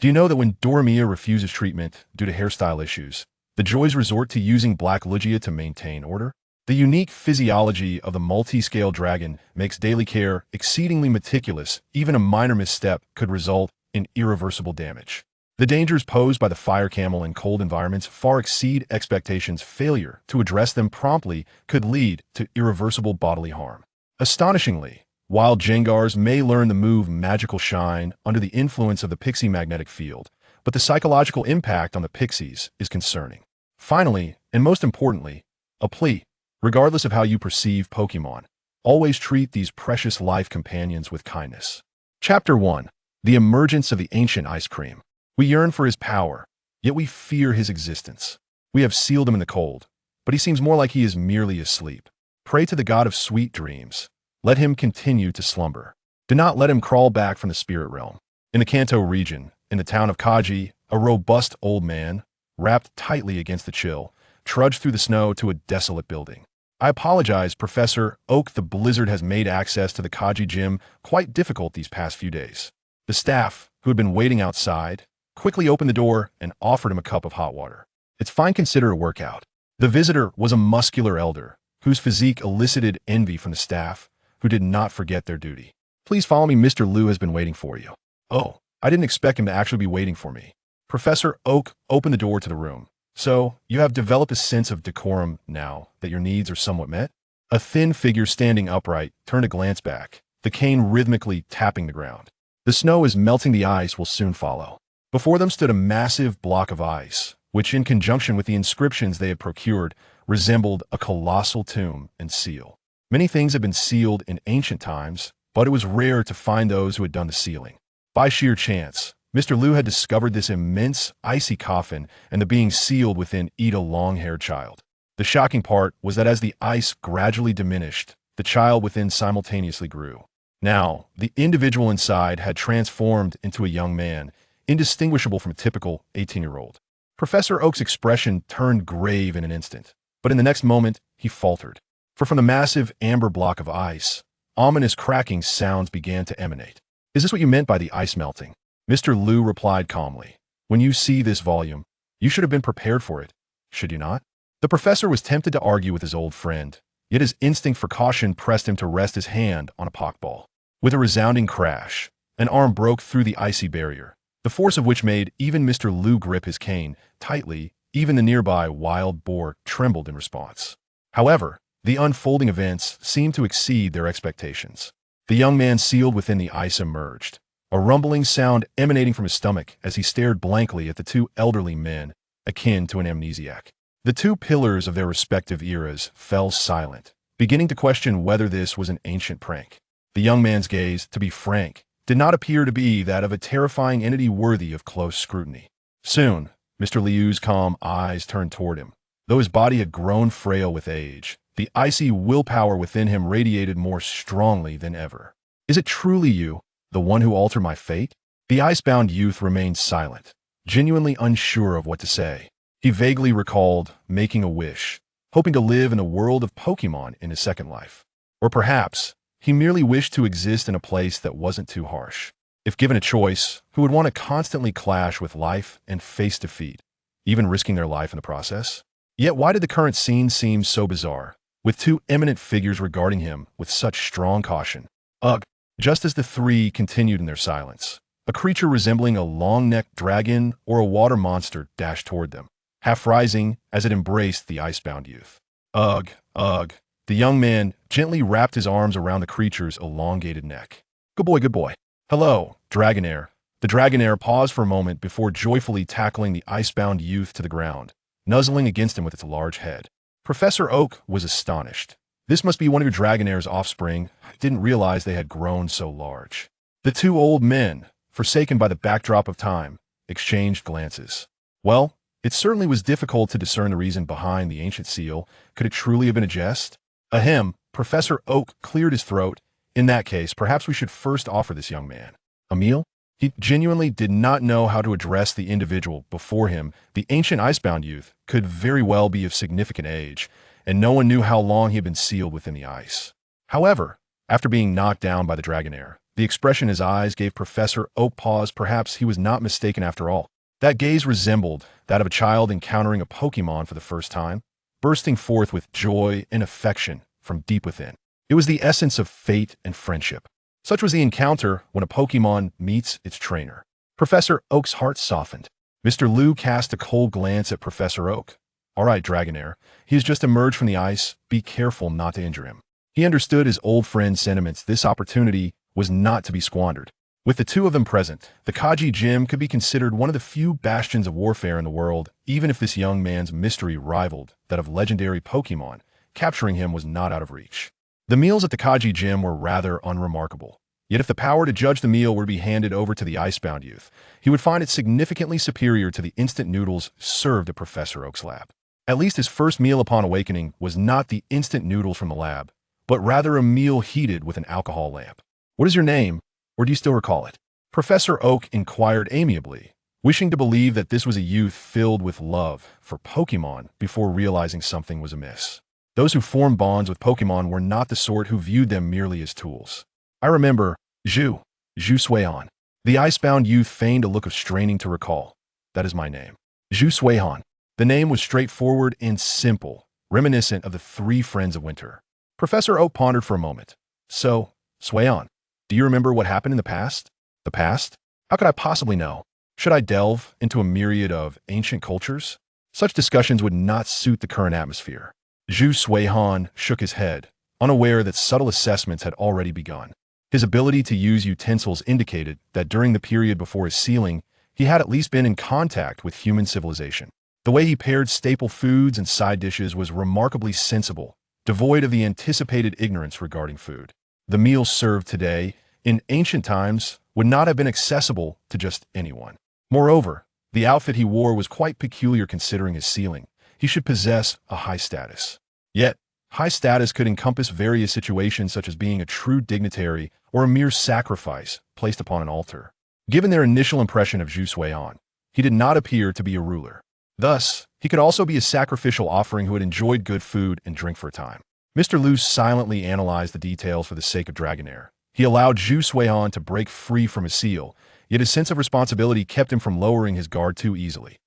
Do you know that when Dormia refuses treatment due to hairstyle issues, the Joys resort to using black Lugia to maintain order? The unique physiology of the multiscale dragon makes daily care exceedingly meticulous. Even a minor misstep could result in irreversible damage. The dangers posed by the fire camel in cold environments far exceed expectations. Failure to address them promptly could lead to irreversible bodily harm. Astonishingly, while Gengars may learn the move Magical Shine under the influence of the Pixie magnetic field, but the psychological impact on the Pixies is concerning. Finally, and most importantly, a plea. Regardless of how you perceive Pokémon, always treat these precious life companions with kindness. Chapter 1. The Emergence of the Ancient Ice Cream. We yearn for his power, yet we fear his existence. We have sealed him in the cold, but he seems more like he is merely asleep. Pray to the god of sweet dreams. Let him continue to slumber. Do not let him crawl back from the spirit realm. In the Kanto region, in the town of Kaji, a robust old man, wrapped tightly against the chill, trudged through the snow to a desolate building. I apologize, Professor Oak. The blizzard has made access to the Kaji gym quite difficult these past few days. The staff, who had been waiting outside, quickly opened the door and offered him a cup of hot water. It's fine, consider a workout. The visitor was a muscular elder, whose physique elicited envy from the staff, who did not forget their duty. Please follow me, Mr. Liu has been waiting for you. Oh, I didn't expect him to actually be waiting for me. Professor Oak opened the door to the room. So, you have developed a sense of decorum now that your needs are somewhat met? A thin figure standing upright turned a glance back, the cane rhythmically tapping the ground. The snow is melting, the ice will soon follow. Before them stood a massive block of ice, which in conjunction with the inscriptions they had procured, resembled a colossal tomb and seal. Many things had been sealed in ancient times, but it was rare to find those who had done the sealing. By sheer chance, Mr. Liu had discovered this immense, icy coffin and the being sealed within it a long-haired child. The shocking part was that as the ice gradually diminished, the child within simultaneously grew. Now, the individual inside had transformed into a young man, indistinguishable from a typical 18-year-old. Professor Oak's expression turned grave in an instant, but in the next moment, he faltered. For from the massive amber block of ice, ominous cracking sounds began to emanate. Is this what you meant by the ice melting? Mr. Liu replied calmly. When you see this volume, you should have been prepared for it, should you not? The professor was tempted to argue with his old friend, yet his instinct for caution pressed him to rest his hand on a Pokéball. With a resounding crash, an arm broke through the icy barrier, the force of which made even Mr. Liu grip his cane tightly. Even the nearby wild boar trembled in response. However, the unfolding events seemed to exceed their expectations. The young man sealed within the ice emerged, a rumbling sound emanating from his stomach as he stared blankly at the two elderly men, akin to an amnesiac. The two pillars of their respective eras fell silent, beginning to question whether this was an ancient prank. The young man's gaze, to be frank, did not appear to be that of a terrifying entity worthy of close scrutiny. Soon, Mr. Liu's calm eyes turned toward him. Though his body had grown frail with age, the icy willpower within him radiated more strongly than ever. Is it truly you, the one who altered my fate? The icebound youth remained silent, genuinely unsure of what to say. He vaguely recalled making a wish, hoping to live in the world of Pokémon in his second life. Or perhaps, he merely wished to exist in a place that wasn't too harsh. If given a choice, who would want to constantly clash with life and face defeat, even risking their life in the process? Yet why did the current scene seem so bizarre, with two eminent figures regarding him with such strong caution? Ugh! Just as the three continued in their silence, a creature resembling a long-necked dragon or a water monster dashed toward them, half rising as it embraced the icebound youth. Ugh, ugh. The young man gently wrapped his arms around the creature's elongated neck. Good boy, good boy. Hello, Dragonair. The Dragonair paused for a moment before joyfully tackling the icebound youth to the ground, nuzzling against him with its large head. Professor Oak was astonished. This must be one of your Dragonair's offspring. I didn't realize they had grown so large. The two old men, forsaken by the backdrop of time, exchanged glances. Well, it certainly was difficult to discern the reason behind the ancient seal. Could it truly have been a jest? Ahem, Professor Oak cleared his throat. In that case, perhaps we should first offer this young man a meal? He genuinely did not know how to address the individual before him. The ancient icebound youth could very well be of significant age, and no one knew how long he had been sealed within the ice. However, after being knocked down by the Dragonair, The expression in his eyes gave Professor Oak pause. Perhaps he was not mistaken after all. That gaze resembled that of a child encountering a Pokémon for the first time, bursting forth with joy and affection from deep within. It was the essence of fate and friendship. Such was the encounter when a Pokémon meets its trainer. Professor Oak's heart softened. Mr. Liu cast a cold glance at Professor Oak. "All right, Dragonair, he has just emerged from the ice. Be careful not to injure him." He understood his old friend's sentiments. This opportunity was not to be squandered. With the two of them present, the Kaji Gym could be considered one of the few bastions of warfare in the world, even if this young man's mystery rivaled that of legendary Pokémon. Capturing him was not out of reach. The meals at the Kaji Gym were rather unremarkable. Yet if the power to judge the meal were to be handed over to the icebound youth, he would find it significantly superior to the instant noodles served at Professor Oak's lab. At least his first meal upon awakening was not the instant noodles from the lab, but rather a meal heated with an alcohol lamp. "What is your name, or do you still recall it?" Professor Oak inquired amiably, wishing to believe that this was a youth filled with love for Pokémon before realizing something was amiss. Those who formed bonds with Pokémon were not the sort who viewed them merely as tools. "I remember, Zhu Suihan." The icebound youth feigned a look of straining to recall. "That is my name. Zhu Suihan." The name was straightforward and simple, reminiscent of the three friends of winter. Professor Oak pondered for a moment. "So, Suihan, do you remember what happened in the past?" "The past? How could I possibly know? Should I delve into a myriad of ancient cultures? Such discussions would not suit the current atmosphere." Zhu Suihan shook his head, unaware that subtle assessments had already begun. His ability to use utensils indicated that during the period before his sealing, he had at least been in contact with human civilization. The way he paired staple foods and side dishes was remarkably sensible, devoid of the anticipated ignorance regarding food. The meals served today, in ancient times, would not have been accessible to just anyone. Moreover, the outfit he wore was quite peculiar considering his sealing. He should possess a high status. Yet, high status could encompass various situations such as being a true dignitary or a mere sacrifice placed upon an altar. Given their initial impression of Zhu Suihan, he did not appear to be a ruler. Thus, he could also be a sacrificial offering who had enjoyed good food and drink for a time. Mr. Liu silently analyzed the details for the sake of Dragonair. He allowed Zhu Suihan to break free from his seal, yet his sense of responsibility kept him from lowering his guard too easily.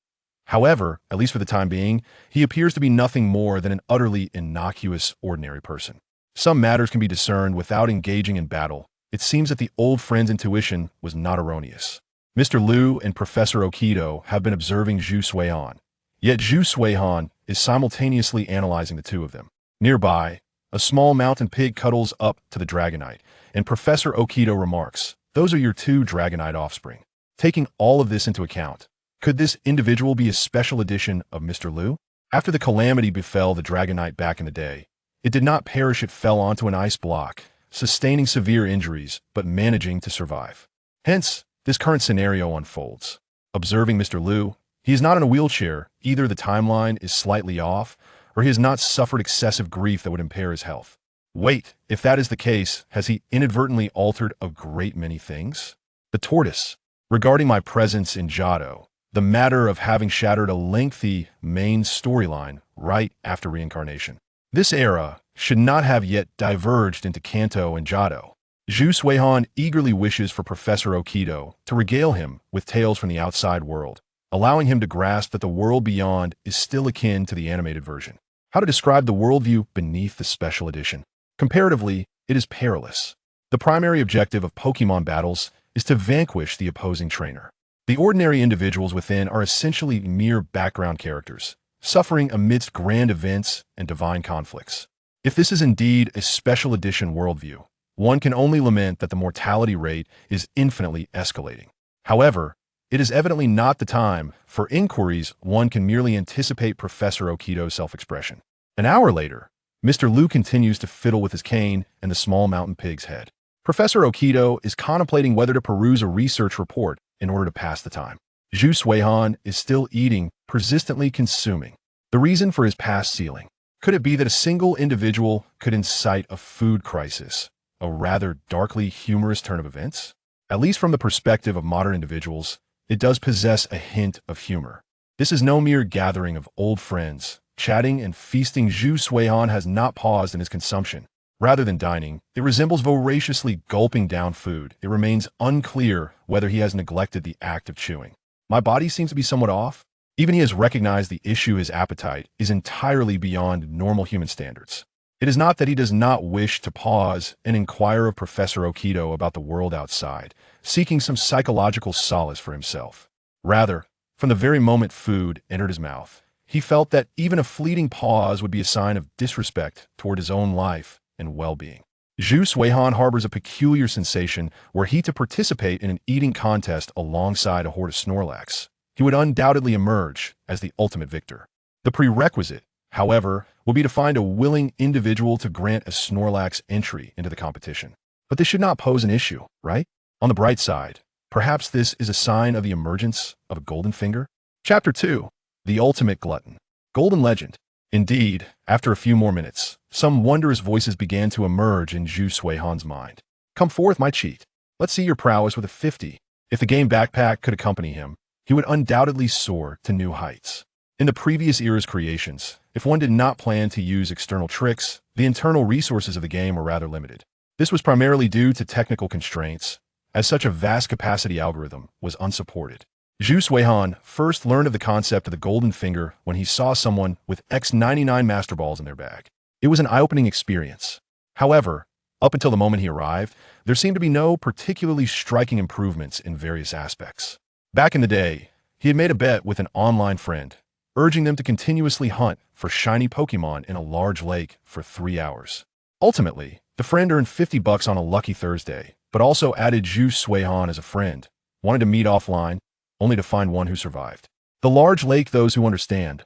However, at least for the time being, he appears to be nothing more than an utterly innocuous, ordinary person. Some matters can be discerned without engaging in battle. It seems that the old friend's intuition was not erroneous. Mr. Liu and Professor Okido have been observing Zhu Suihan, yet Zhu Suihan is simultaneously analyzing the two of them. Nearby, a small mountain pig cuddles up to the Dragonite, and Professor Okido remarks, "Those are your two Dragonite offspring." Taking all of this into account, could this individual be a special edition of Mr. Liu? After the calamity befell the Dragonite back in the day, it did not perish. It fell onto an ice block, sustaining severe injuries, but managing to survive. Hence, this current scenario unfolds. Observing Mr. Liu, he is not in a wheelchair. Either the timeline is slightly off, or he has not suffered excessive grief that would impair his health. Wait, if that is the case, has he inadvertently altered a great many things? The tortoise. Regarding my presence in Johto, the matter of having shattered a lengthy main storyline right after reincarnation. This era should not have yet diverged into Kanto and Johto. Zhu Suihan eagerly wishes for Professor Okido to regale him with tales from the outside world, allowing him to grasp that the world beyond is still akin to the animated version. How to describe the worldview beneath the special edition? Comparatively, it is perilous. The primary objective of Pokémon battles is to vanquish the opposing trainer. The ordinary individuals within are essentially mere background characters, suffering amidst grand events and divine conflicts. If this is indeed a special edition worldview, one can only lament that the mortality rate is infinitely escalating. However, it is evidently not the time for inquiries. One can merely anticipate Professor Okido's self-expression. An hour later, Mr. Liu continues to fiddle with his cane and the small mountain pig's head. Professor Okido is contemplating whether to peruse a research report in order to pass the time. Zhu Suihan is still eating, persistently consuming. The reason for his past sealing. Could it be that a single individual could incite a food crisis, a rather darkly humorous turn of events? At least from the perspective of modern individuals, it does possess a hint of humor. This is no mere gathering of old friends. Chatting and feasting. Zhu Suihan has not paused in his consumption. Rather than dining, it resembles voraciously gulping down food. It remains unclear whether he has neglected the act of chewing. My body seems to be somewhat off. Even he has recognized the issue his appetite is entirely beyond normal human standards. It is not that he does not wish to pause and inquire of Professor Okito about the world outside, seeking some psychological solace for himself. Rather, from the very moment food entered his mouth, he felt that even a fleeting pause would be a sign of disrespect toward his own life and well-being. Zhu Suihan harbors a peculiar sensation were he to participate in an eating contest alongside a horde of Snorlax. He would undoubtedly emerge as the ultimate victor. The prerequisite, however, will be to find a willing individual to grant a Snorlax entry into the competition. But this should not pose an issue, right? On the bright side, perhaps this is a sign of the emergence of a Golden Finger? Chapter 2. The Ultimate Glutton. Golden Legend. Indeed, after a few more minutes, some wondrous voices began to emerge in Zhu Suihan's mind. Come forth, my cheat. Let's see your prowess with a 50. If the game backpack could accompany him, he would undoubtedly soar to new heights. In the previous era's creations, if one did not plan to use external tricks, the internal resources of the game were rather limited. This was primarily due to technical constraints, as such a vast capacity algorithm was unsupported. Zhu Suihan first learned of the concept of the Golden Finger when he saw someone with X99 Master Balls in their bag. It was an eye-opening experience. However, up until the moment he arrived, there seemed to be no particularly striking improvements in various aspects. Back in the day, he had made a bet with an online friend, urging them to continuously hunt for shiny Pokémon in a large lake for 3 hours. Ultimately, the friend earned $50 on a lucky Thursday, but also added Zhu Suihan as a friend, wanted to meet offline, only to find one who survived. The large lake, those who understand.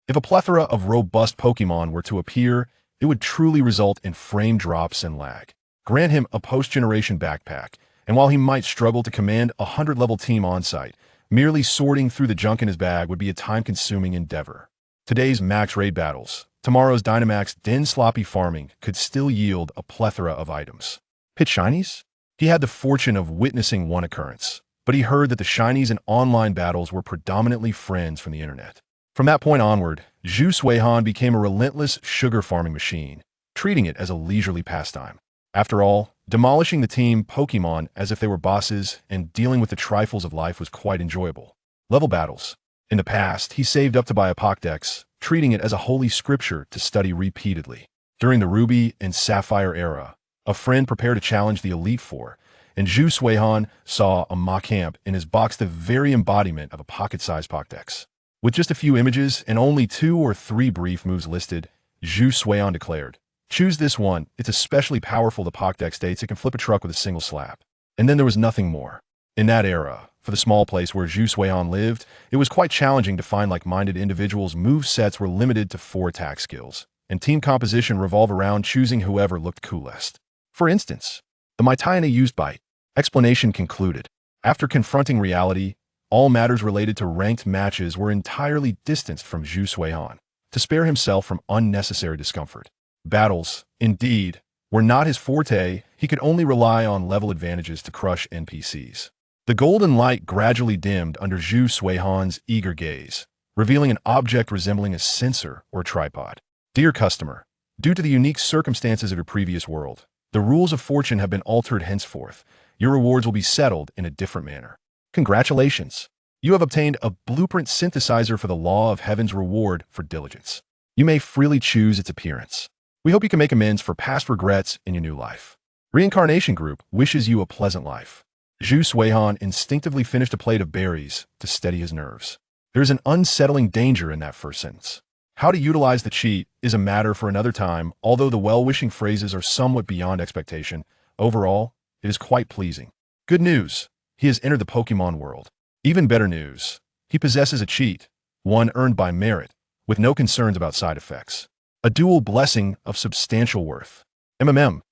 If a plethora of robust Pokémon were to appear, it would truly result in frame drops and lag. Grant him a post-generation backpack, and while he might struggle to command a 100-level team on-site, merely sorting through the junk in his bag would be a time-consuming endeavor. Today's max raid battles, tomorrow's Dynamax den sloppy farming could still yield a plethora of items. Pit shinies? He had the fortune of witnessing one occurrence, but he heard that the shinies in online battles were predominantly friends from the internet. From that point onward, Zhu Suihan became a relentless sugar farming machine, treating it as a leisurely pastime. After all, demolishing the team Pokémon as if they were bosses and dealing with the trifles of life was quite enjoyable. Level battles. In the past, he saved up to buy a Pokédex, treating it as a holy scripture to study repeatedly. During the Ruby and Sapphire era, a friend prepared to challenge the Elite Four, and Zhu Suihan saw a Machamp in his box, the very embodiment of a pocket-sized Pokédex. With just a few images and only 2 or 3 brief moves listed, Zhu Suihan declared, "Choose this one, it's especially powerful, the Pokédex states it can flip a truck with a single slap." And then there was nothing more. In that era, for the small place where Zhu Suihan lived, it was quite challenging to find like-minded individuals. Move sets were limited to 4 attack skills, and team composition revolved around choosing whoever looked coolest. For instance, the Maitaiana used Bite. Explanation concluded. After confronting reality, all matters related to ranked matches were entirely distanced from Zhu Suihan, to spare himself from unnecessary discomfort. Battles, indeed, were not his forte. He could only rely on level advantages to crush NPCs. The golden light gradually dimmed under Zhu Suihan's eager gaze, revealing an object resembling a sensor or tripod. Dear customer, due to the unique circumstances of your previous world, the rules of fortune have been altered henceforth. Your rewards will be settled in a different manner. Congratulations! You have obtained a blueprint synthesizer for the law of heaven's reward for diligence. You may freely choose its appearance. We hope you can make amends for past regrets in your new life. Reincarnation Group wishes you a pleasant life. Zhu Suihan instinctively finished a plate of berries to steady his nerves. There is an unsettling danger in that first sentence. How to utilize the cheat is a matter for another time, although the well-wishing phrases are somewhat beyond expectation. Overall, it is quite pleasing. Good news, he has entered the Pokémon world. Even better news, he possesses a cheat, one earned by merit, with no concerns about side effects. A dual blessing of substantial worth. MMM.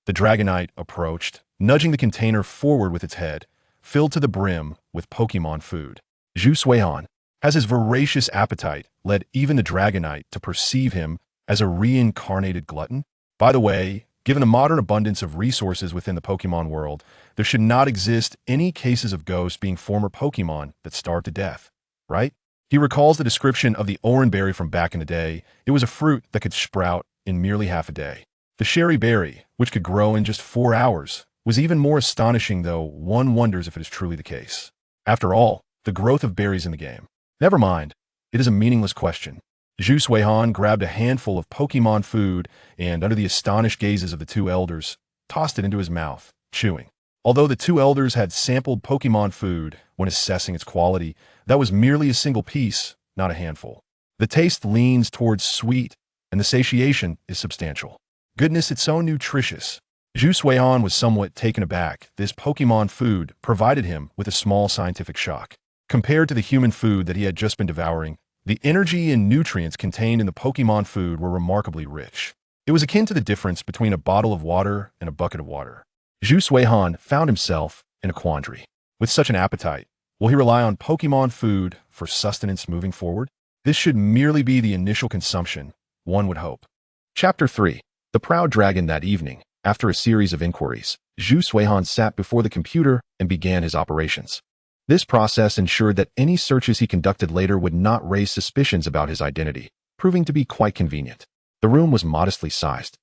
The Dragonite approached, nudging the container forward with its head, filled to the brim with Pokémon food. Zhu Suihan has his voracious appetite led even the Dragonite to perceive him as a reincarnated glutton. By the way, given the modern abundance of resources within the Pokémon world, there should not exist any cases of ghosts being former Pokémon that starved to death, right? He recalls the description of the Oranberry from back in the day. It was a fruit that could sprout in merely half a day. The Sherry Berry, which could grow in just 4 hours, was even more astonishing, though one wonders if it is truly the case. After all, the growth of berries in the game. Never mind, it is a meaningless question. Zhu Suihan grabbed a handful of Pokemon food and, under the astonished gazes of the two elders, tossed it into his mouth, chewing. Although the two elders had sampled Pokemon food when assessing its quality, that was merely a single piece, not a handful. The taste leans towards sweet, and the satiation is substantial. Goodness, it's so nutritious. Zhu Suihan was somewhat taken aback. This Pokemon food provided him with a small scientific shock. Compared to the human food that he had just been devouring, the energy and nutrients contained in the Pokemon food were remarkably rich. It was akin to the difference between a bottle of water and a bucket of water. Zhu Suihan found himself in a quandary. With such an appetite, will he rely on Pokemon food for sustenance moving forward? This should merely be the initial consumption, one would hope. Chapter 3. The Proud Dragon. That evening, after a series of inquiries, Zhu Suihan sat before the computer and began his operations. This process ensured that any searches he conducted later would not raise suspicions about his identity, proving to be quite convenient. The room was modestly sized,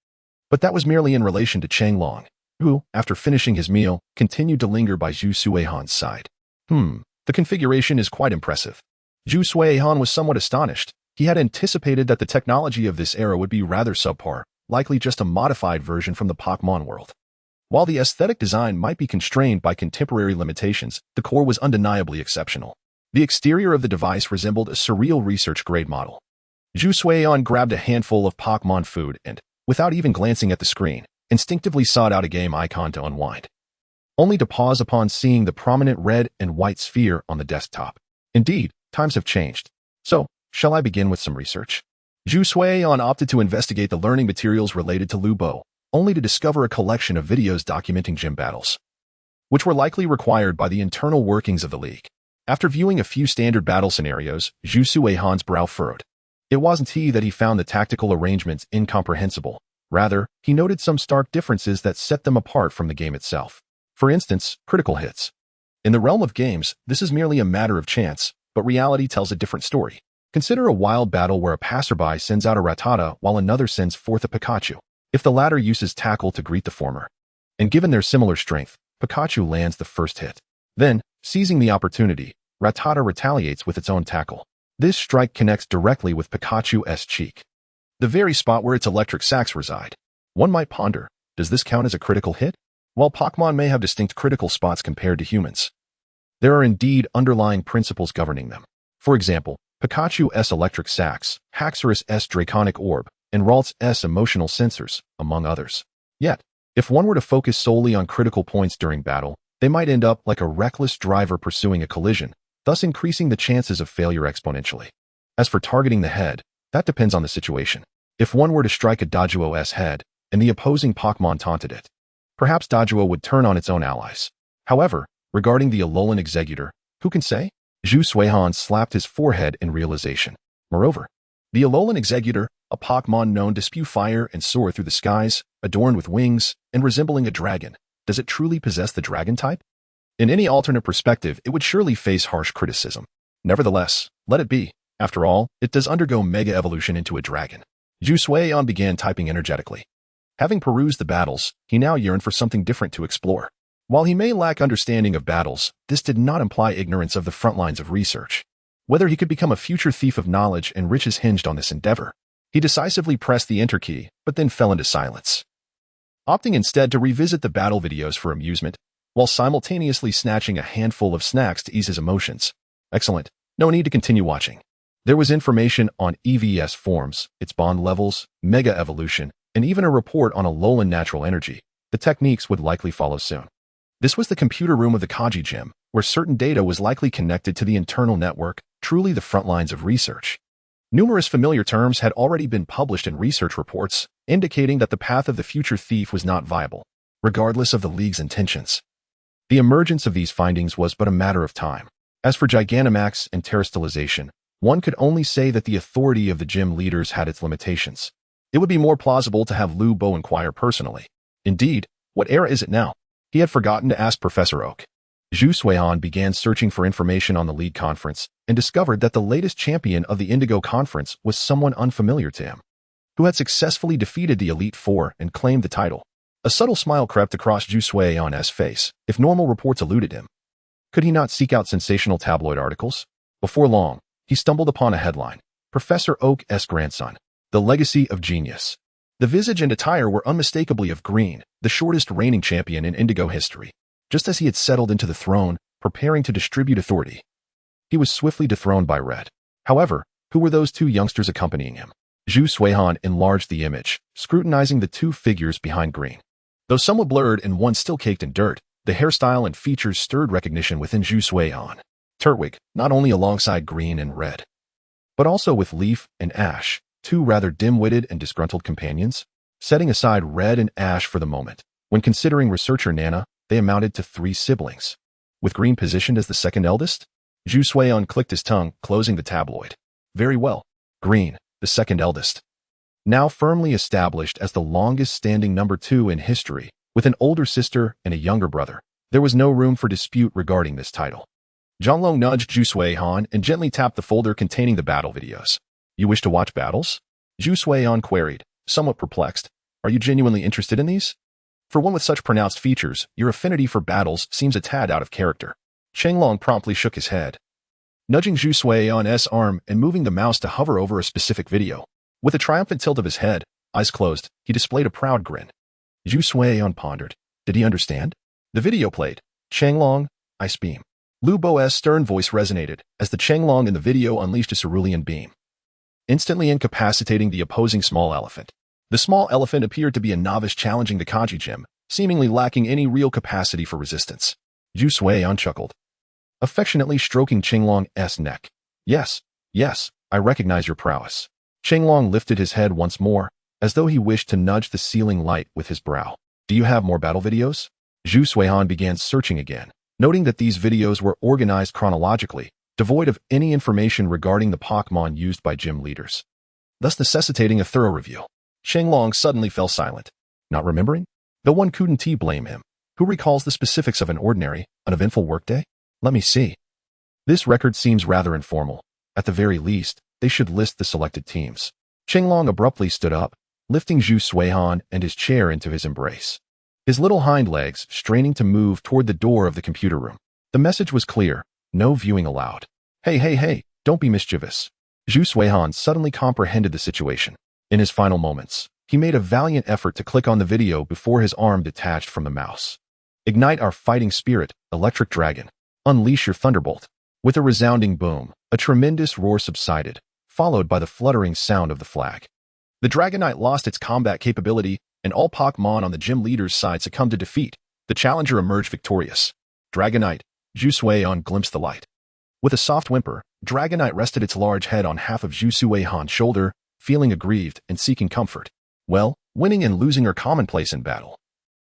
but that was merely in relation to Cheng Long, who, after finishing his meal, continued to linger by Zhu Suihan's side. The configuration is quite impressive. Zhu Suihan was somewhat astonished. He had anticipated that the technology of this era would be rather subpar, likely just a modified version from the Pokémon world. While the aesthetic design might be constrained by contemporary limitations, the core was undeniably exceptional. The exterior of the device resembled a surreal research-grade model. Zhu Suihan grabbed a handful of Pokémon food and, without even glancing at the screen, instinctively sought out a game icon to unwind, only to pause upon seeing the prominent red and white sphere on the desktop. Indeed, times have changed. So, shall I begin with some research? Zhu Suihan opted to investigate the learning materials related to Lu Bo, only to discover a collection of videos documenting gym battles, which were likely required by the internal workings of the league. After viewing a few standard battle scenarios, Zhu Suihan's brow furrowed. It wasn't he that he found the tactical arrangements incomprehensible. Rather, he noted some stark differences that set them apart from the game itself. For instance, critical hits. In the realm of games, this is merely a matter of chance, but reality tells a different story. Consider a wild battle where a passerby sends out a Rattata while another sends forth a Pikachu. If the latter uses tackle to greet the former, and given their similar strength, Pikachu lands the first hit. Then, seizing the opportunity, Rattata retaliates with its own tackle. This strike connects directly with Pikachu's cheek, the very spot where its electric sacs reside. One might ponder, does this count as a critical hit? While Pokémon may have distinct critical spots compared to humans, there are indeed underlying principles governing them. For example, Pikachu's electric sacs, Haxorus' draconic orb, and Ralts' emotional sensors, among others. Yet, if one were to focus solely on critical points during battle, they might end up like a reckless driver pursuing a collision, thus increasing the chances of failure exponentially. As for targeting the head, that depends on the situation. If one were to strike a Doduo's head, and the opposing Pokémon taunted it, perhaps Doduo would turn on its own allies. However, regarding the Alolan Executor, who can say? Zhu Suihan slapped his forehead in realization. Moreover, the Alolan Executor, a Pokémon known to spew fire and soar through the skies, adorned with wings, and resembling a dragon, does it truly possess the dragon type? In any alternate perspective, it would surely face harsh criticism. Nevertheless, let it be. After all, it does undergo mega evolution into a dragon. Zhu Suihan began typing energetically. Having perused the battles, he now yearned for something different to explore. While he may lack understanding of battles, this did not imply ignorance of the front lines of research. Whether he could become a future thief of knowledge and riches hinged on this endeavor. He decisively pressed the enter key, but then fell into silence, opting instead to revisit the battle videos for amusement, while simultaneously snatching a handful of snacks to ease his emotions. Excellent. No need to continue watching. There was information on EVS forms, its bond levels, mega evolution, and even a report on Alolan natural energy. The techniques would likely follow soon. This was the computer room of the Kaji Gym, where certain data was likely connected to the internal network, truly the front lines of research. Numerous familiar terms had already been published in research reports, indicating that the path of the future thief was not viable, regardless of the League's intentions. The emergence of these findings was but a matter of time. As for Gigantamax and terrestrialization, one could only say that the authority of the gym leaders had its limitations. It would be more plausible to have Lu Bo inquire personally. Indeed, what era is it now? He had forgotten to ask Professor Oak. Zhu Suihan began searching for information on the League Conference and discovered that the latest champion of the Indigo Conference was someone unfamiliar to him. who had successfully defeated the Elite Four and claimed the title. A subtle smile crept across Zhu Suion's face. If normal reports eluded him, could he not seek out sensational tabloid articles? Before long, he stumbled upon a headline: Professor Oak's grandson, the legacy of genius. The visage and attire were unmistakably of green, the shortest reigning champion in Indigo history. Just as he had settled into the throne, preparing to distribute authority, he was swiftly dethroned by Red. However, who were those two youngsters accompanying him? Zhu Suihan enlarged the image, scrutinizing the two figures behind Green. Though somewhat blurred and one still caked in dirt, the hairstyle and features stirred recognition within Zhu Suihan. Turtwig, not only alongside Green and Red, but also with Leaf and Ash, two rather dim-witted and disgruntled companions. Setting aside Red and Ash for the moment, when considering researcher Nana, they amounted to 3 siblings. With Green positioned as the second eldest, Zhu Suihan clicked his tongue, closing the tabloid. Very well. Green, the second eldest, now firmly established as the longest-standing number 2 in history, with an older sister and a younger brother. There was no room for dispute regarding this title. Zhanglong nudged Zhu Suihan and gently tapped the folder containing the battle videos. You wish to watch battles? Zhu Suihan queried, somewhat perplexed. Are you genuinely interested in these? For one with such pronounced features, your affinity for battles seems a tad out of character. Chenglong promptly shook his head, nudging Zhu Suihan's arm and moving the mouse to hover over a specific video. With a triumphant tilt of his head, eyes closed, he displayed a proud grin. Zhu Suihan pondered. Did he understand? The video played. Chenglong, Ice Beam. Lu Bo's stern voice resonated as the Chenglong in the video unleashed a cerulean beam, instantly incapacitating the opposing small elephant. The small elephant appeared to be a novice challenging the Kanji gym, seemingly lacking any real capacity for resistance. Zhu Suihan chuckled, affectionately stroking Chenglong's neck. Yes, I recognize your prowess. Chenglong lifted his head once more, as though he wished to nudge the ceiling light with his brow. Do you have more battle videos? Zhu Suihan began searching again, noting that these videos were organized chronologically, devoid of any information regarding the Pokémon used by gym leaders, thus necessitating a thorough review. Chenglong suddenly fell silent. Not remembering? Though one couldn't blame him. Who recalls the specifics of an ordinary, uneventful workday? Let me see. This record seems rather informal. At the very least, they should list the selected teams. Chenglong abruptly stood up, lifting Zhu Suihan and his chair into his embrace, his little hind legs straining to move toward the door of the computer room. The message was clear. No viewing allowed. Hey, don't be mischievous. Zhu Suihan suddenly comprehended the situation. In his final moments, he made a valiant effort to click on the video before his arm detached from the mouse. Ignite our fighting spirit, Electric Dragon. Unleash your thunderbolt. With a resounding boom, a tremendous roar subsided, followed by the fluttering sound of the flag. The Dragonite lost its combat capability, and all Pokémon on the gym leader's side succumbed to defeat. The challenger emerged victorious. Dragonite, Zhu Suihan glimpsed the light. With a soft whimper, Dragonite rested its large head on half of Zhu Suihan's shoulder, feeling aggrieved and seeking comfort. Well, winning and losing are commonplace in battle.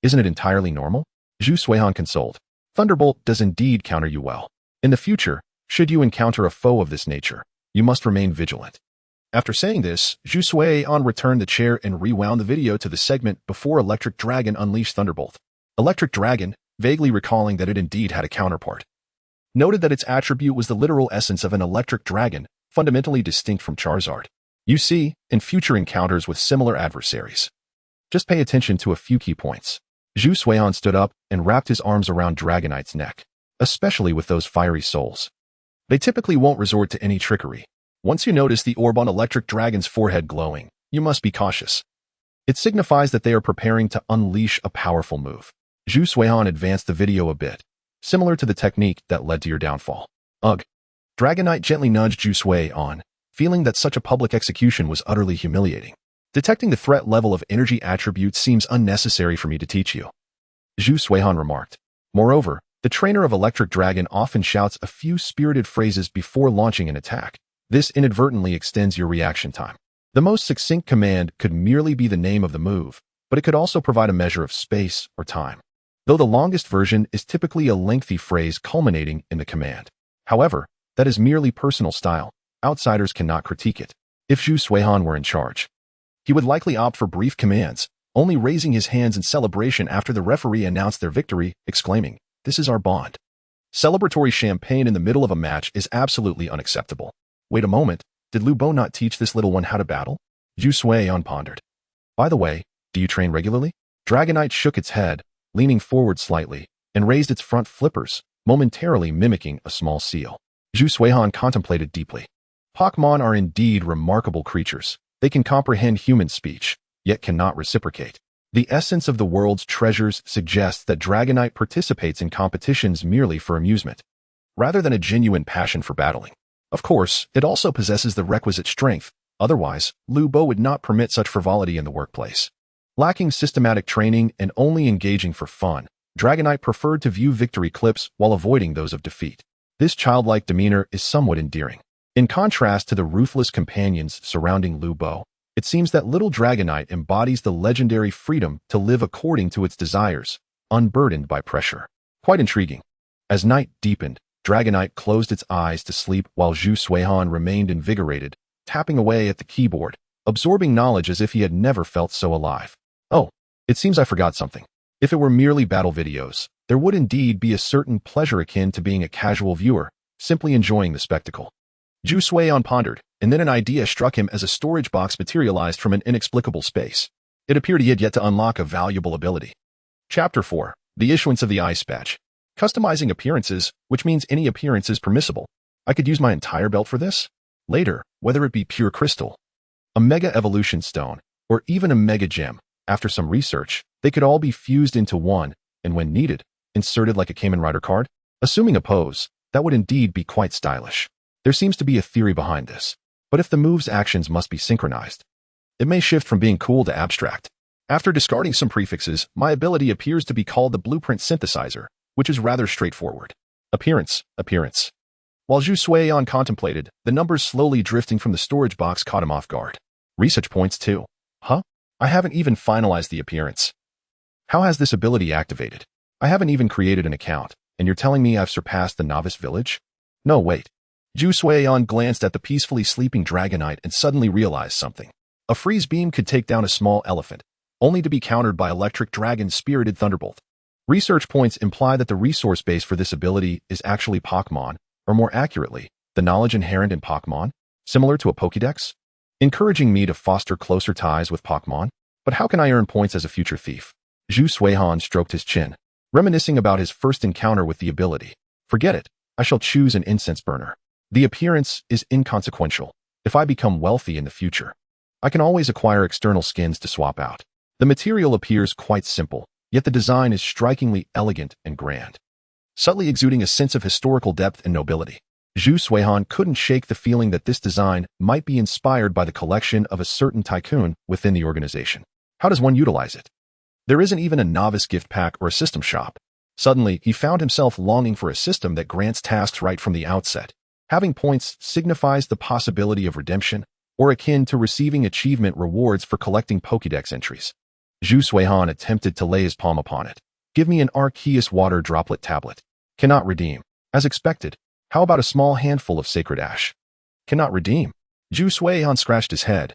Isn't it entirely normal? Zhu Suihan consoled. Thunderbolt does indeed counter you well. In the future, should you encounter a foe of this nature, you must remain vigilant. After saying this, Zhu Suihan returned the chair and rewound the video to the segment before Electric Dragon unleashed Thunderbolt. Electric Dragon, vaguely recalling that it indeed had a counterpart, noted that its attribute was the literal essence of an electric dragon, fundamentally distinct from Charizard. You see, in future encounters with similar adversaries, just pay attention to a few key points. Zhu Suihan stood up and wrapped his arms around Dragonite's neck, especially with those fiery souls. They typically won't resort to any trickery. Once you notice the orb on Electric Dragon's forehead glowing, you must be cautious. It signifies that they are preparing to unleash a powerful move. Zhu Suihan advanced the video a bit, similar to the technique that led to your downfall. Ugh. Dragonite gently nudged Zhu Suihan, feeling that such a public execution was utterly humiliating. Detecting the threat level of energy attributes seems unnecessary for me to teach you, Zhu Suihan remarked. Moreover, the trainer of Electric Dragon often shouts a few spirited phrases before launching an attack. This inadvertently extends your reaction time. The most succinct command could merely be the name of the move, but it could also provide a measure of space or time, though the longest version is typically a lengthy phrase culminating in the command. However, that is merely personal style. Outsiders cannot critique it. If Zhu Suihan were in charge, he would likely opt for brief commands, only raising his hands in celebration after the referee announced their victory, exclaiming, "This is our bond." Celebratory champagne in the middle of a match is absolutely unacceptable. Wait a moment, did Lu Bo not teach this little one how to battle? Zhu Suiyan pondered. By the way, do you train regularly? Dragonite shook its head, leaning forward slightly, and raised its front flippers, momentarily mimicking a small seal. Zhu Suiyan contemplated deeply. Pokémon are indeed remarkable creatures. They can comprehend human speech, yet cannot reciprocate. The essence of the world's treasures suggests that Dragonite participates in competitions merely for amusement, rather than a genuine passion for battling. Of course, it also possesses the requisite strength. Otherwise, Lu Bo would not permit such frivolity in the workplace. Lacking systematic training and only engaging for fun, Dragonite preferred to view victory clips while avoiding those of defeat. This childlike demeanor is somewhat endearing. In contrast to the ruthless companions surrounding Lu Bo, it seems that little Dragonite embodies the legendary freedom to live according to its desires, unburdened by pressure. Quite intriguing. As night deepened, Dragonite closed its eyes to sleep while Zhu Suiyan remained invigorated, tapping away at the keyboard, absorbing knowledge as if he had never felt so alive. Oh, it seems I forgot something. If it were merely battle videos, there would indeed be a certain pleasure akin to being a casual viewer, simply enjoying the spectacle. Zhu Suiyan pondered, and then an idea struck him as a storage box materialized from an inexplicable space. It appeared he had yet to unlock a valuable ability. Chapter 4. The Issuance of the Ice Badge. Customizing appearances, which means any appearance is permissible. I could use my entire belt for this? Later, whether it be pure crystal, a Mega Evolution Stone, or even a Mega Gem, after some research, they could all be fused into one, and when needed, inserted like a Kamen Rider card. Assuming a pose, that would indeed be quite stylish. There seems to be a theory behind this, but if the move's actions must be synchronized, it may shift from being cool to abstract. After discarding some prefixes, my ability appears to be called the Blueprint Synthesizer, which is rather straightforward. Appearance. While Zhu Suiyan contemplated, the numbers slowly drifting from the storage box caught him off guard. Research points too. Huh? I haven't even finalized the appearance. How has this ability activated? I haven't even created an account, and you're telling me I've surpassed the novice village? No, wait. Zhu Suiyan glanced at the peacefully sleeping Dragonite and suddenly realized something. A freeze beam could take down a small elephant, only to be countered by Electric Dragon's Spirited Thunderbolt. Research points imply that the resource base for this ability is actually Pokémon, or more accurately, the knowledge inherent in Pokémon, similar to a Pokédex, encouraging me to foster closer ties with Pokémon. But how can I earn points as a future thief? Zhu Suiyan stroked his chin, reminiscing about his first encounter with the ability. Forget it. I shall choose an incense burner. The appearance is inconsequential. If I become wealthy in the future, I can always acquire external skins to swap out. The material appears quite simple, yet the design is strikingly elegant and grand, subtly exuding a sense of historical depth and nobility. Zhu Suiyan couldn't shake the feeling that this design might be inspired by the collection of a certain tycoon within the organization. How does one utilize it? There isn't even a novice gift pack or a system shop. Suddenly, he found himself longing for a system that grants tasks right from the outset. Having points signifies the possibility of redemption, or akin to receiving achievement rewards for collecting Pokédex entries. Zhu Suiyan attempted to lay his palm upon it. Give me an Arceus water droplet tablet. Cannot redeem. As expected. How about a small handful of Sacred Ash? Cannot redeem. Zhu Suiyan scratched his head.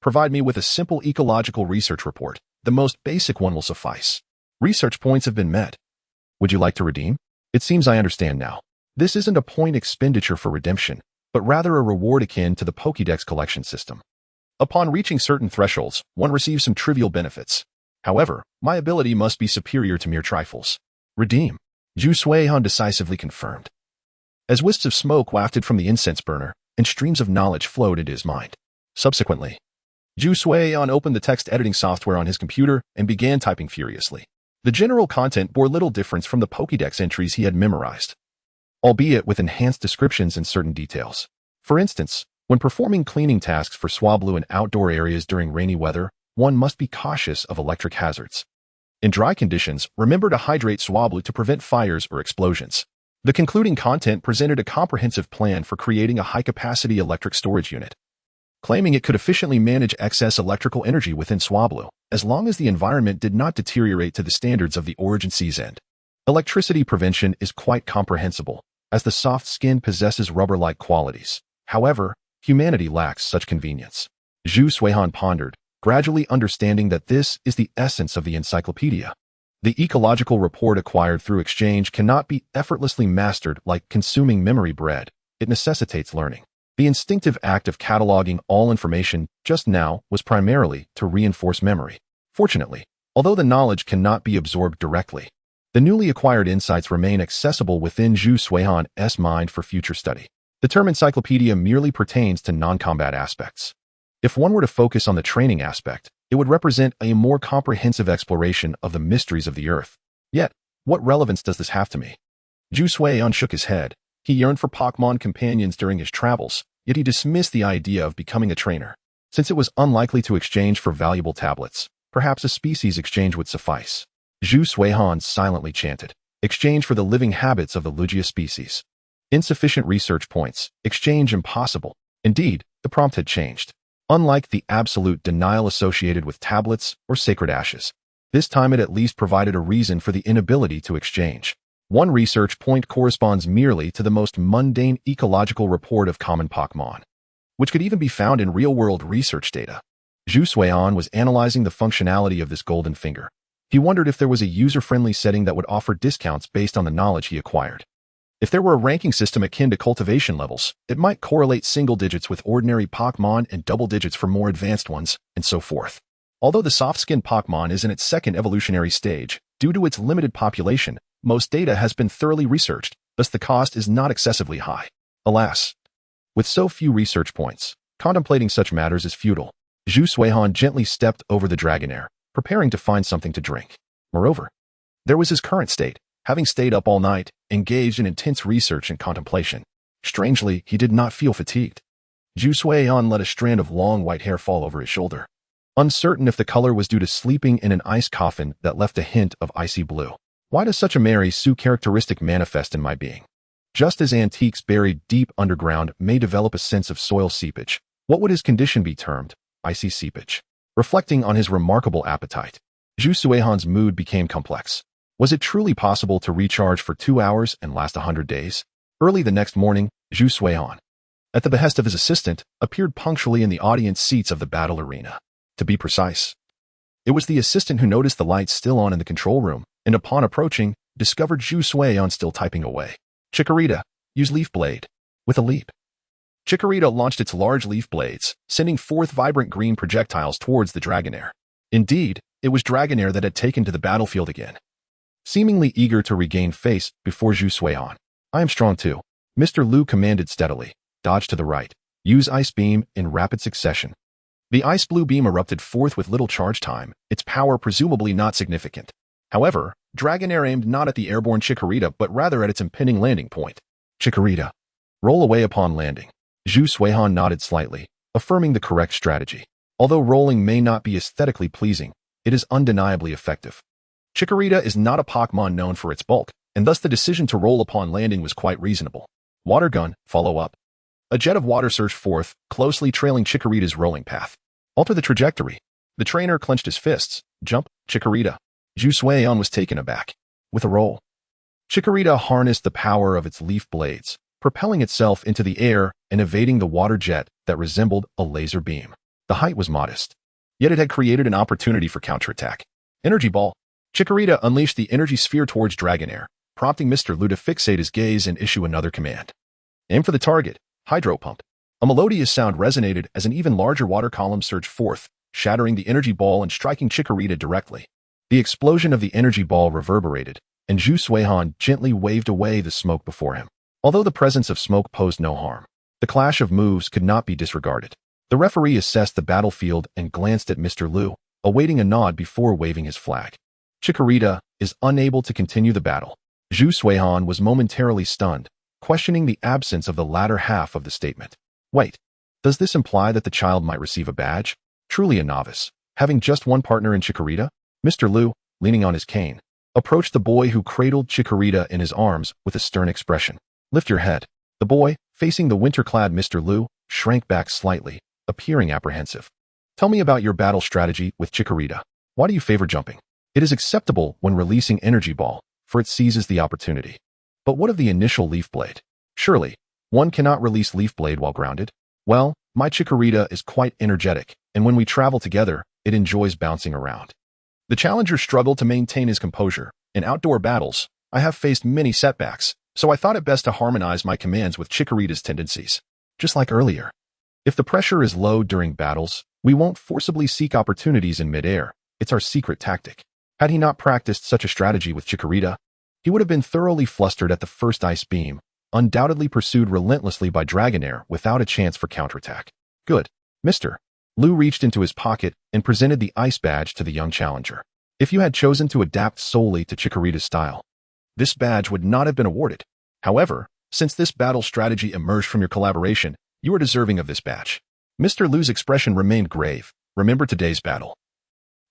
Provide me with a simple ecological research report. The most basic one will suffice. Research points have been met. Would you like to redeem? It seems I understand now. This isn't a point expenditure for redemption, but rather a reward akin to the Pokédex collection system. Upon reaching certain thresholds, one receives some trivial benefits. However, my ability must be superior to mere trifles. Redeem. Zhu Suiyan decisively confirmed. As wisps of smoke wafted from the incense burner, and streams of knowledge flowed into his mind. Subsequently, Zhu Suiyan opened the text editing software on his computer and began typing furiously. The general content bore little difference from the Pokédex entries he had memorized, albeit with enhanced descriptions and certain details. For instance, when performing cleaning tasks for Swablu in outdoor areas during rainy weather, one must be cautious of electric hazards. In dry conditions, remember to hydrate Swablu to prevent fires or explosions. The concluding content presented a comprehensive plan for creating a high-capacity electric storage unit, claiming it could efficiently manage excess electrical energy within Swablu, as long as the environment did not deteriorate to the standards of the Origin Sea's end. Electricity prevention is quite comprehensible, as the soft skin possesses rubber-like qualities. However, humanity lacks such convenience. Zhu Suiyan pondered, gradually understanding that this is the essence of the encyclopedia. The ecological report acquired through exchange cannot be effortlessly mastered like consuming memory bread. It necessitates learning. The instinctive act of cataloging all information just now was primarily to reinforce memory. Fortunately, although the knowledge cannot be absorbed directly, the newly acquired insights remain accessible within Zhu Suihan's mind for future study. The term encyclopedia merely pertains to non-combat aspects. If one were to focus on the training aspect, it would represent a more comprehensive exploration of the mysteries of the earth. Yet, what relevance does this have to me? Zhu Suihan shook his head. He yearned for Pokémon companions during his travels, yet he dismissed the idea of becoming a trainer. Since it was unlikely to exchange for valuable tablets, perhaps a species exchange would suffice. Zhu Suihan silently chanted, "Exchange for the living habits of the Lugia species. Insufficient research points. Exchange impossible." Indeed, the prompt had changed. Unlike the absolute denial associated with tablets or sacred ashes, this time it at least provided a reason for the inability to exchange. One research point corresponds merely to the most mundane ecological report of common Pokémon, which could even be found in real-world research data. Zhu Suihan was analyzing the functionality of this golden finger. He wondered if there was a user-friendly setting that would offer discounts based on the knowledge he acquired. If there were a ranking system akin to cultivation levels, it might correlate single digits with ordinary Pokémon and double digits for more advanced ones, and so forth. Although the soft-skinned Pokémon is in its second evolutionary stage, due to its limited population, most data has been thoroughly researched, thus the cost is not excessively high. Alas, with so few research points, contemplating such matters is futile. Zhu Suihan gently stepped over the Dragonair, preparing to find something to drink. Moreover, there was his current state, having stayed up all night, engaged in intense research and contemplation. Strangely, he did not feel fatigued. Zhu Suihan let a strand of long white hair fall over his shoulder, uncertain if the color was due to sleeping in an ice coffin that left a hint of icy blue. Why does such a Mary Sue characteristic manifest in my being? Just as antiques buried deep underground may develop a sense of soil seepage, what would his condition be termed? Icy seepage. Reflecting on his remarkable appetite, Zhu Suihan's mood became complex. Was it truly possible to recharge for 2 hours and last 100 days? Early the next morning, Zhu Suihan, at the behest of his assistant, appeared punctually in the audience seats of the battle arena. To be precise, it was the assistant who noticed the lights still on in the control room, and upon approaching, discovered Zhu Suihan still typing away. "Chikorita, use Leaf Blade." With a leap, Chikorita launched its large leaf blades, sending forth vibrant green projectiles towards the Dragonair. Indeed, it was Dragonair that had taken to the battlefield again, seemingly eager to regain face before Zhu Suihan. "I am strong too," Mr. Liu commanded steadily. "Dodge to the right. Use Ice Beam in rapid succession." The ice blue beam erupted forth with little charge time, its power presumably not significant. However, Dragonair aimed not at the airborne Chikorita but rather at its impending landing point. "Chikorita, roll away upon landing." Zhu Suihan nodded slightly, affirming the correct strategy. Although rolling may not be aesthetically pleasing, it is undeniably effective. Chikorita is not a Pokémon known for its bulk, and thus the decision to roll upon landing was quite reasonable. Water Gun, follow up. A jet of water surged forth, closely trailing Chikorita's rolling path. Alter the trajectory. The trainer clenched his fists. "Jump, Chikorita." Zhu Suihan was taken aback. With a roll, Chikorita harnessed the power of its leaf blades, propelling itself into the air and evading the water jet that resembled a laser beam. The height was modest, yet it had created an opportunity for counterattack. Energy Ball. Chikorita unleashed the energy sphere towards Dragonair, prompting Mr. Liu to fixate his gaze and issue another command. "Aim for the target. Hydro Pump." A melodious sound resonated as an even larger water column surged forth, shattering the energy ball and striking Chikorita directly. The explosion of the energy ball reverberated, and Zhu Suihan gently waved away the smoke before him. Although the presence of smoke posed no harm, the clash of moves could not be disregarded. The referee assessed the battlefield and glanced at Mr. Liu, awaiting a nod before waving his flag. Chikorita is unable to continue the battle. Zhu Suihan was momentarily stunned, questioning the absence of the latter half of the statement. Wait, does this imply that the child might receive a badge? Truly a novice, having just one partner in Chikorita? Mr. Liu, leaning on his cane, approached the boy who cradled Chikorita in his arms with a stern expression. "Lift your head." The boy, facing the winter-clad Mr. Liu, shrank back slightly, appearing apprehensive. "Tell me about your battle strategy with Chikorita. Why do you favor jumping?" "It is acceptable when releasing Energy Ball, for it seizes the opportunity. But what of the initial Leaf Blade? Surely, one cannot release Leaf Blade while grounded?" "Well, my Chikorita is quite energetic, and when we travel together, it enjoys bouncing around." The challenger struggled to maintain his composure. "In outdoor battles, I have faced many setbacks, so I thought it best to harmonize my commands with Chikorita's tendencies." just like earlier. If the pressure is low during battles, we won't forcibly seek opportunities in midair. It's our secret tactic. Had he not practiced such a strategy with Chikorita, he would have been thoroughly flustered at the first Ice Beam, undoubtedly pursued relentlessly by Dragonair without a chance for counterattack. Good. Mr. Lou reached into his pocket and presented the Ice Badge to the young challenger. If you had chosen to adapt solely to Chikorita's style, this badge would not have been awarded. However, since this battle strategy emerged from your collaboration, you are deserving of this badge. Mr. Lou's expression remained grave. Remember today's battle.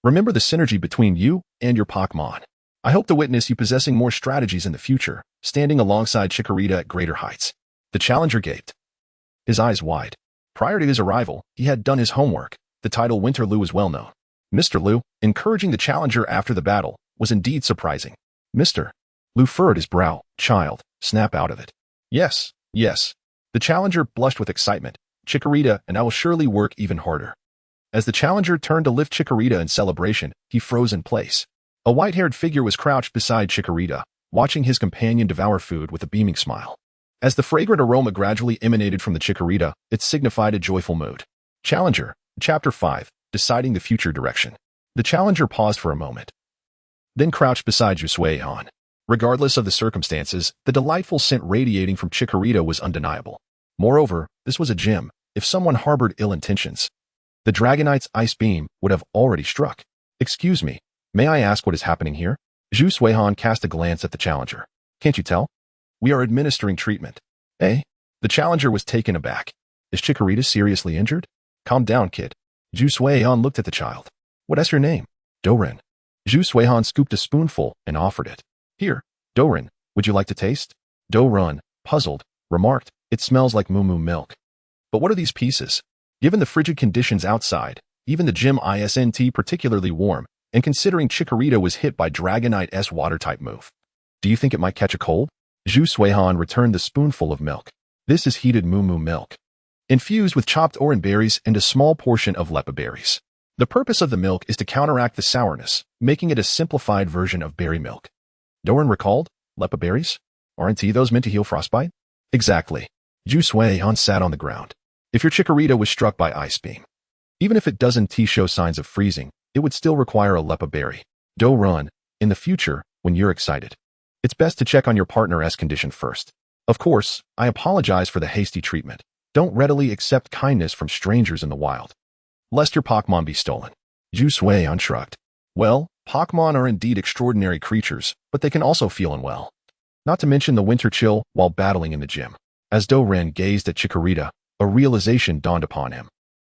Remember the synergy between you and your Pokémon. I hope to witness you possessing more strategies in the future, standing alongside Chikorita at greater heights. The challenger gaped, his eyes wide. Prior to his arrival, he had done his homework. The title Winter Lou was well known. Mr. Lou, encouraging the challenger after the battle, was indeed surprising. Mr. Lou furrowed his brow. Child, snap out of it. Yes, yes. The challenger blushed with excitement. Chikorita, and I will surely work even harder. As the challenger turned to lift Chikorita in celebration, he froze in place. A white-haired figure was crouched beside Chikorita, watching his companion devour food with a beaming smile. As the fragrant aroma gradually emanated from the Chikorita, it signified a joyful mood. Challenger, Chapter 5, Deciding the Future Direction. The challenger paused for a moment, then crouched beside Jusui-Han. Regardless of the circumstances, the delightful scent radiating from Chikorita was undeniable. Moreover, this was a gym. If someone harbored ill intentions, the Dragonite's Ice Beam would have already struck. Excuse me, may I ask what is happening here? Jusui-Han cast a glance at the challenger. Can't you tell? We are administering treatment. Eh? The challenger was taken aback. Is Chikorita seriously injured? Calm down, kid. Jusui-Han looked at the child. What's your name? Doran. Jusui-Han scooped a spoonful and offered it. Here, Doran, would you like to taste? Doran, puzzled, remarked, it smells like moo milk. But what are these pieces? Given the frigid conditions outside, even the gym isn't particularly warm, and considering Chikorita was hit by Dragonite's water-type move. Do you think it might catch a cold? Jusui-Han returned the spoonful of milk. This is heated moo milk, infused with chopped oran berries and a small portion of lepa berries. The purpose of the milk is to counteract the sourness, making it a simplified version of berry milk. Doran recalled, lepa berries? Aren't those meant to heal frostbite? Exactly. Jusui-Han sat on the ground. If your Chikorita was struck by Ice Beam, even if it doesn't show signs of freezing, it would still require a lepa berry. Doran, in the future, when you're excited, it's best to check on your partner's condition first. Of course, I apologize for the hasty treatment. Don't readily accept kindness from strangers in the wild, lest your Pokémon be stolen. Jusui-Han shrugged. Well, Pokémon are indeed extraordinary creatures, but they can also feel unwell. Not to mention the winter chill while battling in the gym. As Doran gazed at Chikorita, a realization dawned upon him.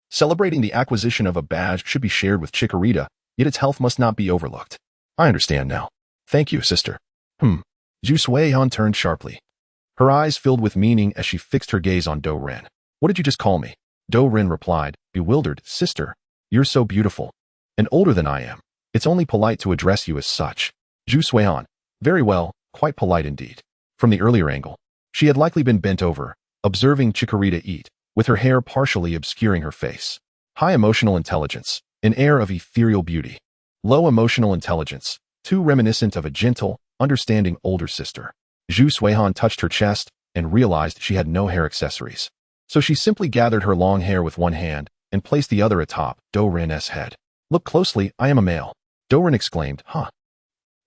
Celebrating the acquisition of a badge should be shared with Chikorita, yet its health must not be overlooked. I understand now. Thank you, sister. Jusui-Han turned sharply. Her eyes filled with meaning as she fixed her gaze on Doran. What did you just call me? Doran replied, bewildered, sister. You're so beautiful. And older than I am. It's only polite to address you as such. Jusui-Han. Very well, quite polite indeed. From the earlier angle, she had likely been bent over, observing Chikorita eat, with her hair partially obscuring her face. High emotional intelligence, an air of ethereal beauty. Low emotional intelligence, too reminiscent of a gentle, understanding older sister. Jusui-Han touched her chest and realized she had no hair accessories. So she simply gathered her long hair with one hand and placed the other atop Doran's head. Look closely, I am a male. Doran exclaimed, huh?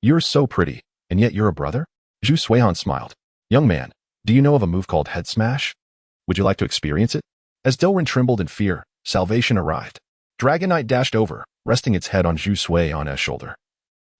You're so pretty, and yet you're a brother? Jusui-Han smiled. Young man, do you know of a move called Head Smash? Would you like to experience it? As Doran trembled in fear, salvation arrived. Dragonite dashed over, resting its head on Jusui-Han's shoulder,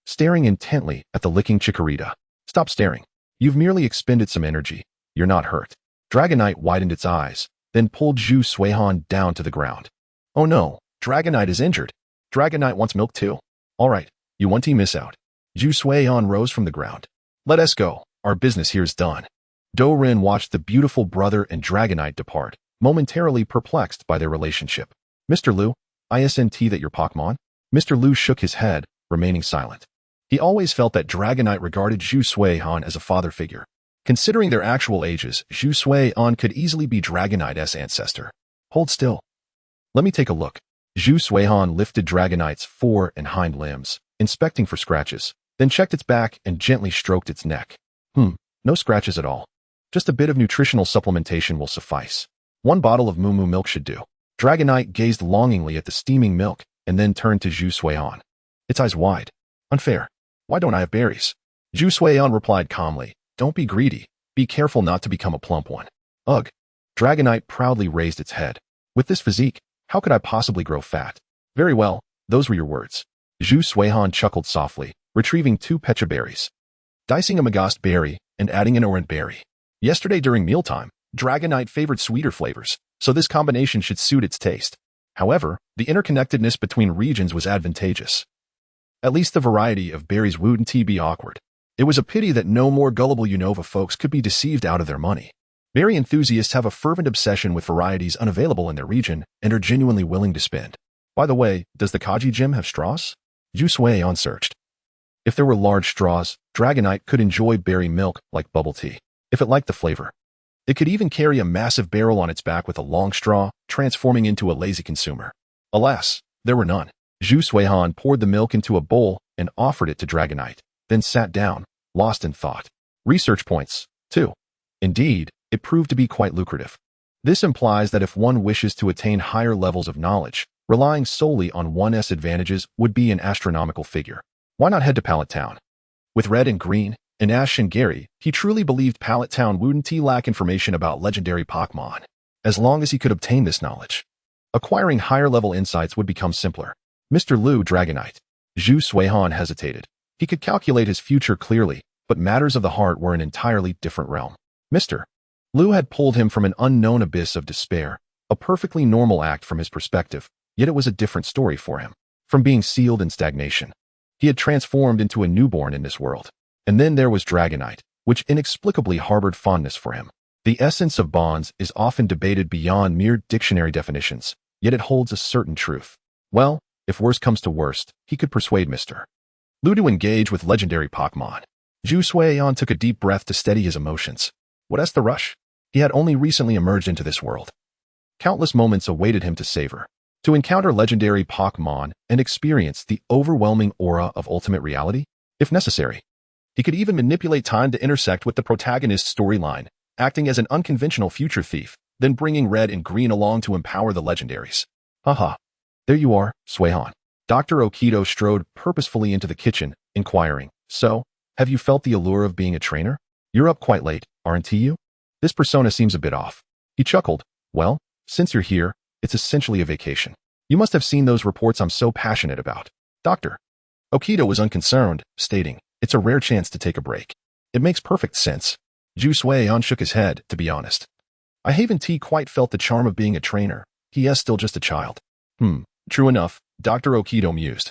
staring intently at the licking Chikorita. Stop staring. You've merely expended some energy. You're not hurt. Dragonite widened its eyes, then pulled Jusui-Han down to the ground. Oh no, Dragonite is injured. Dragonite wants milk too. All right, you want to miss out. Jusui-Han rose from the ground. Let us go. Our business here is done. Doran watched the beautiful brother and Dragonite depart, momentarily perplexed by their relationship. Mr. Lou, isn't that your Pokémon? Mr. Lou shook his head, remaining silent. He always felt that Dragonite regarded Jusui-Han as a father figure. Considering their actual ages, Jusui-Han could easily be Dragonite's ancestor. Hold still. Let me take a look. Jusui-Han lifted Dragonite's fore and hind limbs, inspecting for scratches, then checked its back and gently stroked its neck. No scratches at all. Just a bit of nutritional supplementation will suffice. One bottle of Moo Moo milk should do. Dragonite gazed longingly at the steaming milk and then turned to Zhu Suihan. Its eyes wide. Unfair. Why don't I have berries? Zhu Suihan replied calmly. Don't be greedy. Be careful not to become a plump one. Ugh. Dragonite proudly raised its head. With this physique, how could I possibly grow fat? Very well, those were your words. Zhu Suihan chuckled softly, retrieving 2 pecha berries. Dicing a magast berry and adding an orange berry. Yesterday during mealtime, Dragonite favored sweeter flavors, so this combination should suit its taste. However, the interconnectedness between regions was advantageous. At least the variety of berries wouldn't be awkward. It was a pity that no more gullible Unova folks could be deceived out of their money. Berry enthusiasts have a fervent obsession with varieties unavailable in their region and are genuinely willing to spend. By the way, does the Kaji gym have straws? Zhu Suihan searched. If there were large straws, Dragonite could enjoy berry milk like bubble tea, if it liked the flavor. It could even carry a massive barrel on its back with a long straw, transforming into a lazy consumer. Alas, there were none. Zhu Suihan poured the milk into a bowl and offered it to Dragonite, then sat down, lost in thought. Research points, too. Indeed, it proved to be quite lucrative. This implies that if one wishes to attain higher levels of knowledge, relying solely on one's advantages would be an astronomical figure. Why not head to Pallet Town? With Red and Green, and Ash and Gary, he truly believed Pallet Town wouldn't lack information about legendary Pokémon. As long as he could obtain this knowledge, acquiring higher-level insights would become simpler. Mr. Liu Dragonite. Zhu Suihan hesitated. He could calculate his future clearly, but matters of the heart were an entirely different realm. Mr. Liu had pulled him from an unknown abyss of despair, a perfectly normal act from his perspective, yet it was a different story for him. From being sealed in stagnation, he had transformed into a newborn in this world. And then there was Dragonite, which inexplicably harbored fondness for him. The essence of bonds is often debated beyond mere dictionary definitions, yet it holds a certain truth. Well, if worst comes to worst, he could persuade Mr. Liu to engage with legendary Pokémon. Zhu Suihan took a deep breath to steady his emotions. What's the rush? He had only recently emerged into this world. Countless moments awaited him to savor, to encounter legendary Pokémon and experience the overwhelming aura of ultimate reality, if necessary. He could even manipulate time to intersect with the protagonist's storyline, acting as an unconventional future thief, then bringing Red and Green along to empower the legendaries. Haha. There you are, Suihan. Dr. Okido strode purposefully into the kitchen, inquiring, So, have you felt the allure of being a trainer? You're up quite late, aren't you? This persona seems a bit off. He chuckled. Well, since you're here, it's essentially a vacation. You must have seen those reports I'm so passionate about. Dr. Okido was unconcerned, stating, It's a rare chance to take a break. It makes perfect sense. Zhu Suihan shook his head, to be honest. I haven't quite felt the charm of being a trainer. He is still just a child. True enough, Dr. Okido mused.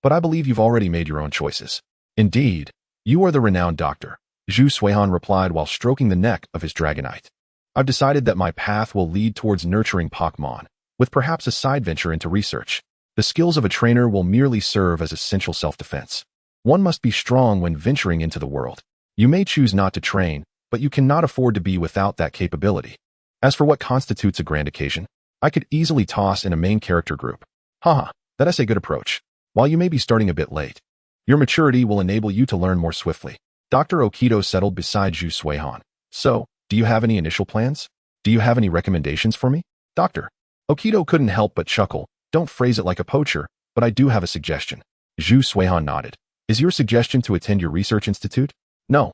But I believe you've already made your own choices. Indeed, you are the renowned doctor, Zhu Suihan replied while stroking the neck of his Dragonite. I've decided that my path will lead towards nurturing Pokémon, with perhaps a side venture into research. The skills of a trainer will merely serve as essential self-defense. One must be strong when venturing into the world. You may choose not to train, but you cannot afford to be without that capability. As for what constitutes a grand occasion, I could easily toss in a main character group. Haha, that's a good approach. While you may be starting a bit late, your maturity will enable you to learn more swiftly. Dr. Okido settled beside Zhu Suihan. So, do you have any initial plans? Do you have any recommendations for me? Dr. Okido couldn't help but chuckle. Don't phrase it like a poacher, but I do have a suggestion. Zhu Suihan nodded. Is your suggestion to attend your research institute? No.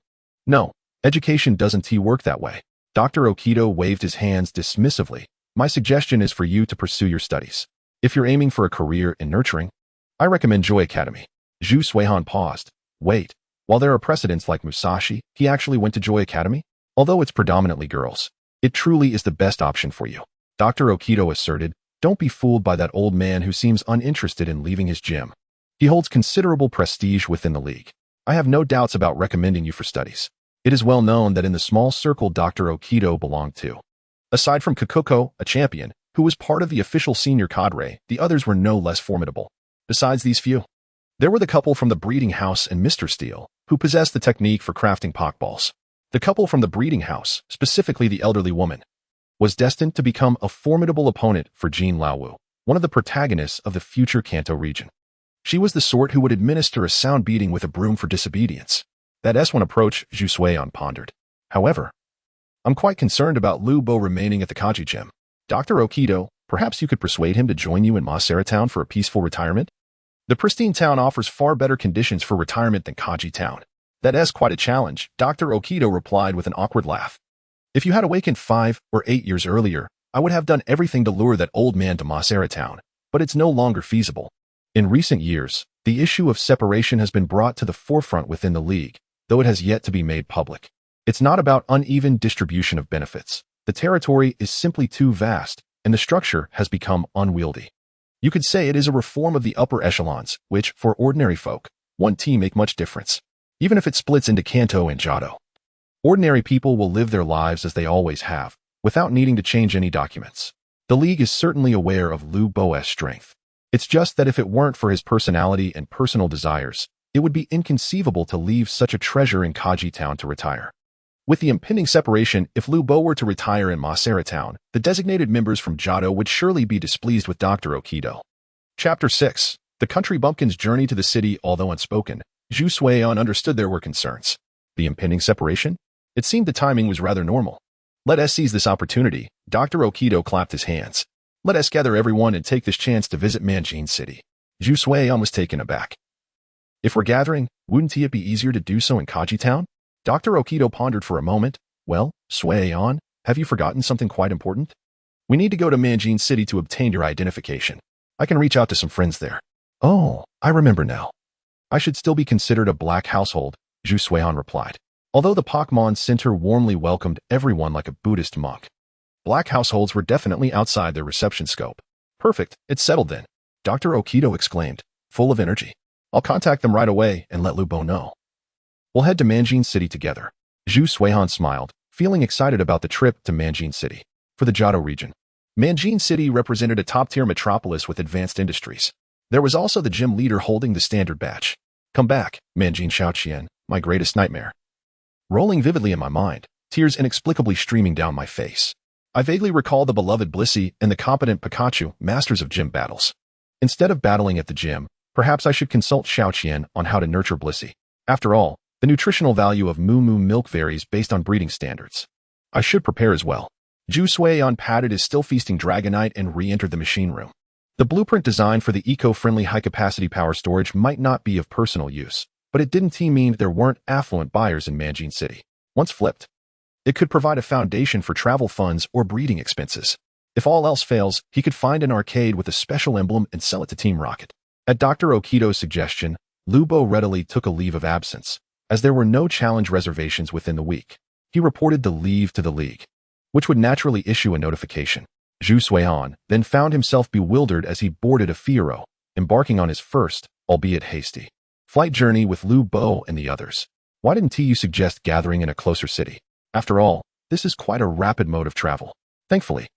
Education doesn't work that way. Dr. Okido waved his hands dismissively. My suggestion is for you to pursue your studies. If you're aiming for a career in nurturing, I recommend Joy Academy. Zhu Suihan paused. Wait, while there are precedents like Musashi, he actually went to Joy Academy? Although it's predominantly girls, it truly is the best option for you. Dr. Okido asserted, don't be fooled by that old man who seems uninterested in leaving his gym. He holds considerable prestige within the league. I have no doubts about recommending you for studies. It is well known that in the small circle Dr. Okido belonged to, aside from Kokoko, a champion, who was part of the official senior cadre, the others were no less formidable. Besides these few, there were the couple from the breeding house and Mr. Steel, who possessed the technique for crafting Pokeballs. The couple from the breeding house, specifically the elderly woman, was destined to become a formidable opponent for Jean Laowu, one of the protagonists of the future Kanto region. She was the sort who would administer a sound beating with a broom for disobedience. That S1 approach, Zhu Suihan pondered. However, I'm quite concerned about Lu Bo remaining at the Kaji Gym. Dr. Okido, perhaps you could persuade him to join you in Masera Town for a peaceful retirement? The pristine town offers far better conditions for retirement than Kaji Town. That is quite a challenge, Dr. Okido replied with an awkward laugh. If you had awakened 5 or 8 years earlier, I would have done everything to lure that old man to Masera Town, but it's no longer feasible. In recent years, the issue of separation has been brought to the forefront within the league, though it has yet to be made public. It's not about uneven distribution of benefits. The territory is simply too vast, and the structure has become unwieldy. You could say it is a reform of the upper echelons, which, for ordinary folk, won't make much difference, even if it splits into Kanto and Johto. Ordinary people will live their lives as they always have, without needing to change any documents. The league is certainly aware of Lu Bo's strength. It's just that if it weren't for his personality and personal desires, it would be inconceivable to leave such a treasure in Kaji Town to retire. With the impending separation, if Lu Bo were to retire in Masera Town, the designated members from Johto would surely be displeased with Dr. Okido. Chapter 6. The country bumpkin's journey to the city. Although unspoken, Zhu Suion understood there were concerns. The impending separation? It seemed the timing was rather normal. Let us seize this opportunity. Dr. Okido clapped his hands. Let us gather everyone and take this chance to visit Manjin City. Zhu Suion was taken aback. If we're gathering, wouldn't it be easier to do so in Kaji Town? Dr. Okido pondered for a moment. Well, Suion, have you forgotten something quite important? We need to go to Manjin City to obtain your identification. I can reach out to some friends there. Oh, I remember now. I should still be considered a black household, Zhu Suion replied. Although the Pokémon Center warmly welcomed everyone like a Buddhist monk, black households were definitely outside their reception scope. Perfect, it's settled then, Dr. Okido exclaimed, full of energy. I'll contact them right away and let Lu Bo know. We'll head to Manjin City together. Zhu Suion smiled, feeling excited about the trip to Manjin City. For the Johto region, Manjin City represented a top-tier metropolis with advanced industries. There was also the gym leader holding the standard badge. Come back, Manjin Xiaoqian, my greatest nightmare. Rolling vividly in my mind, tears inexplicably streaming down my face. I vaguely recall the beloved Blissey and the competent Pikachu, masters of gym battles. Instead of battling at the gym, perhaps I should consult Xiaoqian on how to nurture Blissey. After all, the nutritional value of Moo Moo milk varies based on breeding standards. I should prepare as well. Zhu Suion patted his still feasting Dragonite and re-entered the machine room. The blueprint designed for the eco-friendly high-capacity power storage might not be of personal use, but it didn't mean there weren't affluent buyers in Manjin City. Once flipped, it could provide a foundation for travel funds or breeding expenses. If all else fails, he could find an arcade with a special emblem and sell it to Team Rocket. At Dr. Okido's suggestion, Lu Bo readily took a leave of absence. As there were no challenge reservations within the week, he reported the leave to the league, which would naturally issue a notification. Zhu Suion then found himself bewildered as he boarded a Fiero, embarking on his first, albeit hasty, flight journey with Lu Bo and the others. Why didn't you suggest gathering in a closer city? After all, this is quite a rapid mode of travel. Thankfully,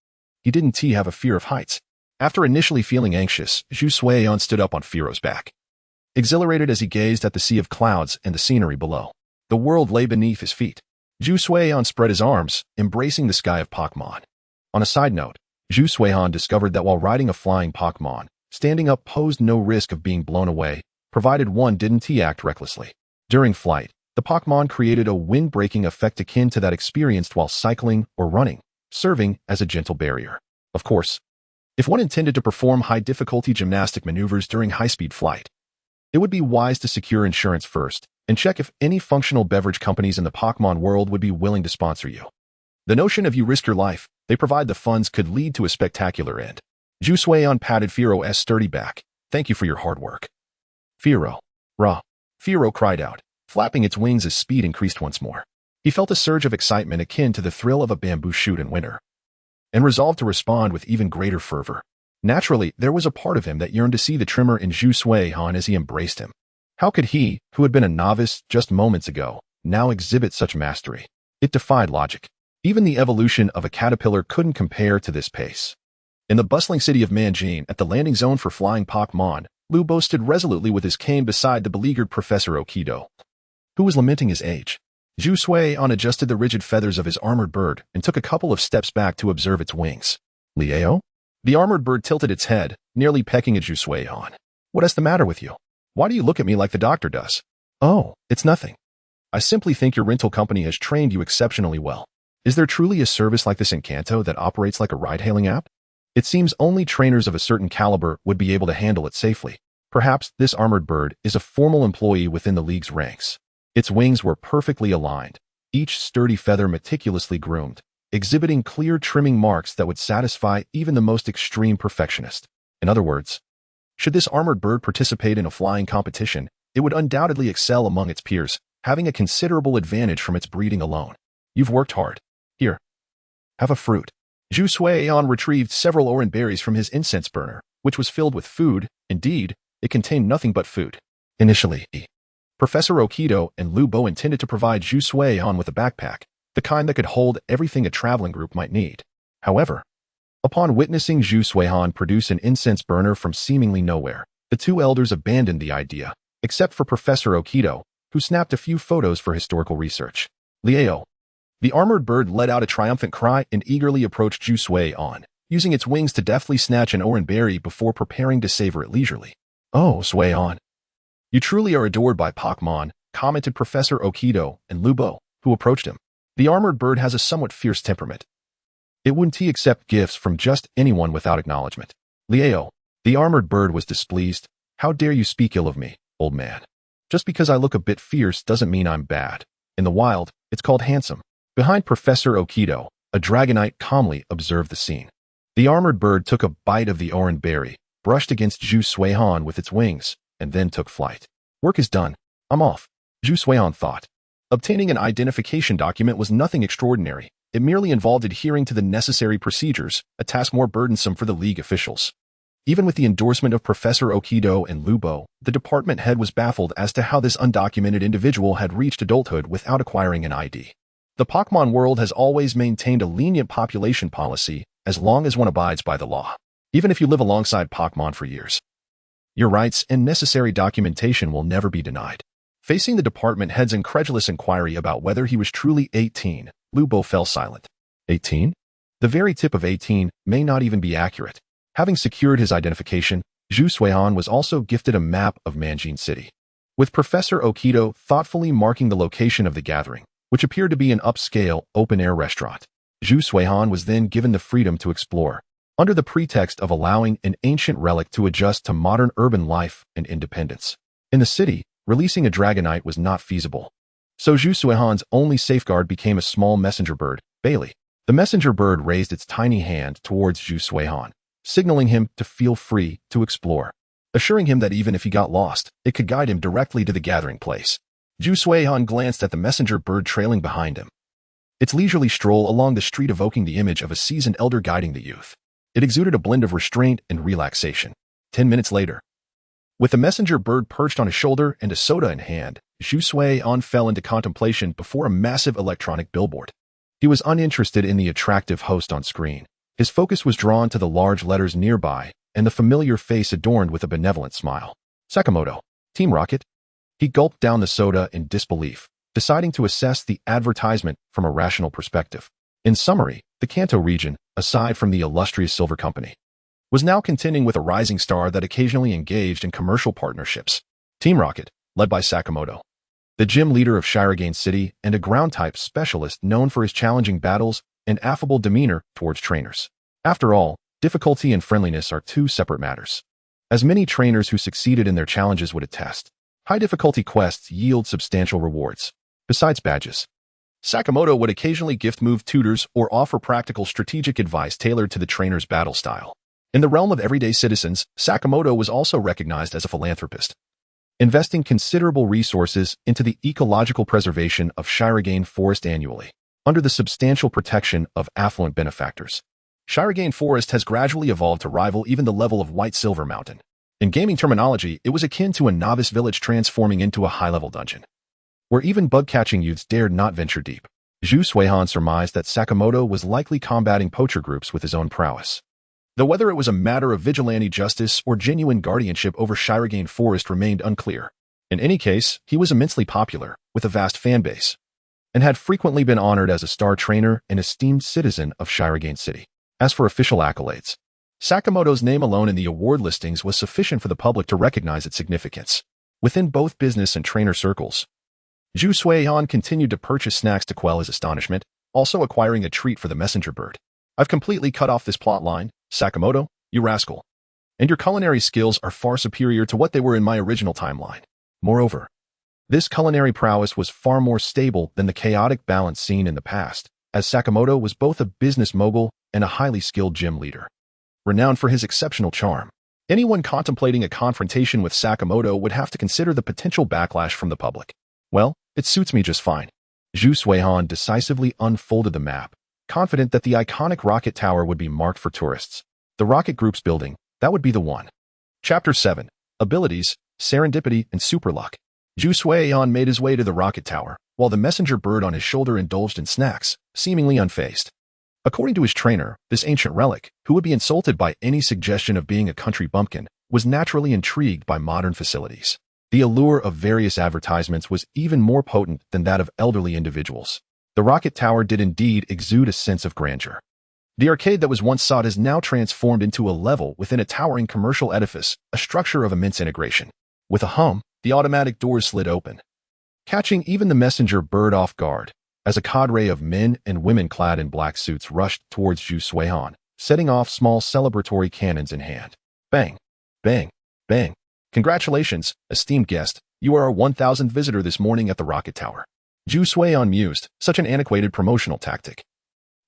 he didn't have a fear of heights. After initially feeling anxious, Zhu Suion stood up on Fiero's back, exhilarated as he gazed at the sea of clouds and the scenery below. The world lay beneath his feet. Zhu Suion spread his arms, embracing the sky of Pokémon. On a side note, Zhu Suion discovered that while riding a flying Pokémon, standing up posed no risk of being blown away, provided one didn't act recklessly. During flight, the Pokémon created a wind-breaking effect akin to that experienced while cycling or running, serving as a gentle barrier. Of course, if one intended to perform high-difficulty gymnastic maneuvers during high-speed flight, it would be wise to secure insurance first and check if any functional beverage companies in the Pokémon world would be willing to sponsor you. The notion of you risk your life, they provide the funds could lead to a spectacular end. Zhu Suion patted Fiero's sturdy back. Thank you for your hard work. Fiero. Rah. Fiero cried out, flapping its wings as speed increased once more. He felt a surge of excitement akin to the thrill of a bamboo shoot in winter, and resolved to respond with even greater fervor. Naturally, there was a part of him that yearned to see the trimmer in Zhu Suion as he embraced him. How could he, who had been a novice just moments ago, now exhibit such mastery? It defied logic. Even the evolution of a caterpillar couldn't compare to this pace. In the bustling city of Manjin, at the landing zone for flying Pokémon, Lu Bo stood resolutely with his cane beside the beleaguered Professor Okido, who was lamenting his age. Zhu Suion adjusted the rigid feathers of his armored bird and took a couple of steps back to observe its wings. Liao? The armored bird tilted its head, nearly pecking at Zhu Suion. What is the matter with you? Why do you look at me like the doctor does? Oh, it's nothing. I simply think your rental company has trained you exceptionally well. Is there truly a service like this in Kanto that operates like a ride-hailing app? It seems only trainers of a certain caliber would be able to handle it safely. Perhaps this armored bird is a formal employee within the league's ranks. Its wings were perfectly aligned, each sturdy feather meticulously groomed, exhibiting clear trimming marks that would satisfy even the most extreme perfectionist. In other words, should this armored bird participate in a flying competition, it would undoubtedly excel among its peers, having a considerable advantage from its breeding alone. You've worked hard. Here, have a fruit. Zhu Suiyan retrieved several orange berries from his incense burner, which was filled with food. Indeed, it contained nothing but food. Initially, Professor Okido and Lu Bo intended to provide Zhu Suiyan with a backpack, the kind that could hold everything a traveling group might need. However, upon witnessing Zhu Suiyan produce an incense burner from seemingly nowhere, the two elders abandoned the idea, except for Professor Okido, who snapped a few photos for historical research. Liao. The armored bird let out a triumphant cry and eagerly approached Zhu Suiyan, using its wings to deftly snatch an orange berry before preparing to savor it leisurely. "Oh, Suiyan, you truly are adored by Pokémon," commented Professor Okido and Lu Bo, who approached him. The armored bird has a somewhat fierce temperament. It wouldn't accept gifts from just anyone without acknowledgement. Liao. The armored bird was displeased. "How dare you speak ill of me, old man? Just because I look a bit fierce doesn't mean I'm bad. In the wild, it's called handsome." Behind Professor Okido, a Dragonite calmly observed the scene. The armored bird took a bite of the orange berry, brushed against Zhu Suiyan with its wings, and then took flight. "Work is done. I'm off," Zhu Suiyan thought. Obtaining an identification document was nothing extraordinary. It merely involved adhering to the necessary procedures, a task more burdensome for the league officials. Even with the endorsement of Professor Okido and Lu Bo, the department head was baffled as to how this undocumented individual had reached adulthood without acquiring an ID. The Pokémon world has always maintained a lenient population policy as long as one abides by the law, even if you live alongside Pokémon for years. Your rights and necessary documentation will never be denied. Facing the department head's incredulous inquiry about whether he was truly 18, Lu Bo fell silent. 18? The very tip of 18 may not even be accurate. Having secured his identification, Zhu Suiyan was also gifted a map of Manjin City, with Professor Okido thoughtfully marking the location of the gathering, which appeared to be an upscale, open-air restaurant. Zhu Suiyan was then given the freedom to explore, under the pretext of allowing an ancient relic to adjust to modern urban life and independence. In the city, releasing a Dragonite was not feasible. So Zhu Suiyan's only safeguard became a small messenger bird, Bailey. The messenger bird raised its tiny hand towards Zhu Suiyan, signaling him to feel free to explore, assuring him that even if he got lost, it could guide him directly to the gathering place. Zhu Suiyan glanced at the messenger bird trailing behind him. Its leisurely stroll along the street evoking the image of a seasoned elder guiding the youth. It exuded a blend of restraint and relaxation. 10 minutes later, with the messenger bird perched on his shoulder and a soda in hand, Zhu Suiyan fell into contemplation before a massive electronic billboard. He was uninterested in the attractive host on screen. His focus was drawn to the large letters nearby and the familiar face adorned with a benevolent smile. Sakamoto. Team Rocket. He gulped down the soda in disbelief, deciding to assess the advertisement from a rational perspective. In summary, the Kanto region, aside from the illustrious Silver Company, was now contending with a rising star that occasionally engaged in commercial partnerships. Team Rocket, led by Sakamoto, the gym leader of Shirogane City and a ground-type specialist known for his challenging battles and affable demeanor towards trainers. After all, difficulty and friendliness are two separate matters. As many trainers who succeeded in their challenges would attest, high-difficulty quests yield substantial rewards. Besides badges, Sakamoto would occasionally gift-move tutors or offer practical strategic advice tailored to the trainer's battle style. In the realm of everyday citizens, Sakamoto was also recognized as a philanthropist, investing considerable resources into the ecological preservation of Shirogane Forest annually, under the substantial protection of affluent benefactors. Shirogane Forest has gradually evolved to rival even the level of White Silver Mountain. In gaming terminology, it was akin to a novice village transforming into a high-level dungeon, where even bug-catching youths dared not venture deep. Zhu Suiyan surmised that Sakamoto was likely combating poacher groups with his own prowess. Though whether it was a matter of vigilante justice or genuine guardianship over Shirogane Forest remained unclear. In any case, he was immensely popular, with a vast fanbase, and had frequently been honored as a star trainer and esteemed citizen of Shirogane City. As for official accolades, Sakamoto's name alone in the award listings was sufficient for the public to recognize its significance. Within both business and trainer circles, Zhu Suiyan continued to purchase snacks to quell his astonishment. also acquiring a treat for the messenger bird. I've completely cut off this plot line, Sakamoto, you rascal. And your culinary skills are far superior to what they were in my original timeline. Moreover, this culinary prowess was far more stable than the chaotic balance seen in the past, as Sakamoto was both a business mogul and a highly skilled gym leader. Renowned for his exceptional charm, anyone contemplating a confrontation with Sakamoto would have to consider the potential backlash from the public. Well, it suits me just fine. Zhu Suihan decisively unfolded the map, confident that the iconic rocket tower would be marked for tourists. The rocket group's building, that would be the one. Chapter 7. Abilities, Serendipity, and Super Luck. Zhu Suihan made his way to the rocket tower, while the messenger bird on his shoulder indulged in snacks, seemingly unfazed. According to his trainer, this ancient relic, who would be insulted by any suggestion of being a country bumpkin, was naturally intrigued by modern facilities. The allure of various advertisements was even more potent than that of elderly individuals. The rocket tower did indeed exude a sense of grandeur. The arcade that was once sought is now transformed into a level within a towering commercial edifice, a structure of immense integration. With a hum, the automatic doors slid open, catching even the messenger bird off guard, as a cadre of men and women clad in black suits rushed towards Zhu Suihan, setting off small celebratory cannons in hand. Bang! Bang! Bang! Congratulations, esteemed guest, you are our 1,000th visitor this morning at the rocket tower. Zhu Suihan mused, such an antiquated promotional tactic.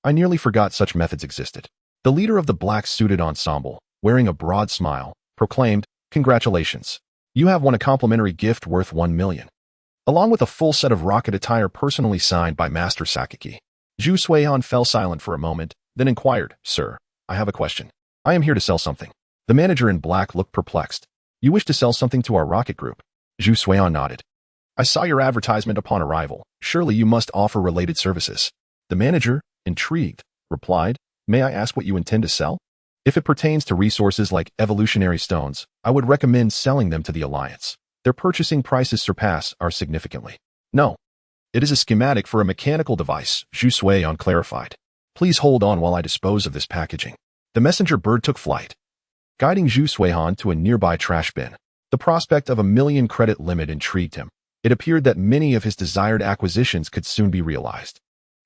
I nearly forgot such methods existed. The leader of the black-suited ensemble, wearing a broad smile, proclaimed, Congratulations. You have won a complimentary gift worth 1 million. Along with a full set of rocket attire personally signed by Master Sakaki. Zhu Suihan fell silent for a moment, then inquired, Sir, I have a question. I am here to sell something. The manager in black looked perplexed. You wish to sell something to our rocket group? Zhu Suihan nodded. I saw your advertisement upon arrival. Surely you must offer related services. The manager, intrigued, replied, May I ask what you intend to sell? If it pertains to resources like evolutionary stones, I would recommend selling them to the Alliance. Their purchasing prices surpass ours significantly. No. It is a schematic for a mechanical device, Zhu Suihan clarified. Please hold on while I dispose of this packaging. The messenger bird took flight, guiding Zhu Suihan to a nearby trash bin. The prospect of a 1 million credit limit intrigued him. It appeared that many of his desired acquisitions could soon be realized.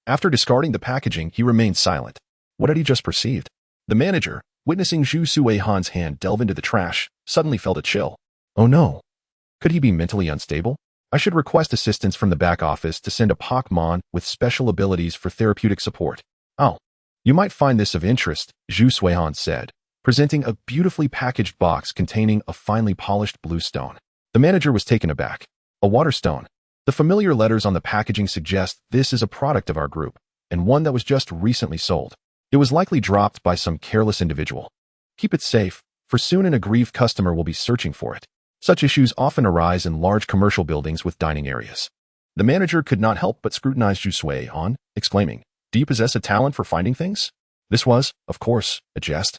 After discarding the packaging, he remained silent. What had he just perceived? The manager, witnessing Zhu Suihan's hand delve into the trash, suddenly felt a chill. Oh no. Could he be mentally unstable? I should request assistance from the back office to send a Pokémon with special abilities for therapeutic support. Oh. You might find this of interest, Zhu Suihan said, presenting a beautifully packaged box containing a finely polished blue stone. The manager was taken aback. A water stone. The familiar letters on the packaging suggest this is a product of our group, and one that was just recently sold. It was likely dropped by some careless individual. Keep it safe, for soon an aggrieved customer will be searching for it. Such issues often arise in large commercial buildings with dining areas. The manager could not help but scrutinize Zhu Suihan, exclaiming, Do you possess a talent for finding things? This was, of course, a jest.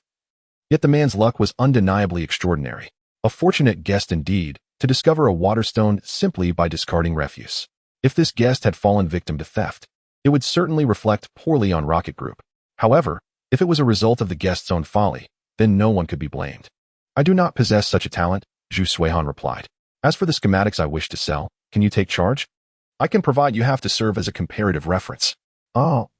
Yet the man's luck was undeniably extraordinary. A fortunate guest indeed, to discover a water stone simply by discarding refuse. If this guest had fallen victim to theft, it would certainly reflect poorly on Rocket Group. However, if it was a result of the guest's own folly, then no one could be blamed. I do not possess such a talent, Zhu Suihan replied. As for the schematics I wish to sell, can you take charge? I can provide you have to serve as a comparative reference.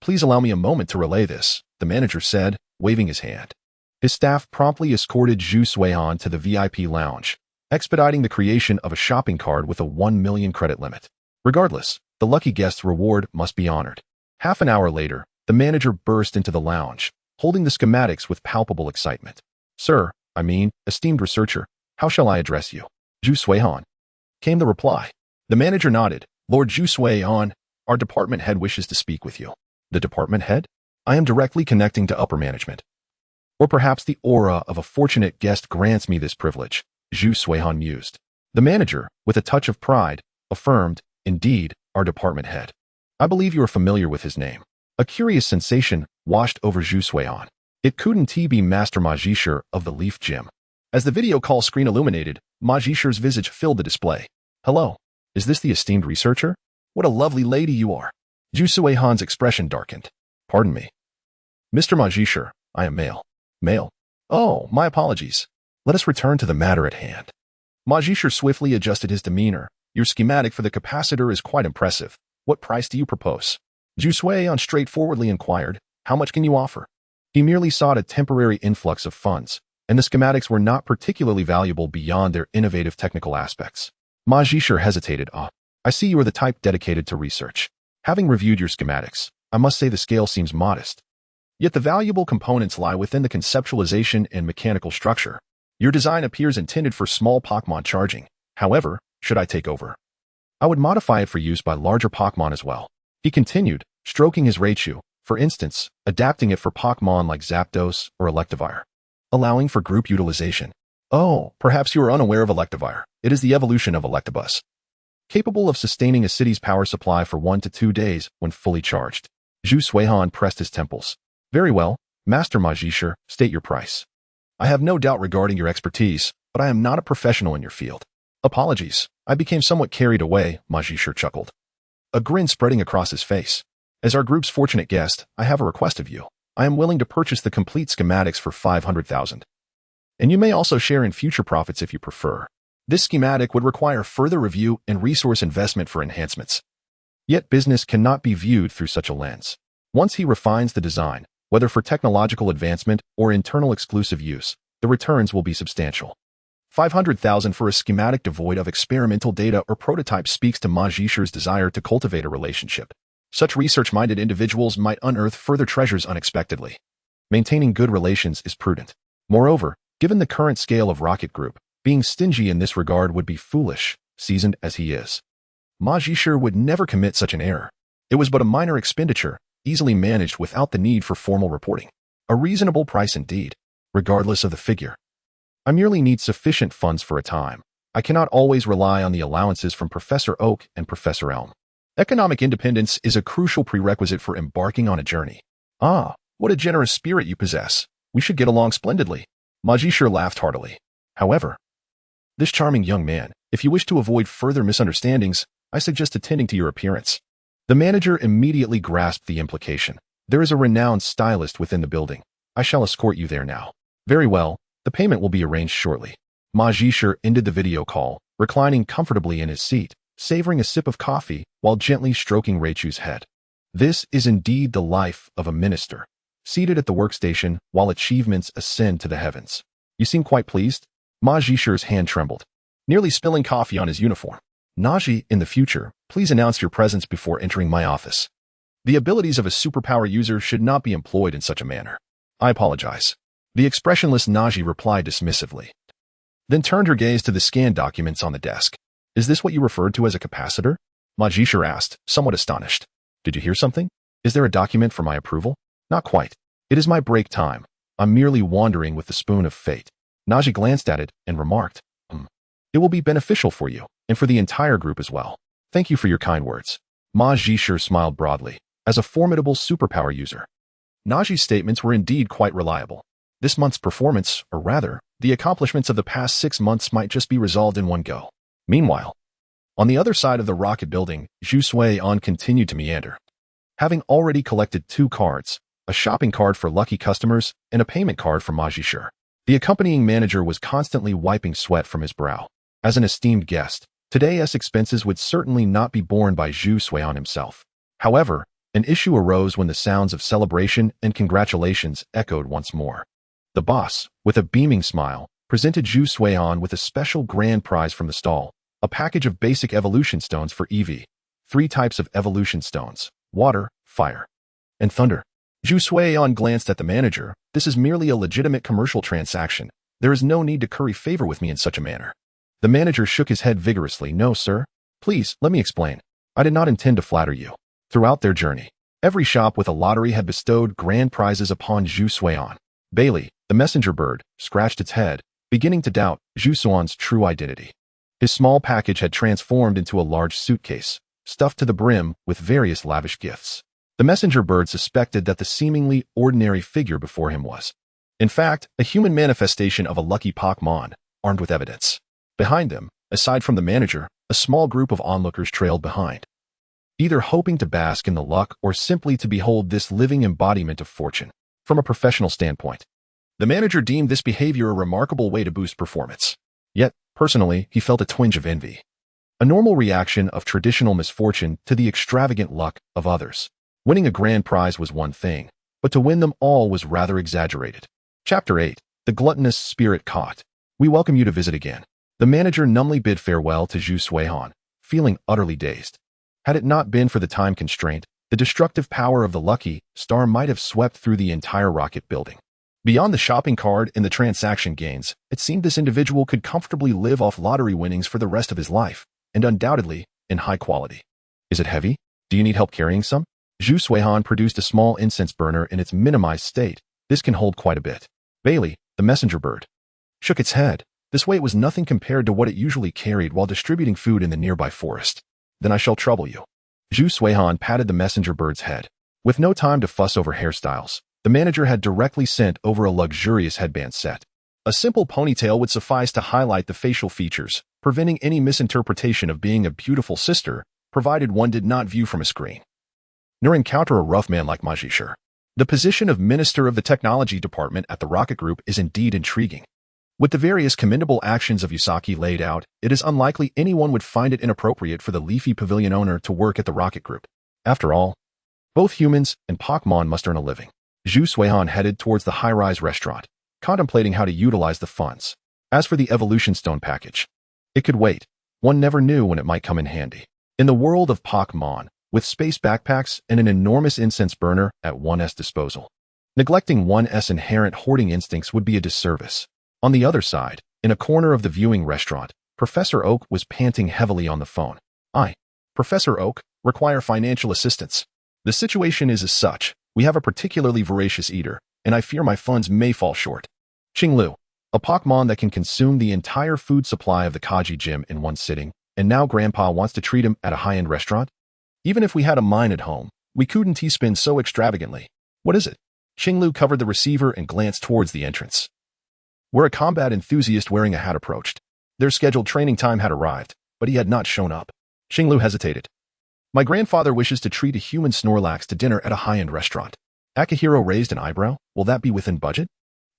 Please allow me a moment to relay this, the manager said, waving his hand. His staff promptly escorted Zhu Suihan to the VIP lounge, expediting the creation of a shopping card with a 1 million credit limit. Regardless, the lucky guest's reward must be honored. Half an hour later, the manager burst into the lounge, holding the schematics with palpable excitement. Sir, esteemed researcher, how shall I address you? Zhu Suihan, came the reply. The manager nodded. Lord Zhu Suihan, our department head wishes to speak with you. The department head? I am directly connecting to upper management. Or perhaps the aura of a fortunate guest grants me this privilege, Zhu Suihan mused. The manager, with a touch of pride, affirmed, Indeed, our department head. I believe you are familiar with his name. A curious sensation washed over Zhu Suihan. It couldn't be Master Magician of the Leaf Gym. As the video call screen illuminated, Magician's visage filled the display. Hello, is this the esteemed researcher? What a lovely lady you are. Zhu Suihan's expression darkened. Pardon me. Mr. Magician, I am male. Male? Oh, my apologies. Let us return to the matter at hand. Magician swiftly adjusted his demeanor. Your schematic for the capacitor is quite impressive. What price do you propose? Zhu Suiyan straightforwardly inquired, "How much can you offer?" He merely sought a temporary influx of funds, and the schematics were not particularly valuable beyond their innovative technical aspects. Ma Zhisher hesitated. I see you are the type dedicated to research. Having reviewed your schematics, I must say the scale seems modest. Yet the valuable components lie within the conceptualization and mechanical structure. Your design appears intended for small Pokémon charging. However, should I take over? I would modify it for use by larger Pokémon as well. He continued, stroking his Raichu, for instance, adapting it for Pokémon like Zapdos or Electivire, allowing for group utilization. Oh, perhaps you are unaware of Electivire. It is the evolution of Electabuzz, capable of sustaining a city's power supply for 1 to 2 days when fully charged. Zhu Suihan pressed his temples. Very well, Master Ma Zhisher, state your price. I have no doubt regarding your expertise, but I am not a professional in your field. Apologies, I became somewhat carried away, Ma Zhisher chuckled, a grin spreading across his face. As our group's fortunate guest, I have a request of you. I am willing to purchase the complete schematics for 500,000. And you may also share in future profits if you prefer. This schematic would require further review and resource investment for enhancements. Yet business cannot be viewed through such a lens. Once he refines the design, whether for technological advancement or internal exclusive use, the returns will be substantial. 500,000 for a schematic devoid of experimental data or prototypes speaks to Ma Zhisher's desire to cultivate a relationship. Such research-minded individuals might unearth further treasures unexpectedly. Maintaining good relations is prudent. Moreover, given the current scale of Rocket Group, being stingy in this regard would be foolish, seasoned as he is. Ma Zhisher would never commit such an error. It was but a minor expenditure, easily managed without the need for formal reporting. A reasonable price indeed, regardless of the figure. I merely need sufficient funds for a time. I cannot always rely on the allowances from Professor Oak and Professor Elm. Economic independence is a crucial prerequisite for embarking on a journey. Ah, what a generous spirit you possess. We should get along splendidly. Ma Zhisher laughed heartily. However, this charming young man, if you wish to avoid further misunderstandings, I suggest attending to your appearance. The manager immediately grasped the implication. There is a renowned stylist within the building. I shall escort you there now. Very well, the payment will be arranged shortly. Ma Zhisher ended the video call, reclining comfortably in his seat, savoring a sip of coffee while gently stroking Raichu's head. This is indeed the life of a minister, seated at the workstation while achievements ascend to the heavens. You seem quite pleased? Ma Zhisher's hand trembled, nearly spilling coffee on his uniform. Naji, in the future, please announce your presence before entering my office. The abilities of a superpower user should not be employed in such a manner. I apologize. The expressionless Naji replied dismissively, then turned her gaze to the scanned documents on the desk. Is this what you referred to as a capacitor? Ma Zhisher asked, somewhat astonished. Did you hear something? Is there a document for my approval? Not quite. It is my break time. I'm merely wandering with the spoon of fate. Naji glanced at it and remarked, It will be beneficial for you, and for the entire group as well. Thank you for your kind words. Ma Zhisher smiled broadly. As a formidable superpower user, Naji's statements were indeed quite reliable. This month's performance, or rather, the accomplishments of the past 6 months might just be resolved in one go. Meanwhile, on the other side of the rocket building, Zhu Suiyan continued to meander. Having already collected 2 cards, a shopping card for lucky customers and a payment card for Ma Zhisher, the accompanying manager was constantly wiping sweat from his brow. As an esteemed guest, today's expenses would certainly not be borne by Zhu Suiyan himself. However, an issue arose when the sounds of celebration and congratulations echoed once more. The boss, with a beaming smile, presented Zhu Suiyan with a special grand prize from the stall, a package of basic evolution stones for Eevee. 3 types of evolution stones: water, fire, and thunder. Zhu Suiyan glanced at the manager. This is merely a legitimate commercial transaction. There is no need to curry favor with me in such a manner. The manager shook his head vigorously. No, sir. Please, let me explain. I did not intend to flatter you. Throughout their journey, every shop with a lottery had bestowed grand prizes upon Zhu Suiyan. Bailey, the messenger bird, scratched its head, beginning to doubt Zhu Suiyan's true identity. His small package had transformed into a large suitcase, stuffed to the brim with various lavish gifts. The messenger bird suspected that the seemingly ordinary figure before him was, in fact, a human manifestation of a lucky Pokémon, armed with evidence. Behind them, aside from the manager, a small group of onlookers trailed behind, either hoping to bask in the luck or simply to behold this living embodiment of fortune. From a professional standpoint, the manager deemed this behavior a remarkable way to boost performance. Yet, personally, he felt a twinge of envy, a normal reaction of traditional misfortune to the extravagant luck of others. Winning a grand prize was one thing, but to win them all was rather exaggerated. Chapter 8. The Gluttonous Spirit Caught. We welcome you to visit again. The manager numbly bid farewell to Zhu Suihan, feeling utterly dazed. Had it not been for the time constraint, the destructive power of the lucky star might have swept through the entire rocket building. Beyond the shopping card and the transaction gains, it seemed this individual could comfortably live off lottery winnings for the rest of his life, and undoubtedly in high quality. Is it heavy? Do you need help carrying some? Zhu Suihan produced a small incense burner in its minimized state. This can hold quite a bit. Bailey, the messenger bird, shook its head. This weight was nothing compared to what it usually carried while distributing food in the nearby forest. Then I shall trouble you. Zhu Suihan patted the messenger bird's head. With no time to fuss over hairstyles, the manager had directly sent over a luxurious headband set. A simple ponytail would suffice to highlight the facial features, preventing any misinterpretation of being a beautiful sister, provided one did not view from a screen. Nor encounter a rough man like Majishir. The position of Minister of the Technology Department at the Rocket Group is indeed intriguing. With the various commendable actions of Yusaki laid out, it is unlikely anyone would find it inappropriate for the Leafy Pavilion owner to work at the Rocket Group. After all, both humans and Pokémon must earn a living. Zhu Suihan headed towards the high-rise restaurant, contemplating how to utilize the funds. As for the Evolution Stone package, it could wait. One never knew when it might come in handy. In the world of Pokémon, with space backpacks and an enormous incense burner at one's disposal, neglecting one's inherent hoarding instincts would be a disservice. On the other side, in a corner of the viewing restaurant, Professor Oak was panting heavily on the phone. Professor Oak, require financial assistance. The situation is as such. We have a particularly voracious eater, and I fear my funds may fall short. Qinglu, a Pokémon that can consume the entire food supply of the Kaji gym in one sitting, and now Grandpa wants to treat him at a high-end restaurant? Even if we had a mine at home, we couldn't spend so extravagantly. What is it? Qinglu covered the receiver and glanced towards the entrance, where a combat enthusiast wearing a hat approached. Their scheduled training time had arrived, but he had not shown up. Qinglu hesitated. My grandfather wishes to treat a human Snorlax to dinner at a high-end restaurant. Akihiro raised an eyebrow. Will that be within budget?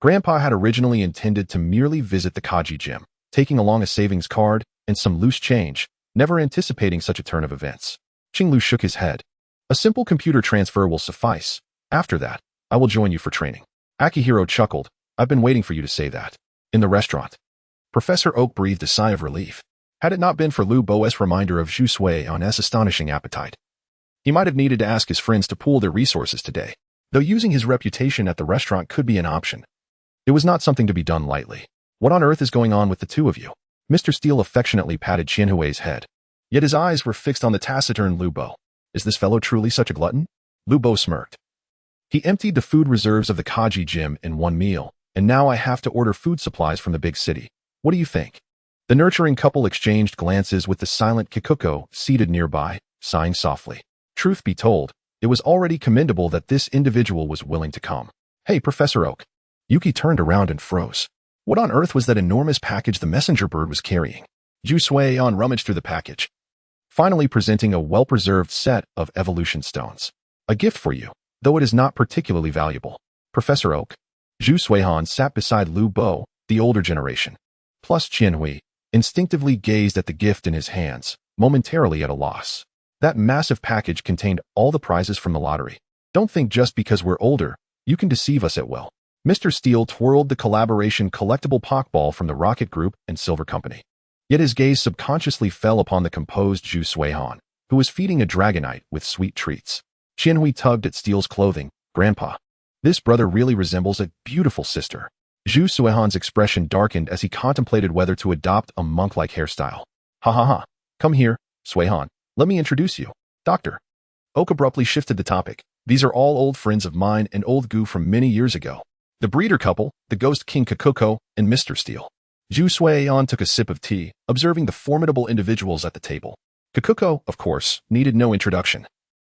Grandpa had originally intended to merely visit the Kaji gym, taking along a savings card and some loose change, never anticipating such a turn of events. Qinglu shook his head. A simple computer transfer will suffice. After that, I will join you for training. Akihiro chuckled. I've been waiting for you to say that. In the restaurant, Professor Oak breathed a sigh of relief. Had it not been for Lu Bo's reminder of Zhu Suihan's astonishing appetite, he might have needed to ask his friends to pool their resources today, though using his reputation at the restaurant could be an option. It was not something to be done lightly. What on earth is going on with the two of you? Mr. Steele affectionately patted Qianhui's head, yet his eyes were fixed on the taciturn Lu Bo. Is this fellow truly such a glutton? Lu Bo smirked. He emptied the food reserves of the Kaji gym in one meal, and now I have to order food supplies from the big city. What do you think? The nurturing couple exchanged glances with the silent Kikuko seated nearby, sighing softly. Truth be told, it was already commendable that this individual was willing to come. Hey, Professor Oak. Yuki turned around and froze. What on earth was that enormous package the messenger bird was carrying? Zhu Suihan rummaged through the package, finally presenting a well-preserved set of evolution stones. A gift for you, though it is not particularly valuable. Professor Oak. Zhu Suihan sat beside Lu Bo, the older generation, plus Qianhui, instinctively gazed at the gift in his hands, momentarily at a loss. That massive package contained all the prizes from the lottery. Don't think just because we're older, you can deceive us at will. Mr. Steele twirled the collaboration collectible Pokeball from the Rocket Group and Silver Company. Yet his gaze subconsciously fell upon the composed Zhu Suihan, who was feeding a Dragonite with sweet treats. Qianhui tugged at Steele's clothing. Grandpa, this brother really resembles a beautiful sister. Zhu Suihan's expression darkened as he contemplated whether to adopt a monk-like hairstyle. Ha ha ha. Come here, Suihan. Let me introduce you. Doctor. Oak abruptly shifted the topic. These are all old friends of mine and old goo from many years ago. The breeder couple, the Ghost King Kikuko, and Mr. Steele. Zhu Suihan took a sip of tea, observing the formidable individuals at the table. Kikuko, of course, needed no introduction.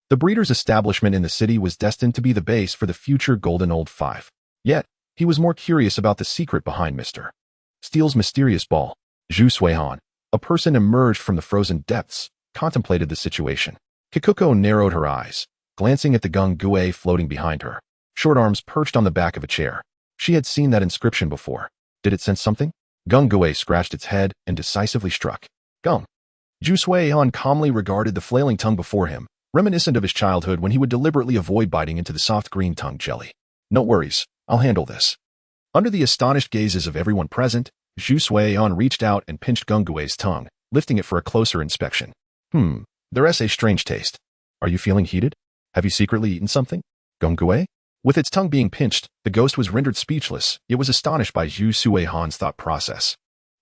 The breeder's establishment in the city was destined to be the base for the future Golden Old Five. Yet, he was more curious about the secret behind Mr. Steele's mysterious ball. Zhu Suihan, a person emerged from the frozen depths, contemplated the situation. Kikuko narrowed her eyes, glancing at the Gung Gue floating behind her. Short arms perched on the back of a chair. She had seen that inscription before. Did it sense something? Gung Gue scratched its head and decisively struck. Gum. Zhu Suihan calmly regarded the flailing tongue before him, reminiscent of his childhood when he would deliberately avoid biting into the soft green tongue jelly. No worries, I'll handle this. Under the astonished gazes of everyone present, Zhu Suihan reached out and pinched Gungue's tongue, lifting it for a closer inspection. There's a strange taste. Are you feeling heated? Have you secretly eaten something? Gungue? With its tongue being pinched, the ghost was rendered speechless. It was astonished by Zhu Suihan's thought process.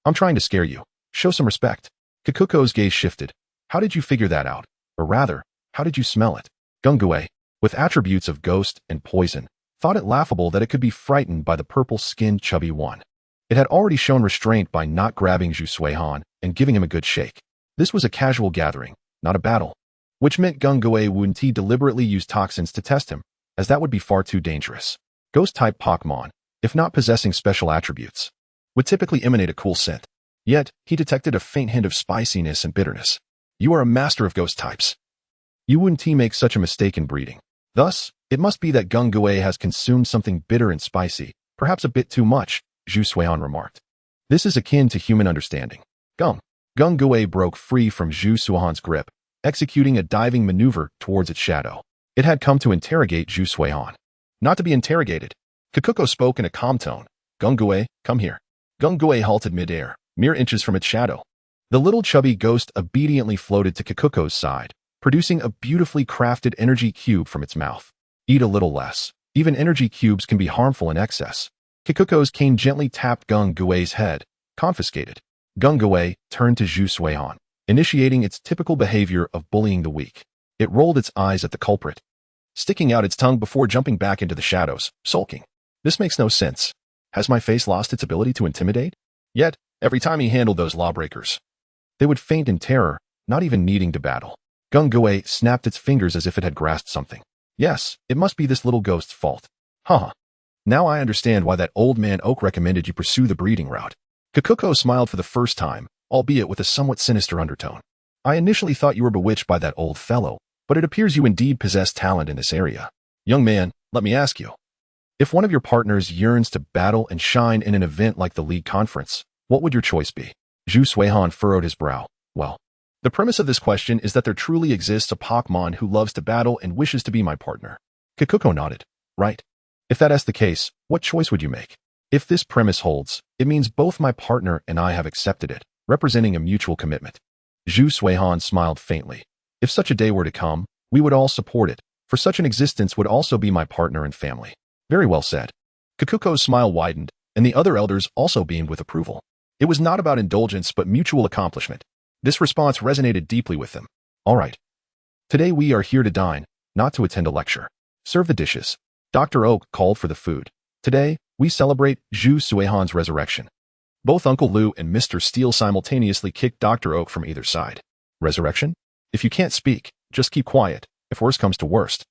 I'm trying to scare you. Show some respect. Kikuko's gaze shifted. How did you figure that out? Or rather, how did you smell it? Gungue, with attributes of ghost and poison, thought it laughable that it could be frightened by the purple-skinned chubby one. It had already shown restraint by not grabbing Zhu Suihan and giving him a good shake. This was a casual gathering, not a battle, which meant Gungue wouldn't deliberately use toxins to test him, as that would be far too dangerous. Ghost-type Pokémon, if not possessing special attributes, would typically emanate a cool scent. Yet, he detected a faint hint of spiciness and bitterness. You are a master of ghost types. You wouldn't make such a mistake in breeding. Thus, it must be that Gungue has consumed something bitter and spicy, perhaps a bit too much, Zhu Suihan remarked. This is akin to human understanding. Gungue broke free from Zhu Suihan's grip, executing a diving maneuver towards its shadow. It had come to interrogate Zhu Suihan. Not to be interrogated. Kikuko spoke in a calm tone. Gungue, come here. Gungue halted midair, mere inches from its shadow. The little chubby ghost obediently floated to Kikuko's side, producing a beautifully crafted energy cube from its mouth. Eat a little less. Even energy cubes can be harmful in excess. Kikuko's cane gently tapped Gungue's head, confiscated. Gungue turned to Zhu Suihan, initiating its typical behavior of bullying the weak. It rolled its eyes at the culprit, sticking out its tongue before jumping back into the shadows, sulking. This makes no sense. Has my face lost its ability to intimidate? Yet, every time he handled those lawbreakers, they would faint in terror, not even needing to battle. Gungue snapped its fingers as if it had grasped something. Yes, it must be this little ghost's fault. Haha. Now I understand why that old man Oak recommended you pursue the breeding route. Kikuko smiled for the first time, albeit with a somewhat sinister undertone. I initially thought you were bewitched by that old fellow, but it appears you indeed possess talent in this area. Young man, let me ask you. If one of your partners yearns to battle and shine in an event like the League Conference, what would your choice be? Zhu Suihan furrowed his brow. Well, the premise of this question is that there truly exists a Pokémon who loves to battle and wishes to be my partner. Kikuko nodded. Right. If that is the case, what choice would you make? If this premise holds, it means both my partner and I have accepted it, representing a mutual commitment. Zhu Suihan smiled faintly. If such a day were to come, we would all support it, for such an existence would also be my partner and family. Very well said. Kikuko's smile widened, and the other elders also beamed with approval. It was not about indulgence but mutual accomplishment. This response resonated deeply with them. All right. Today we are here to dine, not to attend a lecture. Serve the dishes. Dr. Oak called for the food. Today, we celebrate Zhu Suihan's resurrection. Both Uncle Lu and Mr. Steele simultaneously kicked Dr. Oak from either side. Resurrection? If you can't speak, just keep quiet. If worst comes to worst,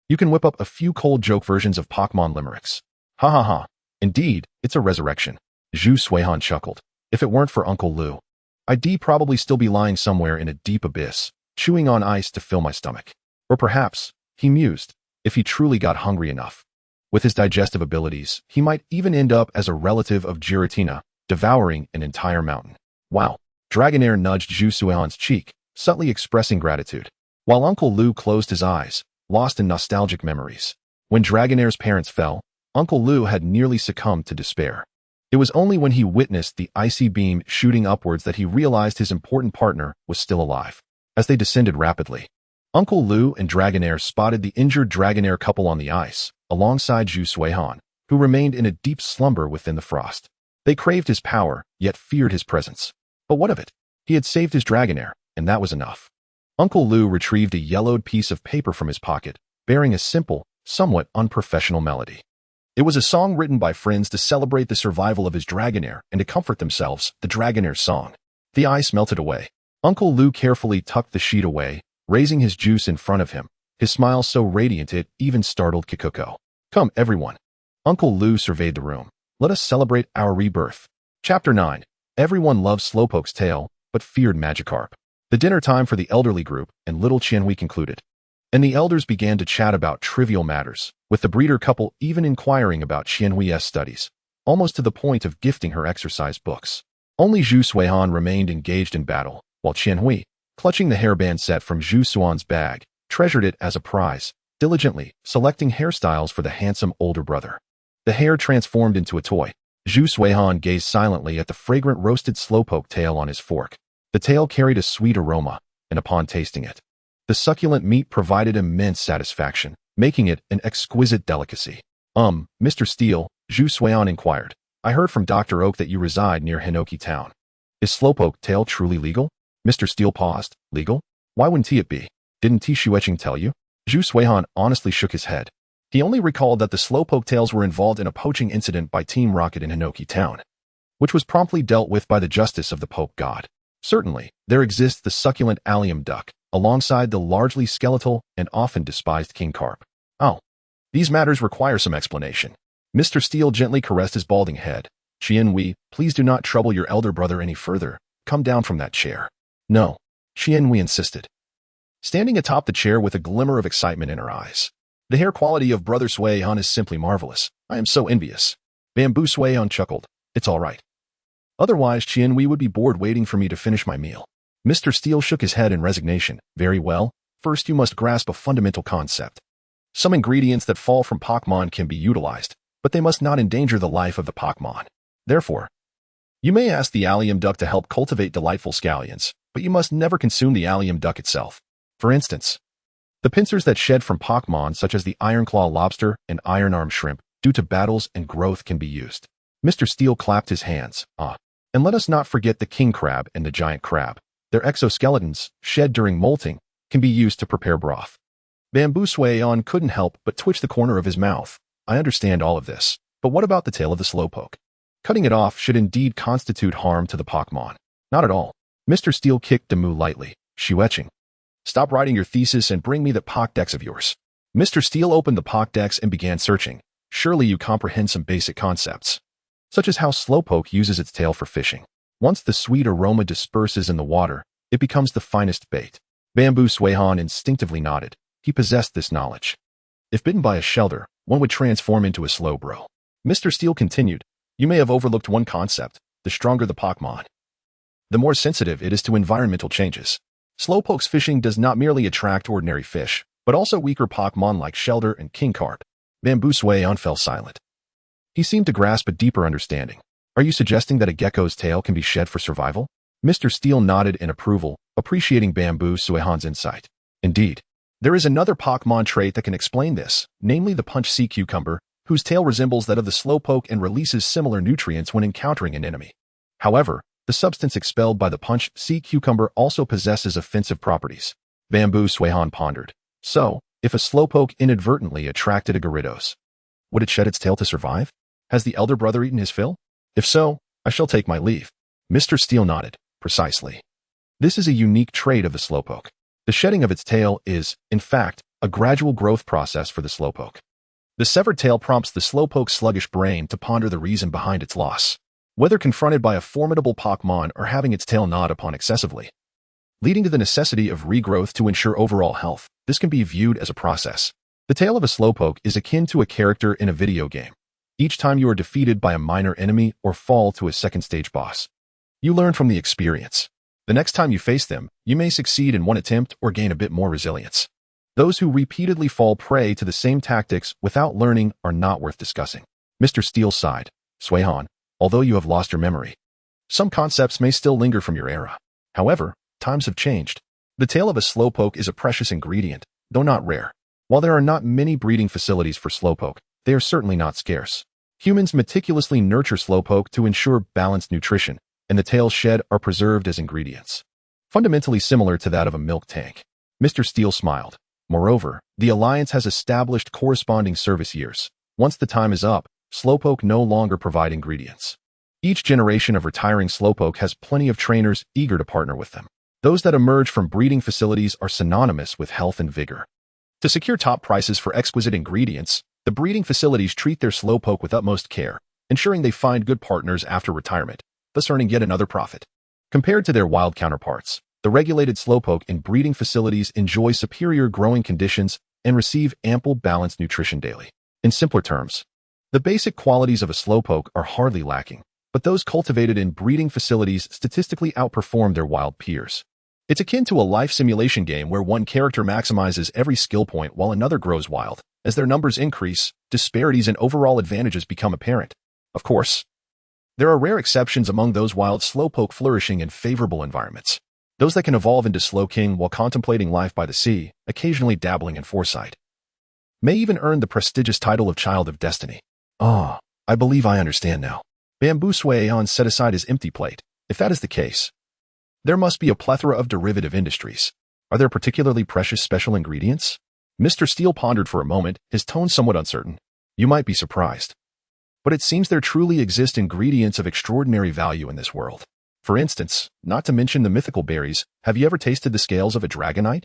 you can whip up a few cold joke versions of Pokémon limericks. Ha ha ha. Indeed, it's a resurrection. Zhu Suihan chuckled. If it weren't for Uncle Lu, I'd probably still be lying somewhere in a deep abyss, chewing on ice to fill my stomach. Or perhaps, he mused, if he truly got hungry enough. With his digestive abilities, he might even end up as a relative of Giratina, devouring an entire mountain. Wow. Dragonair nudged Zhu Suihan's cheek, subtly expressing gratitude, while Uncle Lu closed his eyes, lost in nostalgic memories. When Dragonair's parents fell, Uncle Lu had nearly succumbed to despair. It was only when he witnessed the icy beam shooting upwards that he realized his important partner was still alive. As they descended rapidly, Uncle Lu and Dragonair spotted the injured Dragonair couple on the ice, alongside Zhu Suihan, who remained in a deep slumber within the frost. They craved his power, yet feared his presence. But what of it? He had saved his Dragonair, and that was enough. Uncle Lu retrieved a yellowed piece of paper from his pocket, bearing a simple, somewhat unprofessional melody. It was a song written by friends to celebrate the survival of his Dragonair and to comfort themselves, the Dragonair song. The ice melted away. Uncle Lu carefully tucked the sheet away, raising his juice in front of him, his smile so radiant it even startled Kikuko. Come, everyone. Uncle Lu surveyed the room. Let us celebrate our rebirth. Chapter 9. Everyone loved Slowpoke's tail, but feared Magikarp. The dinner time for the elderly group and little Qianhui concluded, and the elders began to chat about trivial matters, with the breeder couple even inquiring about Qianhui's studies, almost to the point of gifting her exercise books. Only Zhu Suihan remained engaged in battle, while Qianhui, clutching the hairband set from Zhu Suihan's bag, treasured it as a prize, diligently selecting hairstyles for the handsome older brother. The hair transformed into a toy. Zhu Suihan gazed silently at the fragrant roasted slowpoke tail on his fork. The tail carried a sweet aroma, and upon tasting it, the succulent meat provided immense satisfaction, making it an exquisite delicacy. Mr. Steele, Zhu Suihan inquired. I heard from Dr. Oak that you reside near Hinoki Town. Is slowpoke tail truly legal? Mr. Steele paused. Legal? Why wouldn't it be? Didn't T. Shueching tell you? Zhu Suihan honestly shook his head. He only recalled that the slowpoke tails were involved in a poaching incident by Team Rocket in Hinoki Town, which was promptly dealt with by the justice of the Poke God. Certainly, there exists the succulent allium duck, alongside the largely skeletal and often despised king carp. Oh, these matters require some explanation. Mr. Steele gently caressed his balding head. Qianwei, please do not trouble your elder brother any further. Come down from that chair. No, Qianwei insisted, standing atop the chair with a glimmer of excitement in her eyes. The hair quality of Brother Suihan is simply marvelous. I am so envious. Bamboo Suihan chuckled. It's all right. Otherwise, Qianwei would be bored waiting for me to finish my meal. Mr. Steele shook his head in resignation. Very well. First, you must grasp a fundamental concept. Some ingredients that fall from Pokémon can be utilized, but they must not endanger the life of the Pokémon. Therefore, you may ask the allium duck to help cultivate delightful scallions, but you must never consume the allium duck itself. For instance, the pincers that shed from Pokémon such as the Ironclaw lobster and Iron Arm shrimp, due to battles and growth, can be used. Mr. Steele clapped his hands. And let us not forget the king crab and the giant crab. Their exoskeletons, shed during molting, can be used to prepare broth. Bamboo Suihan couldn't help but twitch the corner of his mouth. I understand all of this, but what about the tail of the slowpoke? Cutting it off should indeed constitute harm to the Pokémon. Not at all. Mr. Steele kicked Demu lightly. Shueching, stop writing your thesis and bring me that Pokédex of yours. Mr. Steele opened the Pokédex and began searching. Surely you comprehend some basic concepts, such as how slowpoke uses its tail for fishing. Once the sweet aroma disperses in the water, it becomes the finest bait. Bamboo Suihan instinctively nodded. He possessed this knowledge. If bitten by a shelter, one would transform into a slowbro. Mr. Steele continued. You may have overlooked one concept. The stronger the Pokémon, the more sensitive it is to environmental changes. Slowpoke's fishing does not merely attract ordinary fish, but also weaker Pokémon like Shelder and King Carp. Bamboo Suihan fell silent. He seemed to grasp a deeper understanding. Are you suggesting that a gecko's tail can be shed for survival? Mr. Steele nodded in approval, appreciating Bamboo Suihan's insight. Indeed, there is another Pokémon trait that can explain this, namely the punch sea cucumber, whose tail resembles that of the slowpoke and releases similar nutrients when encountering an enemy. However, the substance expelled by the punch sea cucumber also possesses offensive properties. Bamboo Suihan pondered. So, if a slowpoke inadvertently attracted a Gyarados, would it shed its tail to survive? Has the elder brother eaten his fill? If so, I shall take my leave. Mr. Steele nodded. Precisely. This is a unique trait of the slowpoke. The shedding of its tail is, in fact, a gradual growth process for the slowpoke. The severed tail prompts the slowpoke's sluggish brain to ponder the reason behind its loss, whether confronted by a formidable Pokémon or having its tail gnawed upon excessively, leading to the necessity of regrowth to ensure overall health. This can be viewed as a process. The tail of a slowpoke is akin to a character in a video game. Each time you are defeated by a minor enemy or fall to a second-stage boss, you learn from the experience. The next time you face them, you may succeed in one attempt or gain a bit more resilience. Those who repeatedly fall prey to the same tactics without learning are not worth discussing. Mr. Steele sighed. Suihan, although you have lost your memory, some concepts may still linger from your era. However, times have changed. The tail of a slowpoke is a precious ingredient, though not rare. While there are not many breeding facilities for slowpoke, they are certainly not scarce. Humans meticulously nurture slowpoke to ensure balanced nutrition, and the tails shed are preserved as ingredients, fundamentally similar to that of a milk tank. Mr. Steele smiled. Moreover, the Alliance has established corresponding service years. Once the time is up, slowpoke no longer provide ingredients. Each generation of retiring slowpoke has plenty of trainers eager to partner with them. Those that emerge from breeding facilities are synonymous with health and vigor. To secure top prices for exquisite ingredients, the breeding facilities treat their slowpoke with utmost care, ensuring they find good partners after retirement, thus earning yet another profit. Compared to their wild counterparts, the regulated slowpoke in breeding facilities enjoy superior growing conditions and receive ample balanced nutrition daily. In simpler terms, the basic qualities of a slowpoke are hardly lacking, but those cultivated in breeding facilities statistically outperform their wild peers. It's akin to a life simulation game where one character maximizes every skill point while another grows wild. As their numbers increase, disparities in overall advantages become apparent. Of course, there are rare exceptions among those wild slowpoke flourishing in favorable environments. Those that can evolve into Slowking while contemplating life by the sea, occasionally dabbling in foresight, may even earn the prestigious title of Child of Destiny. Ah, I believe I understand now. Bamboo Swayon set aside his empty plate. If that is the case, there must be a plethora of derivative industries. Are there particularly precious special ingredients? Mr. Steele pondered for a moment, his tone somewhat uncertain. You might be surprised, but it seems there truly exist ingredients of extraordinary value in this world. For instance, not to mention the mythical berries, have you ever tasted the scales of a Dragonite?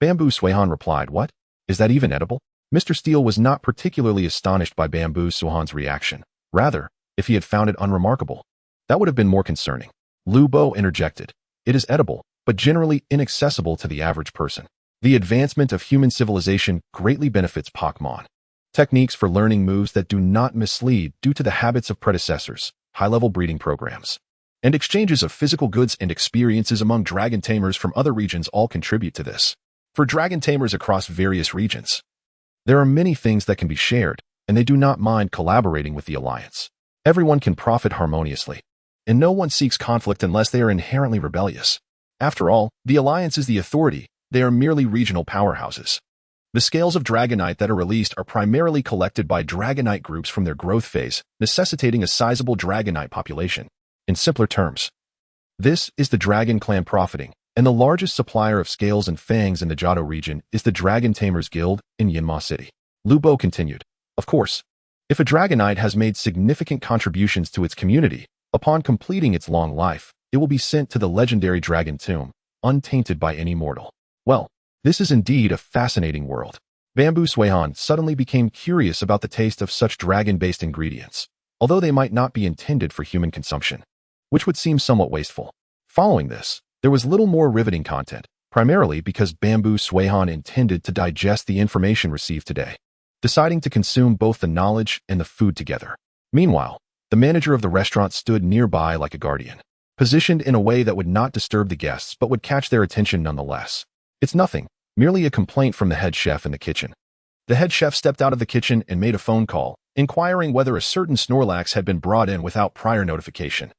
Bamboo Swayon replied, what? Is that even edible? Mr. Steele was not particularly astonished by Bamboo Swayon's reaction. Rather, if he had found it unremarkable, that would have been more concerning. Lubo interjected. It is edible, but generally inaccessible to the average person. The advancement of human civilization greatly benefits Pokémon. Techniques for learning moves that do not mislead due to the habits of predecessors, high-level breeding programs, and exchanges of physical goods and experiences among dragon tamers from other regions all contribute to this. For dragon tamers across various regions, there are many things that can be shared, and they do not mind collaborating with the Alliance. Everyone can profit harmoniously, and no one seeks conflict unless they are inherently rebellious. After all, the Alliance is the authority. They are merely regional powerhouses. The scales of Dragonite that are released are primarily collected by Dragonite groups from their growth phase, necessitating a sizable Dragonite population. In simpler terms, this is the Dragon Clan profiting, and the largest supplier of scales and fangs in the Johto region is the Dragon Tamers Guild in Yinma City. Lubo continued. Of course, if a Dragonite has made significant contributions to its community, upon completing its long life, it will be sent to the legendary Dragon Tomb, untainted by any mortal. Well, this is indeed a fascinating world. Bamboo Swayon suddenly became curious about the taste of such dragon-based ingredients, although they might not be intended for human consumption, which would seem somewhat wasteful. Following this, there was little more riveting content, primarily because Bamboo Swayon intended to digest the information received today, deciding to consume both the knowledge and the food together. Meanwhile, the manager of the restaurant stood nearby like a guardian, positioned in a way that would not disturb the guests but would catch their attention nonetheless. It's nothing, merely a complaint from the head chef in the kitchen. The head chef stepped out of the kitchen and made a phone call, inquiring whether a certain Snorlax had been brought in without prior notification,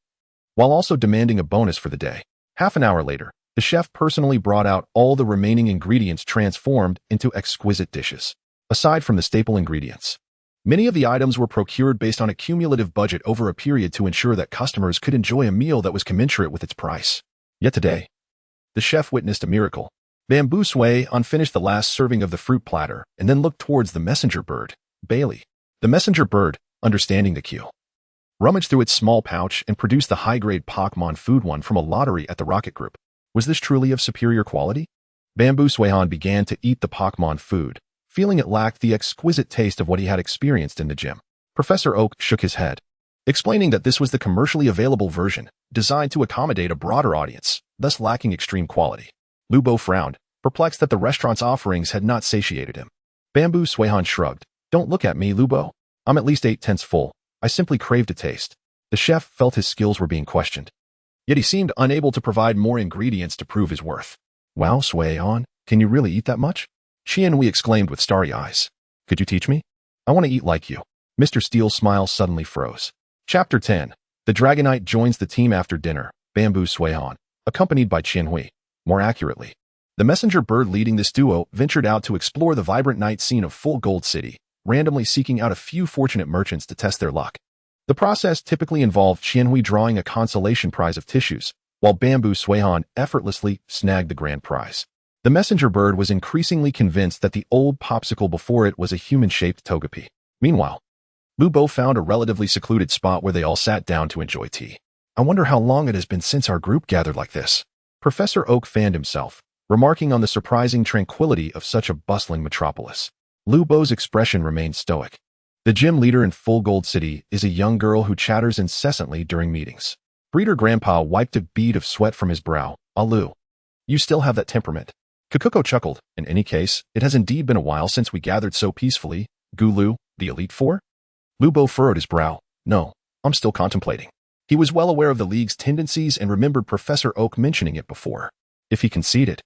while also demanding a bonus for the day. Half an hour later, the chef personally brought out all the remaining ingredients transformed into exquisite dishes. Aside from the staple ingredients, many of the items were procured based on a cumulative budget over a period to ensure that customers could enjoy a meal that was commensurate with its price. Yet today, the chef witnessed a miracle. Bamboo Swayon finished the last serving of the fruit platter and then looked towards the messenger bird, Bailey. The messenger bird, understanding the cue, rummaged through its small pouch and produced the high-grade Pokémon food one from a lottery at the Rocket Group. Was this truly of superior quality? Bamboo Swayon began to eat the Pokémon food, feeling it lacked the exquisite taste of what he had experienced in the gym. Professor Oak shook his head, explaining that this was the commercially available version, designed to accommodate a broader audience, thus lacking extreme quality. Lubo frowned, perplexed that the restaurant's offerings had not satiated him. Bamboo Swayon shrugged. Don't look at me, Lubo. I'm at least 8/10 full. I simply craved a taste. The chef felt his skills were being questioned, yet he seemed unable to provide more ingredients to prove his worth. Wow, Swayon, can you really eat that much? Qianhui exclaimed with starry eyes. Could you teach me? I want to eat like you. Mr. Steele's smile suddenly froze. Chapter 10. The Dragonite joins the team after dinner. Bamboo Swayon, accompanied by Qianhui. More accurately, the messenger bird leading this duo ventured out to explore the vibrant night scene of Full Gold City, randomly seeking out a few fortunate merchants to test their luck. The process typically involved Qianhui drawing a consolation prize of tissues, while Bamboo Swayon effortlessly snagged the grand prize. The messenger bird was increasingly convinced that the old popsicle before it was a human-shaped Togepi. Meanwhile, Lubo found a relatively secluded spot where they all sat down to enjoy tea. I wonder how long it has been since our group gathered like this. Professor Oak fanned himself, remarking on the surprising tranquility of such a bustling metropolis. Lubo's expression remained stoic. The gym leader in Full Gold City is a young girl who chatters incessantly during meetings. Breeder Grandpa wiped a bead of sweat from his brow. Lu, you still have that temperament. Kakuko chuckled. In any case, it has indeed been a while since we gathered so peacefully. Gulu, the Elite Four? Lubo furrowed his brow. No, I'm still contemplating. He was well aware of the League's tendencies and remembered Professor Oak mentioning it before. If he conceded,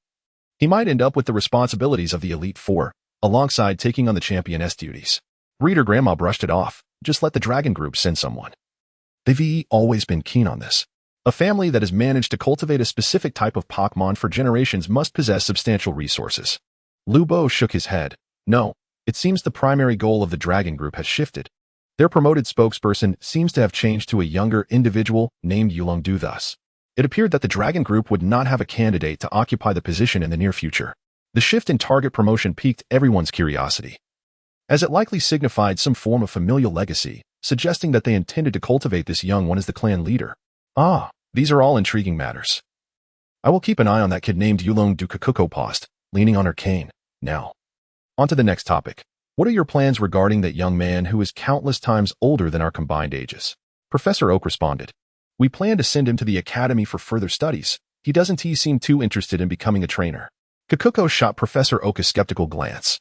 he might end up with the responsibilities of the Elite Four, alongside taking on the Championess duties. Breeder Grandma brushed it off. Just let the Dragon Group send someone. They've always been keen on this. A family that has managed to cultivate a specific type of Pokémon for generations must possess substantial resources. Lubo shook his head. No, it seems the primary goal of the Dragon Group has shifted. Their promoted spokesperson seems to have changed to a younger individual named Yulongdu thus. It appeared that the Dragon Group would not have a candidate to occupy the position in the near future. The shift in target promotion piqued everyone's curiosity, as it likely signified some form of familial legacy, suggesting that they intended to cultivate this young one as the clan leader. Ah, these are all intriguing matters. I will keep an eye on that kid named Yulongdu Kakuko paused, leaning on her cane. Now, on to the next topic. What are your plans regarding that young man who is countless times older than our combined ages? Professor Oak responded. We plan to send him to the academy for further studies. Doesn't he seem too interested in becoming a trainer? Kakuko shot Professor Oak a skeptical glance,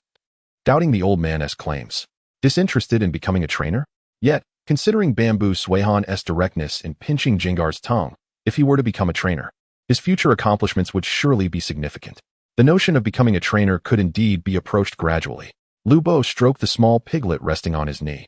doubting the old man's claims. Disinterested in becoming a trainer? Yet, considering Bamboo Suihan's directness in pinching Gengar's tongue, if he were to become a trainer, his future accomplishments would surely be significant. The notion of becoming a trainer could indeed be approached gradually. Lubo stroked the small piglet resting on his knee.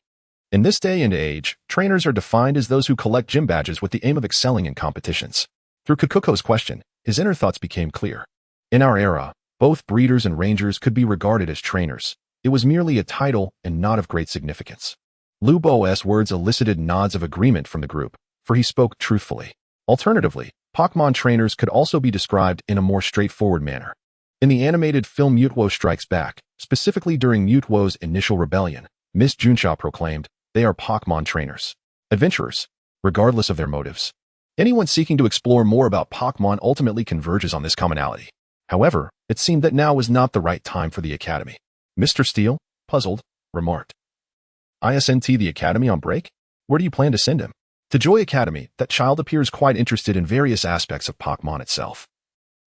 In this day and age, trainers are defined as those who collect gym badges with the aim of excelling in competitions. Through Kakuko's question, his inner thoughts became clear. In our era, both breeders and rangers could be regarded as trainers. It was merely a title and not of great significance. Lubo's words elicited nods of agreement from the group, for he spoke truthfully. Alternatively, Pokémon trainers could also be described in a more straightforward manner. In the animated film Mutewo Strikes Back, specifically during Mutewo's initial rebellion, Miss Junsha proclaimed, they are Pokémon trainers. Adventurers, regardless of their motives. Anyone seeking to explore more about Pokémon ultimately converges on this commonality. However, it seemed that now was not the right time for the academy. Mr. Steele, puzzled, remarked. Isn't the academy on break? Where do you plan to send him? To Joy Academy, that child appears quite interested in various aspects of Pokémon itself.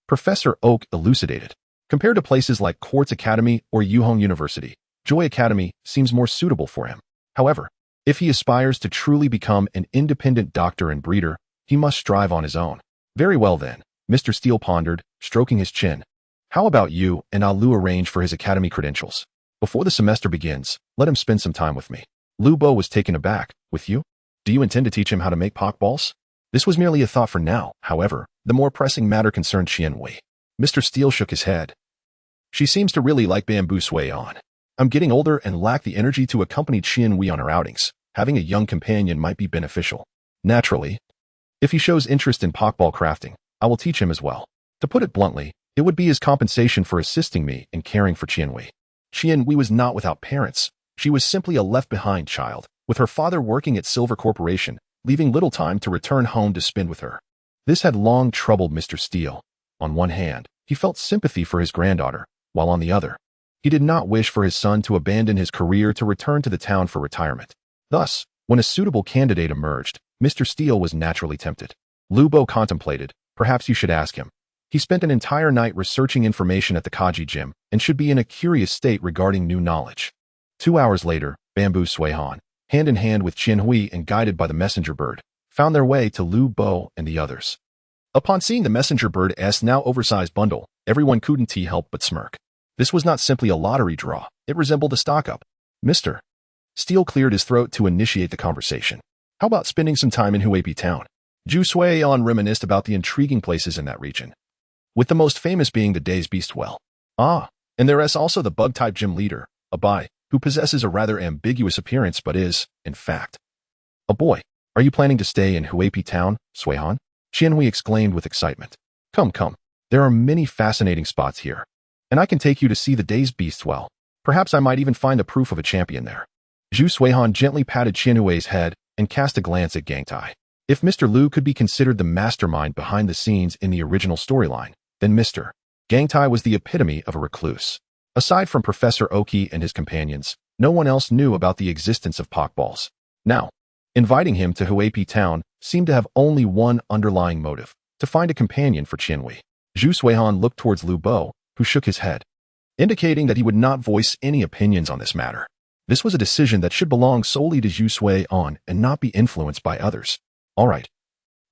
Professor Oak elucidated. Compared to places like Quartz Academy or Yuhong University, Joy Academy seems more suitable for him. However, if he aspires to truly become an independent doctor and breeder, he must strive on his own. Very well then, Mr. Steele pondered, stroking his chin. How about you and I'll arrange for his academy credentials? Before the semester begins, let him spend some time with me. Lubo was taken aback. With you? Do you intend to teach him how to make Pokeballs? This was merely a thought for now. However, the more pressing matter concerned Qianhui. Mr. Steele shook his head. She seems to really like Bamboo Suihan. I'm getting older and lack the energy to accompany Qianhui on her outings. Having a young companion might be beneficial. Naturally, if he shows interest in Pokeball crafting, I will teach him as well. To put it bluntly, it would be his compensation for assisting me in caring for Qianhui. Qianhui was not without parents. She was simply a left-behind child, with her father working at Silver Corporation, leaving little time to return home to spend with her. This had long troubled Mr. Steele. On one hand, he felt sympathy for his granddaughter, while on the other, he did not wish for his son to abandon his career to return to the town for retirement. Thus, when a suitable candidate emerged, Mr. Steele was naturally tempted. Lubo contemplated, perhaps you should ask him. He spent an entire night researching information at the Kaji gym and should be in a curious state regarding new knowledge. 2 hours later, Bamboo Suihan, hand in hand with Qianhui and guided by the messenger bird, found their way to Lubo and the others. Upon seeing the messenger bird's now oversized bundle, everyone couldn't help but smirk. This was not simply a lottery draw, it resembled a stock-up. Mr. Steele cleared his throat to initiate the conversation. How about spending some time in Huapi town? Zhu Suiyan reminisced about the intriguing places in that region, with the most famous being the Days Beast Well. Ah, and there is also the bug-type gym leader, Abai, who possesses a rather ambiguous appearance but is, in fact, a boy. Are you planning to stay in Huapi town, Suihan? Qianhui exclaimed with excitement. Come, there are many fascinating spots here, and I can take you to see the Days Beast Well. Perhaps I might even find the proof of a champion there. Zhu Suihan gently patted Qianhui's head and cast a glance at Gangtai. If Mr. Lu could be considered the mastermind behind the scenes in the original storyline, then Mr. Gangtai was the epitome of a recluse. Aside from Professor Oki and his companions, no one else knew about the existence of Pokeballs. Now, inviting him to Huapi town seemed to have only one underlying motive, to find a companion for Qianhui. Zhu Suihan looked towards Lu Bo, who shook his head, indicating that he would not voice any opinions on this matter. This was a decision that should belong solely to Zhu Suihan and not be influenced by others. All right.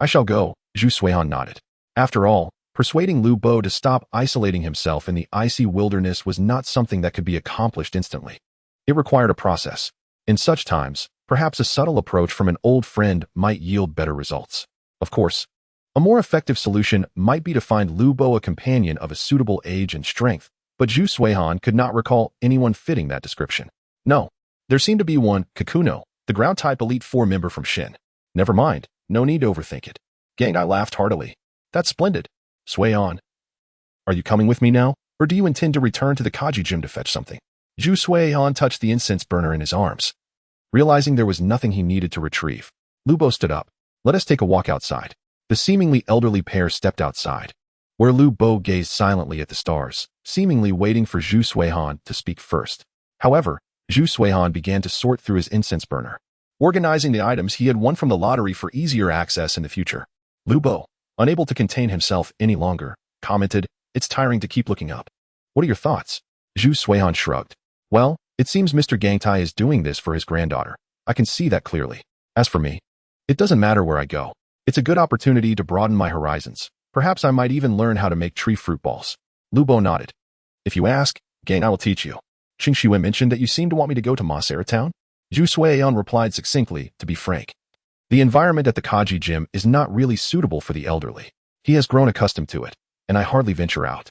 I shall go, Zhu Suihan nodded. After all, Persuading Lu Bo to stop isolating himself in the icy wilderness was not something that could be accomplished instantly. It required a process. In such times, perhaps a subtle approach from an old friend might yield better results. Of course, a more effective solution might be to find Lu Bo a companion of a suitable age and strength, but Zhu Suihan could not recall anyone fitting that description. No, there seemed to be one, Kakuno, the ground-type Elite Four member from Shin. Never mind, no need to overthink it. Gengar laughed heartily. That's splendid. Suihan, are you coming with me now, or do you intend to return to the Kaji gym to fetch something? Zhu Suihan touched the incense burner in his arms. Realizing there was nothing he needed to retrieve, Lu Bo stood up. Let us take a walk outside. The seemingly elderly pair stepped outside, where Lu Bo gazed silently at the stars, seemingly waiting for Zhu Suihan to speak first. However, Zhu Suihan began to sort through his incense burner, organizing the items he had won from the lottery for easier access in the future. Lu Bo, unable to contain himself any longer, commented, "It's tiring to keep looking up. What are your thoughts?" Zhu Suihan shrugged. "Well, it seems Mr. Gangtai is doing this for his granddaughter. I can see that clearly. As for me, it doesn't matter where I go. It's a good opportunity to broaden my horizons. Perhaps I might even learn how to make tree fruit balls." Lu Bo nodded. "If you ask, Gang, I will teach you. Qing Shiwen mentioned that you seem to want me to go to Masera Town?" Zhu Suihan replied succinctly, "To be frank, the environment at the Kaji gym is not really suitable for the elderly. He has grown accustomed to it, and I hardly venture out.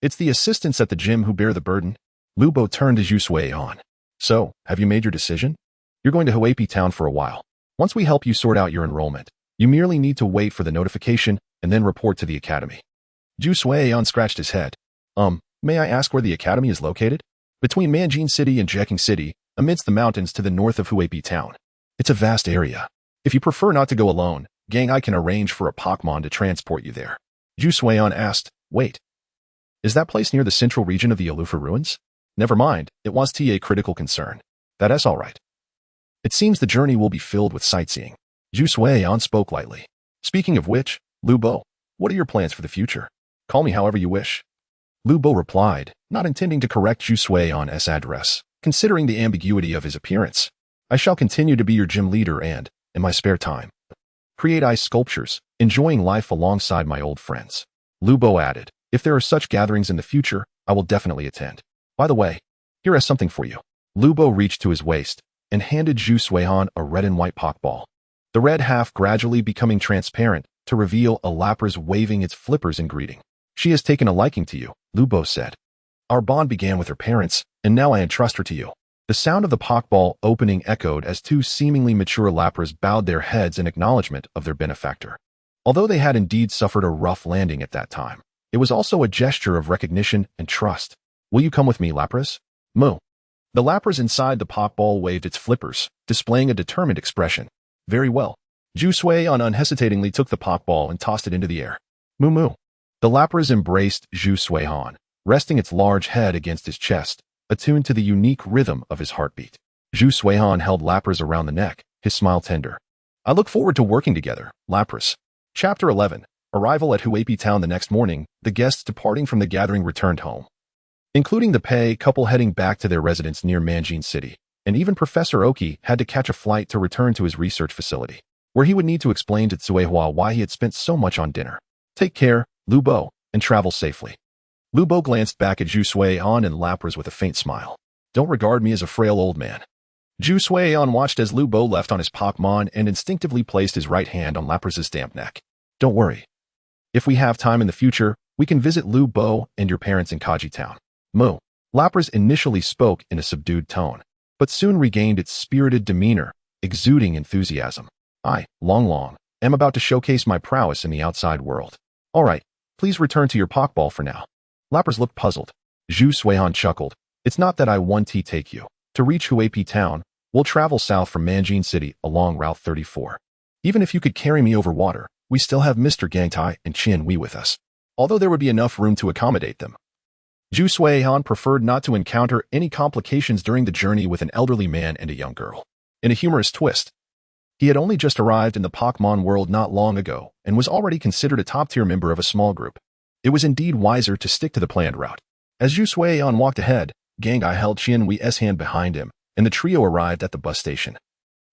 It's the assistants at the gym who bear the burden." Lu Bo turned to Zhu Suihan. "So, have you made your decision? You're going to Huapi Town for a while. Once we help you sort out your enrollment, you merely need to wait for the notification and then report to the academy." Zhu Suihan scratched his head. May I ask where the academy is located?" "Between Manjin City and Jeking City, amidst the mountains to the north of Huapi Town. It's a vast area. If you prefer not to go alone, Gang, I can arrange for a Pokémon to transport you there." Zhu Suihan asked, "Wait, is that place near the central region of the Alufa ruins?" "Never mind, it was a critical concern. That's all right. It seems the journey will be filled with sightseeing." Zhu Suihan spoke lightly. "Speaking of which, Lu Bo, what are your plans for the future? Call me however you wish." Lu Bo replied, not intending to correct Zhu Suihan's address, considering the ambiguity of his appearance. "I shall continue to be your gym leader and, in my spare time, create ice sculptures, enjoying life alongside my old friends." Lu Bo added, "If there are such gatherings in the future, I will definitely attend. By the way, here is something for you." Lu Bo reached to his waist and handed Zhu Suihan a red and white Pokeball. The red half gradually becoming transparent to reveal a Lapras waving its flippers in greeting. "She has taken a liking to you," Lu Bo said. "Our bond began with her parents, and now I entrust her to you." The sound of the Pokeball opening echoed as two seemingly mature Lapras bowed their heads in acknowledgement of their benefactor. Although they had indeed suffered a rough landing at that time, it was also a gesture of recognition and trust. "Will you come with me, Lapras?" "Moo." The Lapras inside the Pokeball waved its flippers, displaying a determined expression. "Very well." Zhu Suihan unhesitatingly took the Pokeball and tossed it into the air. "Moo moo." The Lapras embraced Zhu Suihan, resting its large head against his chest, attuned to the unique rhythm of his heartbeat. Zhu Suihan held Lapras around the neck, his smile tender. "I look forward to working together, Lapras." Chapter 11. Arrival at Huapi Town the next morning, the guests departing from the gathering returned home, including the Pei couple heading back to their residence near Manjin City, and even Professor Oki had to catch a flight to return to his research facility, where he would need to explain to Tsuehua why he had spent so much on dinner. "Take care, Lu Bo, and travel safely." Lu Bo glanced back at Zhu Suihan and Lapras with a faint smile. "Don't regard me as a frail old man." Zhu Suihan watched as Lu Bo left on his Pokémon and instinctively placed his right hand on Lapras' damp neck. "Don't worry. If we have time in the future, we can visit Lu Bo and your parents in Kaji Town." "Moo." Lapras initially spoke in a subdued tone, but soon regained its spirited demeanor, exuding enthusiasm. "I, Long, am about to showcase my prowess in the outside world. All right, please return to your Pokeball for now." Lapras looked puzzled. Zhu Suihan chuckled. "It's not that I want to take you. To reach Huapi Town, we'll travel south from Manjin City along Route 34. Even if you could carry me over water, we still have Mr. Gangtai and Qian Wei with us, although there would be enough room to accommodate them." Zhu Suihan preferred not to encounter any complications during the journey with an elderly man and a young girl. In a humorous twist, he had only just arrived in the Pokémon world not long ago and was already considered a top-tier member of a small group. It was indeed wiser to stick to the planned route. As Zhu Suihan walked ahead, Gengar held Qian Wei's hand behind him, and the trio arrived at the bus station,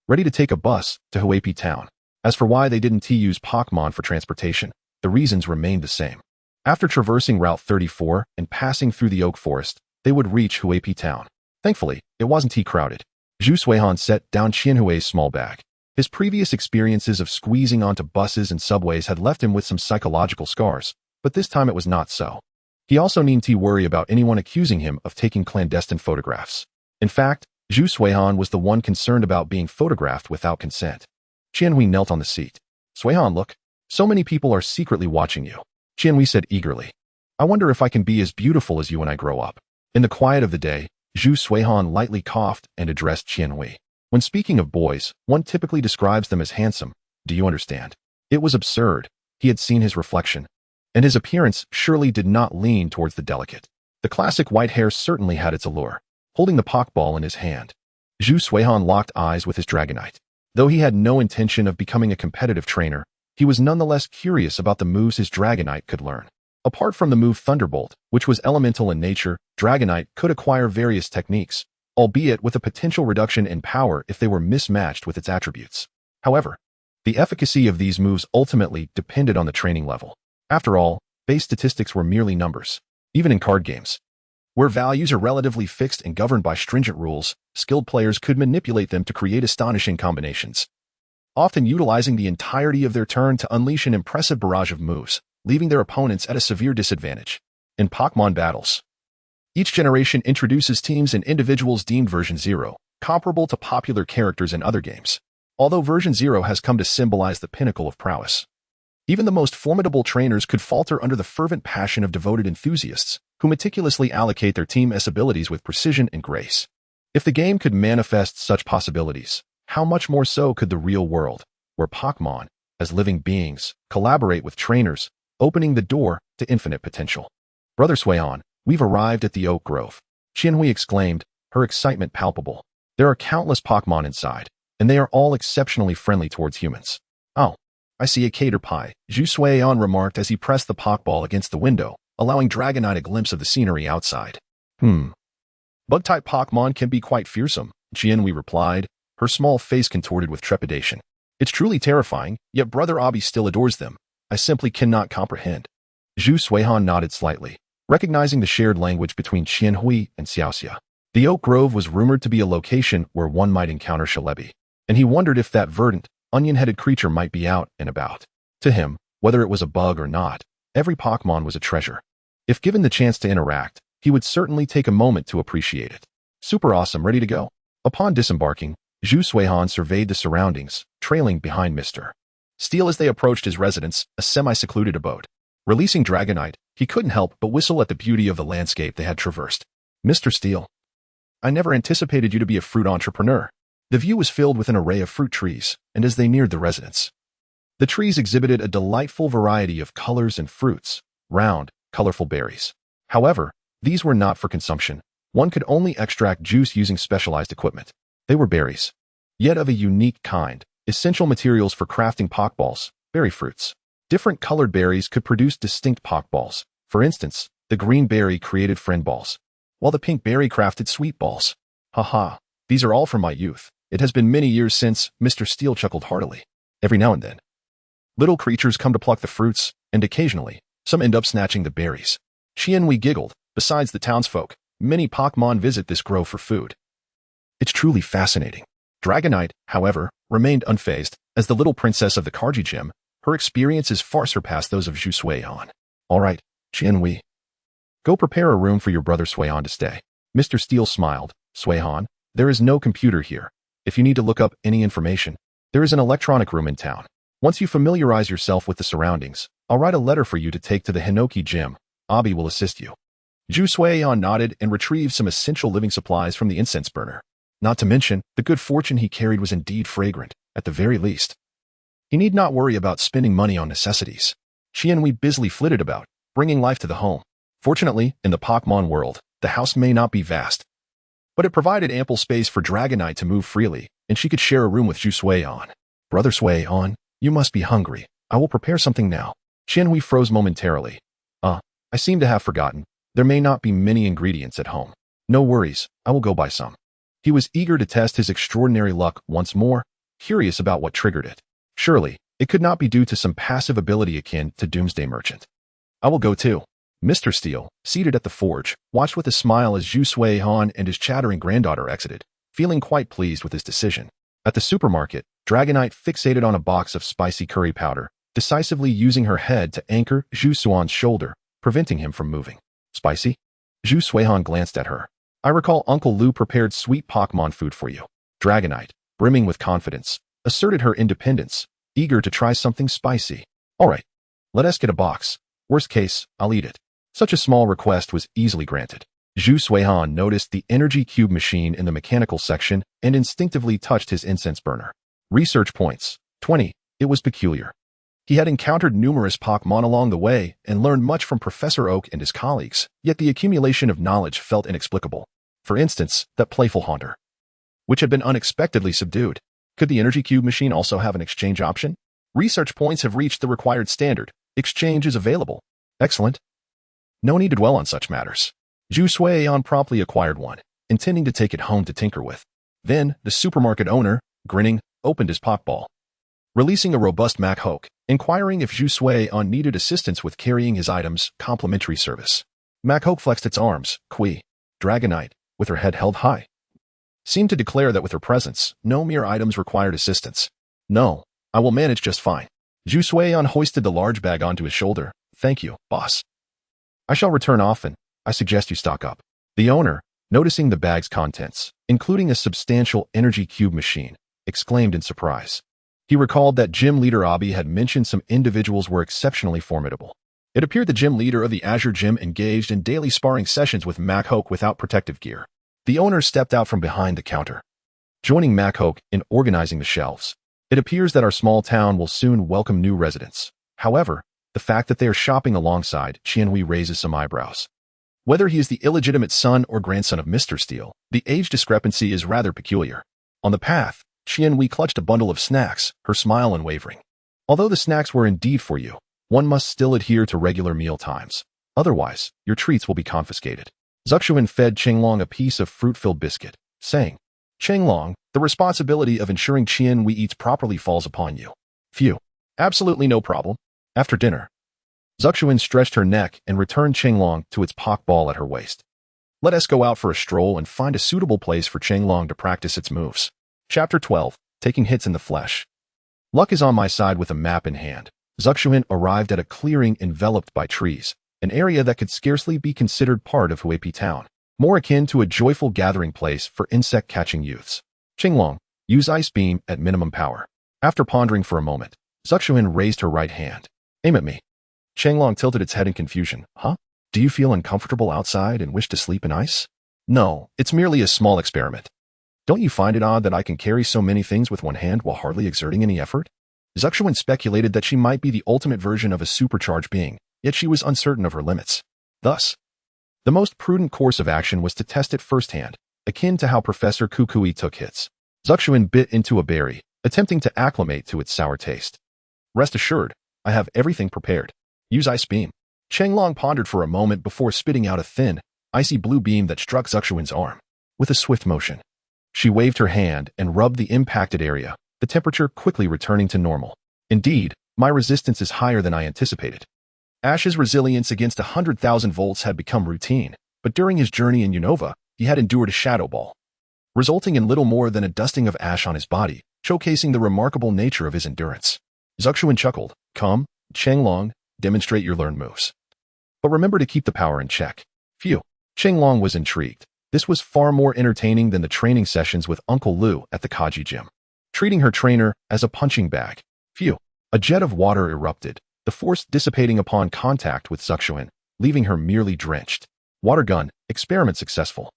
ready to take a bus to Huapi Town. As for why they didn't use Pokémon for transportation, the reasons remained the same. After traversing Route 34 and passing through the oak forest, they would reach Huapi town. Thankfully, it wasn't too crowded. Zhu Suihan set down Qianhui's small bag. His previous experiences of squeezing onto buses and subways had left him with some psychological scars, but this time it was not so. He also needn't worry about anyone accusing him of taking clandestine photographs. In fact, Zhu Suihan was the one concerned about being photographed without consent. Qianhui knelt on the seat. Suihan, look. So many people are secretly watching you. Qianhui said eagerly. I wonder if I can be as beautiful as you when I grow up. In the quiet of the day, Zhu Suihan lightly coughed and addressed Qianhui. When speaking of boys, one typically describes them as handsome. Do you understand? It was absurd. He had seen his reflection, and his appearance surely did not lean towards the delicate. The classic white hair certainly had its allure. Holding the Pokeball in his hand, Zhu Suihan locked eyes with his Dragonite. Though he had no intention of becoming a competitive trainer, he was nonetheless curious about the moves his Dragonite could learn. Apart from the move Thunderbolt, which was elemental in nature, Dragonite could acquire various techniques, albeit with a potential reduction in power if they were mismatched with its attributes. However, the efficacy of these moves ultimately depended on the training level. After all, base statistics were merely numbers. Even in card games, where values are relatively fixed and governed by stringent rules, skilled players could manipulate them to create astonishing combinations, often utilizing the entirety of their turn to unleash an impressive barrage of moves, leaving their opponents at a severe disadvantage. In Pokémon battles, each generation introduces teams and individuals deemed version 0, comparable to popular characters in other games. Although version 0 has come to symbolize the pinnacle of prowess, even the most formidable trainers could falter under the fervent passion of devoted enthusiasts, who meticulously allocate their team S abilities with precision and grace. If the game could manifest such possibilities, how much more so could the real world, where Pokémon, as living beings, collaborate with trainers, opening the door to infinite potential. Brother Suihan, we've arrived at the Oak Grove, Qianhui exclaimed, her excitement palpable. There are countless Pokémon inside, and they are all exceptionally friendly towards humans. Oh, I see a cater pie, Zhu Suihan remarked as he pressed the Pokeball against the window, allowing Dragonite a glimpse of the scenery outside. Bug-type Pokémon can be quite fearsome, Qianhui replied, her small face contorted with trepidation. It's truly terrifying, yet Brother Abi still adores them. I simply cannot comprehend. Zhu Suihan nodded slightly, recognizing the shared language between Qianhui and Xiaoxia. The Oak Grove was rumored to be a location where one might encounter Shalebi, and he wondered if that verdant, onion-headed creature might be out and about. To him, whether it was a bug or not, every Pokémon was a treasure. If given the chance to interact, he would certainly take a moment to appreciate it. Super awesome, ready to go. Upon disembarking, Zhu Suihan surveyed the surroundings, trailing behind Mr. Steel as they approached his residence, a semi-secluded abode. Releasing Dragonite, he couldn't help but whistle at the beauty of the landscape they had traversed. Mr. Steel, I never anticipated you to be a fruit entrepreneur. The view was filled with an array of fruit trees, and as they neared the residence, the trees exhibited a delightful variety of colors and fruits, round, colorful berries. However, these were not for consumption. One could only extract juice using specialized equipment. They were berries, yet of a unique kind, essential materials for crafting Pokeballs, berry fruits. Different colored berries could produce distinct Pokeballs. For instance, the green berry created friend balls, while the pink berry crafted sweet balls. Haha, these are all from my youth. It has been many years since, Mr. Steel chuckled heartily. Every now and then, little creatures come to pluck the fruits, and occasionally, some end up snatching the berries. Qianhui giggled. Besides the townsfolk, many Pokémon visit this grove for food. It's truly fascinating. Dragonite, however, remained unfazed. As the little princess of the Karji Gym, her experiences far surpassed those of Zhu Suihan. All right, Qianhui, go prepare a room for your brother Suihan to stay. Mr. Steel smiled. Suihan, there is no computer here. If you need to look up any information, there is an electronic room in town. Once you familiarize yourself with the surroundings, I'll write a letter for you to take to the Hinoki Gym. Abi will assist you. Zhu Suihan nodded and retrieved some essential living supplies from the incense burner. Not to mention, the good fortune he carried was indeed fragrant, at the very least. He need not worry about spending money on necessities. Qianhui busily flitted about, bringing life to the home. Fortunately, in the Pokémon world, the house may not be vast, but it provided ample space for Dragonite to move freely, and she could share a room with Zhu Suihan. Brother Suihan, you must be hungry. I will prepare something now. Qianhui froze momentarily. I seem to have forgotten. There may not be many ingredients at home. No worries, I will go buy some. He was eager to test his extraordinary luck once more, curious about what triggered it. Surely, it could not be due to some passive ability akin to Doomsday Merchant. I will go too. Mr. Steele, seated at the forge, watched with a smile as Zhu Sui-han and his chattering granddaughter exited, feeling quite pleased with his decision. At the supermarket, Dragonite fixated on a box of spicy curry powder, decisively using her head to anchor Zhu Suan's shoulder, preventing him from moving. Spicy? Zhu Sui-han glanced at her. I recall Uncle Lu prepared sweet Pokémon food for you. Dragonite, brimming with confidence, asserted her independence, eager to try something spicy. All right, let us get a box. Worst case, I'll eat it. Such a small request was easily granted. Zhu Sui-han noticed the energy cube machine in the mechanical section and instinctively touched his incense burner. Research points. 20. It was peculiar. He had encountered numerous Pokémon along the way and learned much from Professor Oak and his colleagues, yet the accumulation of knowledge felt inexplicable. For instance, that playful Haunter, which had been unexpectedly subdued. Could the energy cube machine also have an exchange option? Research points have reached the required standard. Exchange is available. Excellent. No need to dwell on such matters. Zhu Sui-han promptly acquired one, intending to take it home to tinker with. Then, the supermarket owner, grinning, opened his Pokéball, releasing a robust Machoke, inquiring if Zhu Sui-han needed assistance with carrying his items, complimentary service. Machoke flexed its arms, Dragonite, with her head held high, seemed to declare that with her presence, no mere items required assistance. No, I will manage just fine. Zhu Sui-han hoisted the large bag onto his shoulder. Thank you, boss. I shall return often. I suggest you stock up. The owner, noticing the bag's contents, including a substantial energy cube machine, exclaimed in surprise. He recalled that gym leader Abi had mentioned some individuals were exceptionally formidable. It appeared the gym leader of the Azure Gym engaged in daily sparring sessions with Machoke without protective gear. The owner stepped out from behind the counter, joining Machoke in organizing the shelves. It appears that our small town will soon welcome new residents. However, the fact that they are shopping alongside Qianhui raises some eyebrows. Whether he is the illegitimate son or grandson of Mr. Steele, the age discrepancy is rather peculiar. On the path, Qianhui clutched a bundle of snacks, her smile unwavering. Although the snacks were indeed for you, one must still adhere to regular meal times. Otherwise, your treats will be confiscated. Zuxuan fed Chenglong a piece of fruit-filled biscuit, saying, Chenglong, the responsibility of ensuring Qianhui eats properly falls upon you. Phew. Absolutely no problem. After dinner, Zuxuan stretched her neck and returned Chenglong to its Pokéball at her waist. Let us go out for a stroll and find a suitable place for Chenglong to practice its moves. Chapter 12. Taking hits in the flesh. Luck is on my side with a map in hand. Zuxuan arrived at a clearing enveloped by trees, an area that could scarcely be considered part of Huipi town, more akin to a joyful gathering place for insect-catching youths. Chenglong, use Ice Beam at minimum power. After pondering for a moment, Zuxuan raised her right hand. Aim at me. Chenglong tilted its head in confusion. Huh? Do you feel uncomfortable outside and wish to sleep in ice? No, it's merely a small experiment. Don't you find it odd that I can carry so many things with one hand while hardly exerting any effort? Zuxuan speculated that she might be the ultimate version of a supercharged being, yet she was uncertain of her limits. Thus, the most prudent course of action was to test it firsthand, akin to how Professor Kukui took hits. Zuxuan bit into a berry, attempting to acclimate to its sour taste. Rest assured, I have everything prepared. Use Ice Beam. Chenglong pondered for a moment before spitting out a thin, icy blue beam that struck Zuxuan's arm. With a swift motion, she waved her hand and rubbed the impacted area, the temperature quickly returning to normal. Indeed, my resistance is higher than I anticipated. Ash's resilience against 100,000 volts had become routine, but during his journey in Unova, he had endured a shadow ball, resulting in little more than a dusting of ash on his body, showcasing the remarkable nature of his endurance. Zuxuan chuckled. Come, Chenglong, demonstrate your learned moves. But remember to keep the power in check. Phew. Chenglong was intrigued. This was far more entertaining than the training sessions with Uncle Lu at the Kaji gym, treating her trainer as a punching bag. Phew. A jet of water erupted, the force dissipating upon contact with Zuxuan, leaving her merely drenched. Water gun, experiment successful.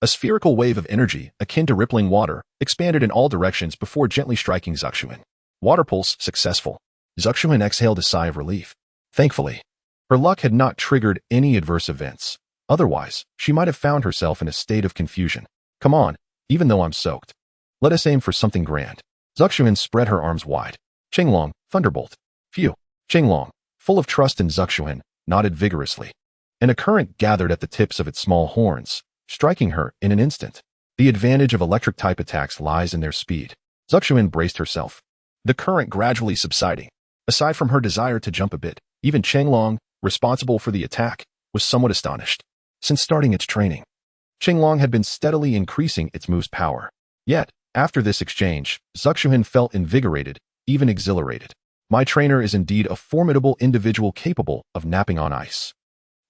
A spherical wave of energy, akin to rippling water, expanded in all directions before gently striking Zuxuan. Water pulse successful. Zuxuan exhaled a sigh of relief. Thankfully, her luck had not triggered any adverse events. Otherwise, she might have found herself in a state of confusion. Come on, even though I'm soaked. Let us aim for something grand. Zuxuan spread her arms wide. Chenglong, thunderbolt. Phew. Chenglong, full of trust in Zuxuan, nodded vigorously, and a current gathered at the tips of its small horns, striking her in an instant. The advantage of electric-type attacks lies in their speed. Zuxuan braced herself, the current gradually subsiding. Aside from her desire to jump a bit, even Chenglong, responsible for the attack, was somewhat astonished. Since starting its training, Qinglong had been steadily increasing its move's power. Yet, after this exchange, Zuxuhin felt invigorated, even exhilarated. My trainer is indeed a formidable individual capable of napping on ice.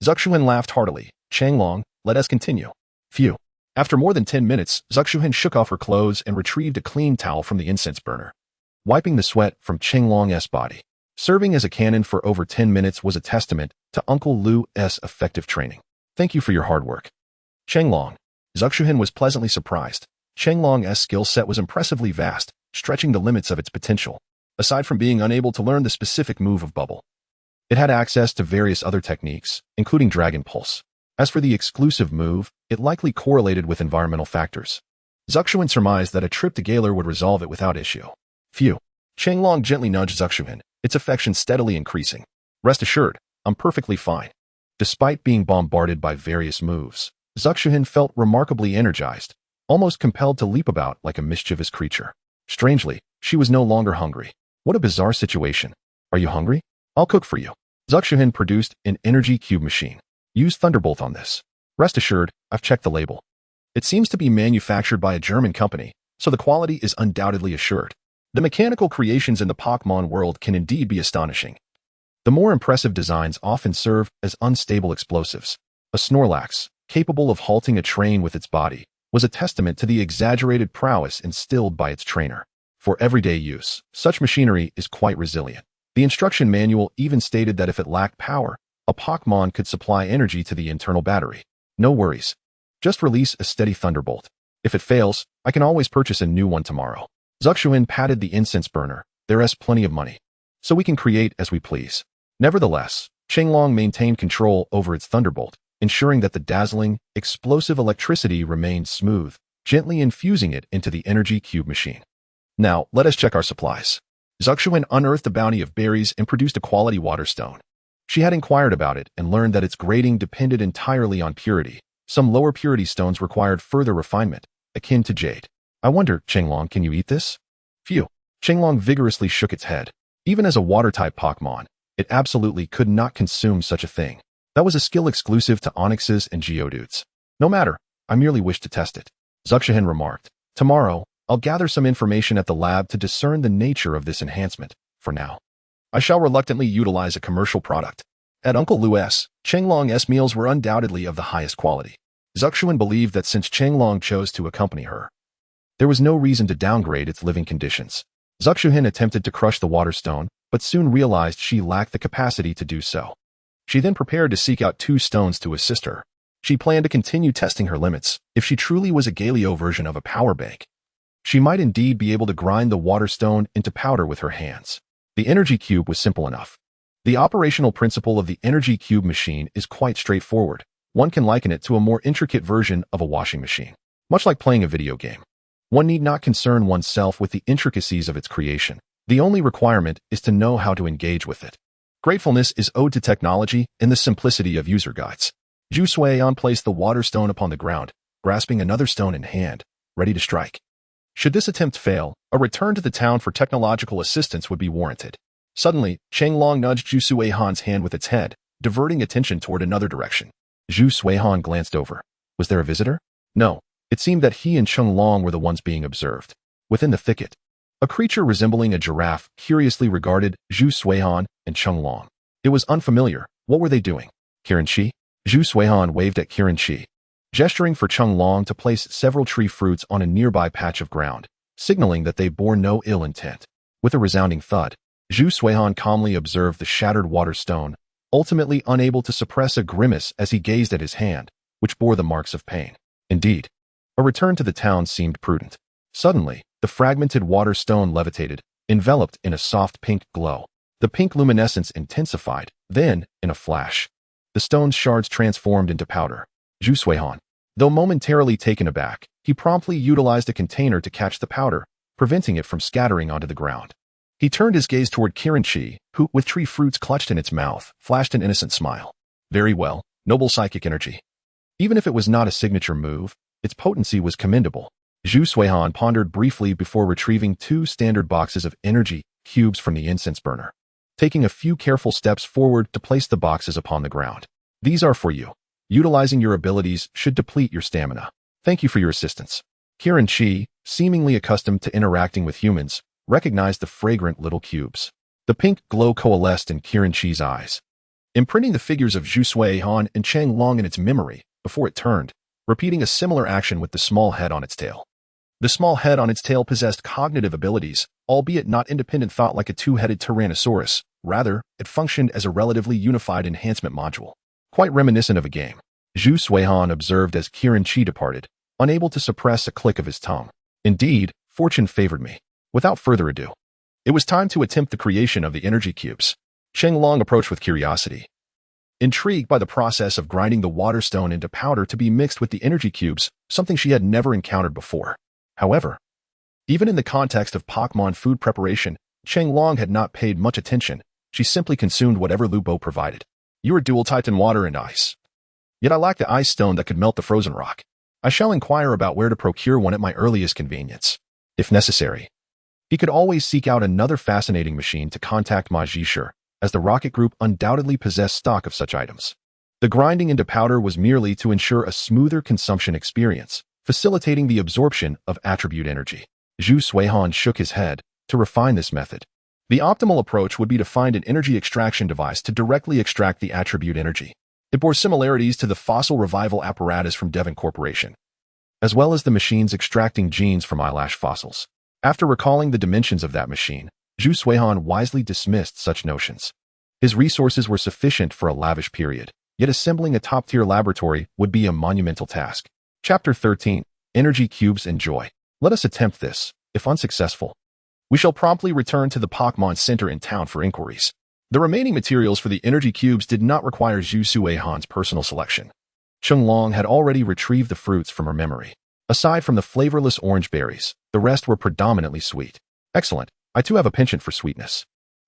Zuxuhin laughed heartily. Qinglong, let us continue. Phew. After more than 10 minutes, Zuxuhin shook off her clothes and retrieved a clean towel from the incense burner, wiping the sweat from Qinglong's body. Serving as a cannon for over 10 minutes was a testament to Uncle Lu's effective training. Thank you for your hard work, Qinglong. Zuxuhin was pleasantly surprised. Qinglong's skill set was impressively vast, stretching the limits of its potential. Aside from being unable to learn the specific move of Bubble, it had access to various other techniques, including Dragon Pulse. As for the exclusive move, it likely correlated with environmental factors. Zuxuhin surmised that a trip to Galar would resolve it without issue. Phew. Qinglong gently nudged Zuxuhin, its affection steadily increasing. Rest assured, I'm perfectly fine. Despite being bombarded by various moves, Zuxuhin felt remarkably energized, almost compelled to leap about like a mischievous creature. Strangely, she was no longer hungry. What a bizarre situation. Are you hungry? I'll cook for you. Zuxuhin produced an energy cube machine. Use Thunderbolt on this. Rest assured, I've checked the label. It seems to be manufactured by a German company, so the quality is undoubtedly assured. The mechanical creations in the Pokémon world can indeed be astonishing. The more impressive designs often serve as unstable explosives. A Snorlax, capable of halting a train with its body, was a testament to the exaggerated prowess instilled by its trainer. For everyday use, such machinery is quite resilient. The instruction manual even stated that if it lacked power, a Pokémon could supply energy to the internal battery. No worries. Just release a steady thunderbolt. If it fails, I can always purchase a new one tomorrow. Zuxuhin patted the incense burner. There's plenty of money, so we can create as we please. Nevertheless, Qinglong maintained control over its thunderbolt, ensuring that the dazzling, explosive electricity remained smooth, gently infusing it into the energy cube machine. Now, let us check our supplies. Zuxuhin unearthed a bounty of berries and produced a quality water stone. She had inquired about it and learned that its grading depended entirely on purity. Some lower purity stones required further refinement, akin to jade. I wonder, Qinglong, can you eat this? Phew. Qinglong vigorously shook its head. Even as a water-type Pokémon, it absolutely could not consume such a thing. That was a skill exclusive to Onyxes and Geodudes. No matter, I merely wished to test it. Zuxuhin remarked. Tomorrow, I'll gather some information at the lab to discern the nature of this enhancement. For now, I shall reluctantly utilize a commercial product. At Uncle Lu's, Qinglong's meals were undoubtedly of the highest quality. Zuxuhin believed that since Qinglong chose to accompany her, there was no reason to downgrade its living conditions. Zuxuhin attempted to crush the water stone, but soon realized she lacked the capacity to do so. She then prepared to seek out 2 stones to assist her. She planned to continue testing her limits. If she truly was a Galio version of a power bank, she might indeed be able to grind the water stone into powder with her hands. The energy cube was simple enough. The operational principle of the energy cube machine is quite straightforward. One can liken it to a more intricate version of a washing machine. Much like playing a video game, one need not concern oneself with the intricacies of its creation. The only requirement is to know how to engage with it. Gratefulness is owed to technology and the simplicity of user guides. Zhu Suiyan placed the water stone upon the ground, grasping another stone in hand, ready to strike. Should this attempt fail, a return to the town for technological assistance would be warranted. Suddenly, Qinglong nudged Zhu Suiyan's hand with its head, diverting attention toward another direction. Zhu Suiyan glanced over. Was there a visitor? No. It seemed that he and Qinglong were the ones being observed. Within the thicket, a creature resembling a giraffe curiously regarded Zhu Suiyan and Qinglong. It was unfamiliar. What were they doing? Qirinqi? Zhu Suiyan waved at Qirinqi, gesturing for Qinglong to place several tree fruits on a nearby patch of ground, signaling that they bore no ill intent. With a resounding thud, Zhu Suiyan calmly observed the shattered water stone, ultimately unable to suppress a grimace as he gazed at his hand, which bore the marks of pain. Indeed, a return to the town seemed prudent. Suddenly, the fragmented water stone levitated, enveloped in a soft pink glow. The pink luminescence intensified, then, in a flash, the stone's shards transformed into powder. Zhu Suiyan, though momentarily taken aback, he promptly utilized a container to catch the powder, preventing it from scattering onto the ground. He turned his gaze toward Qirinqi, who, with tree fruits clutched in its mouth, flashed an innocent smile. Very well, noble psychic energy. Even if it was not a signature move, its potency was commendable. Zhu Suiyan pondered briefly before retrieving 2 standard boxes of energy cubes from the incense burner. taking a few careful steps forward to place the boxes upon the ground. These are for you. Utilizing your abilities should deplete your stamina. Thank you for your assistance. Kiran Chi, seemingly accustomed to interacting with humans, recognized the fragrant little cubes. The pink glow coalesced in Kiran Chi's eyes, imprinting the figures of Zhu Suihan and Cheng Long in its memory before it turned, repeating a similar action with the small head on its tail. The small head on its tail possessed cognitive abilities, albeit not independent thought like a two-headed Tyrannosaurus. Rather, it functioned as a relatively unified enhancement module, quite reminiscent of a game. Zhu Suihan observed as Kiran Chi departed, unable to suppress a click of his tongue. Indeed, fortune favored me. Without further ado, it was time to attempt the creation of the energy cubes. Cheng Long approached with curiosity, intrigued by the process of grinding the water stone into powder to be mixed with the energy cubes, something she had never encountered before. However, even in the context of Pokémon food preparation, Cheng Long had not paid much attention. She simply consumed whatever Lubo provided. You are dual Titan water and ice. Yet I lack the ice stone that could melt the frozen rock. I shall inquire about where to procure one at my earliest convenience, if necessary. He could always seek out another fascinating machine to contact Ma Zhisher, as the Rocket Group undoubtedly possessed stock of such items. The grinding into powder was merely to ensure a smoother consumption experience, facilitating the absorption of attribute energy. Zhu Suihan shook his head to refine this method. The optimal approach would be to find an energy extraction device to directly extract the attribute energy. It bore similarities to the fossil revival apparatus from Devon Corporation, as well as the machines extracting genes from eyelash fossils. After recalling the dimensions of that machine, Zhu Suihan wisely dismissed such notions. His resources were sufficient for a lavish period, yet assembling a top-tier laboratory would be a monumental task. Chapter 13. Energy Cubes and Joy. Let us attempt this. If unsuccessful, we shall promptly return to the Pokémon Center in town for inquiries. The remaining materials for the energy cubes did not require Zhu Suihan's personal selection. Cheng Long had already retrieved the fruits from her memory. Aside from the flavorless orange berries, the rest were predominantly sweet. Excellent. I too have a penchant for sweetness.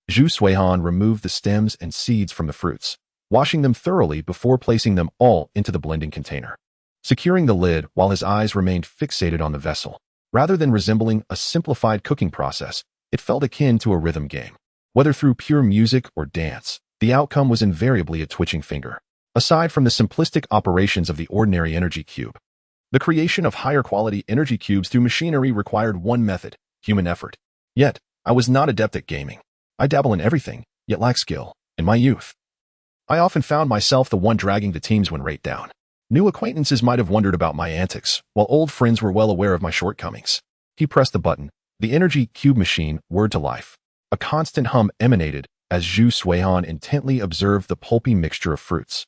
Zhu Suihan removed the stems and seeds from the fruits, washing them thoroughly before placing them all into the blending container, securing the lid while his eyes remained fixated on the vessel. Rather than resembling a simplified cooking process, it felt akin to a rhythm game. Whether through pure music or dance, the outcome was invariably a twitching finger. Aside from the simplistic operations of the ordinary energy cube, the creation of higher quality energy cubes through machinery required one method: human effort. Yet, I was not adept at gaming. I dabble in everything, yet lack skill. In my youth, I often found myself the one dragging the teams when rate down. New acquaintances might have wondered about my antics, while old friends were well aware of my shortcomings. He pressed the button. The energy cube machine whirred to life. A constant hum emanated as Zhu Suihan intently observed the pulpy mixture of fruits,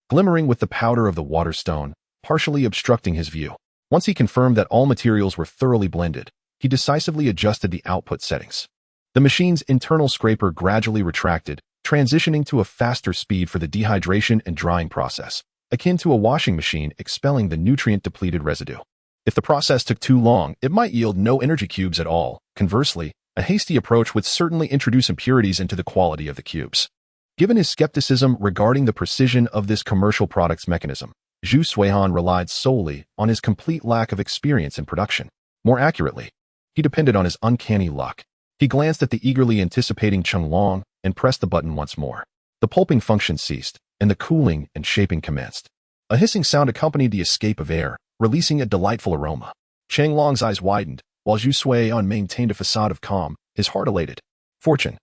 glimmering with the powder of the water stone, partially obstructing his view. Once he confirmed that all materials were thoroughly blended, he decisively adjusted the output settings. The machine's internal scraper gradually retracted, transitioning to a faster speed for the dehydration and drying process, akin to a washing machine expelling the nutrient-depleted residue. If the process took too long, it might yield no energy cubes at all. Conversely, a hasty approach would certainly introduce impurities into the quality of the cubes. Given his skepticism regarding the precision of this commercial product's mechanism, Zhu Suihan relied solely on his complete lack of experience in production. More accurately, he depended on his uncanny luck. He glanced at the eagerly anticipating Cheng Long and pressed the button once more. The pulping function ceased, and the cooling and shaping commenced. A hissing sound accompanied the escape of air, releasing a delightful aroma. Cheng Long's eyes widened, while Zhu Suihan maintained a facade of calm, his heart elated. Fortune,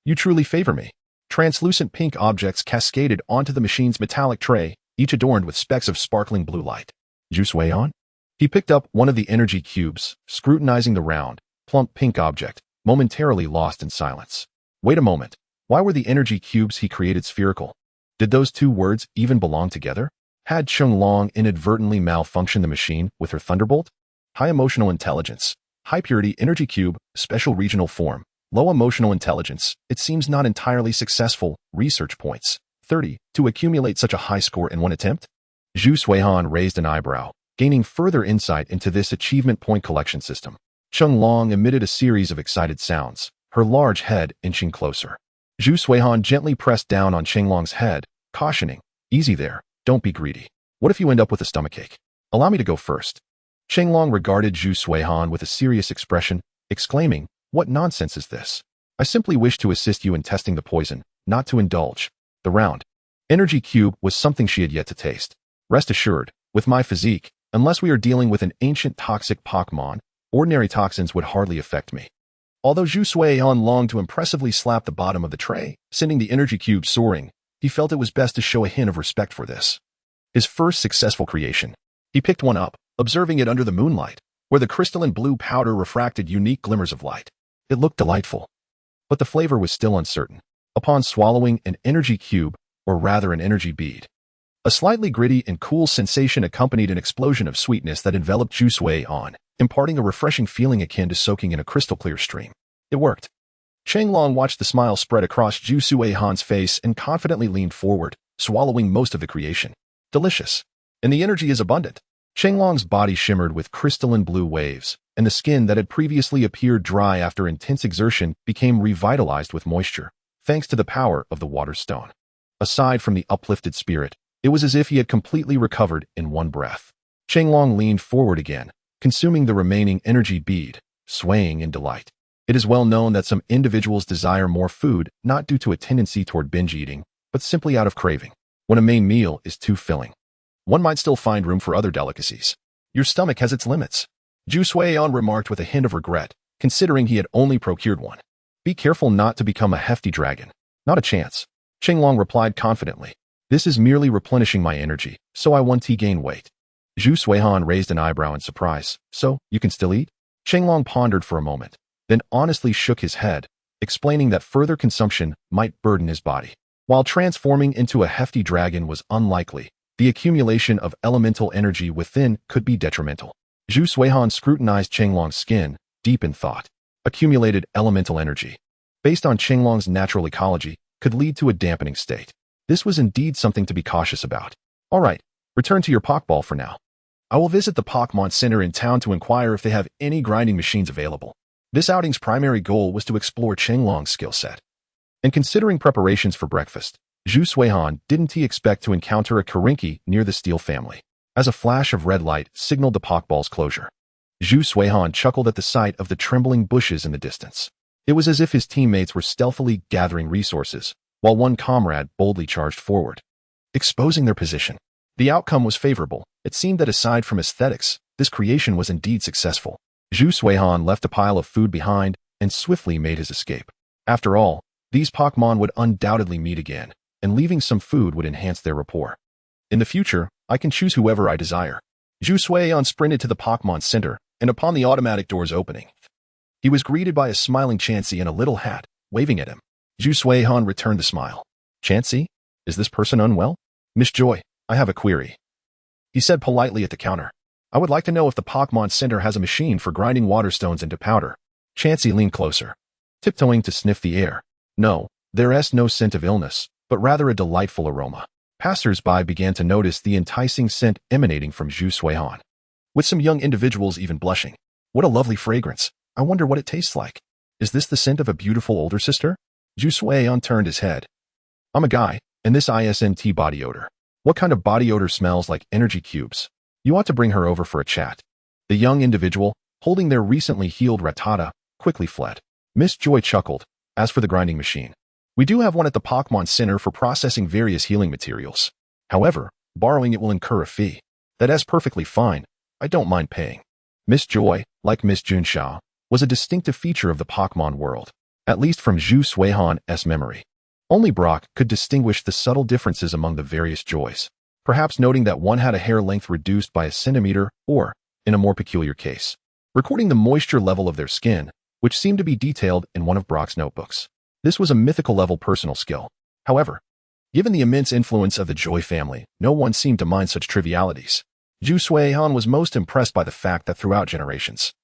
you truly favor me. Translucent pink objects cascaded onto the machine's metallic tray, each adorned with specks of sparkling blue light. Zhu Suihan? He picked up one of the energy cubes, scrutinizing the round, plump pink object, momentarily lost in silence. Wait a moment. Why were the energy cubes he created spherical? Did those two words even belong together? Had Cheng Long inadvertently malfunctioned the machine with her thunderbolt? High emotional intelligence, high purity energy cube, special regional form, low emotional intelligence. It seems not entirely successful. Research points 30 to accumulate such a high score in one attempt. Zhu Suihan raised an eyebrow, gaining further insight into this achievement point collection system. Cheng Long emitted a series of excited sounds, her large head inching closer. Zhu Suihan gently pressed down on Cheng Long's head, cautioning, "Easy there, don't be greedy. What if you end up with a stomachache? Allow me to go first." Cheng Long regarded Zhu Suihan with a serious expression, exclaiming, "What nonsense is this? I simply wish to assist you in testing the poison, not to indulge. The round energy cube was something she had yet to taste. Rest assured, with my physique, unless we are dealing with an ancient toxic Pokémon, ordinary toxins would hardly affect me. Although Zhu Suihan longed to impressively slap the bottom of the tray, sending the energy cube soaring, he felt it was best to show a hint of respect for this. His first successful creation. He picked one up, observing it under the moonlight, where the crystalline blue powder refracted unique glimmers of light. It looked delightful, but the flavor was still uncertain. Upon swallowing an energy cube, or rather an energy bead, a slightly gritty and cool sensation accompanied an explosion of sweetness that enveloped Zhu Suihan, imparting a refreshing feeling akin to soaking in a crystal-clear stream. It worked. Chenglong watched the smile spread across Zhu Suihan's face and confidently leaned forward, swallowing most of the creation. Delicious. And the energy is abundant. Chenglong's body shimmered with crystalline blue waves, and the skin that had previously appeared dry after intense exertion became revitalized with moisture, thanks to the power of the water stone. Aside from the uplifted spirit, it was as if he had completely recovered in one breath. Chenglong leaned forward again, consuming the remaining energy bead, swaying in delight. It is well known that some individuals desire more food not due to a tendency toward binge eating, but simply out of craving. When a main meal is too filling, one might still find room for other delicacies. Your stomach has its limits, Zhu Suihan remarked with a hint of regret, considering he had only procured one. Be careful not to become a hefty dragon. Not a chance. Chenglong replied confidently. This is merely replenishing my energy, so I want to gain weight. Zhu Suihan raised an eyebrow in surprise. So, you can still eat? Chenglong pondered for a moment, then honestly shook his head, explaining that further consumption might burden his body. While transforming into a hefty dragon was unlikely, the accumulation of elemental energy within could be detrimental. Zhu Suihan scrutinized Chenglong's skin, deep in thought. Accumulated elemental energy, based on Chenglong's natural ecology, could lead to a dampening state. This was indeed something to be cautious about. All right, return to your Pokeball for now. I will visit the Pokémon Center in town to inquire if they have any grinding machines available. This outing's primary goal was to explore Chenglong's skill set. And considering preparations for breakfast, Zhu Suihan didn't expect to encounter a Karinki near the Steel family, as a flash of red light signaled the Pokeball's closure. Zhu Suihan chuckled at the sight of the trembling bushes in the distance. It was as if his teammates were stealthily gathering resources, while one comrade boldly charged forward, exposing their position. The outcome was favorable. It seemed that aside from aesthetics, this creation was indeed successful. Zhu Suihan left a pile of food behind and swiftly made his escape. After all, these Pokémon would undoubtedly meet again, and leaving some food would enhance their rapport. In the future, I can choose whoever I desire. Zhu Suihan sprinted to the Pokémon Center, and upon the automatic doors opening, he was greeted by a smiling Chansey in a little hat, waving at him. Zhu Suihan returned the smile. Chansey? Is this person unwell? Miss Joy, I have a query, he said politely at the counter. I would like to know if the Pokémon Center has a machine for grinding water stones into powder. Chansey leaned closer, tiptoeing to sniff the air. No, there is no scent of illness, but rather a delightful aroma. Passers-by began to notice the enticing scent emanating from Zhu Suihan, with some young individuals even blushing. What a lovely fragrance. I wonder what it tastes like. Is this the scent of a beautiful older sister? Zhu Suihan turned his head. I'm a guy, and this isn't body odor. What kind of body odor smells like energy cubes? You ought to bring her over for a chat. The young individual, holding their recently healed Rattata, quickly fled. Miss Joy chuckled. As for the grinding machine, we do have one at the Pokémon Center for processing various healing materials. However, borrowing it will incur a fee. That is perfectly fine. I don't mind paying. Miss Joy, like Miss Junxiao, was a distinctive feature of the Pokémon world, at least from Zhu Suihan's memory. Only Brock could distinguish the subtle differences among the various Joys, perhaps noting that one had a hair length reduced by a centimeter or, in a more peculiar case, recording the moisture level of their skin, which seemed to be detailed in one of Brock's notebooks. This was a mythical-level personal skill. However, given the immense influence of the Joy family, no one seemed to mind such trivialities. Zhu Suihan was most impressed by the fact that throughout generations,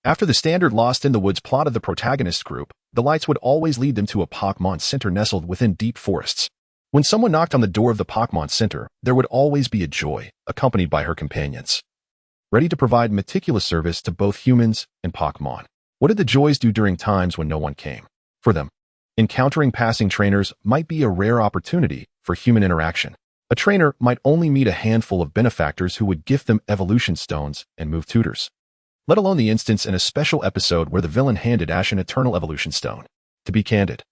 after the standard Lost in the Woods plot of the protagonist group, the lights would always lead them to a Pokémon Center nestled within deep forests. When someone knocked on the door of the Pokémon Center, there would always be a Joy, accompanied by her companions, ready to provide meticulous service to both humans and Pokémon. What did the Joys do during times when no one came? For them, encountering passing trainers might be a rare opportunity for human interaction. A trainer might only meet a handful of benefactors who would gift them evolution stones and move tutors, let alone the instance in a special episode where the villain handed Ash an eternal evolution stone. To be candid,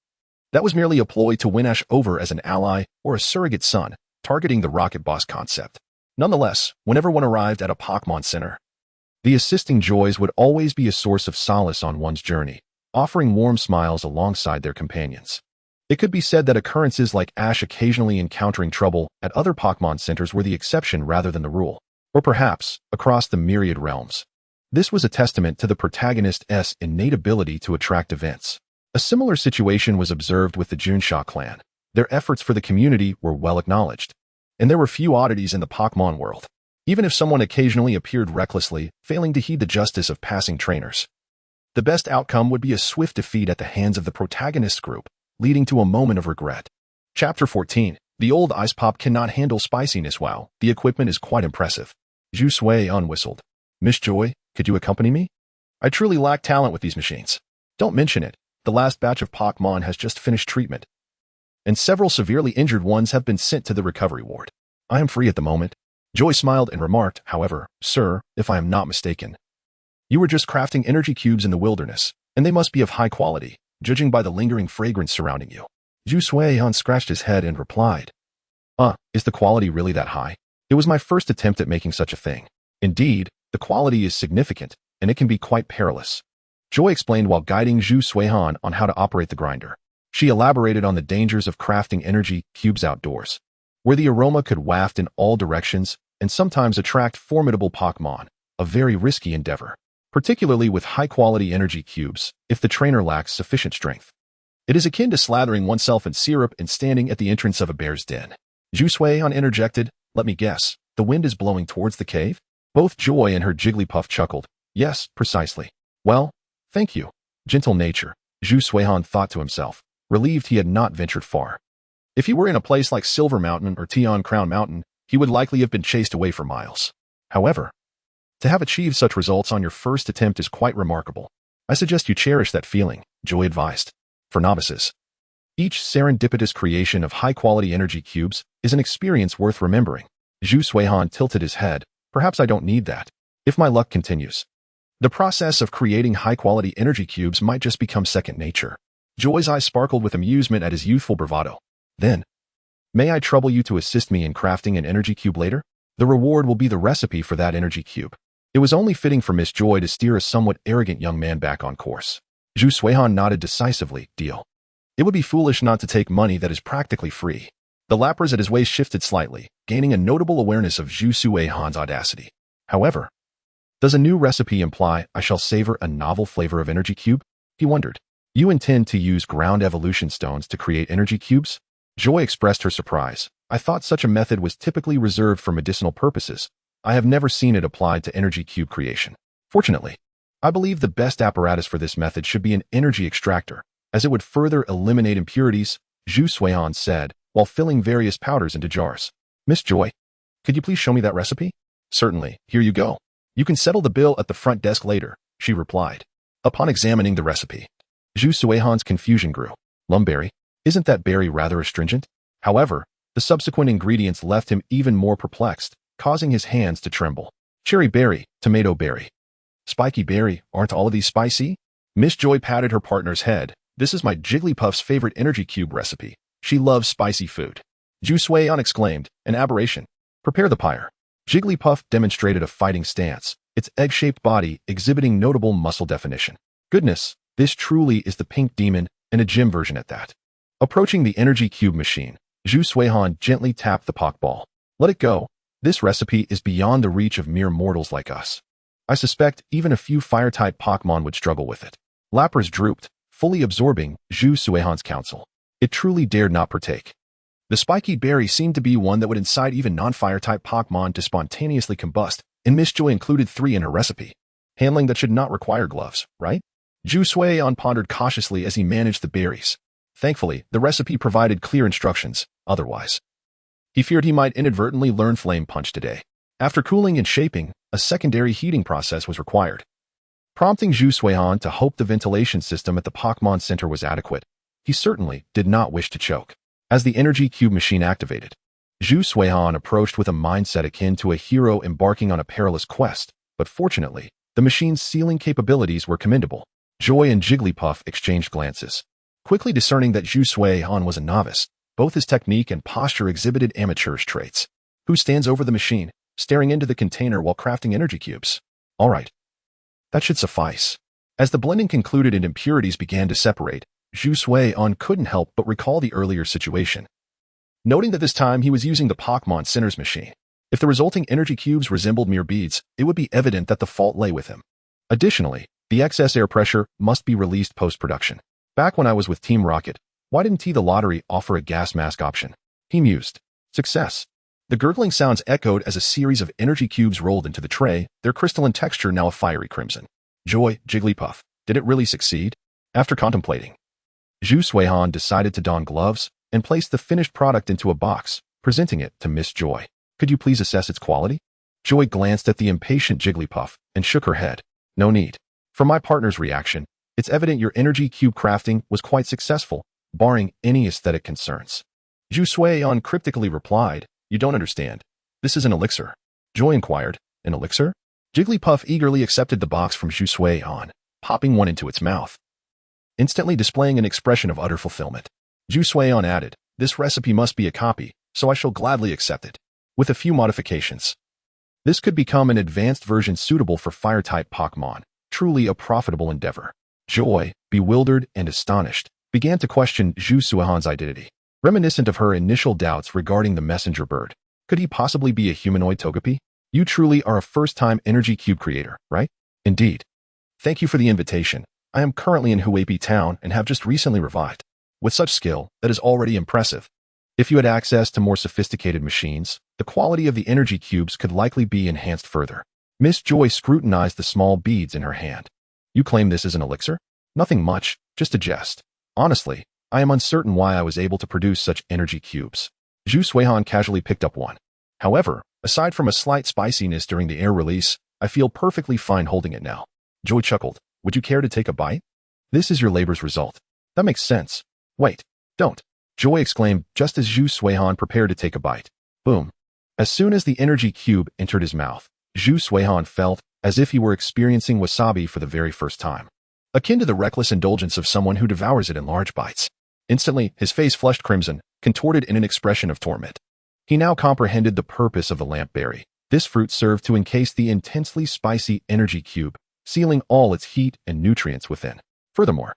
that was merely a ploy to win Ash over as an ally or a surrogate son, targeting the Rocket Boss concept. Nonetheless, whenever one arrived at a Pokémon Center, the assisting Joys would always be a source of solace on one's journey, offering warm smiles alongside their companions. It could be said that occurrences like Ash occasionally encountering trouble at other Pokémon Centers were the exception rather than the rule, or perhaps across the myriad realms. This was a testament to the protagonist's innate ability to attract events. A similar situation was observed with the Junsha clan. Their efforts for the community were well acknowledged, and there were few oddities in the Pokémon world, even if someone occasionally appeared recklessly, failing to heed the justice of passing trainers. The best outcome would be a swift defeat at the hands of the protagonist's group, leading to a moment of regret. Chapter 14. The old ice pop cannot handle spiciness. Wow, the equipment is quite impressive. Zhu Suihan whistled. Miss Joy, could you accompany me? I truly lack talent with these machines. Don't mention it. The last batch of Pokémon has just finished treatment, and several severely injured ones have been sent to the recovery ward. I am free at the moment. Joy smiled and remarked, however, sir, if I am not mistaken, you were just crafting energy cubes in the wilderness, and they must be of high quality, judging by the lingering fragrance surrounding you. Zhu Suihan scratched his head and replied, is the quality really that high? It was my first attempt at making such a thing. Indeed, the quality is significant, and it can be quite perilous. Joy explained while guiding Zhu Suihan on how to operate the grinder. She elaborated on the dangers of crafting energy cubes outdoors, where the aroma could waft in all directions and sometimes attract formidable Pokémon, a very risky endeavor, particularly with high-quality energy cubes if the trainer lacks sufficient strength. It is akin to slathering oneself in syrup and standing at the entrance of a bear's den. Zhu Suihan interjected, let me guess, the wind is blowing towards the cave? Both Joy and her Jigglypuff chuckled. Yes, precisely. Well, thank you. Gentle nature, Zhu Suihan thought to himself, relieved he had not ventured far. If he were in a place like Silver Mountain or Tian Crown Mountain, he would likely have been chased away for miles. However, to have achieved such results on your first attempt is quite remarkable. I suggest you cherish that feeling, Joy advised. For novices, each serendipitous creation of high-quality energy cubes is an experience worth remembering. Zhu Suihan tilted his head. Perhaps I don't need that. If my luck continues, the process of creating high-quality energy cubes might just become second nature. Joy's eyes sparkled with amusement at his youthful bravado. Then, may I trouble you to assist me in crafting an energy cube later? The reward will be the recipe for that energy cube. It was only fitting for Miss Joy to steer a somewhat arrogant young man back on course. Zhu Suihan nodded decisively. Deal. It would be foolish not to take money that is practically free. The lappers at his waist shifted slightly, gaining a notable awareness of Zhu Suihan's audacity. However, does a new recipe imply I shall savor a novel flavor of energy cube? He wondered. You intend to use ground evolution stones to create energy cubes? Joy expressed her surprise. I thought such a method was typically reserved for medicinal purposes. I have never seen it applied to energy cube creation. Fortunately, I believe the best apparatus for this method should be an energy extractor, as it would further eliminate impurities, Zhu Suihan said, while filling various powders into jars. Miss Joy, could you please show me that recipe? Certainly, here you go. You can settle the bill at the front desk later, she replied. Upon examining the recipe, Zhu Suihan's confusion grew. Lumberry, isn't that berry rather astringent? However, the subsequent ingredients left him even more perplexed, causing his hands to tremble. Cherry berry, tomato berry, spiky berry, aren't all of these spicy? Miss Joy patted her partner's head. This is my Jigglypuff's favorite energy cube recipe. She loves spicy food. Zhu Suihan exclaimed, an aberration. Prepare the pyre. Jigglypuff demonstrated a fighting stance, its egg-shaped body exhibiting notable muscle definition. Goodness, this truly is the pink demon, and a gym version at that. Approaching the energy cube machine, Zhu Suihan gently tapped the Pokeball. Let it go. This recipe is beyond the reach of mere mortals like us. I suspect even a few fire-type Pokémon would struggle with it. Lappers drooped, fully absorbing Zhu Suihan's counsel. It truly dared not partake. The spiky berry seemed to be one that would incite even non-fire-type Pokémon to spontaneously combust, and Miss Joy included 3 in her recipe. Handling that should not require gloves, right? Zhu Suihan pondered cautiously as he managed the berries. Thankfully, the recipe provided clear instructions, otherwise he feared he might inadvertently learn Flame Punch today. After cooling and shaping, a secondary heating process was required, prompting Zhu Suihan to hope the ventilation system at the Pokémon Center was adequate. He certainly did not wish to choke. As the energy cube machine activated, Zhu Suihan approached with a mindset akin to a hero embarking on a perilous quest, but fortunately, the machine's sealing capabilities were commendable. Joy and Jigglypuff exchanged glances. Quickly discerning that Zhu Sui-han was a novice, both his technique and posture exhibited amateurish traits. Who stands over the machine, staring into the container while crafting energy cubes? All right. That should suffice. As the blending concluded and impurities began to separate, Zhu Sui-han couldn't help but recall the earlier situation. Noting that this time he was using the Pokémon Center's machine. If the resulting energy cubes resembled mere beads, it would be evident that the fault lay with him. Additionally, the excess air pressure must be released post-production. Back when I was with Team Rocket, why didn't the lottery offer a gas mask option? He mused. Success. The gurgling sounds echoed as a series of energy cubes rolled into the tray, their crystalline texture now a fiery crimson. Joy, Jigglypuff. Did it really succeed? After contemplating, Zhu Sui-han decided to don gloves and place the finished product into a box, presenting it to Miss Joy. Could you please assess its quality? Joy glanced at the impatient Jigglypuff and shook her head. No need. From my partner's reaction, it's evident your energy cube crafting was quite successful, barring any aesthetic concerns. Zhu Sui-han cryptically replied, You don't understand. This is an elixir. Joy inquired, An elixir? Jigglypuff eagerly accepted the box from Zhu Sui-han, popping one into its mouth, instantly displaying an expression of utter fulfillment. Zhu Sui-han added, This recipe must be a copy, so I shall gladly accept it. With a few modifications. This could become an advanced version suitable for fire-type Pokémon, truly a profitable endeavor. Joy, bewildered and astonished, began to question Zhu Sui-han's identity, reminiscent of her initial doubts regarding the messenger bird. Could he possibly be a humanoid Togepi? You truly are a first-time energy cube creator, right? Indeed. Thank you for the invitation. I am currently in Huapi town and have just recently revived. With such skill, that is already impressive. If you had access to more sophisticated machines, the quality of the energy cubes could likely be enhanced further. Miss Joy scrutinized the small beads in her hand. You claim this is an elixir? Nothing much, just a jest. Honestly, I am uncertain why I was able to produce such energy cubes. Zhu Sui-han casually picked up one. However, aside from a slight spiciness during the air release, I feel perfectly fine holding it now. Joy chuckled. Would you care to take a bite? This is your labor's result. That makes sense. Wait, don't. Joy exclaimed just as Zhu Sui-han prepared to take a bite. Boom. As soon as the energy cube entered his mouth, Zhu Sui-han felt as if he were experiencing wasabi for the very first time. Akin to the reckless indulgence of someone who devours it in large bites. Instantly, his face flushed crimson, contorted in an expression of torment. He now comprehended the purpose of the lamp berry. This fruit served to encase the intensely spicy energy cube, sealing all its heat and nutrients within. Furthermore,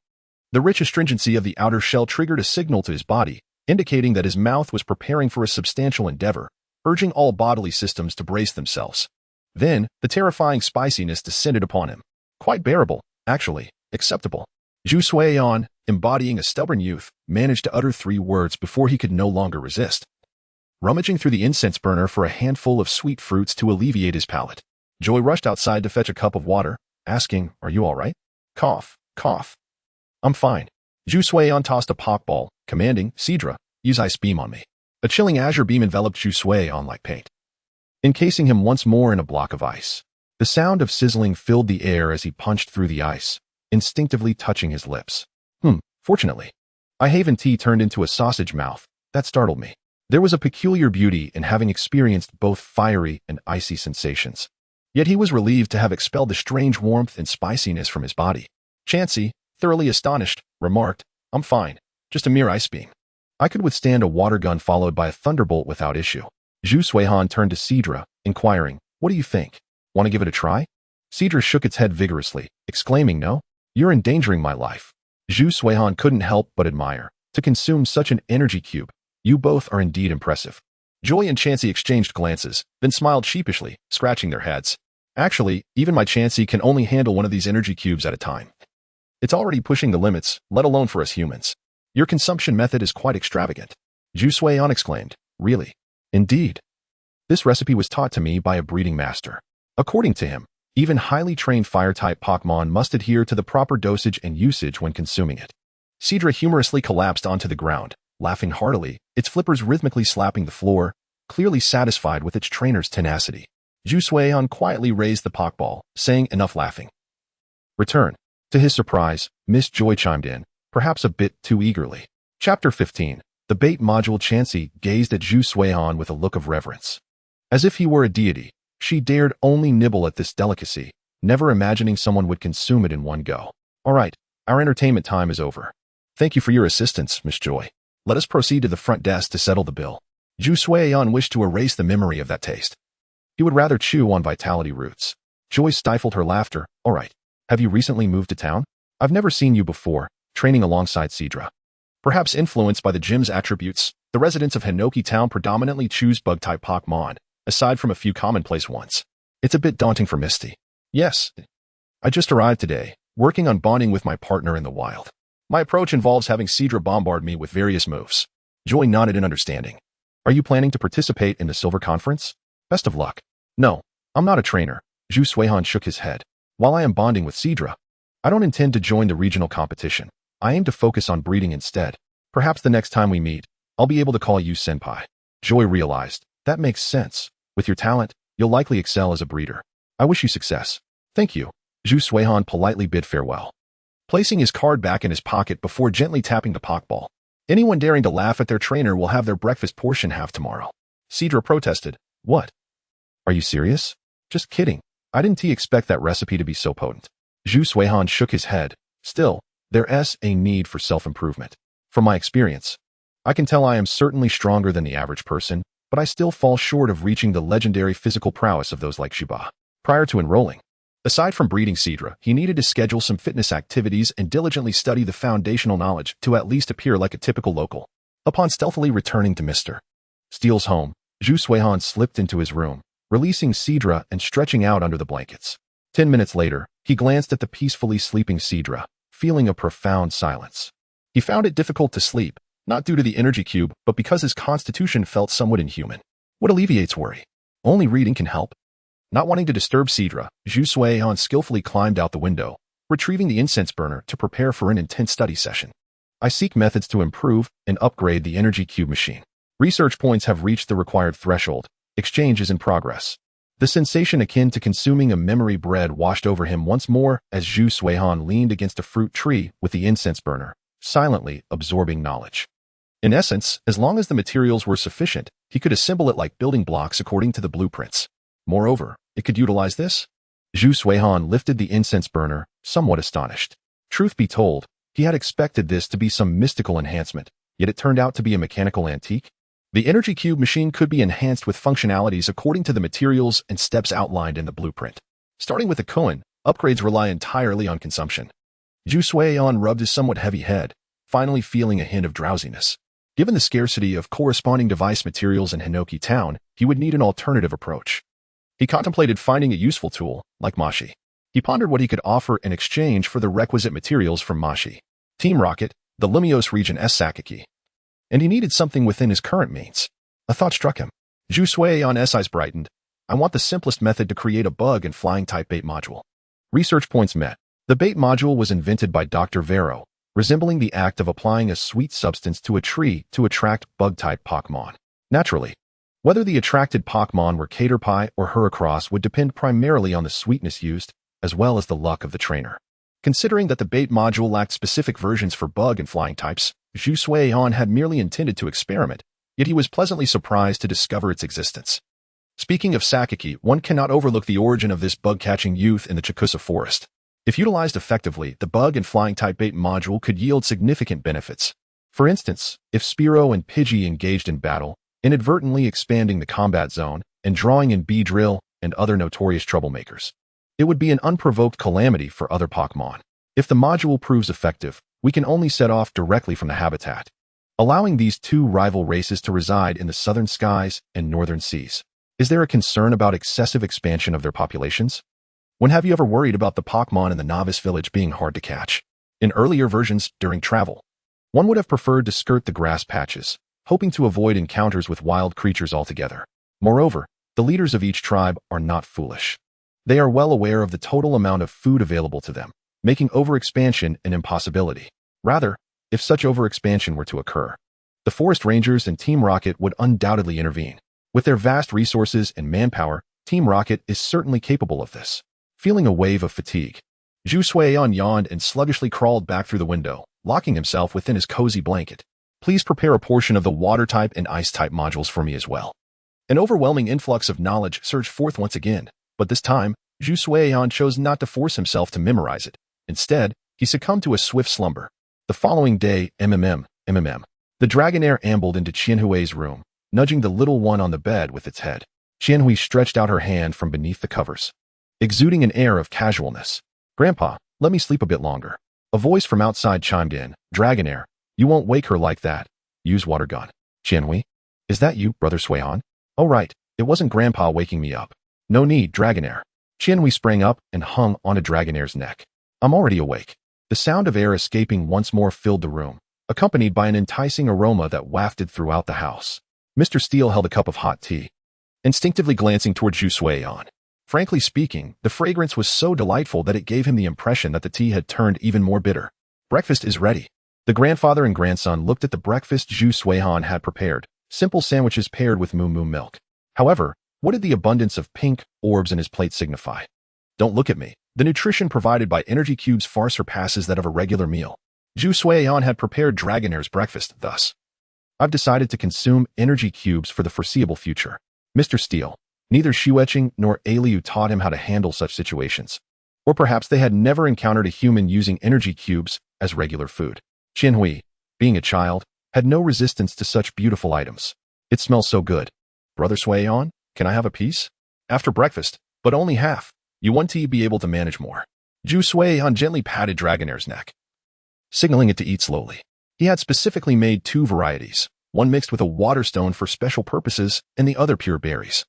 the rich astringency of the outer shell triggered a signal to his body, indicating that his mouth was preparing for a substantial endeavor, urging all bodily systems to brace themselves. Then, the terrifying spiciness descended upon him. Quite bearable, actually, acceptable. Zhu Sui-han, embodying a stubborn youth, managed to utter 3 words before he could no longer resist. Rummaging through the incense burner for a handful of sweet fruits to alleviate his palate, Joy rushed outside to fetch a cup of water, asking, Are you all right? Cough, cough. I'm fine. Zhu Sui-han tossed a Pokeball, commanding, Seadra, use Ice Beam on me. A chilling azure beam enveloped Zhu Sui-han like paint, encasing him once more in a block of ice. The sound of sizzling filled the air as he punched through the ice, instinctively touching his lips. Fortunately, I Haven tea turned into a sausage mouth. That startled me. There was a peculiar beauty in having experienced both fiery and icy sensations. Yet he was relieved to have expelled the strange warmth and spiciness from his body. Chansey, thoroughly astonished, remarked, I'm fine, just a mere ice beam. I could withstand a water gun followed by a thunderbolt without issue. Zhu Sui-han turned to Seadra, inquiring, What do you think? Want to give it a try? Seadra shook its head vigorously, exclaiming, No, you're endangering my life. Zhu Sui-han couldn't help but admire. To consume such an energy cube, you both are indeed impressive. Joy and Chansey exchanged glances, then smiled sheepishly, scratching their heads. Actually, even my Chansey can only handle one of these energy cubes at a time. It's already pushing the limits, let alone for us humans. Your consumption method is quite extravagant. Zhu Sui-han exclaimed, Really? Indeed. This recipe was taught to me by a breeding master. According to him, even highly trained fire-type Pokémon must adhere to the proper dosage and usage when consuming it. Seadra humorously collapsed onto the ground, laughing heartily, its flippers rhythmically slapping the floor, clearly satisfied with its trainer's tenacity. Zhu Sui-han quietly raised the Pokeball, saying enough laughing. Return. To his surprise, Miss Joy chimed in, perhaps a bit too eagerly. Chapter 15. The bait module. Chansey gazed at Zhu Sui-han with a look of reverence. As if he were a deity, she dared only nibble at this delicacy, never imagining someone would consume it in one go. All right, our entertainment time is over. Thank you for your assistance, Miss Joy. Let us proceed to the front desk to settle the bill. Zhu Suiyan wished to erase the memory of that taste. He would rather chew on vitality roots. Joy stifled her laughter. All right. Have you recently moved to town? I've never seen you before, training alongside Cedra. Perhaps influenced by the gym's attributes, the residents of Hinoki Town predominantly choose bug-type Pokémon, aside from a few commonplace ones. It's a bit daunting for Misty. Yes. I just arrived today, working on bonding with my partner in the wild. My approach involves having Cedra bombard me with various moves. Joy nodded in understanding. Are you planning to participate in the Silver Conference? Best of luck. No, I'm not a trainer. Zhu Suihan shook his head. While I am bonding with Cedra, I don't intend to join the regional competition. I aim to focus on breeding instead. Perhaps the next time we meet, I'll be able to call you Senpai. Joy realized. That makes sense. With your talent, you'll likely excel as a breeder. I wish you success. Thank you. Zhu Suihan politely bid farewell, placing his card back in his pocket before gently tapping the Pokeball. Anyone daring to laugh at their trainer will have their breakfast portion halved tomorrow. Cedra protested. What? Are you serious? Just kidding. I didn't expect that recipe to be so potent. Zhu Suihan shook his head. Still, there's a need for self-improvement. From my experience, I can tell I am certainly stronger than the average person, but I still fall short of reaching the legendary physical prowess of those like Shiba. Prior to enrolling, aside from breeding Cedra, he needed to schedule some fitness activities and diligently study the foundational knowledge to at least appear like a typical local. Upon stealthily returning to Mr. Steele's home, Zhu Suihan slipped into his room, releasing Cedra and stretching out under the blankets. 10 minutes later, he glanced at the peacefully sleeping Cedra, feeling a profound silence. He found it difficult to sleep, not due to the energy cube, but because his constitution felt somewhat inhuman. What alleviates worry? Only reading can help. Not wanting to disturb Cedra, Zhu Suihan skillfully climbed out the window, retrieving the incense burner to prepare for an intense study session. I seek methods to improve and upgrade the energy cube machine. Research points have reached the required threshold. Exchange is in progress. The sensation akin to consuming a memory bread washed over him once more as Zhu Suihan leaned against a fruit tree with the incense burner, silently absorbing knowledge. In essence, as long as the materials were sufficient, he could assemble it like building blocks according to the blueprints. Moreover, it could utilize this. Zhu Suihan lifted the incense burner, somewhat astonished. Truth be told, he had expected this to be some mystical enhancement, yet it turned out to be a mechanical antique. The energy cube machine could be enhanced with functionalities according to the materials and steps outlined in the blueprint. Starting with the koan, upgrades rely entirely on consumption. Zhu Suihan rubbed his somewhat heavy head, finally feeling a hint of drowsiness. Given the scarcity of corresponding device materials in Hinoki Town, he would need an alternative approach. He contemplated finding a useful tool, like Mashi. He pondered what he could offer in exchange for the requisite materials from Mashi. Team Rocket, the Lumiose region Sakaki. And he needed something within his current means. A thought struck him. Zhu Suiyan's eyes brightened. I want the simplest method to create a bug and flying type bait module. Research points met. The bait module was invented by Dr. Vero, resembling the act of applying a sweet substance to a tree to attract bug-type Pokémon. Naturally, whether the attracted Pokémon were Caterpie or Heracross would depend primarily on the sweetness used, as well as the luck of the trainer. Considering that the bait module lacked specific versions for bug and flying types, Zhu Suiyan had merely intended to experiment, yet he was pleasantly surprised to discover its existence. Speaking of Sakaki, one cannot overlook the origin of this bug-catching youth in the Chikusa forest. If utilized effectively, the bug and flying type bait module could yield significant benefits. For instance, if Spearow and Pidgey engaged in battle, inadvertently expanding the combat zone and drawing in Beedrill and other notorious troublemakers, it would be an unprovoked calamity for other Pokémon. If the module proves effective, we can only set off directly from the habitat, allowing these two rival races to reside in the southern skies and northern seas. Is there a concern about excessive expansion of their populations? When have you ever worried about the Pokémon in the novice village being hard to catch? In earlier versions, during travel, one would have preferred to skirt the grass patches, hoping to avoid encounters with wild creatures altogether. Moreover, the leaders of each tribe are not foolish. They are well aware of the total amount of food available to them, making overexpansion an impossibility. Rather, if such overexpansion were to occur, the Forest Rangers and Team Rocket would undoubtedly intervene. With their vast resources and manpower, Team Rocket is certainly capable of this. Feeling a wave of fatigue, Zhu Suiyan yawned and sluggishly crawled back through the window, locking himself within his cozy blanket. Please prepare a portion of the water-type and ice-type modules for me as well. An overwhelming influx of knowledge surged forth once again, but this time, Zhu Suiyan chose not to force himself to memorize it. Instead, he succumbed to a swift slumber. The following day, MMM. The Dragonair ambled into Qianhui's room, nudging the little one on the bed with its head. Qianhui stretched out her hand from beneath the covers, exuding an air of casualness. Grandpa, let me sleep a bit longer. A voice from outside chimed in. Dragonair, you won't wake her like that. Use water gun. Qianhui, is that you, Brother Suihan? Oh right, it wasn't Grandpa waking me up. No need, Dragonair. Qianhui sprang up and hung onto Dragonair's neck. I'm already awake. The sound of air escaping once more filled the room, accompanied by an enticing aroma that wafted throughout the house. Mr. Steele held a cup of hot tea, instinctively glancing toward Zhu Suihan. Frankly speaking, the fragrance was so delightful that it gave him the impression that the tea had turned even more bitter. Breakfast is ready. The grandfather and grandson looked at the breakfast Zhu Suihan had prepared, simple sandwiches paired with moo milk. However, what did the abundance of pink orbs in his plate signify? Don't look at me. The nutrition provided by energy cubes far surpasses that of a regular meal. Zhu Suihan had prepared Dragonair's breakfast, thus. I've decided to consume energy cubes for the foreseeable future. Mr. Steele, neither Shueqing nor Aliu taught him how to handle such situations. Or perhaps they had never encountered a human using energy cubes as regular food. Qianhui, being a child, had no resistance to such beautiful items. It smells so good. Brother Suihan, can I have a piece? After breakfast, but only half. You want to be able to manage more. Zhu Suihan gently patted Dragonair's neck, signaling it to eat slowly. He had specifically made 2 varieties, one mixed with a water stone for special purposes and the other pure berries,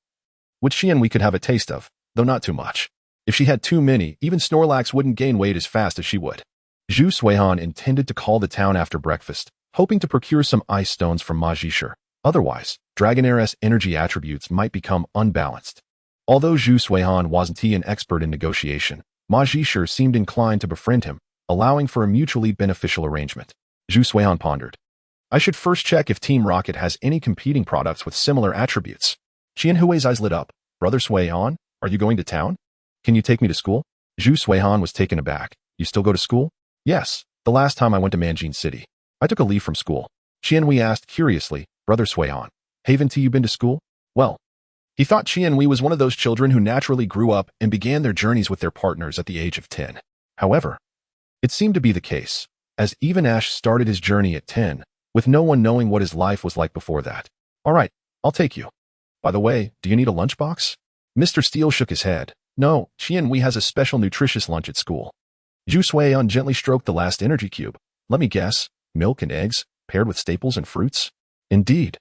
which Qianhui could have a taste of, though not too much. If she had too many, even Snorlax wouldn't gain weight as fast as she would. Zhu Suihan intended to call the town after breakfast, hoping to procure some ice stones from Ma Zhisher. Otherwise, Dragonair's energy attributes might become unbalanced. Although Zhu Suihan wasn't an expert in negotiation, Ma Zhisher seemed inclined to befriend him, allowing for a mutually beneficial arrangement. Zhu Suihan pondered. I should first check if Team Rocket has any competing products with similar attributes. Qianhui's eyes lit up. Brother Suihan, are you going to town? Can you take me to school? Zhu Suihan was taken aback. You still go to school? Yes, the last time I went to Manjin City. I took a leave from school. Qianhui asked curiously, Brother Suihan, haven't you been to school? Well, he thought Qianhui was one of those children who naturally grew up and began their journeys with their partners at the age of 10. However, it seemed to be the case, as even Ash started his journey at 10, with no one knowing what his life was like before that. All right, I'll take you. By the way, do you need a lunchbox? Mr. Steele shook his head. No, Qianhui has a special nutritious lunch at school. Zhu Suihan gently stroked the last energy cube. Let me guess, milk and eggs, paired with staples and fruits? Indeed.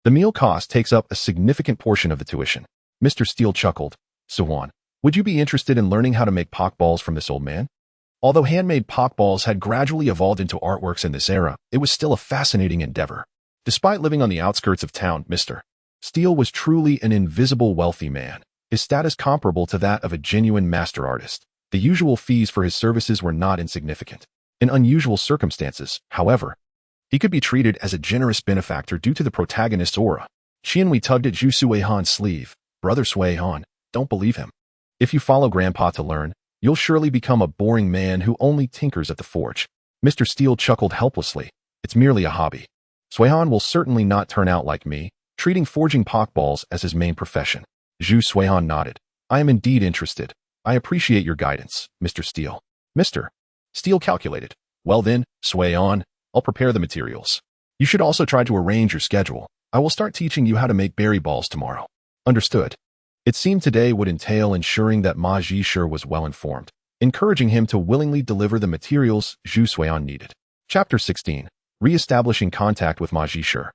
The meal cost takes up a significant portion of the tuition. Mr. Steele chuckled. Suihan, would you be interested in learning how to make Pokeballs from this old man? Although handmade Pokeballs had gradually evolved into artworks in this era, it was still a fascinating endeavor. Despite living on the outskirts of town, Mr. Steele was truly an invisible wealthy man, his status comparable to that of a genuine master artist. The usual fees for his services were not insignificant. In unusual circumstances, however, he could be treated as a generous benefactor due to the protagonist's aura. Qianhui tugged at Zhu Suihan's sleeve. Brother Suihan, don't believe him. If you follow Grandpa to learn, you'll surely become a boring man who only tinkers at the forge. Mr. Steele chuckled helplessly. It's merely a hobby. Suihan will certainly not turn out like me, treating forging Pokeballs as his main profession. Zhu Suihan nodded. I am indeed interested. I appreciate your guidance, Mr. Steele. Mr. Steele calculated. Well then, Suihan, I'll prepare the materials. You should also try to arrange your schedule. I will start teaching you how to make berry balls tomorrow. Understood. It seemed today would entail ensuring that Ma Zhisher was well informed, encouraging him to willingly deliver the materials Zhu Suihan needed. Chapter 16. Re-establishing contact with Ma Zhisher.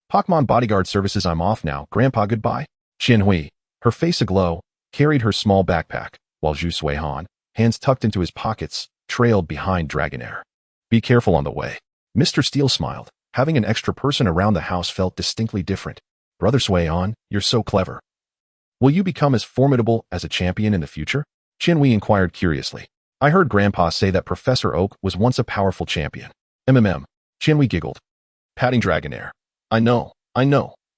Pokémon bodyguard services. I'm off now. Grandpa, goodbye. Qianhui, her face aglow, carried her small backpack, while Zhu Suihan, hands tucked into his pockets, trailed behind Dragonair. Be careful on the way. Mr. Steele smiled. Having an extra person around the house felt distinctly different. Brother Suihan, you're so clever. Will you become as formidable as a champion in the future? Qianhui inquired curiously. I heard Grandpa say that Professor Oak was once a powerful champion. Qianhui giggled, patting Dragonair. I know.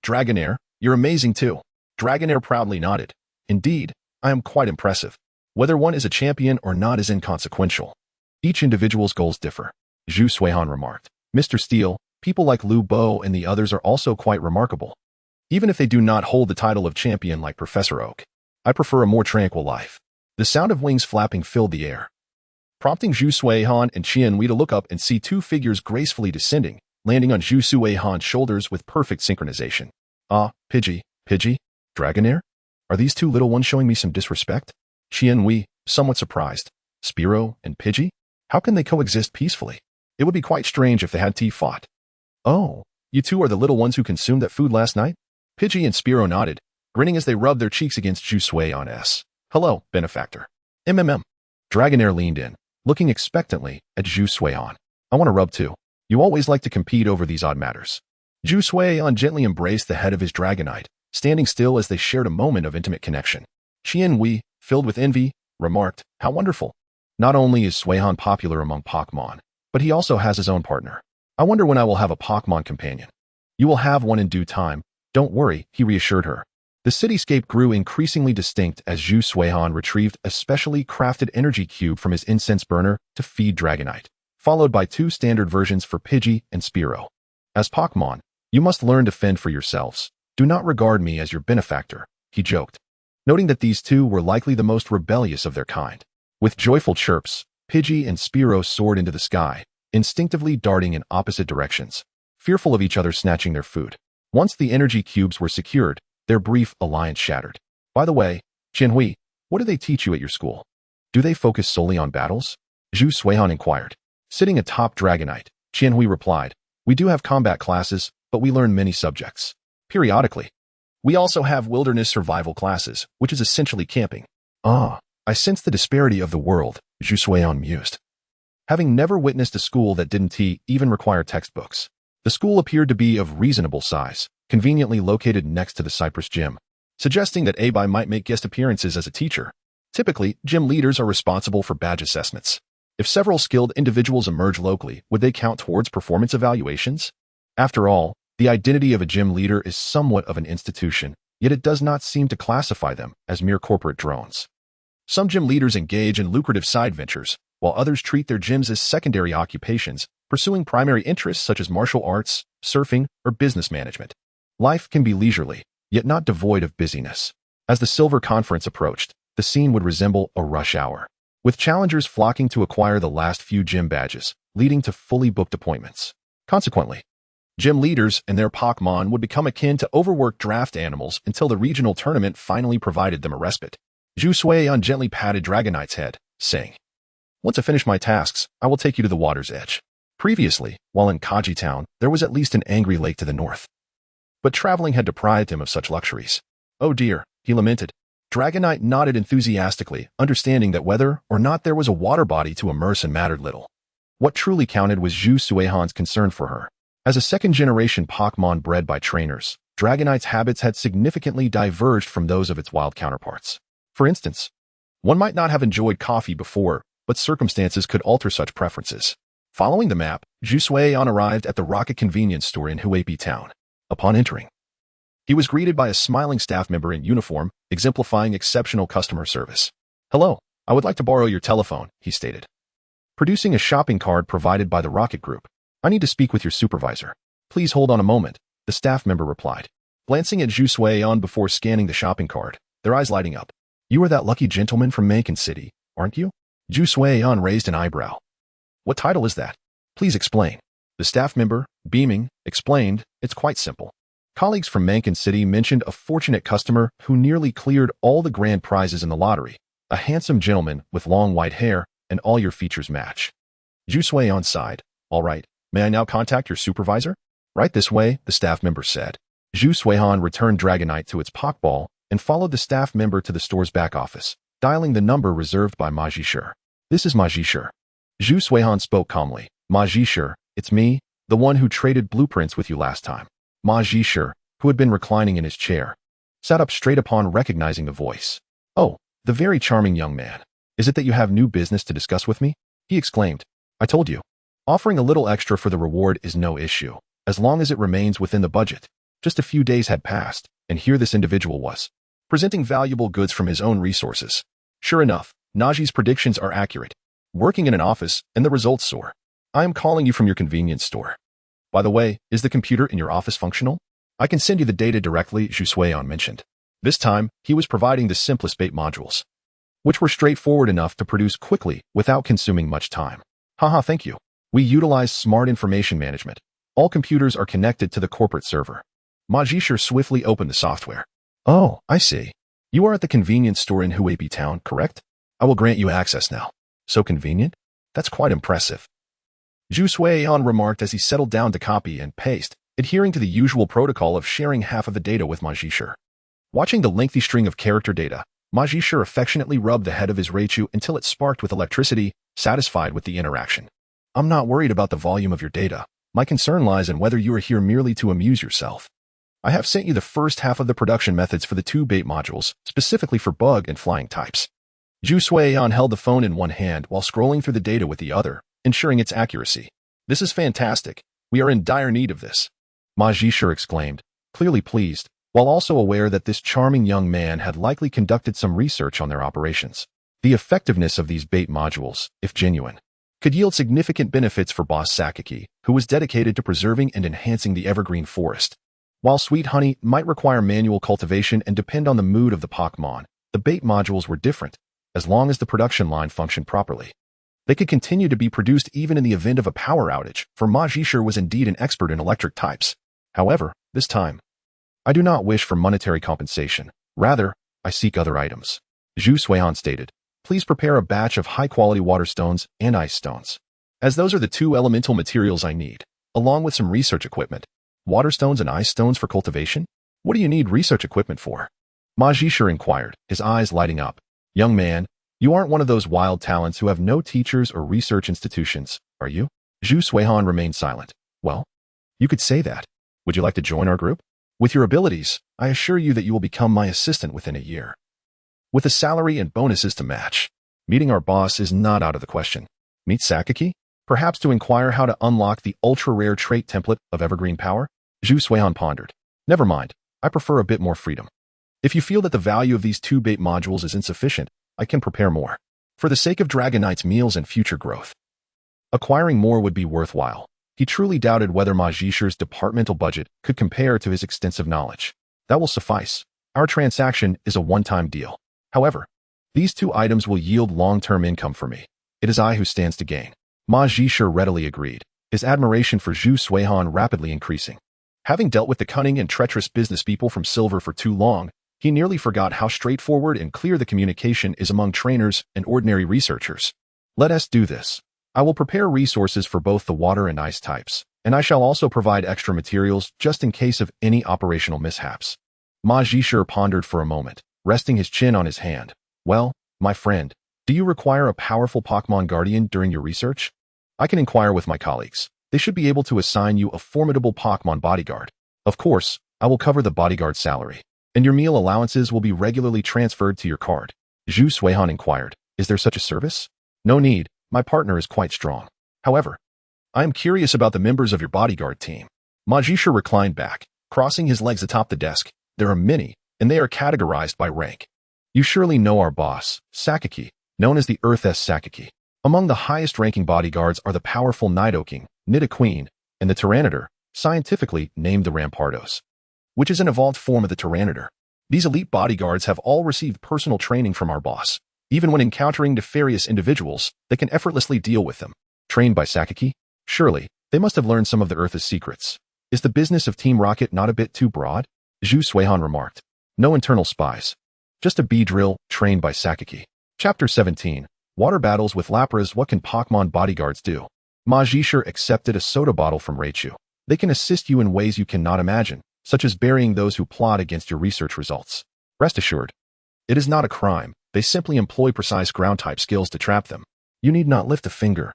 Dragonair, you're amazing too. Dragonair proudly nodded. Indeed, I am quite impressive. Whether one is a champion or not is inconsequential. Each individual's goals differ. Zhu Suihan remarked. Mr. Steele, people like Lu Bo and the others are also quite remarkable. Even if they do not hold the title of champion like Professor Oak, I prefer a more tranquil life. The sound of wings flapping filled the air. prompting Zhu Suihan and Qian Wei to look up and see two figures gracefully descending, landing on Zhu Suihan's shoulders with perfect synchronization. Ah, Pidgey, Dragonair? Are these two little ones showing me some disrespect? Qian Wei, somewhat surprised. Spearow and Pidgey? How can they coexist peacefully? It would be quite strange if they had fought. Oh, you two are the little ones who consumed that food last night? Pidgey and Spearow nodded, grinning as they rubbed their cheeks against Zhu Suihan's. Hello, benefactor. Dragonair leaned in, looking expectantly at Zhu Suihan. I want to rub too. You always like to compete over these odd matters. Zhu Suihan gently embraced the head of his Dragonite, standing still as they shared a moment of intimate connection. Qian Wei, filled with envy, remarked, how wonderful. Not only is Suihan popular among Pokémon, but he also has his own partner. I wonder when I will have a Pokémon companion. You will have one in due time. Don't worry, he reassured her. The cityscape grew increasingly distinct as Zhu Suihan retrieved a specially crafted energy cube from his incense burner to feed Dragonite, followed by two standard versions for Pidgey and Spearow. As Pokémon, you must learn to fend for yourselves. Do not regard me as your benefactor, he joked, noting that these two were likely the most rebellious of their kind. With joyful chirps, Pidgey and Spearow soared into the sky, instinctively darting in opposite directions, fearful of each other snatching their food. Once the energy cubes were secured, their brief alliance shattered. By the way, Qian Wei, what do they teach you at your school? Do they focus solely on battles? Zhu Suihan inquired. Sitting atop Dragonite, Qian Wei replied, we do have combat classes, but we learn many subjects. Periodically. We also have wilderness survival classes, which is essentially camping. Ah, I sense the disparity of the world, Zhu Suihan mused. Having never witnessed a school that didn't even require textbooks, the school appeared to be of reasonable size, conveniently located next to the Cypress Gym, suggesting that Abai might make guest appearances as a teacher. Typically, gym leaders are responsible for badge assessments. If several skilled individuals emerge locally, would they count towards performance evaluations? After all, the identity of a gym leader is somewhat of an institution, yet it does not seem to classify them as mere corporate drones. Some gym leaders engage in lucrative side ventures, while others treat their gyms as secondary occupations, pursuing primary interests such as martial arts, surfing, or business management. Life can be leisurely, yet not devoid of busyness. As the Silver Conference approached, the scene would resemble a rush hour, with challengers flocking to acquire the last few gym badges, leading to fully booked appointments. Consequently, gym leaders and their Pokémon would become akin to overworked draft animals until the regional tournament finally provided them a respite. Zhu Suihan gently patted Dragonite's head, saying, once I finish my tasks, I will take you to the water's edge. Previously, while in Kaji Town, there was at least an angry lake to the north. But traveling had deprived him of such luxuries. Oh dear, he lamented. Dragonite nodded enthusiastically, understanding that whether or not there was a water body to immerse in mattered little. What truly counted was Zhu Suihan's concern for her. As a second-generation Pokémon bred by trainers, Dragonite's habits had significantly diverged from those of its wild counterparts. For instance, one might not have enjoyed coffee before, but circumstances could alter such preferences. Following the map, Zhu Suihan arrived at the Rocket Convenience Store in Huapi Town. Upon entering, he was greeted by a smiling staff member in uniform, exemplifying exceptional customer service. Hello, I would like to borrow your telephone, he stated. Producing a shopping card provided by the Rocket Group. I need to speak with your supervisor. Please hold on a moment, the staff member replied. Glancing at Zhu Suihan before scanning the shopping card, their eyes lighting up. You are that lucky gentleman from Mankin City, aren't you? Zhu Suihan raised an eyebrow. What title is that? Please explain. The staff member, beaming, explained, it's quite simple. Colleagues from Mankin City mentioned a fortunate customer who nearly cleared all the grand prizes in the lottery. A handsome gentleman with long white hair and all your features match. Zhu Suihan sighed. All right, may I now contact your supervisor? Right this way, the staff member said. Zhu Suihan returned Dragonite to its Pokeball and followed the staff member to the store's back office, dialing the number reserved by Ma Jishur. This is Ma Jishur. Zhu Suihan spoke calmly. Ma Jishur, it's me, the one who traded blueprints with you last time. Ma Jishur, who had been reclining in his chair, sat up straight upon recognizing the voice. Oh, the very charming young man. Is it that you have new business to discuss with me? He exclaimed. I told you. Offering a little extra for the reward is no issue, as long as it remains within the budget. Just a few days had passed, and here this individual was, presenting valuable goods from his own resources. Sure enough, Naji's predictions are accurate. Working in an office, and the results soar. I am calling you from your convenience store. By the way, is the computer in your office functional? I can send you the data directly, Zhu Suihan mentioned. This time, he was providing the simplest bait modules. which were straightforward enough to produce quickly without consuming much time. Haha, thank you. We utilize smart information management. All computers are connected to the corporate server. Majishar swiftly opened the software. Oh, I see. You are at the convenience store in Huapi Town, correct? I will grant you access now. So convenient? That's quite impressive. Zhu Suiyan remarked as he settled down to copy and paste, adhering to the usual protocol of sharing half of the data with Majishar. Watching the lengthy string of character data, Majishar affectionately rubbed the head of his Raichu until it sparked with electricity, satisfied with the interaction. I'm not worried about the volume of your data. My concern lies in whether you are here merely to amuse yourself. I have sent you the first half of the production methods for the two bait modules, specifically for bug and flying types. Zhu Suiyan held the phone in one hand while scrolling through the data with the other, ensuring its accuracy. This is fantastic. We are in dire need of this. Majishar exclaimed, clearly pleased, while also aware that this charming young man had likely conducted some research on their operations. The effectiveness of these bait modules, if genuine, could yield significant benefits for Boss Sakaki, who was dedicated to preserving and enhancing the evergreen forest. While sweet honey might require manual cultivation and depend on the mood of the Pokémon, the bait modules were different, as long as the production line functioned properly. They could continue to be produced even in the event of a power outage, for Majishar was indeed an expert in electric types. However, this time, I do not wish for monetary compensation. Rather, I seek other items. Zhu Suiyan stated, please prepare a batch of high-quality water stones and ice stones, as those are the two elemental materials I need, along with some research equipment. Water stones and ice stones for cultivation? What do you need research equipment for? Majishar inquired, his eyes lighting up. Young man, you aren't one of those wild talents who have no teachers or research institutions, are you? Zhu Suiyan remained silent. Well, you could say that. Would you like to join our group? With your abilities, I assure you that you will become my assistant within a year. With a salary and bonuses to match, meeting our boss is not out of the question. Meet Sakaki? Perhaps to inquire how to unlock the ultra-rare trait template of evergreen power? Zhu Suiyan pondered. Never mind, I prefer a bit more freedom. If you feel that the value of these two bait modules is insufficient, I can prepare more. For the sake of Dragonite's meals and future growth. Acquiring more would be worthwhile. He truly doubted whether Majishar's departmental budget could compare to his extensive knowledge. That will suffice. Our transaction is a one-time deal. However, these two items will yield long-term income for me. It is I who stands to gain. Majishar readily agreed, his admiration for Zhu Suiyan rapidly increasing. Having dealt with the cunning and treacherous business people from Silver for too long, he nearly forgot how straightforward and clear the communication is among trainers and ordinary researchers. Let us do this. I will prepare resources for both the water and ice types, and I shall also provide extra materials just in case of any operational mishaps. Majishar pondered for a moment, resting his chin on his hand. Well, my friend, do you require a powerful Pokémon guardian during your research? I can inquire with my colleagues. They should be able to assign you a formidable Pokémon bodyguard. Of course, I will cover the bodyguard's salary, and your meal allowances will be regularly transferred to your card. Zhu Suiyan inquired, is there such a service? No need, my partner is quite strong. However, I am curious about the members of your bodyguard team. Majishar reclined back, crossing his legs atop the desk. There are many, and they are categorized by rank. You surely know our boss, Sakaki, known as the Earth-S Sakaki. Among the highest-ranking bodyguards are the powerful Nidoking, Nidoqueen, and the Tyranitar, scientifically named the Rampardos, which is an evolved form of the Tyranitar. These elite bodyguards have all received personal training from our boss. Even when encountering nefarious individuals, they can effortlessly deal with them. Trained by Sakaki? Surely, they must have learned some of the Earth's secrets. Is the business of Team Rocket not a bit too broad? Zhu Suiyan remarked. No internal spies. Just a bee drill trained by Sakaki. Chapter 17. Water battles with Lapras. What can Pokémon bodyguards do? Majishar accepted a soda bottle from Raichu. They can assist you in ways you cannot imagine, such as burying those who plot against your research results. Rest assured, it is not a crime. They simply employ precise ground-type skills to trap them. You need not lift a finger.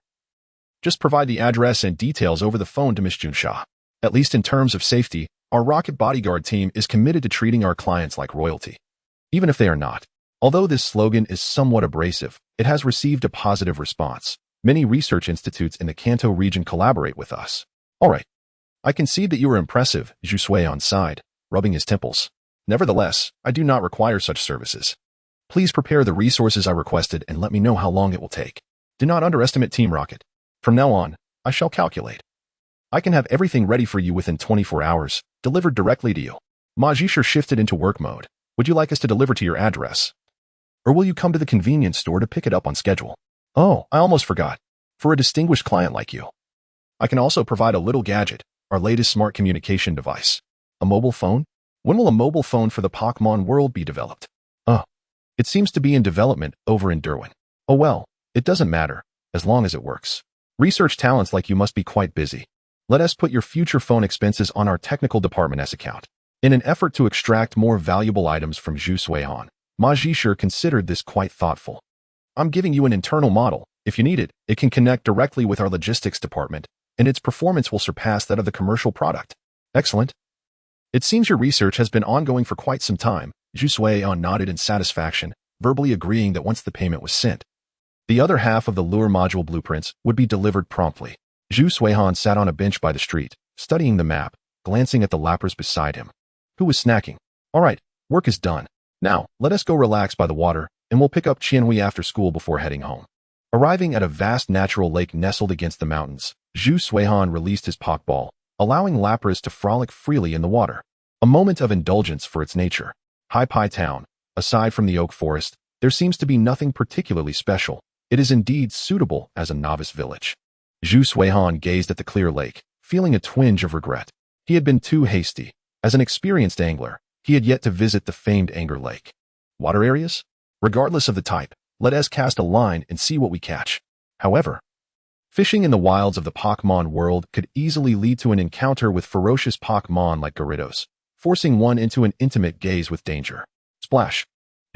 Just provide the address and details over the phone to Miss Junsha. At least in terms of safety, our Rocket Bodyguard team is committed to treating our clients like royalty. Even if they are not. Although this slogan is somewhat abrasive, it has received a positive response. Many research institutes in the Kanto region collaborate with us. Alright. I concede that you are impressive, Zhu Suiyan sighed, rubbing his temples. Nevertheless, I do not require such services. Please prepare the resources I requested and let me know how long it will take. Do not underestimate Team Rocket. From now on, I shall calculate. I can have everything ready for you within 24 hours, delivered directly to you. Majishar shifted into work mode. Would you like us to deliver to your address? or will you come to the convenience store to pick it up on schedule? Oh, I almost forgot. For a distinguished client like you, I can also provide a little gadget, our latest smart communication device. A mobile phone? When will a mobile phone for the Pokémon world be developed? Oh, it seems to be in development over in Derwin. Oh well, it doesn't matter, as long as it works. Research talents like you must be quite busy. Let us put your future phone expenses on our technical department's account. In an effort to extract more valuable items from Zhu Suihan, Majishir considered this quite thoughtful. I'm giving you an internal model. If you need it, it can connect directly with our logistics department, and its performance will surpass that of the commercial product. Excellent. It seems your research has been ongoing for quite some time. Zhu Suihan nodded in satisfaction, verbally agreeing that once the payment was sent, the other half of the lure module blueprints would be delivered promptly. Zhu Suihan sat on a bench by the street, studying the map, glancing at the Lapras beside him, who was snacking. All right, work is done. Now, let us go relax by the water, and we'll pick up Qianhui after school before heading home. Arriving at a vast natural lake nestled against the mountains, Zhu Suihan released his Pokeball, allowing Lapras to frolic freely in the water. A moment of indulgence for its nature. Hai Pai Town. Aside from the oak forest, there seems to be nothing particularly special. It is indeed suitable as a novice village. Zhu Suihan gazed at the clear lake, feeling a twinge of regret. He had been too hasty. As an experienced angler, he had yet to visit the famed Anger Lake. Water areas? Regardless of the type, let us cast a line and see what we catch. However, fishing in the wilds of the Pokémon world could easily lead to an encounter with ferocious Pokémon like Gyarados, forcing one into an intimate gaze with danger. Splash!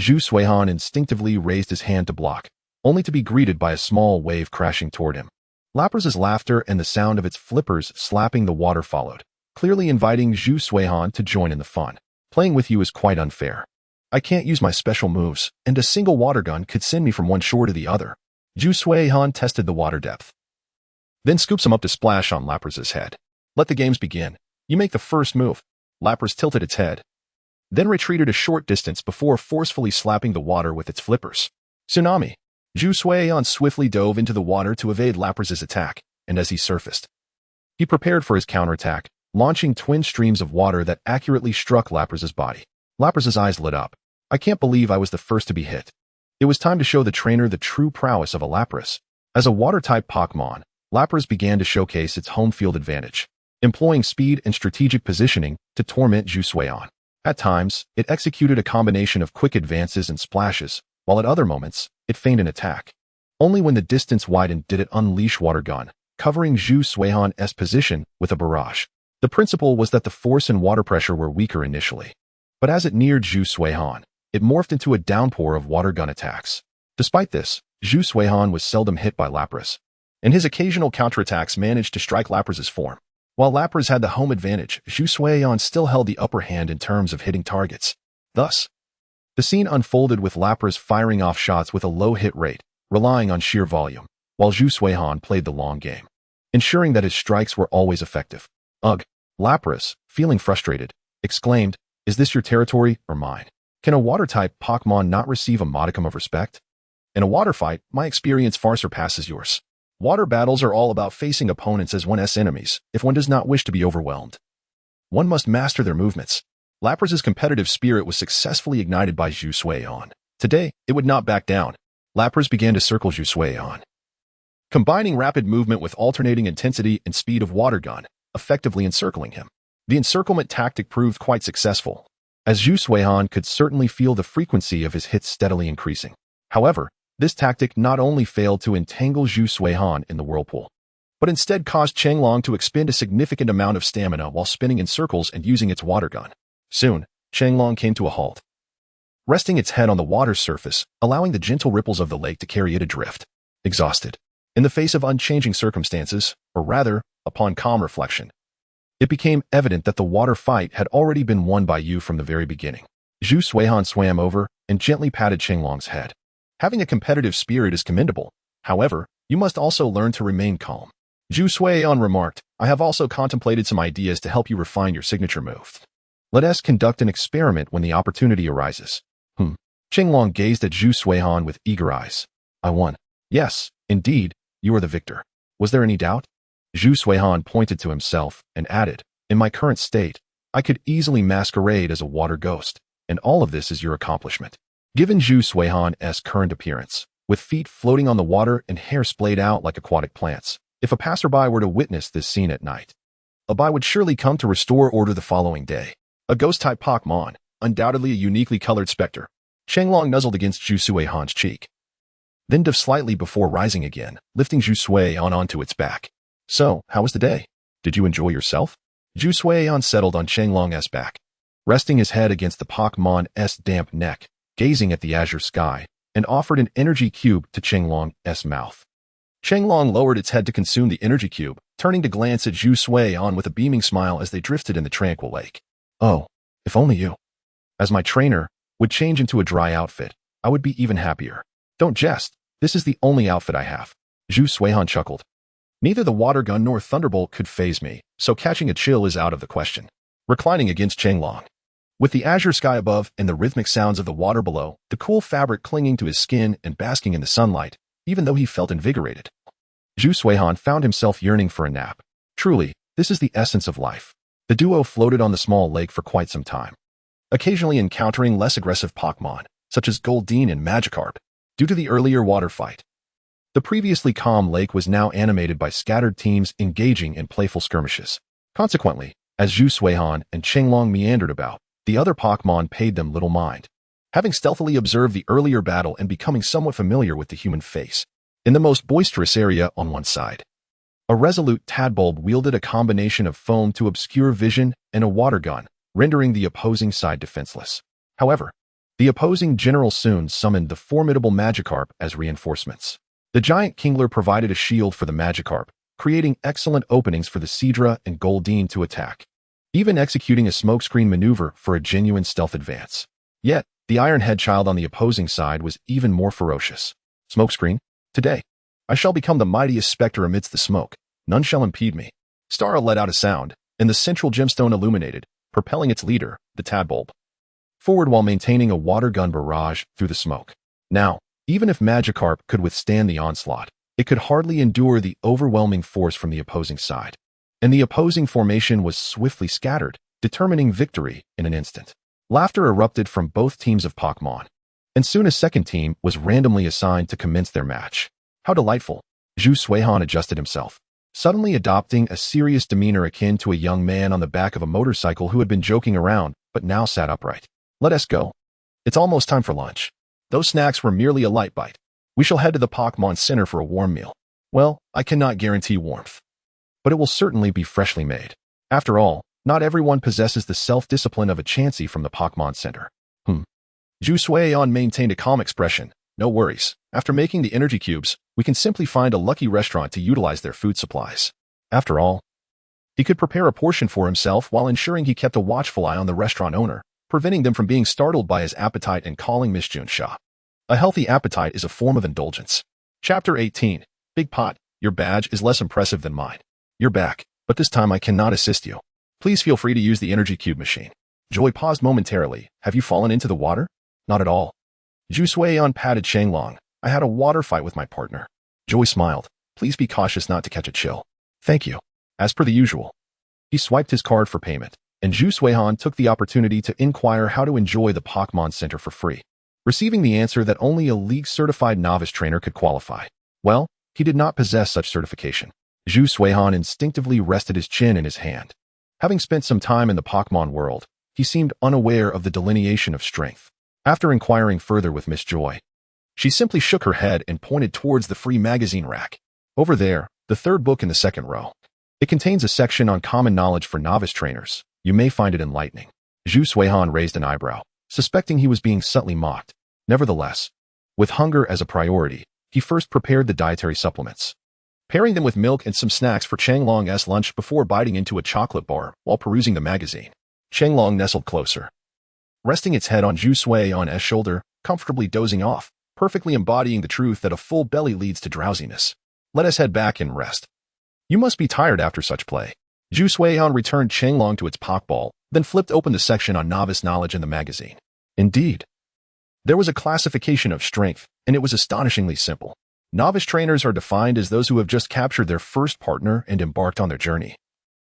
Zhu Suihan instinctively raised his hand to block, only to be greeted by a small wave crashing toward him. Lapras's laughter and the sound of its flippers slapping the water followed, clearly inviting Zhu Suihan to join in the fun. Playing with you is quite unfair. I can't use my special moves, and a single water gun could send me from one shore to the other. Zhu Suihan tested the water depth, then scoops him up to splash on Lapras's head. Let the games begin. You make the first move. Lapras tilted its head, then retreated a short distance before forcefully slapping the water with its flippers. Tsunami. Zhu Suihan swiftly dove into the water to evade Lapras's attack, and as he surfaced, he prepared for his counterattack, launching twin streams of water that accurately struck Lapras's body. Lapras's eyes lit up. I can't believe I was the first to be hit. It was time to show the trainer the true prowess of a Lapras. As a water-type Pokémon, Lapras began to showcase its home field advantage, employing speed and strategic positioning to torment Zhu Suihan. At times, it executed a combination of quick advances and splashes, while at other moments, it feigned an attack. Only when the distance widened did it unleash Water Gun, covering Zhu Suihan's position with a barrage. The principle was that the force and water pressure were weaker initially, but as it neared Zhu Suihan, it morphed into a downpour of Water Gun attacks. Despite this, Zhu Suihan was seldom hit by Lapras, and his occasional counterattacks managed to strike Lapras's form. While Lapras had the home advantage, Zhu Suihan still held the upper hand in terms of hitting targets. Thus, the scene unfolded with Lapras firing off shots with a low hit rate, relying on sheer volume, while Zhu Suihan played the long game, ensuring that his strikes were always effective. Ugh! Lapras, feeling frustrated, exclaimed, "Is this your territory or mine? Can a water-type Pokémon not receive a modicum of respect? In a water fight, my experience far surpasses yours. Water battles are all about facing opponents as one's enemies, if one does not wish to be overwhelmed. One must master their movements." Lapras's competitive spirit was successfully ignited by Zhu Suihan. Today, it would not back down. Lapras began to circle Zhu Suihan, combining rapid movement with alternating intensity and speed of Water Gun, effectively encircling him. The encirclement tactic proved quite successful, as Zhu Suihan could certainly feel the frequency of his hits steadily increasing. However, this tactic not only failed to entangle Zhu Suihan in the whirlpool, but instead caused Chenglong to expend a significant amount of stamina while spinning in circles and using its Water Gun. Soon, Chenglong came to a halt, resting its head on the water's surface, allowing the gentle ripples of the lake to carry it adrift. Exhausted, in the face of unchanging circumstances, or rather, upon calm reflection, it became evident that the water fight had already been won by you from the very beginning. Zhu Suihan swam over and gently patted Chenglong's head. Having a competitive spirit is commendable. However, you must also learn to remain calm. Zhu Suihan remarked, "I have also contemplated some ideas to help you refine your signature move. Let us conduct an experiment when the opportunity arises." Chenglong gazed at Zhu Suihan with eager eyes. "I won." "Yes, indeed, you are the victor. Was there any doubt?" Zhu Suihan pointed to himself and added, "In my current state, I could easily masquerade as a water ghost, and all of this is your accomplishment." Given Zhu Suihan's current appearance, with feet floating on the water and hair splayed out like aquatic plants, if a passerby were to witness this scene at night, a bai would surely come to restore order the following day. A ghost-type Pokémon, undoubtedly a uniquely colored specter. Shenlong nuzzled against Zhu Suihan's cheek, then dived slightly before rising again, lifting Zhu Suihan onto its back. So, how was the day? Did you enjoy yourself? Zhu Suihan settled on Shenlong's back, resting his head against the Pokémon's damp neck, gazing at the azure sky, and offered an energy cube to Shenlong's mouth. Shenlong lowered its head to consume the energy cube, turning to glance at Zhu Suihan with a beaming smile as they drifted in the tranquil lake. Oh, if only you, as my trainer, would change into a dry outfit, I would be even happier. Don't jest, this is the only outfit I have. Zhu Suihan chuckled. Neither the water gun nor thunderbolt could faze me, so catching a chill is out of the question. Reclining against Shenlong, with the azure sky above and the rhythmic sounds of the water below, the cool fabric clinging to his skin and basking in the sunlight, even though he felt invigorated, Zhu Suihan found himself yearning for a nap. Truly, this is the essence of life. The duo floated on the small lake for quite some time, occasionally encountering less aggressive Pokémon, such as Goldeen and Magikarp, due to the earlier water fight. The previously calm lake was now animated by scattered teams engaging in playful skirmishes. Consequently, as Zhu Suihan and Shenlong meandered about, the other Pokémon paid them little mind, having stealthily observed the earlier battle and becoming somewhat familiar with the human face. In the most boisterous area on one side, a resolute Tadbulb wielded a combination of foam to obscure vision and a water gun, rendering the opposing side defenseless. However, the opposing general soon summoned the formidable Magikarp as reinforcements. The giant Kingler provided a shield for the Magikarp, creating excellent openings for the Seadra and Goldeen to attack, even executing a smokescreen maneuver for a genuine stealth advance. Yet, the Ironhead child on the opposing side was even more ferocious. Smokescreen? Today, I shall become the mightiest specter amidst the smoke. None shall impede me. Stara let out a sound, and the central gemstone illuminated, propelling its leader, the Tadbulb, forward while maintaining a water gun barrage through the smoke. Now, even if Magikarp could withstand the onslaught, it could hardly endure the overwhelming force from the opposing side, and the opposing formation was swiftly scattered, determining victory in an instant. Laughter erupted from both teams of Pokémon, and soon a second team was randomly assigned to commence their match. How delightful! Zhu Suihan adjusted himself, suddenly adopting a serious demeanor akin to a young man on the back of a motorcycle who had been joking around, but now sat upright. Let us go. It's almost time for lunch. Those snacks were merely a light bite. We shall head to the Pokémon Center for a warm meal. Well, I cannot guarantee warmth, but it will certainly be freshly made. After all, not everyone possesses the self-discipline of a Chansey from the Pokémon Center. Zhu Suihan maintained a calm expression. No worries. After making the energy cubes, we can simply find a lucky restaurant to utilize their food supplies. After all, he could prepare a portion for himself while ensuring he kept a watchful eye on the restaurant owner, preventing them from being startled by his appetite and calling Miss Junsha. A healthy appetite is a form of indulgence. Chapter 18. Big Pot, your badge is less impressive than mine. You're back, but this time I cannot assist you. Please feel free to use the energy cube machine. Joy paused momentarily. Have you fallen into the water? Not at all. Zhu Suihan patted Shenlong. I had a water fight with my partner. Joy smiled. Please be cautious not to catch a chill. Thank you. As per the usual. He swiped his card for payment, and Zhu Suihan took the opportunity to inquire how to enjoy the Pokémon Center for free, receiving the answer that only a league-certified novice trainer could qualify. Well, he did not possess such certification. Zhu Suihan instinctively rested his chin in his hand. Having spent some time in the Pokémon world, he seemed unaware of the delineation of strength. After inquiring further with Miss Joy, she simply shook her head and pointed towards the free magazine rack. Over there, the third book in the second row. It contains a section on common knowledge for novice trainers. You may find it enlightening. Zhu Suihan raised an eyebrow, suspecting he was being subtly mocked. Nevertheless, with hunger as a priority, he first prepared the dietary supplements, pairing them with milk and some snacks for Shenlong's lunch before biting into a chocolate bar while perusing the magazine. Shenlong nestled closer, resting its head on Zhu Suihan's shoulder, comfortably dozing off, perfectly embodying the truth that a full belly leads to drowsiness. Let us head back and rest. You must be tired after such play. Zhu Suihan returned Shenlong to its Pokeball, then flipped open the section on novice knowledge in the magazine. Indeed, there was a classification of strength, and it was astonishingly simple. Novice trainers are defined as those who have just captured their first partner and embarked on their journey,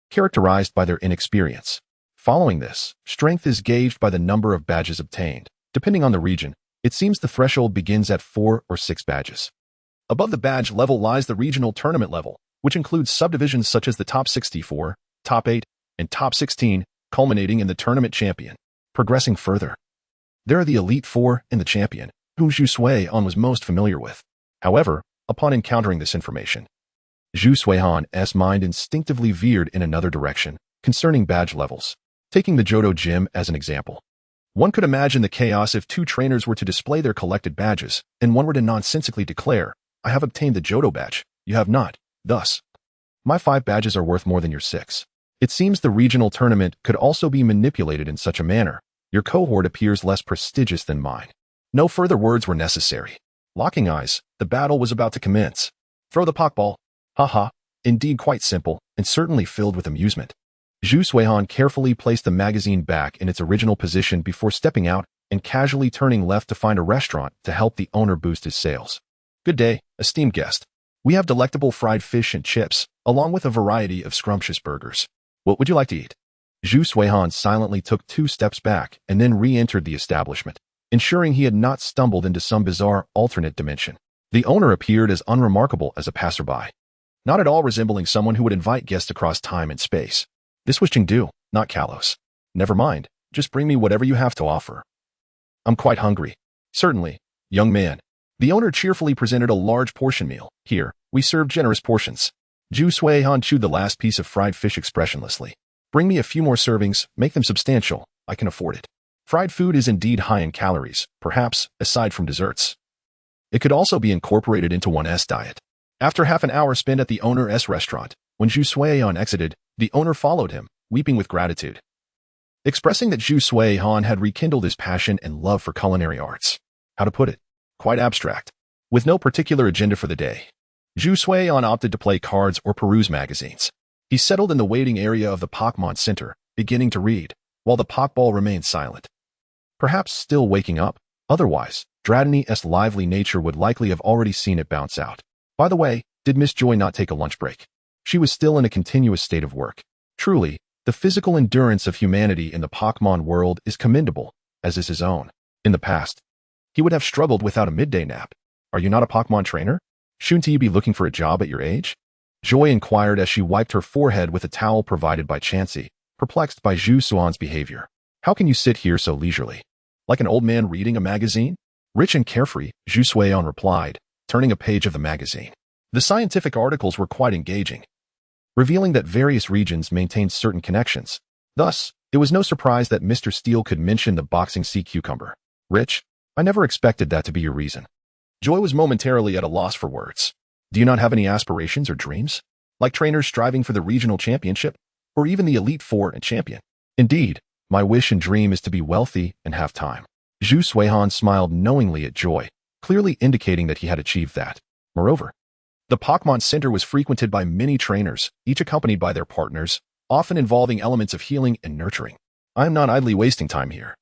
characterized by their inexperience. Following this, strength is gauged by the number of badges obtained. Depending on the region, It seems the threshold begins at 4 or 6 badges. Above the badge level lies the regional tournament level, which includes subdivisions such as the top 64, top 8, and top 16, culminating in the tournament champion. Progressing further, there are the Elite Four and the champion, whom Zhu Suihan was most familiar with. However, upon encountering this information, Zhu Suihan's mind instinctively veered in another direction concerning badge levels. Taking the Johto Gym as an example, one could imagine the chaos if 2 trainers were to display their collected badges, and one were to nonsensically declare, "I have obtained the Johto badge, you have not, thus, my 5 badges are worth more than your 6. It seems the regional tournament could also be manipulated in such a manner. Your cohort appears less prestigious than mine. No further words were necessary. Locking eyes, the battle was about to commence. Throw the Pokeball. Haha, indeed quite simple, and certainly filled with amusement. Zhu Suihan carefully placed the magazine back in its original position before stepping out and casually turning left to find a restaurant to help the owner boost his sales. Good day, esteemed guest. We have delectable fried fish and chips, along with a variety of scrumptious burgers. What would you like to eat? Zhu Suihan silently took 2 steps back and then re-entered the establishment, ensuring he had not stumbled into some bizarre alternate dimension. The owner appeared as unremarkable as a passerby, not at all resembling someone who would invite guests across time and space. This was Chengdu, not Kalos. Never mind, just bring me whatever you have to offer. I'm quite hungry. Certainly, young man. The owner cheerfully presented a large portion meal. Here, we serve generous portions. Zhu Suihan chewed the last piece of fried fish expressionlessly. Bring me a few more servings, make them substantial, I can afford it. Fried food is indeed high in calories, perhaps, aside from desserts. It could also be incorporated into one's diet. After half an hour spent at the owner's restaurant, when Zhu Suihan exited, the owner followed him, weeping with gratitude, expressing that Zhu Suihan had rekindled his passion and love for culinary arts. How to put it? Quite abstract. With no particular agenda for the day, Zhu Suihan opted to play cards or peruse magazines. He settled in the waiting area of the Pokémon Center, beginning to read, while the Pokeball remained silent. Perhaps still waking up, otherwise, Dragonite's lively nature would likely have already seen it bounce out. By the way, did Miss Joy not take a lunch break? She was still in a continuous state of work. Truly, the physical endurance of humanity in the Pokémon world is commendable, as is his own. In the past, he would have struggled without a midday nap. Are you not a Pokémon trainer? Shouldn't you be looking for a job at your age? Joy inquired as she wiped her forehead with a towel provided by Chansey, perplexed by Zhu Suihan's behavior. How can you sit here so leisurely? Like an old man reading a magazine? Rich and carefree, Zhu Suihan replied, turning a page of the magazine. The scientific articles were quite engaging, revealing that various regions maintained certain connections. Thus, it was no surprise that Mr. Steele could mention the boxing sea cucumber. Rich, I never expected that to be your reason. Joy was momentarily at a loss for words. Do you not have any aspirations or dreams? Like trainers striving for the regional championship? Or even the Elite Four and champion? Indeed, my wish and dream is to be wealthy and have time. Zhu Suihan smiled knowingly at Joy, clearly indicating that he had achieved that. Moreover, the Pokémon Center was frequented by many trainers, each accompanied by their partners, often involving elements of healing and nurturing. I am not idly wasting time here.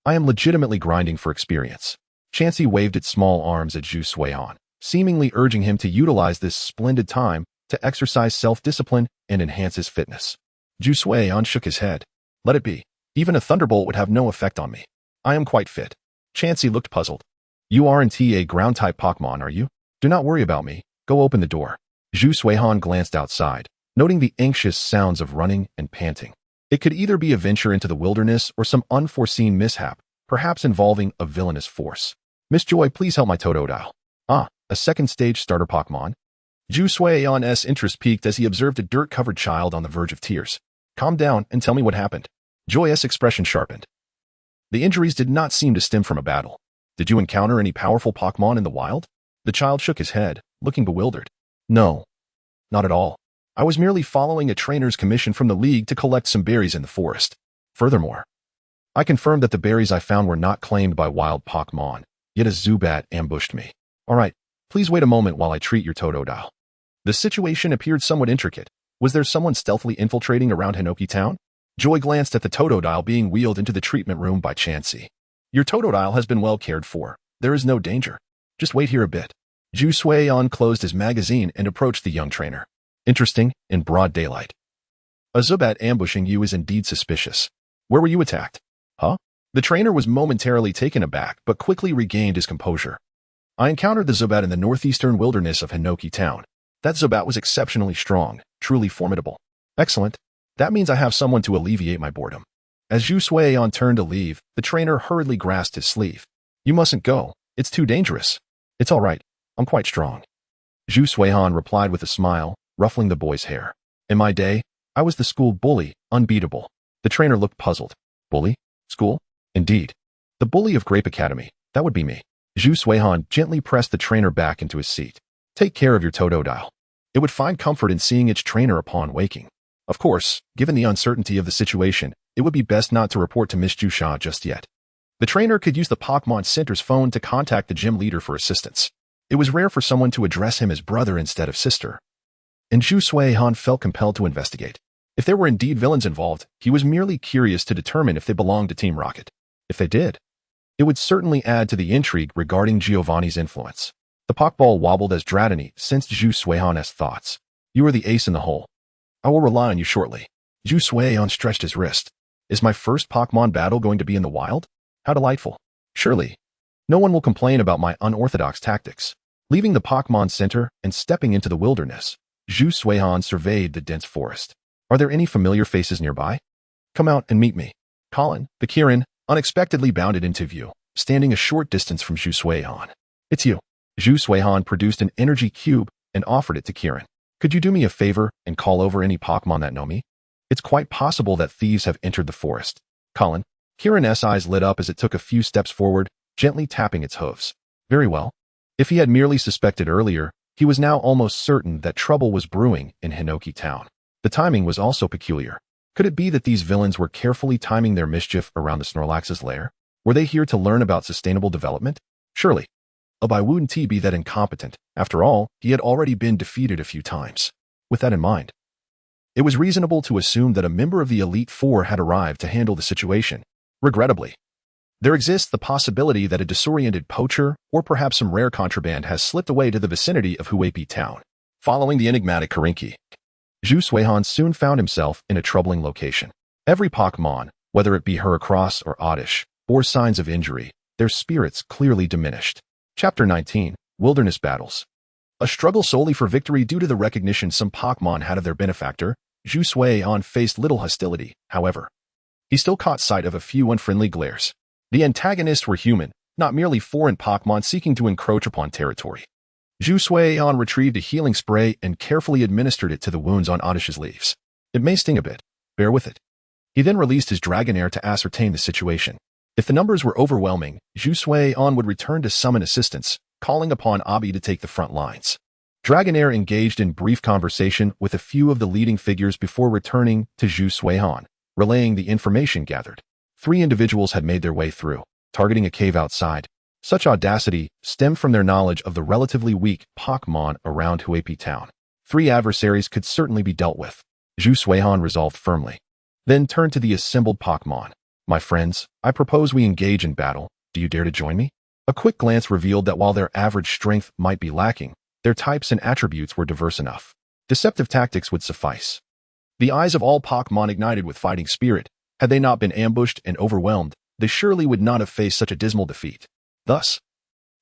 I am legitimately grinding for experience. Chansey waved its small arms at Zhu Suihan, seemingly urging him to utilize this splendid time to exercise self-discipline and enhance his fitness. Zhu Suihan shook his head. Let it be. Even a thunderbolt would have no effect on me. I am quite fit. Chansey looked puzzled. You aren't a ground-type Pokémon, are you? Do not worry about me. Go open the door. Zhu Suihan glanced outside, noting the anxious sounds of running and panting. It could either be a venture into the wilderness or some unforeseen mishap, perhaps involving a villainous force. Miss Joy, please help my Totodile. Ah, a second-stage starter Pokémon? Zhu Suihan's interest peaked as he observed a dirt-covered child on the verge of tears. Calm down and tell me what happened. Joy's expression sharpened. The injuries did not seem to stem from a battle. Did you encounter any powerful Pokémon in the wild? The child shook his head, looking bewildered. No, not at all. I was merely following a trainer's commission from the league to collect some berries in the forest. Furthermore, I confirmed that the berries I found were not claimed by wild Pokémon, yet a Zubat ambushed me. All right, please wait a moment while I treat your Totodile. The situation appeared somewhat intricate. Was there someone stealthily infiltrating around Hinoki Town? Joy glanced at the Totodile being wheeled into the treatment room by Chansey. Your Totodile has been well cared for. There is no danger. Just wait here a bit. Zhu Suihan closed his magazine and approached the young trainer. Interesting, in broad daylight. A Zubat ambushing you is indeed suspicious. Where were you attacked? Huh? The trainer was momentarily taken aback, but quickly regained his composure. I encountered the Zubat in the northeastern wilderness of Hinoki Town. That Zubat was exceptionally strong, truly formidable. Excellent. That means I have someone to alleviate my boredom. As Zhu Suiyan turned to leave, the trainer hurriedly grasped his sleeve. You mustn't go. It's too dangerous. It's all right. I'm quite strong. Zhu Suiyan replied with a smile, ruffling the boy's hair. In my day, I was the school bully, unbeatable. The trainer looked puzzled. Bully? School? Indeed. The bully of Grape Academy. That would be me. Zhu Suiyan gently pressed the trainer back into his seat. Take care of your Totodile. It would find comfort in seeing its trainer upon waking. Of course, given the uncertainty of the situation, it would be best not to report to Miss Jusha just yet. The trainer could use the Pokémon Center's phone to contact the gym leader for assistance. It was rare for someone to address him as brother instead of sister. And Zhu Suiyan felt compelled to investigate. If there were indeed villains involved, he was merely curious to determine if they belonged to Team Rocket. If they did, it would certainly add to the intrigue regarding Giovanni's influence. The Pokeball wobbled as Dragonite sensed Zhu Suiyan's thoughts. You are the ace in the hole. I will rely on you shortly. Zhu Suiyan stretched his wrist. Is my first Pokemon battle going to be in the wild? How delightful. Surely. No one will complain about my unorthodox tactics. Leaving the Pokemon Center and stepping into the wilderness, Zhu Suiyan surveyed the dense forest. Are there any familiar faces nearby? Come out and meet me. Colin, the Kirin, unexpectedly bounded into view, standing a short distance from Zhu Suiyan. It's you. Zhu Suiyan produced an energy cube and offered it to Kirin. Could you do me a favor and call over any Pokemon that know me? It's quite possible that thieves have entered the forest. Colin. Kirin's eyes lit up as it took a few steps forward, gently tapping its hooves. Very well. If he had merely suspected earlier, he was now almost certain that trouble was brewing in Hinoki Town. The timing was also peculiar. Could it be that these villains were carefully timing their mischief around the Snorlax's lair? Were they here to learn about sustainable development? Surely. Why wouldn't he be that incompetent? After all, he had already been defeated a few times. With that in mind, it was reasonable to assume that a member of the Elite Four had arrived to handle the situation. Regrettably, there exists the possibility that a disoriented poacher or perhaps some rare contraband has slipped away to the vicinity of Huapi Town. Following the enigmatic Karinki, Zhu Suiyan soon found himself in a troubling location. Every Pokemon, whether it be Heracross or Oddish, bore signs of injury, their spirits clearly diminished. Chapter 19, Wilderness Battles. A struggle solely for victory due to the recognition some Pokemon had of their benefactor, Zhu Suiyan faced little hostility, however. He still caught sight of a few unfriendly glares. The antagonists were human, not merely foreign Pokemon seeking to encroach upon territory. Zhu Suiyan retrieved a healing spray and carefully administered it to the wounds on Oddish's leaves. It may sting a bit. Bear with it. He then released his Dragonair to ascertain the situation. If the numbers were overwhelming, Zhu Suiyan would return to summon assistance, calling upon Abi to take the front lines. Dragonair engaged in brief conversation with a few of the leading figures before returning to Zhu Suiyan, relaying the information gathered. 3 individuals had made their way through, targeting a cave outside. Such audacity stemmed from their knowledge of the relatively weak Pokemon around Huapi Town. 3 adversaries could certainly be dealt with. Zhu Suiyan resolved firmly. Then turned to the assembled Pokemon. My friends, I propose we engage in battle. Do you dare to join me? A quick glance revealed that while their average strength might be lacking, their types and attributes were diverse enough. Deceptive tactics would suffice. The eyes of all Pokemon ignited with fighting spirit. Had they not been ambushed and overwhelmed, they surely would not have faced such a dismal defeat. Thus,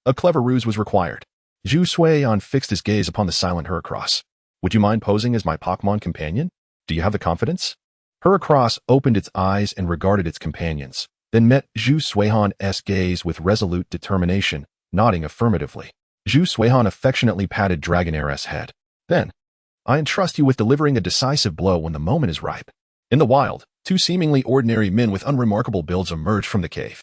a clever ruse was required. Zhu Suiyan fixed his gaze upon the silent Heracross. Would you mind posing as my Pokemon companion? Do you have the confidence? Heracross opened its eyes and regarded its companions, then met Zhu Suiyan's gaze with resolute determination, nodding affirmatively. Zhu Suiyan affectionately patted Dragonair's head. Then, I entrust you with delivering a decisive blow when the moment is ripe. In the wild, 2 seemingly ordinary men with unremarkable builds emerged from the cave.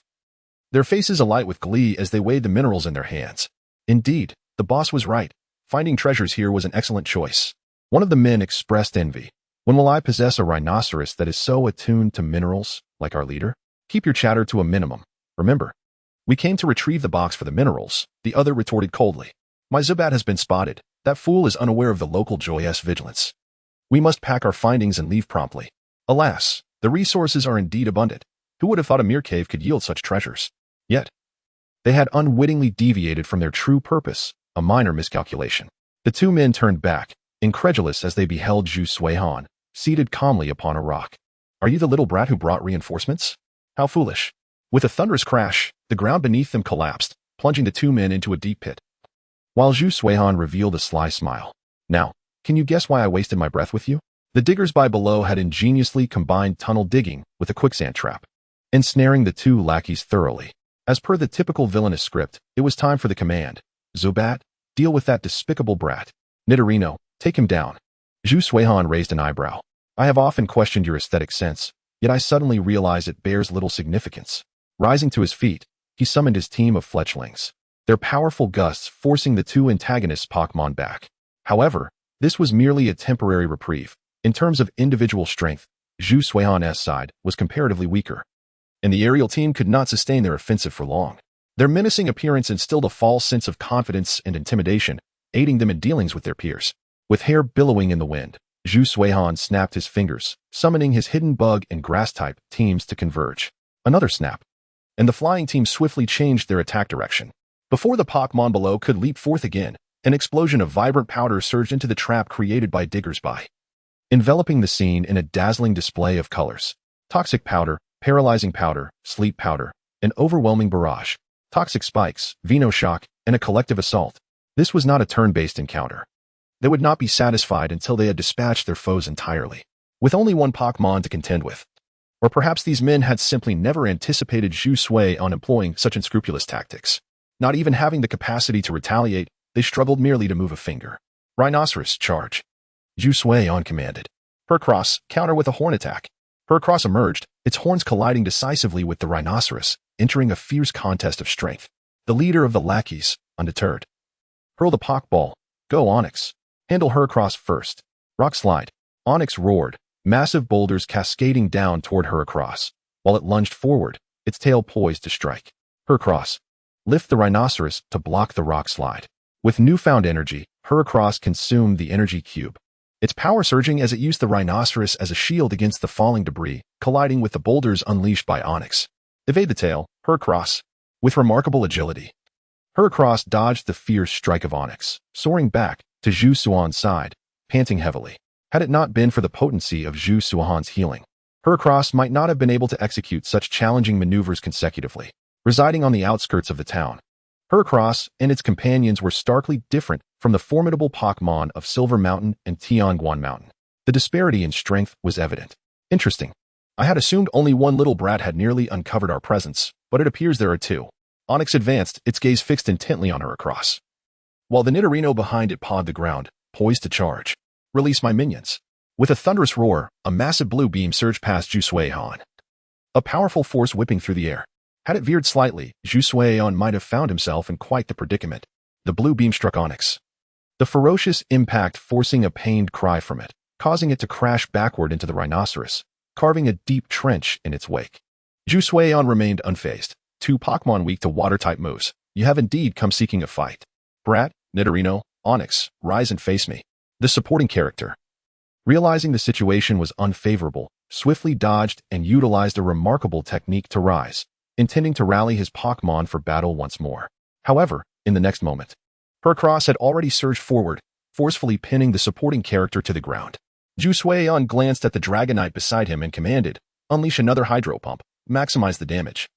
Their faces alight with glee as they weighed the minerals in their hands. Indeed, the boss was right. Finding treasures here was an excellent choice. One of the men expressed envy. When will I possess a rhinoceros that is so attuned to minerals, like our leader? Keep your chatter to a minimum. Remember, we came to retrieve the box for the minerals, the other retorted coldly. My Zubat has been spotted. That fool is unaware of the local Joyous vigilance. We must pack our findings and leave promptly. Alas, the resources are indeed abundant. Who would have thought a mere cave could yield such treasures? Yet, they had unwittingly deviated from their true purpose, a minor miscalculation. The 2 men turned back, incredulous as they beheld Zhu Suiyan, seated calmly upon a rock. Are you the little brat who brought reinforcements? How foolish. With a thunderous crash, the ground beneath them collapsed, plunging the two men into a deep pit. While Zhu Suihan revealed a sly smile. Now, can you guess why I wasted my breath with you? The diggers by below had ingeniously combined tunnel digging with a quicksand trap, ensnaring the two lackeys thoroughly. As per the typical villainous script, it was time for the command. Zubat, deal with that despicable brat. Nidorino, take him down. Zhu Suihan raised an eyebrow. I have often questioned your aesthetic sense, yet I suddenly realize it bears little significance. Rising to his feet, he summoned his team of fletchlings, their powerful gusts forcing the two antagonists' Pokémon back. However, this was merely a temporary reprieve. In terms of individual strength, Zhu Suihan's side was comparatively weaker, and the aerial team could not sustain their offensive for long. Their menacing appearance instilled a false sense of confidence and intimidation, aiding them in dealings with their peers. With hair billowing in the wind, Zhu Suihan snapped his fingers, summoning his hidden bug and grass-type teams to converge. Another snap, and the flying team swiftly changed their attack direction. Before the Pokémon below could leap forth again, an explosion of vibrant powder surged into the trap created by diggers by, enveloping the scene in a dazzling display of colors. Toxic powder, paralyzing powder, sleep powder, an overwhelming barrage, toxic spikes, Venoshock, and a collective assault. This was not a turn-based encounter. They would not be satisfied until they had dispatched their foes entirely, with only one Pokémon to contend with. Or perhaps these men had simply never anticipated Zhu Suihan employing such unscrupulous tactics. Not even having the capacity to retaliate, they struggled merely to move a finger. Rhinoceros, charge. Zhu Suihan commanded. Heracross, counter with a horn attack. Heracross emerged, its horns colliding decisively with the Rhinoceros, entering a fierce contest of strength. The leader of the lackeys, undeterred. Hurl the Pokeball. Go Onix. Handle Heracross first. Rock slide. Onix roared, massive boulders cascading down toward Heracross, while it lunged forward, its tail poised to strike. Heracross. Lift the Rhinoceros to block the rock slide. With newfound energy, Heracross consumed the energy cube, its power surging as it used the Rhinoceros as a shield against the falling debris, colliding with the boulders unleashed by Onix. Evade the tail, Heracross. With remarkable agility, Heracross dodged the fierce strike of Onix, soaring back to Zhu Suihan's side, panting heavily. Had it not been for the potency of Zhu Suihan's healing, Heracross might not have been able to execute such challenging maneuvers consecutively. Residing on the outskirts of the town, Heracross and its companions were starkly different from the formidable Pokémon of Silver Mountain and Tianguan Mountain. The disparity in strength was evident. Interesting. I had assumed only one little brat had nearly uncovered our presence, but it appears there are two. Onix advanced, its gaze fixed intently on Heracross, while the Nidorino behind it pawed the ground, poised to charge. Release my minions. With a thunderous roar, a massive blue beam surged past Zhu Suihan, a powerful force whipping through the air. Had it veered slightly, Zhu Suihan might have found himself in quite the predicament. The blue beam struck Onix, the ferocious impact forcing a pained cry from it, causing it to crash backward into the Rhinoceros, carving a deep trench in its wake. Zhu Suihan remained unfazed. Two Pokémon weak to water-type moves. You have indeed come seeking a fight. Brat, Nidorino, Onix, rise and face me. The supporting character, realizing the situation was unfavorable, swiftly dodged and utilized a remarkable technique to rise, intending to rally his Pokémon for battle once more. However, in the next moment, Heracross had already surged forward, forcefully pinning the supporting character to the ground. Zhu Suihan glanced at the Dragonite beside him and commanded, unleash another Hydro Pump, maximize the damage.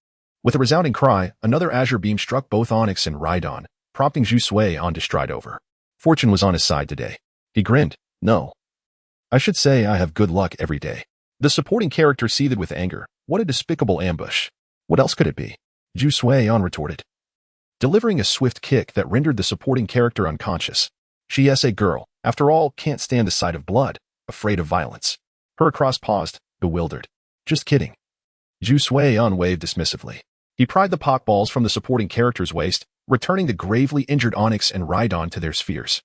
With a resounding cry, another Azure Beam struck both Onix and Rhydon, prompting Zhu Suihan to stride over. Fortune was on his side today. He grinned. No. I should say I have good luck every day. The supporting character seethed with anger. What a despicable ambush. What else could it be? Zhu Suihan retorted, delivering a swift kick that rendered the supporting character unconscious. She is a girl, after all, can't stand the sight of blood, afraid of violence. Heracross paused, bewildered. Just kidding. Zhu Suihan waved dismissively. He pried the Pokeballs from the supporting character's waist, returning the gravely injured Onix and Rhydon to their spheres.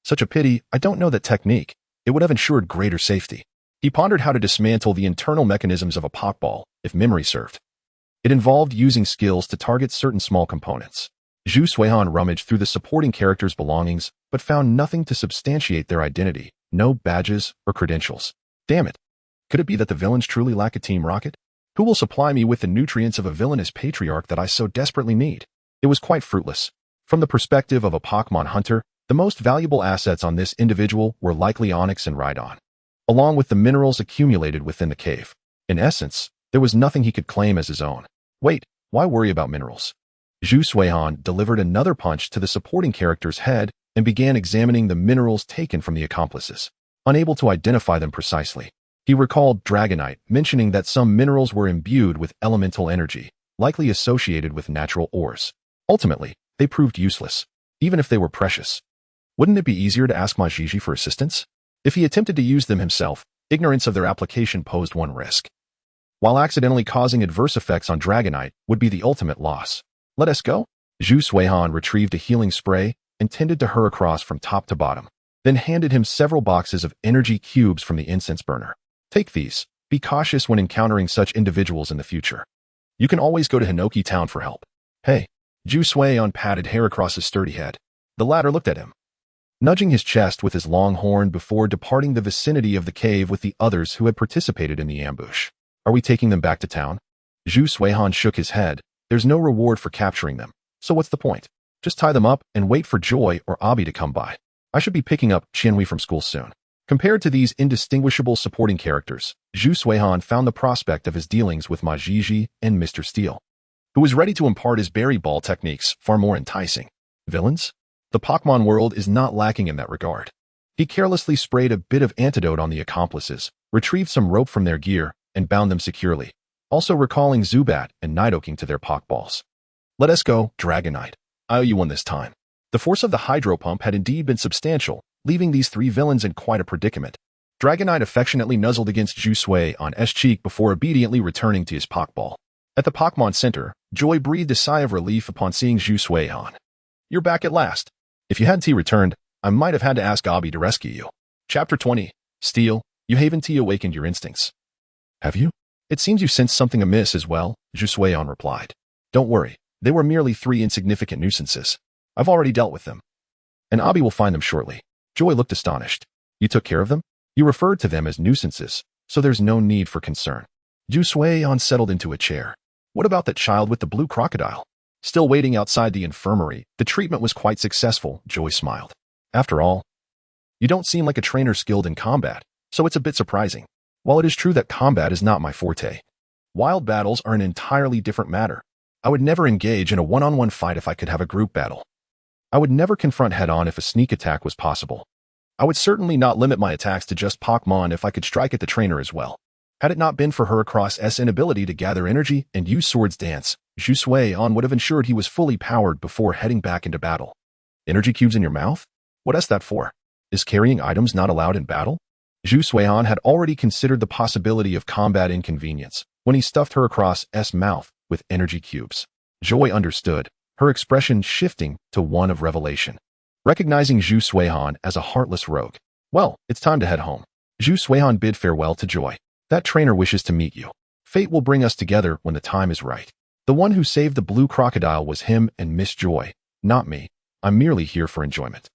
Such a pity, I don't know that technique. It would have ensured greater safety. He pondered how to dismantle the internal mechanisms of a Pokeball, if memory served. It involved using skills to target certain small components. Zhu Suihan rummaged through the supporting character's belongings, but found nothing to substantiate their identity, no badges or credentials. Damn it. Could it be that the villains truly lack a Team Rocket? Who will supply me with the nutrients of a villainous patriarch that I so desperately need? It was quite fruitless. From the perspective of a Pokémon hunter, the most valuable assets on this individual were likely Onix and Rhydon, along with the minerals accumulated within the cave. In essence, there was nothing he could claim as his own. Wait, Why worry about minerals? Zhu Suihan delivered another punch to the supporting character's head and began examining the minerals taken from the accomplices. Unable to identify them precisely, he recalled Dragonite mentioning that some minerals were imbued with elemental energy, likely associated with natural ores. Ultimately, they proved useless, even if they were precious. Wouldn't it be easier to ask Majiji for assistance? If he attempted to use them himself, ignorance of their application posed one risk, while accidentally causing adverse effects on Dragonite would be the ultimate loss. Let us go? Zhu Suihan retrieved a healing spray and tended to her across from top to bottom, then handed him several boxes of energy cubes from the incense burner. Take these. Be cautious when encountering such individuals in the future. You can always go to Hinoki Town for help. Hey. Zhu Suihan patted hair across his sturdy head. The latter looked at him, nudging his chest with his long horn before departing the vicinity of the cave with the others who had participated in the ambush. Are we taking them back to town? Zhu Suihan shook his head. There's no reward for capturing them, so what's the point? Just tie them up and wait for Joy or Abi to come by. I should be picking up Qianhui from school soon. Compared to these indistinguishable supporting characters, Zhu Suihan found the prospect of his dealings with Majiji and Mr. Steel, who was ready to impart his berry ball techniques, far more enticing. Villains? The Pokémon world is not lacking in that regard. He carelessly sprayed a bit of antidote on the accomplices, retrieved some rope from their gear, and bound them securely, also recalling Zubat and Nidoking to their Pokeballs. Let us go, Dragonite. I owe you one this time. The force of the hydro pump had indeed been substantial, leaving these three villains in quite a predicament. Dragonite affectionately nuzzled against Zhu Suihan's cheek before obediently returning to his Pokeball. At the Pokémon Center, Joy breathed a sigh of relief upon seeing Zhu Suihan. You're back at last. If you hadn't returned, I might have had to ask Abi to rescue you. Chapter 20. Steel, you haven't awakened your instincts. Have you? It seems you sensed something amiss as well, Zhu Suihan replied. Don't worry, they were merely 3 insignificant nuisances. I've already dealt with them. And Abi will find them shortly. Joy looked astonished. You took care of them? You referred to them as nuisances, so there's no need for concern. Zhu Suihan settled into a chair. What about that child with the blue crocodile? Still waiting outside the infirmary, the treatment was quite successful, Joy smiled. After all, you don't seem like a trainer skilled in combat, so it's a bit surprising. While it is true that combat is not my forte, wild battles are an entirely different matter. I would never engage in a one-on-one fight if I could have a group battle. I would never confront head-on if a sneak attack was possible. I would certainly not limit my attacks to just Pokémon if I could strike at the trainer as well. Had it not been for Heracross's inability to gather energy and use Swords Dance, Zhu Suihan would have ensured he was fully powered before heading back into battle. Energy cubes in your mouth? What is that for? Is carrying items not allowed in battle? Zhu Suihan had already considered the possibility of combat inconvenience when he stuffed Heracross's mouth with energy cubes. Joy understood, her expression shifting to one of revelation. Recognizing Zhu Suihan as a heartless rogue. Well, it's time to head home. Zhu Suihan bid farewell to Joy. That trainer wishes to meet you. Fate will bring us together when the time is right. The one who saved the blue crocodile was him and Miss Joy, not me. I'm merely here for enjoyment.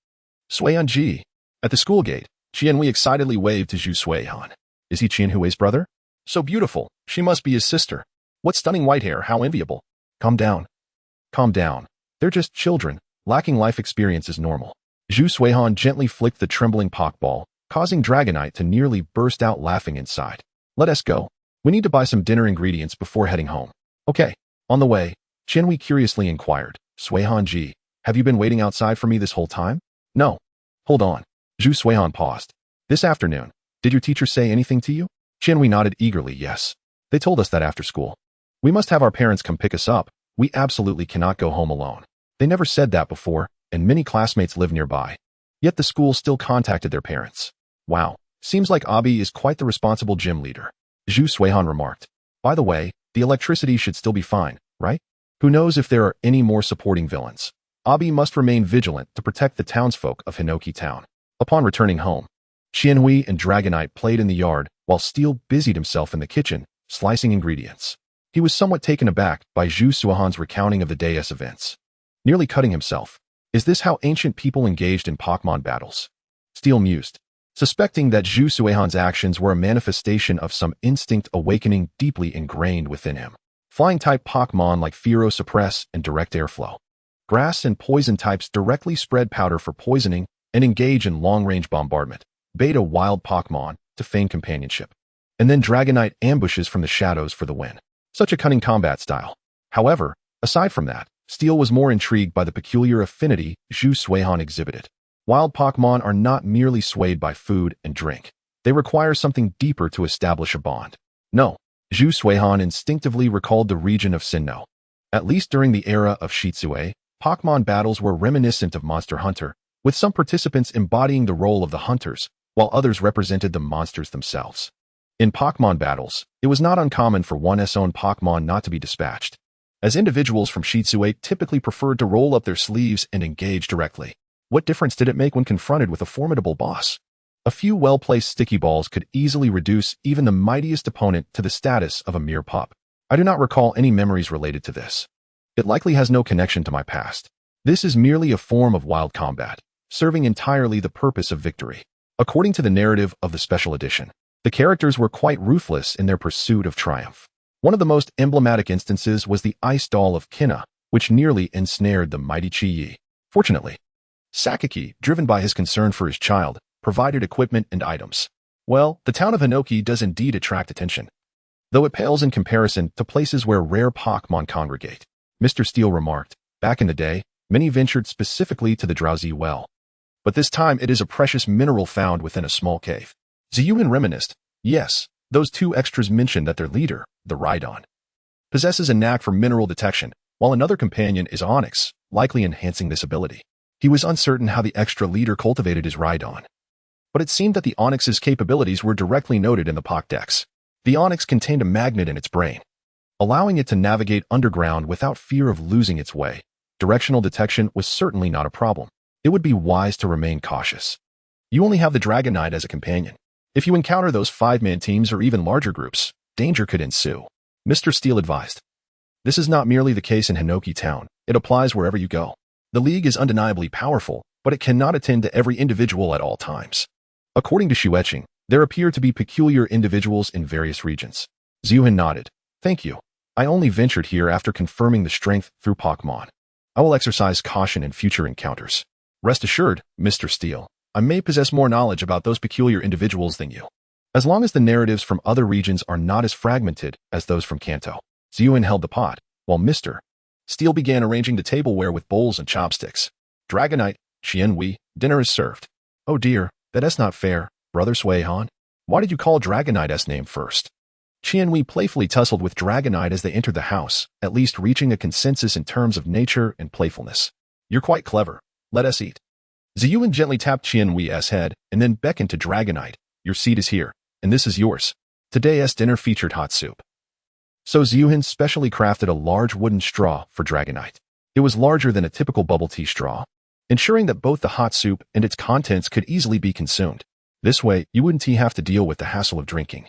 Suihan Ji. At the school gate, Qianhui excitedly waved to Zhu Suihan. Is he Qianhui's brother? So beautiful. She must be his sister. What stunning white hair, how enviable. Calm down. Calm down. They're just children. Lacking life experience is normal. Zhu Suihan gently flicked the trembling Pokeball, causing Dragonite to nearly burst out laughing inside. Let us go. We need to buy some dinner ingredients before heading home. Okay. On the way, Qianhui curiously inquired. Suihan Ji, have you been waiting outside for me this whole time? No. Hold on. Zhu Suihan paused. This afternoon, did your teacher say anything to you? Qianhui nodded eagerly, yes. They told us that after school. We must have our parents come pick us up. We absolutely cannot go home alone. They never said that before, and many classmates live nearby. Yet the school still contacted their parents. Wow. Seems like Abi is quite the responsible gym leader. Zhu Suihan remarked. By the way, the electricity should still be fine, right? Who knows if there are any more supporting villains. Abi must remain vigilant to protect the townsfolk of Hinoki Town. Upon returning home, Qianhui and Dragonite played in the yard while Steel busied himself in the kitchen, slicing ingredients. He was somewhat taken aback by Zhu Suihan's recounting of the day's events. Nearly cutting himself. Is this how ancient people engaged in Pokémon battles? Steel mused, suspecting that Zhu Suihan's actions were a manifestation of some instinct awakening deeply ingrained within him. Flying-type Pokémon like Fearow suppress and direct airflow. Grass and poison types directly spread powder for poisoning and engage in long-range bombardment. Bait a wild Pokémon to feign companionship. And then Dragonite ambushes from the shadows for the win. Such a cunning combat style. However, aside from that, Steel was more intrigued by the peculiar affinity Zhu Suihan exhibited. Wild Pokémon are not merely swayed by food and drink. They require something deeper to establish a bond. No, Zhu Suihan instinctively recalled the region of Sinnoh. At least during the era of Shitsue, Pokémon battles were reminiscent of Monster Hunter, with some participants embodying the role of the hunters, while others represented the monsters themselves. In Pokémon battles, it was not uncommon for one's own Pokémon not to be dispatched, as individuals from Shitsue typically preferred to roll up their sleeves and engage directly. What difference did it make when confronted with a formidable boss? A few well-placed sticky balls could easily reduce even the mightiest opponent to the status of a mere pup. I do not recall any memories related to this. It likely has no connection to my past. This is merely a form of wild combat, serving entirely the purpose of victory. According to the narrative of the special edition, the characters were quite ruthless in their pursuit of triumph. One of the most emblematic instances was the ice doll of Kinna, which nearly ensnared the mighty Chi-Yi. Fortunately, Sakaki, driven by his concern for his child, provided equipment and items. Well, the town of Hinoki does indeed attract attention, though it pales in comparison to places where rare Pokémon congregate. Mr. Steel remarked, back in the day, many ventured specifically to the Drowsy Well. But this time it is a precious mineral found within a small cave. Ziyuan reminisced, yes, those two extras mentioned that their leader, the Rhydon, possesses a knack for mineral detection, while another companion is Onyx, likely enhancing this ability. He was uncertain how the extra leader cultivated his Rhydon, but it seemed that the Onyx's capabilities were directly noted in the Pokédex. The Onyx contained a magnet in its brain, allowing it to navigate underground without fear of losing its way. Directional detection was certainly not a problem. It would be wise to remain cautious. You only have the Dragonite as a companion. If you encounter those 5-man teams or even larger groups, danger could ensue. Mr. Steel advised. This is not merely the case in Hinoki Town. It applies wherever you go. The League is undeniably powerful, but it cannot attend to every individual at all times. According to Shueqing, there appear to be peculiar individuals in various regions. Ziyuan nodded. Thank you. I only ventured here after confirming the strength through Pokémon. I will exercise caution in future encounters. Rest assured, Mr. Steel, I may possess more knowledge about those peculiar individuals than you, as long as the narratives from other regions are not as fragmented as those from Kanto. Ziyuan held the pot, while Mr. Steel began arranging the tableware with bowls and chopsticks. Dragonite, Qianwei, dinner is served. Oh dear, that is not fair, Brother Suihan. Why did you call Dragonite's name first? Qianwei playfully tussled with Dragonite as they entered the house, at least reaching a consensus in terms of nature and playfulness. You're quite clever. Let us eat. Ziyuan gently tapped Qianwei's head and then beckoned to Dragonite. Your seat is here, and this is yours. Today's dinner featured hot soup. So Ziyuan specially crafted a large wooden straw for Dragonite. It was larger than a typical bubble tea straw, ensuring that both the hot soup and its contents could easily be consumed. This way, you wouldn't have to deal with the hassle of drinking.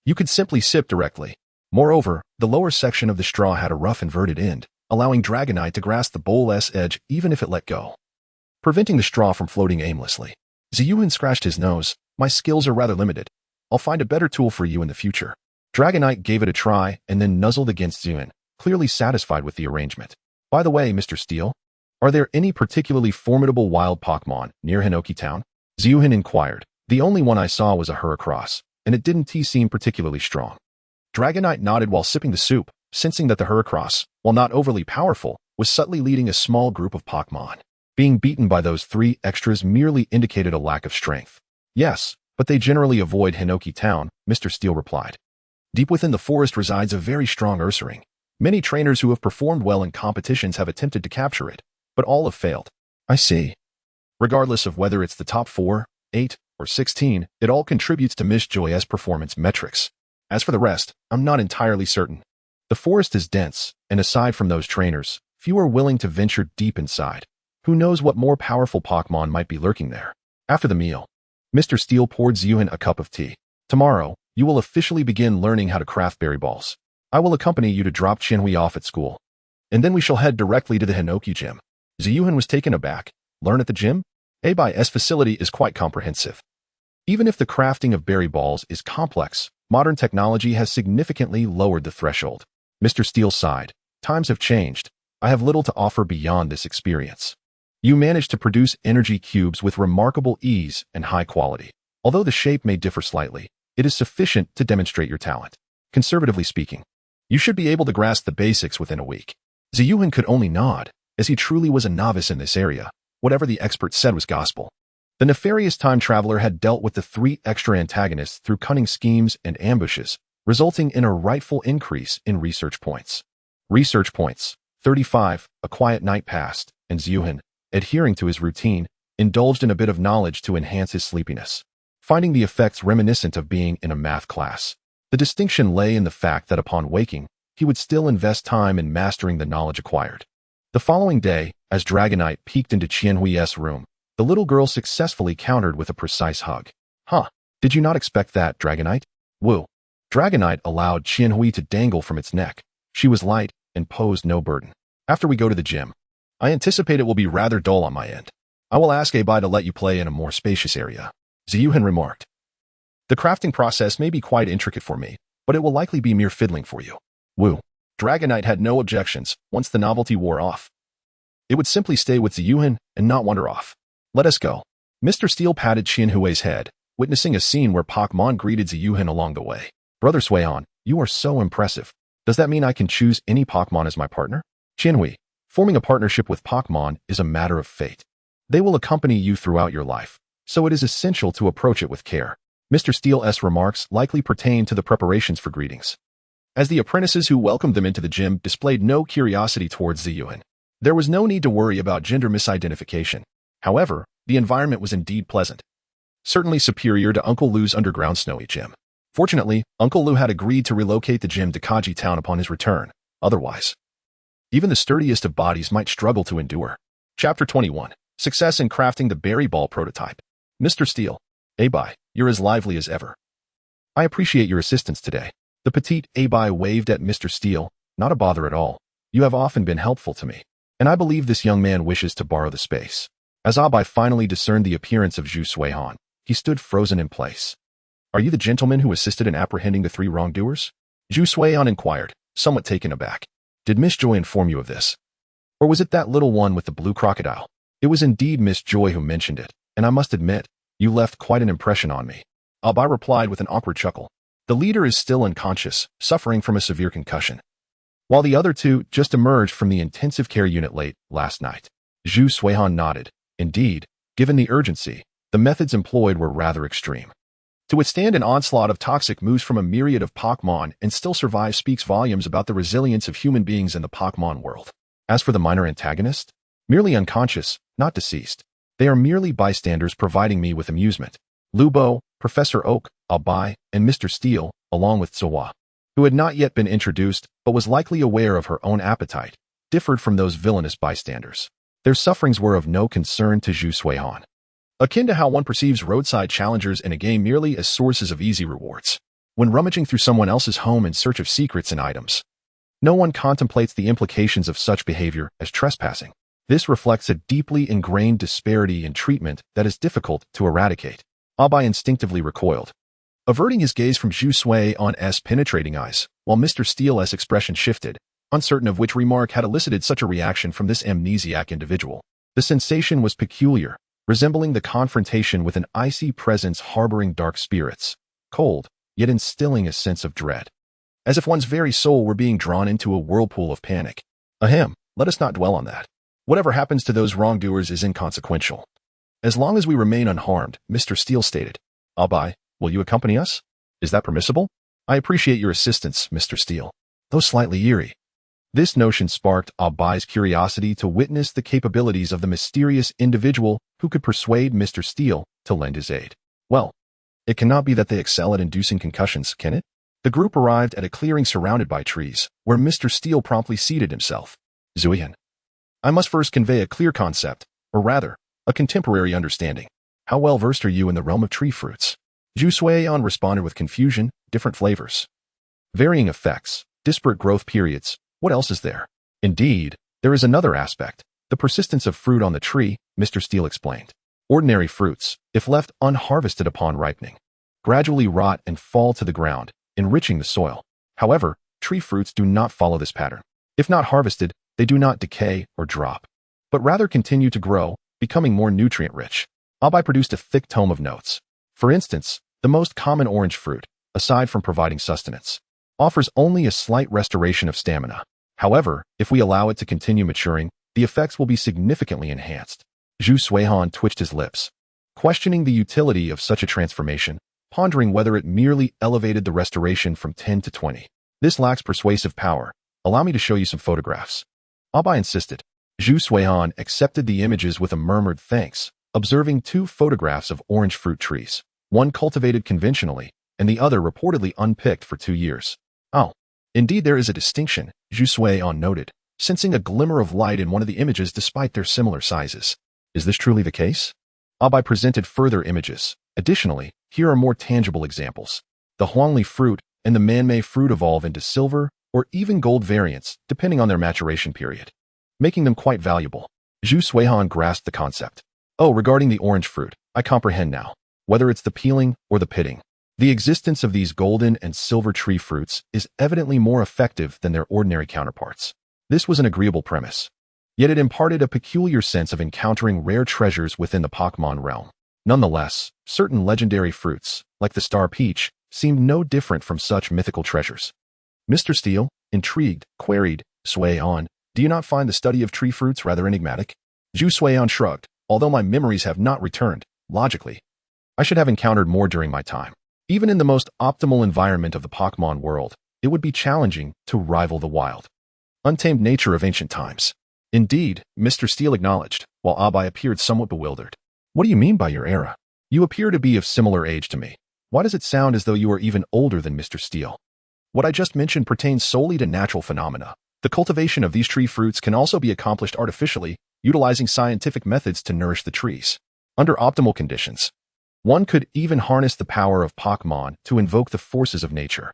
You could simply sip directly. Moreover, the lower section of the straw had a rough inverted end, allowing Dragonite to grasp the bowl's edge even if it let go, preventing the straw from floating aimlessly. Ziyuan scratched his nose. My skills are rather limited. I'll find a better tool for you in the future. Dragonite gave it a try and then nuzzled against Ziyuan, clearly satisfied with the arrangement. By the way, Mr. Steel, are there any particularly formidable wild Pokémon near Hinoki Town? Ziyuan inquired. The only one I saw was a Heracross, and it didn't seem particularly strong. Dragonite nodded while sipping the soup, sensing that the Heracross, while not overly powerful, was subtly leading a small group of Pokémon. Being beaten by those 3 extras merely indicated a lack of strength. Yes, but they generally avoid Hinoki Town, Mr. Steel replied. Deep within the forest resides a very strong Ursaring. Many trainers who have performed well in competitions have attempted to capture it, but all have failed. I see. Regardless of whether it's the top 4, 8, or 16, it all contributes to Miss Joy's performance metrics. As for the rest, I'm not entirely certain. The forest is dense, and aside from those trainers, few are willing to venture deep inside. Who knows what more powerful Pokémon might be lurking there? After the meal, Mr. Steel poured Ziyuan a cup of tea. Tomorrow, you will officially begin learning how to craft berry balls. I will accompany you to drop Qianwei off at school, and then we shall head directly to the Hinoki gym. Ziyuan was taken aback. Learn at the gym? Abai's facility is quite comprehensive. Even if the crafting of berry balls is complex, modern technology has significantly lowered the threshold. Mr. Steel sighed. Times have changed. I have little to offer beyond this experience. You managed to produce energy cubes with remarkable ease and high quality. Although the shape may differ slightly, it is sufficient to demonstrate your talent. Conservatively speaking, You should be able to grasp the basics within a week. Ziyuhan could only nod, as he truly was a novice in this area. Whatever the expert said was gospel. The nefarious time traveler had dealt with the 3 extra antagonists through cunning schemes and ambushes, resulting in a rightful increase in research points. Research points, 35, a quiet night passed, and Ziyuhan, adhering to his routine, indulged in a bit of knowledge to enhance his sleepiness, finding the effects reminiscent of being in a math class. The distinction lay in the fact that upon waking, he would still invest time in mastering the knowledge acquired. The following day, as Dragonite peeked into Qianhui's room, the little girl successfully countered with a precise hug. Huh, did you not expect that, Dragonite? Woo. Dragonite allowed Qianhui to dangle from its neck. She was light and posed no burden. After we go to the gym, I anticipate it will be rather dull on my end. I will ask Abai to let you play in a more spacious area. Ziyuhan remarked. The crafting process may be quite intricate for me, but it will likely be mere fiddling for you. Woo. Dragonite had no objections once the novelty wore off. It would simply stay with Ziyuhan and not wander off. Let us go. Mr. Steele patted Qianhui's head, witnessing a scene where Pokémon greeted Ziyuhan along the way. Brother Suihan, you are so impressive. Does that mean I can choose any Pokémon as my partner? Qianhui, forming a partnership with Pokémon is a matter of fate. They will accompany you throughout your life, so it is essential to approach it with care. Mr. Steele's remarks likely pertain to the preparations for greetings, as the apprentices who welcomed them into the gym displayed no curiosity towards Ziyuhan. There was no need to worry about gender misidentification. However, the environment was indeed pleasant, certainly superior to Uncle Lu's underground snowy gym. Fortunately, Uncle Lu had agreed to relocate the gym to Kaji Town upon his return. Otherwise, even the sturdiest of bodies might struggle to endure. Chapter 21. Success in crafting the Berry Ball prototype. Mr. Steele, Abai, you're as lively as ever. I appreciate your assistance today. The petite Abai waved at Mr. Steele. Not a bother at all. You have often been helpful to me, and I believe this young man wishes to borrow the space. As Abai finally discerned the appearance of Zhu Suihan, he stood frozen in place. Are you the gentleman who assisted in apprehending the 3 wrongdoers? Zhu Suihan inquired, somewhat taken aback. Did Miss Joy inform you of this? Or was it that little one with the blue crocodile? It was indeed Miss Joy who mentioned it, and I must admit, you left quite an impression on me. Abai replied with an awkward chuckle. The leader is still unconscious, suffering from a severe concussion, while the other 2 just emerged from the intensive care unit late last night. Zhu Suihan nodded. Indeed, given the urgency, the methods employed were rather extreme. To withstand an onslaught of toxic moves from a myriad of Pokémon and still survive speaks volumes about the resilience of human beings in the Pokémon world. As for the minor antagonist, merely unconscious, not deceased. They are merely bystanders providing me with amusement. Lubo, Professor Oak, Abai, and Mr. Steele, along with Zawa, who had not yet been introduced but was likely aware of her own appetite, differed from those villainous bystanders. Their sufferings were of no concern to Zhu Suihan, akin to how one perceives roadside challengers in a game merely as sources of easy rewards. When rummaging through someone else's home in search of secrets and items, no one contemplates the implications of such behavior as trespassing. This reflects a deeply ingrained disparity in treatment that is difficult to eradicate. Abai instinctively recoiled, averting his gaze from Zhu Suihan's penetrating eyes, while Mr. Steele's expression shifted, uncertain of which remark had elicited such a reaction from this amnesiac individual. The sensation was peculiar, resembling the confrontation with an icy presence harboring dark spirits, cold, yet instilling a sense of dread, as if one's very soul were being drawn into a whirlpool of panic. Ahem, let us not dwell on that. Whatever happens to those wrongdoers is inconsequential, as long as we remain unharmed, Mr. Steele stated. Abai, will you accompany us? Is that permissible? I appreciate your assistance, Mr. Steele, though slightly eerie. This notion sparked Abai's curiosity to witness the capabilities of the mysterious individual who could persuade Mr. Steele to lend his aid. Well, it cannot be that they excel at inducing concussions, can it? The group arrived at a clearing surrounded by trees, where Mr. Steele promptly seated himself. Zuihan, I must first convey a clear concept, or rather, a contemporary understanding. How well versed are you in the realm of tree fruits? Zhu Suihan responded with confusion, different flavors, varying effects, disparate growth periods. What else is there? Indeed, there is another aspect, the persistence of fruit on the tree, Mr. Steele explained. Ordinary fruits, if left unharvested upon ripening, gradually rot and fall to the ground, enriching the soil. However, tree fruits do not follow this pattern. If not harvested, they do not decay or drop, but rather continue to grow, becoming more nutrient-rich. Abai produced a thick tome of notes. For instance, the most common orange fruit, aside from providing sustenance, offers only a slight restoration of stamina. However, if we allow it to continue maturing, the effects will be significantly enhanced. Zhu Suihan twitched his lips, questioning the utility of such a transformation, pondering whether it merely elevated the restoration from 10 to 20. This lacks persuasive power. Allow me to show you some photographs. Abai insisted. Zhu Suihan accepted the images with a murmured thanks, observing 2 photographs of orange fruit trees, one cultivated conventionally, and the other reportedly unpicked for 2 years. Oh, indeed there is a distinction, Zhu Suihan noted, sensing a glimmer of light in one of the images despite their similar sizes. Is this truly the case? Abai presented further images. Additionally, here are more tangible examples. The Huangli fruit and the Manmei fruit evolve into silver or even gold variants, depending on their maturation period, making them quite valuable. Zhu Suihan grasped the concept. Oh, regarding the orange fruit, I comprehend now. Whether it's the peeling or the pitting, the existence of these golden and silver tree fruits is evidently more effective than their ordinary counterparts. This was an agreeable premise, yet it imparted a peculiar sense of encountering rare treasures within the Pokémon realm. Nonetheless, certain legendary fruits, like the star peach, seemed no different from such mythical treasures. Mr. Steele, intrigued, queried, Suihan, do you not find the study of tree fruits rather enigmatic? Zhu Suihan shrugged. Although my memories have not returned, logically, I should have encountered more during my time. Even in the most optimal environment of the Pokémon world, it would be challenging to rival the wild, untamed nature of ancient times. Indeed, Mr. Steele acknowledged, while Abai appeared somewhat bewildered. What do you mean by your era? You appear to be of similar age to me. Why does it sound as though you are even older than Mr. Steele? What I just mentioned pertains solely to natural phenomena. The cultivation of these tree fruits can also be accomplished artificially, utilizing scientific methods to nourish the trees. Under optimal conditions, one could even harness the power of Pokémon to invoke the forces of nature.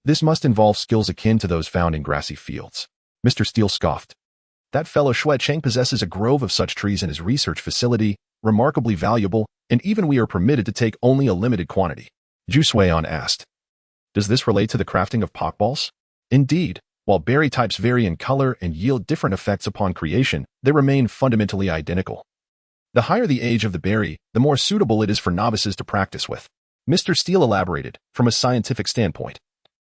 This must involve skills akin to those found in grassy fields. Mr. Steele scoffed. That fellow Shui Cheng possesses a grove of such trees in his research facility, remarkably valuable, and even we are permitted to take only a limited quantity. Zhu Suihan asked. Does this relate to the crafting of Pokeballs? Indeed. While berry types vary in color and yield different effects upon creation, they remain fundamentally identical. The higher the age of the berry, the more suitable it is for novices to practice with. Mr. Steele elaborated, from a scientific standpoint.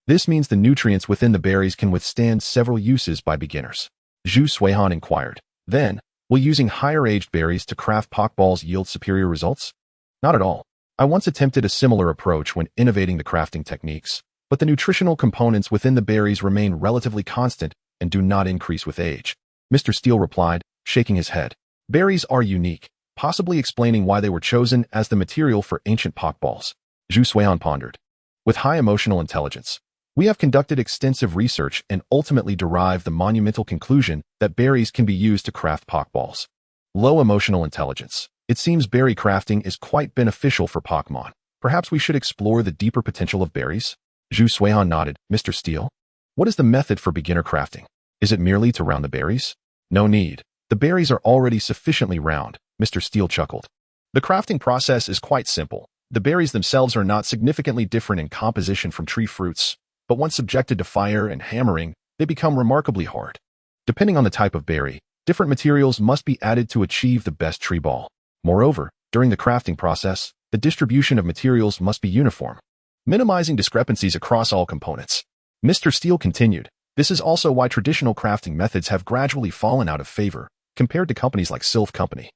This means the nutrients within the berries can withstand several uses by beginners. Zhu Suihan inquired. Then, will using higher-aged berries to craft Pokeballs yield superior results? Not at all. I once attempted a similar approach when innovating the crafting techniques, but the nutritional components within the berries remain relatively constant and do not increase with age. Mr. Steele replied, shaking his head. Berries are unique, possibly explaining why they were chosen as the material for ancient Pokeballs. Zhu Suihan pondered. With high emotional intelligence, we have conducted extensive research and ultimately derived the monumental conclusion that berries can be used to craft Pokeballs. Low emotional intelligence. It seems berry crafting is quite beneficial for Pokémon. Perhaps we should explore the deeper potential of berries? Zhu Suihan nodded. Mr. Steele, what is the method for beginner crafting? Is it merely to round the berries? No need. The berries are already sufficiently round, Mr. Steele chuckled. The crafting process is quite simple. The berries themselves are not significantly different in composition from tree fruits, but once subjected to fire and hammering, they become remarkably hard. Depending on the type of berry, different materials must be added to achieve the best tree ball. Moreover, during the crafting process, the distribution of materials must be uniform, minimizing discrepancies across all components. Mr. Steele continued, this is also why traditional crafting methods have gradually fallen out of favor, compared to companies like Sylph Company.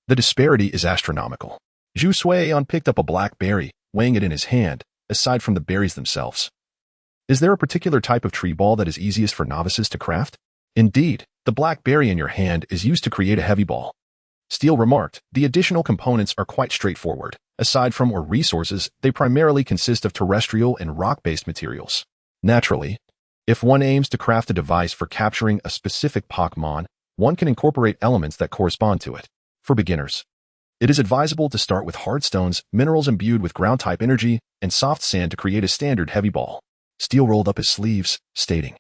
The disparity is astronomical. Zhu Suihan picked up a black berry, weighing it in his hand, aside from the berries themselves. Is there a particular type of tree ball that is easiest for novices to craft? Indeed, the black berry in your hand is used to create a heavy ball. Steele remarked, the additional components are quite straightforward. Aside from resources, they primarily consist of terrestrial and rock-based materials. Naturally, if one aims to craft a device for capturing a specific Pokémon, one can incorporate elements that correspond to it. For beginners, it is advisable to start with hard stones, minerals imbued with ground-type energy, and soft sand to create a standard heavy ball. Steele rolled up his sleeves, stating,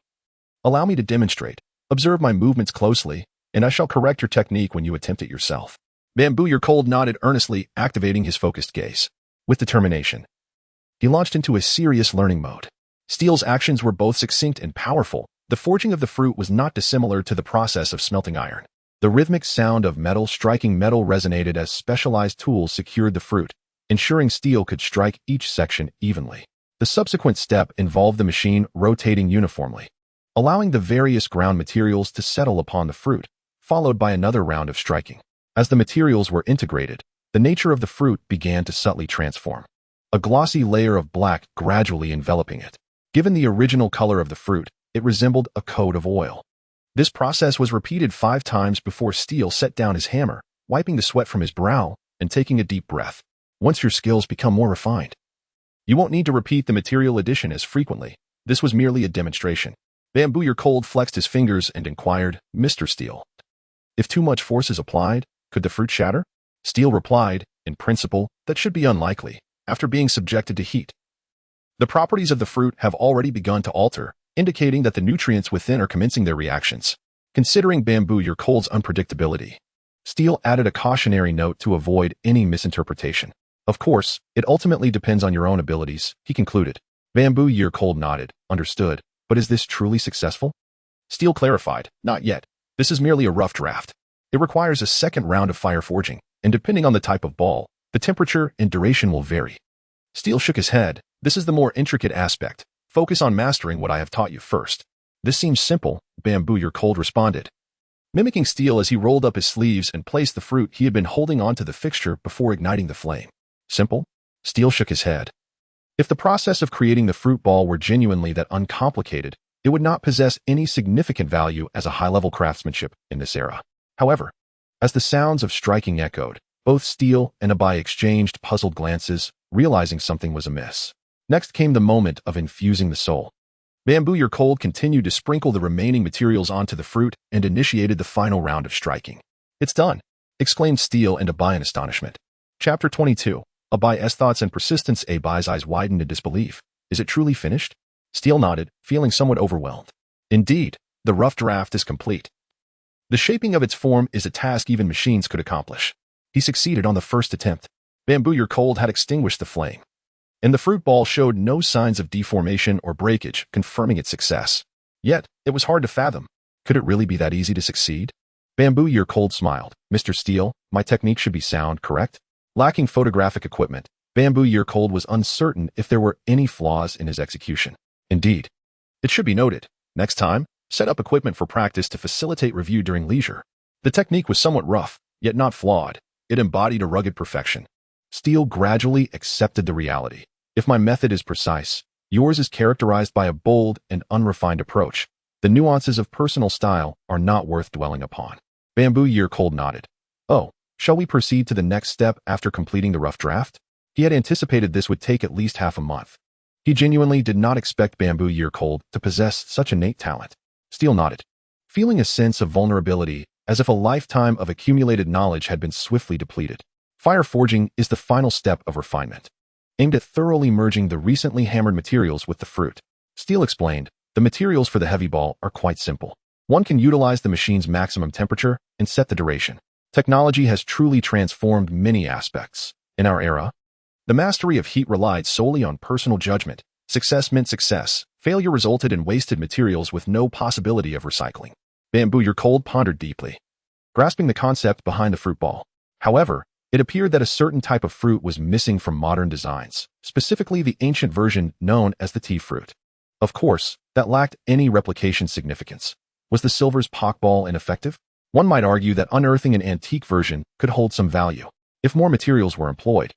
allow me to demonstrate. Observe my movements closely, and I shall correct your technique when you attempt it yourself. Bamboo Your Cold nodded earnestly, activating his focused gaze. With determination, he launched into a serious learning mode. Steele's actions were both succinct and powerful. The forging of the fruit was not dissimilar to the process of smelting iron. The rhythmic sound of metal striking metal resonated as specialized tools secured the fruit, ensuring Steele could strike each section evenly. The subsequent step involved the machine rotating uniformly, allowing the various ground materials to settle upon the fruit, followed by another round of striking. As the materials were integrated, the nature of the fruit began to subtly transform, a glossy layer of black gradually enveloping it. Given the original color of the fruit, it resembled a coat of oil. This process was repeated 5 times before Steel set down his hammer, wiping the sweat from his brow and taking a deep breath. Once your skills become more refined, you won't need to repeat the material addition as frequently. This was merely a demonstration. Bamboo Your Cold flexed his fingers and inquired, "Mr. Steel, if too much force is applied, could the fruit shatter?" Steel replied, "In principle, that should be unlikely, after being subjected to heat. The properties of the fruit have already begun to alter, indicating that the nutrients within are commencing their reactions." Considering Bamboo Your Cold's unpredictability, Steel added a cautionary note to avoid any misinterpretation. "Of course, it ultimately depends on your own abilities," he concluded. Bamboo Your Cold nodded, "Understood, but is this truly successful?" Steel clarified, "Not yet. This is merely a rough draft. It requires a second round of fire forging, and depending on the type of ball, the temperature and duration will vary." Steel shook his head. "This is the more intricate aspect. Focus on mastering what I have taught you first." "This seems simple," Bamboo Your Cold responded, mimicking Steel as he rolled up his sleeves and placed the fruit he had been holding onto the fixture before igniting the flame. "Simple?" Steel shook his head. If the process of creating the fruit ball were genuinely that uncomplicated, it would not possess any significant value as a high-level craftsmanship in this era. However, as the sounds of striking echoed, both Steel and Abai exchanged puzzled glances, realizing something was amiss. Next came the moment of infusing the soul. Bamboo Your Cold continued to sprinkle the remaining materials onto the fruit and initiated the final round of striking. "It's done," exclaimed Steel and Abai in astonishment. Chapter 22. Abai's thoughts and persistence. Abai's eyes widened in disbelief. "Is it truly finished?" Steel nodded, feeling somewhat overwhelmed. "Indeed, the rough draft is complete. The shaping of its form is a task even machines could accomplish." He succeeded on the first attempt. Bamboo Your Cold had extinguished the flame, and the fruit ball showed no signs of deformation or breakage, confirming its success. Yet, it was hard to fathom. Could it really be that easy to succeed? Bamboo Your Cold smiled. "Mr. Steel, my technique should be sound, correct?" Lacking photographic equipment, Bamboo Your Cold was uncertain if there were any flaws in his execution. "Indeed. It should be noted. Next time, set up equipment for practice to facilitate review during leisure." The technique was somewhat rough, yet not flawed. It embodied a rugged perfection. Steel gradually accepted the reality. "If my method is precise, yours is characterized by a bold and unrefined approach. The nuances of personal style are not worth dwelling upon." Bamboo Your Cold nodded. "Oh, shall we proceed to the next step after completing the rough draft?" He had anticipated this would take at least half a month. He genuinely did not expect Bamboo Your Cold to possess such innate talent. Steel nodded, feeling a sense of vulnerability, as if a lifetime of accumulated knowledge had been swiftly depleted. Fire forging is the final step of refinement, aimed at thoroughly merging the recently hammered materials with the fruit. Steel explained, "The materials for the heavy ball are quite simple. One can utilize the machine's maximum temperature and set the duration. Technology has truly transformed many aspects. In our era, the mastery of heat relied solely on personal judgment. Success meant success. Failure resulted in wasted materials with no possibility of recycling." Bamboo Your Cold pondered deeply, grasping the concept behind the fruit ball. However, it appeared that a certain type of fruit was missing from modern designs, specifically the ancient version known as the tea fruit. Of course, that lacked any replication significance. Was the silver's Pokeball ineffective? One might argue that unearthing an antique version could hold some value. If more materials were employed,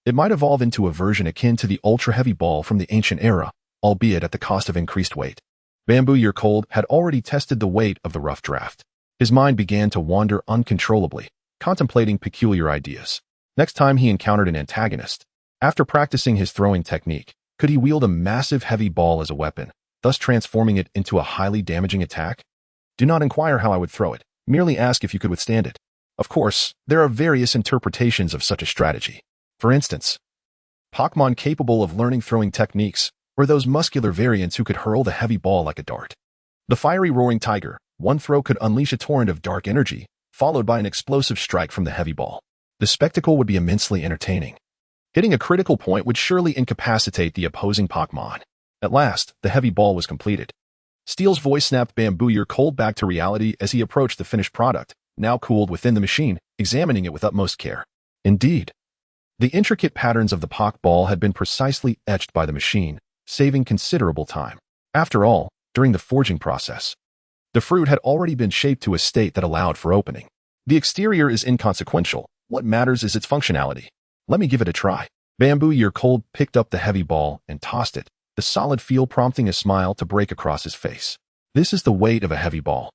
it might evolve into a version akin to the ultra-heavy ball from the ancient era, albeit at the cost of increased weight. Bamboo Your Cold had already tested the weight of the rough draft. His mind began to wander uncontrollably, contemplating peculiar ideas. Next time he encountered an antagonist, after practicing his throwing technique, could he wield a massive heavy ball as a weapon, thus transforming it into a highly damaging attack? "Do not inquire how I would throw it. Merely ask if you could withstand it." Of course, there are various interpretations of such a strategy. For instance, Pokémon capable of learning throwing techniques were those muscular variants who could hurl the heavy ball like a dart. The fiery roaring tiger, one throw could unleash a torrent of dark energy, followed by an explosive strike from the heavy ball. The spectacle would be immensely entertaining. Hitting a critical point would surely incapacitate the opposing Pokémon. At last, the heavy ball was completed. Steel's voice snapped Bamboo Your Cold back to reality as he approached the finished product, now cooled within the machine, examining it with utmost care. Indeed, the intricate patterns of the Pokeball had been precisely etched by the machine, saving considerable time. After all, during the forging process, the fruit had already been shaped to a state that allowed for opening. The exterior is inconsequential. What matters is its functionality. Let me give it a try. Bamboo Year Cold picked up the heavy ball and tossed it, the solid feel prompting a smile to break across his face. This is the weight of a heavy ball.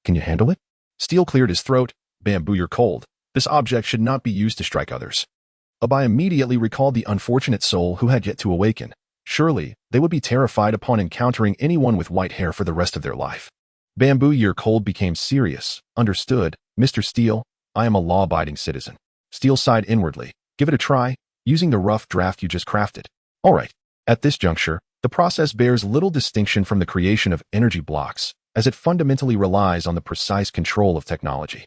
Can you handle it? Steel cleared his throat. Bamboo Year Cold. This object should not be used to strike others. Abai immediately recalled the unfortunate soul who had yet to awaken. Surely, they would be terrified upon encountering anyone with white hair for the rest of their life. Bamboo Year Cold became serious. Understood, Mr. Steel. I am a law-abiding citizen. Steel sighed inwardly. Give it a try, using the rough draft you just crafted. All right. At this juncture, the process bears little distinction from the creation of energy blocks, as it fundamentally relies on the precise control of technology.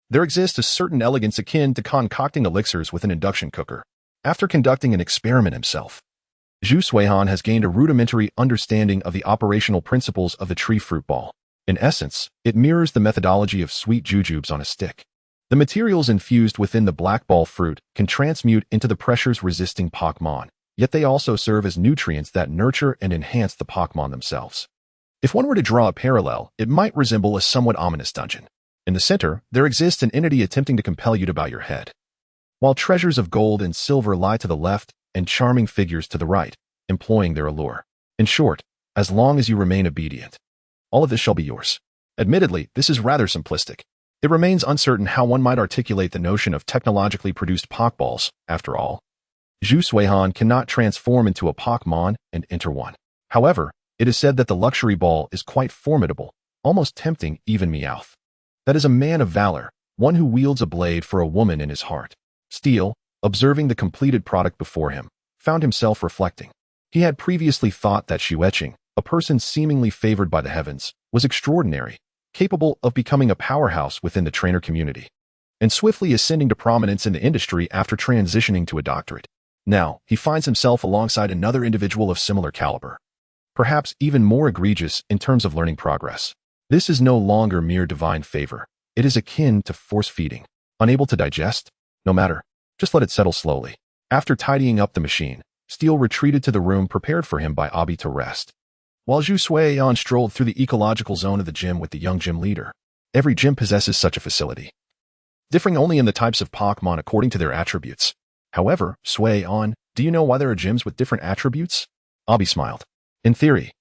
There exists a certain elegance akin to concocting elixirs with an induction cooker. After conducting an experiment himself, Zhu Suihan has gained a rudimentary understanding of the operational principles of the tree fruit ball. In essence, it mirrors the methodology of sweet jujubes on a stick. The materials infused within the black ball fruit can transmute into the pressures-resisting Pokémon, yet they also serve as nutrients that nurture and enhance the Pokémon themselves. If one were to draw a parallel, it might resemble a somewhat ominous dungeon. In the center, there exists an entity attempting to compel you to bow your head, while treasures of gold and silver lie to the left and charming figures to the right, employing their allure. In short, as long as you remain obedient, all of this shall be yours. Admittedly, this is rather simplistic. It remains uncertain how one might articulate the notion of technologically produced Pokeballs. After all, Zhu Suihan cannot transform into a Pokémon and enter one. However, it is said that the luxury ball is quite formidable, almost tempting even Meowth. That is a man of valor, one who wields a blade for a woman in his heart. Steel, observing the completed product before him, found himself reflecting. He had previously thought that Shueqing, a person seemingly favored by the heavens, was extraordinary, capable of becoming a powerhouse within the trainer community, and swiftly ascending to prominence in the industry after transitioning to a doctorate. Now, he finds himself alongside another individual of similar caliber, perhaps even more egregious in terms of learning progress. This is no longer mere divine favor. It is akin to force-feeding. Unable to digest? No matter. Just let it settle slowly. After tidying up the machine, Steel retreated to the room prepared for him by Abi to rest, while Zhu Suiyan strolled through the ecological zone of the gym with the young gym leader. Every gym possesses such a facility, differing only in the types of Pokémon according to their attributes. However, Suiyan, do you know why there are gyms with different attributes? Abi smiled. In theory,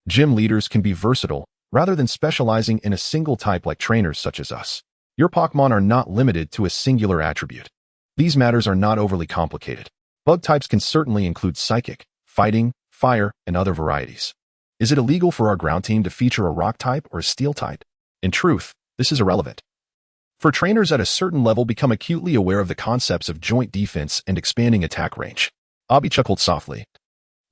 gym leaders can be versatile, rather than specializing in a single type like trainers such as us. Your Pokémon are not limited to a singular attribute. These matters are not overly complicated. Bug types can certainly include Psychic, Fighting, Fire, and other varieties. Is it illegal for our ground team to feature a Rock type or a Steel type? In truth, this is irrelevant. For trainers at a certain level become acutely aware of the concepts of joint defense and expanding attack range. Abi chuckled softly,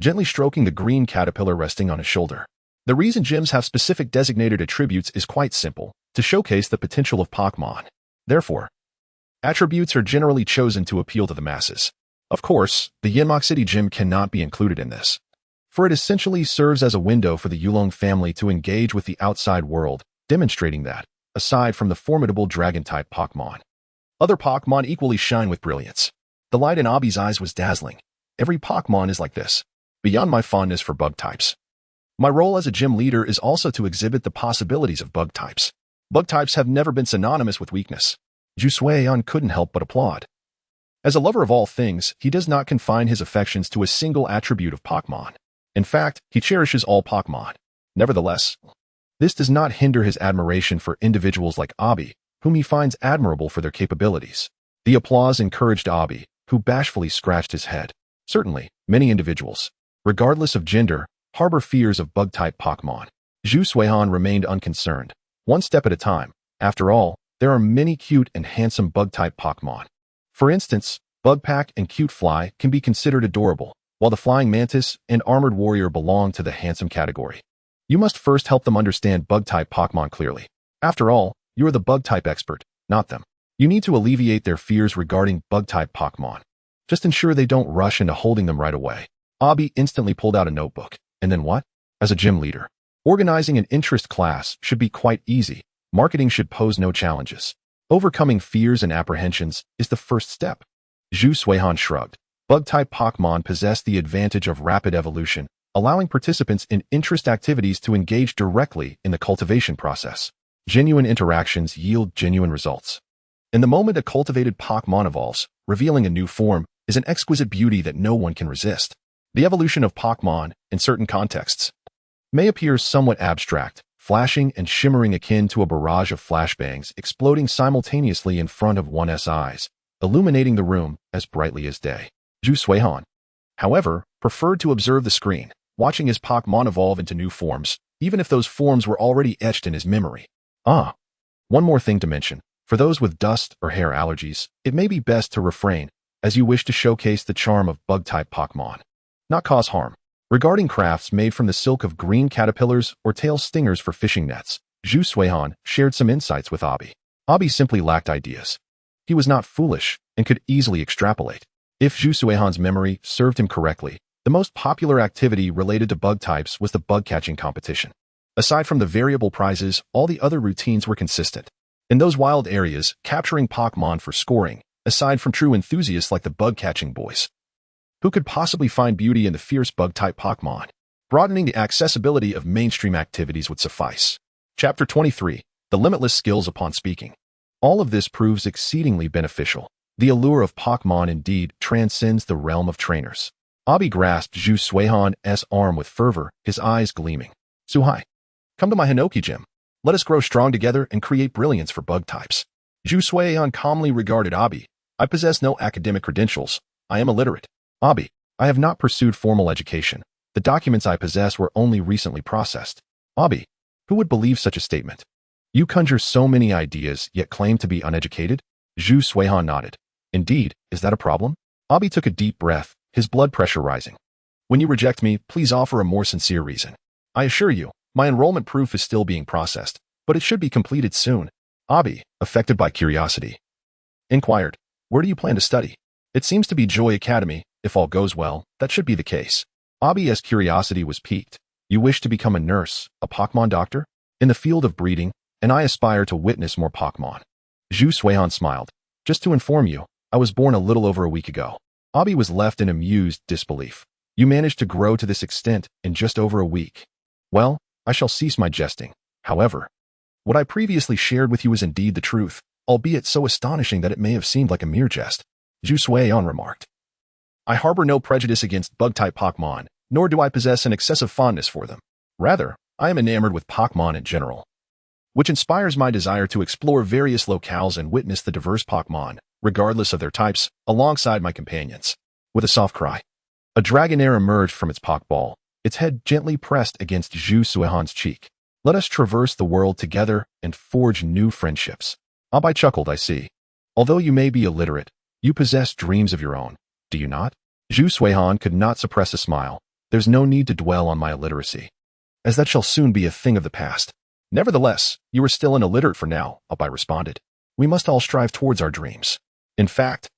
gently stroking the green caterpillar resting on his shoulder. The reason gyms have specific designated attributes is quite simple, to showcase the potential of Pokémon. Therefore, attributes are generally chosen to appeal to the masses. Of course, the Yanmok City Gym cannot be included in this, for it essentially serves as a window for the Yulong family to engage with the outside world, demonstrating that, aside from the formidable Dragon-type Pokémon, other Pokémon equally shine with brilliance. The light in Abi's eyes was dazzling. Every Pokémon is like this. Beyond my fondness for bug types, my role as a gym leader is also to exhibit the possibilities of bug types. Bug types have never been synonymous with weakness. Zhu Suiyan couldn't help but applaud. As a lover of all things, he does not confine his affections to a single attribute of Pokémon. In fact, he cherishes all Pokémon. Nevertheless, this does not hinder his admiration for individuals like Abi, whom he finds admirable for their capabilities. The applause encouraged Abi, who bashfully scratched his head. Certainly, many individuals, regardless of gender, harbor fears of bug-type Pokémon. Zhu Suihan remained unconcerned. One step at a time. After all, there are many cute and handsome bug-type Pokémon. For instance, Bugpack and Cute Fly can be considered adorable, while the Flying Mantis and Armored Warrior belong to the handsome category. You must first help them understand bug-type Pokémon clearly. After all, you are the bug-type expert, not them. You need to alleviate their fears regarding bug-type Pokémon. Just ensure they don't rush into holding them right away. Abi instantly pulled out a notebook. And then what? As a gym leader, organizing an interest class should be quite easy. Marketing should pose no challenges. Overcoming fears and apprehensions is the first step. Zhu Suihan shrugged. Bug-type Pokémon possess the advantage of rapid evolution, allowing participants in interest activities to engage directly in the cultivation process. Genuine interactions yield genuine results. In the moment a cultivated Pokémon evolves, revealing a new form is an exquisite beauty that no one can resist. The evolution of Pokémon, in certain contexts, may appear somewhat abstract, flashing and shimmering akin to a barrage of flashbangs exploding simultaneously in front of one's eyes, illuminating the room as brightly as day. Zhu Suihan, however, preferred to observe the screen, watching his Pokémon evolve into new forms, even if those forms were already etched in his memory. One more thing to mention. For those with dust or hair allergies, it may be best to refrain, as you wish to showcase the charm of bug-type Pokémon, not cause harm. Regarding crafts made from the silk of green caterpillars or tail stingers for fishing nets, Zhu Suihan shared some insights with Abi. Abi simply lacked ideas. He was not foolish and could easily extrapolate. If Zhu Suihan's memory served him correctly, the most popular activity related to bug types was the bug-catching competition. Aside from the variable prizes, all the other routines were consistent. In those wild areas, capturing Pokémon for scoring, aside from true enthusiasts like the bug-catching boys, who could possibly find beauty in the fierce bug-type Pokémon? Broadening the accessibility of mainstream activities would suffice. Chapter 23. The Limitless Skills Upon Speaking. All of this proves exceedingly beneficial. The allure of Pokémon indeed transcends the realm of trainers. Abi grasped Zhu Suihan's arm with fervor, his eyes gleaming. Suhai, come to my Hinoki gym. Let us grow strong together and create brilliance for bug types. Zhu Suihan calmly regarded Abi. I possess no academic credentials. I am illiterate. Abi, I have not pursued formal education. The documents I possess were only recently processed. Abi, who would believe such a statement? You conjure so many ideas, yet claim to be uneducated? Zhu Suihan nodded. Indeed, is that a problem? Abi took a deep breath, his blood pressure rising. When you reject me, please offer a more sincere reason. I assure you, my enrollment proof is still being processed, but it should be completed soon. Abi, affected by curiosity, inquired, where do you plan to study? It seems to be Joy Academy. If all goes well, that should be the case. Abi's curiosity was piqued. You wish to become a nurse, a Pokémon doctor? In the field of breeding, and I aspire to witness more Pokémon. Zhu Suihan smiled. Just to inform you, I was born a little over a week ago. Abi was left in amused disbelief. You managed to grow to this extent in just over a week. Well, I shall cease my jesting. However, what I previously shared with you is indeed the truth, albeit so astonishing that it may have seemed like a mere jest. Zhu Suihan remarked. I harbor no prejudice against bug-type Pokémon, nor do I possess an excessive fondness for them. Rather, I am enamored with Pokémon in general, which inspires my desire to explore various locales and witness the diverse Pokémon, regardless of their types, alongside my companions. With a soft cry, a Dragonair emerged from its Pokeball, its head gently pressed against Zhu Suihan's cheek. Let us traverse the world together and forge new friendships. Abi chuckled, I see. Although you may be illiterate, you possess dreams of your own. Do you not? Zhu Suihan could not suppress a smile. There's no need to dwell on my illiteracy, as that shall soon be a thing of the past. Nevertheless, you are still an illiterate for now, Abi responded. We must all strive towards our dreams. In fact,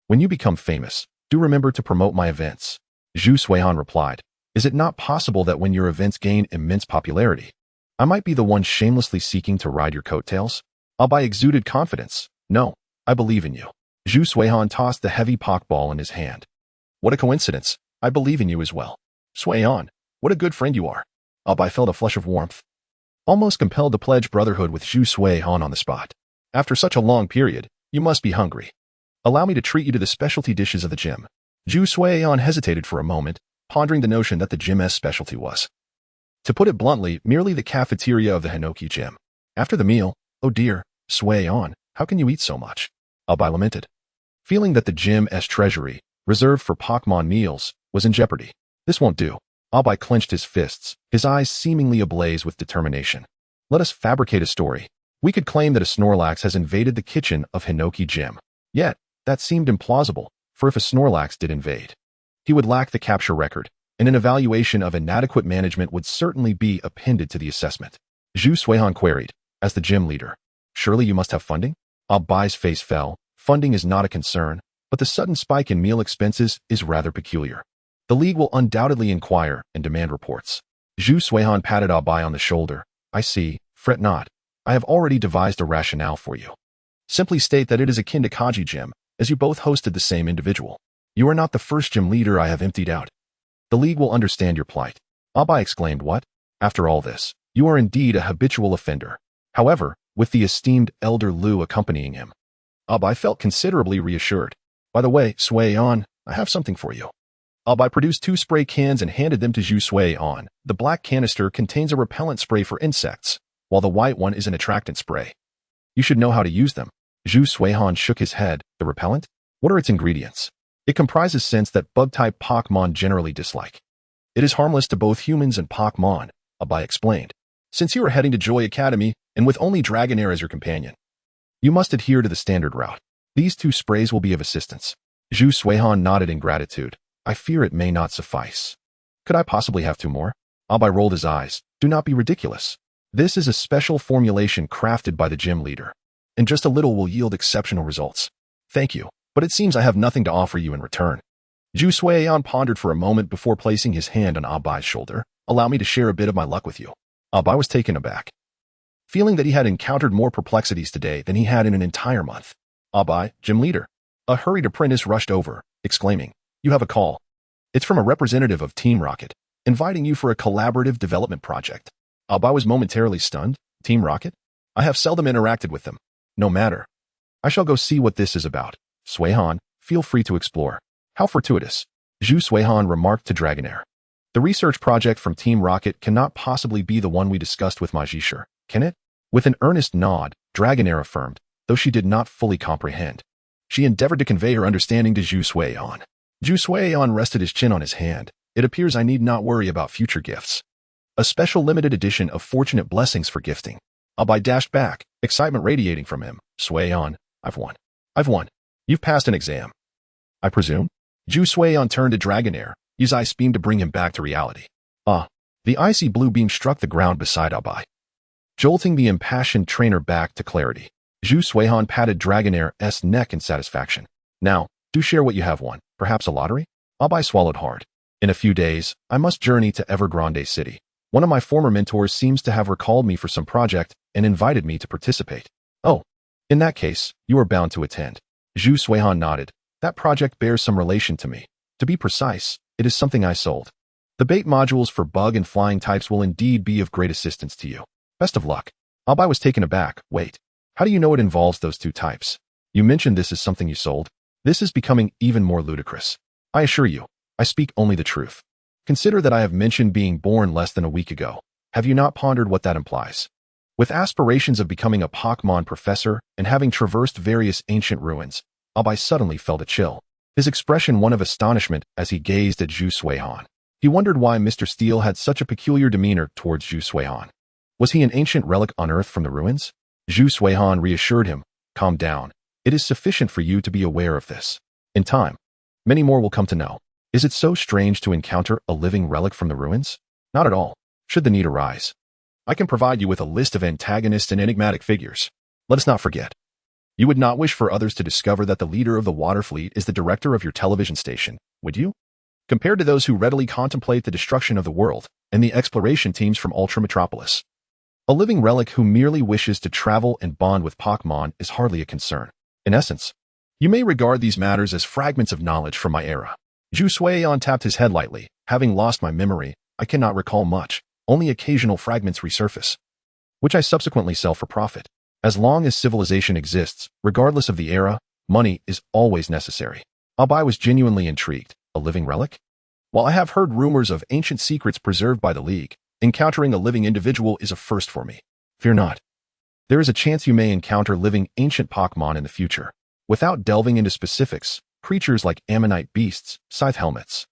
when you become famous, do remember to promote my events. Zhu Suihan replied. Is it not possible that when your events gain immense popularity, I might be the one shamelessly seeking to ride your coattails? Abi exuded confidence. No, I believe in you. Zhu Suihan tossed the heavy Pokeball in his hand. What a coincidence. I believe in you as well. Suihan, what a good friend you are. Abi felt a flush of warmth, almost compelled to pledge brotherhood with Zhu Suihan on the spot. After such a long period, you must be hungry. Allow me to treat you to the specialty dishes of the gym. Zhu Suihan hesitated for a moment, pondering the notion that the gym's specialty was, to put it bluntly, merely the cafeteria of the Hinoki gym. After the meal, oh dear, Suihan, how can you eat so much? Abi lamented, feeling that the gym's treasury, reserved for Pokémon meals, was in jeopardy. This won't do. Abi clenched his fists, his eyes seemingly ablaze with determination. Let us fabricate a story. We could claim that a Snorlax has invaded the kitchen of Hinoki Gym. Yet, that seemed implausible, for if a Snorlax did invade, he would lack the capture record, and an evaluation of inadequate management would certainly be appended to the assessment. Zhu Suihan queried, as the gym leader. Surely you must have funding? Abi's face fell. Funding is not a concern, but the sudden spike in meal expenses is rather peculiar. The league will undoubtedly inquire and demand reports. Zhu Suihan patted Abi on the shoulder. I see, fret not. I have already devised a rationale for you. Simply state that it is akin to Kaji Gym, as you both hosted the same individual. You are not the first gym leader I have emptied out. The league will understand your plight. Abai exclaimed, "What? After all this, you are indeed a habitual offender." However, with the esteemed Elder Lu accompanying him, Abai felt considerably reassured. "By the way, Sui-on, I have something for you." Abai produced 2 spray cans and handed them to Zhu Sui-on. The black canister contains a repellent spray for insects, while the white one is an attractant spray. "You should know how to use them." Zhu Sui-on shook his head. "The repellent? What are its ingredients?" "It comprises scents that bug-type Pokémon generally dislike. It is harmless to both humans and Pokémon," Abai explained. "Since you are heading to Joy Academy, and with only Dragonair as your companion, you must adhere to the standard route. These 2 sprays will be of assistance." Zhu Sui-on nodded in gratitude. "I fear it may not suffice. Could I possibly have 2 more?" Abai rolled his eyes. "Do not be ridiculous. This is a special formulation crafted by the gym leader, and just a little will yield exceptional results." "Thank you, but it seems I have nothing to offer you in return." Zhu Sui-on pondered for a moment before placing his hand on Abai's shoulder. "Allow me to share a bit of my luck with you." Abai was taken aback, feeling that he had encountered more perplexities today than he had in an entire month. "Abai, gym leader." A hurried apprentice rushed over, exclaiming, "You have a call. It's from a representative of Team Rocket, inviting you for a collaborative development project." Abai was momentarily stunned. "Team Rocket? I have seldom interacted with them." "No matter. I shall go see what this is about. Sui-on, feel free to explore." "How fortuitous," Zhu Sui-on remarked to Dragonair. "The research project from Team Rocket cannot possibly be the one we discussed with Magishir, can it?" With an earnest nod, Dragonair affirmed, though she did not fully comprehend. She endeavored to convey her understanding to Zhu Sui-on. Zhu Sui-on rested his chin on his hand. "It appears I need not worry about future gifts. A special limited edition of Fortunate Blessings for gifting." Abai dashed back, excitement radiating from him. "Sui-on, I've won. I've won. You've passed an exam, I presume?" Zhu Sui-on turned to Dragonair, his eyes beamed to bring him back to reality. The icy blue beam struck the ground beside Abai, jolting the impassioned trainer back to clarity. Zhu Sui-on patted Dragonair's neck in satisfaction. "Now, do share what you have won. Perhaps a lottery?" Abai swallowed hard. "In a few days, I must journey to Evergrande City. One of my former mentors seems to have recalled me for some project and invited me to participate." "Oh, in that case, you are bound to attend." Zhu Sui-on nodded. "That project bears some relation to me. To be precise, it is something I sold. The bait modules for bug and flying types will indeed be of great assistance to you. Best of luck." Abai was taken aback. "Wait, how do you know it involves those 2 types? You mentioned this is something you sold?" "This is becoming even more ludicrous. I assure you, I speak only the truth. Consider that I have mentioned being born less than a week ago. Have you not pondered what that implies?" With aspirations of becoming a Pokémon professor and having traversed various ancient ruins, Abai suddenly felt a chill, his expression one of astonishment as he gazed at Zhu Sui-on. He wondered why Mr. Steele had such a peculiar demeanor towards Zhu Sui-on. Was he an ancient relic unearthed from the ruins? Zhu Sui-on reassured him. "Calm down. It is sufficient for you to be aware of this. In time, many more will come to know. Is it so strange to encounter a living relic from the ruins? Not at all. Should the need arise, I can provide you with a list of antagonists and enigmatic figures. Let us not forget, you would not wish for others to discover that the leader of the water fleet is the director of your television station, would you? Compared to those who readily contemplate the destruction of the world and the exploration teams from Ultra Metropolis, a living relic who merely wishes to travel and bond with Pokémon is hardly a concern. In essence, you may regard these matters as fragments of knowledge from my era." Zhu Sui-on tapped his head lightly. "Having lost my memory, I cannot recall much. Only occasional fragments resurface, which I subsequently sell for profit. As long as civilization exists, regardless of the era, money is always necessary." Abai was genuinely intrigued. "A living relic? While I have heard rumors of ancient secrets preserved by the League, encountering a living individual is a first for me. Fear not. There is a chance you may encounter living ancient Pokémon in the future. Without delving into specifics, creatures like ammonite beasts, scythe helmets,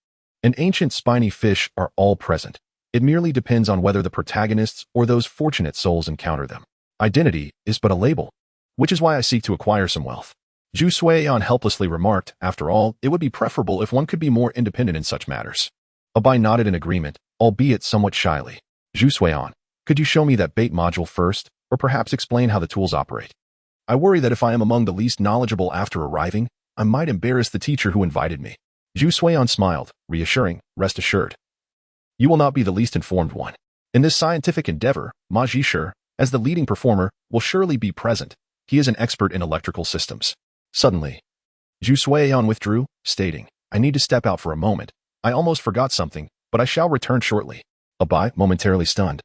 and ancient spiny fish are all present. It merely depends on whether the protagonists or those fortunate souls encounter them. Identity is but a label, which is why I seek to acquire some wealth." Zhu Sui-on helplessly remarked, "After all, it would be preferable if one could be more independent in such matters." Abai nodded in agreement, albeit somewhat shyly. "Zhu Sui-on, could you show me that bait module first, or perhaps explain how the tools operate? I worry that if I am among the least knowledgeable after arriving, I might embarrass the teacher who invited me." Zhu Sui-on smiled, reassuring, "Rest assured, you will not be the least informed one. In this scientific endeavor, Magishir, as the leading performer, will surely be present. He is an expert in electrical systems." Suddenly, Zhu Sui-on withdrew, stating, "I need to step out for a moment. I almost forgot something, but I shall return shortly." Abai, momentarily stunned,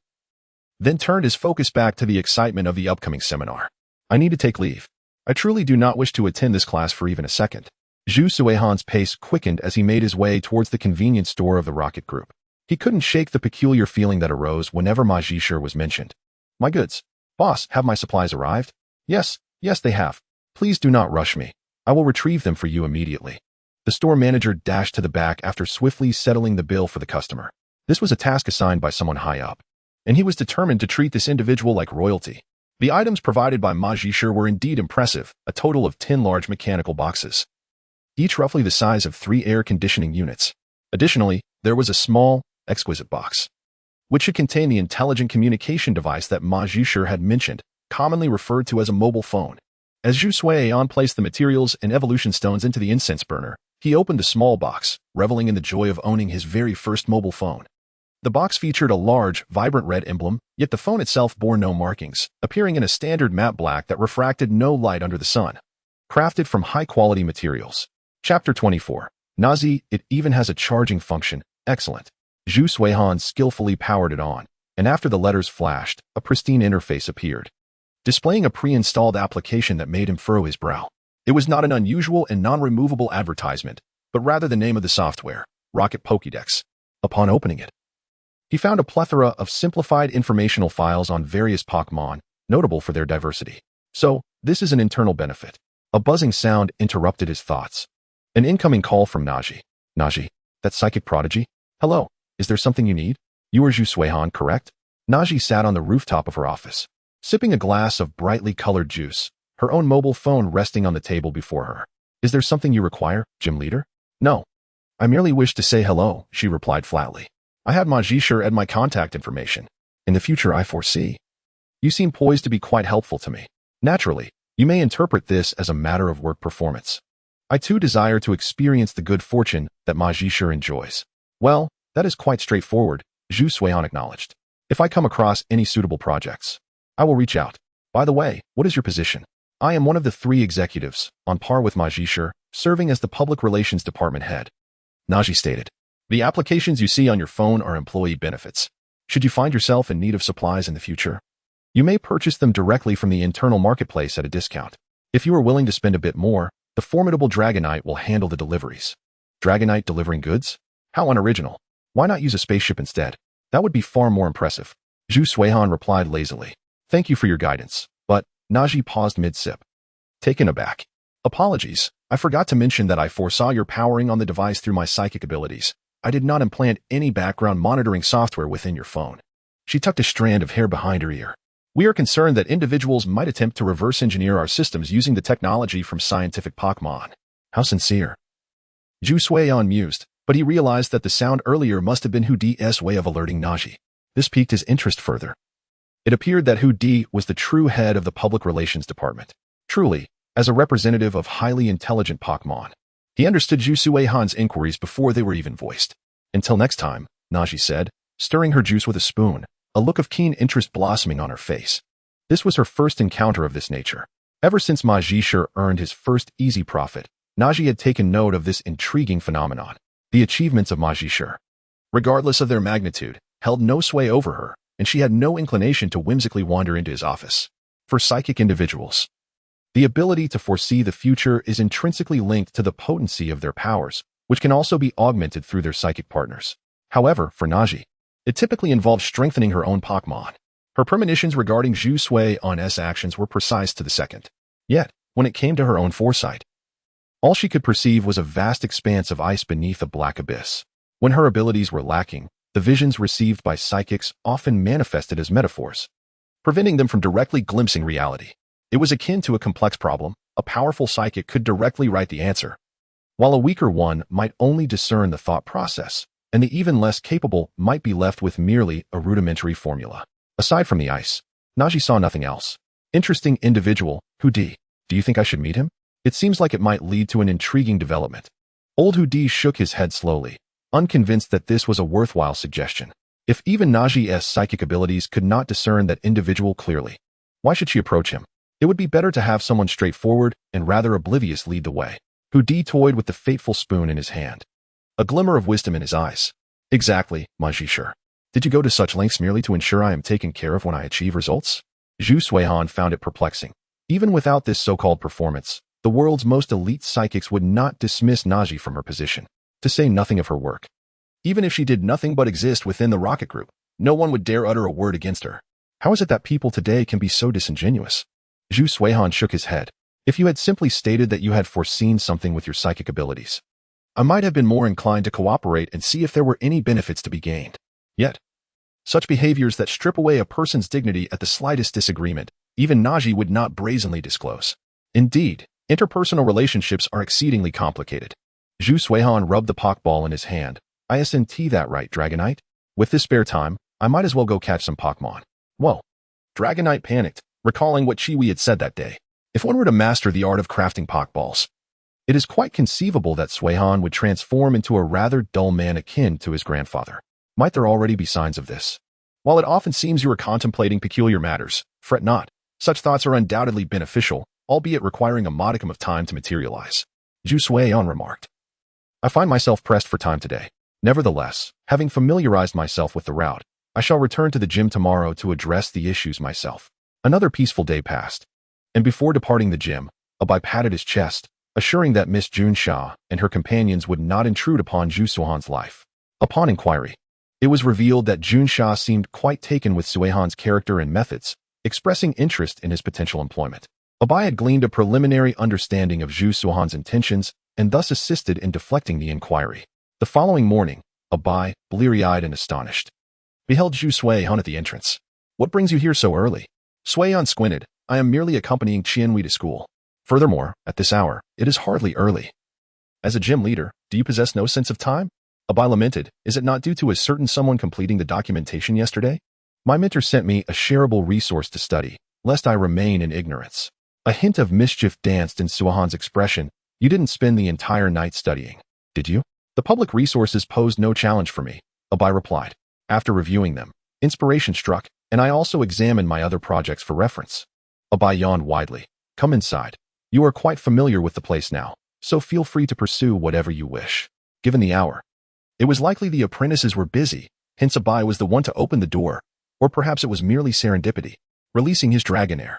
then turned his focus back to the excitement of the upcoming seminar. I need to take leave. I truly do not wish to attend this class for even a second. Zhu Suihan's pace quickened as he made his way towards the convenience store of the Rocket Group. He couldn't shake the peculiar feeling that arose whenever Ma Zhishe was mentioned. My goods. Boss, have my supplies arrived? Yes, they have. Please do not rush me. I will retrieve them for you immediately. The store manager dashed to the back after swiftly settling the bill for the customer. This was a task assigned by someone high up, and he was determined to treat this individual like royalty. The items provided by Ma Zhishe were indeed impressive, a total of 10 large mechanical boxes, each roughly the size of 3 air conditioning units. Additionally, there was a small, exquisite box, which should contain the intelligent communication device that Ma Zhishe had mentioned, commonly referred to as a mobile phone. As Zhu Suihan placed the materials and evolution stones into the incense burner, he opened the small box, reveling in the joy of owning his very first mobile phone. The box featured a large, vibrant red emblem, yet the phone itself bore no markings, appearing in a standard matte black that refracted no light under the sun. Crafted from high-quality materials. Chapter 24. Nazi, it even has a charging function. Excellent. Zhu Suihan skillfully powered it on, and after the letters flashed, a pristine interface appeared, displaying a pre-installed application that made him furrow his brow. It was not an unusual and non-removable advertisement, but rather the name of the software, Rocket Pokédex. Upon opening it, he found a plethora of simplified informational files on various Pokémon, notable for their diversity. So, this is an internal benefit. A buzzing sound interrupted his thoughts. An incoming call from Naji. Naji, that psychic prodigy? Hello, is there something you need? You are Zhu Suihan, correct? Naji sat on the rooftop of her office, sipping a glass of brightly colored juice, her own mobile phone resting on the table before her. Is there something you require, gym leader? No. I merely wish to say hello, she replied flatly. I had Ma Zhishe add my contact information. In the future I foresee. You seem poised to be quite helpful to me. Naturally, you may interpret this as a matter of work performance. I too desire to experience the good fortune that Ma Zhishe enjoys. Well, that is quite straightforward, Zhu Suihan acknowledged. If I come across any suitable projects, I will reach out. By the way, what is your position? I am one of the 3 executives, on par with Ma Zhishe, serving as the public relations department head. Naji stated. The applications you see on your phone are employee benefits. Should you find yourself in need of supplies in the future, you may purchase them directly from the internal marketplace at a discount. If you are willing to spend a bit more, the formidable Dragonite will handle the deliveries. Dragonite delivering goods? How unoriginal. Why not use a spaceship instead? That would be far more impressive. Zhu Suihan replied lazily. Thank you for your guidance, but Naji paused mid-sip. Taken aback. Apologies, I forgot to mention that I foresaw your powering on the device through my psychic abilities. I did not implant any background monitoring software within your phone. She tucked a strand of hair behind her ear. We are concerned that individuals might attempt to reverse engineer our systems using the technology from scientific Pokémon. How sincere. Zhu Suihan mused, but he realized that the sound earlier must have been Hu Di's way of alerting Naji. This piqued his interest further. It appeared that Hu Di was the true head of the public relations department. Truly, as a representative of highly intelligent Pokémon, he understood Zhu Suihan's inquiries before they were even voiced. Until next time, Naji said, stirring her juice with a spoon, a look of keen interest blossoming on her face. This was her first encounter of this nature. Ever since Ma Zhishe earned his first easy profit, Naji had taken note of this intriguing phenomenon. The achievements of Ma Zhishe, regardless of their magnitude, held no sway over her, and she had no inclination to whimsically wander into his office. For psychic individuals, the ability to foresee the future is intrinsically linked to the potency of their powers, which can also be augmented through their psychic partners. However, for Naji, it typically involved strengthening her own Pokémon. Her premonitions regarding Zhu Suihan's actions were precise to the second. Yet, when it came to her own foresight, all she could perceive was a vast expanse of ice beneath a black abyss. When her abilities were lacking, the visions received by psychics often manifested as metaphors, preventing them from directly glimpsing reality. It was akin to a complex problem. A powerful psychic could directly write the answer, while a weaker one might only discern the thought process, and the even less capable might be left with merely a rudimentary formula. Aside from the ice, Naji saw nothing else. Interesting individual, Hu Di. Do you think I should meet him? It seems like it might lead to an intriguing development. Old Hu Di shook his head slowly, unconvinced that this was a worthwhile suggestion. If even Naji's psychic abilities could not discern that individual clearly, why should she approach him? It would be better to have someone straightforward and rather oblivious lead the way. Hu Di toyed with the fateful spoon in his hand, a glimmer of wisdom in his eyes. Exactly, Ma Zhishe. Did you go to such lengths merely to ensure I am taken care of when I achieve results? Zhu Suihan found it perplexing. Even without this so-called performance, the world's most elite psychics would not dismiss Naji from her position, to say nothing of her work. Even if she did nothing but exist within the Rocket Group, no one would dare utter a word against her. How is it that people today can be so disingenuous? Zhu Suihan shook his head. If you had simply stated that you had foreseen something with your psychic abilities, I might have been more inclined to cooperate and see if there were any benefits to be gained. Yet, such behaviors that strip away a person's dignity at the slightest disagreement, even Naji would not brazenly disclose. Indeed, interpersonal relationships are exceedingly complicated. Zhu Suihan rubbed the Pokeball in his hand. Isn't that right, Dragonite? With this spare time, I might as well go catch some Pokémon. Whoa. Dragonite panicked, recalling what Chiwi had said that day. If one were to master the art of crafting Pokeballs, it is quite conceivable that Suihan would transform into a rather dull man akin to his grandfather. Might there already be signs of this? While it often seems you are contemplating peculiar matters, fret not. Such thoughts are undoubtedly beneficial, albeit requiring a modicum of time to materialize. Zhu Suihan remarked. I find myself pressed for time today. Nevertheless, having familiarized myself with the route, I shall return to the gym tomorrow to address the issues myself. Another peaceful day passed, and before departing the gym, Abai patted his chest, assuring that Miss Junsha and her companions would not intrude upon Zhu Suihan's life. Upon inquiry, it was revealed that Junsha seemed quite taken with Suihan's character and methods, expressing interest in his potential employment. Abai had gleaned a preliminary understanding of Zhu Suihan's intentions and thus assisted in deflecting the inquiry. The following morning, Abai, bleary-eyed and astonished, beheld Zhu Suihan at the entrance. What brings you here so early? Suihan squinted. I am merely accompanying Qianhui to school. Furthermore, at this hour, it is hardly early. As a gym leader, do you possess no sense of time? Abai lamented. Is it not due to a certain someone completing the documentation yesterday? My mentor sent me a shareable resource to study, lest I remain in ignorance. A hint of mischief danced in Suihan's expression. You didn't spend the entire night studying, did you? The public resources posed no challenge for me, Abai replied. After reviewing them, inspiration struck, and I also examined my other projects for reference. Abai yawned widely. Come inside. You are quite familiar with the place now, so feel free to pursue whatever you wish. Given the hour, it was likely the apprentices were busy, hence Abai was the one to open the door, or perhaps it was merely serendipity, releasing his Dragonair.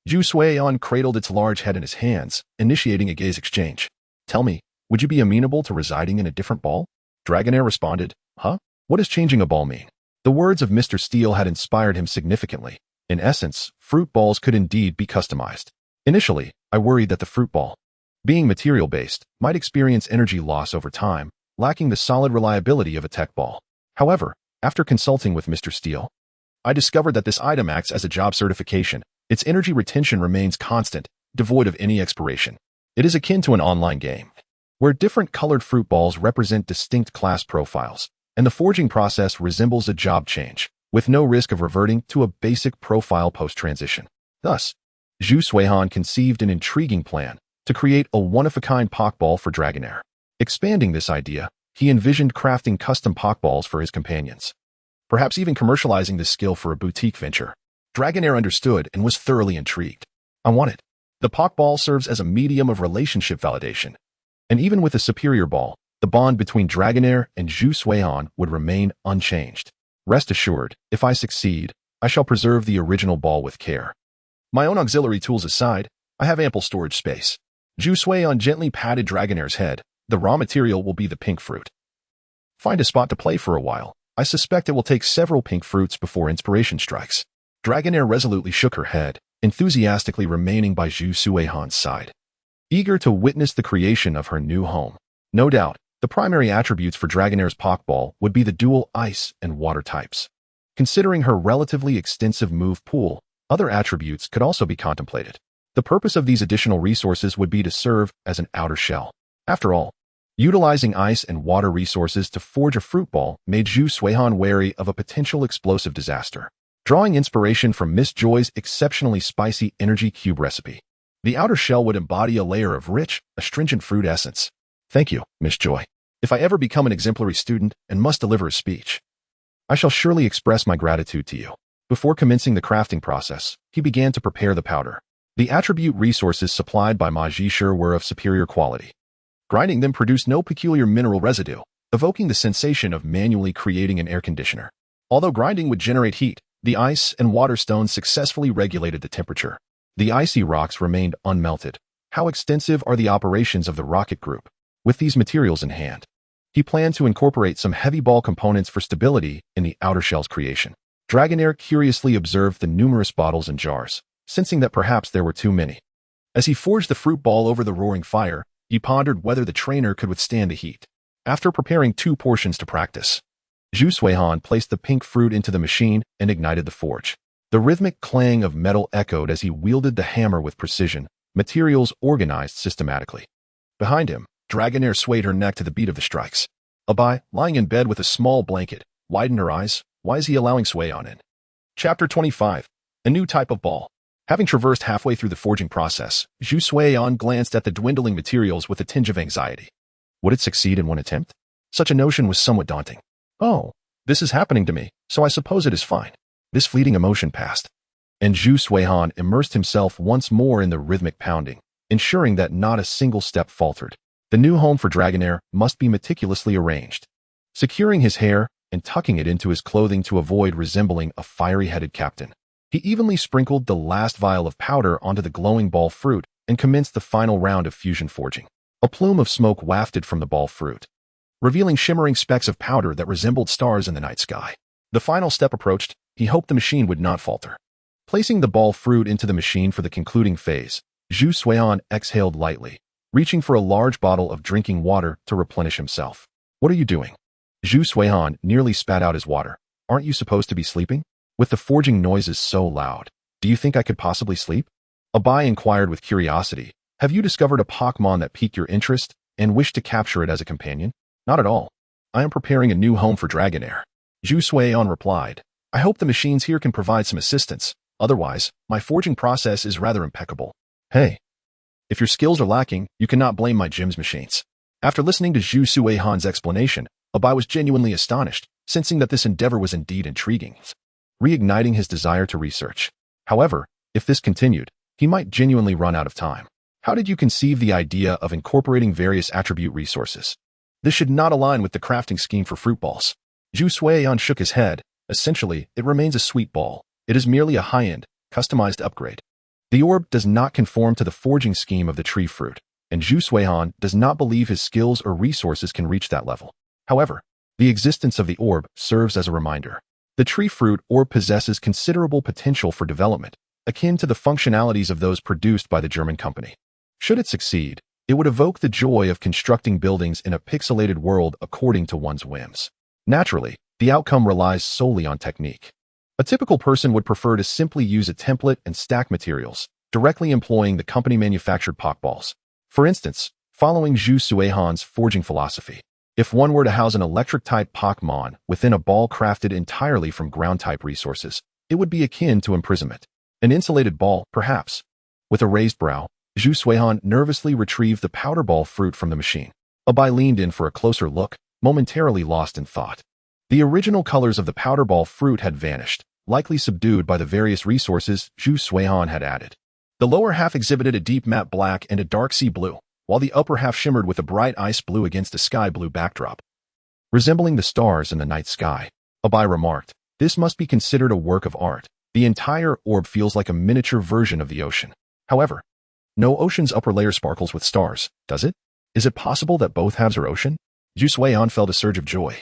Zhu Suihan cradled its large head in his hands, initiating a gaze exchange. Tell me, would you be amenable to residing in a different ball? Dragonair responded, Huh? What does changing a ball mean? The words of Mr. Steele had inspired him significantly. In essence, fruit balls could indeed be customized. Initially, I worried that the fruit ball, being material-based, might experience energy loss over time, lacking the solid reliability of a tech ball. However, after consulting with Mr. Steele, I discovered that this item acts as a job certification. Its energy retention remains constant, devoid of any expiration. It is akin to an online game, where different colored fruit balls represent distinct class profiles, and the forging process resembles a job change, with no risk of reverting to a basic profile post-transition. Thus, Zhu Suihan conceived an intriguing plan to create a one-of-a-kind Pokeball for Dragonair. Expanding this idea, he envisioned crafting custom Pokeballs for his companions, perhaps even commercializing this skill for a boutique venture. Dragonair understood and was thoroughly intrigued. I want it. The Pokeball serves as a medium of relationship validation, and even with a superior ball, the bond between Dragonair and Zhu Suihan would remain unchanged. Rest assured, if I succeed, I shall preserve the original ball with care. My own auxiliary tools aside, I have ample storage space. Zhu Suihan gently patted Dragonair's head. The raw material will be the pink fruit. Find a spot to play for a while. I suspect it will take several pink fruits before inspiration strikes. Dragonair resolutely shook her head, enthusiastically remaining by Zhu Suihan's side, eager to witness the creation of her new home. No doubt, the primary attributes for Dragonair's Pokeball would be the dual ice and water types. Considering her relatively extensive move pool, other attributes could also be contemplated. The purpose of these additional resources would be to serve as an outer shell. After all, utilizing ice and water resources to forge a fruit ball made Zhu Suihan wary of a potential explosive disaster. Drawing inspiration from Miss Joy's exceptionally spicy energy cube recipe, the outer shell would embody a layer of rich, astringent fruit essence. Thank you, Miss Joy. If I ever become an exemplary student and must deliver a speech, I shall surely express my gratitude to you. Before commencing the crafting process, he began to prepare the powder. The attribute resources supplied by Ma Zhishur were of superior quality. Grinding them produced no peculiar mineral residue, evoking the sensation of manually creating an air conditioner. Although grinding would generate heat, the ice and water stones successfully regulated the temperature. The icy rocks remained unmelted. How extensive are the operations of the Rocket Group? With these materials in hand, he planned to incorporate some heavy ball components for stability in the outer shell's creation. Dragonair curiously observed the numerous bottles and jars, sensing that perhaps there were too many. As he forged the fruit ball over the roaring fire, he pondered whether the trainer could withstand the heat. After preparing 2 portions to practice, Zhu Suihan placed the pink fruit into the machine and ignited the forge. The rhythmic clang of metal echoed as he wielded the hammer with precision, materials organized systematically. Behind him, Dragonair swayed her neck to the beat of the strikes. Abai, lying in bed with a small blanket, widened her eyes. Why is he allowing Suihan in? Chapter 25. A new type of ball. Having traversed halfway through the forging process, Zhu Suihan glanced at the dwindling materials with a tinge of anxiety. Would it succeed in one attempt? Such a notion was somewhat daunting. Oh, this is happening to me, so I suppose it is fine. This fleeting emotion passed, and Zhu Suihan immersed himself once more in the rhythmic pounding, ensuring that not a single step faltered. The new home for Dragonair must be meticulously arranged. Securing his hair and tucking it into his clothing to avoid resembling a fiery-headed captain, he evenly sprinkled the last vial of powder onto the glowing ball fruit and commenced the final round of fusion forging. A plume of smoke wafted from the ball fruit, revealing shimmering specks of powder that resembled stars in the night sky. The final step approached. He hoped the machine would not falter. Placing the ball fruit into the machine for the concluding phase, Zhu Suihan exhaled lightly, reaching for a large bottle of drinking water to replenish himself. What are you doing? Zhu Suihan nearly spat out his water. Aren't you supposed to be sleeping? With the forging noises so loud, do you think I could possibly sleep? Abai inquired with curiosity. Have you discovered a Pokémon that piqued your interest and wished to capture it as a companion? Not at all. I am preparing a new home for Dragonair. Zhu Suihan replied. I hope the machines here can provide some assistance. Otherwise, my forging process is rather impeccable. Hey, if your skills are lacking, you cannot blame my gym's machines. After listening to Zhu Suihan's explanation, Abai was genuinely astonished, sensing that this endeavor was indeed intriguing, reigniting his desire to research. However, if this continued, he might genuinely run out of time. How did you conceive the idea of incorporating various attribute resources? This should not align with the crafting scheme for fruit balls. Zhu Suihan shook his head. Essentially, it remains a sweet ball. It is merely a high-end, customized upgrade. The orb does not conform to the forging scheme of the tree fruit, and Zhu Suihan does not believe his skills or resources can reach that level. However, the existence of the orb serves as a reminder. The tree fruit orb possesses considerable potential for development, akin to the functionalities of those produced by the German company. Should it succeed, it would evoke the joy of constructing buildings in a pixelated world according to one's whims. Naturally, the outcome relies solely on technique. A typical person would prefer to simply use a template and stack materials, directly employing the company-manufactured Pokeballs. For instance, following Zhu Suihan's forging philosophy, if one were to house an electric-type Pokémon within a ball crafted entirely from ground-type resources, it would be akin to imprisonment. An insulated ball, perhaps. With a raised brow, Zhu Suihan nervously retrieved the powder ball fruit from the machine. Abai leaned in for a closer look, momentarily lost in thought. The original colors of the powder ball fruit had vanished, likely subdued by the various resources Zhu Suihan had added. The lower half exhibited a deep matte black and a dark sea blue, while the upper half shimmered with a bright ice blue against a sky blue backdrop, resembling the stars in the night sky. Abai remarked, this must be considered a work of art. The entire orb feels like a miniature version of the ocean. However, no ocean's upper layer sparkles with stars, does it? Is it possible that both halves are ocean? Zhu Suihan felt a surge of joy,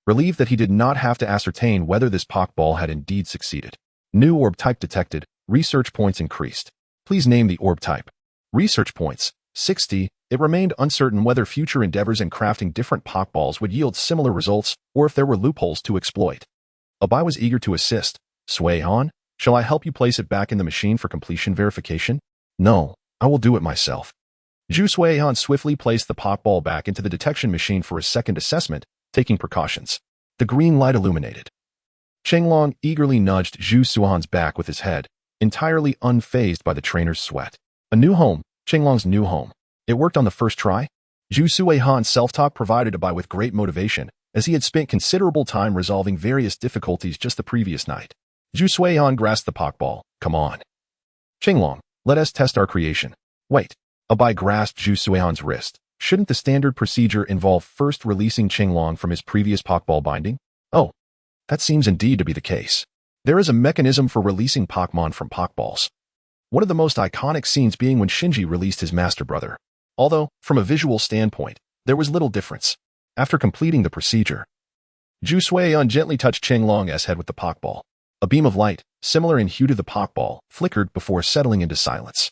relieved that he did not have to ascertain whether this Pokeball had indeed succeeded. New orb type detected. Research points increased. Please name the orb type. Research points, 60. It remained uncertain whether future endeavors in crafting different Pokeballs would yield similar results or if there were loopholes to exploit. Abai was eager to assist. Suihan, shall I help you place it back in the machine for completion verification? No, I will do it myself. Zhu Suihan swiftly placed the Pokeball back into the detection machine for a second assessment, taking precautions. The green light illuminated. Chenglong eagerly nudged Zhu Suihan's back with his head, entirely unfazed by the trainer's sweat. A new home, Chenglong's new home. It worked on the first try? Zhu Suihan's self-talk provided Abai with great motivation, as he had spent considerable time resolving various difficulties just the previous night. Zhu Suihan grasped the Pokeball. Come on. Chenglong, let us test our creation. Wait. Abai grasped Zhu Suihan's wrist. Shouldn't the standard procedure involve first releasing Chenglong from his previous Pokeball binding? Oh, That seems indeed to be the case. There is a mechanism for releasing Pokémon from Pokeballs. One of the most iconic scenes being when Shinji released his master brother. Although, from a visual standpoint, there was little difference. After completing the procedure, Zhu Suiyan gently touched Chenglong's head with the Pokeball. A beam of light, similar in hue to the Pokeball, flickered before settling into silence.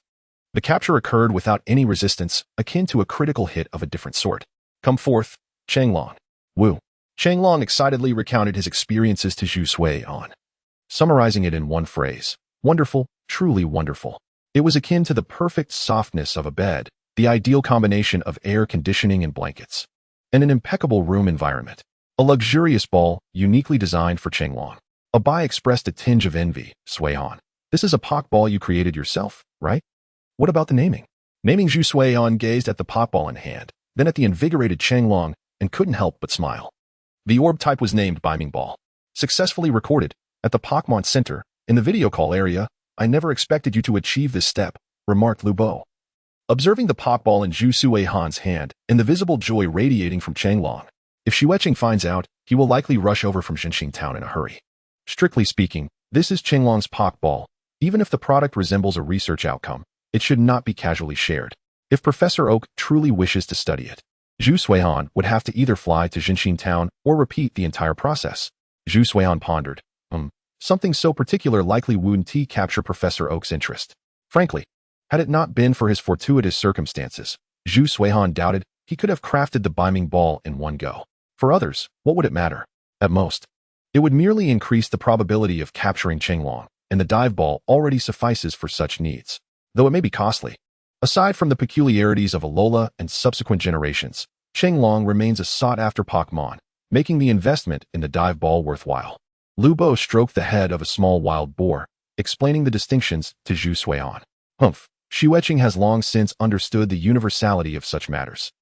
The capture occurred without any resistance, akin to a critical hit of a different sort. Come forth, Chenglong. Woo. Chenglong excitedly recounted his experiences to Zhu Suiyan, summarizing it in one phrase. Wonderful, truly wonderful. It was akin to the perfect softness of a bed, the ideal combination of air conditioning and blankets, and an impeccable room environment. A luxurious ball, uniquely designed for Chenglong. Abai expressed a tinge of envy. Suiyan, this is a Pokeball you created yourself, right? What about the naming? Naming. Zhu Suiyan gazed at the Pokeball in hand, then at the invigorated Chenglong, and couldn't help but smile. The orb type was named Biming Ball. Successfully recorded at the Pokémon Center, in the video call area. I never expected you to achieve this step, remarked Lu Bo. Observing the Pokeball in Zhu Suiyan's hand, and the visible joy radiating from Chenglong. If Xueqing finds out, he will likely rush over from Jinxing Town in a hurry. Strictly speaking, this is Chenglong's Pokeball. Even if the product resembles a research outcome, it should not be casually shared. If Professor Oak truly wishes to study it, Zhu Suiyan would have to either fly to Jinxing Town or repeat the entire process. Zhu Suiyan pondered. Something so particular likely wouldn't capture Professor Oak's interest. Frankly, had it not been for his fortuitous circumstances, Zhu Suiyan doubted he could have crafted the Biming Ball in one go. For others, what would it matter? At most, it would merely increase the probability of capturing Chenglong, and the dive ball already suffices for such needs, though it may be costly. Aside from the peculiarities of Alola and subsequent generations, Chenglong remains a sought-after Pokémon, making the investment in the dive ball worthwhile. Lu Bo stroked the head of a small wild boar, explaining the distinctions to Zhu Suiyan. Xueqing has long since understood the universality of such matters.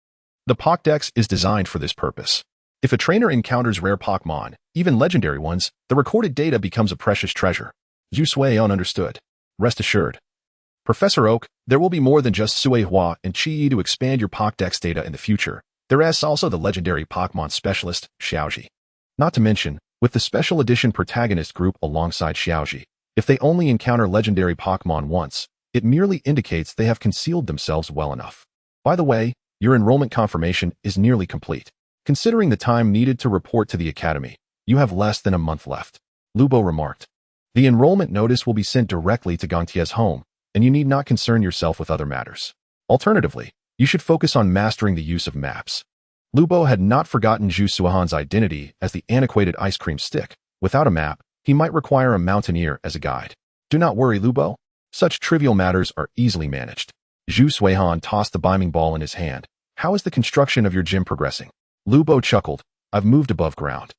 The Pokédex is designed for this purpose. If a trainer encounters rare Pokémon, even legendary ones, the recorded data becomes a precious treasure. Zhu Suiyan understood. Rest assured. Professor Oak, there will be more than just Suihua and Qi to expand your Pokédex data in the future. There is also the legendary Pokémon specialist, Xiaoji. Not to mention, with the special edition protagonist group alongside Xiaoji, if they only encounter legendary Pokémon once, it merely indicates they have concealed themselves well enough. By the way, your enrollment confirmation is nearly complete. Considering the time needed to report to the academy, you have less than a month left. Lu Bo remarked. The enrollment notice will be sent directly to Gangtie's home, and you need not concern yourself with other matters. Alternatively, you should focus on mastering the use of maps. Lu Bo had not forgotten Zhu Suiyan's identity as the antiquated ice cream stick. Without a map, he might require a mountaineer as a guide. Do not worry, Lu Bo. Such trivial matters are easily managed. Zhu Suiyan tossed the Biming Ball in his hand. How is the construction of your gym progressing? Lu Bo chuckled. I've moved above ground.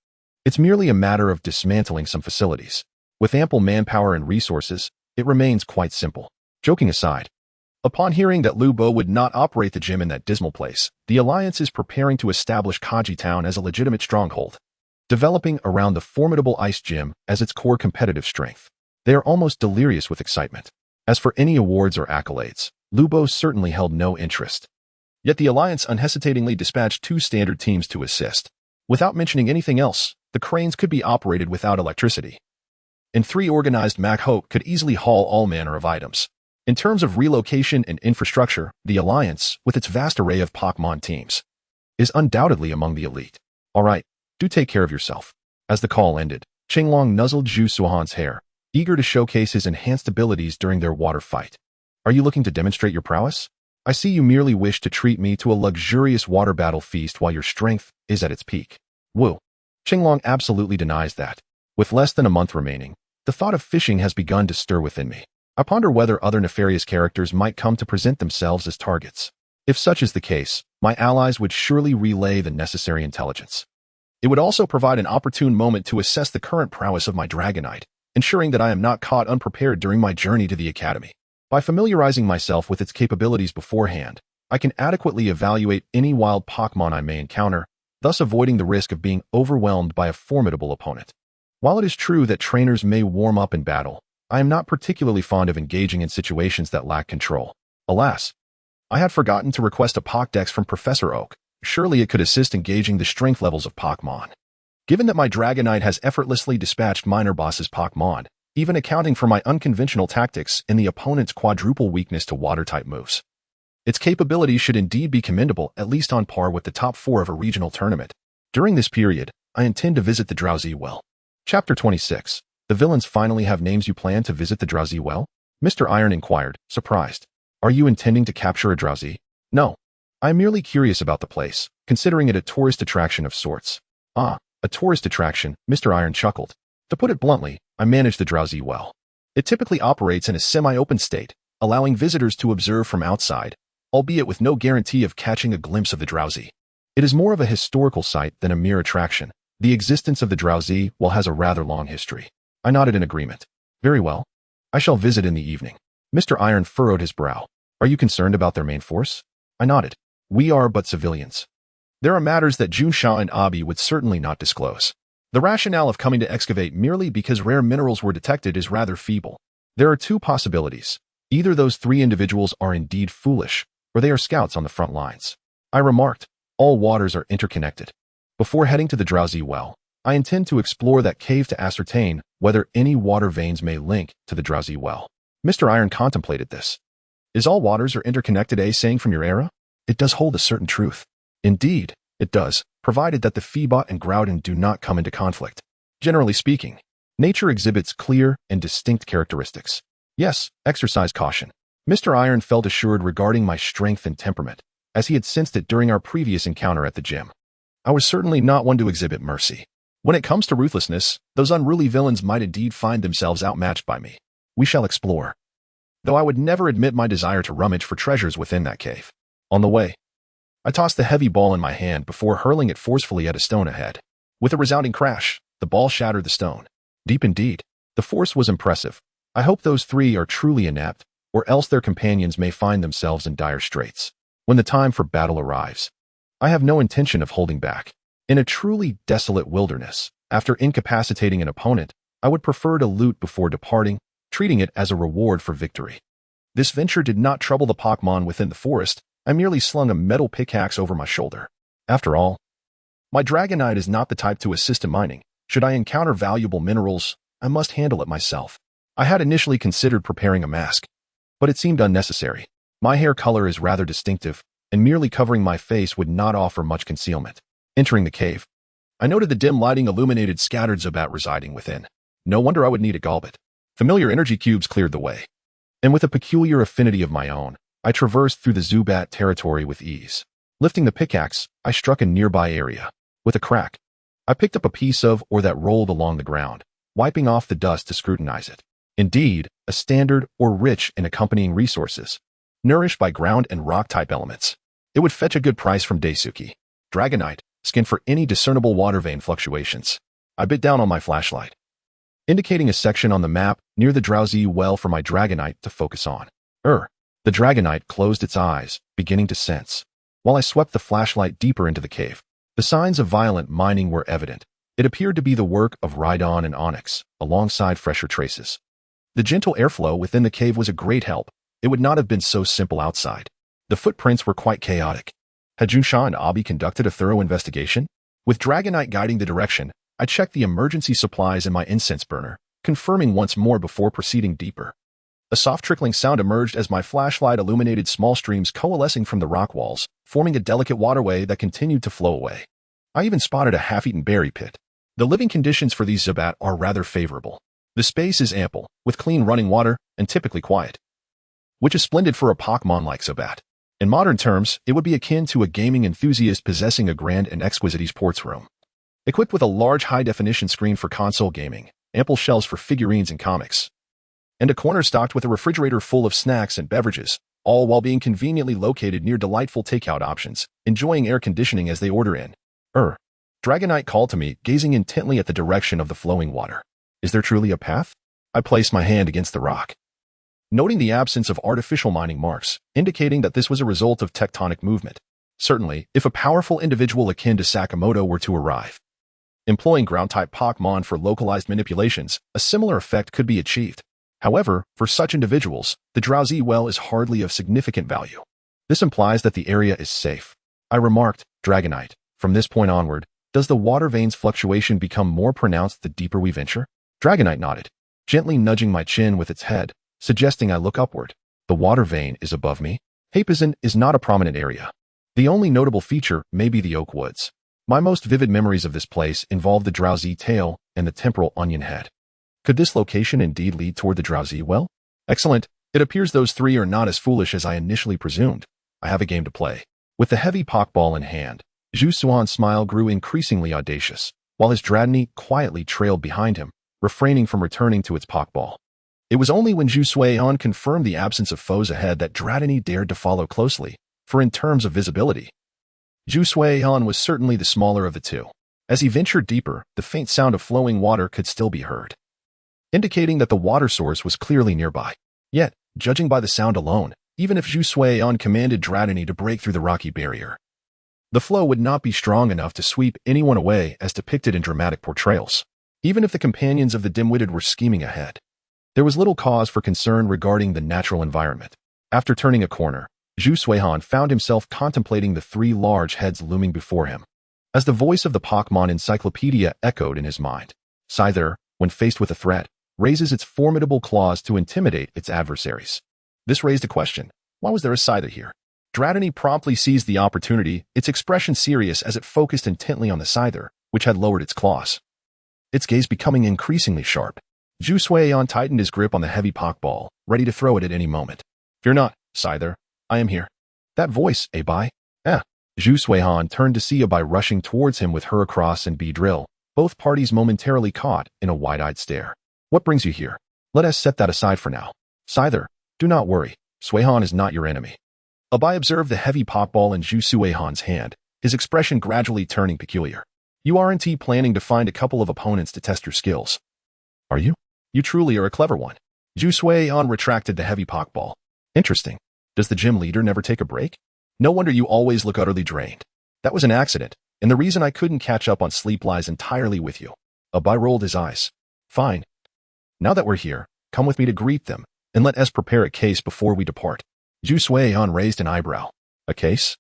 It's merely a matter of dismantling some facilities. With ample manpower and resources, it remains quite simple. Joking aside, upon hearing that Lu Bo would not operate the gym in that dismal place, the Alliance is preparing to establish Kaji Town as a legitimate stronghold, developing around the formidable ice gym as its core competitive strength. They are almost delirious with excitement. As for any awards or accolades, Lu Bo certainly held no interest. Yet the Alliance unhesitatingly dispatched 2 standard teams to assist. Without mentioning anything else, the cranes could be operated without electricity, and 3 organized Mach could easily haul all manner of items. In terms of relocation and infrastructure, the Alliance, with its vast array of Pokémon teams, is undoubtedly among the elite. Alright, do take care of yourself. As the call ended, Chenglong nuzzled Zhu Suiyan's hair, eager to showcase his enhanced abilities during their water fight. Are you looking to demonstrate your prowess? I see you merely wish to treat me to a luxurious water battle feast while your strength is at its peak. Woo. Chenglong absolutely denies that. With less than a month remaining, the thought of fishing has begun to stir within me. I ponder whether other nefarious characters might come to present themselves as targets. If such is the case, my allies would surely relay the necessary intelligence. It would also provide an opportune moment to assess the current prowess of my Dragonite, ensuring that I am not caught unprepared during my journey to the academy. By familiarizing myself with its capabilities beforehand, I can adequately evaluate any wild Pokémon I may encounter, thus avoiding the risk of being overwhelmed by a formidable opponent. While it is true that trainers may warm up in battle, I am not particularly fond of engaging in situations that lack control. Alas, I had forgotten to request a Pokédex from Professor Oak. Surely it could assist in gauging the strength levels of Pokémon. Given that my Dragonite has effortlessly dispatched minor bosses Pokémon, even accounting for my unconventional tactics and the opponent's quadruple weakness to water-type moves. Its capabilities should indeed be commendable, at least on par with the top 4 of a regional tournament. During this period, I intend to visit the Drowsy Well. Chapter 26. The villains finally have names. You plan to visit the Drowsy Well? Mr. Iron inquired, surprised. Are you intending to capture a Drowsy? No. I am merely curious about the place, considering it a tourist attraction of sorts. Ah, a tourist attraction, Mr. Iron chuckled. To put it bluntly, I manage the Drowsy Well. It typically operates in a semi-open state, allowing visitors to observe from outside, albeit with no guarantee of catching a glimpse of the Drowsy. It is more of a historical site than a mere attraction. The existence of the Drowsy Well has a rather long history. I nodded in agreement. Very well. I shall visit in the evening. Mr. Iron furrowed his brow. Are you concerned about their main force? I nodded. We are but civilians. There are matters that Junsha and Abi would certainly not disclose. The rationale of coming to excavate merely because rare minerals were detected is rather feeble. There are 2 possibilities. Either those 3 individuals are indeed foolish, or they are scouts on the front lines. I remarked, all waters are interconnected. Before heading to the Drowsy Well, I intend to explore that cave to ascertain whether any water veins may link to the Drowsy Well. Mr. Iron contemplated this. Is all waters are interconnected a saying from your era? It does hold a certain truth. Indeed, it does, provided that the Feebot and Groudon do not come into conflict. Generally speaking, nature exhibits clear and distinct characteristics. Yes, exercise caution. Mr. Iron felt assured regarding my strength and temperament, as he had sensed it during our previous encounter at the gym. I was certainly not one to exhibit mercy. When it comes to ruthlessness, those unruly villains might indeed find themselves outmatched by me. We shall explore. Though I would never admit my desire to rummage for treasures within that cave. On the way, I tossed the heavy ball in my hand before hurling it forcefully at a stone ahead. With a resounding crash, the ball shattered the stone. Deep indeed. The force was impressive. I hope those 3 are truly inept, or else their companions may find themselves in dire straits. When the time for battle arrives, I have no intention of holding back. In a truly desolate wilderness, after incapacitating an opponent, I would prefer to loot before departing, treating it as a reward for victory. This venture did not trouble the Pokémon within the forest. I merely slung a metal pickaxe over my shoulder. After all, my Dragonite is not the type to assist in mining. Should I encounter valuable minerals, I must handle it myself. I had initially considered preparing a mask, but it seemed unnecessary. My hair color is rather distinctive, and merely covering my face would not offer much concealment. Entering the cave, I noted the dim lighting illuminated scattered Zubat residing within. No wonder I would need a Golbat. Familiar energy cubes cleared the way, and with a peculiar affinity of my own, I traversed through the Zubat territory with ease. Lifting the pickaxe, I struck a nearby area. With a crack, I picked up a piece of ore that rolled along the ground, wiping off the dust to scrutinize it. Indeed, a standard ore rich in accompanying resources, nourished by ground and rock-type elements. It would fetch a good price from Daisuke. Dragonite, skin for any discernible water vein fluctuations. I bit down on my flashlight, indicating a section on the map near the Drowsy Well for my Dragonite to focus on. The Dragonite closed its eyes, beginning to sense. While I swept the flashlight deeper into the cave, the signs of violent mining were evident. It appeared to be the work of Rhydon and Onyx, alongside fresher traces. The gentle airflow within the cave was a great help. It would not have been so simple outside. The footprints were quite chaotic. Had Junsha and Abi conducted a thorough investigation? With Dragonite guiding the direction, I checked the emergency supplies in my incense burner, confirming once more before proceeding deeper. A soft trickling sound emerged as my flashlight illuminated small streams coalescing from the rock walls, forming a delicate waterway that continued to flow away. I even spotted a half-eaten berry pit. The living conditions for these Zubat are rather favorable. The space is ample, with clean running water, and typically quiet, which is splendid for a Pokémon like Zubat. In modern terms, it would be akin to a gaming enthusiast possessing a grand and exquisite sports room. Equipped with a large high-definition screen for console gaming, ample shelves for figurines and comics, and a corner stocked with a refrigerator full of snacks and beverages, all while being conveniently located near delightful takeout options, enjoying air conditioning as they order in. Dragonite called to me, gazing intently at the direction of the flowing water. Is there truly a path? I placed my hand against the rock, noting the absence of artificial mining marks, indicating that this was a result of tectonic movement. Certainly, if a powerful individual akin to Sakamoto were to arrive, employing ground-type Pokémon for localized manipulations, a similar effect could be achieved. However, for such individuals, the Drowsy Well is hardly of significant value. This implies that the area is safe. I remarked, Dragonite, from this point onward, Does the water veins fluctuation become more pronounced the deeper we venture? Dragonite nodded, gently nudging my chin with its head, suggesting I look upward. The water vein is above me. Hapazin is not a prominent area. The only notable feature may be the oak woods. My most vivid memories of this place involve the drowsy tail and the temporal onion head. Could this location indeed lead toward the drowsy well? Excellent. It appears those three are not as foolish as I initially presumed. I have a game to play. With the heavy Pokeball in hand, Zhu Suan's smile grew increasingly audacious, while his Dragonite quietly trailed behind him, refraining from returning to its Pokeball. It was only when Zhu Suan confirmed the absence of foes ahead that Dragonite dared to follow closely, for in terms of visibility, Zhu Suan was certainly the smaller of the two. As he ventured deeper, the faint sound of flowing water could still be heard, indicating that the water source was clearly nearby. Yet, judging by the sound alone, even if Zhu Suan commanded Dragonite to break through the rocky barrier, the flow would not be strong enough to sweep anyone away as depicted in dramatic portrayals. Even if the companions of the dim-witted were scheming ahead, there was little cause for concern regarding the natural environment. After turning a corner, Zhu Suan found himself contemplating the three large heads looming before him. As the voice of the Pokémon encyclopedia echoed in his mind, Scyther, when faced with a threat, raises its formidable claws to intimidate its adversaries. This raised a question. Why was there a Scyther here? Dragonite promptly seized the opportunity, its expression serious as it focused intently on the Scyther, which had lowered its claws, its gaze becoming increasingly sharp. Zhu Suan tightened his grip on the heavy Pokeball, ready to throw it at any moment. Fear not, Scyther. I am here. That voice, Abai? Zhu Suan turned to see Abai rushing towards him with Heracross and Beedrill, both parties momentarily caught in a wide-eyed stare. What brings you here? Let us set that aside for now. Scyther, do not worry. Suan is not your enemy. Abai observed the heavy Pokeball in Zhu Suan's hand, his expression gradually turning peculiar. You aren't planning to find a couple of opponents to test your skills? Are you? You truly are a clever one. Zhu Suan retracted the heavy Pokeball. Interesting. Does the gym leader never take a break? No wonder you always look utterly drained. That was an accident, and the reason I couldn't catch up on sleep lies entirely with you. Abai rolled his eyes. Fine. Now that we're here, come with me to greet them, and let us prepare a case before we depart. Zhu Suan raised an eyebrow. A case?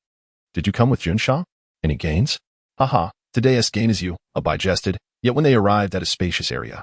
Did you come with Junsha? Any gains? Haha, today's gain is you, Abai jested, yet when they arrived at a spacious area,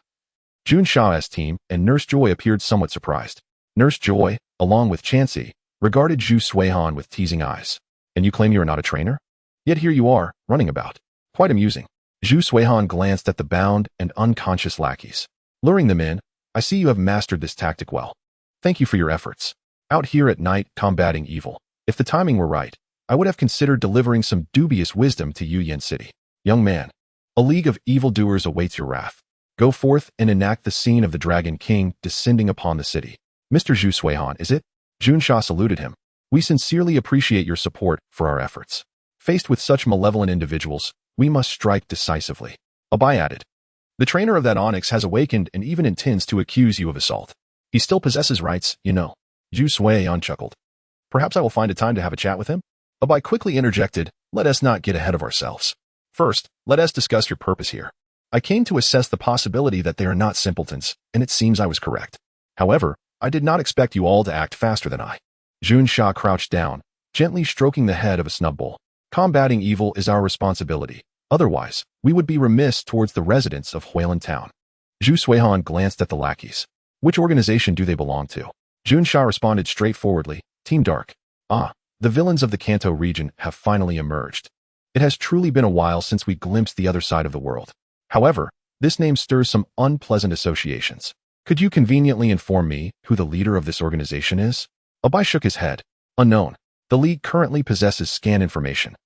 Junsha's team and Nurse Joy appeared somewhat surprised. Nurse Joy, along with Chansey, regarded Zhu Suan with teasing eyes. And you claim you are not a trainer? Yet here you are, running about. Quite amusing. Zhu Suan glanced at the bound and unconscious lackeys, luring them in. I see you have mastered this tactic well. Thank you for your efforts. Out here at night, combating evil. If the timing were right, I would have considered delivering some dubious wisdom to Yuyan City. Young man, a league of evildoers awaits your wrath. Go forth and enact the scene of the Dragon King descending upon the city. Mr. Zhu Suan, is it? Junsha saluted him. We sincerely appreciate your support for our efforts. Faced with such malevolent individuals, we must strike decisively. Abai added. The trainer of that Onyx has awakened and even intends to accuse you of assault. He still possesses rights, you know. Zhu Suan chuckled. Perhaps I will find a time to have a chat with him? Abai quickly interjected, let us not get ahead of ourselves. First, let us discuss your purpose here. I came to assess the possibility that they are not simpletons, and it seems I was correct. However, I did not expect you all to act faster than I. Junsha crouched down, gently stroking the head of a snubbull. Combating evil is our responsibility. Otherwise, we would be remiss towards the residents of Huilan Town. Zhu Suan glanced at the lackeys. Which organization do they belong to? Junsha responded straightforwardly, Team Dark. Ah, the villains of the Kanto region have finally emerged. It has truly been a while since we glimpsed the other side of the world. However, this name stirs some unpleasant associations. Could you conveniently inform me who the leader of this organization is? Abai shook his head. Unknown. The League currently possesses scan information.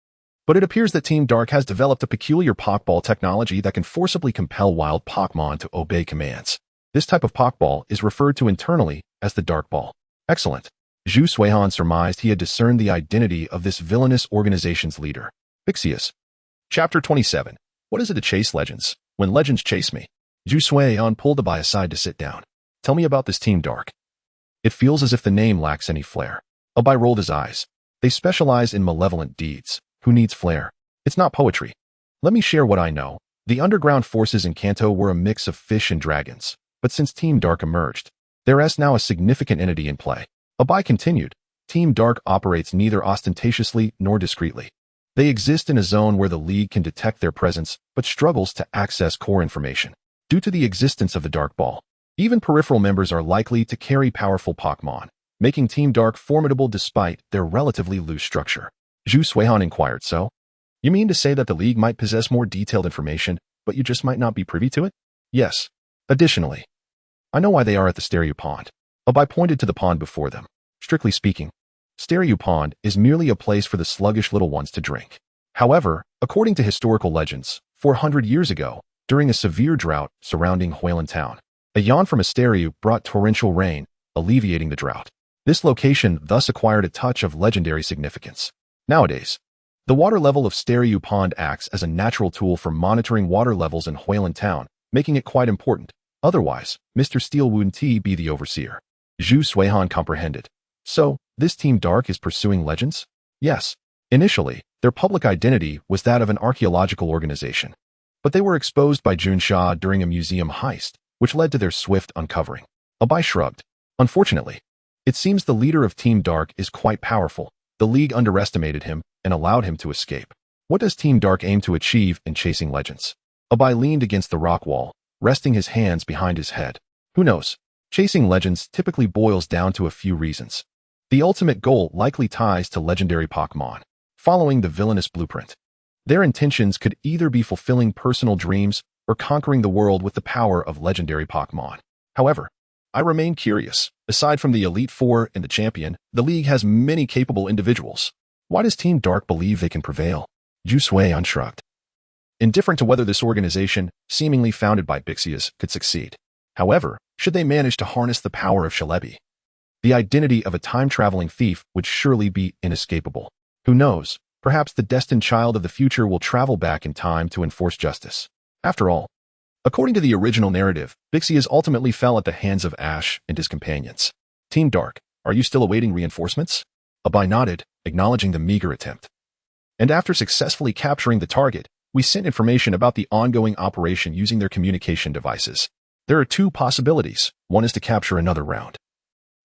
But it appears that Team Dark has developed a peculiar Pokeball technology that can forcibly compel wild Pokémon to obey commands. This type of Pokeball is referred to internally as the Dark Ball. Excellent. Zhu Suan surmised he had discerned the identity of this villainous organization's leader. Pixius. Chapter 27. What is it to chase legends, when legends chase me? Zhu Suan pulled Abai aside to sit down. Tell me about this Team Dark. It feels as if the name lacks any flair. Abai rolled his eyes. They specialize in malevolent deeds. Who needs flair? It's not poetry. Let me share what I know. The underground forces in Kanto were a mix of fish and dragons, but since Team Dark emerged, there is now a significant entity in play. Abai continued. Team Dark operates neither ostentatiously nor discreetly. They exist in a zone where the League can detect their presence, but struggles to access core information. Due to the existence of the Dark Ball, even peripheral members are likely to carry powerful Pokémon, making Team Dark formidable despite their relatively loose structure. Zhu Suihan inquired, so? You mean to say that the League might possess more detailed information, but you just might not be privy to it? Yes. Additionally, I know why they are at the Stereo Pond. Abai pointed to the pond before them. Strictly speaking, Stereo Pond is merely a place for the sluggish little ones to drink. However, according to historical legends, 400 years ago, during a severe drought surrounding Huilan town, a yawn from a stereo brought torrential rain, alleviating the drought. This location thus acquired a touch of legendary significance. Nowadays, the water level of Stereo Pond acts as a natural tool for monitoring water levels in Huilan town, making it quite important. Otherwise, Mr. Steel wouldn't be the overseer. Zhu Suihan comprehended. So, this Team Dark is pursuing legends? Yes. Initially, their public identity was that of an archaeological organization. But they were exposed by Junsha during a museum heist, which led to their swift uncovering. Abai shrugged. Unfortunately, it seems the leader of Team Dark is quite powerful. The League underestimated him and allowed him to escape. What does Team Dark aim to achieve in chasing legends? Abai leaned against the rock wall, resting his hands behind his head. Who knows? Chasing legends typically boils down to a few reasons. The ultimate goal likely ties to legendary Pokémon, following the villainous blueprint. Their intentions could either be fulfilling personal dreams or conquering the world with the power of legendary Pokémon. However, I remain curious. Aside from the Elite Four and the Champion, the League has many capable individuals. Why does Team Dark believe they can prevail? Zhu Suihan shrugged. Indifferent to whether this organization, seemingly founded by Bixias, could succeed. However, should they manage to harness the power of Shalebi, the identity of a time-traveling thief would surely be inescapable. Who knows, perhaps the destined child of the future will travel back in time to enforce justice. After all, according to the original narrative, Bixias ultimately fell at the hands of Ash and his companions. Team Dark, are you still awaiting reinforcements? Abai nodded, acknowledging the meager attempt. And after successfully capturing the target, we sent information about the ongoing operation using their communication devices. There are two possibilities. One is to capture another round,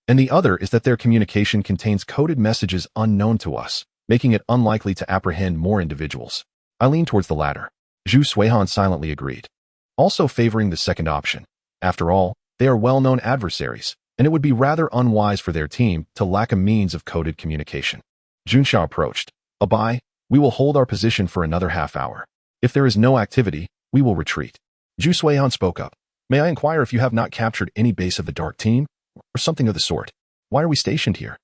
and the other is that their communication contains coded messages unknown to us, making it unlikely to apprehend more individuals. I lean towards the latter. Zhu Suihan silently agreed, also favoring the second option. After all, they are well-known adversaries, and it would be rather unwise for their team to lack a means of coded communication. Junsha approached. Abai, we will hold our position for another half hour. If there is no activity, we will retreat. Zhu Suihan spoke up. May I inquire if you have not captured any base of the Dark Team? Or something of the sort. Why are we stationed here?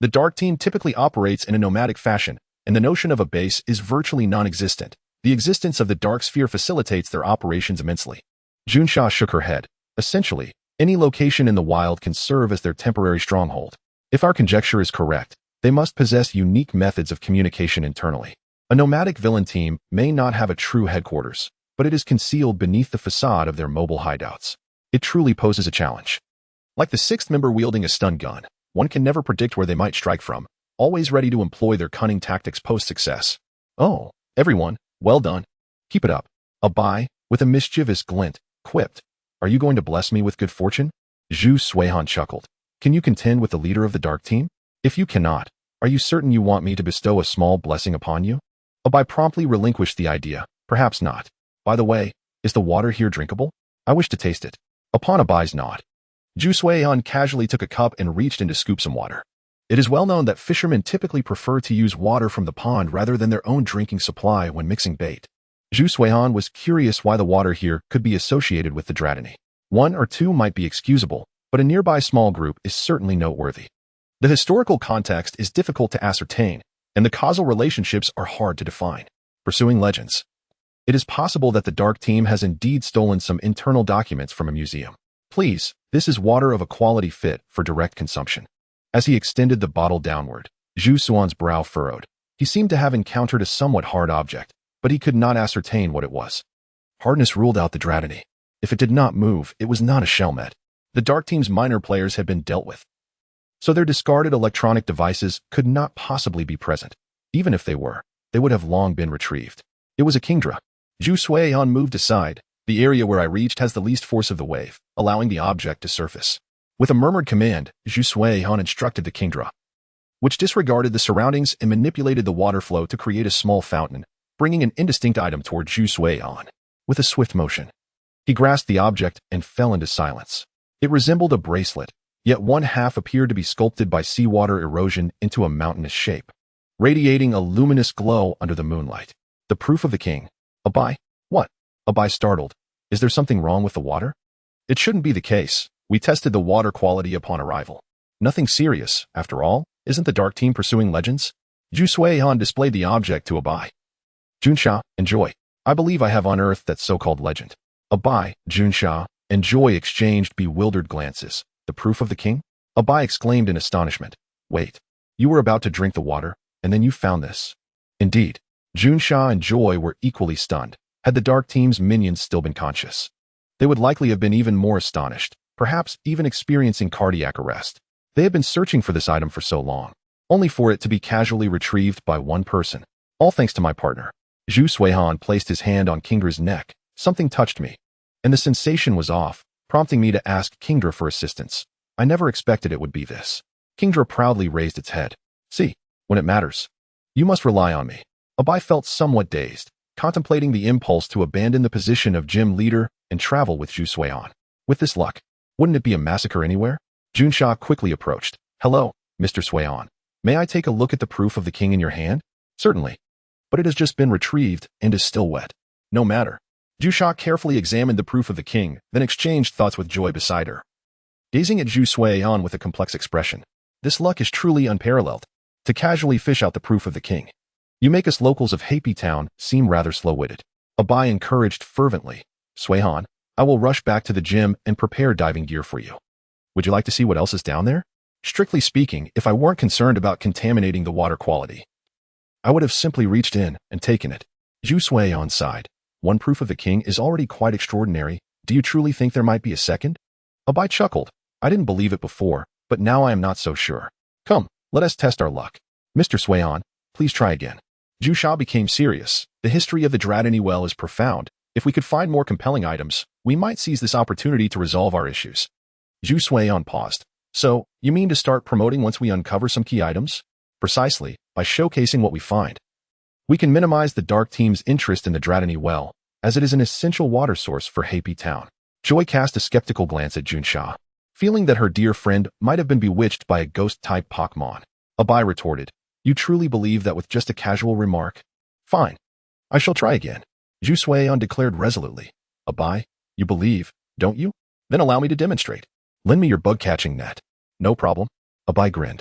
The Dark Team typically operates in a nomadic fashion, and the notion of a base is virtually non-existent. The existence of the Dark Sphere facilitates their operations immensely. Junsha shook her head. Essentially, any location in the wild can serve as their temporary stronghold. If our conjecture is correct, they must possess unique methods of communication internally. A nomadic villain team may not have a true headquarters, but it is concealed beneath the facade of their mobile hideouts. It truly poses a challenge. Like the sixth member wielding a stun gun, one can never predict where they might strike from, always ready to employ their cunning tactics post-success. Oh, everyone, well done. Keep it up. Abai, with a mischievous glint, quipped. Are you going to bless me with good fortune? Zhu Suihan chuckled. Can you contend with the leader of the Dark Team? If you cannot, are you certain you want me to bestow a small blessing upon you? Abai promptly relinquished the idea. Perhaps not. By the way, is the water here drinkable? I wish to taste it. Upon Abai's nod, Zhu Suihan casually took a cup and reached in to scoop some water. It is well known that fishermen typically prefer to use water from the pond rather than their own drinking supply when mixing bait. Zhu Suihan was curious why the water here could be associated with the Dragonite. One or two might be excusable, but a nearby small group is certainly noteworthy. The historical context is difficult to ascertain, and the causal relationships are hard to define. Pursuing legends. It is possible that the Dark Team has indeed stolen some internal documents from a museum. Please, this is water of a quality fit for direct consumption. As he extended the bottle downward, Zhu Suan's brow furrowed. He seemed to have encountered a somewhat hard object, but he could not ascertain what it was. Hardness ruled out the Dragonite. If it did not move, it was not a Shelmet. The Dark Team's minor players had been dealt with, so their discarded electronic devices could not possibly be present. Even if they were, they would have long been retrieved. It was a Kingdra. Zhu Suihan moved aside. The area where I reached has the least force of the wave, allowing the object to surface. With a murmured command, Zhu Suihan instructed the Kingdra. which disregarded the surroundings and manipulated the water flow to create a small fountain, bringing an indistinct item toward Zhu Suihan. With a swift motion, he grasped the object and fell into silence. It resembled a bracelet, yet one half appeared to be sculpted by seawater erosion into a mountainous shape, radiating a luminous glow under the moonlight. The proof of the king. Abai? What? Abai startled. Is there something wrong with the water? It shouldn't be the case. We tested the water quality upon arrival. Nothing serious, after all. Isn't the dark team pursuing legends? Zhu Suihan displayed the object to Abai. Junsha, enjoy. I believe I have unearthed that so-called legend. Abai, Junsha, and Joy exchanged bewildered glances. The proof of the king? Abai exclaimed in astonishment. Wait, you were about to drink the water, and then you found this. Indeed, Junsha and Joy were equally stunned. Had the dark team's minions still been conscious, they would likely have been even more astonished, perhaps even experiencing cardiac arrest. They had been searching for this item for so long, only for it to be casually retrieved by one person. All thanks to my partner. Zhu Suihan placed his hand on Kingdra's neck. Something touched me, and the sensation was off, prompting me to ask Kingdra for assistance. I never expected it would be this. Kingdra proudly raised its head. See, when it matters, you must rely on me. Abai felt somewhat dazed, contemplating the impulse to abandon the position of gym leader and travel with Zhu Suihan. With this luck, wouldn't it be a massacre anywhere? Junsha quickly approached. Hello, Mr. Suihan. May I take a look at the proof of the king in your hand? Certainly. But it has just been retrieved and is still wet. No matter. Junsha carefully examined the proof of the king, then exchanged thoughts with Joy beside her, gazing at Zhu Suihan with a complex expression. This luck is truly unparalleled. To casually fish out the proof of the king. You make us locals of Happy Town seem rather slow-witted. Abai encouraged fervently. Suihan, I will rush back to the gym and prepare diving gear for you. Would you like to see what else is down there? Strictly speaking, if I weren't concerned about contaminating the water quality, I would have simply reached in and taken it. Zhu Suihan sighed. One proof of the king is already quite extraordinary. Do you truly think there might be a second? Abai chuckled. I didn't believe it before, but now I am not so sure. Come, let us test our luck. Mr. Suihan, please try again. Junsha became serious. The history of the Dragonite well is profound. If we could find more compelling items, we might seize this opportunity to resolve our issues. Zhu Suihan paused. So, you mean to start promoting once we uncover some key items? Precisely, by showcasing what we find. We can minimize the dark team's interest in the Dragonite well, as it is an essential water source for Happy Town. Joy cast a skeptical glance at Junsha, feeling that her dear friend might have been bewitched by a ghost-type Pokémon. Abai retorted. You truly believe that with just a casual remark? Fine. I shall try again. Zhu Suihan declared resolutely. Abai, you believe, don't you? Then allow me to demonstrate. Lend me your bug-catching net. No problem. Abai grinned.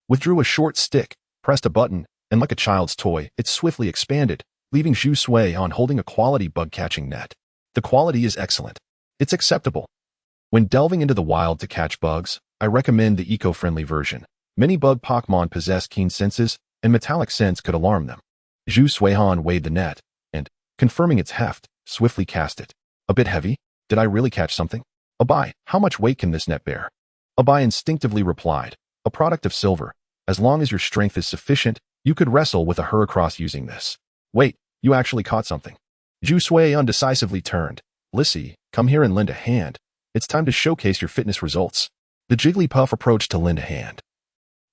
Withdrew a short stick, pressed a button, and like a child's toy, it swiftly expanded, leaving Zhu Suihan holding a quality bug-catching net. The quality is excellent. It's acceptable. When delving into the wild to catch bugs, I recommend the eco-friendly version. Many bug Pokémon possess keen senses, and metallic scents could alarm them. Zhu Suihan weighed the net, and, confirming its heft, swiftly cast it. A bit heavy? Did I really catch something? Abai, how much weight can this net bear? Abai instinctively replied. A product of silver. As long as your strength is sufficient, you could wrestle with a Heracross using this. Wait, you actually caught something. Zhu Suihan decisively turned. Lissy, come here and lend a hand. It's time to showcase your fitness results. The Jigglypuff approached to lend a hand.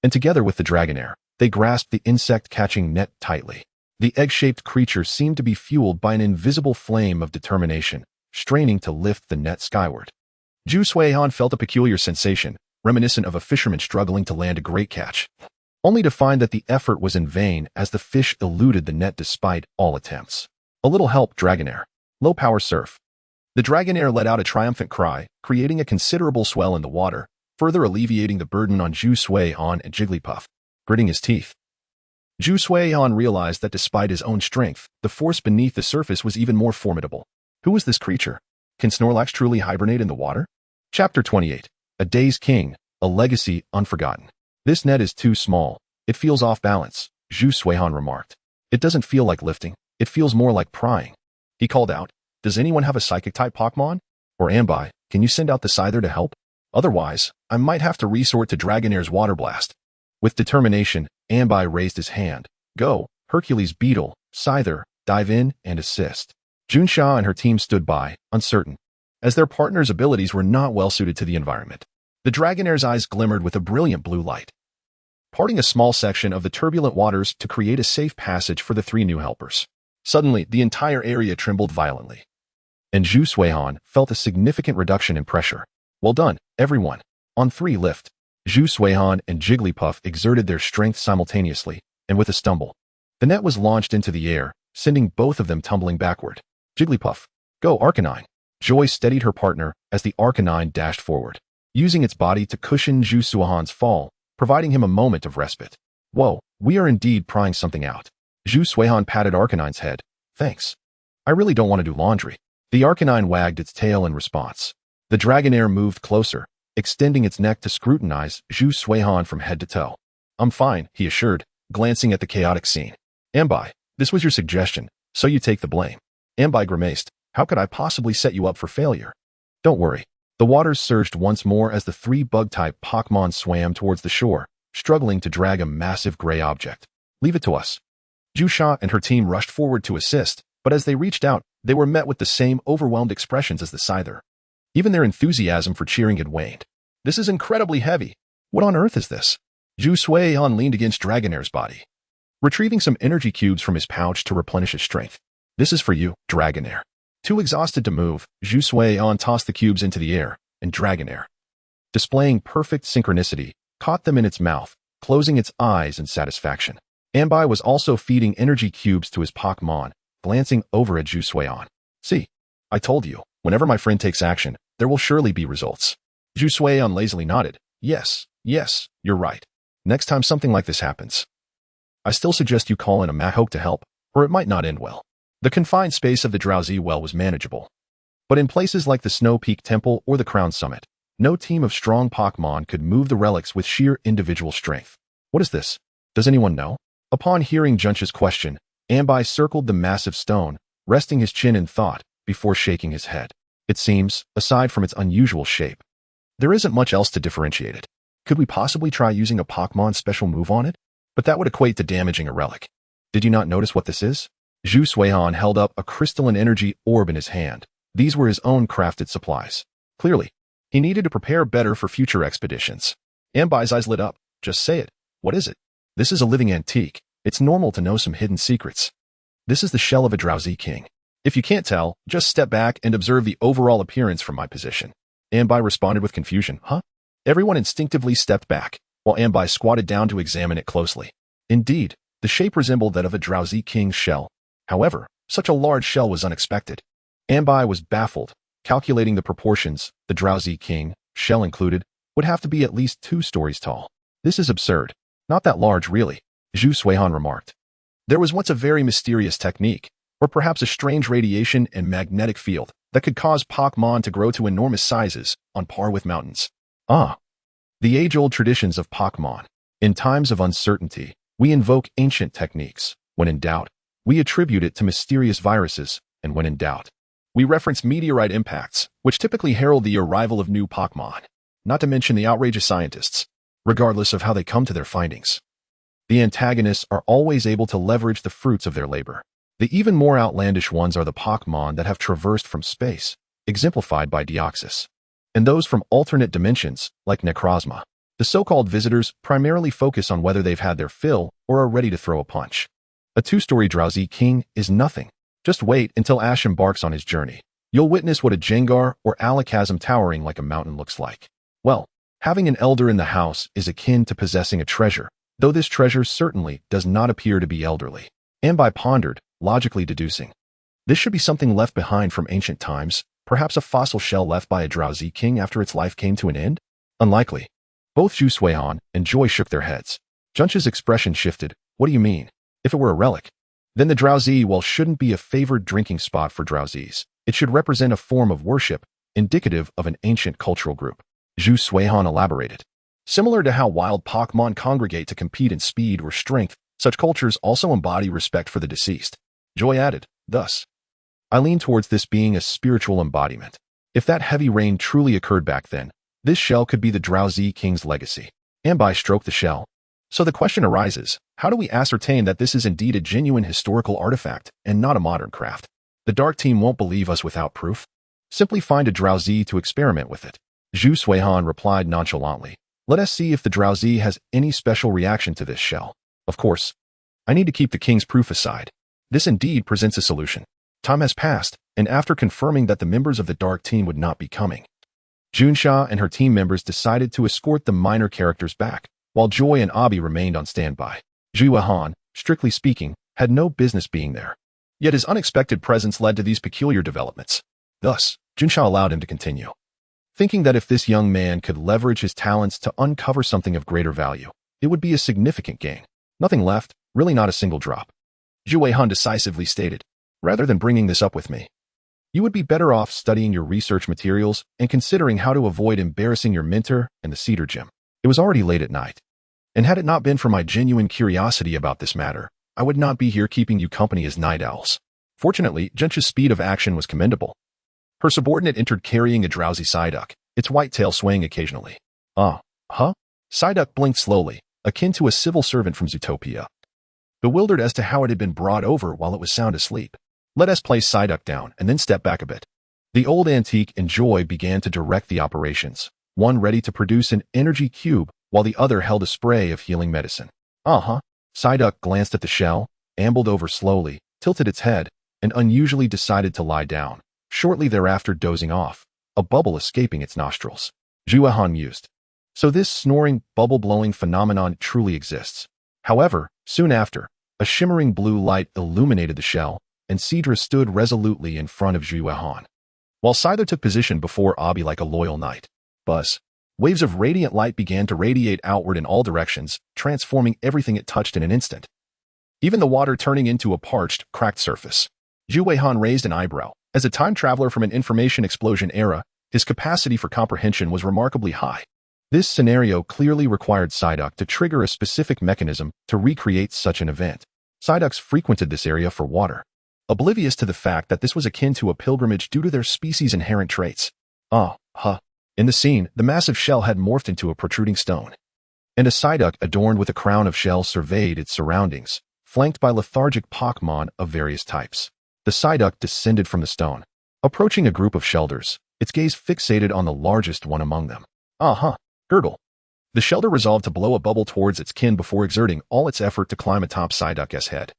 And together with the Dragonair, they grasped the insect-catching net tightly. The egg-shaped creature seemed to be fueled by an invisible flame of determination, straining to lift the net skyward. Zhu Suihan felt a peculiar sensation, reminiscent of a fisherman struggling to land a great catch, only to find that the effort was in vain as the fish eluded the net despite all attempts. A little help, Dragonair. Low-power surf. The Dragonair let out a triumphant cry, creating a considerable swell in the water, further alleviating the burden on Zhu Suihan and Jigglypuff. Gritting his teeth, Zhu Suihan realized that despite his own strength, the force beneath the surface was even more formidable. Who was this creature? Can Snorlax truly hibernate in the water? Chapter 28. A Day's King, a Legacy Unforgotten. This net is too small. It feels off balance, Zhu Suihan remarked. It doesn't feel like lifting. It feels more like prying. He called out, does anyone have a Psychic-type Pokémon? Or Ambai, can you send out the Scyther to help? Otherwise, I might have to resort to Dragonair's Water Blast. With determination, Ambai raised his hand. Go, Hercules Beetle, Scyther, dive in and assist. Junsha and her team stood by, uncertain, as their partner's abilities were not well suited to the environment. The Dragonair's eyes glimmered with a brilliant blue light, parting a small section of the turbulent waters to create a safe passage for the three new helpers. Suddenly, the entire area trembled violently, and Zhu Suihan felt a significant reduction in pressure. Well done, everyone. On 3 lift. Zhu Suihan and Jigglypuff exerted their strength simultaneously, and with a stumble, the net was launched into the air, sending both of them tumbling backward. Jigglypuff, go Arcanine. Joy steadied her partner as the Arcanine dashed forward, using its body to cushion Zhu Suihan's fall, providing him a moment of respite. Whoa, we are indeed prying something out. Zhu Suihan patted Arcanine's head. Thanks. I really don't want to do laundry. The Arcanine wagged its tail in response. The Dragonair moved closer, extending its neck to scrutinize Zhu Suihan from head to toe. I'm fine, he assured, glancing at the chaotic scene. Ambai, this was your suggestion, so you take the blame. Ambai grimaced. How could I possibly set you up for failure? Don't worry. The waters surged once more as the 3 bug-type Pokémon swam towards the shore, struggling to drag a massive gray object. Leave it to us. Jusha and her team rushed forward to assist, but as they reached out, they were met with the same overwhelmed expressions as the Scyther. Even their enthusiasm for cheering had waned. This is incredibly heavy. What on earth is this? Zhu Suihan leaned against Dragonair's body, retrieving some energy cubes from his pouch to replenish his strength. This is for you, Dragonair. Too exhausted to move, Zhu Suihan tossed the cubes into the air, and Dragonair, displaying perfect synchronicity, caught them in its mouth, closing its eyes in satisfaction. Ambai was also feeding energy cubes to his Pokémon, glancing over at Zhu Suihan. See, I told you, whenever my friend takes action, there will surely be results. Zhu Suihan lazily nodded. Yes, you're right. Next time something like this happens, I still suggest you call in a Mahawk to help, or it might not end well. The confined space of the Drowsy Well was manageable, but in places like the Snow Peak Temple or the Crown Summit, no team of strong Pokémon could move the relics with sheer individual strength. What is this? Does anyone know? Upon hearing Junch's question, Ambai circled the massive stone, resting his chin in thought before shaking his head. It seems, aside from its unusual shape, there isn't much else to differentiate it. Could we possibly try using a Pokémon special move on it? But that would equate to damaging a relic. Did you not notice what this is? Zhu Suihan held up a crystalline energy orb in his hand. These were his own crafted supplies. Clearly, he needed to prepare better for future expeditions. Ambai's eyes lit up. Just say it. What is it? This is a living antique. It's normal to know some hidden secrets. This is the shell of a Drowsy King. If you can't tell, just step back and observe the overall appearance from my position. Ambai responded with confusion. Huh? Everyone instinctively stepped back, while Ambai squatted down to examine it closely. Indeed, the shape resembled that of a Drowsy King's shell. However, such a large shell was unexpected. Ambai was baffled, calculating the proportions. The Drowsy King, shell included, would have to be at least 2 stories tall. This is absurd. Not that large, really, Zhu Suihan remarked. There was once a very mysterious technique, or perhaps a strange radiation and magnetic field, that could cause Pokémon to grow to enormous sizes, on par with mountains. Ah, the age-old traditions of Pokémon. In times of uncertainty, we invoke ancient techniques. When in doubt, we attribute it to mysterious viruses, and when in doubt, we reference meteorite impacts, which typically herald the arrival of new Pokémon, not to mention the outrageous scientists, regardless of how they come to their findings. The antagonists are always able to leverage the fruits of their labor. The even more outlandish ones are the Pokémon that have traversed from space, exemplified by Deoxys, and those from alternate dimensions, like Necrozma. The so-called visitors primarily focus on whether they've had their fill or are ready to throw a punch. A 2-story Drowsy King is nothing. Just wait until Ash embarks on his journey. You'll witness what a Gengar or Alakazam towering like a mountain looks like. Well, having an elder in the house is akin to possessing a treasure, though this treasure certainly does not appear to be elderly. Ambai pondered, logically deducing. This should be something left behind from ancient times, perhaps a fossil shell left by a Drowsy King after its life came to an end? Unlikely. Both Zhu Suihan and Joy shook their heads. Junch's expression shifted. What do you mean? If it were a relic, then the Drowsy Well shouldn't be a favored drinking spot for Drowsies. It should represent a form of worship, indicative of an ancient cultural group. Zhu Suihan elaborated. Similar to how wild Pokémon congregate to compete in speed or strength, such cultures also embody respect for the deceased. Joy added, thus, I lean towards this being a spiritual embodiment. If that heavy rain truly occurred back then, this shell could be the Drowsy King's legacy. Ambai stroked the shell. So the question arises, how do we ascertain that this is indeed a genuine historical artifact and not a modern craft? The Dark Team won't believe us without proof. Simply find a Drowsy to experiment with it. Zhu Suihan replied nonchalantly. Let us see if the Drowsy has any special reaction to this shell. Of course, I need to keep the king's proof aside. This indeed presents a solution. Time has passed, and after confirming that the members of the Dark Team would not be coming, Junsha and her team members decided to escort the minor characters back, while Joy and Abi remained on standby. Zhuehan, strictly speaking, had no business being there. Yet his unexpected presence led to these peculiar developments. Thus, Junsha allowed him to continue, thinking that if this young man could leverage his talents to uncover something of greater value, it would be a significant gain. Nothing left, really not a single drop. Zhuehan decisively stated, rather than bringing this up with me, you would be better off studying your research materials and considering how to avoid embarrassing your mentor and the Cedar Gym. It was already late at night, and had it not been for my genuine curiosity about this matter, I would not be here keeping you company as night owls. Fortunately, Junsha's speed of action was commendable. Her subordinate entered carrying a drowsy Psyduck, its white tail swaying occasionally. Psyduck blinked slowly, akin to a civil servant from Zootopia, bewildered as to how it had been brought over while it was sound asleep. Let us place Psyduck down and then step back a bit. The old antique and Joy began to direct the operations, one ready to produce an energy cube while the other held a spray of healing medicine. Psyduck glanced at the shell, ambled over slowly, tilted its head, and unusually decided to lie down, shortly thereafter dozing off, a bubble escaping its nostrils. Zhuehan mused. So this snoring, bubble-blowing phenomenon truly exists. However, soon after, a shimmering blue light illuminated the shell, and Cedra stood resolutely in front of Zhuehan, while Scyther took position before Abi like a loyal knight. Buzz. Waves of radiant light began to radiate outward in all directions, transforming everything it touched in an instant, even the water turning into a parched, cracked surface. Zhuehan raised an eyebrow. As a time traveler from an information explosion era, his capacity for comprehension was remarkably high. This scenario clearly required Psyduck to trigger a specific mechanism to recreate such an event. Psyducks frequented this area for water, oblivious to the fact that this was akin to a pilgrimage due to their species' inherent traits. In the scene, the massive shell had morphed into a protruding stone, and a Psyduck adorned with a crown of shells surveyed its surroundings, flanked by lethargic Pokémon of various types. The Psyduck descended from the stone, approaching a group of Shelders, its gaze fixated on the largest one among them. Gurgle. The Shelder resolved to blow a bubble towards its kin before exerting all its effort to climb atop Psyduck's head,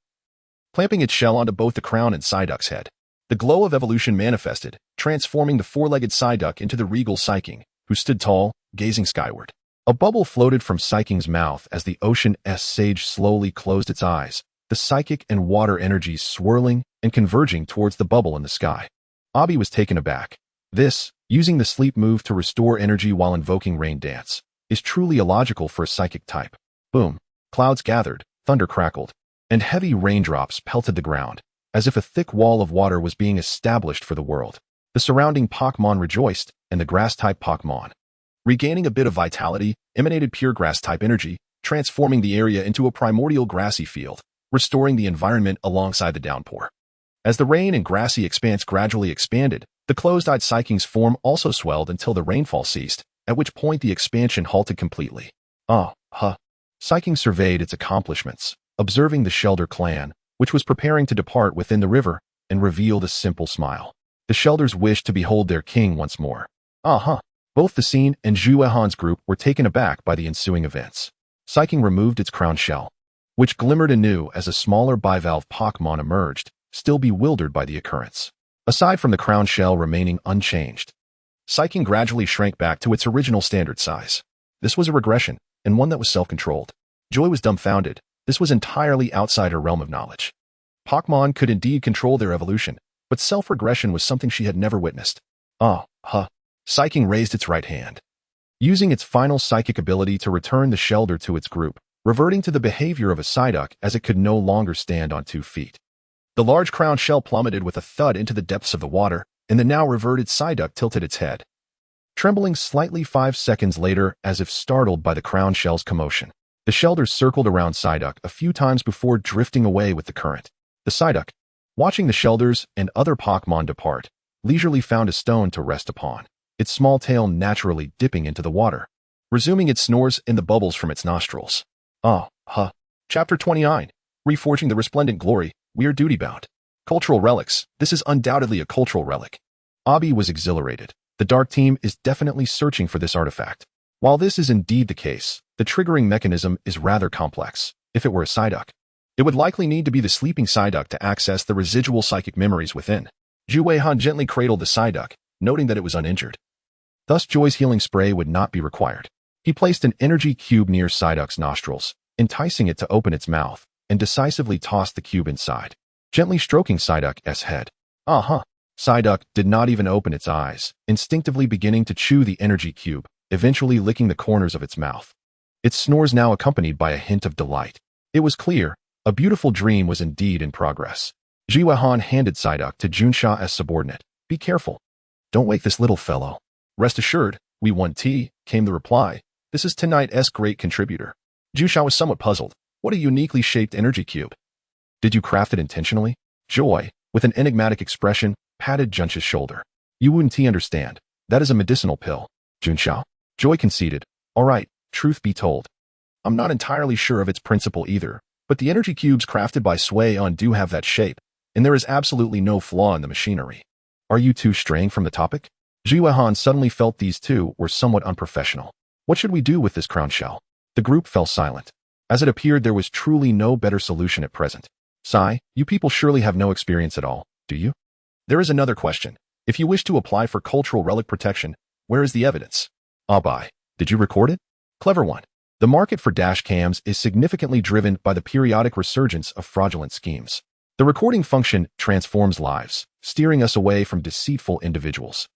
clamping its shell onto both the crown and Psyduck's head. The glow of evolution manifested, transforming the four-legged Psyduck into the regal Psyking, who stood tall, gazing skyward. A bubble floated from Psyking's mouth as the ocean's sage slowly closed its eyes, the psychic and water energies swirling and converging towards the bubble in the sky. Abi was taken aback. This, using the sleep move to restore energy while invoking Rain Dance, is truly illogical for a psychic type. Boom. Clouds gathered, thunder crackled, and heavy raindrops pelted the ground, as if a thick wall of water was being established for the world. The surrounding Pokémon rejoiced, and the grass-type Pokémon, regaining a bit of vitality, emanated pure grass-type energy, transforming the area into a primordial grassy field, restoring the environment alongside the downpour. As the rain and grassy expanse gradually expanded, the closed-eyed Psyking's form also swelled until the rainfall ceased, at which point the expansion halted completely. Psyking surveyed its accomplishments, observing the Shelder clan, which was preparing to depart within the river, and revealed a simple smile. The Shelders wished to behold their king once more. Both the scene and Zhuehan's group were taken aback by the ensuing events. Psyking removed its crown shell, which glimmered anew as a smaller bivalve Pokémon emerged, still bewildered by the occurrence. Aside from the crown shell remaining unchanged, Psyking gradually shrank back to its original standard size. This was a regression, and one that was self-controlled. Joy was dumbfounded. This was entirely outside her realm of knowledge. Pokémon could indeed control their evolution, but self-regression was something she had never witnessed. Psyking raised its right hand, using its final psychic ability to return the Shelder to its group, reverting to the behavior of a Psyduck as it could no longer stand on 2 feet. The large crown shell plummeted with a thud into the depths of the water, and the now reverted Psyduck tilted its head, trembling slightly 5 seconds later as if startled by the crown shell's commotion. The Shelders circled around Psyduck a few times before drifting away with the current. The Psyduck, watching the Shelders and other Pokémon depart, leisurely found a stone to rest upon, its small tail naturally dipping into the water, resuming its snores in the bubbles from its nostrils. Chapter 29. Reforging the Resplendent Glory, We Are Duty-Bound. Cultural Relics. This is undoubtedly a cultural relic. Abi was exhilarated. The Dark Team is definitely searching for this artifact. While this is indeed the case, the triggering mechanism is rather complex. If it were a Psyduck, it would likely need to be the sleeping Psyduck to access the residual psychic memories within. Zhu Weihan gently cradled the Psyduck, noting that it was uninjured. Thus, Joy's healing spray would not be required. He placed an energy cube near Psyduck's nostrils, enticing it to open its mouth, and decisively tossed the cube inside, gently stroking Psyduck's head. Psyduck did not even open its eyes, instinctively beginning to chew the energy cube, eventually licking the corners of its mouth. Its snores now accompanied by a hint of delight. It was clear, a beautiful dream was indeed in progress. Zhu Weihan handed Psyduck to Junsha's subordinate. Be careful. Don't wake this little fellow. Rest assured, we want tea, came the reply. This is tonight's great contributor. Junsha was somewhat puzzled. What a uniquely shaped energy cube. Did you craft it intentionally? Joy, with an enigmatic expression, patted Junsha's shoulder. You wouldn't understand. That is a medicinal pill. Junsha. Joy conceded. All right, truth be told, I'm not entirely sure of its principle either, but the energy cubes crafted by Sui-on do have that shape, and there is absolutely no flaw in the machinery. Are you two straying from the topic? Zhu Weihan suddenly felt these two were somewhat unprofessional. What should we do with this crown shell? The group fell silent, as it appeared there was truly no better solution at present. Sai, you people surely have no experience at all, do you? There is another question. If you wish to apply for cultural relic protection, where is the evidence? Abai, did you record it? Clever one. The market for dash cams is significantly driven by the periodic resurgence of fraudulent schemes. The recording function transforms lives, steering us away from deceitful individuals.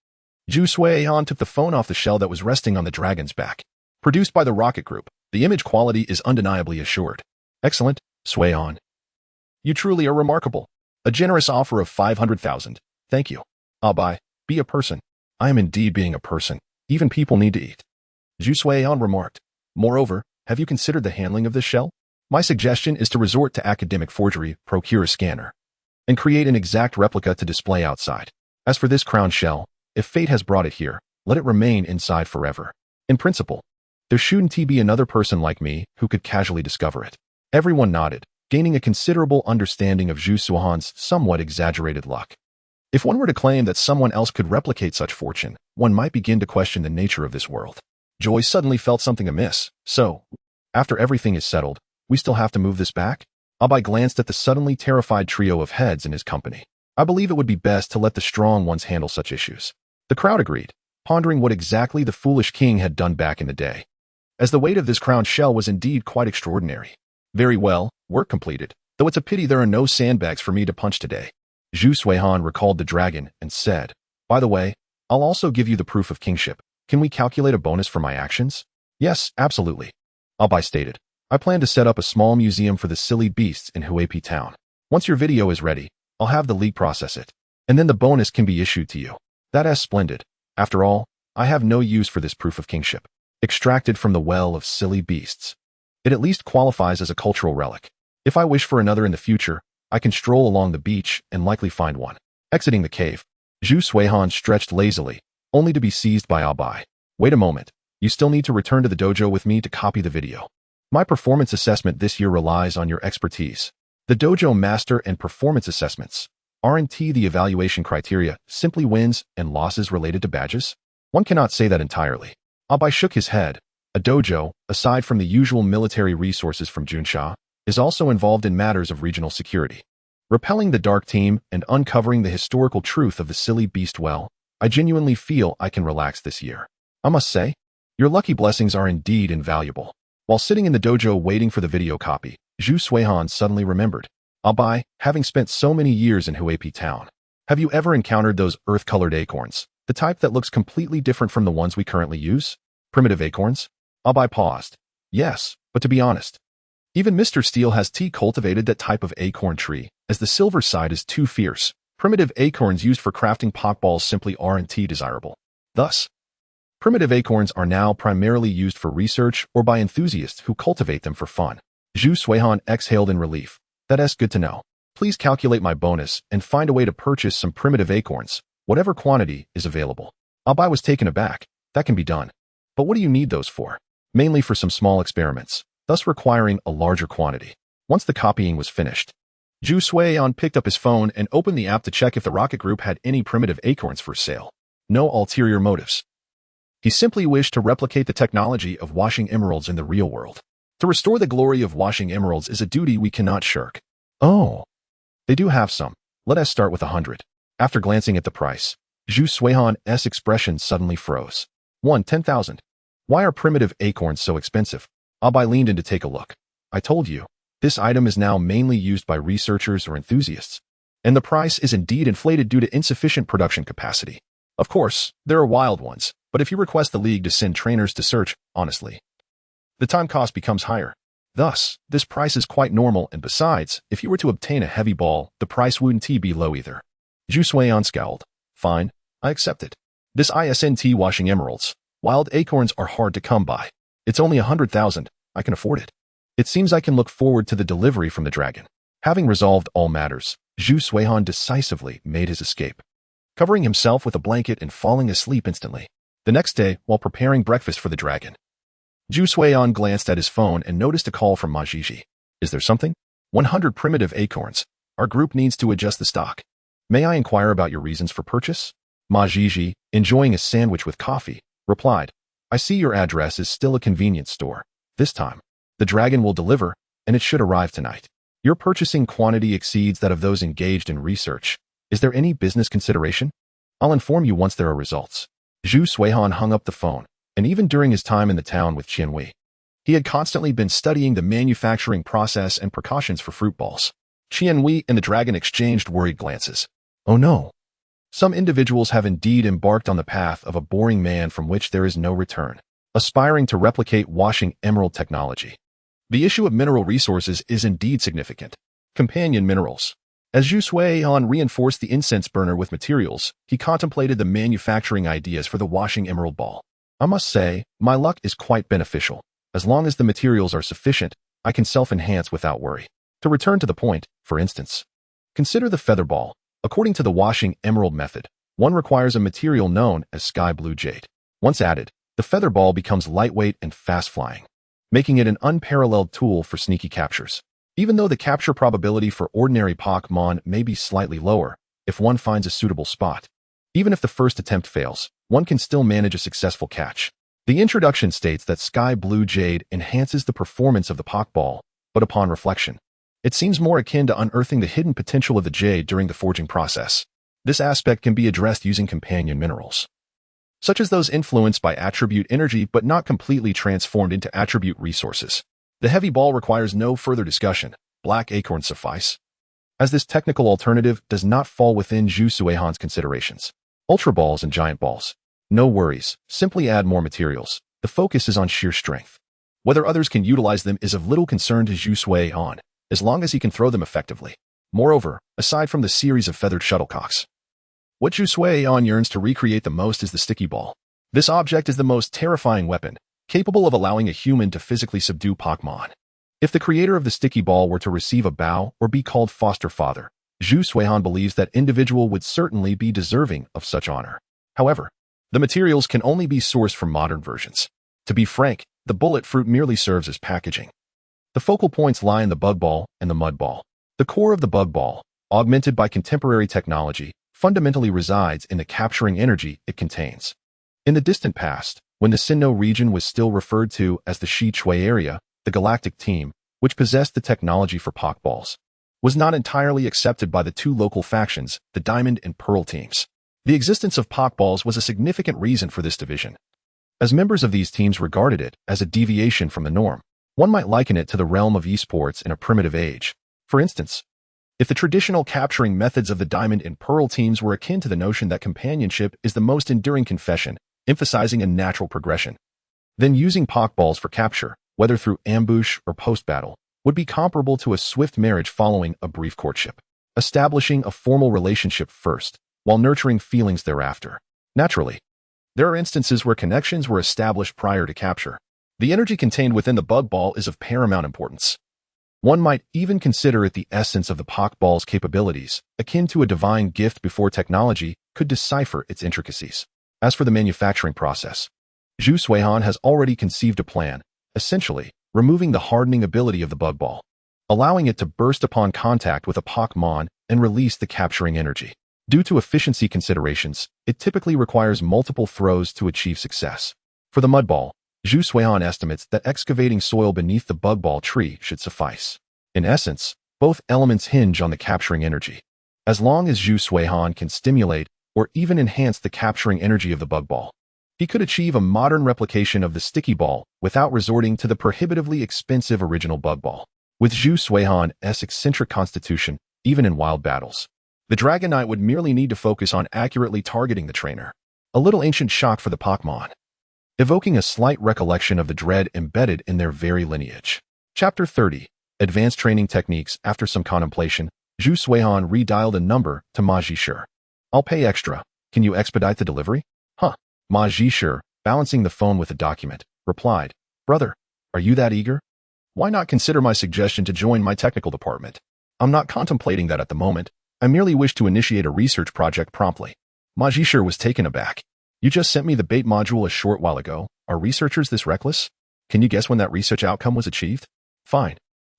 Zhu Sui-on took the phone off the shell that was resting on the dragon's back. Produced by the Rocket Group, the image quality is undeniably assured. Excellent, Sui-on. You truly are remarkable. A generous offer of 500,000. Thank you. Abai, be a person. I am indeed being a person. Even people need to eat. Zhu Sui-on remarked. Moreover, have you considered the handling of this shell? My suggestion is to resort to academic forgery, procure a scanner, and create an exact replica to display outside. As for this crown shell, if fate has brought it here, let it remain inside forever. In principle, there shouldn't be another person like me who could casually discover it. Everyone nodded, gaining a considerable understanding of Zhu Suihan's somewhat exaggerated luck. If one were to claim that someone else could replicate such fortune, one might begin to question the nature of this world. Joy suddenly felt something amiss. So, after everything is settled, we still have to move this back? Abai glanced at the suddenly terrified trio of heads in his company. I believe it would be best to let the strong ones handle such issues. The crowd agreed, pondering what exactly the foolish king had done back in the day, as the weight of this crown shell was indeed quite extraordinary. Very well, work completed, though it's a pity there are no sandbags for me to punch today. Zhu Sui-han recalled the dragon and said, by the way, I'll also give you the proof of kingship. Can we calculate a bonus for my actions? Yes, absolutely. Abai stated, I plan to set up a small museum for the silly beasts in Huapi town. Once your video is ready, I'll have the league process it, and then the bonus can be issued to you. That's splendid. After all, I have no use for this proof of kingship. Extracted from the well of silly beasts. It at least qualifies as a cultural relic. If I wish for another in the future, I can stroll along the beach and likely find one. Exiting the cave, Zhu Sui-han stretched lazily, only to be seized by Abai. Wait a moment, you still need to return to the dojo with me to copy the video. My performance assessment this year relies on your expertise. The dojo master and performance assessments. Aren't the evaluation criteria simply wins and losses related to badges? One cannot say that entirely. Abai shook his head. A dojo, aside from the usual military resources from Junsha, is also involved in matters of regional security. Repelling the dark team and uncovering the historical truth of the silly beast well, I genuinely feel I can relax this year. I must say, your lucky blessings are indeed invaluable. While sitting in the dojo waiting for the video copy, Zhu Sui-han suddenly remembered. Abai, having spent so many years in Huapi town, have you ever encountered those earth-colored acorns, the type that looks completely different from the ones we currently use? Primitive acorns? Abai paused. Yes, but to be honest, even Mr. Steele has cultivated that type of acorn tree, as the silver side is too fierce. Primitive acorns used for crafting Pokeballs simply aren't desirable. Thus, primitive acorns are now primarily used for research or by enthusiasts who cultivate them for fun. Zhu Sui-han exhaled in relief. That's good to know. Please calculate my bonus and find a way to purchase some primitive acorns, whatever quantity is available. Abai was taken aback. That can be done. But what do you need those for? Mainly for some small experiments, thus requiring a larger quantity. Once the copying was finished, Zhu Sui-han picked up his phone and opened the app to check if the Rocket Group had any primitive acorns for sale. No ulterior motives. He simply wished to replicate the technology of washing emeralds in the real world. To restore the glory of washing emeralds is a duty we cannot shirk. Oh, they do have some. Let us start with 100. After glancing at the price, Zhu Suihan's expression suddenly froze. 10,000. Why are primitive acorns so expensive? Abai leaned in to take a look. I told you, this item is now mainly used by researchers or enthusiasts. And the price is indeed inflated due to insufficient production capacity. Of course, there are wild ones, but if you request the League to send trainers to search, honestly, the time cost becomes higher. Thus, this price is quite normal, and besides, if you were to obtain a heavy ball, the price wouldn't be low either. Zhu Suihan scowled. Fine, I accept it. This isn't washing emeralds. Wild acorns are hard to come by. It's only 100,000. I can afford it. It seems I can look forward to the delivery from the dragon. Having resolved all matters, Zhu Suihan decisively made his escape, covering himself with a blanket and falling asleep instantly. The next day, while preparing breakfast for the dragon, Zhu Suihan glanced at his phone and noticed a call from Ma Jiji. Is there something? 100 primitive acorns. Our group needs to adjust the stock. May I inquire about your reasons for purchase? Ma Jiji, enjoying a sandwich with coffee, replied, I see your address is still a convenience store. This time, the dragon will deliver, and it should arrive tonight. Your purchasing quantity exceeds that of those engaged in research. Is there any business consideration? I'll inform you once there are results. Zhu Suihan hung up the phone, and even during his time in the town with Qianwei, he had constantly been studying the manufacturing process and precautions for fruit balls. Qianwei and the dragon exchanged worried glances. Oh no. Some individuals have indeed embarked on the path of a boring man from which there is no return, aspiring to replicate washing emerald technology. The issue of mineral resources is indeed significant. Companion minerals. As Zhu Suihan reinforced the incense burner with materials, he contemplated the manufacturing ideas for the washing emerald ball. I must say, my luck is quite beneficial. As long as the materials are sufficient, I can self-enhance without worry. To return to the point, for instance, consider the feather ball. According to the washing emerald method, one requires a material known as sky blue jade. Once added, the feather ball becomes lightweight and fast-flying, making it an unparalleled tool for sneaky captures. Even though the capture probability for ordinary Pokémon may be slightly lower, if one finds a suitable spot, even if the first attempt fails, one can still manage a successful catch. The introduction states that sky blue jade enhances the performance of the Pokéball, but upon reflection, it seems more akin to unearthing the hidden potential of the jade during the forging process. This aspect can be addressed using companion minerals, such as those influenced by attribute energy but not completely transformed into attribute resources. The heavy ball requires no further discussion. Black acorns suffice, as this technical alternative does not fall within Zhu Suihan's considerations. Ultra balls and giant balls. No worries, simply add more materials. The focus is on sheer strength. Whether others can utilize them is of little concern to Zhu Suihan, as long as he can throw them effectively. Moreover, aside from the series of feathered shuttlecocks, what Zhu Suihan yearns to recreate the most is the sticky ball. This object is the most terrifying weapon, capable of allowing a human to physically subdue Pokémon. If the creator of the sticky ball were to receive a bow or be called foster father, Zhu Suihan believes that individual would certainly be deserving of such honor. However, the materials can only be sourced from modern versions. To be frank, the bullet fruit merely serves as packaging. The focal points lie in the bug ball and the mud ball. The core of the bug ball, augmented by contemporary technology, fundamentally resides in the capturing energy it contains. In the distant past, when the Sinnoh region was still referred to as the Shi Chui area, the galactic team, which possessed the technology for Pokeballs, was not entirely accepted by the two local factions, the Diamond and Pearl teams. The existence of Pokeballs was a significant reason for this division, as members of these teams regarded it as a deviation from the norm. One might liken it to the realm of esports in a primitive age. For instance, if the traditional capturing methods of the Diamond and Pearl teams were akin to the notion that companionship is the most enduring confession, emphasizing a natural progression, then using Pokeballs for capture, whether through ambush or post-battle, would be comparable to a swift marriage following a brief courtship, establishing a formal relationship first, while nurturing feelings thereafter. Naturally, there are instances where connections were established prior to capture. The energy contained within the bug ball is of paramount importance. One might even consider it the essence of the Pokeball's capabilities, akin to a divine gift before technology could decipher its intricacies. As for the manufacturing process, Zhu Suihan has already conceived a plan, essentially removing the hardening ability of the bug ball, allowing it to burst upon contact with a Pokémon and release the capturing energy. Due to efficiency considerations, it typically requires multiple throws to achieve success. For the mud ball, Zhu Suihan estimates that excavating soil beneath the bug ball tree should suffice. In essence, both elements hinge on the capturing energy. As long as Zhu Suihan can stimulate or even enhance the capturing energy of the bug ball, he could achieve a modern replication of the sticky ball without resorting to the prohibitively expensive original bug ball. With Zhu Suihan's eccentric constitution, even in wild battles, the Dragonite would merely need to focus on accurately targeting the trainer. A little ancient shock for the Pokémon, evoking a slight recollection of the dread embedded in their very lineage. Chapter 30. Advanced Training Techniques. After some contemplation, Zhu Suihan redialed a number to Ma Jishur. I'll pay extra. Can you expedite the delivery? Huh. Ma Jishur, balancing the phone with a document, replied, Brother, are you that eager? Why not consider my suggestion to join my technical department? I'm not contemplating that at the moment. I merely wish to initiate a research project promptly. Ma Jishur was taken aback. You just sent me the bait module a short while ago. Are researchers this reckless? Can you guess when that research outcome was achieved? Fine.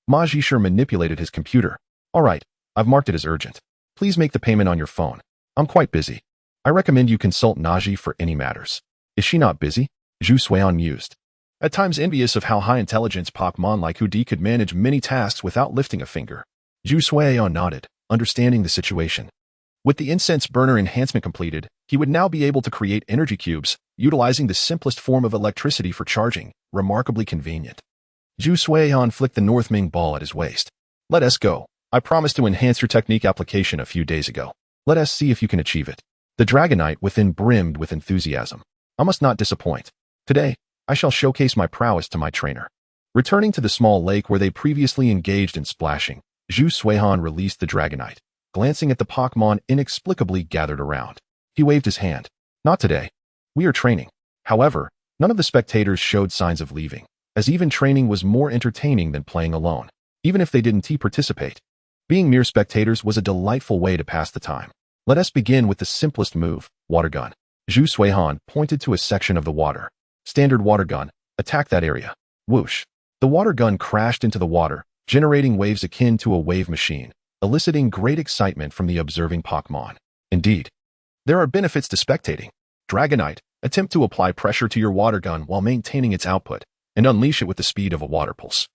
Ma Jishur manipulated his computer. All right, I've marked it as urgent. Please make the payment on your phone. I'm quite busy. I recommend you consult Naji for any matters. Is she not busy? Zhu Suihan mused. At times envious of how high-intelligence Pokémon like HOUNDOOM could manage many tasks without lifting a finger. Zhu Suihan nodded, understanding the situation. With the incense burner enhancement completed, he would now be able to create energy cubes, utilizing the simplest form of electricity for charging, remarkably convenient. Zhu Suihan flicked the Northming ball at his waist. Let us go. I promised to enhance your technique application a few days ago. Let us see if you can achieve it. The Dragonite within brimmed with enthusiasm. I must not disappoint. Today, I shall showcase my prowess to my trainer. Returning to the small lake where they previously engaged in splashing, Zhu Suihan released the Dragonite, glancing at the Pokémon inexplicably gathered around. He waved his hand. Not today. We are training. However, none of the spectators showed signs of leaving, as even training was more entertaining than playing alone, even if they didn't participate. Being mere spectators was a delightful way to pass the time. Let us begin with the simplest move, Water Gun. Zhu Suihan pointed to a section of the water. Standard Water Gun. Attack that area. Whoosh. The water gun crashed into the water, generating waves akin to a wave machine, eliciting great excitement from the observing Pokémon. Indeed, there are benefits to spectating. Dragonite, attempt to apply pressure to your water gun while maintaining its output, and unleash it with the speed of a water pulse.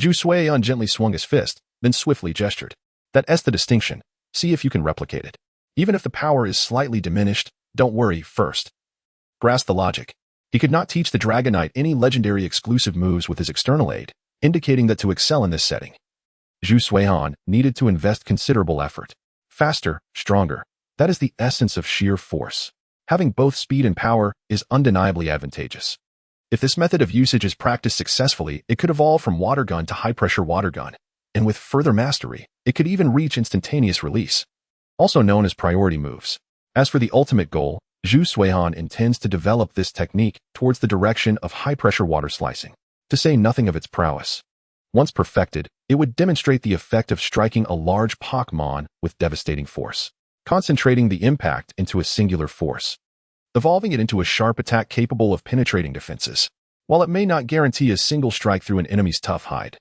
Zhu Suihan gently swung his fist, then swiftly gestured. That's the distinction. See if you can replicate it. Even if the power is slightly diminished, don't worry first. Grasp the logic. He could not teach the Dragonite any legendary exclusive moves with his external aid, indicating that to excel in this setting, Zhu Suihan needed to invest considerable effort. Faster, stronger. That is the essence of sheer force. Having both speed and power is undeniably advantageous. If this method of usage is practiced successfully, it could evolve from water gun to high-pressure water gun, and with further mastery, it could even reach instantaneous release, also known as priority moves. As for the ultimate goal, Zhu Suihan intends to develop this technique towards the direction of high-pressure water slicing, to say nothing of its prowess. Once perfected, it would demonstrate the effect of striking a large Pokémon with devastating force, concentrating the impact into a singular force, evolving it into a sharp attack capable of penetrating defenses. While it may not guarantee a single strike through an enemy's tough hide,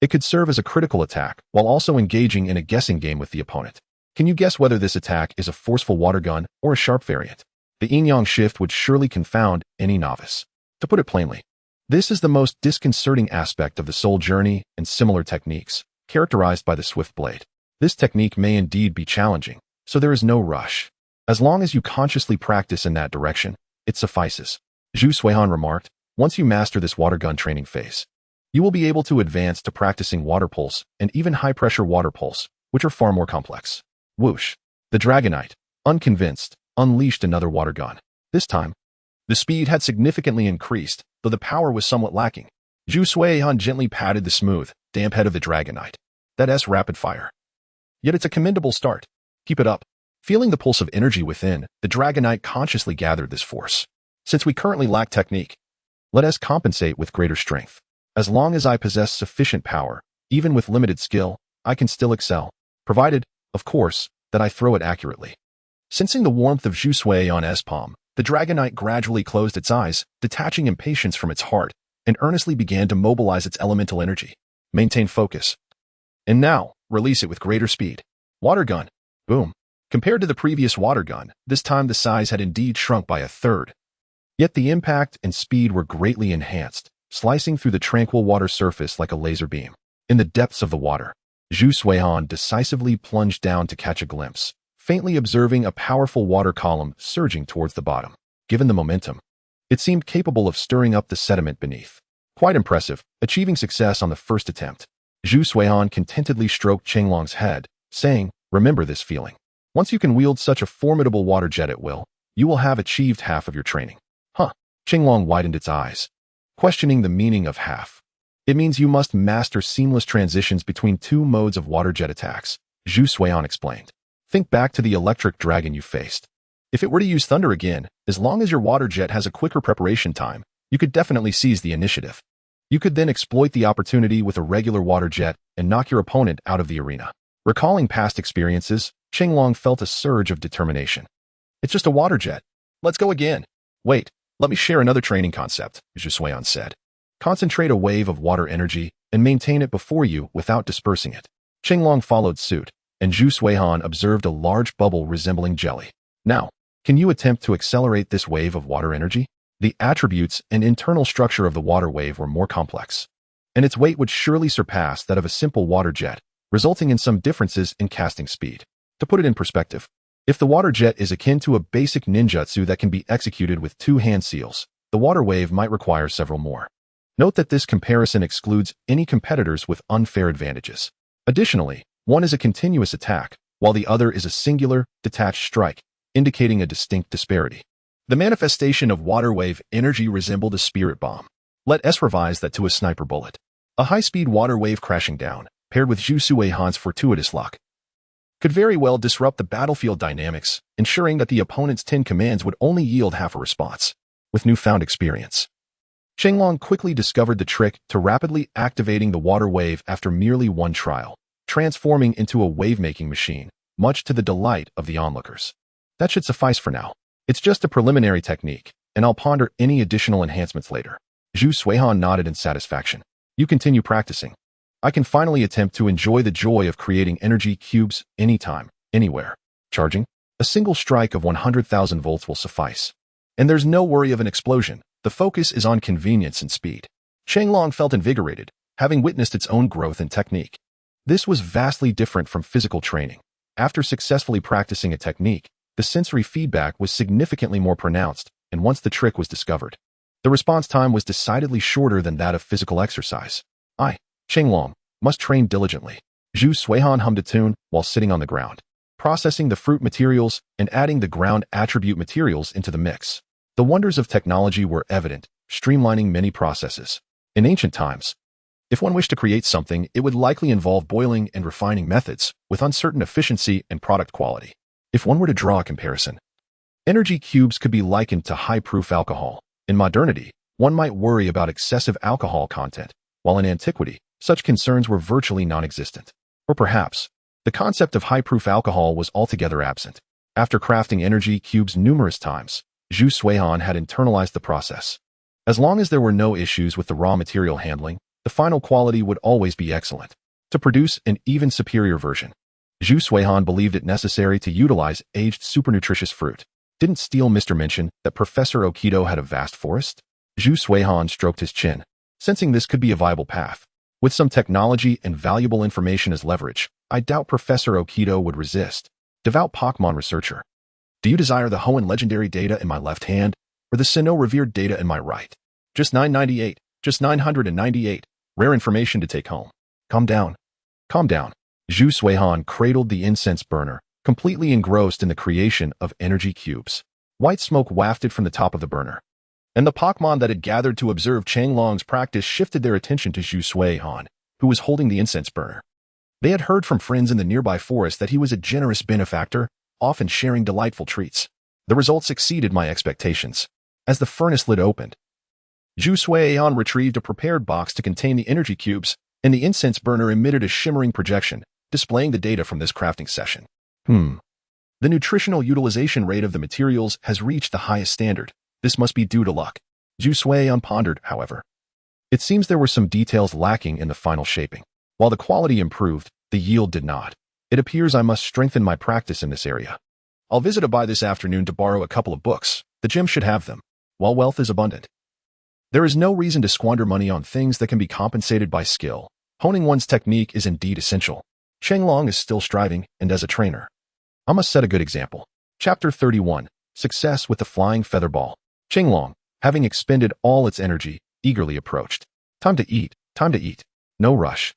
it could serve as a critical attack while also engaging in a guessing game with the opponent. Can you guess whether this attack is a forceful water gun or a sharp variant? The yin-yang shift would surely confound any novice. To put it plainly, this is the most disconcerting aspect of the soul journey and similar techniques, characterized by the swift blade. This technique may indeed be challenging, so there is no rush. As long as you consciously practice in that direction, it suffices. Zhu Suihan remarked, once you master this water gun training phase, you will be able to advance to practicing water pulse and even high-pressure water pulse, which are far more complex. Whoosh. The Dragonite, unconvinced, unleashed another water gun. This time, the speed had significantly increased, though the power was somewhat lacking. Zhu Suihan gently patted the smooth, damp head of the Dragonite. That's rapid fire. Yet it's a commendable start. Keep it up. Feeling the pulse of energy within, the Dragonite consciously gathered this force. Since we currently lack technique, let us compensate with greater strength. As long as I possess sufficient power, even with limited skill, I can still excel, provided, of course, that I throw it accurately. Sensing the warmth of Zhu Suihan's palm, the Dragonite gradually closed its eyes, detaching impatience from its heart, and earnestly began to mobilize its elemental energy. Maintain focus. And now, release it with greater speed. Water gun. Boom. Compared to the previous water gun, this time the size had indeed shrunk by a third. Yet the impact and speed were greatly enhanced, slicing through the tranquil water surface like a laser beam. In the depths of the water, Zhu Suihan decisively plunged down to catch a glimpse, faintly observing a powerful water column surging towards the bottom. Given the momentum, it seemed capable of stirring up the sediment beneath. Quite impressive, achieving success on the first attempt. Zhu Suihan contentedly stroked Qinglong's head, saying, "Remember this feeling. Once you can wield such a formidable water jet at will, you will have achieved half of your training." Huh? Qinglong widened its eyes, questioning the meaning of half. "It means you must master seamless transitions between two modes of water jet attacks," Zhu Suihan explained. "Think back to the electric dragon you faced. If it were to use thunder again, as long as your water jet has a quicker preparation time, you could definitely seize the initiative. You could then exploit the opportunity with a regular water jet and knock your opponent out of the arena." Recalling past experiences, Qinglong felt a surge of determination. "It's just a water jet. Let's go again." "Wait, let me share another training concept," Zhu Suihan said. "Concentrate a wave of water energy and maintain it before you without dispersing it." Qinglong followed suit, and Zhu Suihan observed a large bubble resembling jelly. "Now, can you attempt to accelerate this wave of water energy?" The attributes and internal structure of the water wave were more complex, and its weight would surely surpass that of a simple water jet, resulting in some differences in casting speed. To put it in perspective, if the water jet is akin to a basic ninjutsu that can be executed with 2 hand seals, the water wave might require several more. Note that this comparison excludes any competitors with unfair advantages. Additionally, one is a continuous attack, while the other is a singular, detached strike, indicating a distinct disparity. The manifestation of water wave energy resembled a spirit bomb. Let us revise that to a sniper bullet. A high-speed water wave crashing down, paired with Zhu Suihan's fortuitous luck, could very well disrupt the battlefield dynamics, ensuring that the opponent's 10 commands would only yield half a response. With newfound experience, Qinglong quickly discovered the trick to rapidly activating the water wave after merely one trial, transforming into a wave-making machine, much to the delight of the onlookers. That should suffice for now. It's just a preliminary technique, and I'll ponder any additional enhancements later. Zhu Suihan nodded in satisfaction. "You continue practicing. I can finally attempt to enjoy the joy of creating energy cubes anytime, anywhere. Charging? A single strike of 100,000 volts will suffice. And there's no worry of an explosion. The focus is on convenience and speed." Qinglong felt invigorated, having witnessed its own growth in technique. This was vastly different from physical training. After successfully practicing a technique, the sensory feedback was significantly more pronounced, and once the trick was discovered, the response time was decidedly shorter than that of physical exercise. "I, Qinglong, must train diligently." Zhu Suihan hummed a tune while sitting on the ground, processing the fruit materials and adding the ground attribute materials into the mix. The wonders of technology were evident, streamlining many processes. In ancient times, if one wished to create something, it would likely involve boiling and refining methods with uncertain efficiency and product quality. If one were to draw a comparison, energy cubes could be likened to high-proof alcohol. In modernity, one might worry about excessive alcohol content, while in antiquity, such concerns were virtually non-existent. Or perhaps, the concept of high-proof alcohol was altogether absent. After crafting energy cubes numerous times, Zhu Suihan had internalized the process. As long as there were no issues with the raw material handling, the final quality would always be excellent. To produce an even superior version, Zhu Suihan believed it necessary to utilize aged supernutritious fruit. Didn't Steele Mr. mention that Professor Okido had a vast forest? Zhu Suihan stroked his chin, sensing this could be a viable path. With some technology and valuable information as leverage, I doubt Professor Okido would resist. Devout Pokémon researcher. Do you desire the Hoenn legendary data in my left hand, or the Sinnoh revered data in my right? Just 998, just 998. Rare information to take home. Calm down. Calm down. Zhu Suihan cradled the incense burner, completely engrossed in the creation of energy cubes. White smoke wafted from the top of the burner, and the Pokémon that had gathered to observe Qinglong's practice shifted their attention to Zhu Suihan, who was holding the incense burner. They had heard from friends in the nearby forest that he was a generous benefactor, often sharing delightful treats. The results exceeded my expectations. As the furnace lid opened, Zhu Suihan retrieved a prepared box to contain the energy cubes, and the incense burner emitted a shimmering projection, displaying the data from this crafting session. The nutritional utilization rate of the materials has reached the highest standard. This must be due to luck. Zhu Suihan pondered, however. It seems there were some details lacking in the final shaping. While the quality improved, the yield did not. It appears I must strengthen my practice in this area. I'll visit Abai this afternoon to borrow a couple of books. The gym should have them. while wealth is abundant. There is no reason to squander money on things that can be compensated by skill. Honing one's technique is indeed essential. Qianglong is still striving, and as a trainer, I must set a good example. Chapter 31. Success with the Flying Feather Ball. Qianglong, having expended all its energy, eagerly approached. Time to eat, time to eat. No rush.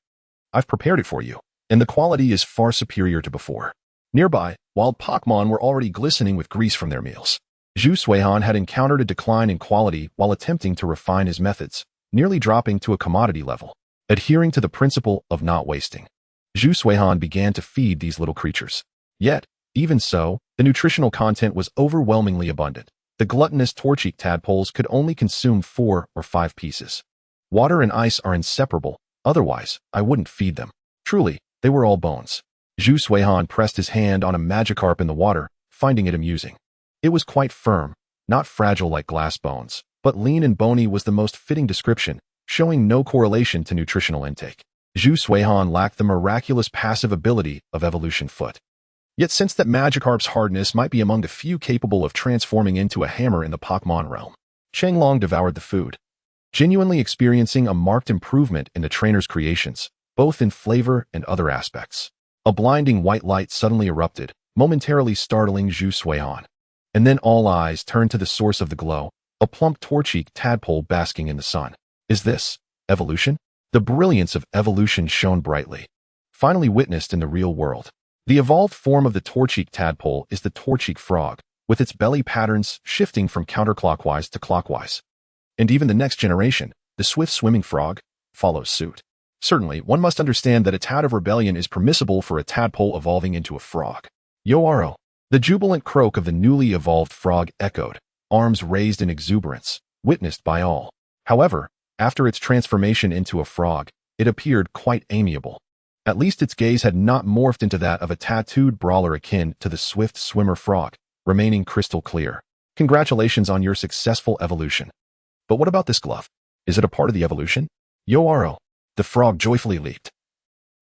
I've prepared it for you, and the quality is far superior to before. Nearby, wild Pokémon were already glistening with grease from their meals. Zhu Suihan had encountered a decline in quality while attempting to refine his methods, nearly dropping to a commodity level. Adhering to the principle of not wasting, Zhu Suihan began to feed these little creatures. Yet, even so, the nutritional content was overwhelmingly abundant. The gluttonous Torchic tadpoles could only consume 4 or 5 pieces. Water and ice are inseparable, otherwise I wouldn't feed them. Truly, they were all bones. Zhu Suihan pressed his hand on a Magikarp in the water, finding it amusing. It was quite firm, not fragile like glass bones, but lean and bony was the most fitting description, showing no correlation to nutritional intake. Zhu Suihan lacked the miraculous passive ability of Evolution Foot. Yet sensed that Magikarp's hardness might be among the few capable of transforming into a hammer in the Pokémon realm. Qianglong devoured the food, genuinely experiencing a marked improvement in the trainer's creations, both in flavor and other aspects. A blinding white light suddenly erupted, momentarily startling Zhu Suihan. And then all eyes turned to the source of the glow, a plump Torchic tadpole basking in the sun. Is this evolution? The brilliance of evolution shone brightly, finally witnessed in the real world. The evolved form of the Torchic tadpole is the Torchic frog, with its belly patterns shifting from counterclockwise to clockwise. And even the next generation, the swift swimming frog, follows suit. Certainly, one must understand that a tad of rebellion is permissible for a tadpole evolving into a frog. Yoaro. The jubilant croak of the newly evolved frog echoed, arms raised in exuberance, witnessed by all. However, after its transformation into a frog, it appeared quite amiable. At least its gaze had not morphed into that of a tattooed brawler akin to the swift swimmer frog, remaining crystal clear. Congratulations on your successful evolution. But what about this glove? Is it a part of the evolution? Yoaro. The frog joyfully leaped,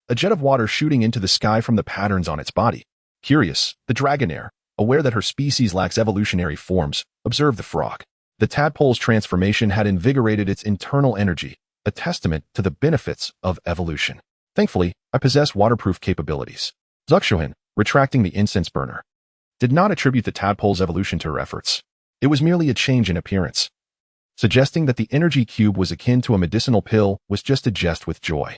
a jet of water shooting into the sky from the patterns on its body. Curious, the Dragonair, aware that her species lacks evolutionary forms, observed the frog. The tadpole's transformation had invigorated its internal energy, a testament to the benefits of evolution. Thankfully, I possess waterproof capabilities. Zuxuhin, retracting the incense burner, did not attribute the tadpole's evolution to her efforts. It was merely a change in appearance. Suggesting that the energy cube was akin to a medicinal pill was just a jest with joy.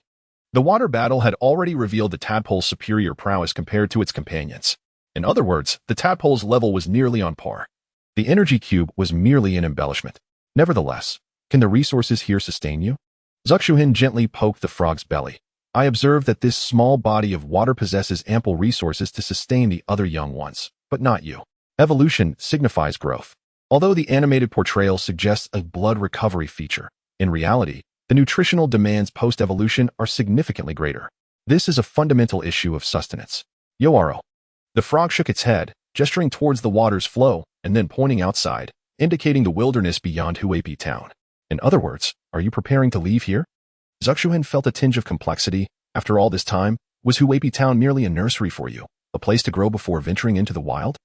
The water battle had already revealed the tadpole's superior prowess compared to its companions. In other words, the tadpole's level was nearly on par. The energy cube was merely an embellishment. Nevertheless, can the resources here sustain you? Zuxuhin gently poked the frog's belly. I observed that this small body of water possesses ample resources to sustain the other young ones, but not you. Evolution signifies growth. Although the animated portrayal suggests a blood recovery feature, in reality, the nutritional demands post-evolution are significantly greater. This is a fundamental issue of sustenance. Yoaro. The frog shook its head, gesturing towards the water's flow, and then pointing outside, indicating the wilderness beyond Huapi town. In other words, are you preparing to leave here? Zuxuhin felt a tinge of complexity. After all this time, was Huapi town merely a nursery for you, a place to grow before venturing into the wild?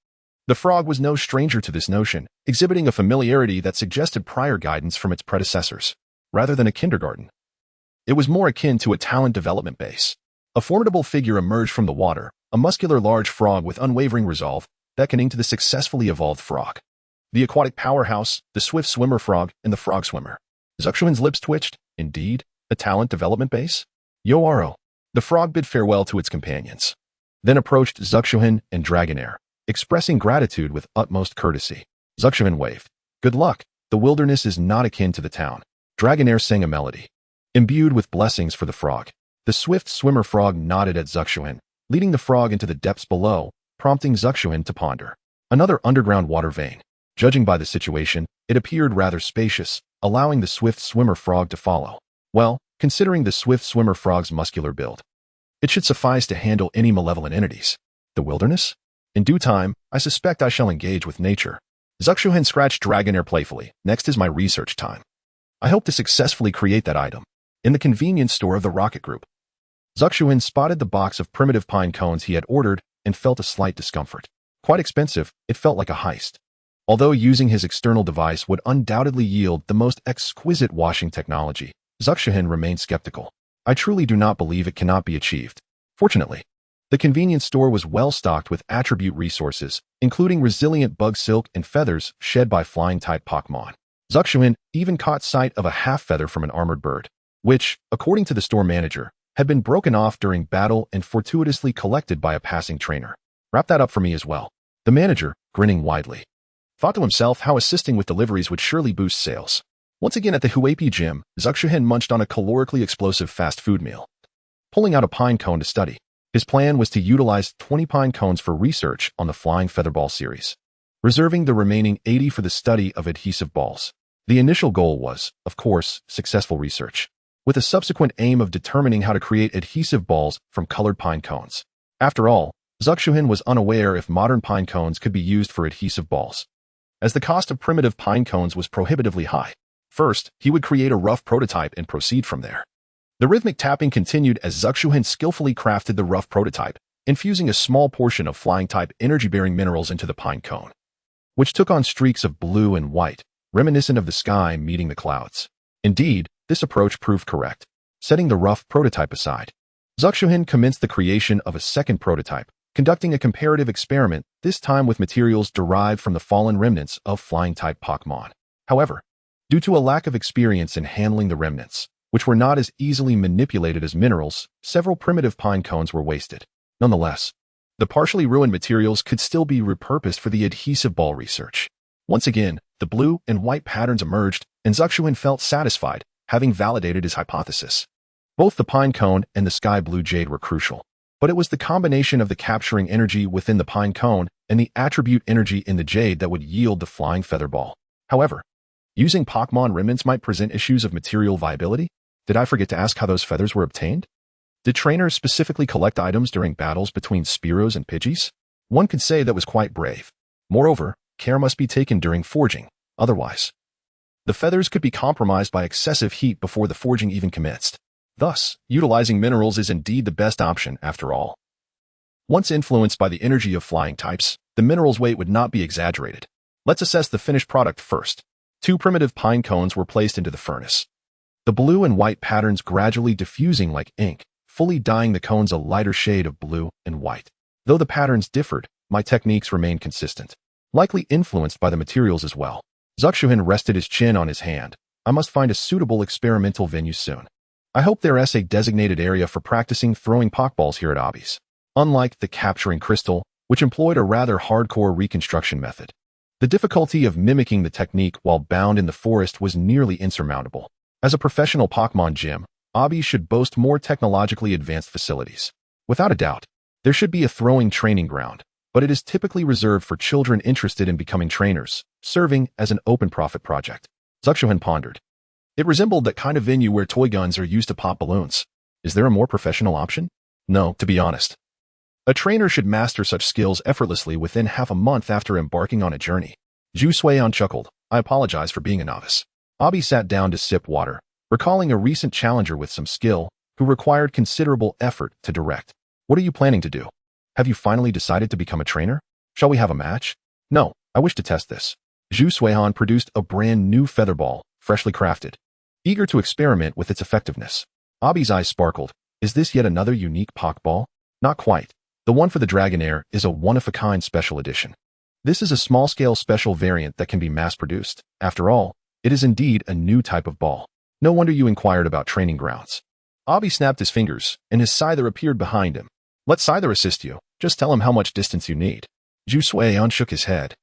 The frog was no stranger to this notion, exhibiting a familiarity that suggested prior guidance from its predecessors, rather than a kindergarten. It was more akin to a talent development base. A formidable figure emerged from the water, a muscular large frog with unwavering resolve, beckoning to the successfully evolved frog. The aquatic powerhouse, the swift swimmer frog, and the frog swimmer. Zuxuhin's lips twitched. Indeed, a talent development base? Yoaro. The frog bid farewell to its companions, then approached Zuxuhin and Dragonair, expressing gratitude with utmost courtesy. Zuxuhin waved. Good luck. The wilderness is not akin to the town. Dragonair sang a melody, imbued with blessings for the frog. The swift swimmer frog nodded at Zuxuhin, leading the frog into the depths below, prompting Zuxuhin to ponder. Another underground water vein. Judging by the situation, it appeared rather spacious, allowing the swift swimmer frog to follow. Well, considering the swift swimmer frog's muscular build, it should suffice to handle any malevolent entities. The wilderness? In due time, I suspect I shall engage with nature. Zuxuhin scratched Dragonair playfully. Next is my research time. I hope to successfully create that item. In the convenience store of the Rocket Group, Zuxuhin spotted the box of primitive pine cones he had ordered and felt a slight discomfort. Quite expensive, it felt like a heist. Although using his external device would undoubtedly yield the most exquisite washing technology, Zuxuhin remained skeptical. I truly do not believe it cannot be achieved. Fortunately, the convenience store was well stocked with attribute resources, including resilient bug silk and feathers shed by flying-type Pokémon. Zuxuhin even caught sight of a half-feather from an armored bird, which, according to the store manager, had been broken off during battle and fortuitously collected by a passing trainer. Wrap that up for me as well. The manager, grinning widely, thought to himself how assisting with deliveries would surely boost sales. Once again at the Huapi gym, Zuxuhin munched on a calorically explosive fast food meal, pulling out a pine cone to study. His plan was to utilize 20 pine cones for research on the Flying Featherball series, reserving the remaining 80 for the study of adhesive balls. The initial goal was, of course, successful research, with a subsequent aim of determining how to create adhesive balls from colored pine cones. After all, Zuxuhin was unaware if modern pine cones could be used for adhesive balls, as the cost of primitive pine cones was prohibitively high. First, he would create a rough prototype and proceed from there. The rhythmic tapping continued as Zuxuhin skillfully crafted the rough prototype, infusing a small portion of flying-type energy-bearing minerals into the pine cone, which took on streaks of blue and white, reminiscent of the sky meeting the clouds. Indeed, this approach proved correct. Setting the rough prototype aside, Zuxuhin commenced the creation of a second prototype, conducting a comparative experiment, this time with materials derived from the fallen remnants of flying-type Pokémon. However, due to a lack of experience in handling the remnants, which were not as easily manipulated as minerals, several primitive pine cones were wasted. Nonetheless, the partially ruined materials could still be repurposed for the adhesive ball research. Once again, the blue and white patterns emerged, and Zuxuhin felt satisfied, having validated his hypothesis. Both the pine cone and the sky blue jade were crucial, but it was the combination of the capturing energy within the pine cone and the attribute energy in the jade that would yield the flying feather ball. However, using Pokémon remnants might present issues of material viability. Did I forget to ask how those feathers were obtained? Did trainers specifically collect items during battles between Spearows and Pidgeys? One could say that was quite brave. Moreover, care must be taken during forging. Otherwise, the feathers could be compromised by excessive heat before the forging even commenced. Thus, utilizing minerals is indeed the best option after all. Once influenced by the energy of flying types, the mineral's weight would not be exaggerated. Let's assess the finished product first. 2 primitive pine cones were placed into the furnace, the blue and white patterns gradually diffusing like ink, fully dyeing the cones a lighter shade of blue and white. Though the patterns differed, my techniques remained consistent, likely influenced by the materials as well. Zuxuhin rested his chin on his hand. I must find a suitable experimental venue soon. I hope there is a designated area for practicing throwing Pokeballs here at Obby's, unlike the capturing crystal, which employed a rather hardcore reconstruction method. The difficulty of mimicking the technique while bound in the forest was nearly insurmountable. As a professional Pokémon gym, Obby should boast more technologically advanced facilities. Without a doubt, there should be a throwing training ground, but it is typically reserved for children interested in becoming trainers, serving as an open profit project. Zuxuhin pondered. It resembled that kind of venue where toy guns are used to pop balloons. Is there a more professional option? No, to be honest. A trainer should master such skills effortlessly within half a month after embarking on a journey. Zhu Suiyan chuckled. I apologize for being a novice. Obby sat down to sip water, recalling a recent challenger with some skill, who required considerable effort to direct. What are you planning to do? Have you finally decided to become a trainer? Shall we have a match? No, I wish to test this. Zhu Suiyan produced a brand new feather ball, freshly crafted, eager to experiment with its effectiveness. Obby's eyes sparkled. Is this yet another unique Pokeball? Not quite. The one for the Dragonair is a one-of-a-kind special edition. This is a small-scale special variant that can be mass-produced. After all, it is indeed a new type of ball. No wonder you inquired about training grounds. Obby snapped his fingers, and his Scyther appeared behind him. Let Scyther assist you. Just tell him how much distance you need. Zhu Suiyan shook his head.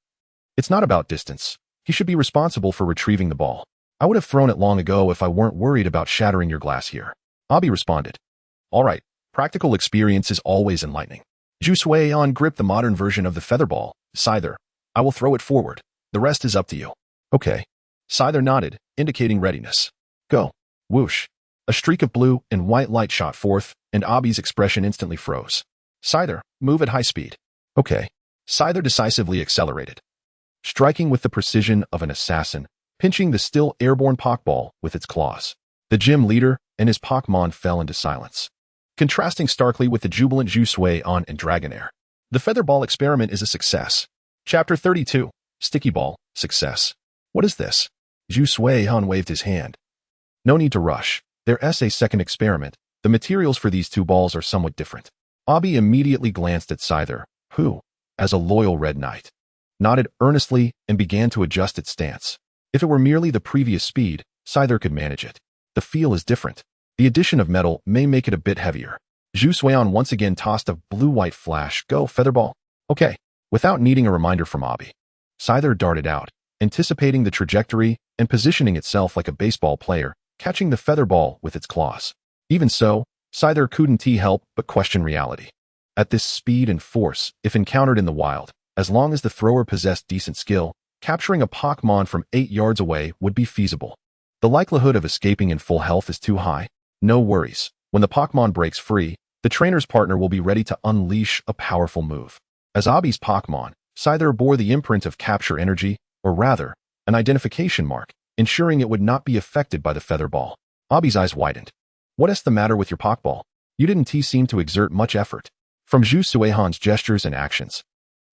It's not about distance. He should be responsible for retrieving the ball. I would have thrown it long ago if I weren't worried about shattering your glass here. Obby responded. All right, practical experience is always enlightening. Zhu Suiyan gripped the modern version of the feather ball. Scyther, I will throw it forward. The rest is up to you. Okay. Scyther nodded, indicating readiness. Go. Whoosh. A streak of blue and white light shot forth, and Obby's expression instantly froze. Scyther, move at high speed. Okay. Scyther decisively accelerated, striking with the precision of an assassin, pinching the still airborne Pokeball with its claws. The gym leader and his Pokémon fell into silence, contrasting starkly with the jubilant Zhu Suiyan and Dragonair. The feather ball experiment is a success. Chapter 32. Sticky Ball, success. What is this? Zhu Suihan waved his hand. No need to rush. There's a second experiment. The materials for these two balls are somewhat different. Abi immediately glanced at Scyther, who, as a loyal red knight, nodded earnestly and began to adjust its stance. If it were merely the previous speed, Scyther could manage it. The feel is different. The addition of metal may make it a bit heavier. Zhu Suihan once again tossed a blue-white flash. Go, Featherball. Okay. Without needing a reminder from Abi, Scyther darted out, anticipating the trajectory and positioning itself like a baseball player, catching the featherball with its claws. Even so, Scyther couldn't help but question reality. At this speed and force, if encountered in the wild, as long as the thrower possessed decent skill, capturing a Pokémon from 8 yards away would be feasible. The likelihood of escaping in full health is too high. No worries. When the Pokémon breaks free, the trainer's partner will be ready to unleash a powerful move. As Abi's Pokémon, Scyther bore the imprint of capture energy, or rather, an identification mark, ensuring it would not be affected by the feather ball. Abi's eyes widened. What's the matter with your Pokeball? You didn't seem to exert much effort. From Zhu Suihan's gestures and actions,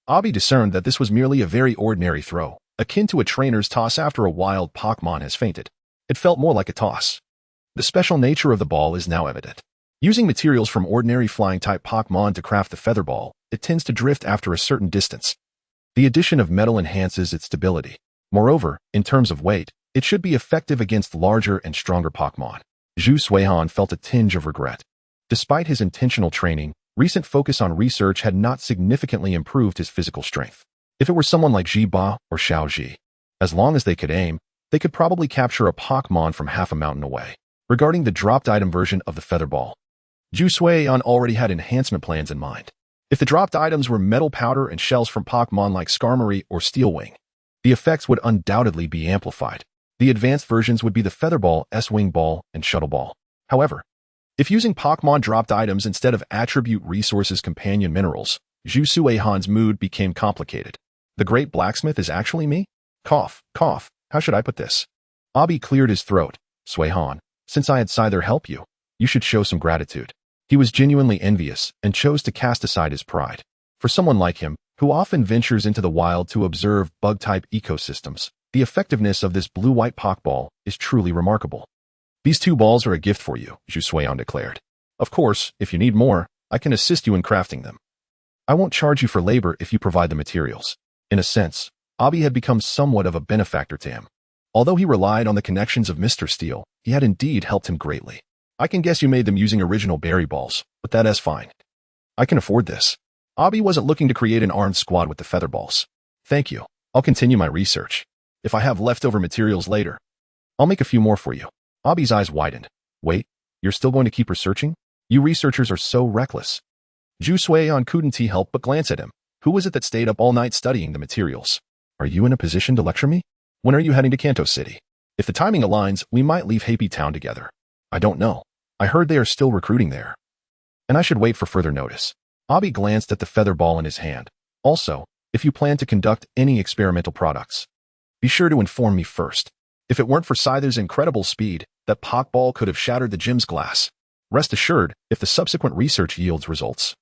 Abi discerned that this was merely a very ordinary throw, akin to a trainer's toss after a wild Pokémon has fainted. It felt more like a toss. The special nature of the ball is now evident. Using materials from ordinary flying-type Pokémon to craft the feather ball, it tends to drift after a certain distance. The addition of metal enhances its stability. Moreover, in terms of weight, it should be effective against larger and stronger Pokémon. Zhu Suihan felt a tinge of regret. Despite his intentional training, recent focus on research had not significantly improved his physical strength. If it were someone like Jiba or Xiaoji, as long as they could aim, they could probably capture a Pokémon from half a mountain away. Regarding the dropped item version of the feather ball, Zhu Suihan already had enhancement plans in mind. If the dropped items were metal powder and shells from Pokémon like Skarmory or Steelwing, the effects would undoubtedly be amplified. The advanced versions would be the Feather Ball, S-Wing Ball, and Shuttle Ball. However, if using Pokémon dropped items instead of attribute resources companion minerals, Zhu Suihan's mood became complicated. The Great Blacksmith is actually me? Cough, cough, how should I put this? Abi cleared his throat. Suihan, since I had Scyther help you, you should show some gratitude. He was genuinely envious and chose to cast aside his pride. For someone like him, who often ventures into the wild to observe bug-type ecosystems, the effectiveness of this blue-white Pokeball is truly remarkable. These two balls are a gift for you, Zhu Suihan declared. Of course, if you need more, I can assist you in crafting them. I won't charge you for labor if you provide the materials. In a sense, Abi had become somewhat of a benefactor to him. Although he relied on the connections of Mr. Steel, he had indeed helped him greatly. I can guess you made them using original berry balls, but that's fine. I can afford this. Abi wasn't looking to create an armed squad with the feather balls. Thank you. I'll continue my research. If I have leftover materials later, I'll make a few more for you. Abi's eyes widened. Wait, you're still going to keep researching? You researchers are so reckless. Zhu Suihan couldn't help but glance at him. Who was it that stayed up all night studying the materials? Are you in a position to lecture me? When are you heading to Kanto City? If the timing aligns, we might leave Happy Town together. I don't know. I heard they are still recruiting there. And I should wait for further notice. Abi glanced at the feather ball in his hand. Also, if you plan to conduct any experimental products, be sure to inform me first. If it weren't for Scyther's incredible speed, that Pokeball could have shattered the gym's glass. Rest assured, if the subsequent research yields results,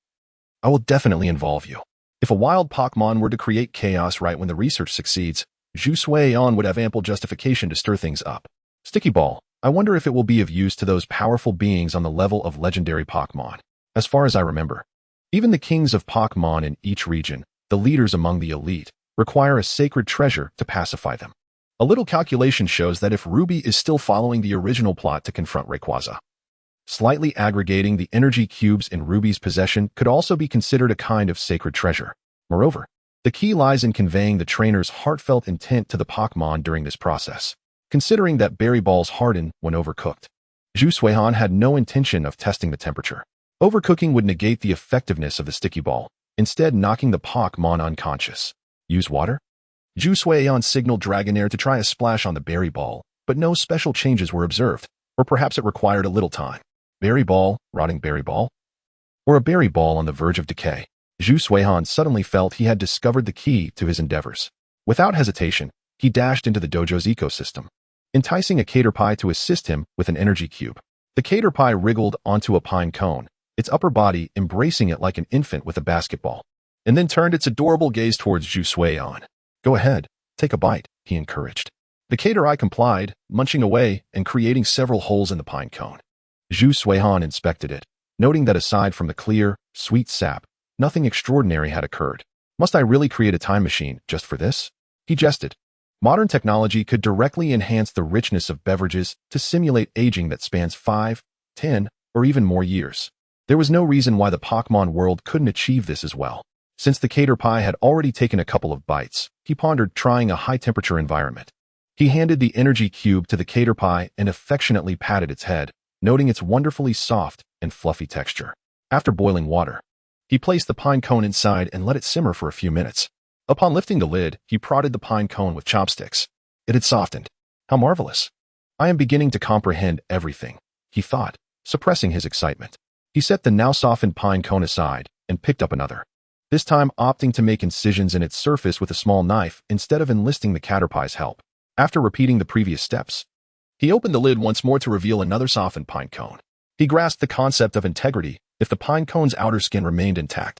I will definitely involve you. If a wild Pokémon were to create chaos right when the research succeeds, Zhu Suihan would have ample justification to stir things up. Sticky Ball, I wonder if it will be of use to those powerful beings on the level of legendary Pokémon. As far as I remember, even the kings of Pokémon in each region, the leaders among the elite, require a sacred treasure to pacify them. A little calculation shows that if Ruby is still following the original plot to confront Rayquaza, slightly aggregating the energy cubes in Ruby's possession could also be considered a kind of sacred treasure. Moreover, the key lies in conveying the trainer's heartfelt intent to the Pokémon during this process. Considering that berry balls harden when overcooked, Zhu Suihan had no intention of testing the temperature. Overcooking would negate the effectiveness of the sticky ball, instead knocking the Pokémon unconscious. Use water? Zhu Suihan signaled Dragonair to try a splash on the berry ball, but no special changes were observed, or perhaps it required a little time. Berry ball, rotting berry ball? Or a berry ball on the verge of decay? Zhu Suihan suddenly felt he had discovered the key to his endeavors. Without hesitation, he dashed into the dojo's ecosystem, enticing a Caterpie to assist him with an energy cube. The Caterpie wriggled onto a pine cone, its upper body embracing it like an infant with a basketball, and then turned its adorable gaze towards Zhu Suihan. Go ahead, Take a bite, he encouraged. The cater complied, munching away and creating several holes in the pine cone. Zhu Suihan inspected it, noting that aside from the clear, sweet sap, nothing extraordinary had occurred. Must I really create a time machine just for this? He jested. Modern technology could directly enhance the richness of beverages to simulate aging that spans 5, 10, or even more years. There was no reason why the Pokémon world couldn't achieve this as well. Since the cater pie had already taken a couple of bites, he pondered trying a high-temperature environment. He handed the energy cube to the cater pie and affectionately patted its head, noting its wonderfully soft and fluffy texture. After boiling water, he placed the pine cone inside and let it simmer for a few minutes. Upon lifting the lid, he prodded the pine cone with chopsticks. It had softened. How marvelous. I am beginning to comprehend everything, he thought, suppressing his excitement. He set the now softened pine cone aside and picked up another, this time opting to make incisions in its surface with a small knife instead of enlisting the caterpie's help. After repeating the previous steps, he opened the lid once more to reveal another softened pine cone. He grasped the concept of integrity. If the pine cone's outer skin remained intact,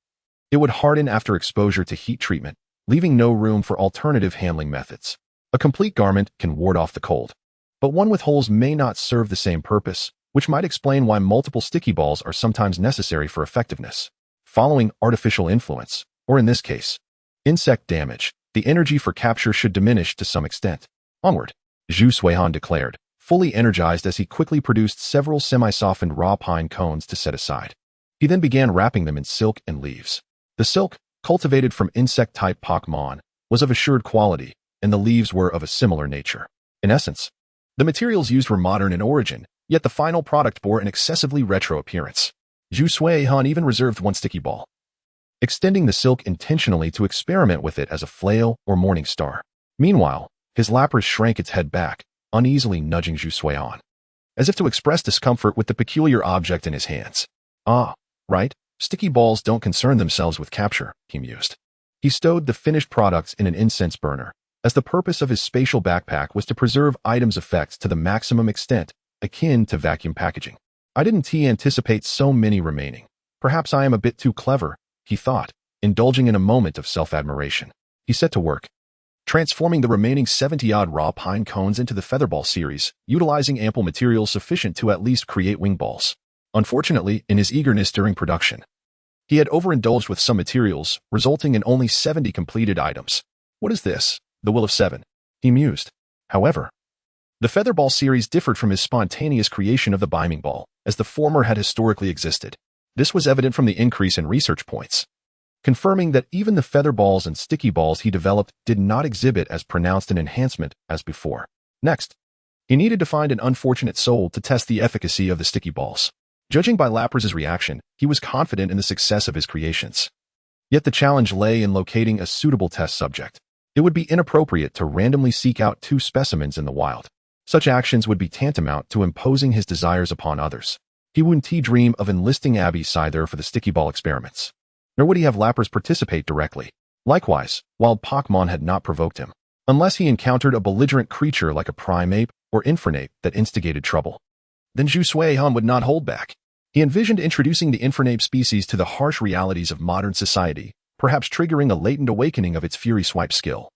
it would harden after exposure to heat treatment, leaving no room for alternative handling methods. A complete garment can ward off the cold, but one with holes may not serve the same purpose, which might explain why multiple sticky balls are sometimes necessary for effectiveness. Following artificial influence, or in this case, insect damage, the energy for capture should diminish to some extent. Onward, Zhu Suihan declared, fully energized as he quickly produced several semi-softened raw pine cones to set aside. He then began wrapping them in silk and leaves. The silk, cultivated from insect-type Pokémon, was of assured quality, and the leaves were of a similar nature. In essence, the materials used were modern in origin, yet the final product bore an excessively retro appearance. Zhu Suihan even reserved one sticky ball, extending the silk intentionally to experiment with it as a flail or morning star. Meanwhile, his Lapras shrank its head back, uneasily nudging Zhu Suihan, as if to express discomfort with the peculiar object in his hands. Ah, right, sticky balls don't concern themselves with capture, he mused. He stowed the finished products in an incense burner, as the purpose of his spatial backpack was to preserve items' effects to the maximum extent, akin to vacuum packaging. I didn't anticipate so many remaining. Perhaps I am a bit too clever, he thought, indulging in a moment of self-admiration. He set to work, transforming the remaining 70-odd raw pine cones into the Featherball series, utilizing ample material sufficient to at least create wing balls. Unfortunately, in his eagerness during production, he had overindulged with some materials, resulting in only 70 completed items. What is this? The Will of 7, he mused. However, the Featherball series differed from his spontaneous creation of the Biming Ball, as the former had historically existed. This was evident from the increase in research points, confirming that even the feather balls and sticky balls he developed did not exhibit as pronounced an enhancement as before. Next, he needed to find an unfortunate soul to test the efficacy of the sticky balls. Judging by Lapras' reaction, he was confident in the success of his creations. Yet the challenge lay in locating a suitable test subject. It would be inappropriate to randomly seek out 2 specimens in the wild. Such actions would be tantamount to imposing his desires upon others. He wouldn't dream of enlisting Abby Scyther for the sticky ball experiments, nor would he have Lapras participate directly. Likewise, wild Pokémon had not provoked him, unless he encountered a belligerent creature like a Primeape or Infernape that instigated trouble. Then Zhu Suihan would not hold back. He envisioned introducing the Infernape species to the harsh realities of modern society, perhaps triggering a latent awakening of its Fury Swipe skill,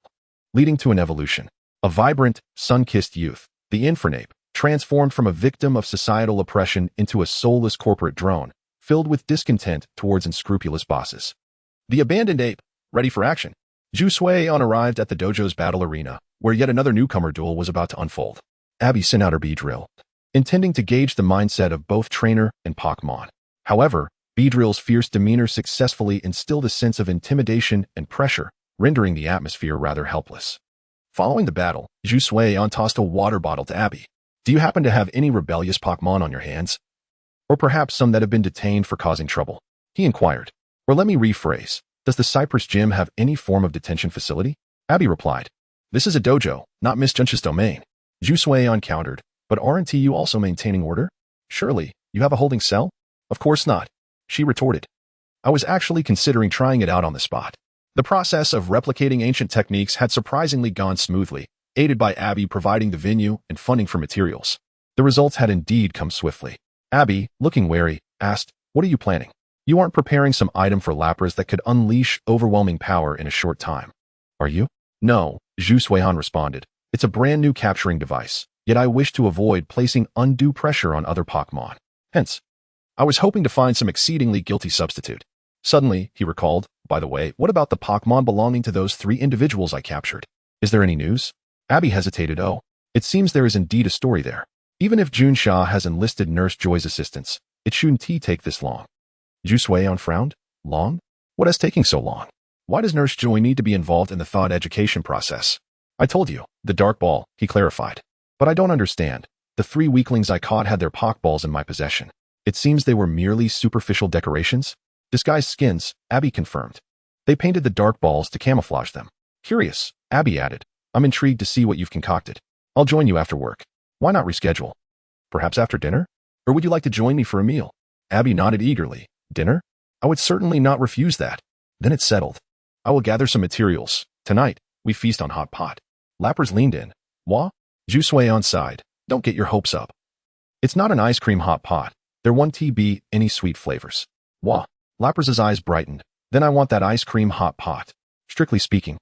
leading to an evolution. A vibrant, sun-kissed youth, the Infernape, transformed from a victim of societal oppression into a soulless corporate drone, filled with discontent towards unscrupulous bosses. The abandoned ape, ready for action. Zhu Suihan arrived at the dojo's battle arena, where yet another newcomer duel was about to unfold. Abby sent out her Beedrill, intending to gauge the mindset of both trainer and Pokémon. However, Beedrill's fierce demeanor successfully instilled a sense of intimidation and pressure, rendering the atmosphere rather helpless. Following the battle, Zhu Suihan tossed a water bottle to Abby. Do you happen to have any rebellious Pokémon on your hands? Or perhaps some that have been detained for causing trouble? He inquired. Or let me rephrase, does the Cypress Gym have any form of detention facility? Abby replied. This is a dojo, not Miss Junsh's domain. Zhu Suihan countered. But aren't you also maintaining order? Surely, you have a holding cell? Of course not, she retorted. I was actually considering trying it out on the spot. The process of replicating ancient techniques had surprisingly gone smoothly, aided by Abby providing the venue and funding for materials. The results had indeed come swiftly. Abby, looking wary, asked, what are you planning? You aren't preparing some item for Lapras that could unleash overwhelming power in a short time, are you? No, Zhu Suihan responded. It's a brand new capturing device, yet I wish to avoid placing undue pressure on other Pokémon. Hence, I was hoping to find some exceedingly guilty substitute. Suddenly, he recalled, by the way, what about the Pokémon belonging to those 3 individuals I captured? Is there any news? Abby hesitated. Oh, it seems there is indeed a story there. Even if Junsha has enlisted Nurse Joy's assistance, it shouldn't take this long. Zhu Suihan frowned. Long? What is taking so long? Why does Nurse Joy need to be involved in the thought education process? I told you, the dark ball, he clarified. But I don't understand. The 3 weaklings I caught had their Pokeballs in my possession. It seems they were merely superficial decorations? Disguised skins, Abby confirmed. They painted the dark balls to camouflage them. Curious, Abby added. I'm intrigued to see what you've concocted. I'll join you after work. Why not reschedule? Perhaps after dinner? Or would you like to join me for a meal? Abby nodded eagerly. Dinner? I would certainly not refuse that. Then it settled. I will gather some materials. Tonight, we feast on hot pot. Lappers leaned in. Wah? Zhu Suihan sighed. Don't get your hopes up. It's not an ice cream hot pot. There won't be any sweet flavors. Wah? Lappers' eyes brightened. Then I want that ice cream hot pot. Strictly speaking,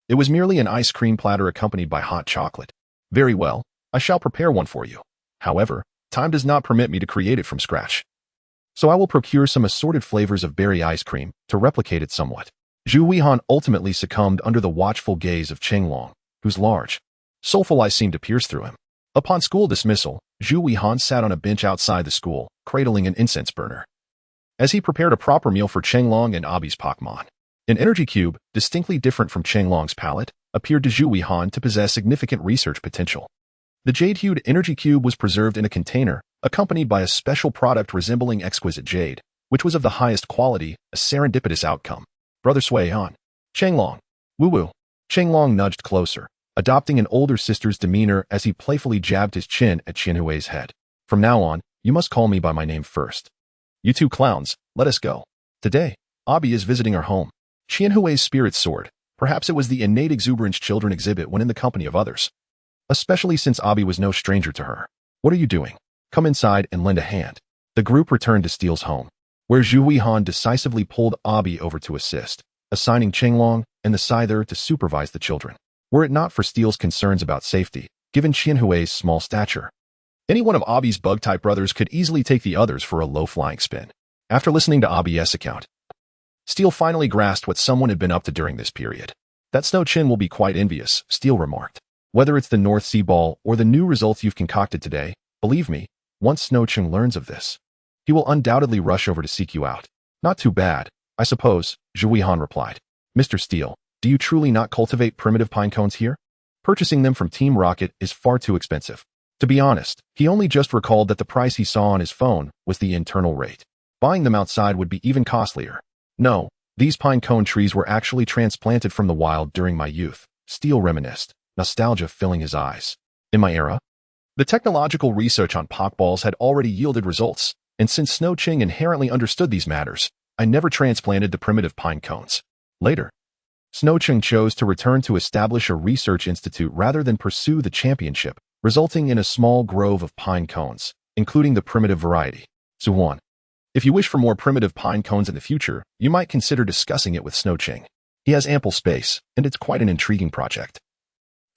it was merely an ice cream platter accompanied by hot chocolate. Very well, I shall prepare one for you. However, time does not permit me to create it from scratch. So I will procure some assorted flavors of berry ice cream to replicate it somewhat. Zhu Suihan ultimately succumbed under the watchful gaze of Chenglong, whose large, soulful eyes seemed to pierce through him. Upon school dismissal, Zhu Suihan sat on a bench outside the school, cradling an incense burner. As he prepared a proper meal for Chenglong and Abi's Pokémon, an energy cube, distinctly different from Chenglong's palette, appeared to Zhu Suihan to possess significant research potential. The jade-hued energy cube was preserved in a container, accompanied by a special product resembling exquisite jade, which was of the highest quality, a serendipitous outcome. Brother Suihan. Chenglong. Woo-woo. Chenglong nudged closer, adopting an older sister's demeanor as he playfully jabbed his chin at Qianhui's head. From now on, you must call me by my name first. You 2 clowns, let us go. Today, Abi is visiting our home. Qianhui's spirit soared. Perhaps it was the innate exuberance children exhibit when in the company of others. Especially since Abi was no stranger to her. What are you doing? Come inside and lend a hand. The group returned to Steele's home, where Zhu Suihan decisively pulled Abi over to assist, assigning Chenglong and the Scyther to supervise the children. Were it not for Steele's concerns about safety, given Qianhui's small stature, any one of Abi's bug-type brothers could easily take the others for a low-flying spin. After listening to Abi's account, Steele finally grasped what someone had been up to during this period. That Snow Chin will be quite envious, Steele remarked. Whether it's the North Sea Ball or the new results you've concocted today, believe me, once Snow Chin learns of this, he will undoubtedly rush over to seek you out. Not too bad, I suppose, Zhu Suihan replied. Mr. Steele, do you truly not cultivate primitive pine cones here? Purchasing them from Team Rocket is far too expensive. To be honest, he only just recalled that the price he saw on his phone was the internal rate. Buying them outside would be even costlier. No, these pine cone trees were actually transplanted from the wild during my youth, Steele reminisced, nostalgia filling his eyes. In my era, the technological research on Pokeballs had already yielded results, and since Snow Ching inherently understood these matters, I never transplanted the primitive pine cones. Later, Snow Ching chose to return to establish a research institute rather than pursue the championship, resulting in a small grove of pine cones, including the primitive variety. Suwon. If you wish for more primitive pine cones in the future, you might consider discussing it with Snow Ching. He has ample space, and it's quite an intriguing project.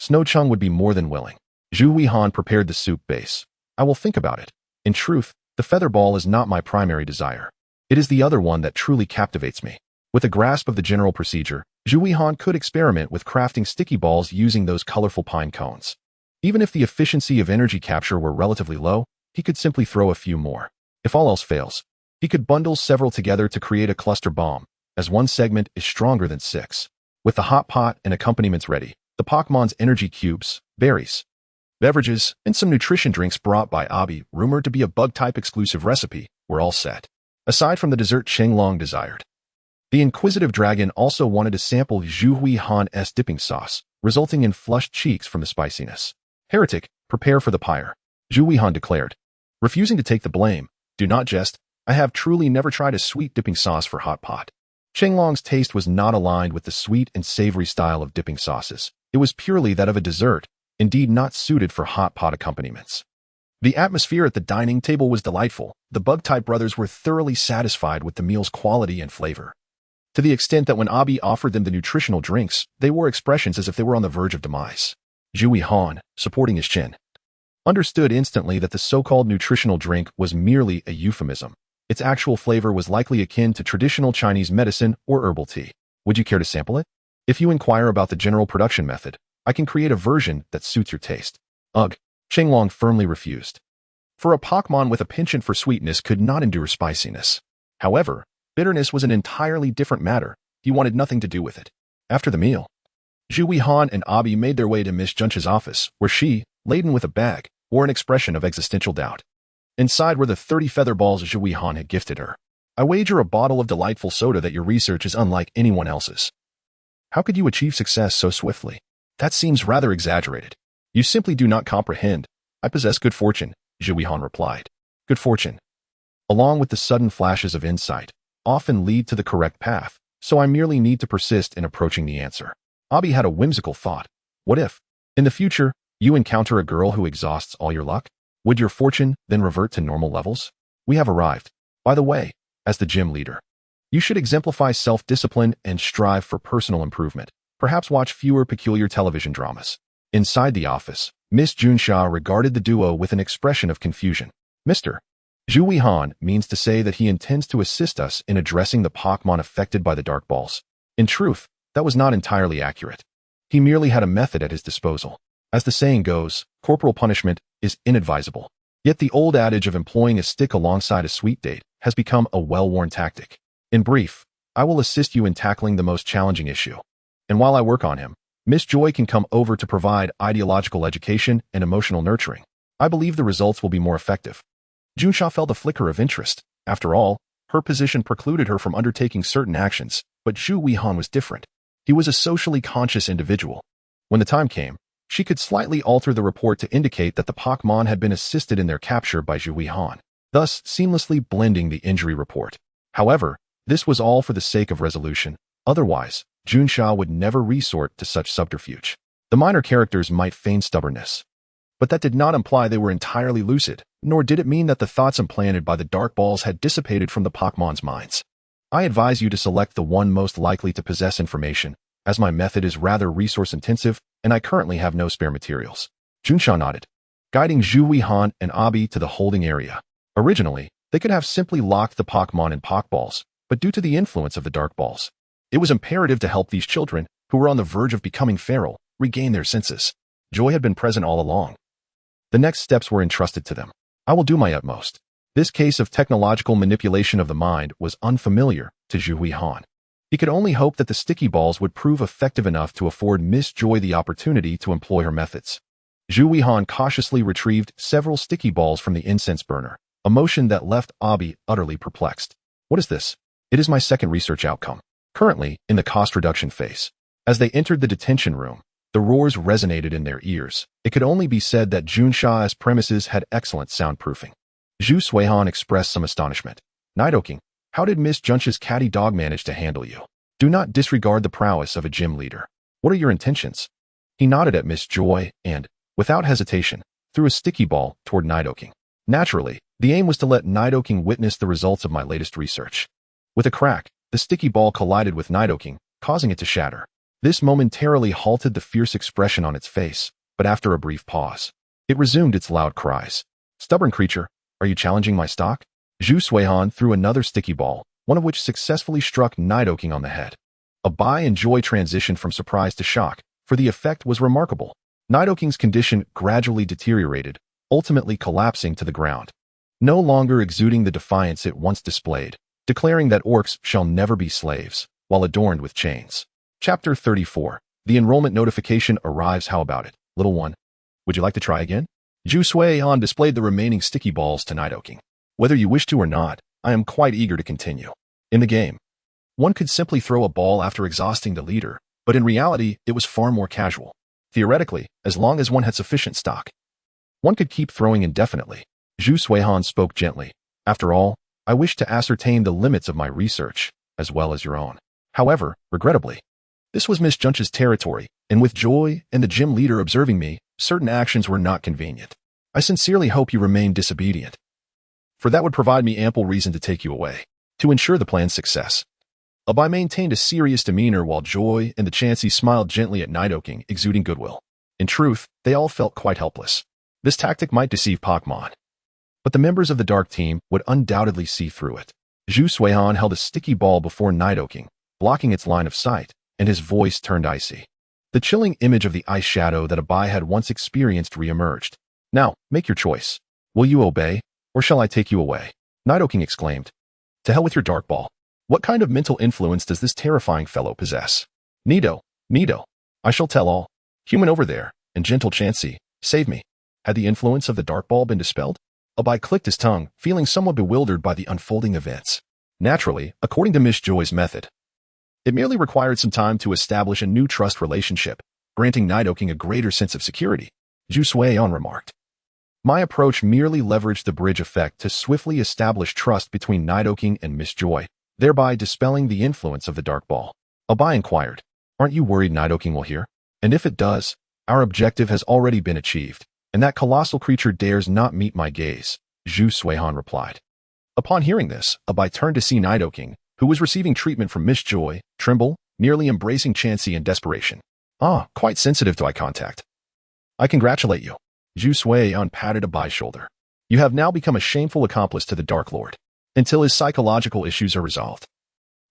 Snow Chung would be more than willing. Zhu Suihan prepared the soup base. I will think about it. In truth, the feather ball is not my primary desire. It is the other one that truly captivates me. With a grasp of the general procedure, Zhu Suihan could experiment with crafting sticky balls using those colorful pine cones. Even if the efficiency of energy capture were relatively low, he could simply throw a few more. If all else fails, he could bundle several together to create a cluster bomb, as one segment is stronger than 6. With the hot pot and accompaniments ready, the Pokemon's energy cubes, berries, beverages, and some nutrition drinks brought by Abi, rumored to be a bug-type exclusive recipe, were all set. Aside from the dessert Chenglong desired, the inquisitive dragon also wanted to sample Zhu Suihan's dipping sauce, resulting in flushed cheeks from the spiciness. Heretic, prepare for the pyre, Zhu Suihan declared. Refusing to take the blame, do not jest, I have truly never tried a sweet dipping sauce for hot pot. Chenglong's taste was not aligned with the sweet and savory style of dipping sauces. It was purely that of a dessert, indeed not suited for hot pot accompaniments. The atmosphere at the dining table was delightful. The bug-type brothers were thoroughly satisfied with the meal's quality and flavor. to the extent that when Abi offered them the nutritional drinks, they wore expressions as if they were on the verge of demise. Zhu Han, supporting his chin, understood instantly that the so-called nutritional drink was merely a euphemism. Its actual flavor was likely akin to traditional Chinese medicine or herbal tea. Would you care to sample it? If you inquire about the general production method, I can create a version that suits your taste. Ugh, Chenglong firmly refused. For a Pokémon with a penchant for sweetness could not endure spiciness. However, bitterness was an entirely different matter. He wanted nothing to do with it. After the meal, Zhu Han and Abi made their way to Miss Junch's office, where she, laden with a bag, wore an expression of existential doubt. Inside were the 30 feather balls Zhu Han had gifted her. I wager a bottle of delightful soda that your research is unlike anyone else's. How could you achieve success so swiftly? That seems rather exaggerated. You simply do not comprehend. I possess good fortune, Zhu Han replied. Good fortune, along with the sudden flashes of insight, often lead to the correct path, so I merely need to persist in approaching the answer. Abi had a whimsical thought. What if, in the future, you encounter a girl who exhausts all your luck? Would your fortune then revert to normal levels? We have arrived. By the way, as the gym leader, you should exemplify self-discipline and strive for personal improvement. Perhaps watch fewer peculiar television dramas. Inside the office, Miss Junsha regarded the duo with an expression of confusion. Mr. Zhu Han means to say that he intends to assist us in addressing the Pokémon affected by the Dark Balls. In truth, that was not entirely accurate. He merely had a method at his disposal. As the saying goes, corporal punishment is inadvisable. Yet the old adage of employing a stick alongside a sweet date has become a well-worn tactic. In brief, I will assist you in tackling the most challenging issue. And while I work on him, Miss Joy can come over to provide ideological education and emotional nurturing. I believe the results will be more effective. Junsha felt a flicker of interest. After all, her position precluded her from undertaking certain actions, but Zhu Han was different. He was a socially conscious individual. When the time came, she could slightly alter the report to indicate that the Pokémon had been assisted in their capture by Zhu Han, thus seamlessly blending the injury report. However, this was all for the sake of resolution. Otherwise, Junsha would never resort to such subterfuge. The minor characters might feign stubbornness, but that did not imply they were entirely lucid, nor did it mean that the thoughts implanted by the Dark Balls had dissipated from the Pokémon's minds. I advise you to select the one most likely to possess information, as my method is rather resource-intensive and I currently have no spare materials. Junsha nodded, guiding Zhu Han and Abi to the holding area. Originally, they could have simply locked the Pokémon in Pokeballs, but due to the influence of the Dark Balls, it was imperative to help these children, who were on the verge of becoming feral, regain their senses. Joy had been present all along. The next steps were entrusted to them. I will do my utmost. This case of technological manipulation of the mind was unfamiliar to Zhu Han. He could only hope that the sticky balls would prove effective enough to afford Miss Joy the opportunity to employ her methods. Zhu Han cautiously retrieved several sticky balls from the incense burner, a motion that left Abi utterly perplexed. What is this? It is my second research outcome, currently in the cost reduction phase. As they entered the detention room, the roars resonated in their ears. It could only be said that Junsha's premises had excellent soundproofing. Zhu Han expressed some astonishment. Nidoking, how did Miss Junch's catty dog manage to handle you? Do not disregard the prowess of a gym leader. What are your intentions? He nodded at Miss Joy and, without hesitation, threw a sticky ball toward Nidoking. Naturally, the aim was to let Nidoking witness the results of my latest research. With a crack, the sticky ball collided with Nidoking, causing it to shatter. This momentarily halted the fierce expression on its face, but after a brief pause, it resumed its loud cries. Stubborn creature, are you challenging my stock? Zhu Han threw another sticky ball, one of which successfully struck Nidoking on the head. Abi and Joy transitioned from surprise to shock, for the effect was remarkable. Nidoking's condition gradually deteriorated, ultimately collapsing to the ground. No longer exuding the defiance it once displayed, declaring that orcs shall never be slaves, while adorned with chains. Chapter 34. The enrollment notification arrives. How about it, little one? Would you like to try again? Zhu Han displayed the remaining sticky balls to Nidoking. Whether you wish to or not, I am quite eager to continue. In the game, one could simply throw a ball after exhausting the leader, but in reality, it was far more casual. Theoretically, as long as one had sufficient stock, one could keep throwing indefinitely. Zhu Han spoke gently. After all, I wish to ascertain the limits of my research, as well as your own. However, regrettably, this was Miss Junch's territory, and with Joy and the gym leader observing me, certain actions were not convenient. I sincerely hope you remain disobedient, for that would provide me ample reason to take you away, to ensure the plan's success. Abai maintained a serious demeanor while Joy and the Chansey smiled gently at Nidoking, exuding goodwill. In truth, they all felt quite helpless. This tactic might deceive Pokémon, but the members of the Dark Team would undoubtedly see through it. Zhu Suihan held a sticky ball before Nidoking, blocking its line of sight, and his voice turned icy. The chilling image of the ice shadow that Abai had once experienced re-emerged. Now, make your choice. Will you obey, or shall I take you away? Nidoking exclaimed. To hell with your dark ball. What kind of mental influence does this terrifying fellow possess? Nido, I shall tell all. Human over there, and gentle Chansey, save me. Had the influence of the dark ball been dispelled? Abai clicked his tongue, feeling somewhat bewildered by the unfolding events. Naturally, according to Miss Joy's method, it merely required some time to establish a new trust relationship, granting Nidoking a greater sense of security. Zhu Suihan remarked. My approach merely leveraged the bridge effect to swiftly establish trust between Nidoking and Miss Joy, thereby dispelling the influence of the dark ball. Abai inquired, aren't you worried Nidoking will hear? And if it does, our objective has already been achieved, and that colossal creature dares not meet my gaze, Zhu Suihan replied. Upon hearing this, Abai turned to see Nidoking, who was receiving treatment from Miss Joy, tremble, nearly embracing Chansey in desperation. Quite sensitive to eye contact. I congratulate you. Zhu Suihan patted Abai's shoulder. You have now become a shameful accomplice to the Dark Lord. Until his psychological issues are resolved,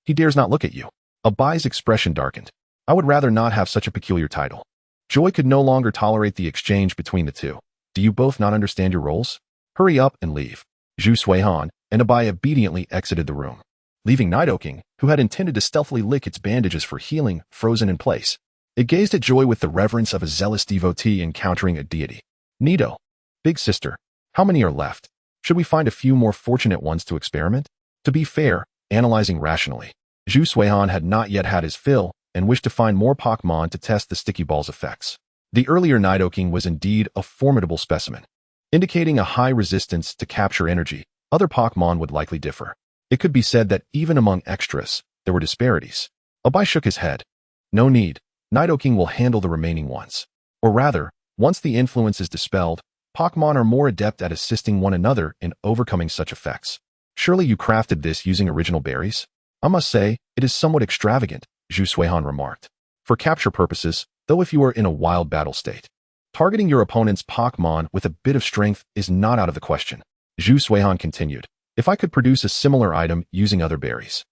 he dares not look at you. Abai's expression darkened. I would rather not have such a peculiar title. Joy could no longer tolerate the exchange between the two. Do you both not understand your roles? Hurry up and leave. Zhu Suihan and Abai obediently exited the room, leaving Nidoking, who had intended to stealthily lick its bandages for healing, frozen in place. It gazed at Joy with the reverence of a zealous devotee encountering a deity. Nido, big sister, how many are left? Should we find a few more fortunate ones to experiment? To be fair, analyzing rationally, Zhu Suihan had not yet had his fill and wished to find more Pokémon to test the sticky ball's effects. The earlier Nidoking was indeed a formidable specimen, indicating a high resistance to capture energy. Other Pokémon would likely differ. It could be said that even among extras, there were disparities. Abai shook his head. No need. Nidoking will handle the remaining ones. Or rather, once the influence is dispelled, Pokémon are more adept at assisting one another in overcoming such effects. Surely you crafted this using original berries? I must say, it is somewhat extravagant, Zhu Suihan remarked. For capture purposes, though if you are in a wild battle state, targeting your opponent's Pokémon with a bit of strength is not out of the question. Zhu Suihan continued. If I could produce a similar item using other berries,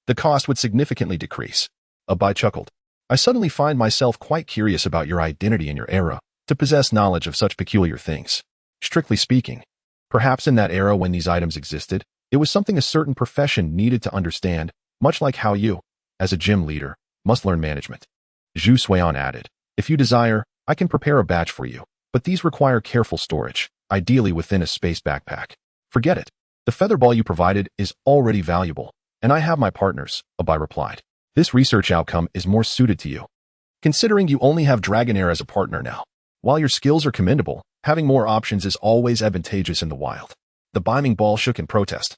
the cost would significantly decrease. Abai chuckled. I suddenly find myself quite curious about your identity and your era, to possess knowledge of such peculiar things. Strictly speaking, perhaps in that era when these items existed, it was something a certain profession needed to understand, much like how you, as a gym leader, must learn management. Zhu Suihan added, if you desire, I can prepare a batch for you, but these require careful storage, ideally within a space backpack. Forget it. The feather ball you provided is already valuable, and I have my partners, Abai replied. This research outcome is more suited to you, considering you only have Dragonair as a partner now. While your skills are commendable, having more options is always advantageous in the wild. The beaming ball shook in protest,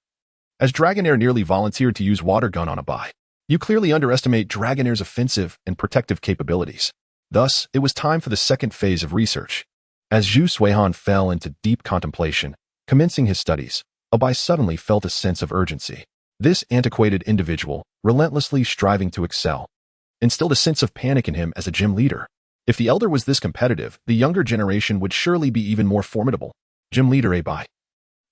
as Dragonair nearly volunteered to use water gun on Abai. You clearly underestimate Dragonair's offensive and protective capabilities. Thus, it was time for the second phase of research. As Zhu Suihan fell into deep contemplation, commencing his studies, Abai suddenly felt a sense of urgency. This antiquated individual, relentlessly striving to excel, instilled a sense of panic in him as a gym leader. If the elder was this competitive, the younger generation would surely be even more formidable. Gym leader Abai.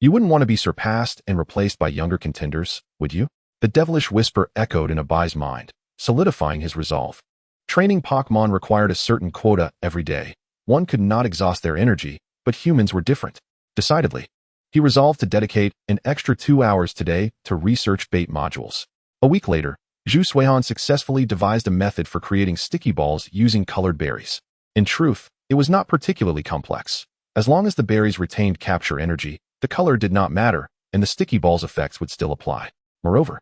You wouldn't want to be surpassed and replaced by younger contenders, would you? The devilish whisper echoed in Abai's mind, solidifying his resolve. Training Pokémon required a certain quota every day. One could not exhaust their energy, but humans were different. Decidedly, he resolved to dedicate an extra 2 hours today to research bait modules. A week later, Zhu Suihan successfully devised a method for creating sticky balls using colored berries. In truth, it was not particularly complex. As long as the berries retained capture energy, the color did not matter, and the sticky balls' effects would still apply. Moreover,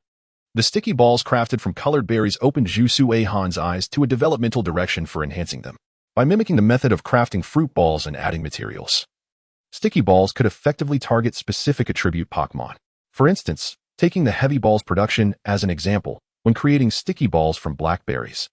the sticky balls crafted from colored berries opened Zhu Suihan's eyes to a developmental direction for enhancing them. By mimicking the method of crafting fruit balls and adding materials, sticky balls could effectively target specific attribute Pokémon. For instance, taking the heavy balls production as an example, when creating sticky balls from blackberries,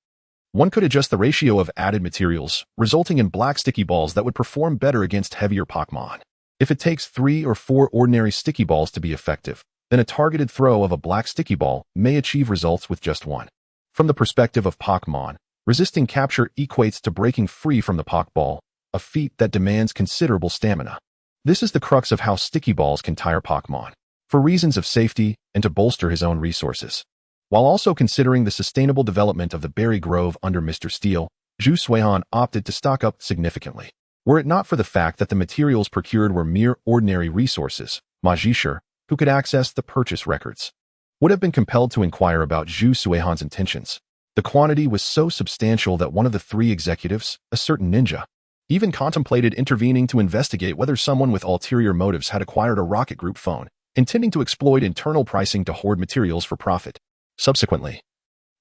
one could adjust the ratio of added materials, resulting in black sticky balls that would perform better against heavier Pokémon. If it takes 3 or 4 ordinary sticky balls to be effective, then a targeted throw of a black sticky ball may achieve results with just one. From the perspective of Pokémon, resisting capture equates to breaking free from the Pokeball, a feat that demands considerable stamina. This is the crux of how sticky balls can tire Pokémon, for reasons of safety and to bolster his own resources. While also considering the sustainable development of the berry grove under Mr. Steel, Zhu Suihan opted to stock up significantly. Were it not for the fact that the materials procured were mere ordinary resources, Ma Zhisher, who could access the purchase records, would have been compelled to inquire about Zhu Suihan's intentions. The quantity was so substantial that one of the three executives, a certain ninja, even contemplated intervening to investigate whether someone with ulterior motives had acquired a Rocket Group phone, intending to exploit internal pricing to hoard materials for profit. Subsequently,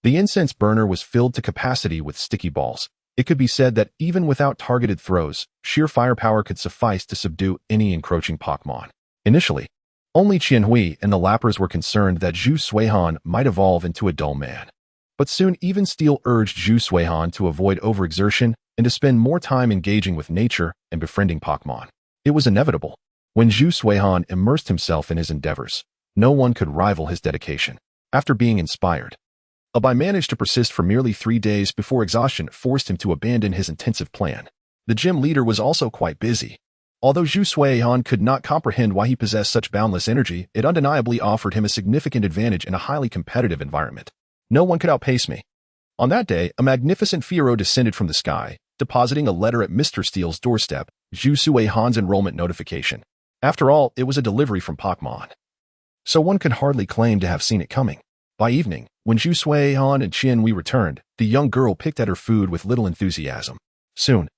the incense burner was filled to capacity with sticky balls. It could be said that even without targeted throws, sheer firepower could suffice to subdue any encroaching Pokémon. Initially, only Qianhui and the Lapras were concerned that Zhu Suihan might evolve into a dull man. But soon even Steel urged Zhu Suihan to avoid overexertion and to spend more time engaging with nature and befriending Pokémon. It was inevitable. When Zhu Suihan immersed himself in his endeavors, no one could rival his dedication. After being inspired, Abai managed to persist for merely 3 days before exhaustion forced him to abandon his intensive plan. The gym leader was also quite busy. Although Zhu Suihan could not comprehend why he possessed such boundless energy, it undeniably offered him a significant advantage in a highly competitive environment. No one could outpace me. On that day, a magnificent Fiero descended from the sky, depositing a letter at Mr. Steele's doorstep, Zhu Suihan's enrollment notification. After all, it was a delivery from Pokémon, so one could hardly claim to have seen it coming. By evening, when Zhu Suihan and Qianhui returned, the young girl picked at her food with little enthusiasm. Soon,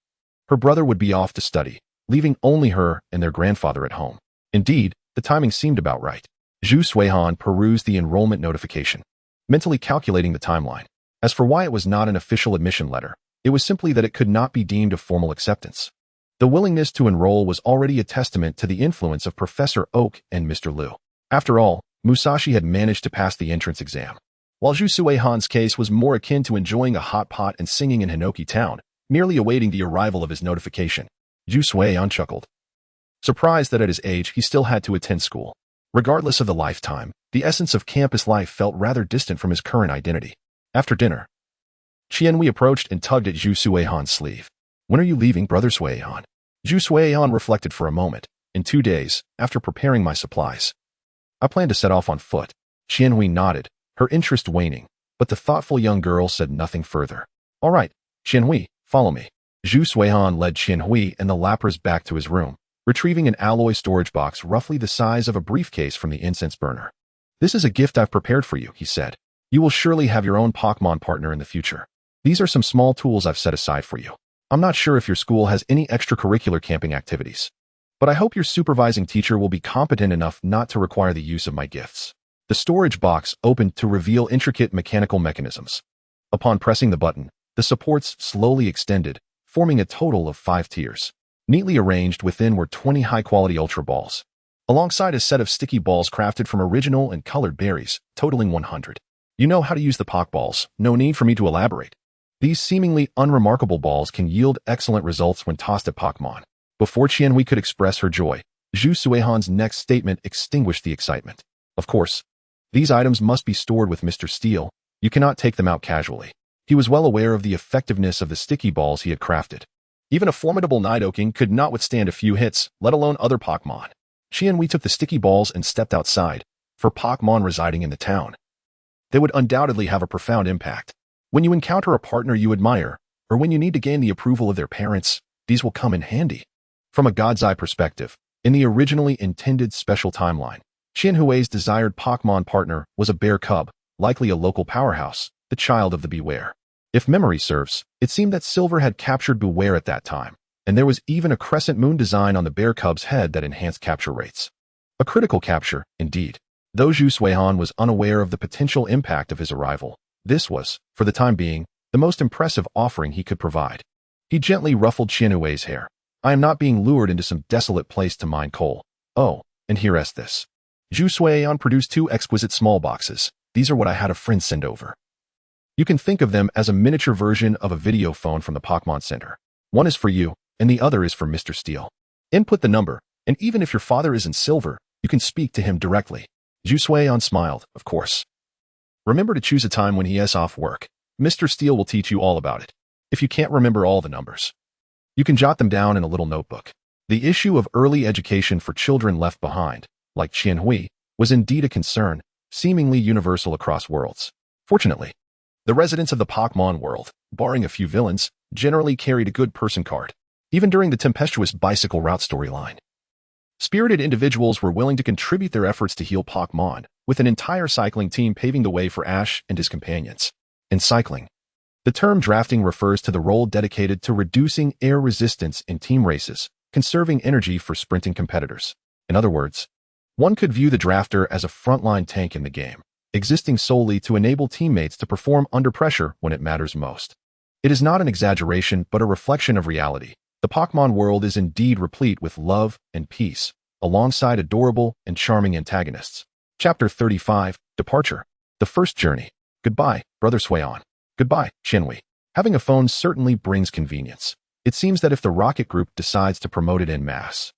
her brother would be off to study, leaving only her and their grandfather at home. Indeed, the timing seemed about right. Zhu Suihan perused the enrollment notification, mentally calculating the timeline. As for why it was not an official admission letter, it was simply that it could not be deemed a formal acceptance. The willingness to enroll was already a testament to the influence of Professor Oak and Mr. Liu. After all, Musashi had managed to pass the entrance exam. While Zhu Suihan's case was more akin to enjoying a hot pot and singing in Hinoki Town, merely awaiting the arrival of his notification, Zhu Suihan chuckled, surprised that at his age he still had to attend school. Regardless of the lifetime, the essence of campus life felt rather distant from his current identity. After dinner, Qianhui approached and tugged at Zhu Suihan's sleeve. "When are you leaving, Brother Suihan?" Zhu Suihan reflected for a moment. "In 2 days, after preparing my supplies. I plan to set off on foot." Qianhui nodded, her interest waning, but the thoughtful young girl said nothing further. "All right, Qianhui, follow me." Zhu Suihan led Qianhui and the Lapras back to his room, retrieving an alloy storage box roughly the size of a briefcase from the incense burner. "This is a gift I've prepared for you," he said. "You will surely have your own Pokémon partner in the future. These are some small tools I've set aside for you. I'm not sure if your school has any extracurricular camping activities, but I hope your supervising teacher will be competent enough not to require the use of my gifts." The storage box opened to reveal intricate mechanical mechanisms. Upon pressing the button, the supports slowly extended, forming a total of 5 tiers. Neatly arranged within were 20 high-quality Ultra Balls, alongside a set of sticky balls crafted from original and colored berries, totaling 100. "You know how to use the Pokeballs, no need for me to elaborate. These seemingly unremarkable balls can yield excellent results when tossed at Pokémon." Before Qianhui could express her joy, Zhu Suihan's next statement extinguished the excitement. "Of course, these items must be stored with Mr. Steel. You cannot take them out casually." He was well aware of the effectiveness of the sticky balls he had crafted. Even a formidable Nidoking could not withstand a few hits, let alone other Pokémon. Qianhui took the sticky balls and stepped outside. For Pokémon residing in the town, they would undoubtedly have a profound impact. When you encounter a partner you admire, or when you need to gain the approval of their parents, these will come in handy. From a God's Eye perspective, in the originally intended special timeline, Qianhui's desired Pokémon partner was a bear cub, likely a local powerhouse, the child of the Beware. If memory serves, it seemed that Silver had captured Beware at that time, and there was even a crescent moon design on the bear cub's head that enhanced capture rates. A critical capture, indeed. Though Zhu Suihan was unaware of the potential impact of his arrival, this was, for the time being, the most impressive offering he could provide. He gently ruffled Qianhui's hair. "I am not being lured into some desolate place to mine coal. Oh, and here's this." Zhu Suihan produced 2 exquisite small boxes. "These are what I had a friend send over. You can think of them as a miniature version of a video phone from the Pokémon Center. One is for you, and the other is for Mr. Steel. Input the number, and even if your father isn't Silver, you can speak to him directly." Jusui smiled, of course. Remember to choose a time when he is off work. Mr. Steele will teach you all about it. If you can't remember all the numbers, you can jot them down in a little notebook. The issue of early education for children left behind, like Qianhui, was indeed a concern, seemingly universal across worlds. Fortunately, the residents of the Pokémon world, barring a few villains, generally carried a good person card, even during the tempestuous bicycle route storyline. Spirited individuals were willing to contribute their efforts to heal Pokémon, with an entire cycling team paving the way for Ash and his companions. In cycling, the term drafting refers to the role dedicated to reducing air resistance in team races, conserving energy for sprinting competitors. In other words, one could view the drafter as a frontline tank in the game, existing solely to enable teammates to perform under pressure when it matters most. It is not an exaggeration but a reflection of reality. The Pokémon world is indeed replete with love and peace, alongside adorable and charming antagonists. Chapter 35, Departure. The First Journey. Goodbye, Brother Suion. Goodbye, Qianhui. Having a phone certainly brings convenience. It seems that if the Rocket Group decides to promote it en masse,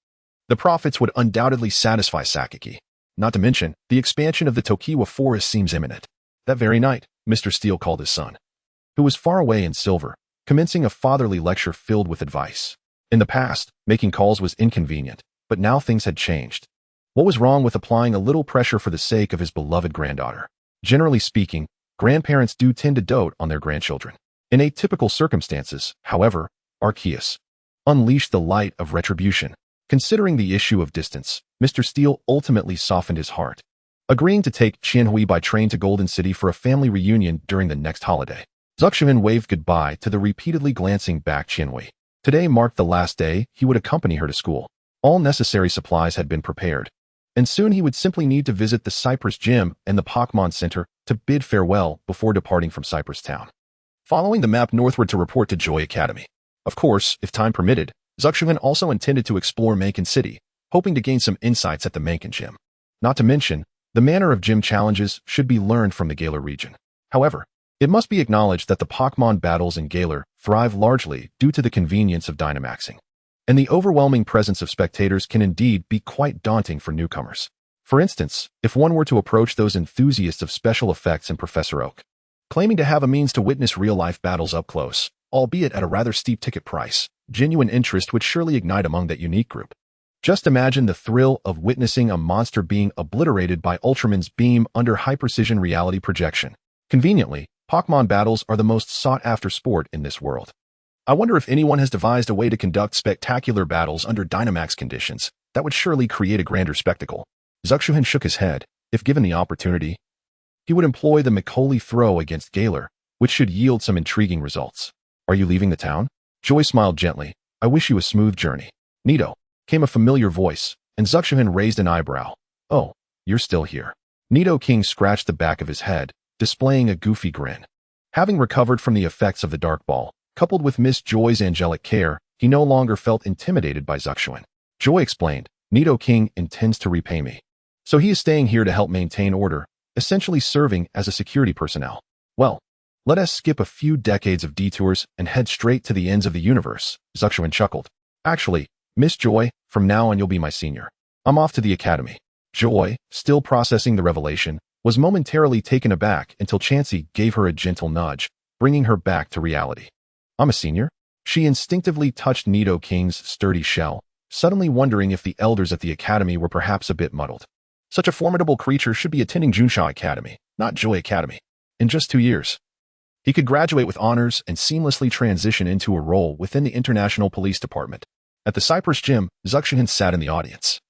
the profits would undoubtedly satisfy Sakaki. Not to mention, the expansion of the Tokiwa Forest seems imminent. That very night, Mr. Steele called his son, who was far away in Silver, commencing a fatherly lecture filled with advice. In the past, making calls was inconvenient, but now things had changed. What was wrong with applying a little pressure for the sake of his beloved granddaughter? Generally speaking, grandparents do tend to dote on their grandchildren. In atypical circumstances, however, Arceus unleashed the light of retribution. Considering the issue of distance, Mr. Steele ultimately softened his heart, agreeing to take Qianhui by train to Golden City for a family reunion during the next holiday. Zuxian waved goodbye to the repeatedly glancing back Qianhui. Today marked the last day he would accompany her to school. All necessary supplies had been prepared, and soon he would simply need to visit the Cypress Gym and the Pokémon Center to bid farewell before departing from Cypress Town. Following the map northward to report to Joy Academy. Of course, if time permitted, Zuxian also intended to explore Mankin City, hoping to gain some insights at the Mankin Gym. Not to mention, the manner of gym challenges should be learned from the Galar region. However, it must be acknowledged that the Pokémon battles in Galar thrive largely due to the convenience of Dynamaxing, and the overwhelming presence of spectators can indeed be quite daunting for newcomers. For instance, if one were to approach those enthusiasts of special effects in Professor Oak, claiming to have a means to witness real-life battles up close, albeit at a rather steep ticket price, genuine interest would surely ignite among that unique group. Just imagine the thrill of witnessing a monster being obliterated by Ultraman's beam under high-precision reality projection. Conveniently, Pokémon battles are the most sought-after sport in this world. I wonder if anyone has devised a way to conduct spectacular battles under Dynamax conditions that would surely create a grander spectacle. Zuxian shook his head. If given the opportunity, he would employ the Macaulay throw against Galar, which should yield some intriguing results. Are you leaving the town? Joy smiled gently. I wish you a smooth journey. Nito, came a familiar voice, and Zuxian raised an eyebrow. Oh, you're still here. Nito King scratched the back of his head, displaying a goofy grin. Having recovered from the effects of the dark ball, coupled with Miss Joy's angelic care, he no longer felt intimidated by Zuxian. Joy explained, Nito King intends to repay me, so he is staying here to help maintain order, essentially serving as a security personnel. Well, let us skip a few decades of detours and head straight to the ends of the universe, Zuxian chuckled. Actually, Miss Joy, from now on you'll be my senior. I'm off to the academy. Joy, still processing the revelation, was momentarily taken aback until Chansey gave her a gentle nudge, bringing her back to reality. I'm a senior? She instinctively touched Nito King's sturdy shell, suddenly wondering if the elders at the academy were perhaps a bit muddled. Such a formidable creature should be attending Junsha Academy, not Joy Academy. In just 2 years, he could graduate with honors and seamlessly transition into a role within the International Police Department. At the Cypress Gym, Zuxian sat in the audience,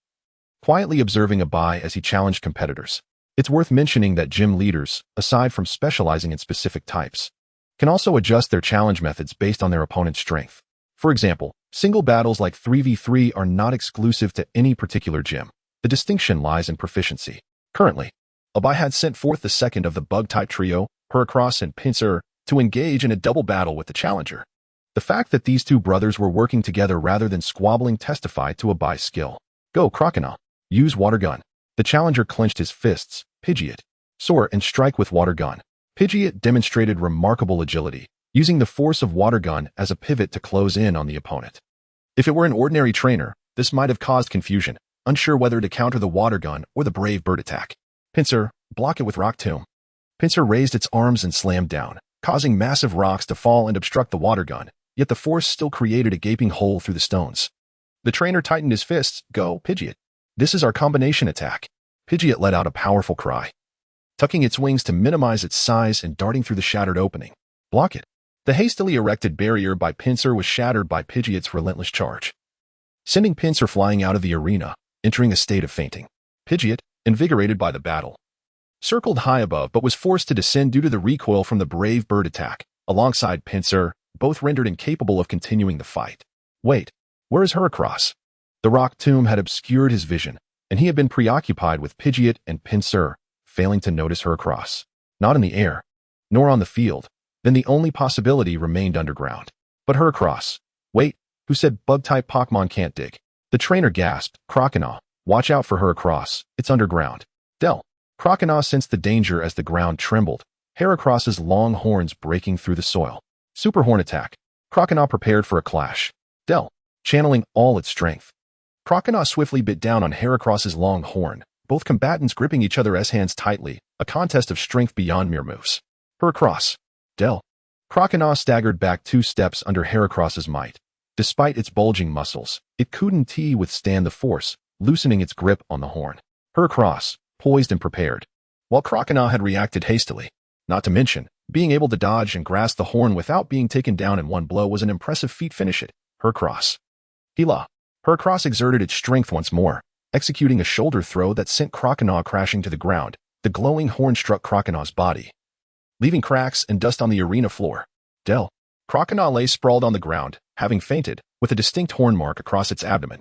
quietly observing a bye as he challenged competitors. It's worth mentioning that gym leaders, aside from specializing in specific types, can also adjust their challenge methods based on their opponent's strength. For example, single battles like 3v3 are not exclusive to any particular gym. The distinction lies in proficiency. Currently, Abai had sent forth the second of the bug-type trio, Heracross and Pinsir, to engage in a double battle with the challenger. The fact that these two brothers were working together rather than squabbling testified to Abai's skill. Go, Crocodile. Use water gun. The challenger clenched his fists. Pidgeot, soar and strike with water gun. Pidgeot demonstrated remarkable agility, using the force of water gun as a pivot to close in on the opponent. If it were an ordinary trainer, this might have caused confusion, unsure whether to counter the water gun or the brave bird attack. Pinsir, block it with Rock Tomb. Pinsir raised its arms and slammed down, causing massive rocks to fall and obstruct the water gun, yet the force still created a gaping hole through the stones. The trainer tightened his fists. Go, Pidgeot. This is our combination attack. Pidgeot let out a powerful cry, tucking its wings to minimize its size and darting through the shattered opening. Block it. The hastily erected barrier by Pinsir was shattered by Pidgeot's relentless charge, sending Pinsir flying out of the arena, entering a state of fainting. Pidgeot, invigorated by the battle, circled high above but was forced to descend due to the recoil from the brave bird attack, alongside Pinsir, both rendered incapable of continuing the fight. Wait, where is Heracross? The Rock Tomb had obscured his vision, and he had been preoccupied with Pidgeot and Pinsir, failing to notice Heracross. Not in the air, nor on the field. Then the only possibility remained underground. But Heracross. Wait, who said bug-type Pokémon can't dig? The trainer gasped. Croconaw, watch out for Heracross. It's underground. Del. Croconaw sensed the danger as the ground trembled, Heracross's long horns breaking through the soil. Super Horn attack. Croconaw prepared for a clash. Del, channeling all its strength. Croconaw swiftly bit down on Heracross's long horn, both combatants gripping each other's hands tightly, a contest of strength beyond mere moves. Heracross. Del. Croconaw staggered back 2 steps under Heracross's might. Despite its bulging muscles, it couldn't withstand the force, loosening its grip on the horn. Heracross, poised and prepared, while Croconaw had reacted hastily. Not to mention, being able to dodge and grasp the horn without being taken down in one blow was an impressive feat. Finish it, Heracross. Hela. Heracross exerted its strength once more, executing a shoulder throw that sent Croconaw crashing to the ground. The glowing horn struck Croconaw's body, leaving cracks and dust on the arena floor. Del. Croconaw lay sprawled on the ground, having fainted, with a distinct horn mark across its abdomen.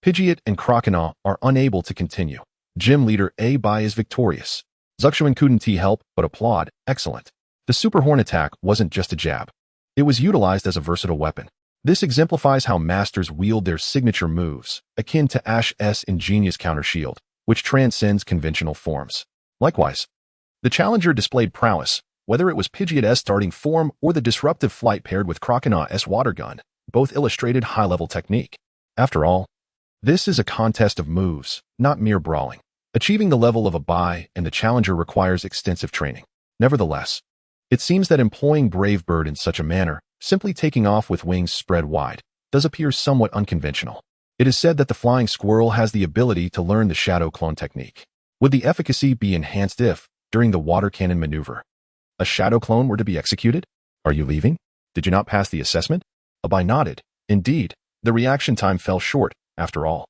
Pidgeot and Croconaw are unable to continue. Gym leader A-Bai is victorious. Zuxuan couldn't help but applaud. Excellent. The Super Horn attack wasn't just a jab. It was utilized as a versatile weapon. This exemplifies how masters wield their signature moves, akin to Ash's ingenious counter shield, which transcends conventional forms. Likewise, the challenger displayed prowess, whether it was Pidgeot's starting form or the disruptive flight paired with Croconaw's water gun, both illustrated high-level technique. After all, this is a contest of moves, not mere brawling. Achieving the level of A-Bai and the challenger requires extensive training. Nevertheless, it seems that employing Brave Bird in such a manner, simply taking off with wings spread wide, does appear somewhat unconventional. It is said that the flying squirrel has the ability to learn the shadow clone technique. Would the efficacy be enhanced if, during the water cannon maneuver, a shadow clone were to be executed? Are you leaving? Did you not pass the assessment? A-Bai nodded. Indeed, the reaction time fell short, after all.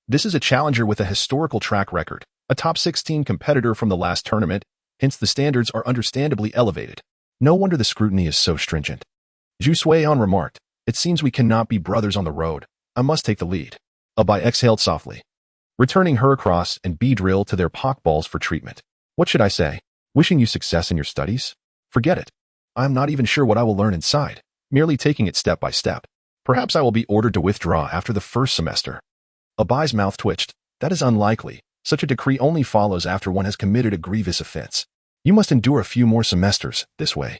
This is a challenger with a historical track record, a top 16 competitor from the last tournament, hence the standards are understandably elevated. No wonder the scrutiny is so stringent. Zhu Suiyan remarked, it seems we cannot be brothers on the road. I must take the lead. A-Bai exhaled softly, returning Heracross and Beedrill to their Pokeballs for treatment. What should I say? Wishing you success in your studies? Forget it. I am not even sure what I will learn inside, merely taking it step by step. Perhaps I will be ordered to withdraw after the first semester. A-Bai's mouth twitched. That is unlikely. Such a decree only follows after one has committed a grievous offense. You must endure a few more semesters, this way.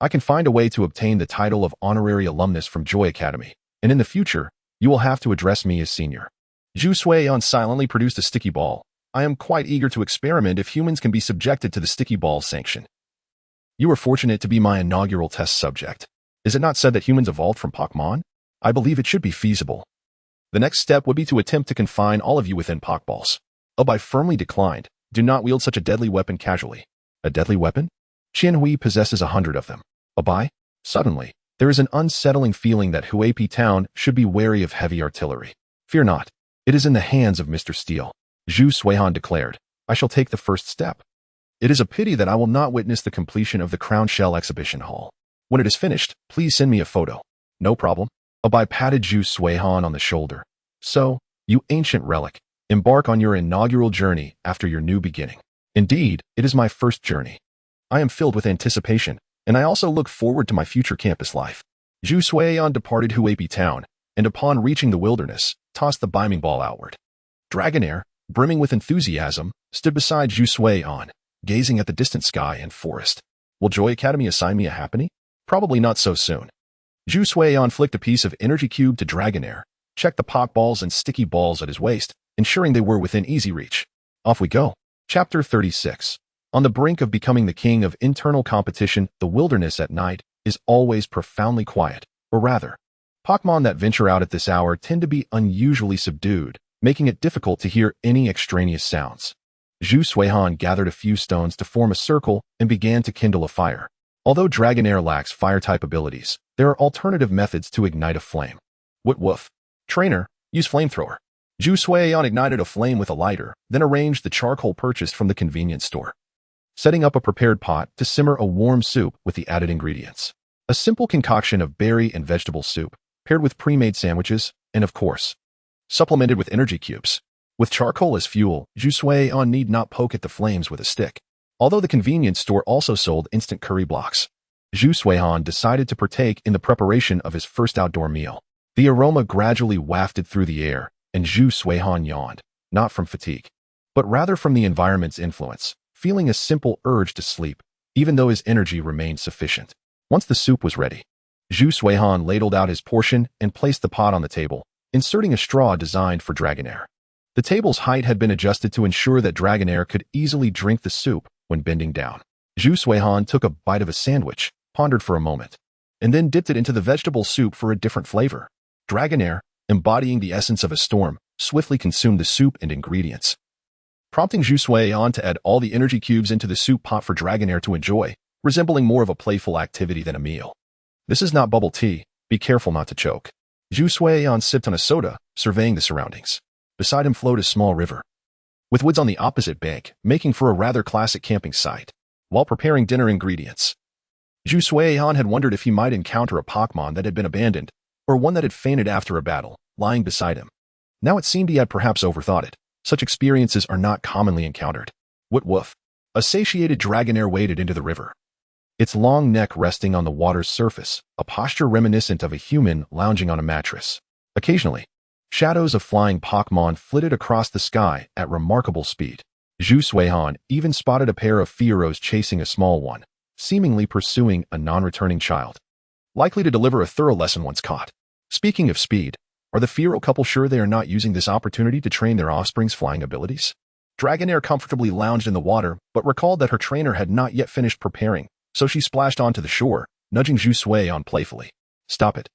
I can find a way to obtain the title of honorary alumnus from Joy Academy, and in the future, you will have to address me as senior. Zhu Suiyan silently produced a sticky ball. I am quite eager to experiment if humans can be subjected to the sticky ball sanction. You are fortunate to be my inaugural test subject. Is it not said that humans evolved from Pokémon? I believe it should be feasible. The next step would be to attempt to confine all of you within Pokeballs. A-Bai firmly declined. Do not wield such a deadly weapon casually. A deadly weapon? Qianhui possesses 100 of them. A-Bai? Suddenly, there is an unsettling feeling that Huapi Town should be wary of heavy artillery. Fear not. It is in the hands of Mr. Steel. Zhu Suiyan declared. I shall take the first step. It is a pity that I will not witness the completion of the Crown Shell Exhibition Hall. When it is finished, please send me a photo. No problem. A-Bai patted Zhu Suiyan on the shoulder. So, you ancient relic, embark on your inaugural journey after your new beginning. Indeed, it is my first journey. I am filled with anticipation, and I also look forward to my future campus life. Zhu Suiyan departed Huapi Town, and upon reaching the wilderness, tossed the Biming Ball outward. Dragonair, brimming with enthusiasm, stood beside Zhu Suiyan, gazing at the distant sky and forest. Will Joy Academy assign me a happening? Probably not so soon. Zhu Suiyan flicked a piece of energy cube to Dragonair, checked the Pokeballs and sticky balls at his waist, ensuring they were within easy reach. Off we go. Chapter 36. On the brink of becoming the king of internal competition, the wilderness at night is always profoundly quiet, or rather, Pokémon that venture out at this hour tend to be unusually subdued, making it difficult to hear any extraneous sounds. Zhu Suihan gathered a few stones to form a circle and began to kindle a fire. Although Dragonair lacks fire-type abilities, there are alternative methods to ignite a flame. Woot woof. Trainer, use flamethrower. Zhu Suihan ignited a flame with a lighter, then arranged the charcoal purchased from the convenience store, setting up a prepared pot to simmer a warm soup with the added ingredients. A simple concoction of berry and vegetable soup, paired with pre-made sandwiches, and of course, supplemented with energy cubes. With charcoal as fuel, Zhu Suihan need not poke at the flames with a stick. Although the convenience store also sold instant curry blocks, Zhu Suihan decided to partake in the preparation of his first outdoor meal. The aroma gradually wafted through the air, and Zhu Suihan yawned, not from fatigue, but rather from the environment's influence, feeling a simple urge to sleep, even though his energy remained sufficient. Once the soup was ready, Zhu Suihan ladled out his portion and placed the pot on the table, inserting a straw designed for Dragonair. The table's height had been adjusted to ensure that Dragonair could easily drink the soup when bending down. Zhu Suihan took a bite of a sandwich, pondered for a moment, and then dipped it into the vegetable soup for a different flavor. Dragonair, embodying the essence of a storm, swiftly consumed the soup and ingredients, prompting Zhu Suihan to add all the energy cubes into the soup pot for Dragonair to enjoy, resembling more of a playful activity than a meal. This is not bubble tea, be careful not to choke. Zhu Suihan sipped on a soda, surveying the surroundings. Beside him flowed a small river, with woods on the opposite bank, making for a rather classic camping site. While preparing dinner ingredients, Zhu Suihan had wondered if he might encounter a Pokémon that had been abandoned, or one that had fainted after a battle, lying beside him. Now it seemed he had perhaps overthought it. Such experiences are not commonly encountered. Woot woof. A satiated Dragonair waded into the river, its long neck resting on the water's surface, a posture reminiscent of a human lounging on a mattress. Occasionally, shadows of flying Pokémon flitted across the sky at remarkable speed. Zhu Suihan even spotted a pair of Fieros chasing a small one, seemingly pursuing a non-returning child, likely to deliver a thorough lesson once caught. Speaking of speed, are the Fiero couple sure they are not using this opportunity to train their offspring's flying abilities? Dragonair comfortably lounged in the water, but recalled that her trainer had not yet finished preparing, so she splashed onto the shore, nudging Zhu Suihan playfully. Stop it.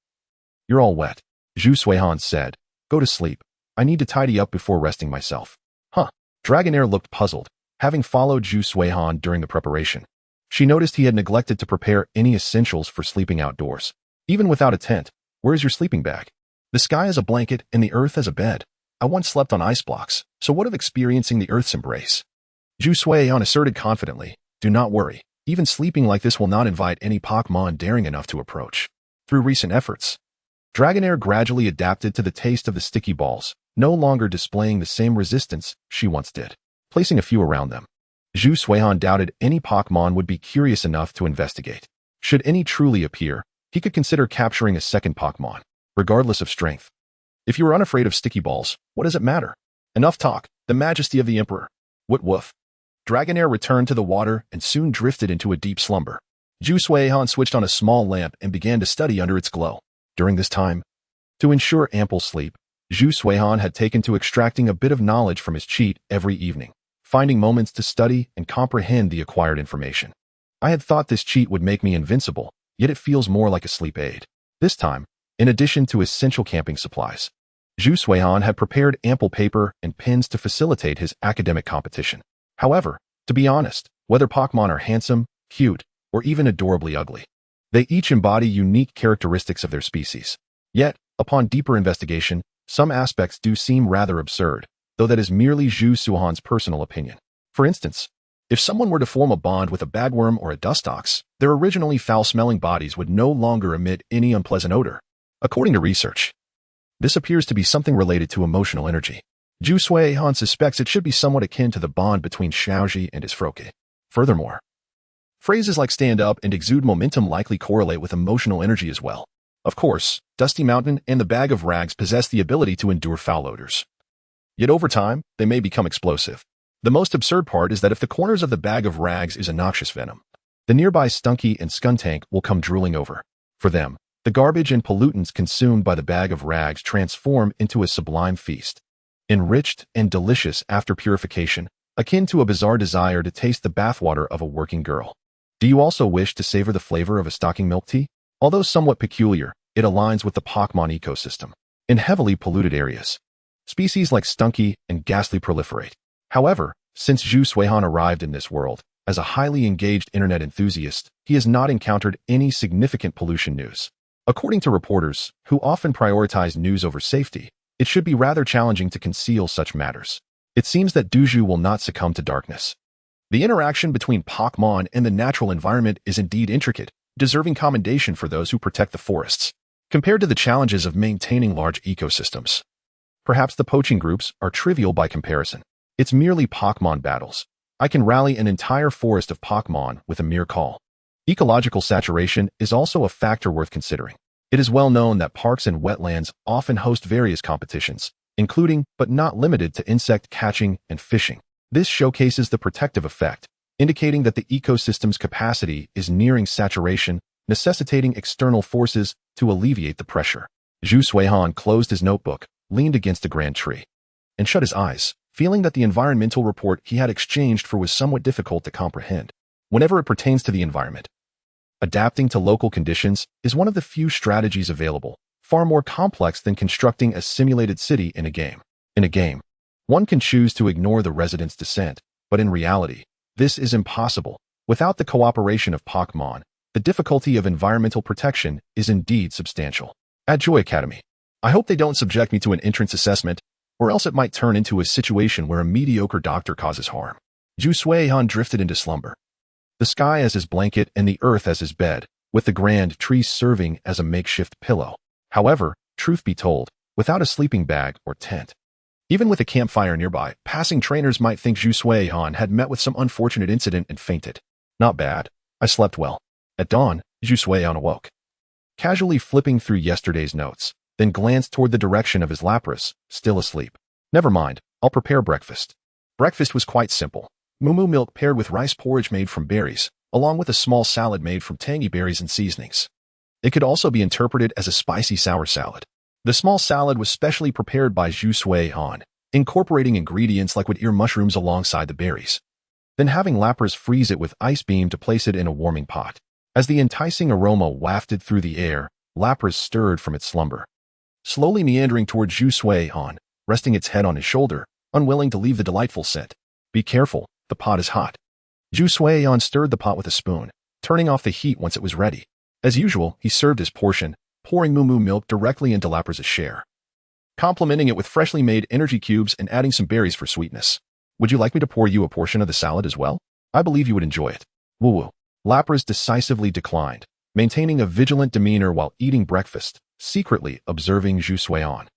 You're all wet, Zhu Suihan said. Go to sleep. I need to tidy up before resting myself. Huh. Dragonair looked puzzled, having followed Zhu Suihan during the preparation. She noticed he had neglected to prepare any essentials for sleeping outdoors. Even without a tent, where's your sleeping bag? The sky is a blanket and the earth as a bed. I once slept on ice blocks, so what of experiencing the earth's embrace? Zhu Suihan asserted confidently. Do not worry. Even sleeping like this will not invite any Pokémon daring enough to approach. Through recent efforts, Dragonair gradually adapted to the taste of the sticky balls, no longer displaying the same resistance she once did. Placing a few around them, Zhu Suihan doubted any Pokémon would be curious enough to investigate. Should any truly appear, he could consider capturing a second Pokémon, regardless of strength. If you are unafraid of sticky balls, what does it matter? Enough talk, the majesty of the Emperor. Woot woof. Dragonair returned to the water and soon drifted into a deep slumber. Zhu Suihan switched on a small lamp and began to study under its glow. During this time, to ensure ample sleep, Zhu Suihan had taken to extracting a bit of knowledge from his cheat every evening, finding moments to study and comprehend the acquired information. I had thought this cheat would make me invincible, yet it feels more like a sleep aid. This time, in addition to essential camping supplies, Zhu Suihan had prepared ample paper and pens to facilitate his academic competition. However, to be honest, whether Pokémon are handsome, cute, or even adorably ugly, they each embody unique characteristics of their species. Yet, upon deeper investigation, some aspects do seem rather absurd, though that is merely Zhu Suihan's personal opinion. For instance, if someone were to form a bond with a bagworm or a dustox, their originally foul-smelling bodies would no longer emit any unpleasant odor. According to research, this appears to be something related to emotional energy. Zhu Suihan suspects it should be somewhat akin to the bond between Xiaoji and his Froke. Furthermore, phrases like stand up and exude momentum likely correlate with emotional energy as well. Of course, Dusty Mountain and the Bag of Rags possess the ability to endure foul odors. Yet over time, they may become explosive. The most absurd part is that if the corners of the Bag of Rags is a noxious venom, the nearby Stunky and Skuntank will come drooling over. For them, the garbage and pollutants consumed by the Bag of Rags transform into a sublime feast. Enriched and delicious after purification, akin to a bizarre desire to taste the bathwater of a working girl. Do you also wish to savor the flavor of a stocking milk tea? Although somewhat peculiar, it aligns with the Pokémon ecosystem. In heavily polluted areas, species like Stunky and Ghastly proliferate. However, since Zhu Suihan arrived in this world, as a highly engaged internet enthusiast, he has not encountered any significant pollution news. According to reporters, who often prioritize news over safety, it should be rather challenging to conceal such matters. It seems that Duzhu will not succumb to darkness. The interaction between Pokémon and the natural environment is indeed intricate, deserving commendation for those who protect the forests. Compared to the challenges of maintaining large ecosystems, perhaps the poaching groups are trivial by comparison. It's merely Pokémon battles. I can rally an entire forest of Pokémon with a mere call. Ecological saturation is also a factor worth considering. It is well known that parks and wetlands often host various competitions, including but not limited to insect catching and fishing. This showcases the protective effect, indicating that the ecosystem's capacity is nearing saturation, necessitating external forces to alleviate the pressure. Zhu Suihan closed his notebook, leaned against a grand tree, and shut his eyes, feeling that the environmental report he had exchanged for was somewhat difficult to comprehend. Whenever it pertains to the environment, adapting to local conditions is one of the few strategies available, far more complex than constructing a simulated city in a game. In a game, one can choose to ignore the residents' dissent, but in reality, this is impossible. Without the cooperation of Pokémon, the difficulty of environmental protection is indeed substantial. At Joy Academy, I hope they don't subject me to an entrance assessment, or else it might turn into a situation where a mediocre doctor causes harm. Zhu Suihan drifted into slumber. The sky as his blanket and the earth as his bed, with the grand tree serving as a makeshift pillow. However, truth be told, without a sleeping bag or tent, even with a campfire nearby, passing trainers might think Zhu Suihan had met with some unfortunate incident and fainted. Not bad. I slept well. At dawn, Zhu Suihan awoke, casually flipping through yesterday's notes, then glanced toward the direction of his Lapras, still asleep. Never mind, I'll prepare breakfast. Breakfast was quite simple. Moo milk paired with rice porridge made from berries, along with a small salad made from tangy berries and seasonings. It could also be interpreted as a spicy sour salad. The small salad was specially prepared by Zhu Suihan, incorporating ingredients like wood ear mushrooms alongside the berries, then having Lapras freeze it with ice beam to place it in a warming pot. As the enticing aroma wafted through the air, Lapras stirred from its slumber, slowly meandering toward Zhu Suihan, resting its head on his shoulder, unwilling to leave the delightful scent. Be careful, the pot is hot. Zhu Suihan stirred the pot with a spoon, turning off the heat once it was ready. As usual, he served his portion, pouring moo milk directly into Lapras' share, complementing it with freshly made energy cubes and adding some berries for sweetness. Would you like me to pour you a portion of the salad as well? I believe you would enjoy it. Woo-woo. Lapras decisively declined, maintaining a vigilant demeanor while eating breakfast, secretly observing Zhu Suihan,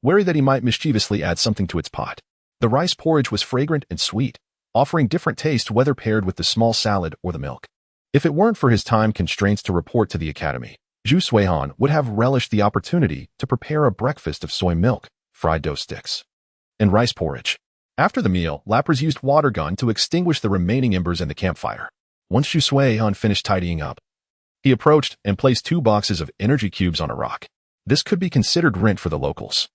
wary that he might mischievously add something to its pot. The rice porridge was fragrant and sweet, offering different taste whether paired with the small salad or the milk. If it weren't for his time constraints to report to the academy, Zhu Suihan would have relished the opportunity to prepare a breakfast of soy milk, fried dough sticks, and rice porridge. After the meal, Lapras used water gun to extinguish the remaining embers in the campfire. Once Zhu Suihan finished tidying up, he approached and placed 2 boxes of energy cubes on a rock. This could be considered rent for the locals,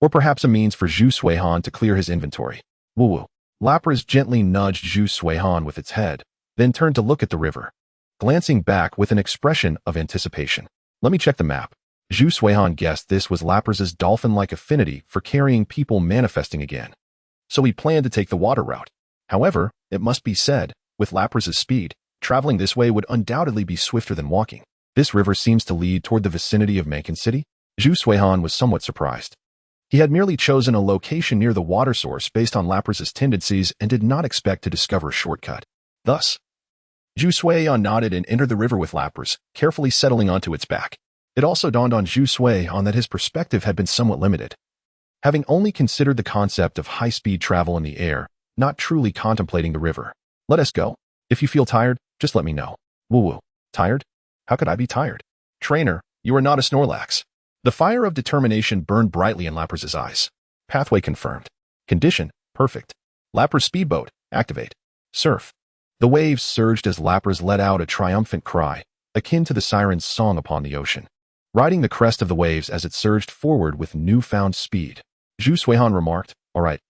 or perhaps a means for Zhu Suihan to clear his inventory. Woo-woo. Lapras gently nudged Zhu Suihan with its head, then turned to look at the river, glancing back with an expression of anticipation. Let me check the map. Zhu Suihan guessed this was Lapras' dolphin-like affinity for carrying people manifesting again, so he planned to take the water route. However, it must be said, with Lapras' speed, traveling this way would undoubtedly be swifter than walking. This river seems to lead toward the vicinity of Mankin City. Zhu Suihan was somewhat surprised. He had merely chosen a location near the water source based on Lapras' tendencies and did not expect to discover a shortcut. Thus, Zhu Suihan nodded and entered the river with Lapras, carefully settling onto its back. It also dawned on Zhu Suihan that his perspective had been somewhat limited, having only considered the concept of high-speed travel in the air, not truly contemplating the river. Let us go. If you feel tired, just let me know. Woo-woo. Tired? How could I be tired? Trainer, you are not a Snorlax. The fire of determination burned brightly in Lapras' eyes. Pathway confirmed. Condition, perfect. Lapras speedboat, activate. Surf. The waves surged as Lapras let out a triumphant cry, akin to the siren's song upon the ocean, riding the crest of the waves as it surged forward with newfound speed. Zhu Suihan remarked, all right,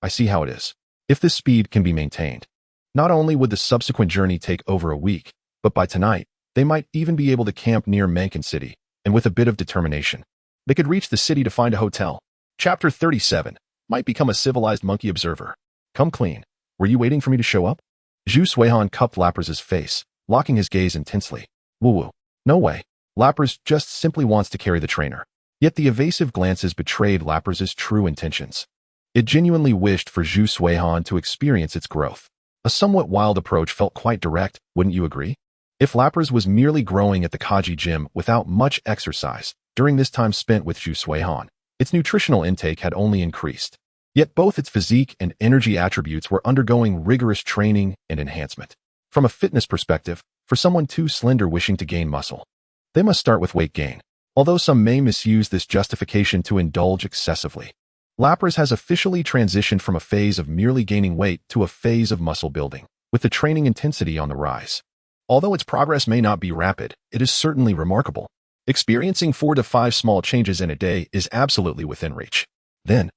I see how it is. if this speed can be maintained. Not only would the subsequent journey take over a week, but by tonight, they might even be able to camp near Mankin City, and with a bit of determination, they could reach the city to find a hotel. Chapter 37. Might become a civilized monkey observer. Come clean. Were you waiting for me to show up? Zhu Suihan cupped Lapras's face, locking his gaze intensely. Woo-woo. No way. Lapras just simply wants to carry the trainer. Yet the evasive glances betrayed Lapras's true intentions. It genuinely wished for Zhu Suihan to experience its growth. A somewhat wild approach felt quite direct, wouldn't you agree? If Lapras was merely growing at the Kaji gym without much exercise, during this time spent with Zhu Suihan, its nutritional intake had only increased. Yet both its physique and energy attributes were undergoing rigorous training and enhancement. From a fitness perspective, for someone too slender wishing to gain muscle, they must start with weight gain. Although some may misuse this justification to indulge excessively, Lapras has officially transitioned from a phase of merely gaining weight to a phase of muscle building, with the training intensity on the rise. Although its progress may not be rapid, it is certainly remarkable. Experiencing 4 to 5 small changes in a day is absolutely within reach. Then,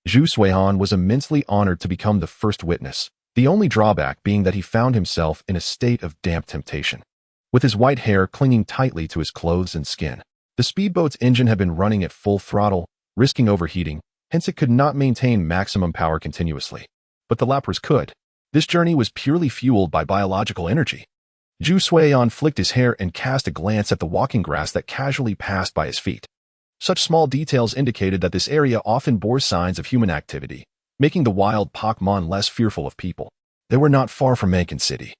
Zhu Suihan was immensely honored to become the first witness, the only drawback being that he found himself in a state of damp temptation. With his white hair clinging tightly to his clothes and skin, the speedboat's engine had been running at full throttle, risking overheating, hence it could not maintain maximum power continuously. But the Lapras could. This journey was purely fueled by biological energy. Zhu Suihan flicked his hair and cast a glance at the walking grass that casually passed by his feet. Such small details indicated that this area often bore signs of human activity, making the wild Pokémon less fearful of people. They were not far from Mankin City,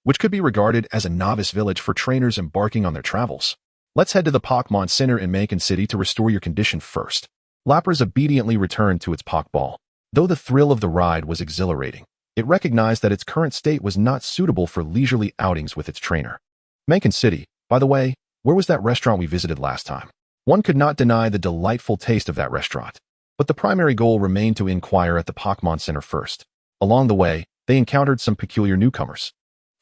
which could be regarded as a novice village for trainers embarking on their travels. Let's head to the Pokémon Center in Mankin City to restore your condition first. Lapras obediently returned to its Pokéball. Though the thrill of the ride was exhilarating, it recognized that its current state was not suitable for leisurely outings with its trainer. Mankin City, by the way, where was that restaurant we visited last time? One could not deny the delightful taste of that restaurant. But the primary goal remained to inquire at the Pokémon Center first. Along the way, they encountered some peculiar newcomers.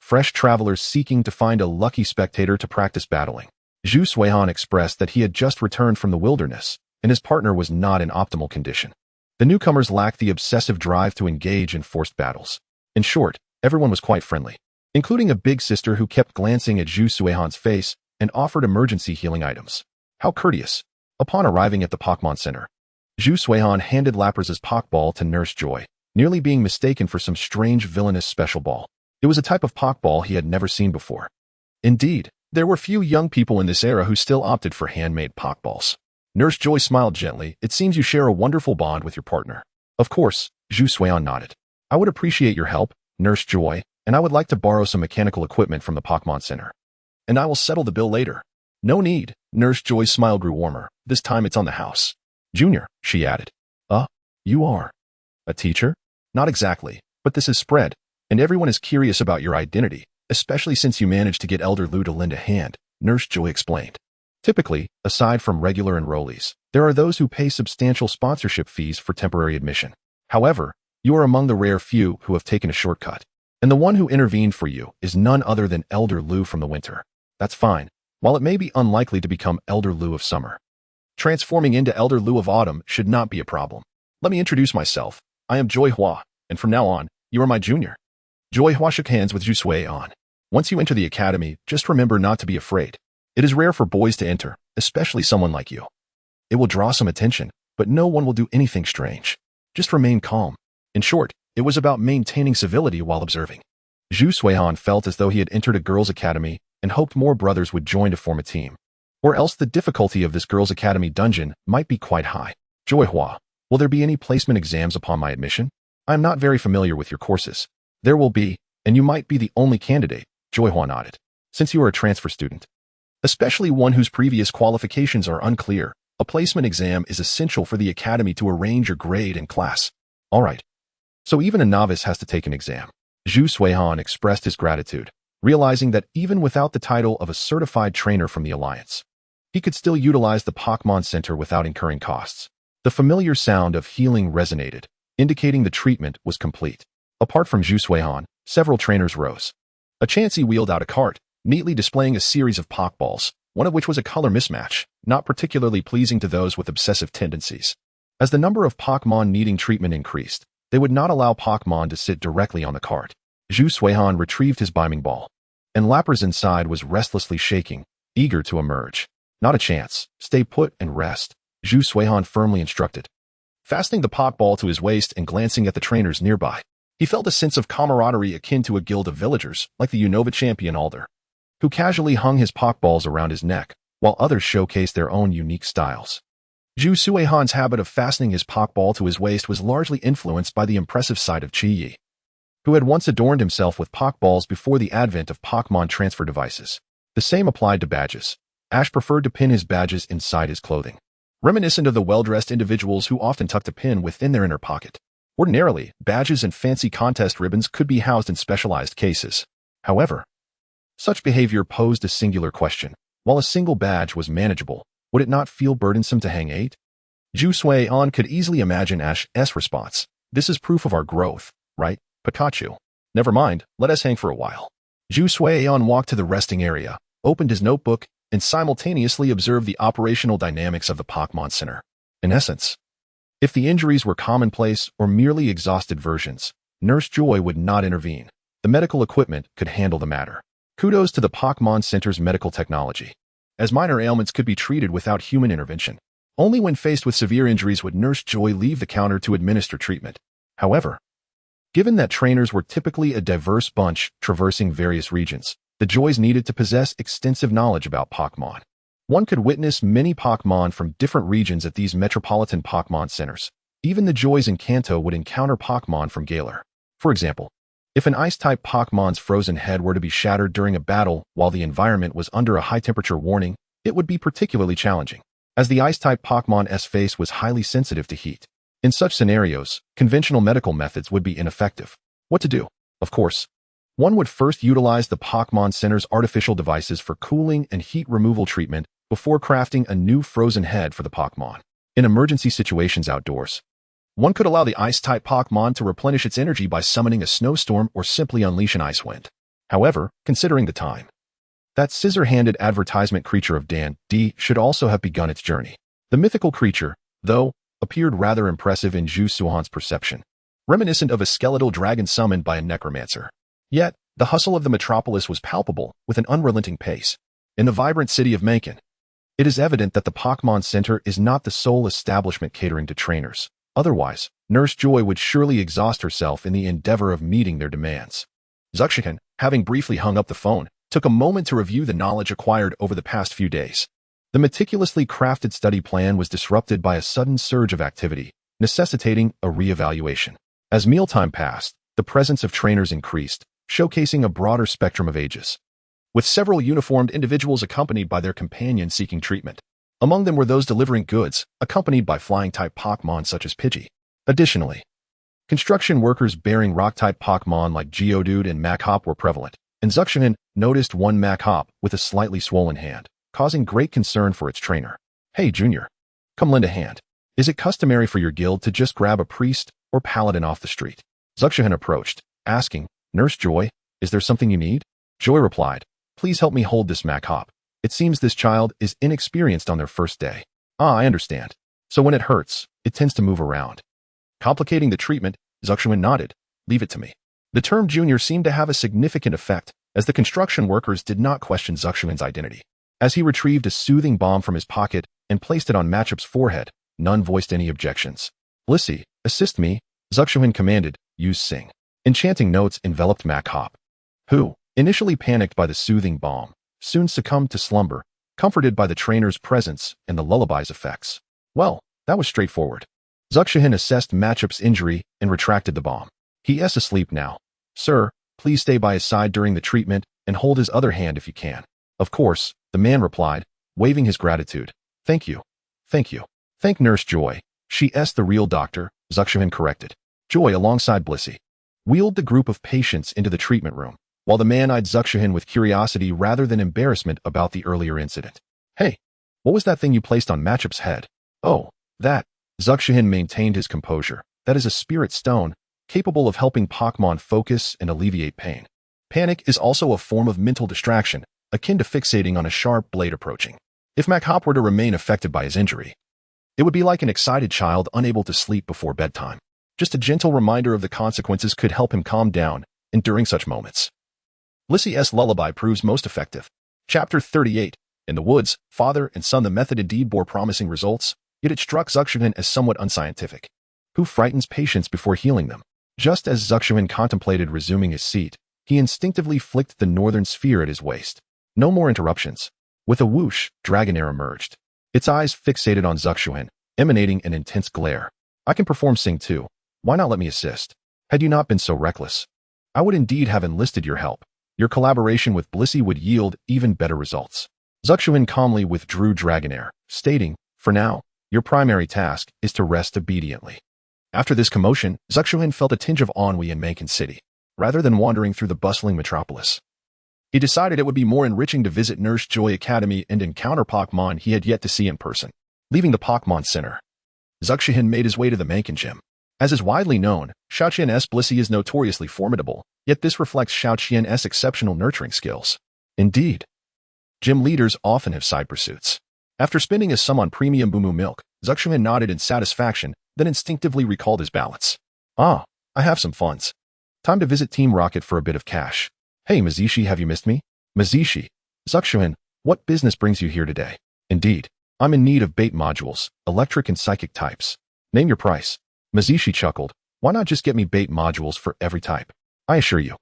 Fresh travelers seeking to find a lucky spectator to practice battling. Zhu Suihan expressed that he had just returned from the wilderness, and his partner was not in optimal condition. The newcomers lacked the obsessive drive to engage in forced battles. In short, everyone was quite friendly, including a big sister who kept glancing at Zhu Suihan's face and offered emergency healing items. How courteous. Upon arriving at the Pokémon Center, Zhu Suihan handed Lapras's Pokéball to Nurse Joy, nearly being mistaken for some strange villainous special ball. It was a type of Pokéball he had never seen before. Indeed, there were few young people in this era who still opted for handmade Pokéballs. Nurse Joy smiled gently. It seems you share a wonderful bond with your partner. Of course, Zhu Suihan nodded. I would appreciate your help, Nurse Joy, and I would like to borrow some mechanical equipment from the Pokémon Center. And I will settle the bill later. No need. Nurse Joy's smile grew warmer. This time it's on the house. Junior, she added. You are a teacher? Not exactly, but this has spread, and everyone is curious about your identity, especially since you managed to get Elder Lu to lend a hand, Nurse Joy explained. Typically, aside from regular enrollees, there are those who pay substantial sponsorship fees for temporary admission. However, you are among the rare few who have taken a shortcut, and the one who intervened for you is none other than Elder Lu from the winter. That's fine, while it may be unlikely to become Elder Lu of summer. Transforming into Elder Lu of autumn should not be a problem. Let me introduce myself. I am Joy Hua, and from now on, you are my junior. Joy Hua shook hands with Zhu Suihan. Once you enter the academy, just remember not to be afraid. It is rare for boys to enter, especially someone like you. It will draw some attention, but no one will do anything strange. Just remain calm. In short, it was about maintaining civility while observing. Zhu Suihan felt as though he had entered a girls' academy and hoped more brothers would join to form a team. Or else the difficulty of this girls' academy dungeon might be quite high. Joy Hua, will there be any placement exams upon my admission? I am not very familiar with your courses. There will be, and you might be the only candidate, Joy Hua nodded, since you are a transfer student. Especially one whose previous qualifications are unclear, a placement exam is essential for the academy to arrange your grade and class. All right. So even a novice has to take an exam. Zhu Suihan expressed his gratitude, realizing that even without the title of a certified trainer from the Alliance, he could still utilize the Pokémon Center without incurring costs. The familiar sound of healing resonated, indicating the treatment was complete. Apart from Zhu Suihan, several trainers rose. A Chansey wheeled out a cart, neatly displaying a series of Pokéballs, one of which was a color mismatch, not particularly pleasing to those with obsessive tendencies. As the number of Pokémon needing treatment increased, They would not allow Pokémon to sit directly on the cart. Zhu Suihan retrieved his Biming Ball, and Lapras inside was restlessly shaking, eager to emerge. Not a chance. Stay put and rest, Zhu Suihan firmly instructed. Fastening the Pokeball to his waist and glancing at the trainers nearby, he felt a sense of camaraderie akin to a guild of villagers like the Unova champion Alder, who casually hung his Pokeballs around his neck, while others showcased their own unique styles. Zhu Suihan's habit of fastening his Pokeball to his waist was largely influenced by the impressive sight of Qi, who had once adorned himself with Pokeballs before the advent of Pokémon transfer devices. The same applied to badges. Ash preferred to pin his badges inside his clothing, reminiscent of the well-dressed individuals who often tucked a pin within their inner pocket. Ordinarily, badges and fancy contest ribbons could be housed in specialized cases. However, such behavior posed a singular question. While a single badge was manageable, would it not feel burdensome to hang 8? Zhu Suihan could easily imagine Ash's response. This is proof of our growth, right, Pikachu? Never mind, let us hang for a while. Zhu Suihan walked to the resting area, opened his notebook, and simultaneously observed the operational dynamics of the Pokémon Center. In essence, if the injuries were commonplace or merely exhausted versions, Nurse Joy would not intervene. The medical equipment could handle the matter. Kudos to the Pokémon Center's medical technology, as minor ailments could be treated without human intervention. Only when faced with severe injuries would Nurse Joy leave the counter to administer treatment. However, given that trainers were typically a diverse bunch traversing various regions, the Joys needed to possess extensive knowledge about Pokémon. One could witness many Pokémon from different regions at these metropolitan Pokémon centers. Even the Joys in Kanto would encounter Pokémon from Galar. For example, if an Ice-type Pokémon's frozen head were to be shattered during a battle while the environment was under a high-temperature warning, it would be particularly challenging, as the Ice-type Pokémon's face was highly sensitive to heat. In such scenarios, conventional medical methods would be ineffective. What to do? Of course, one would first utilize the Pokémon Center's artificial devices for cooling and heat removal treatment before crafting a new frozen head for the Pokémon. In emergency situations outdoors, one could allow the Ice-type Pokémon to replenish its energy by summoning a snowstorm or simply unleash an ice wind. However, considering the time, that scissor-handed advertisement creature of Dan D should also have begun its journey. The mythical creature, though, appeared rather impressive in Zhu Suihan's perception, reminiscent of a skeletal dragon summoned by a necromancer. Yet, the hustle of the metropolis was palpable, with an unrelenting pace. In the vibrant city of Mankin, it is evident that the Pokémon Center is not the sole establishment catering to trainers. Otherwise, Nurse Joy would surely exhaust herself in the endeavor of meeting their demands. Zuxian, having briefly hung up the phone, took a moment to review the knowledge acquired over the past few days. The meticulously crafted study plan was disrupted by a sudden surge of activity, necessitating a re-evaluation. As mealtime passed, the presence of trainers increased, showcasing a broader spectrum of ages, with several uniformed individuals accompanied by their companions seeking treatment. Among them were those delivering goods, accompanied by flying-type Pokémon such as Pidgey. Additionally, construction workers bearing rock-type Pokémon like Geodude and Machop were prevalent, and Zuxian noticed one Machop with a slightly swollen hand, causing great concern for its trainer. Hey, Junior, come lend a hand. Is it customary for your guild to just grab a priest or paladin off the street? Zuxian approached, asking, Nurse Joy, is there something you need? Joy replied, please help me hold this Machop. It seems this child is inexperienced on their first day. Ah, I understand. So when it hurts, it tends to move around. Complicating the treatment, Zuxian nodded. Leave it to me. The term junior seemed to have a significant effect, as the construction workers did not question Zuxian's identity. As he retrieved a soothing balm from his pocket and placed it on Machop's forehead, none voiced any objections. Blissey, assist me, Zuxian commanded, use sing. Enchanting notes enveloped Machop, who, initially panicked by the soothing balm, soon succumbed to slumber, comforted by the trainer's presence and the lullaby's effects. Well, that was straightforward. Zuxian assessed Machop's injury and retracted the balm. He is asleep now. Sir, please stay by his side during the treatment and hold his other hand if you can. Of course, the man replied, waving his gratitude. Thank you. Thank you. Thank Nurse Joy. She is the real doctor, Zuxian corrected. Joy, alongside Blissey, wheeled the group of patients into the treatment room, while the man eyed Zuxian with curiosity rather than embarrassment about the earlier incident. Hey, what was that thing you placed on Machop's head? Oh, that. Zuxian maintained his composure. That is a spirit stone, capable of helping Pokémon focus and alleviate pain. Panic is also a form of mental distraction, akin to fixating on a sharp blade approaching. If Machop were to remain affected by his injury, it would be like an excited child unable to sleep before bedtime. Just a gentle reminder of the consequences could help him calm down, and during such moments, Blissey's lullaby proves most effective. Chapter 38. In the woods, father and son. The method indeed bore promising results, yet it struck Zuxuan as somewhat unscientific. Who frightens patients before healing them? Just as Zuxuan contemplated resuming his seat, he instinctively flicked the northern sphere at his waist. No more interruptions. With a whoosh, Dragonair emerged. Its eyes fixated on Zuxuan, emanating an intense glare. I can perform Sing too. Why not let me assist? Had you not been so reckless, I would indeed have enlisted your help. Your collaboration with Blissey would yield even better results. Zuxuan calmly withdrew Dragonair, stating, for now, your primary task is to rest obediently. After this commotion, Zuxuan felt a tinge of ennui in Macon City. Rather than wandering through the bustling metropolis, he decided it would be more enriching to visit Nurse Joy Academy and encounter Pokémon he had yet to see in person. Leaving the Pokémon Center, Zuxuan made his way to the Macon Gym. As is widely known, Xiaoqian's Blissey is notoriously formidable, yet this reflects Xiaoqian's exceptional nurturing skills. Indeed, gym leaders often have side pursuits. After spending a sum on premium Boo Moo milk, Zuxuan nodded in satisfaction, then instinctively recalled his balance. I have some funds. Time to visit Team Rocket for a bit of cash. Hey Mizishi, have you missed me? Mizishi. Zuxuan, what business brings you here today? Indeed, I'm in need of bait modules, electric and psychic types. Name your price. Mizishi chuckled. Why not just get me bait modules for every type? I assure you,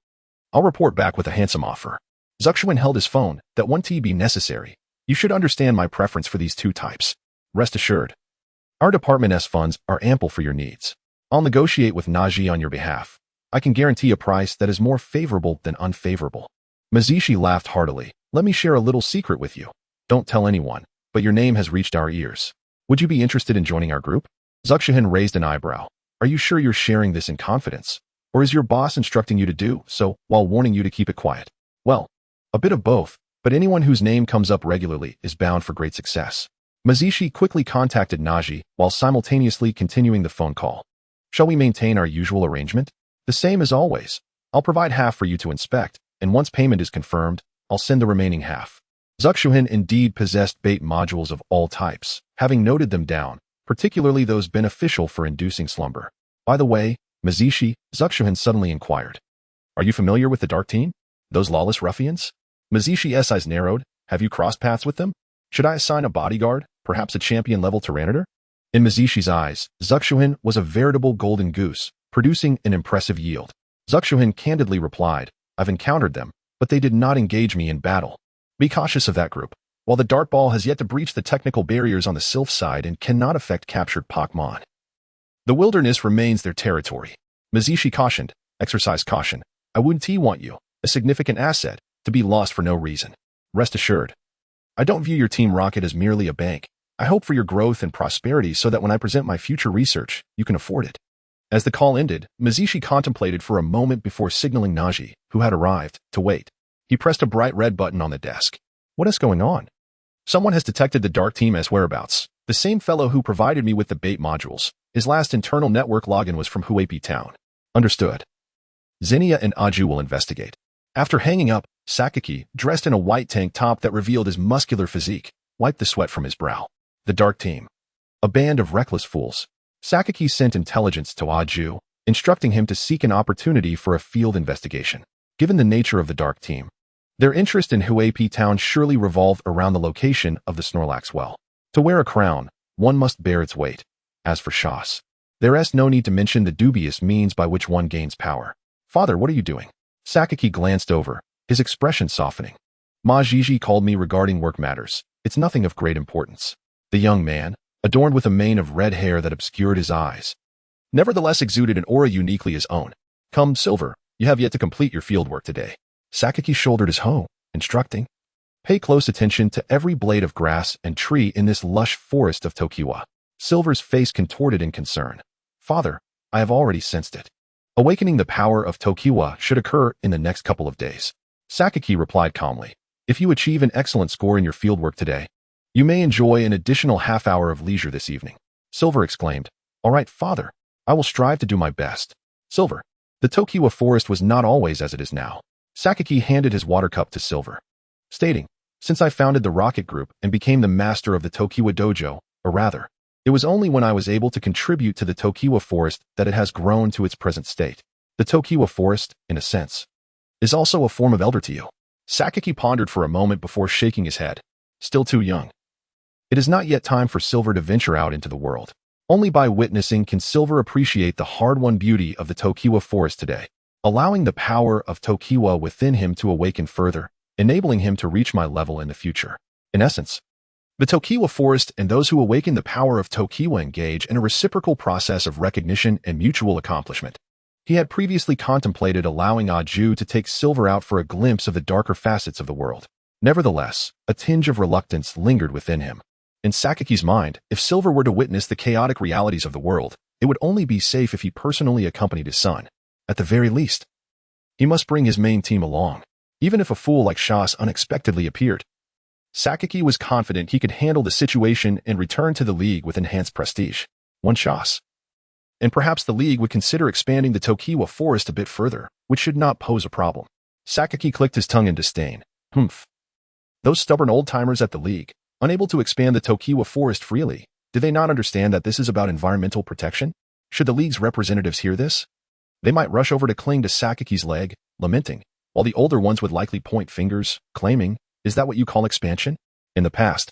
I'll report back with a handsome offer. Zuxuan held his phone. That won't be necessary. You should understand my preference for these two types. Rest assured, our department's funds are ample for your needs. I'll negotiate with Naji on your behalf. I can guarantee a price that is more favorable than unfavorable. Mizishi laughed heartily. Let me share a little secret with you. Don't tell anyone, but your name has reached our ears. Would you be interested in joining our group? Zuxuan raised an eyebrow. Are you sure you're sharing this in confidence? Or is your boss instructing you to do so while warning you to keep it quiet? Well, a bit of both, but anyone whose name comes up regularly is bound for great success. Mizishi quickly contacted Naji while simultaneously continuing the phone call. Shall we maintain our usual arrangement? The same as always. I'll provide half for you to inspect, and once payment is confirmed, I'll send the remaining half. Zuxuan indeed possessed bait modules of all types, having noted them down, particularly those beneficial for inducing slumber. By the way, Mizishi, Zuxuan suddenly inquired. Are you familiar with the Dark Team? Those lawless ruffians? Mizishi's eyes narrowed. Have you crossed paths with them? Should I assign a bodyguard, perhaps a champion-level Tyranitar? In Mizishi's eyes, Zuxuan was a veritable golden goose, producing an impressive yield. Zuxuan candidly replied, I've encountered them, but they did not engage me in battle. Be cautious of that group. While the Dart Ball has yet to breach the technical barriers on the Sylph side and cannot affect captured Pokémon, the wilderness remains their territory. Mizishi cautioned, exercise caution. I wouldn't want you, a significant asset, to be lost for no reason. Rest assured, I don't view your Team Rocket as merely a bank. I hope for your growth and prosperity so that when I present my future research, you can afford it. As the call ended, Mizishi contemplated for a moment before signaling Naji, who had arrived, to wait. He pressed a bright red button on the desk. What is going on? Someone has detected the Dark Team's whereabouts. The same fellow who provided me with the bait modules. His last internal network login was from Huapi Town. Understood. Zinnia and Aju will investigate. After hanging up, Sakaki, dressed in a white tank top that revealed his muscular physique, wiped the sweat from his brow. The Dark Team. A band of reckless fools. Sakaki sent intelligence to Aju, instructing him to seek an opportunity for a field investigation. Given the nature of the Dark Team, their interest in Huapi Town surely revolved around the location of the Snorlax well. To wear a crown, one must bear its weight. As for Shas, there is no need to mention the dubious means by which one gains power. Father, what are you doing? Sakaki glanced over, his expression softening. Ma Jiji called me regarding work matters. It's nothing of great importance. The young man, adorned with a mane of red hair that obscured his eyes, nevertheless exuded an aura uniquely his own. Come, Silver, you have yet to complete your fieldwork today. Sakaki shouldered his hoe, instructing. Pay close attention to every blade of grass and tree in this lush forest of Tokiwa. Silver's face contorted in concern. Father, I have already sensed it. Awakening the power of Tokiwa should occur in the next couple of days. Sakaki replied calmly. If you achieve an excellent score in your fieldwork today, you may enjoy an additional half-hour of leisure this evening. Silver exclaimed. All right, Father. I will strive to do my best. Silver. The Tokiwa forest was not always as it is now. Sakaki handed his water cup to Silver, stating, Since I founded the Rocket Group and became the master of the Tokiwa Dojo, or rather, It was only when I was able to contribute to the Tokiwa forest that it has grown to its present state. The Tokiwa forest, in a sense, is also a form of elder to you. Sakaki pondered for a moment before shaking his head. Still too young. It is not yet time for Silver to venture out into the world. Only by witnessing can Silver appreciate the hard-won beauty of the Tokiwa forest today, allowing the power of Tokiwa within him to awaken further, enabling him to reach my level in the future. In essence, the Tokiwa forest and those who awaken the power of Tokiwa engage in a reciprocal process of recognition and mutual accomplishment. He had previously contemplated allowing Aju to take Silver out for a glimpse of the darker facets of the world. Nevertheless, a tinge of reluctance lingered within him. In Sakaki's mind, if Silver were to witness the chaotic realities of the world, it would only be safe if he personally accompanied his son. At the very least, he must bring his main team along, even if a fool like Shas unexpectedly appeared. Sakaki was confident he could handle the situation and return to the League with enhanced prestige. One Shas. And perhaps the League would consider expanding the Tokiwa forest a bit further, which should not pose a problem. Sakaki clicked his tongue in disdain. Humph. Those stubborn old-timers at the League, unable to expand the Tokiwa forest freely, do they not understand that this is about environmental protection? Should the League's representatives hear this, they might rush over to cling to Sakaki's leg, lamenting, while the older ones would likely point fingers, claiming, "Is that what you call expansion?" In the past,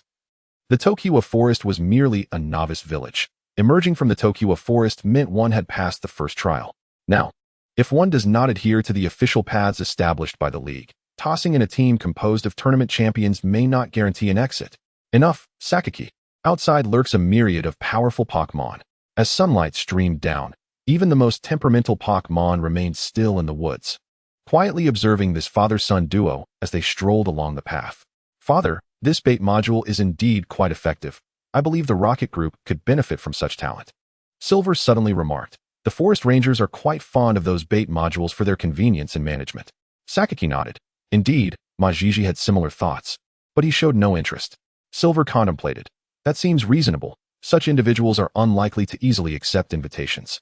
the Tokiwa forest was merely a novice village. Emerging from the Tokiwa forest meant one had passed the first trial. Now, if one does not adhere to the official paths established by the League, tossing in a team composed of tournament champions may not guarantee an exit. Enough, Sakaki. Outside lurks a myriad of powerful Pokémon. As sunlight streamed down, even the most temperamental Pokémon remained still in the woods, quietly observing this father-son duo as they strolled along the path. Father, this bait module is indeed quite effective. I believe the Rocket Group could benefit from such talent. Silver suddenly remarked. The Forest Rangers are quite fond of those bait modules for their convenience and management. Sakaki nodded. Indeed, Majiji had similar thoughts, but he showed no interest. Silver contemplated. That seems reasonable. Such individuals are unlikely to easily accept invitations.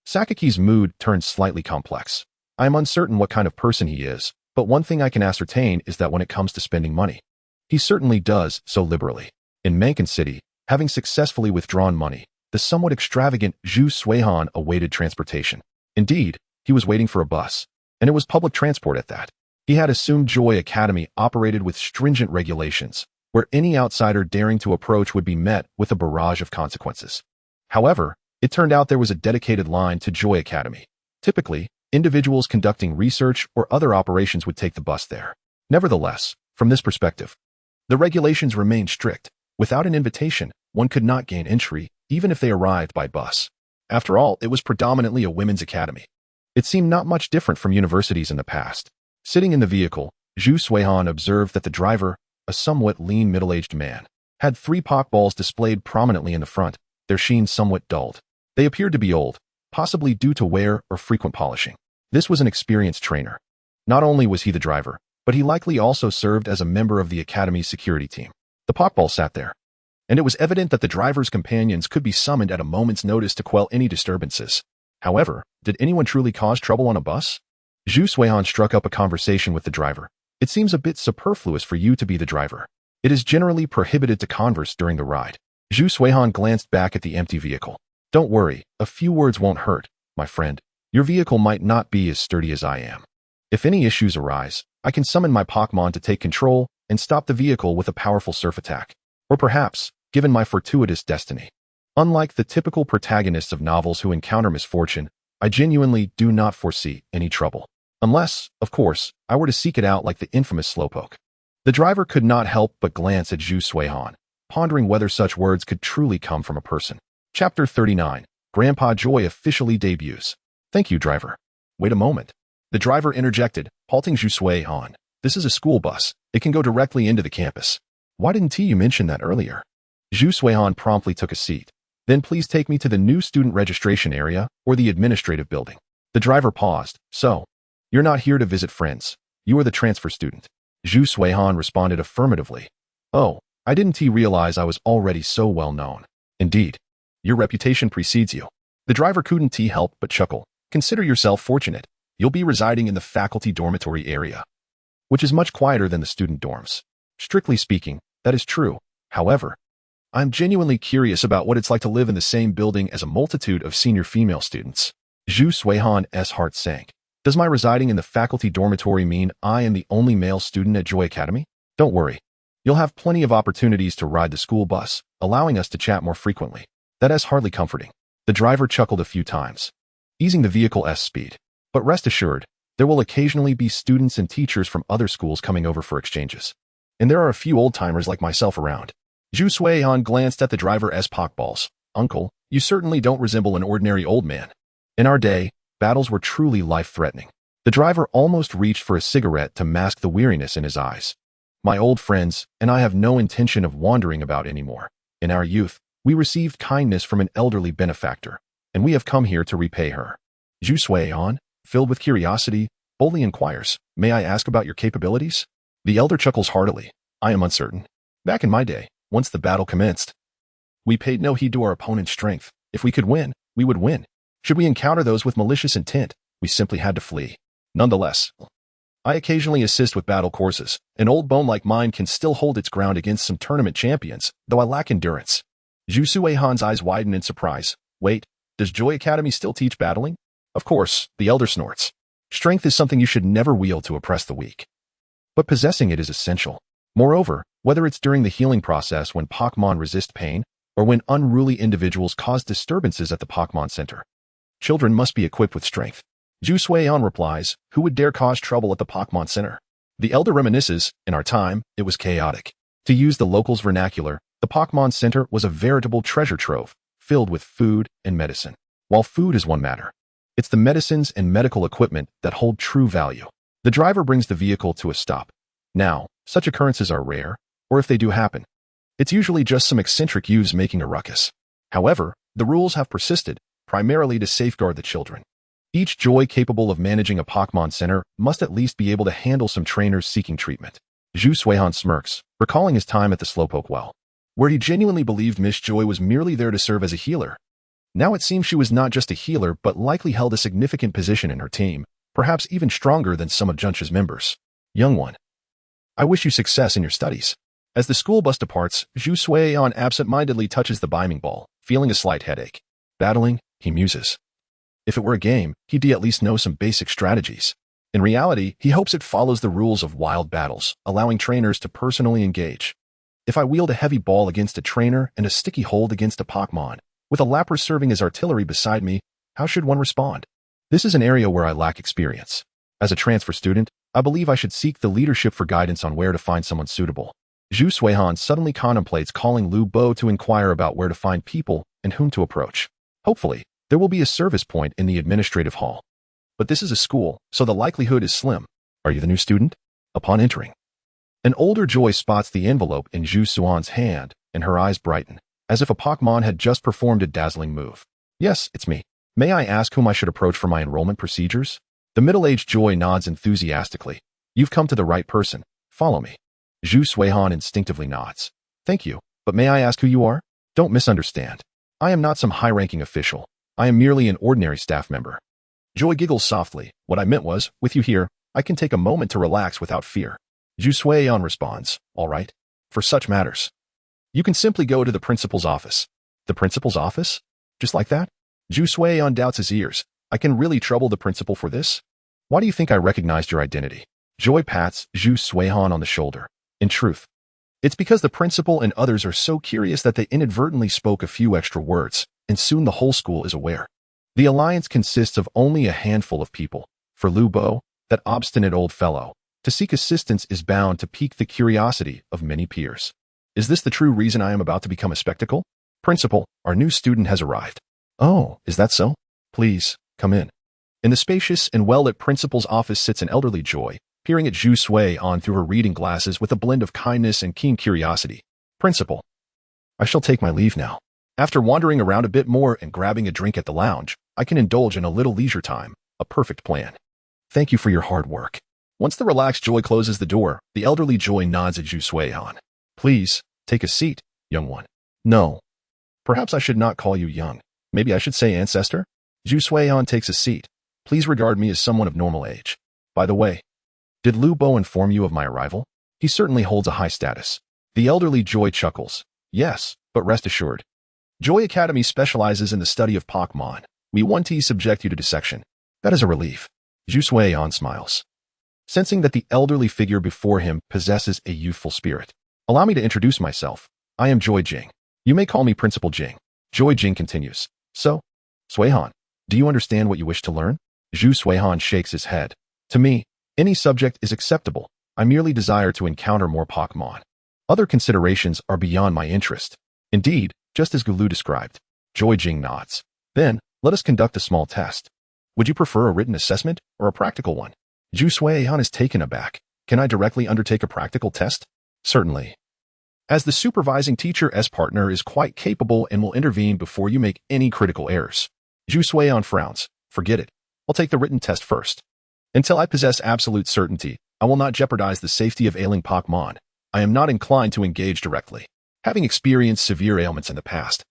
Sakaki's mood turned slightly complex. I am uncertain what kind of person he is, but one thing I can ascertain is that when it comes to spending money, he certainly does so liberally. In Mankin City, having successfully withdrawn money, the somewhat extravagant Zhu Suihan awaited transportation. Indeed, he was waiting for a bus, and it was public transport at that. He had assumed Joy Academy operated with stringent regulations, where any outsider daring to approach would be met with a barrage of consequences. However, it turned out there was a dedicated line to Joy Academy. Typically, individuals conducting research or other operations would take the bus there. Nevertheless, from this perspective, the regulations remained strict. Without an invitation, one could not gain entry, even if they arrived by bus. After all, it was predominantly a women's academy. It seemed not much different from universities in the past. Sitting in the vehicle, Zhu Suihan observed that the driver, a somewhat lean middle-aged man, had 3 Pokeballs displayed prominently in the front, their sheen somewhat dulled. They appeared to be old, possibly due to wear or frequent polishing. This was an experienced trainer. Not only was he the driver, but he likely also served as a member of the Academy's security team. The Pokeball sat there, and it was evident that the driver's companions could be summoned at a moment's notice to quell any disturbances. However, did anyone truly cause trouble on a bus? Zhu Suihan struck up a conversation with the driver. It seems a bit superfluous for you to be the driver. It is generally prohibited to converse during the ride. Zhu Suihan glanced back at the empty vehicle. Don't worry, a few words won't hurt, my friend. Your vehicle might not be as sturdy as I am. If any issues arise, I can summon my Pokémon to take control and stop the vehicle with a powerful surf attack. Or perhaps, given my fortuitous destiny. Unlike the typical protagonists of novels who encounter misfortune, I genuinely do not foresee any trouble. Unless, of course, I were to seek it out like the infamous Slowpoke. The driver could not help but glance at Zhu Suihan, pondering whether such words could truly come from a person. Chapter 39. Grandpa Joy officially debuts. Thank you, driver. Wait a moment. The driver interjected, halting Zhu Suihan. This is a school bus. It can go directly into the campus. Why didn't you mention that earlier? Zhu Suihan promptly took a seat. Then please take me to the new student registration area or the administrative building. The driver paused. So, you're not here to visit friends. You are the transfer student. Zhu Suihan responded affirmatively. Oh, I didn't realize I was already so well known. Indeed, your reputation precedes you. The driver couldn't help but chuckle. Consider yourself fortunate. You'll be residing in the faculty dormitory area, which is much quieter than the student dorms. Strictly speaking, that is true. However, I'm genuinely curious about what it's like to live in the same building as a multitude of senior female students. Zhu Suihan's heart sank. Does my residing in the faculty dormitory mean I am the only male student at Joy Academy? Don't worry. You'll have plenty of opportunities to ride the school bus, allowing us to chat more frequently. That is hardly comforting. The driver chuckled a few times, easing the vehicle's speed. But rest assured, there will occasionally be students and teachers from other schools coming over for exchanges. And there are a few old-timers like myself around. Zhu Suihan glanced at the driver's pokeballs. Uncle, you certainly don't resemble an ordinary old man. In our day, battles were truly life-threatening. The driver almost reached for a cigarette to mask the weariness in his eyes. My old friends and I have no intention of wandering about anymore. In our youth, we received kindness from an elderly benefactor, and we have come here to repay her. Zhu Suihan, filled with curiosity, boldly inquires, "May I ask about your capabilities?" The elder chuckles heartily. "I am uncertain. Back in my day, once the battle commenced, we paid no heed to our opponent's strength. If we could win, we would win. Should we encounter those with malicious intent, we simply had to flee. Nonetheless, I occasionally assist with battle courses. An old bone like mine can still hold its ground against some tournament champions, though I lack endurance." Zhu Suihan's eyes widen in surprise. "Wait, does Joy Academy still teach battling?" "Of course," the elder snorts. "Strength is something you should never wield to oppress the weak. But possessing it is essential. Moreover, whether it's during the healing process when Pokémon resist pain, or when unruly individuals cause disturbances at the Pokémon Center, children must be equipped with strength." Zhu Suihan replies, "Who would dare cause trouble at the Pokémon Center?" The elder reminisces, "In our time, it was chaotic. To use the locals' vernacular, the Pokémon Center was a veritable treasure trove, filled with food and medicine. While food is one matter, it's the medicines and medical equipment that hold true value." The driver brings the vehicle to a stop. Now, such occurrences are rare, or if they do happen, it's usually just some eccentric youths making a ruckus. However, the rules have persisted, primarily to safeguard the children. Each Joy capable of managing a Pokémon Center must at least be able to handle some trainers seeking treatment. Zhu Suihan smirks, recalling his time at the Slowpoke Well, where he genuinely believed Miss Joy was merely there to serve as a healer. Now it seems she was not just a healer but likely held a significant position in her team, perhaps even stronger than some of Junsh's members. "Young one, I wish you success in your studies." As the school bus departs, Zhu Suihan absent-mindedly touches the biming ball, feeling a slight headache. Battling, he muses. If it were a game, he'd at least know some basic strategies. In reality, he hopes it follows the rules of wild battles, allowing trainers to personally engage. If I wield a heavy ball against a trainer and a sticky hold against a Pokémon, with a Lapras serving as artillery beside me, how should one respond? This is an area where I lack experience. As a transfer student, I believe I should seek the leadership for guidance on where to find someone suitable. Zhu Suihan suddenly contemplates calling Lu Bo to inquire about where to find people and whom to approach. Hopefully, there will be a service point in the administrative hall. But this is a school, so the likelihood is slim. "Are you the new student?" Upon entering, an older Joy spots the envelope in Zhu Suihan's hand, and her eyes brighten, as if a Pokémon had just performed a dazzling move. "Yes, it's me. May I ask whom I should approach for my enrollment procedures?" The middle-aged Joy nods enthusiastically. "You've come to the right person. Follow me." Zhu Suihan instinctively nods. "Thank you, but may I ask who you are?" "Don't misunderstand. I am not some high-ranking official. I am merely an ordinary staff member." Joy giggles softly. "What I meant was, with you here, I can take a moment to relax without fear." Zhu Suihan responds, "All right. For such matters, you can simply go to the principal's office." "The principal's office? Just like that?" Zhu Suihan doubts his ears. "I can really trouble the principal for this? Why do you think I recognized your identity?" Joy pats Zhu Suihan on the shoulder. "In truth, it's because the principal and others are so curious that they inadvertently spoke a few extra words, and soon the whole school is aware. The alliance consists of only a handful of people. For Lu Bo, that obstinate old fellow, to seek assistance is bound to pique the curiosity of many peers. Is this the true reason I am about to become a spectacle? Principal, our new student has arrived." "Oh, is that so? Please, come in." In the spacious and well-lit principal's office sits an elderly Joy, peering at Zhu Suihan through her reading glasses with a blend of kindness and keen curiosity. "Principal, I shall take my leave now. After wandering around a bit more and grabbing a drink at the lounge, I can indulge in a little leisure time. A perfect plan. Thank you for your hard work." Once the relaxed Joy closes the door, the elderly Joy nods at Zhu Suihan. "Please, take a seat, young one." "No. Perhaps I should not call you young. Maybe I should say ancestor?" Zhu Suihan takes a seat. "Please regard me as someone of normal age. By the way, did Lu Bo inform you of my arrival? He certainly holds a high status." The elderly Joy chuckles. Yes, but rest assured. Joy Academy specializes in the study of Pokémon. We want to subject you to dissection. That is a relief. Zhu Suihan smiles, sensing that the elderly figure before him possesses a youthful spirit. Allow me to introduce myself. I am Joy Jing. You may call me Principal Jing. Joy Jing continues. So, Suihan, do you understand what you wish to learn? Zhu Suihan shakes his head. To me, any subject is acceptable. I merely desire to encounter more Pokémon. Other considerations are beyond my interest. Indeed, just as Gulu described. Joy Jing nods. Then, let us conduct a small test. Would you prefer a written assessment or a practical one? Zhu Suihan is taken aback. Can I directly undertake a practical test? Certainly. As the supervising teacher S partner is quite capable and will intervene before you make any critical errors. Zhu Suihan frowns. Forget it. I'll take the written test first. Until I possess absolute certainty, I will not jeopardize the safety of ailing Pokémon. I am not inclined to engage directly, having experienced severe ailments in the past.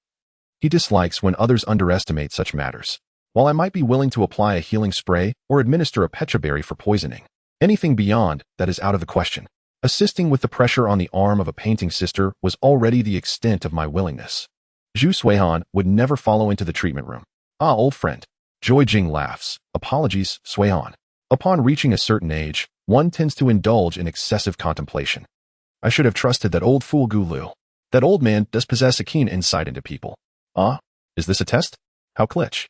He dislikes when others underestimate such matters. While I might be willing to apply a healing spray or administer a pecha berry for poisoning, anything beyond that is out of the question. Assisting with the pressure on the arm of a painting sister was already the extent of my willingness. Zhu Suihan would never follow into the treatment room. Ah, old friend. Joy Jing laughs. Apologies, Suihan. Upon reaching a certain age, one tends to indulge in excessive contemplation. I should have trusted that old fool Gulu. That old man does possess a keen insight into people. Ah, is this a test? How glitch?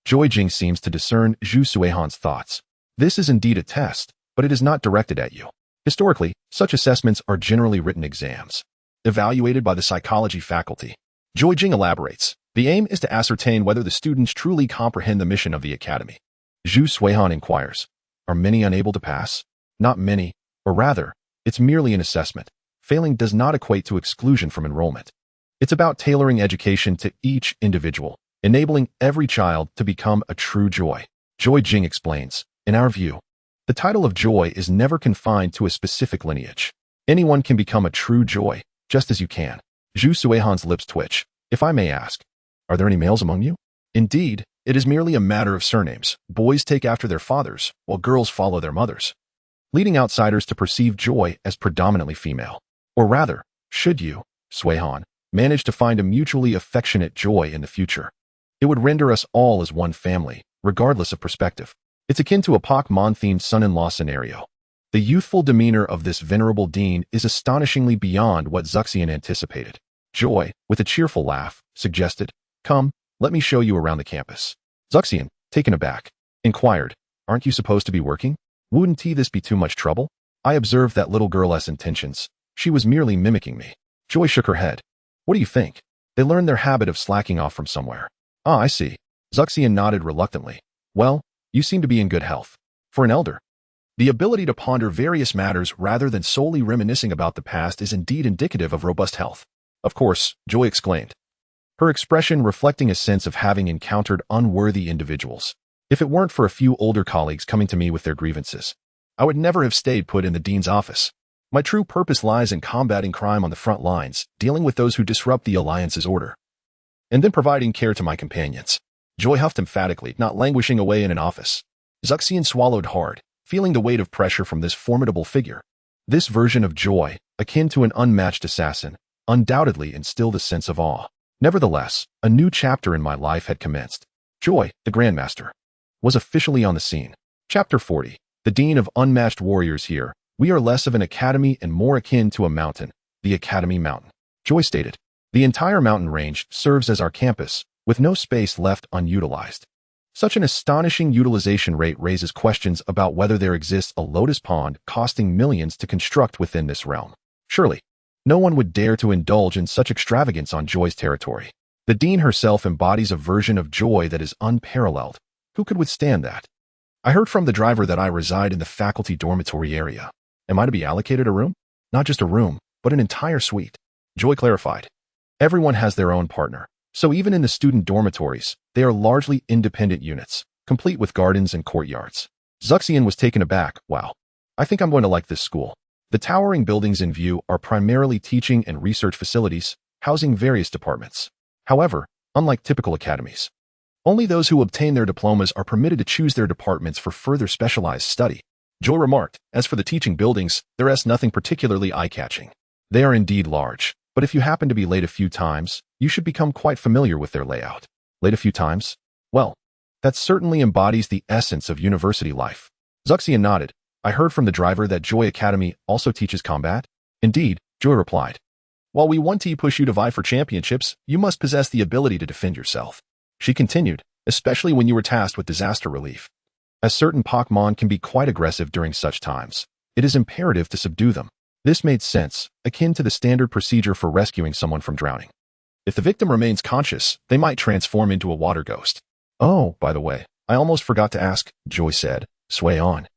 Joy Jing seems to discern Zhu Suihan's thoughts. This is indeed a test, but it is not directed at you. Historically, such assessments are generally written exams, evaluated by the psychology faculty. Joy Jing elaborates. The aim is to ascertain whether the students truly comprehend the mission of the academy. Zhu Suihan inquires. Are many unable to pass? Not many, or rather, it's merely an assessment. Failing does not equate to exclusion from enrollment. It's about tailoring education to each individual, enabling every child to become a true Joy. Joy Jing explains. In our view, the title of Joy is never confined to a specific lineage. Anyone can become a true Joy, just as you can. Zhu Suihan's lips twitch. If I may ask, are there any males among you? Indeed, it is merely a matter of surnames. Boys take after their fathers, while girls follow their mothers, leading outsiders to perceive Joy as predominantly female. Or rather, should you, Suihan, manage to find a mutually affectionate Joy in the future, it would render us all as one family, regardless of perspective. It's akin to a Pokémon-themed son-in-law scenario. The youthful demeanor of this venerable dean is astonishingly beyond what Zuxian anticipated. Joy, with a cheerful laugh, suggested, Come, let me show you around the campus. Zuxian, taken aback, inquired, Aren't you supposed to be working? Wouldn't this be too much trouble? I observed that little girl's intentions. She was merely mimicking me. Joy shook her head. What do you think? They learned their habit of slacking off from somewhere. Ah, I see. Zuxian nodded reluctantly. Well, you seem to be in good health. For an elder, the ability to ponder various matters rather than solely reminiscing about the past is indeed indicative of robust health. Of course, Joy exclaimed, her expression reflecting a sense of having encountered unworthy individuals. If it weren't for a few older colleagues coming to me with their grievances, I would never have stayed put in the dean's office. My true purpose lies in combating crime on the front lines, dealing with those who disrupt the Alliance's order, and then providing care to my companions. Joy huffed emphatically, not languishing away in an office. Zuxian swallowed hard, feeling the weight of pressure from this formidable figure. This version of Joy, akin to an unmatched assassin, undoubtedly instilled a sense of awe. Nevertheless, a new chapter in my life had commenced. Joy, the Grandmaster, was officially on the scene. Chapter 40. The Dean of Unmatched Warriors here. We are less of an academy and more akin to a mountain, the Academy Mountain. Joy stated. The entire mountain range serves as our campus, with no space left unutilized. Such an astonishing utilization rate raises questions about whether there exists a lotus pond costing millions to construct within this realm. Surely, no one would dare to indulge in such extravagance on Joy's territory. The Dean herself embodies a version of Joy that is unparalleled. Who could withstand that? I heard from the driver that I reside in the faculty dormitory area. Am I to be allocated a room? Not just a room, but an entire suite. Joy clarified. Everyone has their own partner. So even in the student dormitories, they are largely independent units, complete with gardens and courtyards. Zuxian was taken aback. Wow. I think I'm going to like this school. The towering buildings in view are primarily teaching and research facilities, housing various departments. However, unlike typical academies, only those who obtain their diplomas are permitted to choose their departments for further specialized study. Joy remarked, as for the teaching buildings, there is nothing particularly eye-catching. They are indeed large, But if you happen to be late a few times, you should become quite familiar with their layout. Late a few times? Well, that certainly embodies the essence of university life. Zuxian nodded. I heard from the driver that Joy Academy also teaches combat. Indeed, Joy replied. While we want to push you to vie for championships, you must possess the ability to defend yourself. She continued, especially when you were tasked with disaster relief. As certain Pokémon can be quite aggressive during such times, it is imperative to subdue them. This made sense, akin to the standard procedure for rescuing someone from drowning. If the victim remains conscious, they might transform into a water ghost. Oh, by the way, I almost forgot to ask, Joy said. Sway on.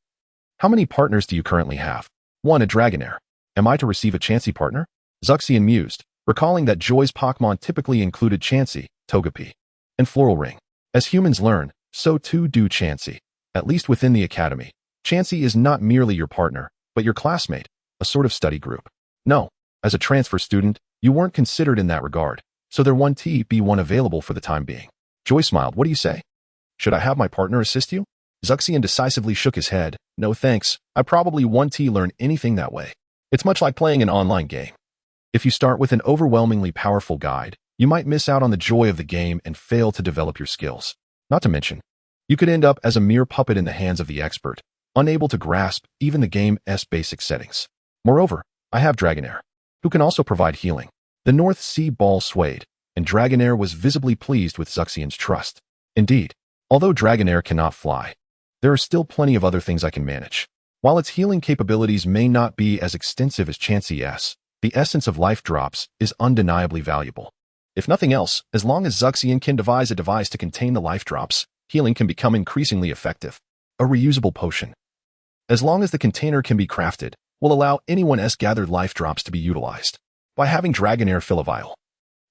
How many partners do you currently have? 1. A Dragonair. Am I to receive a Chansey partner? Zuxian mused, recalling that Joy's Pokémon typically included Chansey, Togepi, and Floral Ring. As humans learn, so too do Chansey. At least within the academy, Chansey is not merely your partner, but your classmate, a sort of study group. No, as a transfer student, you weren't considered in that regard, so there won't be one available for the time being. Joy smiled. What do you say? Should I have my partner assist you? Zuxian decisively shook his head. No thanks, I probably won't learn anything that way. It's much like playing an online game. If you start with an overwhelmingly powerful guide, you might miss out on the joy of the game and fail to develop your skills. Not to mention, you could end up as a mere puppet in the hands of the expert, unable to grasp even the game's basic settings. Moreover, I have Dragonair, who can also provide healing. The North Sea ball swayed, and Dragonair was visibly pleased with Zuxian's trust. Indeed, although Dragonair cannot fly, there are still plenty of other things I can manage. While its healing capabilities may not be as extensive as Chansey's, the essence of life drops is undeniably valuable. If nothing else, as long as Zuxian can devise a device to contain the life drops, healing can become increasingly effective. A reusable potion, as long as the container can be crafted, will allow anyone's gathered life drops to be utilized. By having Dragonair fill a vial,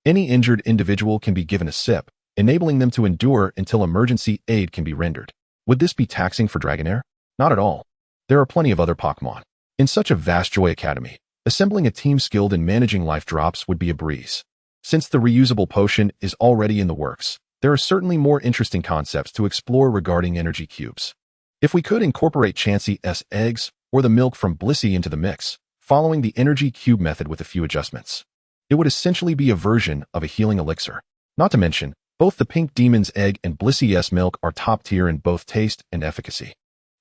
any injured individual can be given a sip, enabling them to endure until emergency aid can be rendered. Would this be taxing for Dragonair? Not at all. There are plenty of other Pokémon. In such a vast Joy Academy, assembling a team skilled in managing life drops would be a breeze. Since the reusable potion is already in the works, there are certainly more interesting concepts to explore regarding energy cubes. If we could incorporate Chansey's eggs or the milk from Blissey into the mix, following the energy cube method with a few adjustments, it would essentially be a version of a healing elixir. Not to mention, both the pink demon's egg and Blissey's milk are top tier in both taste and efficacy.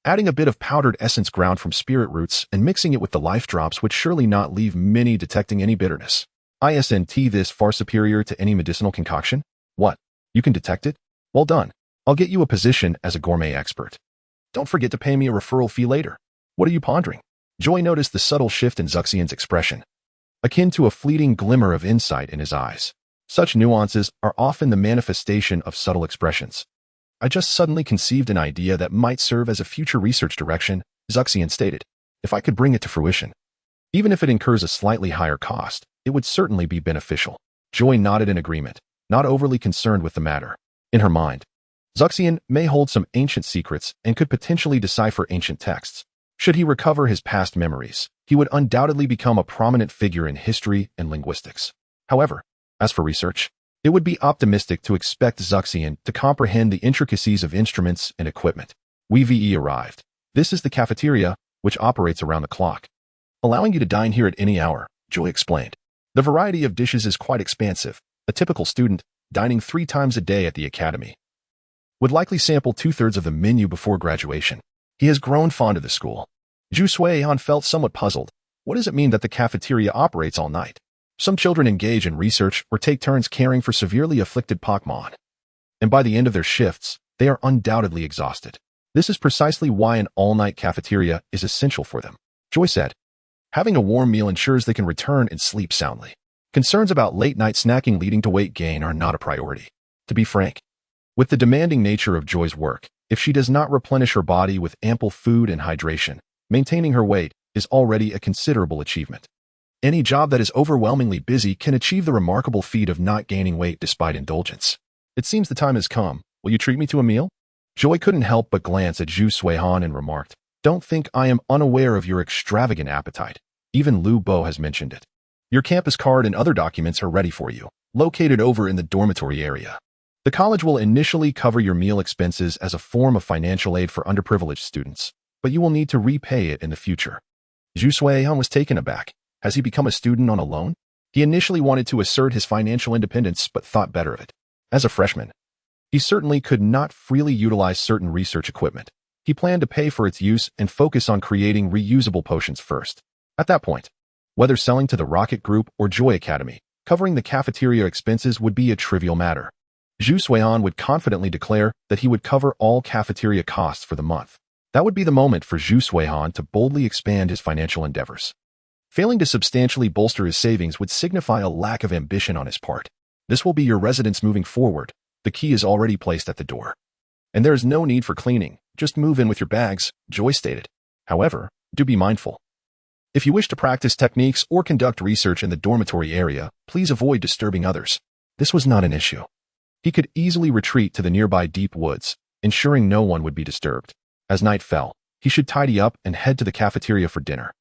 Adding a bit of powdered essence ground from spirit roots and mixing it with the life drops would surely not leave many detecting any bitterness. Isn't this far superior to any medicinal concoction? What? You can detect it? Well done. I'll get you a position as a gourmet expert. Don't forget to pay me a referral fee later. What are you pondering? Joy noticed the subtle shift in Zuxian's expression, akin to a fleeting glimmer of insight in his eyes. Such nuances are often the manifestation of subtle expressions. I just suddenly conceived an idea that might serve as a future research direction, Zuxian stated. If I could bring it to fruition, even if it incurs a slightly higher cost, it would certainly be beneficial. Joy nodded in agreement, not overly concerned with the matter. In her mind, Zuxian may hold some ancient secrets and could potentially decipher ancient texts. Should he recover his past memories, he would undoubtedly become a prominent figure in history and linguistics. However, as for research, it would be optimistic to expect Zuxian to comprehend the intricacies of instruments and equipment. We arrived. This is the cafeteria, which operates around the clock, allowing you to dine here at any hour, Joy explained. The variety of dishes is quite expansive. A typical student, dining 3 times a day at the academy, would likely sample 2/3 of the menu before graduation. He has grown fond of the school. Zhu Suihan felt somewhat puzzled. What does it mean that the cafeteria operates all night? Some children engage in research or take turns caring for severely afflicted Pokémon, and by the end of their shifts, they are undoubtedly exhausted. This is precisely why an all-night cafeteria is essential for them, Joy said. Having a warm meal ensures they can return and sleep soundly. Concerns about late-night snacking leading to weight gain are not a priority. To be frank, with the demanding nature of Joy's work, if she does not replenish her body with ample food and hydration, maintaining her weight is already a considerable achievement. Any job that is overwhelmingly busy can achieve the remarkable feat of not gaining weight despite indulgence. It seems the time has come. Will you treat me to a meal? Joy couldn't help but glance at Zhu Suihan and remarked, Don't think I am unaware of your extravagant appetite. Even Lu Bo has mentioned it. Your campus card and other documents are ready for you, located over in the dormitory area. The college will initially cover your meal expenses as a form of financial aid for underprivileged students, but you will need to repay it in the future. Zhu Suihan was taken aback. Has he become a student on a loan? He initially wanted to assert his financial independence but thought better of it. As a freshman, he certainly could not freely utilize certain research equipment. He planned to pay for its use and focus on creating reusable potions first. At that point, whether selling to the Rocket Group or Joy Academy, covering the cafeteria expenses would be a trivial matter. Zhu Suihan would confidently declare that he would cover all cafeteria costs for the month. That would be the moment for Zhu Suihan to boldly expand his financial endeavors. Failing to substantially bolster his savings would signify a lack of ambition on his part. This will be your residence moving forward. The key is already placed at the door. And there is no need for cleaning. Just move in with your bags, Joy stated. However, do be mindful. If you wish to practice techniques or conduct research in the dormitory area, please avoid disturbing others. This was not an issue. He could easily retreat to the nearby deep woods, ensuring no one would be disturbed. As night fell, he should tidy up and head to the cafeteria for dinner.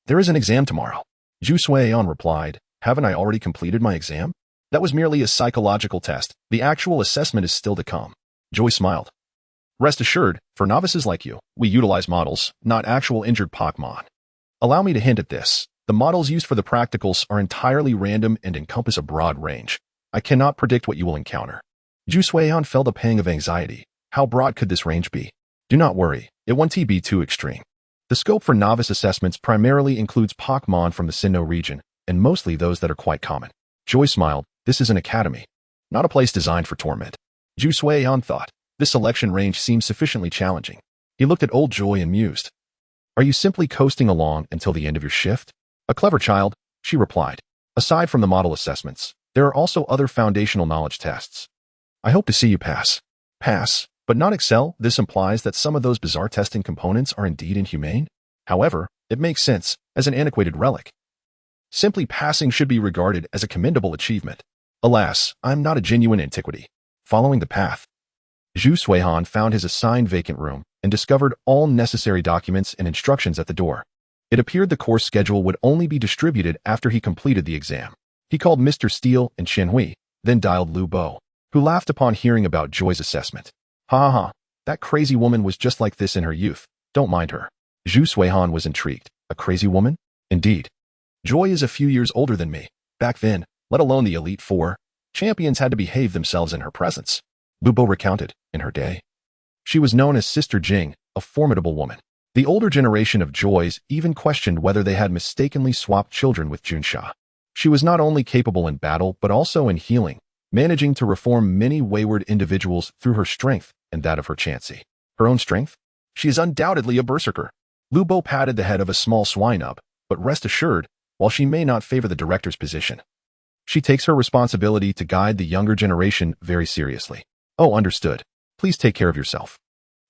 There is an exam tomorrow. Zhu Suihan replied, haven't I already completed my exam? That was merely a psychological test. The actual assessment is still to come. Joy smiled. Rest assured, for novices like you, we utilize models, not actual injured Pokémon. Allow me to hint at this. The models used for the practicals are entirely random and encompass a broad range. I cannot predict what you will encounter. Zhu Suihan felt a pang of anxiety. How broad could this range be? Do not worry, it won't be too extreme. The scope for novice assessments primarily includes Pokémon from the Sinnoh region, and mostly those that are quite common. Joy smiled. This is an academy, not a place designed for torment. Zhu Suihan thought. This selection range seems sufficiently challenging. He looked at old Joy and mused. Are you simply coasting along until the end of your shift? A clever child, she replied. Aside from the model assessments, there are also other foundational knowledge tests. I hope to see you pass. Pass, but not excel. This implies that some of those bizarre testing components are indeed inhumane. However, it makes sense as an antiquated relic. Simply passing should be regarded as a commendable achievement. Alas, I'm not a genuine antiquity. Following the path, Zhu Suihan found his assigned vacant room and discovered all necessary documents and instructions at the door. It appeared the course schedule would only be distributed after he completed the exam. He called Mr. Steele and Chen Hui, then dialed Lu Bo, who laughed upon hearing about Joy's assessment. Ha ha, that crazy woman was just like this in her youth. Don't mind her. Zhu Suihan was intrigued. A crazy woman? Indeed. Joy is a few years older than me. Back then, let alone the Elite Four, champions had to behave themselves in her presence. Lu Bo recounted, in her day, she was known as Sister Jing, a formidable woman. The older generation of Joys even questioned whether they had mistakenly swapped children with Junsha. She was not only capable in battle but also in healing, managing to reform many wayward individuals through her strength and that of her Chansey. Her own strength? She is undoubtedly a berserker. Lu Bo patted the head of a small swine-up, but rest assured, while she may not favor the director's position, she takes her responsibility to guide the younger generation very seriously. Oh, understood. Please take care of yourself.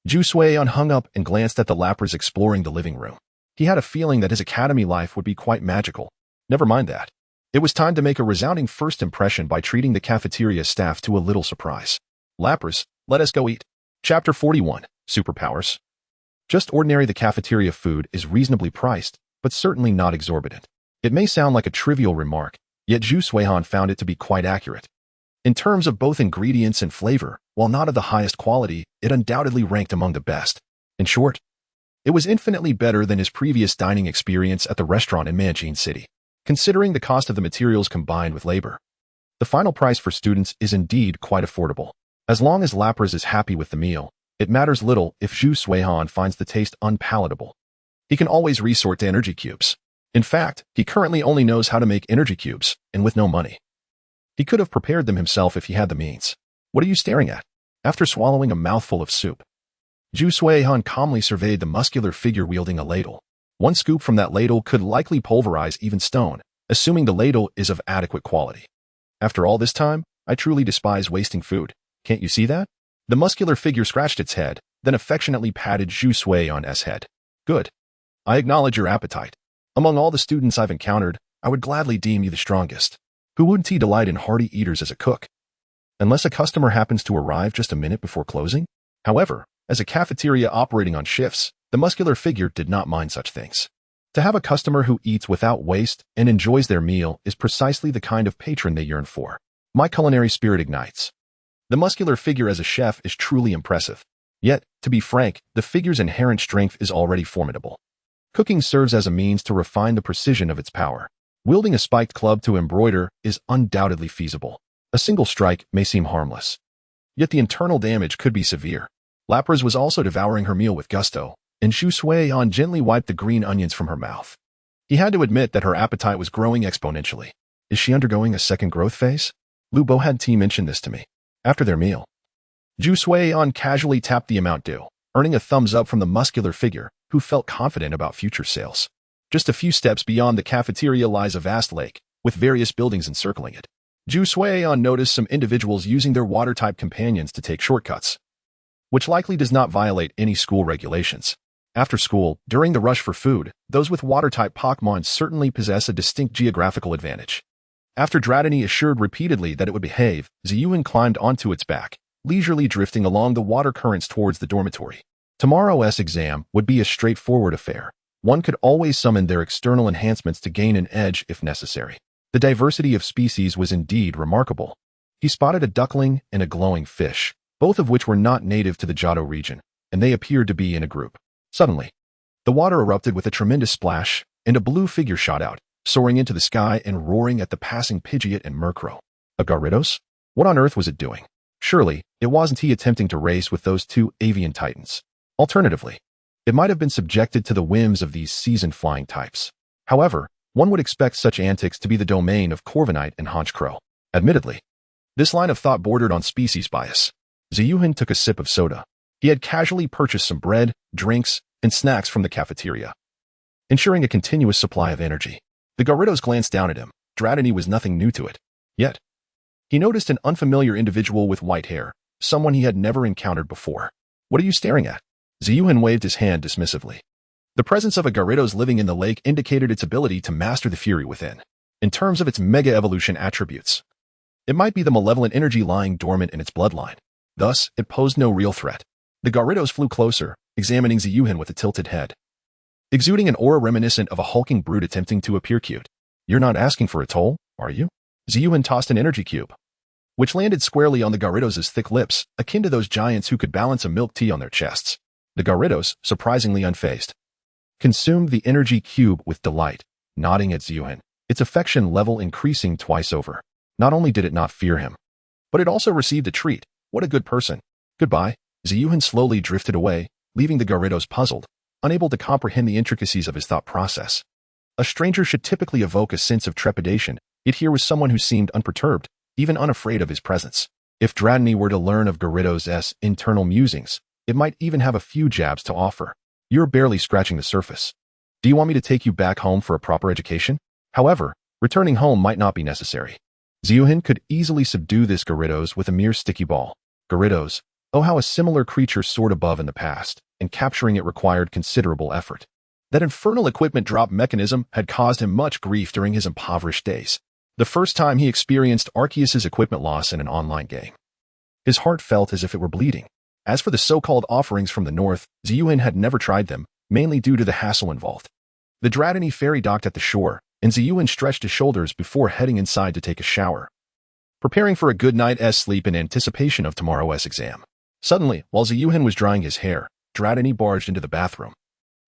Zhu Suihan hung up and glanced at the Lapras exploring the living room. He had a feeling that his academy life would be quite magical. Never mind that. It was time to make a resounding first impression by treating the cafeteria staff to a little surprise. Lapras, let us go eat. Chapter 41, Superpowers. Just ordinary, the cafeteria food is reasonably priced, but certainly not exorbitant. It may sound like a trivial remark, yet Zhu Suihan found it to be quite accurate. In terms of both ingredients and flavor, while not of the highest quality, it undoubtedly ranked among the best. In short, it was infinitely better than his previous dining experience at the restaurant in Manjin City. Considering the cost of the materials combined with labor, the final price for students is indeed quite affordable. As long as Lapras is happy with the meal, it matters little if Zhu Suihan finds the taste unpalatable. He can always resort to energy cubes. In fact, he currently only knows how to make energy cubes, and with no money. He could have prepared them himself if he had the means. What are you staring at? After swallowing a mouthful of soup, Zhu Suihan calmly surveyed the muscular figure wielding a ladle. One scoop from that ladle could likely pulverize even stone, assuming the ladle is of adequate quality. After all this time, I truly despise wasting food. Can't you see that? The muscular figure scratched its head, then affectionately patted Zhu Suihan's head. Good. I acknowledge your appetite. Among all the students I've encountered, I would gladly deem you the strongest. Who wouldn't he delight in hearty eaters as a cook? Unless a customer happens to arrive just a minute before closing? However, as a cafeteria operating on shifts, the muscular figure did not mind such things. To have a customer who eats without waste and enjoys their meal is precisely the kind of patron they yearn for. My culinary spirit ignites. The muscular figure as a chef is truly impressive. Yet, to be frank, the figure's inherent strength is already formidable. Cooking serves as a means to refine the precision of its power. Wielding a spiked club to embroider is undoubtedly feasible. A single strike may seem harmless, yet the internal damage could be severe. Lapras was also devouring her meal with gusto, and Shu Sui-on gently wiped the green onions from her mouth. He had to admit that her appetite was growing exponentially. Is she undergoing a second growth phase? Lu Bohad T mentioned this to me. After their meal, Shu Sui-on casually tapped the amount due, earning a thumbs up from the muscular figure, who felt confident about future sales. Just a few steps beyond the cafeteria lies a vast lake, with various buildings encircling it. Shu Sui-on noticed some individuals using their water-type companions to take shortcuts, which likely does not violate any school regulations. After school, during the rush for food, those with water-type Pokémon certainly possess a distinct geographical advantage. After Dratini assured repeatedly that it would behave, Ziyuan climbed onto its back, leisurely drifting along the water currents towards the dormitory. Tomorrow's exam would be a straightforward affair. One could always summon their external enhancements to gain an edge if necessary. The diversity of species was indeed remarkable. He spotted a duckling and a glowing fish, both of which were not native to the Johto region, and they appeared to be in a group. Suddenly, the water erupted with a tremendous splash, and a blue figure shot out, soaring into the sky and roaring at the passing Pidgeot and Murkrow. A Gyarados? What on earth was it doing? Surely, it wasn't he attempting to race with those two avian titans. Alternatively, it might have been subjected to the whims of these seasoned flying types. However, one would expect such antics to be the domain of Corviknight and Honchkrow. Admittedly, this line of thought bordered on species bias. Ziyuhan took a sip of soda. He had casually purchased some bread, drinks, and snacks from the cafeteria, ensuring a continuous supply of energy. The Gyarados glanced down at him. Dratini was nothing new to it. Yet, he noticed an unfamiliar individual with white hair, someone he had never encountered before. What are you staring at? Ziyuhan waved his hand dismissively. The presence of a Gyarados living in the lake indicated its ability to master the fury within. In terms of its Mega Evolution attributes, it might be the malevolent energy lying dormant in its bloodline. Thus, it posed no real threat. The Gyarados flew closer, examining Ziyuhan with a tilted head, exuding an aura reminiscent of a hulking brute attempting to appear cute. You're not asking for a toll, are you? Ziyuhan tossed an energy cube, which landed squarely on the Gyarados' thick lips, akin to those giants who could balance a milk tea on their chests. The Gyarados, surprisingly unfazed, consumed the energy cube with delight, nodding at Ziyuhan, its affection level increasing twice over. Not only did it not fear him, but it also received a treat. What a good person. Goodbye. Ziyuhan slowly drifted away, leaving the Gyarados puzzled, unable to comprehend the intricacies of his thought process. A stranger should typically evoke a sense of trepidation, yet here was someone who seemed unperturbed, even unafraid of his presence. If Dratini were to learn of Gyarados' internal musings, it might even have a few jabs to offer. You're barely scratching the surface. Do you want me to take you back home for a proper education? However, returning home might not be necessary. Ziyuhan could easily subdue this Gyarados with a mere sticky ball. Gyarados, oh how a similar creature soared above in the past, and capturing it required considerable effort. That infernal equipment drop mechanism had caused him much grief during his impoverished days. The first time he experienced Arceus' equipment loss in an online game, his heart felt as if it were bleeding. As for the so-called offerings from the north, Ziyuhan had never tried them, mainly due to the hassle involved. The Dratini ferry docked at the shore, and Ziyuhan stretched his shoulders before heading inside to take a shower, preparing for a good night's sleep in anticipation of tomorrow's exam. Suddenly, while Ziyuhan was drying his hair, Dratini barged into the bathroom,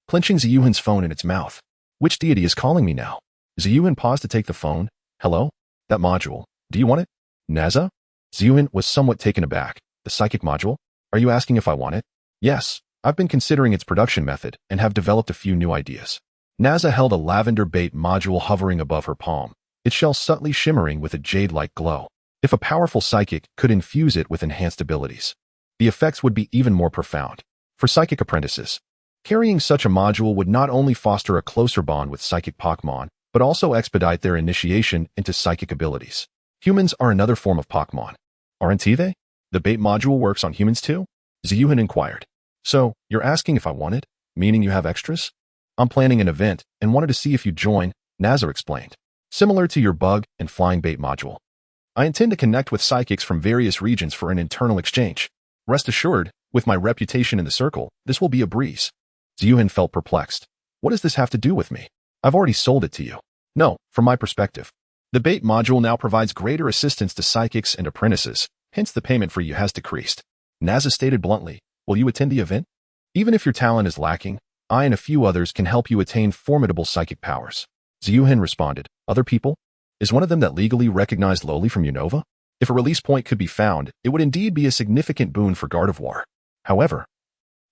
clenching Ziyuhan's phone in its mouth. Which deity is calling me now? Ziyuhan paused to take the phone. Hello? That module. Do you want it? Naza? Ziyuhan was somewhat taken aback. The psychic module? Are you asking if I want it? Yes. I've been considering its production method and have developed a few new ideas. Naza held a lavender bait module hovering above her palm, its shell subtly shimmering with a jade-like glow. If a powerful psychic could infuse it with enhanced abilities, the effects would be even more profound. For psychic apprentices, carrying such a module would not only foster a closer bond with psychic Pokémon, but also expedite their initiation into psychic abilities. Humans are another form of Pokémon, aren't they? The bait module works on humans too? Ziyuhan inquired. So, you're asking if I want it? Meaning you have extras? I'm planning an event and wanted to see if you'd join, Naza explained. Similar to your bug and flying bait module. I intend to connect with psychics from various regions for an internal exchange. Rest assured, with my reputation in the circle, this will be a breeze. Ziyuhan felt perplexed. What does this have to do with me? I've already sold it to you. No, from my perspective. The bait module now provides greater assistance to psychics and apprentices, hence the payment for you has decreased. Naza stated bluntly, will you attend the event? Even if your talent is lacking, I and a few others can help you attain formidable psychic powers. Ziyuhin responded. Other people? Is one of them that legally recognized Loli from Unova? If a release point could be found, it would indeed be a significant boon for Gardevoir. However,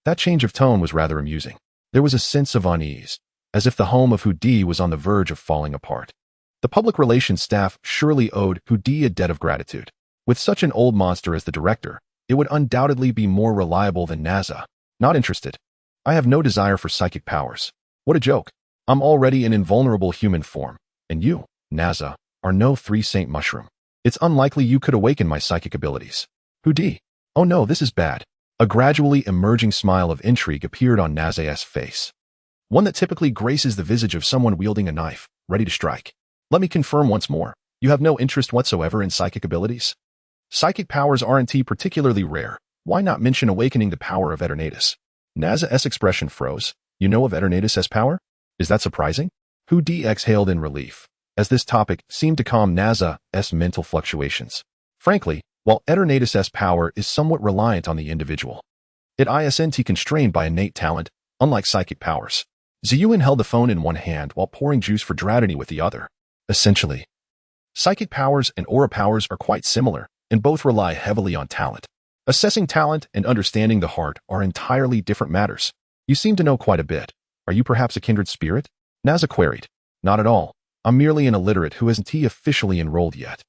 that change of tone was rather amusing. There was a sense of unease, as if the home of Houdie was on the verge of falling apart. The public relations staff surely owed Houdie a debt of gratitude. With such an old monster as the director, it would undoubtedly be more reliable than NASA. Not interested. I have no desire for psychic powers. What a joke. I'm already in invulnerable human form, and you, NASA, are no 3-saint mushroom. It's unlikely you could awaken my psychic abilities. Houdie. Oh no, this is bad. A gradually emerging smile of intrigue appeared on Naza's face. One that typically graces the visage of someone wielding a knife, ready to strike. Let me confirm once more. You have no interest whatsoever in psychic abilities? Psychic powers aren't particularly rare. Why not mention awakening the power of Eternatus? Naza's expression froze. You know of Eternatus' power? Is that surprising? Houdie exhaled in relief, as this topic seemed to calm Naza's mental fluctuations. Frankly, while Eternatus' power is somewhat reliant on the individual, it isn't constrained by innate talent, unlike psychic powers. Ziyuhin held the phone in one hand while pouring juice for Dratini with the other. Essentially, psychic powers and aura powers are quite similar, and both rely heavily on talent. Assessing talent and understanding the heart are entirely different matters. You seem to know quite a bit. Are you perhaps a kindred spirit? Naza queried. Not at all. I'm merely an illiterate who isn't officially enrolled yet.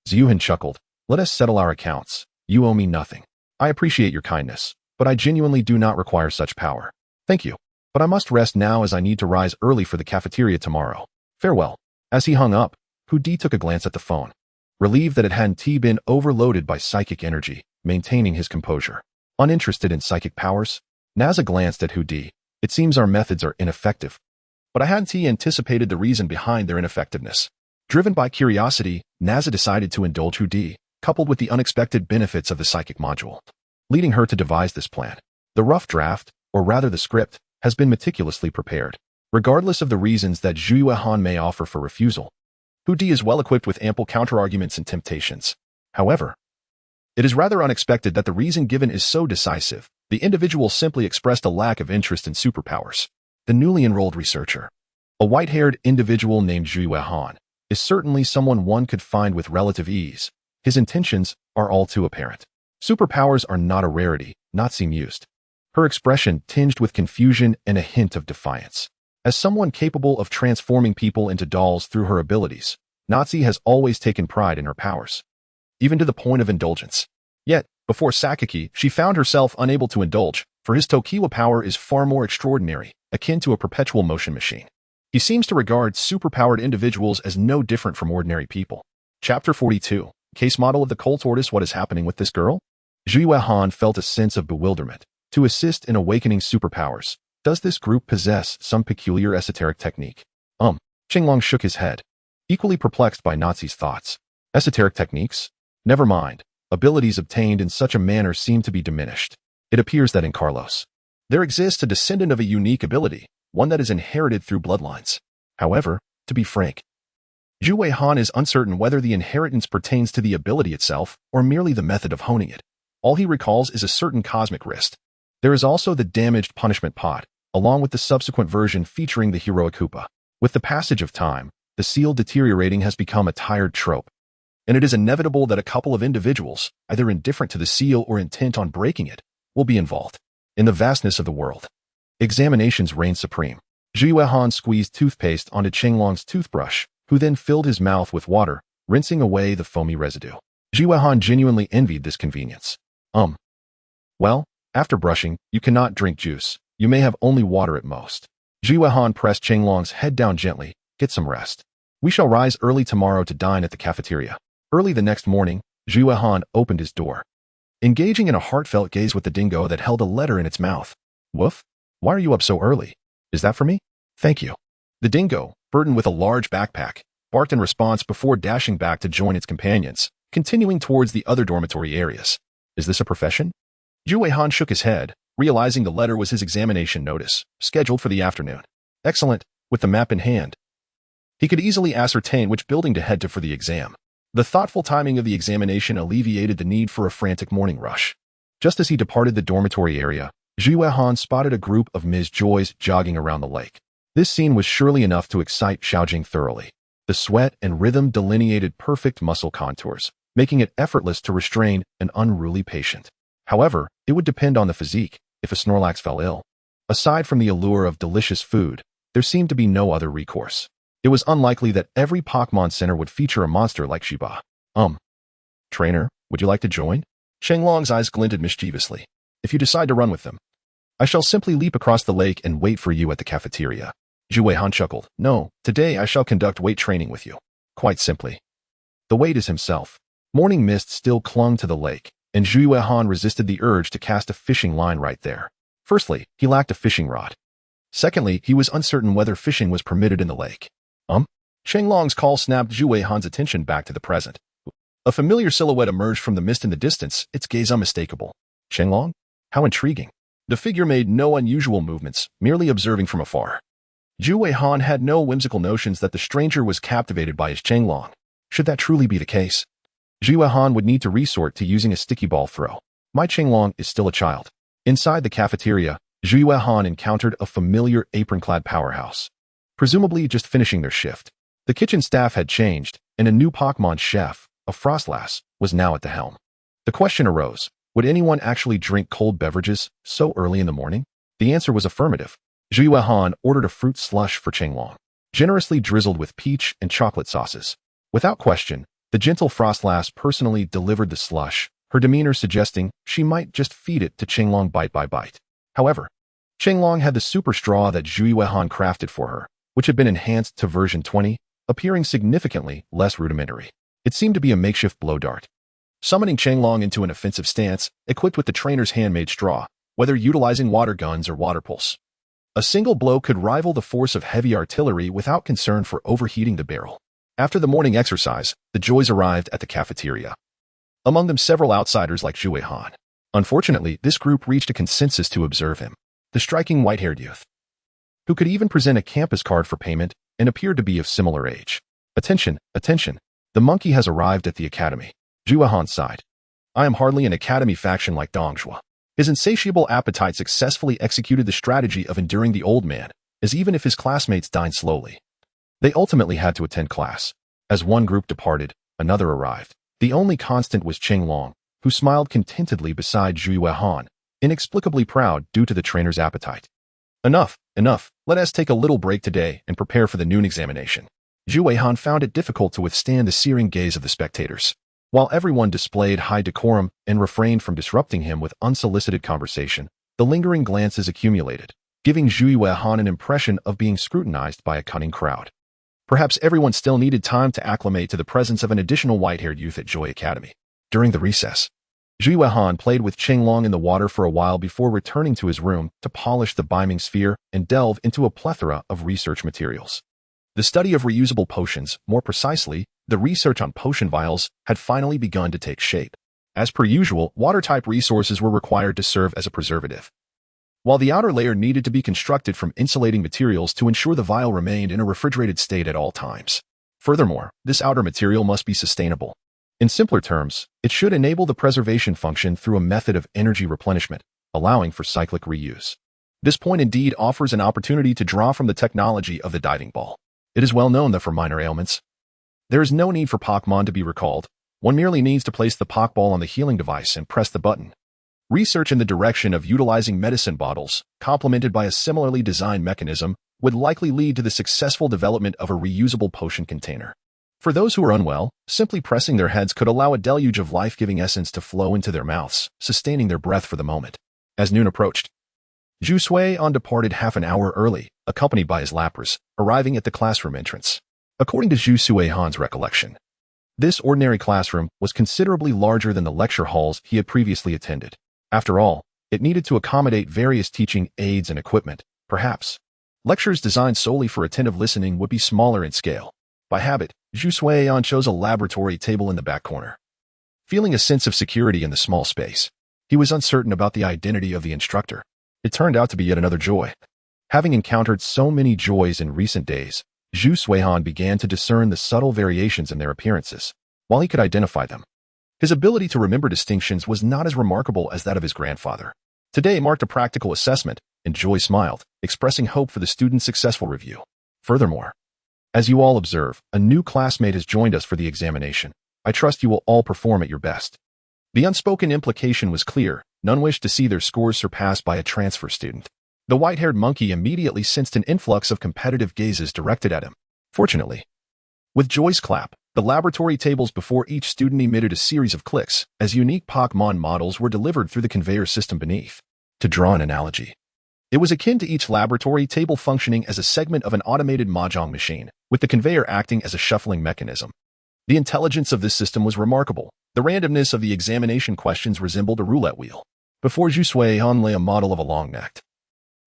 Ziyuhin chuckled. Let us settle our accounts. You owe me nothing. I appreciate your kindness, but I genuinely do not require such power. Thank you. But I must rest now as I need to rise early for the cafeteria tomorrow. Farewell. As he hung up, Houdie took a glance at the phone. Relieved that it hadn't been overloaded by psychic energy, maintaining his composure. Uninterested in psychic powers, Naza glanced at Houdie. It seems our methods are ineffective. But I hadn't anticipated the reason behind their ineffectiveness. Driven by curiosity, Naza decided to indulge Houdie, coupled with the unexpected benefits of the psychic module, leading her to devise this plan. The rough draft, or rather the script, has been meticulously prepared. Regardless of the reasons that Zhu Han may offer for refusal, Houdie is well equipped with ample counterarguments and temptations. However, it is rather unexpected that the reason given is so decisive. The individual simply expressed a lack of interest in superpowers. The newly enrolled researcher, a white-haired individual named Zhu Han, is certainly someone one could find with relative ease. His intentions are all too apparent. Superpowers are not a rarity, not seem used. Her expression tinged with confusion and a hint of defiance. As someone capable of transforming people into dolls through her abilities, Nazi has always taken pride in her powers, even to the point of indulgence. Yet, before Sakaki, she found herself unable to indulge, for his Tokiwa power is far more extraordinary, akin to a perpetual motion machine. He seems to regard superpowered individuals as no different from ordinary people. Chapter 42. Case model of the coal tortoise. What is happening with this girl? Zhu Han felt a sense of bewilderment. To assist in awakening superpowers, does this group possess some peculiar esoteric technique? Qinglong shook his head, equally perplexed by Nazi's thoughts. Esoteric techniques? Never mind. Abilities obtained in such a manner seem to be diminished. It appears that in Carlos, there exists a descendant of a unique ability, one that is inherited through bloodlines. However, to be frank, Zhu Han is uncertain whether the inheritance pertains to the ability itself or merely the method of honing it. All he recalls is a certain cosmic wrist. There is also the damaged punishment pot, along with the subsequent version featuring the heroic Hoopa. With the passage of time, the seal deteriorating has become a tired trope, and it is inevitable that a couple of individuals, either indifferent to the seal or intent on breaking it, will be involved. In the vastness of the world, examinations reign supreme. Zhu Han squeezed toothpaste onto Qinglong's toothbrush, who then filled his mouth with water, rinsing away the foamy residue. Zhu Han genuinely envied this convenience. Well, after brushing, you cannot drink juice. You may have only water at most. Zhu Han pressed Qinglong's head down gently. Get some rest. We shall rise early tomorrow to dine at the cafeteria. Early the next morning, Zhu Han opened his door, engaging in a heartfelt gaze with the dingo that held a letter in its mouth. Woof? Why are you up so early? Is that for me? Thank you. The dingo, burdened with a large backpack, barked in response before dashing back to join its companions, continuing towards the other dormitory areas. Is this a profession? Zhu Han shook his head, realizing the letter was his examination notice, scheduled for the afternoon. Excellent, with the map in hand. He could easily ascertain which building to head to for the exam. The thoughtful timing of the examination alleviated the need for a frantic morning rush. Just as he departed the dormitory area, Zhu Han spotted a group of Ms. Joys jogging around the lake. This scene was surely enough to excite Xiaojing thoroughly. The sweat and rhythm delineated perfect muscle contours, making it effortless to restrain an unruly patient. However, it would depend on the physique if a Snorlax fell ill. Aside from the allure of delicious food, there seemed to be no other recourse. It was unlikely that every Pokémon Center would feature a monster like Shiba. Trainer, would you like to join? Shenlong's eyes glinted mischievously. If you decide to run with them, I shall simply leap across the lake and wait for you at the cafeteria. Zhu Weihan chuckled. No, today I shall conduct weight training with you. Quite simply. The weight is himself. Morning mist still clung to the lake, and Zhu Weihan resisted the urge to cast a fishing line right there. Firstly, he lacked a fishing rod. Secondly, he was uncertain whether fishing was permitted in the lake. Shenlong's call snapped Zhu Weihan's attention back to the present. A familiar silhouette emerged from the mist in the distance, its gaze unmistakable. Shenlong? How intriguing. The figure made no unusual movements, merely observing from afar. Zhu Weihan had no whimsical notions that the stranger was captivated by his Shenlong. Should that truly be the case, Zhu Weihan would need to resort to using a sticky ball throw. My Shenlong is still a child. Inside the cafeteria, Zhu Weihan encountered a familiar apron-clad powerhouse, presumably just finishing their shift. The kitchen staff had changed, and a new Pokémon chef, a Frostlass, was now at the helm. The question arose, would anyone actually drink cold beverages so early in the morning? The answer was affirmative. Zhu Weihan ordered a fruit slush for Shenlong, generously drizzled with peach and chocolate sauces. Without question, the gentle Frostlass personally delivered the slush, her demeanor suggesting she might just feed it to Shenlong bite by bite. However, Shenlong had the super straw that Zhu Weihan crafted for her, which had been enhanced to version 20, appearing significantly less rudimentary. It seemed to be a makeshift blow dart, summoning Shenlong into an offensive stance, equipped with the trainer's handmade straw, whether utilizing water guns or water pulse. A single blow could rival the force of heavy artillery without concern for overheating the barrel. After the morning exercise, the Joys arrived at the cafeteria. Among them several outsiders like Zhu Weihan. Unfortunately, this group reached a consensus to observe him, the striking white-haired youth, who could even present a campus card for payment and appeared to be of similar age. Attention, attention, the monkey has arrived at the academy. Zhu Weihan sighed. I am hardly an academy faction like Dongzhuo. His insatiable appetite successfully executed the strategy of enduring the old man, as even if his classmates dined slowly. They ultimately had to attend class. As one group departed, another arrived. The only constant was Shenlong, who smiled contentedly beside Zhu Weihan, inexplicably proud due to the trainer's appetite. Enough. Let us take a little break today and prepare for the noon examination. Zhu Weihan found it difficult to withstand the searing gaze of the spectators. While everyone displayed high decorum and refrained from disrupting him with unsolicited conversation, the lingering glances accumulated, giving Zhu Weihan an impression of being scrutinized by a cunning crowd. Perhaps everyone still needed time to acclimate to the presence of an additional white-haired youth at Joy Academy. During the recess, Zhu Weihan played with Shenlong in the water for a while before returning to his room to polish the Beiming sphere and delve into a plethora of research materials. The study of reusable potions, more precisely, the research on potion vials, had finally begun to take shape. As per usual, water-type resources were required to serve as a preservative, while the outer layer needed to be constructed from insulating materials to ensure the vial remained in a refrigerated state at all times. Furthermore, this outer material must be sustainable. In simpler terms, it should enable the preservation function through a method of energy replenishment, allowing for cyclic reuse. This point indeed offers an opportunity to draw from the technology of the diving ball. It is well known that for minor ailments, there is no need for Pokémon to be recalled. One merely needs to place the Pokéball on the healing device and press the button. Research in the direction of utilizing medicine bottles, complemented by a similarly designed mechanism, would likely lead to the successful development of a reusable potion container. For those who are unwell, simply pressing their heads could allow a deluge of life-giving essence to flow into their mouths, sustaining their breath for the moment. As noon approached, Zhu Weihan departed half an hour early, accompanied by his lappers, arriving at the classroom entrance. According to Zhu Weihan's recollection, this ordinary classroom was considerably larger than the lecture halls he had previously attended. After all, it needed to accommodate various teaching aids and equipment. Perhaps lectures designed solely for attentive listening would be smaller in scale. By habit, Zhu Weihan chose a laboratory table in the back corner. Feeling a sense of security in the small space, he was uncertain about the identity of the instructor. It turned out to be yet another Joy. Having encountered so many Joys in recent days, Zhu Weihan began to discern the subtle variations in their appearances. While he could identify them, his ability to remember distinctions was not as remarkable as that of his grandfather. Today marked a practical assessment, and Joy smiled, expressing hope for the student's successful review. Furthermore, as you all observe, a new classmate has joined us for the examination. I trust you will all perform at your best. The unspoken implication was clear. None wished to see their scores surpassed by a transfer student. The white-haired monkey immediately sensed an influx of competitive gazes directed at him. Fortunately, with Joy's clap, the laboratory tables before each student emitted a series of clicks as unique Pokémon models were delivered through the conveyor system beneath. To draw an analogy, it was akin to each laboratory table functioning as a segment of an automated mahjong machine, with the conveyor acting as a shuffling mechanism. The intelligence of this system was remarkable. The randomness of the examination questions resembled a roulette wheel. Before Zhu Suihan lay a model of a long-necked,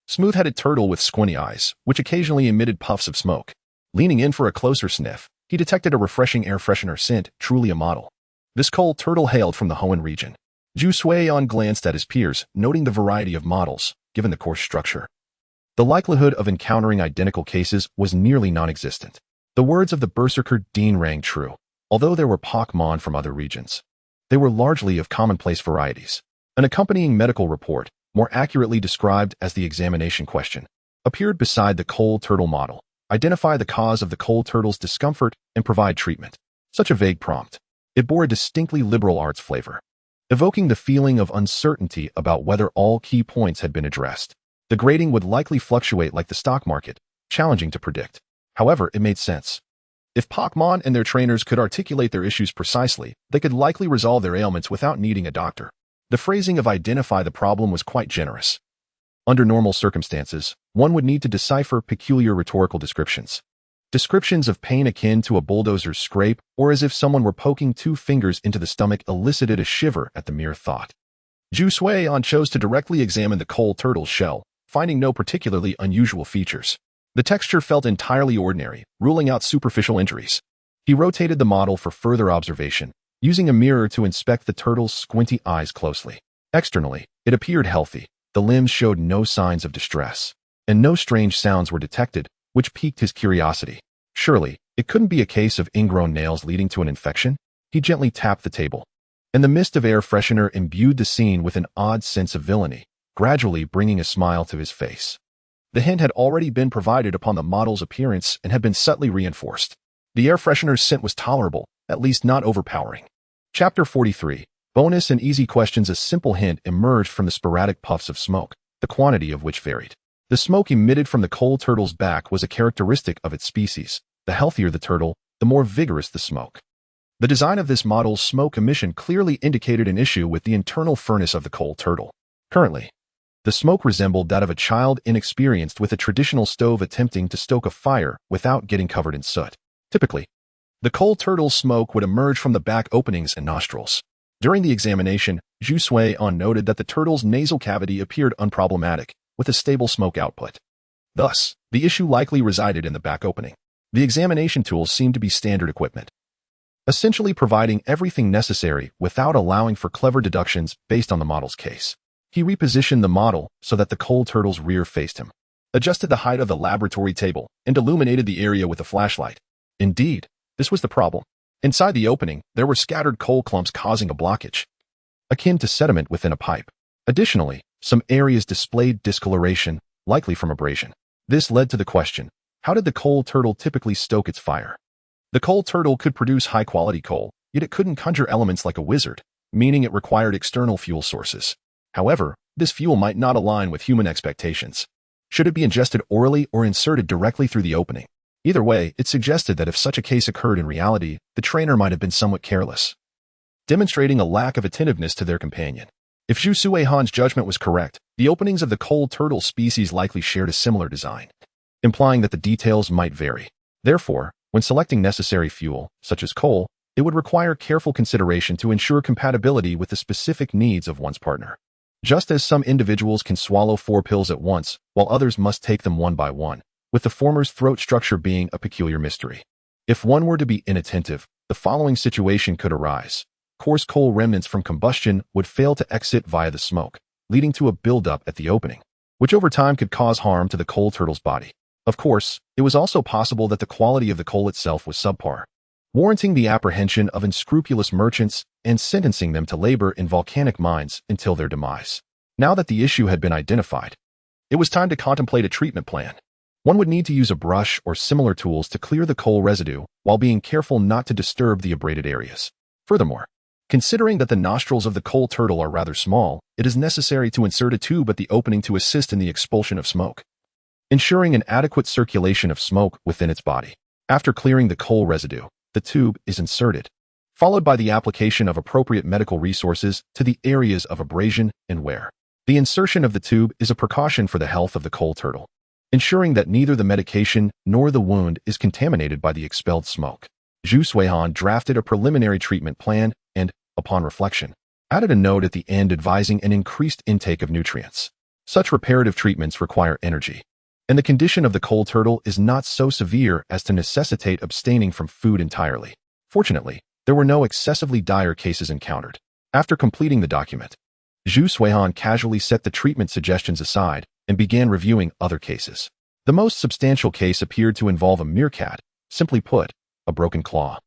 smooth-headed turtle with squinty eyes, which occasionally emitted puffs of smoke. Leaning in for a closer sniff, he detected a refreshing air freshener scent, truly a model. This coal turtle hailed from the Hoenn region. Zhu Suihan glanced at his peers, noting the variety of models, given the course structure. The likelihood of encountering identical cases was nearly non-existent. The words of the Berserker Dean rang true. Although there were Pokémon from other regions, they were largely of commonplace varieties. An accompanying medical report, more accurately described as the examination question, appeared beside the coal turtle model. Identify the cause of the coal turtle's discomfort and provide treatment. Such a vague prompt. It bore a distinctly liberal arts flavor, evoking the feeling of uncertainty about whether all key points had been addressed. The grading would likely fluctuate like the stock market, challenging to predict. However, it made sense. If Pokémon and their trainers could articulate their issues precisely, they could likely resolve their ailments without needing a doctor. The phrasing of identify the problem was quite generous. Under normal circumstances, one would need to decipher peculiar rhetorical descriptions. Descriptions of pain akin to a bulldozer's scrape or as if someone were poking 2 fingers into the stomach elicited a shiver at the mere thought. Zhu Suihan chose to directly examine the coal turtle's shell, finding no particularly unusual features. The texture felt entirely ordinary, ruling out superficial injuries. He rotated the model for further observation, using a mirror to inspect the turtle's squinty eyes closely. Externally, it appeared healthy. The limbs showed no signs of distress, and no strange sounds were detected, which piqued his curiosity. Surely, it couldn't be a case of ingrown nails leading to an infection? He gently tapped the table, and the mist of air freshener imbued the scene with an odd sense of villainy, gradually bringing a smile to his face. The hint had already been provided upon the model's appearance and had been subtly reinforced. The air freshener's scent was tolerable, at least not overpowering. Chapter 43. Bonus and easy questions. A simple hint emerged from the sporadic puffs of smoke, the quantity of which varied. The smoke emitted from the coal turtle's back was a characteristic of its species. The healthier the turtle, the more vigorous the smoke. The design of this model's smoke emission clearly indicated an issue with the internal furnace of the coal turtle. Currently, the smoke resembled that of a child inexperienced with a traditional stove attempting to stoke a fire without getting covered in soot. Typically, the coal turtle's smoke would emerge from the back openings and nostrils. During the examination, Zhu Suihan noted that the turtle's nasal cavity appeared unproblematic, with a stable smoke output. Thus, the issue likely resided in the back opening. The examination tools seemed to be standard equipment, essentially providing everything necessary without allowing for clever deductions based on the model's case. He repositioned the model so that the coal turtle's rear faced him, adjusted the height of the laboratory table, and illuminated the area with a flashlight. Indeed, this was the problem. Inside the opening, there were scattered coal clumps causing a blockage, akin to sediment within a pipe. Additionally, some areas displayed discoloration, likely from abrasion. This led to the question, how did the coal turtle typically stoke its fire? The coal turtle could produce high-quality coal, yet it couldn't conjure elements like a wizard, meaning it required external fuel sources. However, this fuel might not align with human expectations. Should it be ingested orally or inserted directly through the opening? Either way, it suggested that if such a case occurred in reality, the trainer might have been somewhat careless, demonstrating a lack of attentiveness to their companion. If Zhu Suihan's judgment was correct, the openings of the coal turtle species likely shared a similar design, implying that the details might vary. Therefore, when selecting necessary fuel, such as coal, it would require careful consideration to ensure compatibility with the specific needs of one's partner. Just as some individuals can swallow 4 pills at once, while others must take them one by one, with the former's throat structure being a peculiar mystery. If one were to be inattentive, the following situation could arise. Coarse coal remnants from combustion would fail to exit via the smoke, leading to a buildup at the opening, which over time could cause harm to the coal turtle's body. Of course, it was also possible that the quality of the coal itself was subpar, warranting the apprehension of unscrupulous merchants and sentencing them to labor in volcanic mines until their demise. Now that the issue had been identified, It was time to contemplate a treatment plan. One would need to use a brush or similar tools to clear the coal residue while being careful not to disturb the abraded areas. Furthermore, considering that the nostrils of the coal turtle are rather small, it is necessary to insert a tube at the opening to assist in the expulsion of smoke, ensuring an adequate circulation of smoke within its body. After clearing the coal residue, the tube is inserted, followed by the application of appropriate medical resources to the areas of abrasion and wear. The insertion of the tube is a precaution for the health of the coal turtle, ensuring that neither the medication nor the wound is contaminated by the expelled smoke. Zhu Suihan drafted a preliminary treatment plan and, upon reflection, added a note at the end advising an increased intake of nutrients. Such reparative treatments require energy, and the condition of the coal turtle is not so severe as to necessitate abstaining from food entirely. Fortunately, there were no excessively dire cases encountered. After completing the document, Zhu Suihan casually set the treatment suggestions aside and began reviewing other cases. The most substantial case appeared to involve a meerkat, simply put, a broken claw,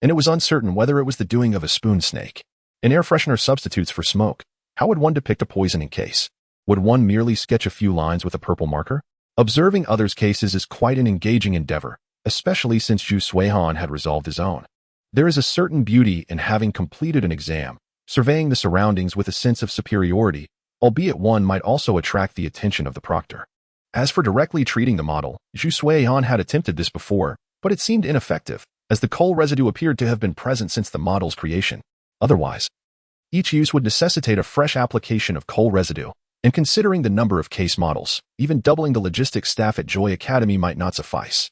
and it was uncertain whether it was the doing of a spoon snake. In air freshener substitutes for smoke, how would one depict a poisoning case? Would one merely sketch a few lines with a purple marker? Observing others' cases is quite an engaging endeavor, especially since Zhu Suihan had resolved his own. There is a certain beauty in having completed an exam, surveying the surroundings with a sense of superiority, albeit one might also attract the attention of the proctor. As for directly treating the model, Zhu Suihan had attempted this before, but it seemed ineffective, as the coal residue appeared to have been present since the model's creation. Otherwise, each use would necessitate a fresh application of coal residue, and considering the number of case models, even doubling the logistics staff at Joy Academy might not suffice.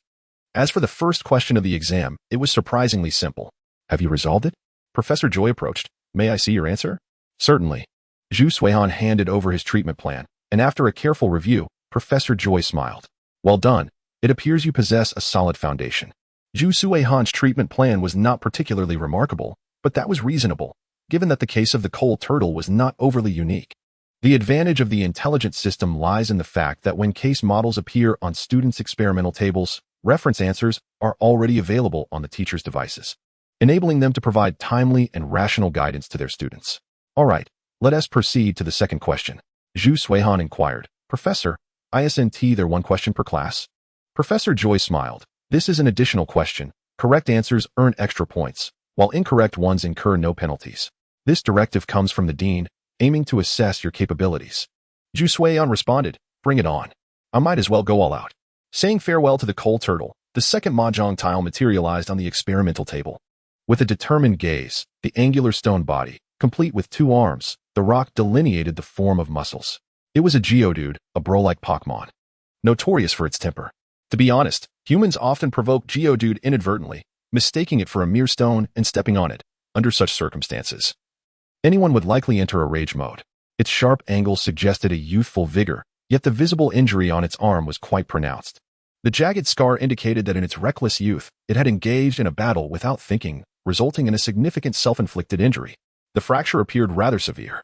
As for the first question of the exam, it was surprisingly simple. Have you resolved it? Professor Joy approached. May I see your answer? Certainly. Zhu Suihan handed over his treatment plan, and after a careful review, Professor Joy smiled. Well done. It appears you possess a solid foundation. Zhu Suihan's treatment plan was not particularly remarkable, but that was reasonable, given that the case of the coal turtle was not overly unique. The advantage of the intelligent system lies in the fact that when case models appear on students' experimental tables, reference answers are already available on the teacher's devices, enabling them to provide timely and rational guidance to their students. All right, let us proceed to the second question. Zhu Suihan inquired, Professor, isn't there one question per class? Professor Joy smiled. This is an additional question. Correct answers earn extra points, while incorrect ones incur no penalties. This directive comes from the dean, aiming to assess your capabilities. Zhu Suihan responded, Bring it on. I might as well go all out. Saying farewell to the coal turtle, the second mahjong tile materialized on the experimental table. With a determined gaze, the angular stone body, complete with 2 arms, the rock delineated the form of muscles. It was a Geodude, a bro-like Pokémon, notorious for its temper. To be honest, humans often provoke Geodude inadvertently, mistaking it for a mere stone and stepping on it. Under such circumstances, anyone would likely enter a rage mode. Its sharp angles suggested a youthful vigor, yet the visible injury on its arm was quite pronounced. The jagged scar indicated that in its reckless youth, it had engaged in a battle without thinking, resulting in a significant self-inflicted injury. The fracture appeared rather severe.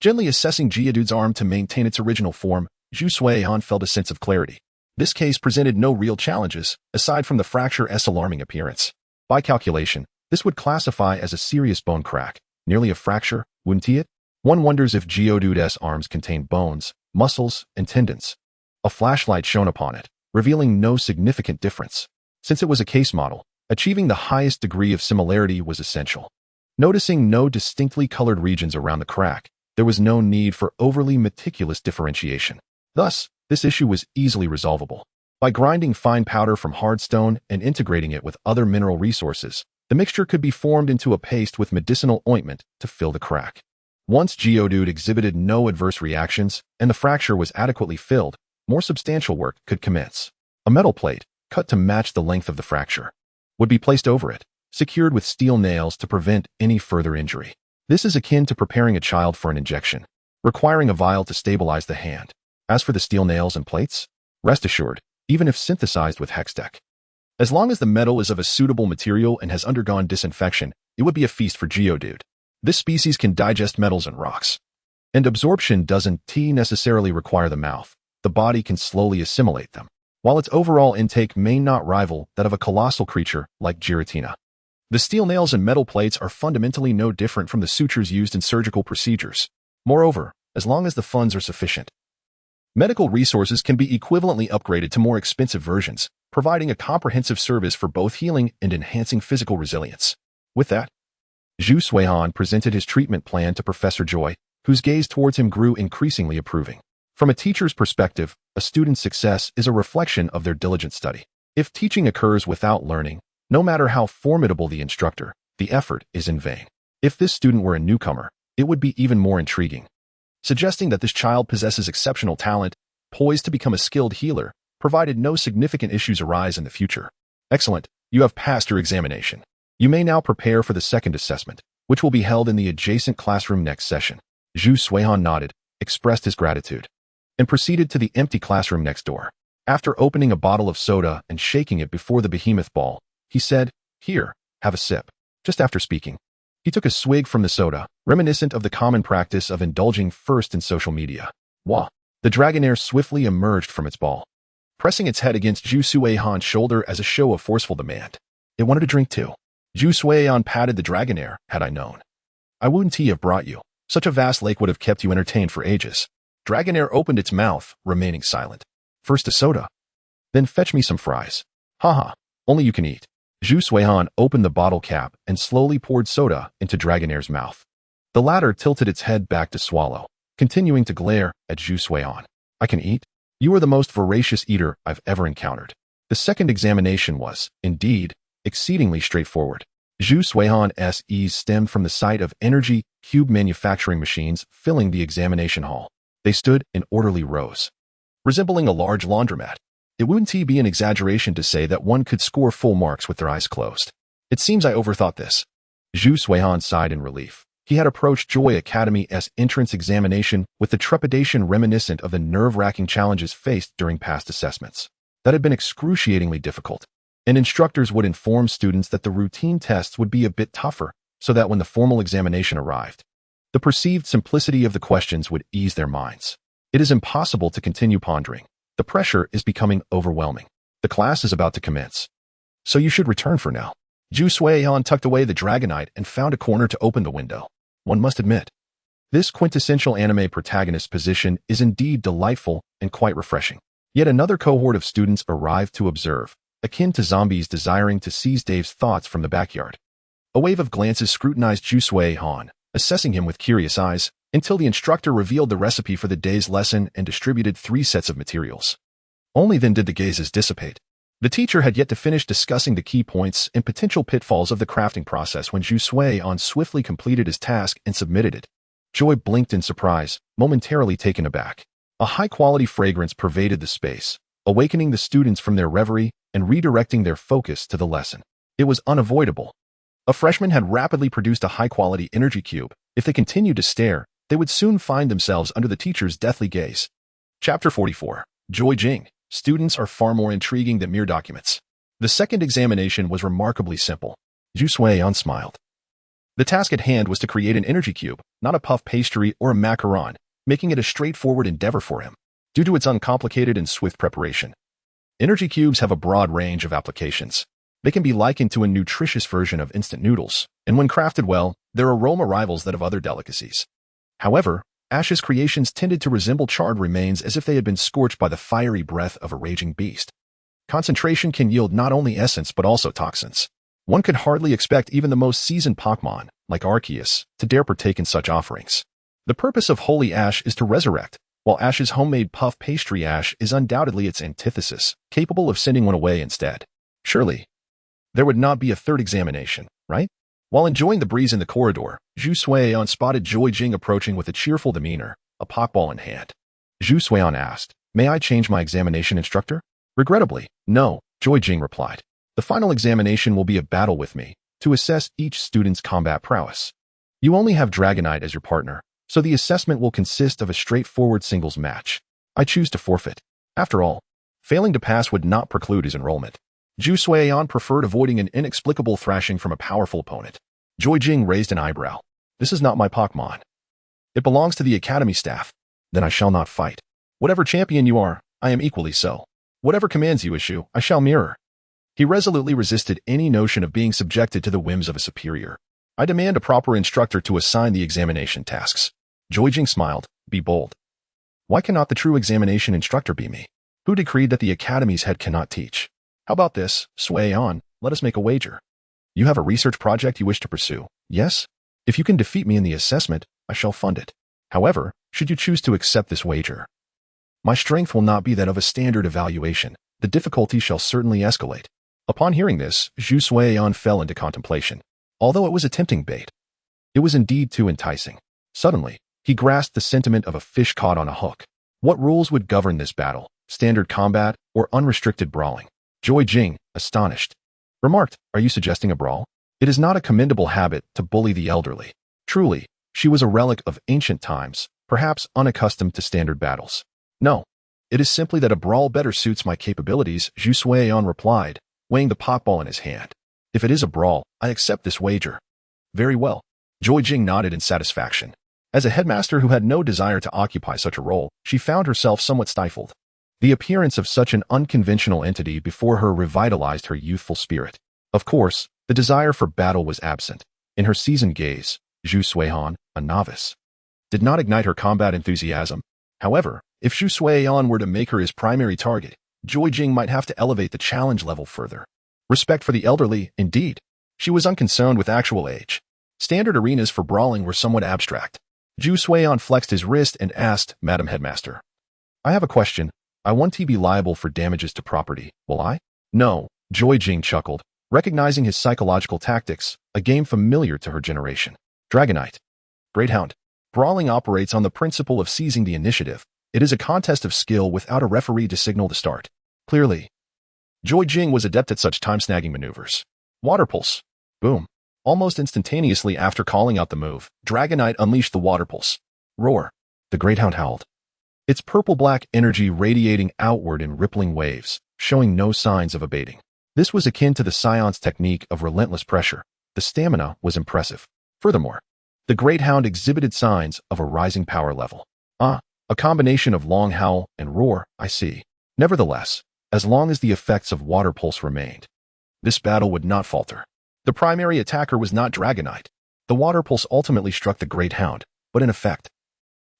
Gently assessing Geodude's arm to maintain its original form, Zhu Suihan felt a sense of clarity. This case presented no real challenges, aside from the fracture's alarming appearance. By calculation, this would classify as a serious bone crack, nearly a fracture, wouldn't it? One wonders if Geodude's arms contain bones, muscles, and tendons. A flashlight shone upon it, revealing no significant difference. Since it was a case model, achieving the highest degree of similarity was essential. Noticing no distinctly colored regions around the crack, there was no need for overly meticulous differentiation. Thus, this issue was easily resolvable. By grinding fine powder from hard stone and integrating it with other mineral resources, the mixture could be formed into a paste with medicinal ointment to fill the crack. Once Geodude exhibited no adverse reactions and the fracture was adequately filled, more substantial work could commence. A metal plate, cut to match the length of the fracture, would be placed over it, secured with steel nails to prevent any further injury. This is akin to preparing a child for an injection, requiring a vial to stabilize the hand. As for the steel nails and plates, rest assured, even if synthesized with Hextech, as long as the metal is of a suitable material and has undergone disinfection, it would be a feast for Geodude. This species can digest metals and rocks, and absorption doesn't necessarily require the mouth. The body can slowly assimilate them, while its overall intake may not rival that of a colossal creature like Giratina. The steel nails and metal plates are fundamentally no different from the sutures used in surgical procedures. Moreover, as long as the funds are sufficient, Medical resources can be equivalently upgraded to more expensive versions, providing a comprehensive service for both healing and enhancing physical resilience. With that, Zhu Suihan presented his treatment plan to Professor Joy, whose gaze towards him grew increasingly approving. From a teacher's perspective, a student's success is a reflection of their diligent study. If teaching occurs without learning, no matter how formidable the instructor, the effort is in vain. If this student were a newcomer, it would be even more intriguing, suggesting that this child possesses exceptional talent, poised to become a skilled healer, provided no significant issues arise in the future. Excellent, you have passed your examination. You may now prepare for the second assessment, which will be held in the adjacent classroom next session. Zhu Suihan nodded, expressed his gratitude, and proceeded to the empty classroom next door. After opening a bottle of soda and shaking it before the behemoth ball, he said, "Here, have a sip." Just after speaking, he took a swig from the soda, reminiscent of the common practice of indulging first in social media. Wah! The Dragonair swiftly emerged from its ball, pressing its head against Zhu Suihan's shoulder as a show of forceful demand. It wanted a drink too. Zhu Suihan patted the Dragonair. "Had I known, I wouldn't have brought you. Such a vast lake would have kept you entertained for ages." Dragonair opened its mouth, remaining silent. "First a soda. Then fetch me some fries." "Haha, only you can eat." Zhu Suihan opened the bottle cap and slowly poured soda into Dragonair's mouth. The latter tilted its head back to swallow, continuing to glare at Zhu Suihan. "I can eat? You are the most voracious eater I've ever encountered." The second examination was, indeed, exceedingly straightforward. Zhu Suihan's ease stemmed from the sight of energy cube manufacturing machines filling the examination hall. They stood in orderly rows, resembling a large laundromat. It wouldn't be an exaggeration to say that one could score full marks with their eyes closed. "It seems I overthought this." Zhu Suihan sighed in relief. He had approached Joy Academy's entrance examination with the trepidation reminiscent of the nerve-wracking challenges faced during past assessments. That had been excruciatingly difficult, and instructors would inform students that the routine tests would be a bit tougher, so that when the formal examination arrived, the perceived simplicity of the questions would ease their minds. It is impossible to continue pondering. The pressure is becoming overwhelming. The class is about to commence, so you should return for now. Zhu Suihan tucked away the Dragonite and found a corner to open the window. One must admit, this quintessential anime protagonist position is indeed delightful and quite refreshing. Yet another cohort of students arrived to observe, akin to zombies desiring to seize Dave's thoughts from the backyard. A wave of glances scrutinized Zhu Suihan, assessing him with curious eyes, until the instructor revealed the recipe for the day's lesson and distributed 3 sets of materials. Only then did the gazes dissipate. The teacher had yet to finish discussing the key points and potential pitfalls of the crafting process when Zhu Suihan swiftly completed his task and submitted it. Joy blinked in surprise, momentarily taken aback. A high-quality fragrance pervaded the space, awakening the students from their reverie and redirecting their focus to the lesson. It was unavoidable. A freshman had rapidly produced a high-quality energy cube. If they continued to stare, they would soon find themselves under the teacher's deathly gaze. Chapter 44. Joy Jing. Students are far more intriguing than mere documents. The second examination was remarkably simple. Zhu Suihan smiled. The task at hand was to create an energy cube, not a puff pastry or a macaron, making it a straightforward endeavor for him, due to its uncomplicated and swift preparation. Energy cubes have a broad range of applications. They can be likened to a nutritious version of instant noodles, and when crafted well, their aroma rivals that of other delicacies. However, Ash's creations tended to resemble charred remains as if they had been scorched by the fiery breath of a raging beast. Concentration can yield not only essence but also toxins. One could hardly expect even the most seasoned Pokémon, like Arceus, to dare partake in such offerings. The purpose of Holy Ash is to resurrect, while Ash's homemade puff pastry ash is undoubtedly its antithesis, capable of sending one away instead. Surely, there would not be a third examination, right? While enjoying the breeze in the corridor, Zhu Suihan spotted Joy Jing approaching with a cheerful demeanor, a Pokeball in hand. Zhu Suihan asked, "May I change my examination instructor?" "Regrettably, no," Joy Jing replied. "The final examination will be a battle with me, to assess each student's combat prowess. You only have Dragonite as your partner, so the assessment will consist of a straightforward singles match. I choose to forfeit. After all, failing to pass would not preclude his enrollment." Zhu Suihan preferred avoiding an inexplicable thrashing from a powerful opponent. Joy Jing raised an eyebrow. "This is not my Pokémon. It belongs to the Academy staff. Then I shall not fight. Whatever champion you are, I am equally so. Whatever commands you issue, I shall mirror." He resolutely resisted any notion of being subjected to the whims of a superior. "I demand a proper instructor to assign the examination tasks." Joy Jing smiled. "Be bold." Why cannot the true examination instructor be me? Who decreed that the academy's head cannot teach? How about this, Sway on, let us make a wager. You have a research project you wish to pursue, yes? If you can defeat me in the assessment, I shall fund it. However, should you choose to accept this wager, my strength will not be that of a standard evaluation. The difficulty shall certainly escalate. Upon hearing this, Zhu Suiyan fell into contemplation. Although it was a tempting bait, it was indeed too enticing. Suddenly, he grasped the sentiment of a fish caught on a hook. What rules would govern this battle? Standard combat or unrestricted brawling? Joy Jing, astonished, remarked, "Are you suggesting a brawl? It is not a commendable habit to bully the elderly." Truly, she was a relic of ancient times, perhaps unaccustomed to standard battles. "No, it is simply that a brawl better suits my capabilities," Zhu Suiyan replied, weighing the Pokeball in his hand. "If it is a brawl, I accept this wager." "Very well." Joy Jing nodded in satisfaction. As a headmaster who had no desire to occupy such a role, she found herself somewhat stifled. The appearance of such an unconventional entity before her revitalized her youthful spirit. Of course, the desire for battle was absent. In her seasoned gaze, Zhu Suiyan, a novice, did not ignite her combat enthusiasm. However, if Zhu Suiyan were to make her his primary target, Joy Jing might have to elevate the challenge level further. Respect for the elderly, indeed. She was unconcerned with actual age. Standard arenas for brawling were somewhat abstract. Zhu Suiyan flexed his wrist and asked, "Madam Headmaster, I have a question. I want to be liable for damages to property, will I?" "No," Joy Jing chuckled, recognizing his psychological tactics, a game familiar to her generation. Dragonite. Greathound. Brawling operates on the principle of seizing the initiative. It is a contest of skill without a referee to signal the start. Clearly, Joy Jing was adept at such time-snagging maneuvers. Water Pulse. Boom. Almost instantaneously after calling out the move, Dragonite unleashed the Water Pulse. Roar. The Greathound howled, its purple-black energy radiating outward in rippling waves, showing no signs of abating. This was akin to the Scion's technique of relentless pressure. The stamina was impressive. Furthermore, the Greathound exhibited signs of a rising power level. A combination of long howl and roar, I see. Nevertheless, as long as the effects of Water Pulse remained, this battle would not falter. The primary attacker was not Dragonite. The Water Pulse ultimately struck the Greathound, but in effect,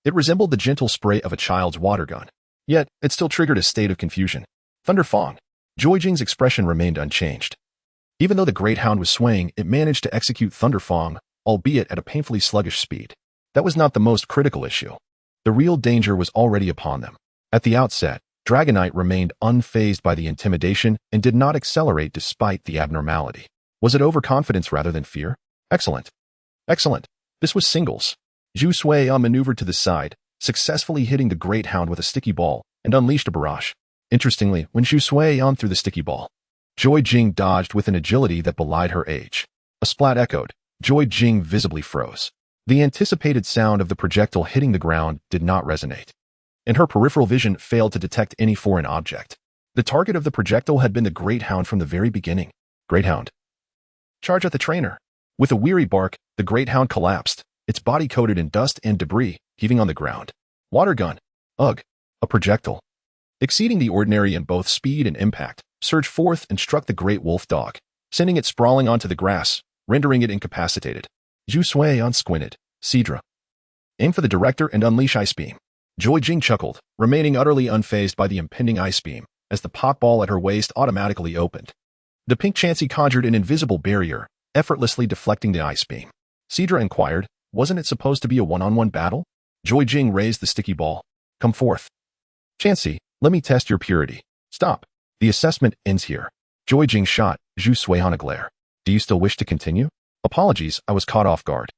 it resembled the gentle spray of a child's water gun. Yet, it still triggered a state of confusion. Thunder Fong. Joy Jing's expression remained unchanged. Even though the Greathound was swaying, it managed to execute Thunder Fong, albeit at a painfully sluggish speed. That was not the most critical issue. The real danger was already upon them. At the outset, Dragonite remained unfazed by the intimidation and did not accelerate despite the abnormality. Was it overconfidence rather than fear? Excellent. Excellent. This was singles. Zhu Suiyan maneuvered to the side, successfully hitting the Greathound with a sticky ball, and unleashed a barrage. Interestingly, when Zhu Suiyan threw the sticky ball, Joy Jing dodged with an agility that belied her age. A splat echoed. Joy Jing visibly froze. The anticipated sound of the projectile hitting the ground did not resonate, and her peripheral vision failed to detect any foreign object. The target of the projectile had been the Greathound from the very beginning. Greathound. Charge at the trainer. With a weary bark, the Greathound collapsed, its body coated in dust and debris, heaving on the ground. Water gun. Ugh. A projectile, exceeding the ordinary in both speed and impact, surged forth and struck the great wolf dog, sending it sprawling onto the grass, rendering it incapacitated. Zhu Suiyan squinted. Cedra. Aim for the director and unleash Ice Beam. Joy Jing chuckled, remaining utterly unfazed by the impending Ice Beam, as the Pokeball at her waist automatically opened. The pink Chansey conjured an invisible barrier, effortlessly deflecting the Ice Beam. Cedra inquired, "Wasn't it supposed to be a one-on-one battle?" Joy Jing raised the sticky ball. "Come forth. Chansey, let me test your purity." "Stop. The assessment ends here." Joy Jing shot Zhu Suiyan a glare. "Do you still wish to continue?" "Apologies, I was caught off guard."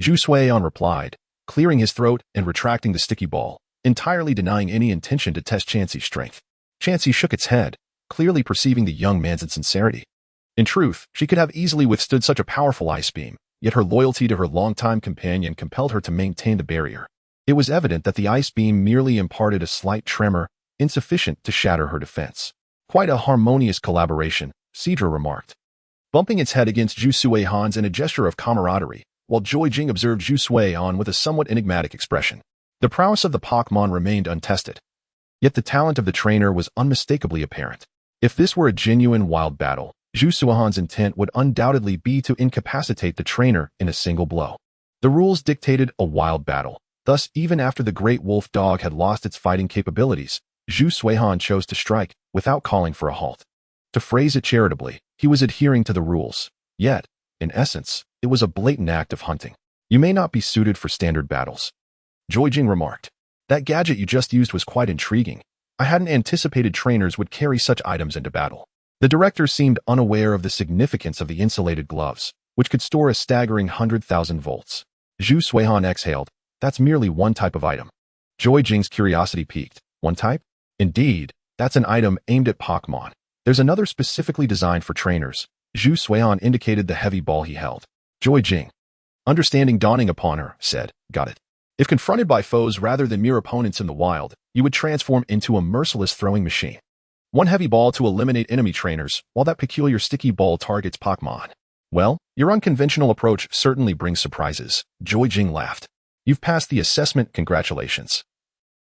Zhu Suiyan replied, clearing his throat and retracting the sticky ball, entirely denying any intention to test Chansey's strength. Chansey shook its head, clearly perceiving the young man's insincerity. In truth, she could have easily withstood such a powerful Ice Beam, yet her loyalty to her longtime companion compelled her to maintain the barrier. It was evident that the Ice Beam merely imparted a slight tremor, insufficient to shatter her defense. "Quite a harmonious collaboration," Cedra remarked, bumping its head against Zhu Suiyan's in a gesture of camaraderie, while Joy Jing observed Zhu Suiyan with a somewhat enigmatic expression. The prowess of the Pokémon remained untested, yet the talent of the trainer was unmistakably apparent. If this were a genuine wild battle, Zhu Suiyan's intent would undoubtedly be to incapacitate the trainer in a single blow. The rules dictated a wild battle, thus Thus, even after the great wolf dog had lost its fighting capabilities, Zhu Suihan chose to strike without calling for a halt. To phrase it charitably, he was adhering to the rules. Yet, in essence, it was a blatant act of hunting. You may not be suited for standard battles. Joijing remarked. That gadget you just used was quite intriguing. I hadn't anticipated trainers would carry such items into battle. The director seemed unaware of the significance of the insulated gloves, which could store a staggering 100,000 volts. Zhu Suihan exhaled. That's merely one type of item. Joijing's curiosity piqued. One type? Indeed, that's an item aimed at Pokémon. There's another specifically designed for trainers. Zhu Suihan indicated the heavy ball he held. Joijing, understanding dawning upon her, said, got it. If confronted by foes rather than mere opponents in the wild, you would transform into a merciless throwing machine. One heavy ball to eliminate enemy trainers, while that peculiar sticky ball targets Pokémon. Well, your unconventional approach certainly brings surprises. Joijing laughed. You've passed the assessment, congratulations.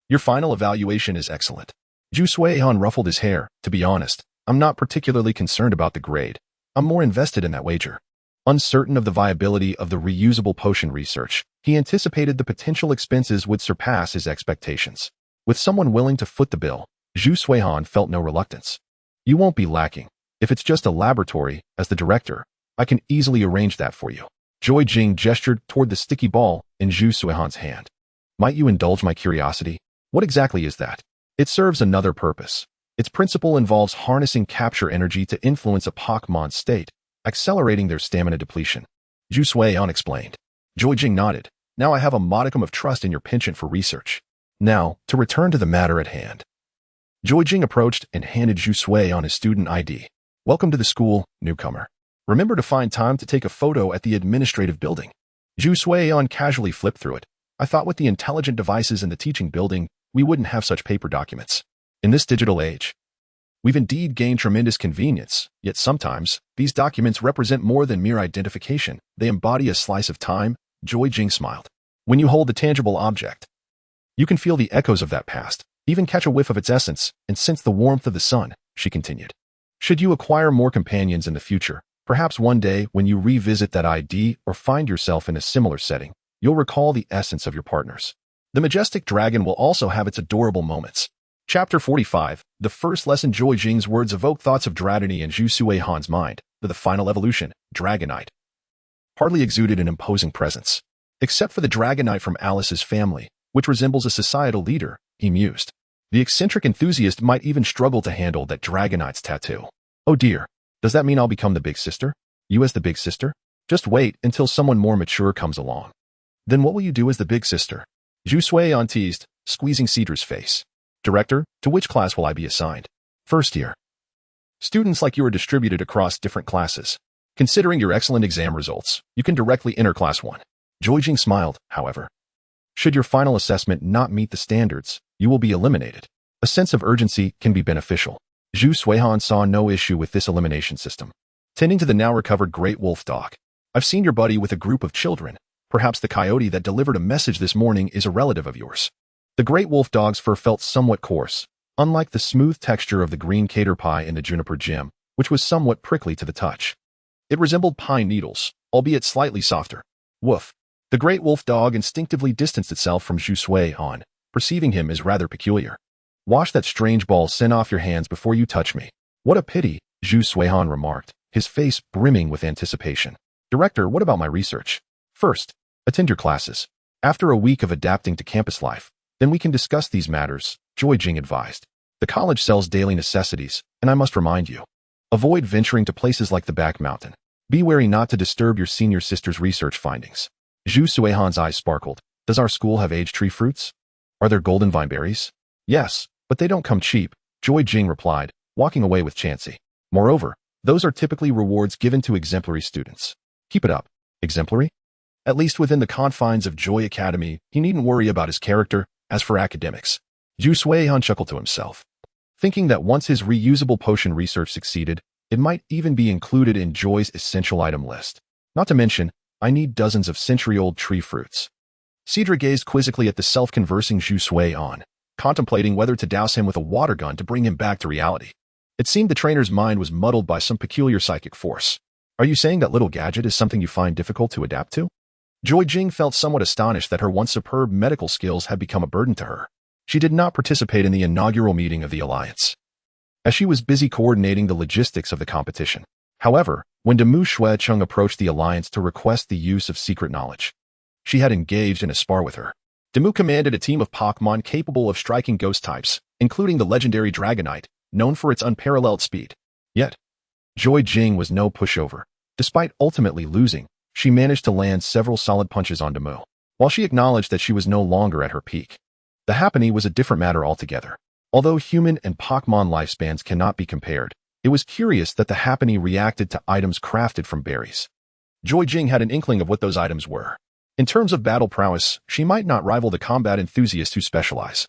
Your final evaluation is excellent. Zhu Suihan ruffled his hair. To be honest, I'm not particularly concerned about the grade. I'm more invested in that wager. Uncertain of the viability of the reusable potion research, he anticipated the potential expenses would surpass his expectations. With someone willing to foot the bill, Zhu Suihan felt no reluctance. You won't be lacking. If it's just a laboratory, as the director, I can easily arrange that for you. Joijing gestured toward the sticky ball in Zhu Suihan's hand. Might you indulge my curiosity? What exactly is that? It serves another purpose. Its principle involves harnessing capture energy to influence a Pokémon's state, accelerating their stamina depletion. Zhu Suihan explained. Joijing nodded. Now I have a modicum of trust in your penchant for research. Now, to return to the matter at hand. Joijing approached and handed Zhu Suihan his student ID. Welcome to the school, newcomer. Remember to find time to take a photo at the administrative building. Zhu Suihan casually flipped through it. I thought with the intelligent devices in the teaching building, we wouldn't have such paper documents. In this digital age, we've indeed gained tremendous convenience, yet sometimes, these documents represent more than mere identification. They embody a slice of time. Joijing smiled. When you hold the tangible object, you can feel the echoes of that past, even catch a whiff of its essence, and sense the warmth of the sun, she continued. Should you acquire more companions in the future, perhaps one day when you revisit that ID or find yourself in a similar setting, you'll recall the essence of your partners. The majestic dragon will also have its adorable moments. Chapter 45, the first lesson. Joijing's words evoked thoughts of Dragonite in Zhu Suihan's mind, but the final evolution, Dragonite, hardly exuded an imposing presence. Except for the Dragonite from Alice's family, which resembles a societal leader, he mused. The eccentric enthusiast might even struggle to handle that Dragonite's tattoo. Oh dear, does that mean I'll become the big sister? You as the big sister? Just wait until someone more mature comes along. Then what will you do as the big sister? Zhu Suihan teased, squeezing Cedra's face. Director, to which class will I be assigned? First year. Students like you are distributed across different classes. Considering your excellent exam results, you can directly enter Class 1. Joijing smiled, however. Should your final assessment not meet the standards, you will be eliminated. A sense of urgency can be beneficial. Zhu Suihan saw no issue with this elimination system. Tending to the now-recovered great wolf dog. I've seen your buddy with a group of children. Perhaps the coyote that delivered a message this morning is a relative of yours. The great wolf dog's fur felt somewhat coarse, unlike the smooth texture of the green cater pie in the juniper gem, which was somewhat prickly to the touch. It resembled pine needles, albeit slightly softer. Woof. The great wolf dog instinctively distanced itself from Zhu Suihan, perceiving him as rather peculiar. Wash that strange ball scent off your hands before you touch me. What a pity, Zhu Suihan remarked, his face brimming with anticipation. Director, what about my research? First, attend your classes. After a week of adapting to campus life, then we can discuss these matters, Joijing advised. The college sells daily necessities, and I must remind you. Avoid venturing to places like the back mountain. Be wary not to disturb your senior sister's research findings. Zhu Suihan's eyes sparkled. Does our school have aged tree fruits? Are there golden vine berries? Yes, but they don't come cheap, Joijing replied, walking away with Chansey. Moreover, those are typically rewards given to exemplary students. Keep it up. Exemplary? At least within the confines of Joy Academy, he needn't worry about his character. As for academics, Zhu Suihan chuckled to himself, thinking that once his reusable potion research succeeded, it might even be included in Joy's essential item list. Not to mention, I need dozens of century-old tree fruits. Cedra gazed quizzically at the self-conversing Zhu Suihan, contemplating whether to douse him with a water gun to bring him back to reality. It seemed the trainer's mind was muddled by some peculiar psychic force. Are you saying that little gadget is something you find difficult to adapt to? Joy Jing felt somewhat astonished that her once superb medical skills had become a burden to her. She did not participate in the inaugural meeting of the Alliance, as she was busy coordinating the logistics of the competition. However, when Demu Shuecheng approached the Alliance to request the use of secret knowledge, she had engaged in a spar with her. Demu commanded a team of Pokémon capable of striking ghost types, including the legendary Dragonite, known for its unparalleled speed. Yet, Joy Jing was no pushover. Despite ultimately losing, she managed to land several solid punches on Demu. While she acknowledged that she was no longer at her peak, the happening was a different matter altogether. Although human and Pokémon lifespans cannot be compared, it was curious that the happening reacted to items crafted from berries. Joy Jing had an inkling of what those items were. In terms of battle prowess, she might not rival the combat enthusiasts who specialize.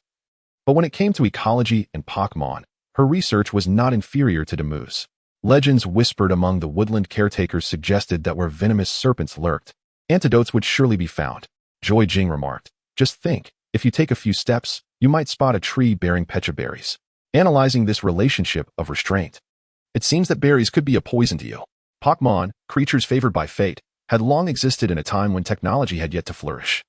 But when it came to ecology and Pokémon, her research was not inferior to Demu's. Legends whispered among the woodland caretakers suggested that where venomous serpents lurked, antidotes would surely be found. Joy Jing remarked, "Just think, if you take a few steps, you might spot a tree bearing pecha berries." Analyzing this relationship of restraint, it seems that berries could be a poison to you. Pokémon, creatures favored by fate, had long existed in a time when technology had yet to flourish,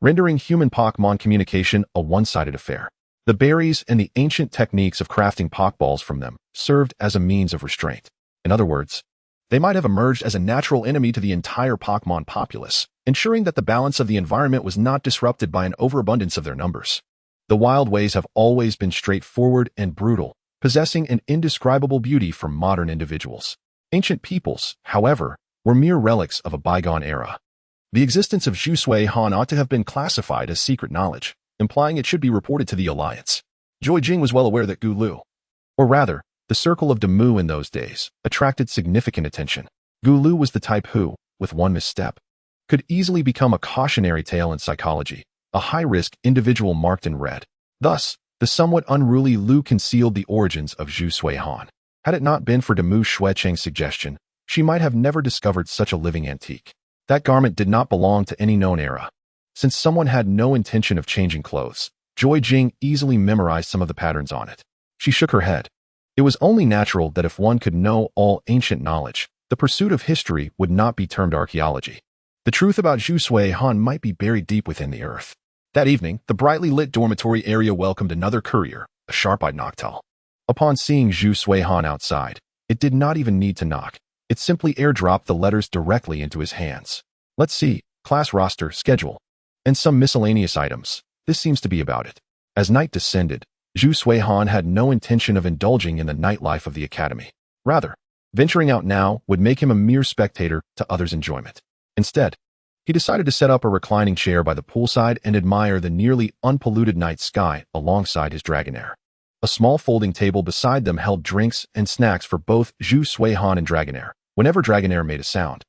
rendering human-Pokémon communication a one-sided affair. The berries and the ancient techniques of crafting Pokeballs from them served as a means of restraint. In other words, they might have emerged as a natural enemy to the entire Pokémon populace, ensuring that the balance of the environment was not disrupted by an overabundance of their numbers. The wild ways have always been straightforward and brutal, possessing an indescribable beauty for modern individuals. Ancient peoples, however, were mere relics of a bygone era. The existence of Zhu Sui Han ought to have been classified as secret knowledge, implying it should be reported to the Alliance. Joy Jing was well aware that Gu Lu, or rather, the circle of Demu in those days, attracted significant attention. Gu Lu was the type who, with one misstep, could easily become a cautionary tale in psychology, a high-risk individual marked in red. Thus, the somewhat unruly Lu concealed the origins of Zhu Sui Han. Had it not been for Demu Shuecheng's suggestion, she might have never discovered such a living antique. That garment did not belong to any known era. Since someone had no intention of changing clothes, Joy Jing easily memorized some of the patterns on it. She shook her head. It was only natural that if one could know all ancient knowledge, the pursuit of history would not be termed archaeology. The truth about Zhu Sui Han might be buried deep within the earth. That evening, the brightly lit dormitory area welcomed another courier, a sharp-eyed Noctowl. Upon seeing Zhu Sui Han outside, it did not even need to knock. It simply airdropped the letters directly into his hands. Let's see, class roster, schedule, and some miscellaneous items. This seems to be about it. As night descended, Zhu Sui Han had no intention of indulging in the nightlife of the academy. Rather, venturing out now would make him a mere spectator to others' enjoyment. Instead, he decided to set up a reclining chair by the poolside and admire the nearly unpolluted night sky alongside his Dragonair. A small folding table beside them held drinks and snacks for both Zhu Sui Han and Dragonair. Whenever Dragonair made a sound,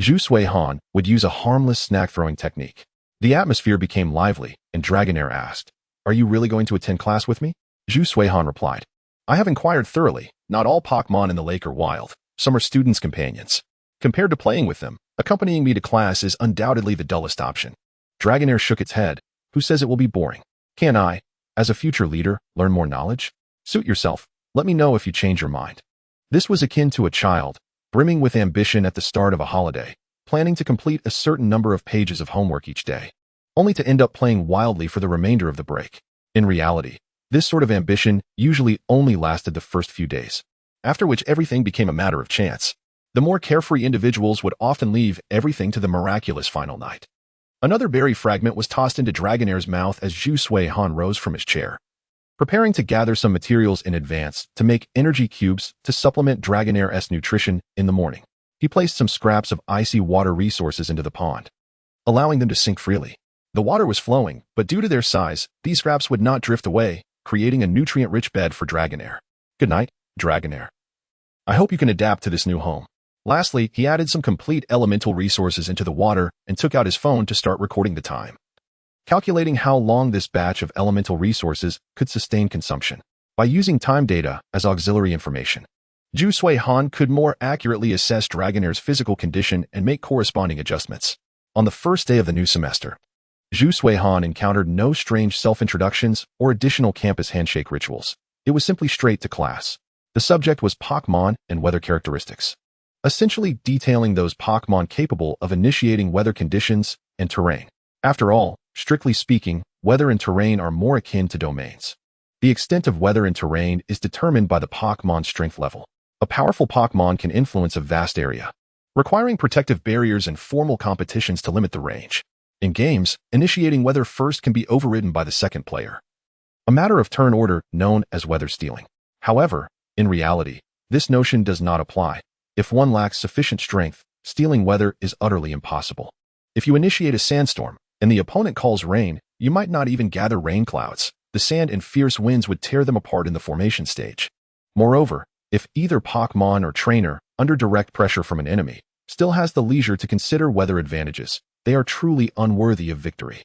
Zhu Sui Han would use a harmless snack-throwing technique. The atmosphere became lively, and Dragonair asked, "Are you really going to attend class with me?" Zhu Sui Han replied, "I have inquired thoroughly. Not all Pokémon in the lake are wild. Some are students' companions. Compared to playing with them, accompanying me to class is undoubtedly the dullest option." Dragonair shook its head. "Who says it will be boring? Can I, as a future leader, learn more knowledge? Suit yourself. Let me know if you change your mind." This was akin to a child, brimming with ambition at the start of a holiday, planning to complete a certain number of pages of homework each day, only to end up playing wildly for the remainder of the break. In reality, this sort of ambition usually only lasted the first few days, after which everything became a matter of chance. The more carefree individuals would often leave everything to the miraculous final night. Another berry fragment was tossed into Dragonair's mouth as Zhu Sui Han rose from his chair, preparing to gather some materials in advance to make energy cubes to supplement Dragonair's nutrition in the morning. He placed some scraps of icy water resources into the pond, allowing them to sink freely. The water was flowing, but due to their size, these scraps would not drift away, creating a nutrient-rich bed for Dragonair. "Good night, Dragonair. I hope you can adapt to this new home." Lastly, he added some complete elemental resources into the water and took out his phone to start recording the time, calculating how long this batch of elemental resources could sustain consumption. By using time data as auxiliary information, Zhu Sui Han could more accurately assess Dragonair's physical condition and make corresponding adjustments. On the first day of the new semester, Zhu Sui Han encountered no strange self-introductions or additional campus handshake rituals. It was simply straight to class. The subject was Pokémon and weather characteristics. essentially detailing those Pokémon capable of initiating weather conditions and terrain. After all, strictly speaking, weather and terrain are more akin to domains. The extent of weather and terrain is determined by the Pokémon's strength level. A powerful Pokémon can influence a vast area, requiring protective barriers and formal competitions to limit the range. In games, initiating weather first can be overridden by the second player, a matter of turn order known as weather stealing. However, in reality, this notion does not apply. If one lacks sufficient strength, stealing weather is utterly impossible. If you initiate a sandstorm, and the opponent calls rain, you might not even gather rain clouds. The sand and fierce winds would tear them apart in the formation stage. Moreover, if either Pokémon or trainer, under direct pressure from an enemy, still has the leisure to consider weather advantages, they are truly unworthy of victory.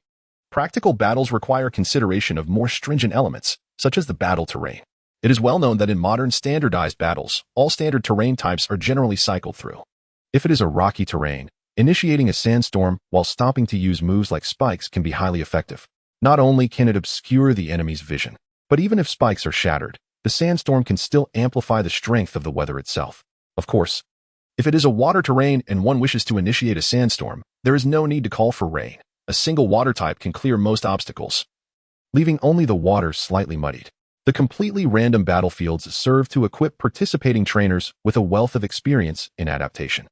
Practical battles require consideration of more stringent elements, such as the battle terrain. It is well known that in modern standardized battles, all standard terrain types are generally cycled through. If it is a rocky terrain, initiating a sandstorm while stopping to use moves like spikes can be highly effective. Not only can it obscure the enemy's vision, but even if spikes are shattered, the sandstorm can still amplify the strength of the weather itself. Of course, if it is a water terrain and one wishes to initiate a sandstorm, there is no need to call for rain. A single water type can clear most obstacles, leaving only the water slightly muddied. The completely random battlefields serve to equip participating trainers with a wealth of experience in adaptation.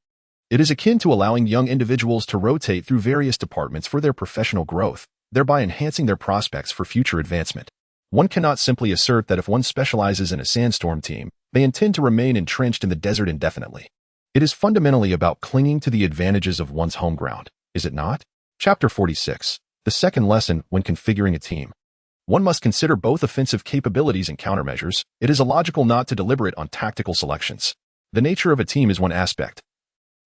It is akin to allowing young individuals to rotate through various departments for their professional growth, thereby enhancing their prospects for future advancement. One cannot simply assert that if one specializes in a sandstorm team, they intend to remain entrenched in the desert indefinitely. It is fundamentally about clinging to the advantages of one's home ground, is it not? Chapter 46. The second lesson when configuring a team. One must consider both offensive capabilities and countermeasures. It is illogical not to deliberate on tactical selections. The nature of a team is one aspect,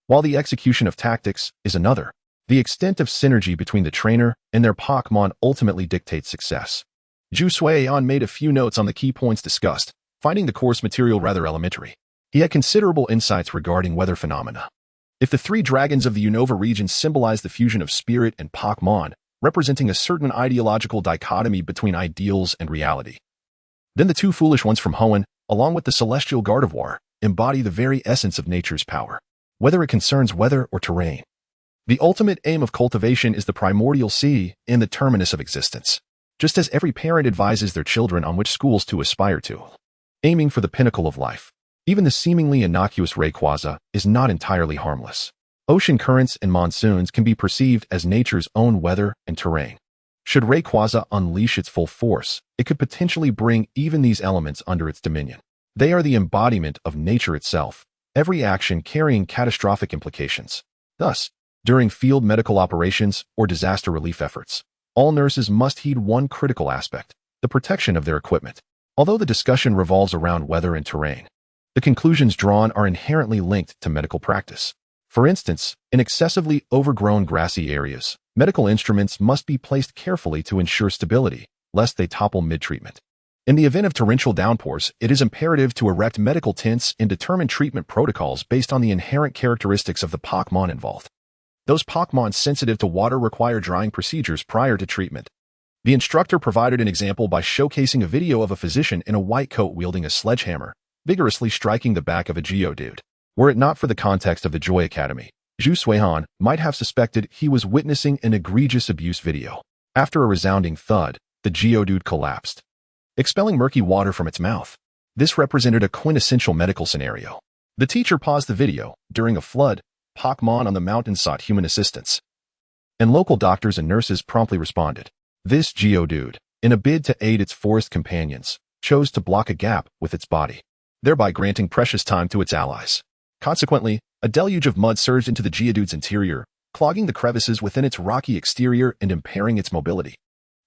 while the execution of tactics is another. The extent of synergy between the trainer and their Pokémon ultimately dictates success. Zhu Suiyan made a few notes on the key points discussed, finding the course material rather elementary. He had considerable insights regarding weather phenomena. If the three dragons of the Unova region symbolize the fusion of spirit and Pokémon, representing a certain ideological dichotomy between ideals and reality, then the two foolish ones from Hoenn, along with the celestial Gardevoir, embody the very essence of nature's power, whether it concerns weather or terrain. The ultimate aim of cultivation is the primordial sea and the terminus of existence, just as every parent advises their children on which schools to aspire to, aiming for the pinnacle of life. Even the seemingly innocuous Rayquaza is not entirely harmless. Ocean currents and monsoons can be perceived as nature's own weather and terrain. Should Rayquaza unleash its full force, it could potentially bring even these elements under its dominion. They are the embodiment of nature itself, every action carrying catastrophic implications. Thus, during field medical operations or disaster relief efforts, all nurses must heed one critical aspect: the protection of their equipment. Although the discussion revolves around weather and terrain, the conclusions drawn are inherently linked to medical practice. For instance, in excessively overgrown grassy areas, medical instruments must be placed carefully to ensure stability, lest they topple mid-treatment. In the event of torrential downpours, it is imperative to erect medical tents and determine treatment protocols based on the inherent characteristics of the Pokémon involved. Those Pokémon sensitive to water require drying procedures prior to treatment. The instructor provided an example by showcasing a video of a physician in a white coat wielding a sledgehammer, vigorously striking the back of a Geodude. Were it not for the context of the Joy Academy, Zhu Suiyan might have suspected he was witnessing an egregious abuse video. After a resounding thud, the Geodude collapsed, expelling murky water from its mouth. This represented a quintessential medical scenario. The teacher paused the video. During a flood, Pokémon on the mountain sought human assistance, and local doctors and nurses promptly responded. This Geodude, in a bid to aid its forest companions, chose to block a gap with its body, thereby granting precious time to its allies. Consequently, a deluge of mud surged into the Geodude's interior, clogging the crevices within its rocky exterior and impairing its mobility.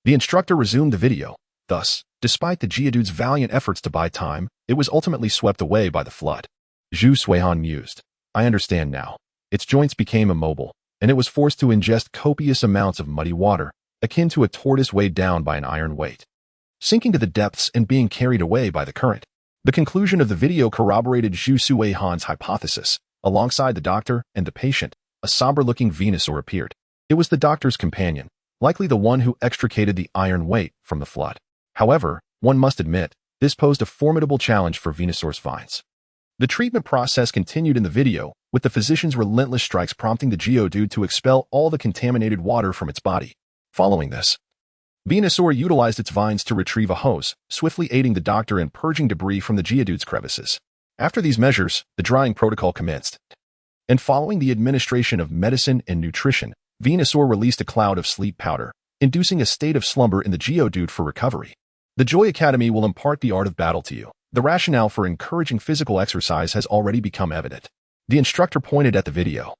The instructor resumed the video. Thus, despite the Geodude's valiant efforts to buy time, it was ultimately swept away by the flood. Zhu Suiyan mused. I understand now. Its joints became immobile, and it was forced to ingest copious amounts of muddy water, akin to a tortoise weighed down by an iron weight, sinking to the depths and being carried away by the current. The conclusion of the video corroborated Zhu Suiyan's hypothesis. Alongside the doctor and the patient, a somber-looking Venusaur appeared. It was the doctor's companion, likely the one who extricated the iron weight from the flood. However, one must admit, this posed a formidable challenge for Venusaur's vines. The treatment process continued in the video, with the physician's relentless strikes prompting the Geodude to expel all the contaminated water from its body. Following this, Venusaur utilized its vines to retrieve a hose, swiftly aiding the doctor in purging debris from the Geodude's crevices. After these measures, the drying protocol commenced. And following the administration of medicine and nutrition, Venusaur released a cloud of sleep powder, inducing a state of slumber in the Geodude for recovery. The Joy Academy will impart the art of battle to you. The rationale for encouraging physical exercise has already become evident. The instructor pointed at the video,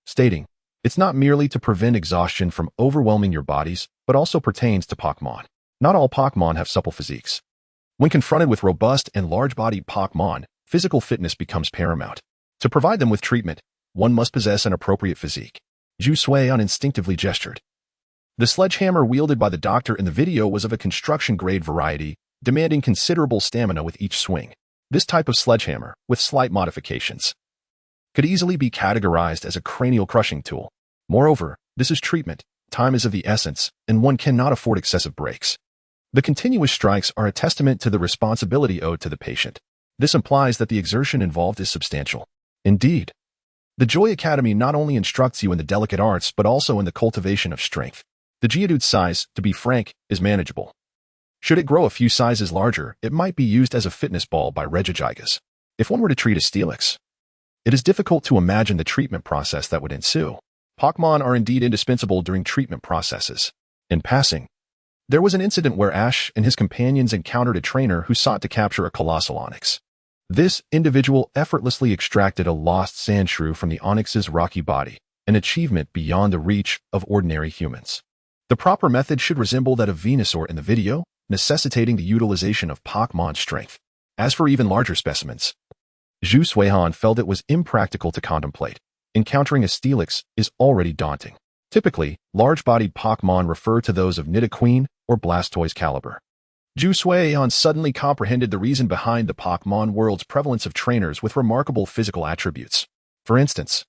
stating, "It's not merely to prevent exhaustion from overwhelming your bodies, but also pertains to Pokémon. Not all Pokémon have supple physiques. When confronted with robust and large-bodied Pokémon, physical fitness becomes paramount. To provide them with treatment, one must possess an appropriate physique." Zhu Suiyan instinctively gestured. The sledgehammer wielded by the doctor in the video was of a construction-grade variety, demanding considerable stamina with each swing. This type of sledgehammer, with slight modifications, could easily be categorized as a cranial-crushing tool. Moreover, this is treatment, time is of the essence, and one cannot afford excessive breaks. The continuous strikes are a testament to the responsibility owed to the patient. This implies that the exertion involved is substantial. Indeed, the Joy Academy not only instructs you in the delicate arts but also in the cultivation of strength. The Geodude's size, to be frank, is manageable. Should it grow a few sizes larger, it might be used as a fitness ball by Regigigas. If one were to treat a Steelix, it is difficult to imagine the treatment process that would ensue. Pokémon are indeed indispensable during treatment processes. In passing, there was an incident where Ash and his companions encountered a trainer who sought to capture a colossal Onix. This individual effortlessly extracted a lost Sandshrew from the Onyx's rocky body, an achievement beyond the reach of ordinary humans. The proper method should resemble that of Venusaur in the video, necessitating the utilization of Pokémon strength. As for even larger specimens, Zhu Suiyan felt it was impractical to contemplate. Encountering a Steelix is already daunting. Typically, large-bodied Pokémon refer to those of Nidoqueen or Blastoise caliber. Zhu Suiyan suddenly comprehended the reason behind the Pokémon world's prevalence of trainers with remarkable physical attributes. For instance,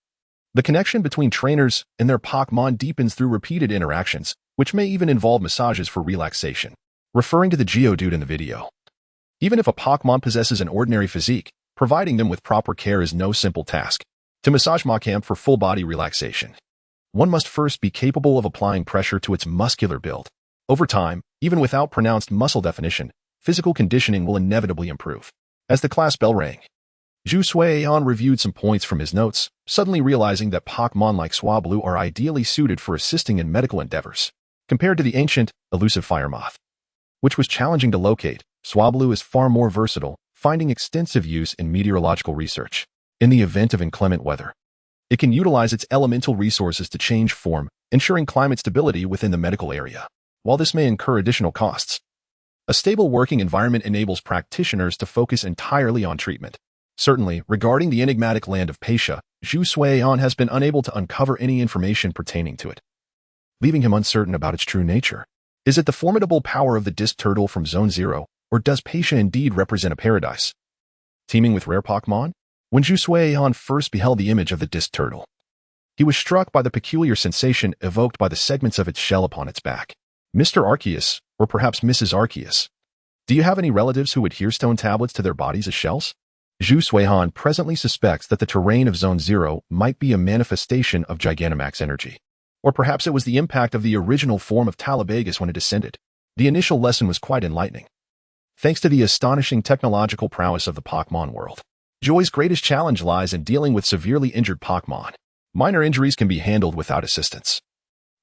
the connection between trainers and their Pokémon deepens through repeated interactions, which may even involve massages for relaxation. Referring to the Geodude in the video, even if a Pokémon possesses an ordinary physique, providing them with proper care is no simple task. To massage Machamp for full-body relaxation, one must first be capable of applying pressure to its muscular build. Over time, even without pronounced muscle definition, physical conditioning will inevitably improve. As the class bell rang, Zhu Suiyan reviewed some points from his notes, suddenly realizing that Pokémon like Swablu are ideally suited for assisting in medical endeavors. Compared to the ancient, elusive Firemoth, which was challenging to locate, Swablu is far more versatile, finding extensive use in meteorological research. In the event of inclement weather, it can utilize its elemental resources to change form, ensuring climate stability within the medical area. While this may incur additional costs, a stable working environment enables practitioners to focus entirely on treatment. Certainly, regarding the enigmatic land of Patia, Zhu Suiyan has been unable to uncover any information pertaining to it, leaving him uncertain about its true nature. Is it the formidable power of the disc turtle from Zone Zero, or does Patia indeed represent a paradise teeming with rare Pokémon? When Zhu Suiyan first beheld the image of the disc turtle, he was struck by the peculiar sensation evoked by the segments of its shell upon its back. Mr. Arceus, or perhaps Mrs. Arceus, do you have any relatives who adhere stone tablets to their bodies as shells? Zhu Suiyan presently suspects that the terrain of Zone Zero might be a manifestation of Gigantamax energy. Or perhaps it was the impact of the original form of Talabagus when it descended. The initial lesson was quite enlightening. Thanks to the astonishing technological prowess of the Pokémon world, Joy's greatest challenge lies in dealing with severely injured Pokémon. Minor injuries can be handled without assistance,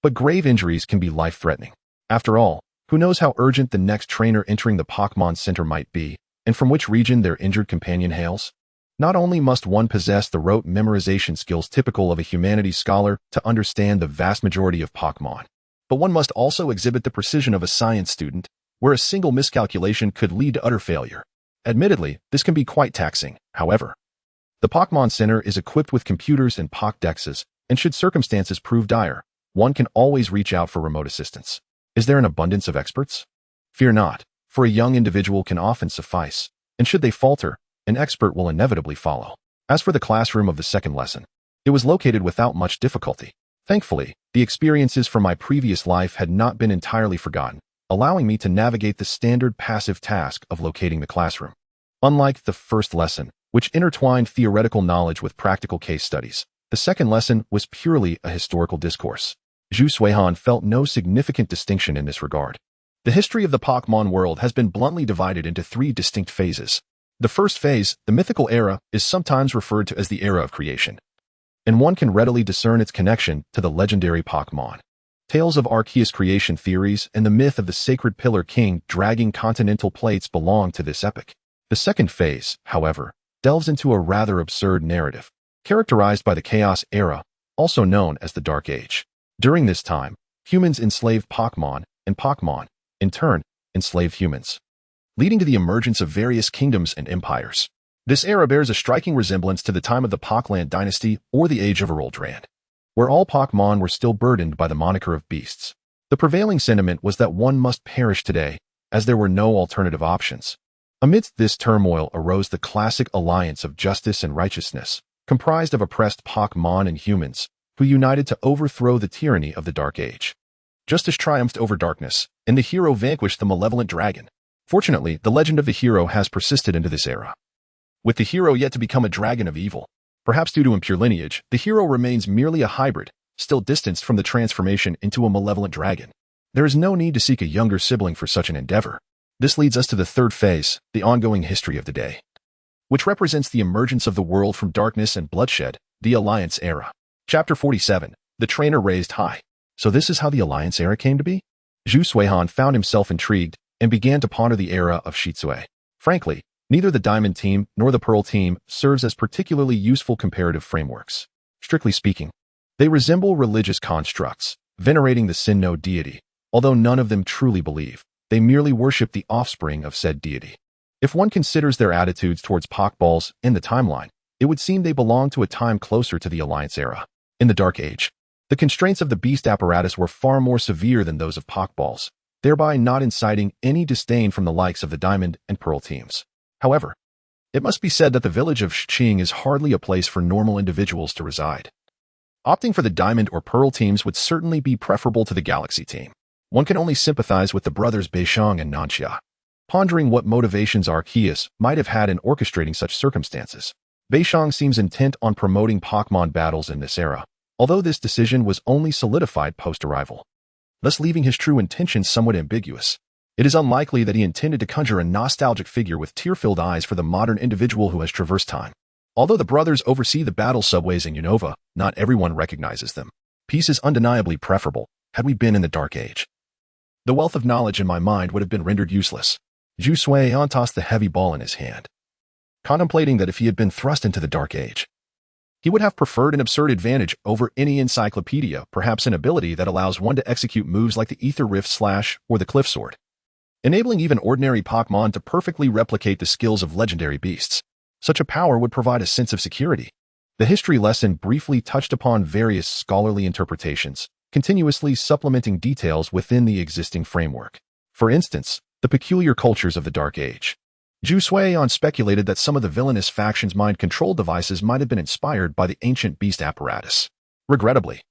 but grave injuries can be life-threatening. After all, who knows how urgent the next trainer entering the Pokémon Center might be, and from which region their injured companion hails? Not only must one possess the rote memorization skills typical of a humanities scholar to understand the vast majority of Pokémon, but one must also exhibit the precision of a science student, where a single miscalculation could lead to utter failure. Admittedly, this can be quite taxing. However, the Pokémon Center is equipped with computers and Pokédexes, and should circumstances prove dire, one can always reach out for remote assistance. Is there an abundance of experts? Fear not, for a young individual can often suffice, and should they falter, an expert will inevitably follow. As for the classroom of the second lesson, it was located without much difficulty. Thankfully, the experiences from my previous life had not been entirely forgotten, allowing me to navigate the standard passive task of locating the classroom. Unlike the first lesson, which intertwined theoretical knowledge with practical case studies. The second lesson was purely a historical discourse. Zhu Suihan felt no significant distinction in this regard. The history of the Pokémon world has been bluntly divided into three distinct phases. The first phase, the mythical era, is sometimes referred to as the era of creation, and one can readily discern its connection to the legendary Pokémon. Tales of Arceus creation theories and the myth of the sacred Pillar King dragging continental plates belong to this epoch. The second phase, however, delves into a rather absurd narrative, characterized by the Chaos Era, also known as the Dark Age. During this time, humans enslaved Pokémon, and Pokémon, in turn, enslaved humans, leading to the emergence of various kingdoms and empires. This era bears a striking resemblance to the time of the Pockland dynasty or the Age of Eroldran, where all Pokémon were still burdened by the moniker of beasts. The prevailing sentiment was that one must perish today, as there were no alternative options. Amidst this turmoil arose the classic alliance of justice and righteousness, comprised of oppressed Pokémon and humans, who united to overthrow the tyranny of the Dark Age. Justice triumphed over darkness, and the hero vanquished the malevolent dragon. Fortunately, the legend of the hero has persisted into this era, with the hero yet to become a dragon of evil. Perhaps due to impure lineage, the hero remains merely a hybrid, still distanced from the transformation into a malevolent dragon. There is no need to seek a younger sibling for such an endeavor. This leads us to the third phase, the ongoing history of the day, which represents the emergence of the world from darkness and bloodshed, the Alliance Era. Chapter 47, The Trainer Raised High. So this is how the Alliance Era came to be? Zhu Suihan found himself intrigued and began to ponder the era of Shitsue. Frankly, neither the Diamond Team nor the Pearl Team serves as particularly useful comparative frameworks. Strictly speaking, they resemble religious constructs, venerating the Sin-No deity, although none of them truly believe. They merely worship the offspring of said deity. If one considers their attitudes towards Pokeballs in the timeline, it would seem they belong to a time closer to the Alliance Era. In the Dark Age, the constraints of the beast apparatus were far more severe than those of Pokeballs, thereby not inciting any disdain from the likes of the Diamond and Pearl Teams. However, it must be said that the village of Shiqing is hardly a place for normal individuals to reside. Opting for the Diamond or Pearl Teams would certainly be preferable to the Galaxy Team. One can only sympathize with the brothers Beishang and Nanxia, pondering what motivations Arceus might have had in orchestrating such circumstances. Beishang seems intent on promoting Pokémon battles in this era, although this decision was only solidified post-arrival, thus leaving his true intentions somewhat ambiguous. It is unlikely that he intended to conjure a nostalgic figure with tear-filled eyes for the modern individual who has traversed time. Although the brothers oversee the battle subways in Unova, not everyone recognizes them. Peace is undeniably preferable, had we been in the Dark Age. The wealth of knowledge in my mind would have been rendered useless. Zhu Suihan tossed the heavy ball in his hand, contemplating that if he had been thrust into the Dark Age, he would have preferred an absurd advantage over any encyclopedia, perhaps an ability that allows one to execute moves like the Ether Rift Slash or the Cliff Sword, enabling even ordinary Pokémon to perfectly replicate the skills of legendary beasts. Such a power would provide a sense of security. The history lesson briefly touched upon various scholarly interpretations, continuously supplementing details within the existing framework. For instance, the peculiar cultures of the Dark Age. Zhu Suihan speculated that some of the villainous faction's mind control devices might have been inspired by the ancient beast apparatus. Regrettably,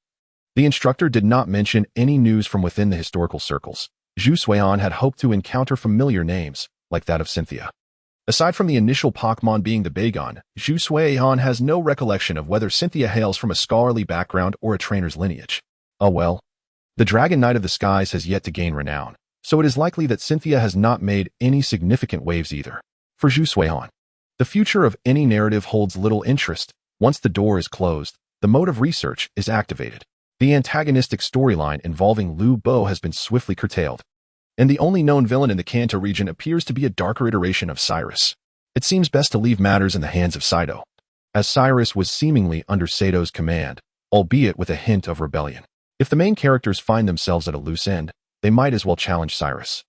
the instructor did not mention any news from within the historical circles. Zhu Suihan had hoped to encounter familiar names, like that of Cynthia. Aside from the initial Pokémon being the Bagon, Zhu Suihan has no recollection of whether Cynthia hails from a scholarly background or a trainer's lineage. Oh well. The Dragon Knight of the Skies has yet to gain renown, so it is likely that Cynthia has not made any significant waves either. For Zhu Suihan, the future of any narrative holds little interest. Once the door is closed, the mode of research is activated. The antagonistic storyline involving Liu Bo has been swiftly curtailed, and the only known villain in the Kanto region appears to be a darker iteration of Cyrus. It seems best to leave matters in the hands of Saito, as Cyrus was seemingly under Sato's command, albeit with a hint of rebellion. If the main characters find themselves at a loose end, they might as well challenge Cyrus,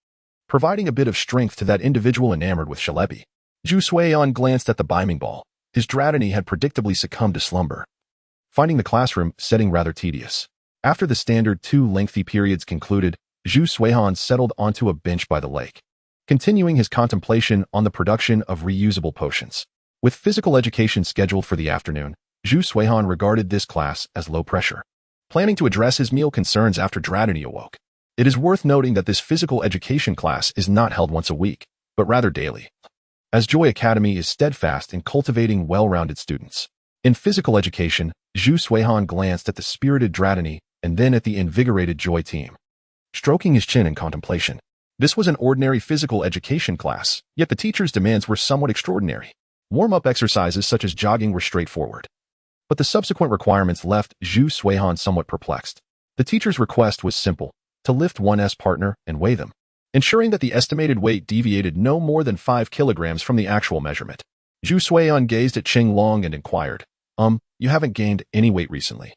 providing a bit of strength to that individual enamored with Shalebi. Zhu Suihan glanced at the Biming Ball. His Dratini had predictably succumbed to slumber, finding the classroom setting rather tedious. After the standard 2 lengthy periods concluded, Zhu Suihan settled onto a bench by the lake, continuing his contemplation on the production of reusable potions. With physical education scheduled for the afternoon, Zhu Suihan regarded this class as low pressure, planning to address his meal concerns after Dratini awoke. It is worth noting that this physical education class is not held once a week, but rather daily. as Joy Academy is steadfast in cultivating well-rounded students. In physical education, Zhu Suihan glanced at the spirited Dragonite and then at the invigorated Joy team, stroking his chin in contemplation. This was an ordinary physical education class, yet the teacher's demands were somewhat extraordinary. Warm-up exercises such as jogging were straightforward, but the subsequent requirements left Zhu Suihan somewhat perplexed. The teacher's request was simple: to lift one's partner and weigh them, ensuring that the estimated weight deviated no more than 5 kilograms from the actual measurement. Zhu Suihan gazed at Qinglong and inquired, you haven't gained any weight recently,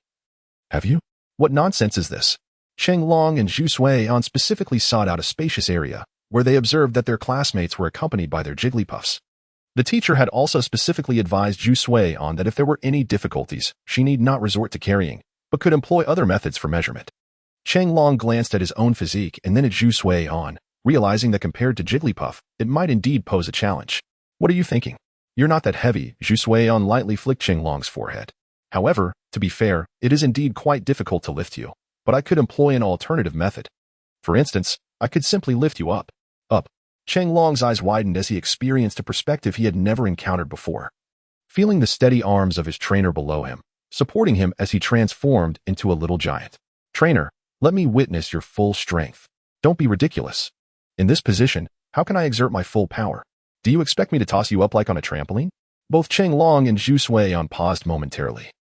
have you? What nonsense is this? Qinglong and Zhu Suihan specifically sought out a spacious area, where they observed that their classmates were accompanied by their Jigglypuffs. The teacher had also specifically advised Zhu Suihan that if there were any difficulties, she need not resort to carrying, but could employ other methods for measurement. Qinglong glanced at his own physique and then at Zhu Suihan, realizing that compared to Jigglypuff, it might indeed pose a challenge. What are you thinking? You're not that heavy, Zhu Suihan lightly flicked Qinglong's forehead. However, to be fair, it is indeed quite difficult to lift you, but I could employ an alternative method. For instance, I could simply lift you up. Qinglong's eyes widened as he experienced a perspective he had never encountered before. Feeling the steady arms of his trainer below him, supporting him as he transformed into a little giant. Trainer, let me witness your full strength. Don't be ridiculous. In this position, how can I exert my full power? Do you expect me to toss you up like on a trampoline? Both Qinglong and Zhu Suihan paused momentarily.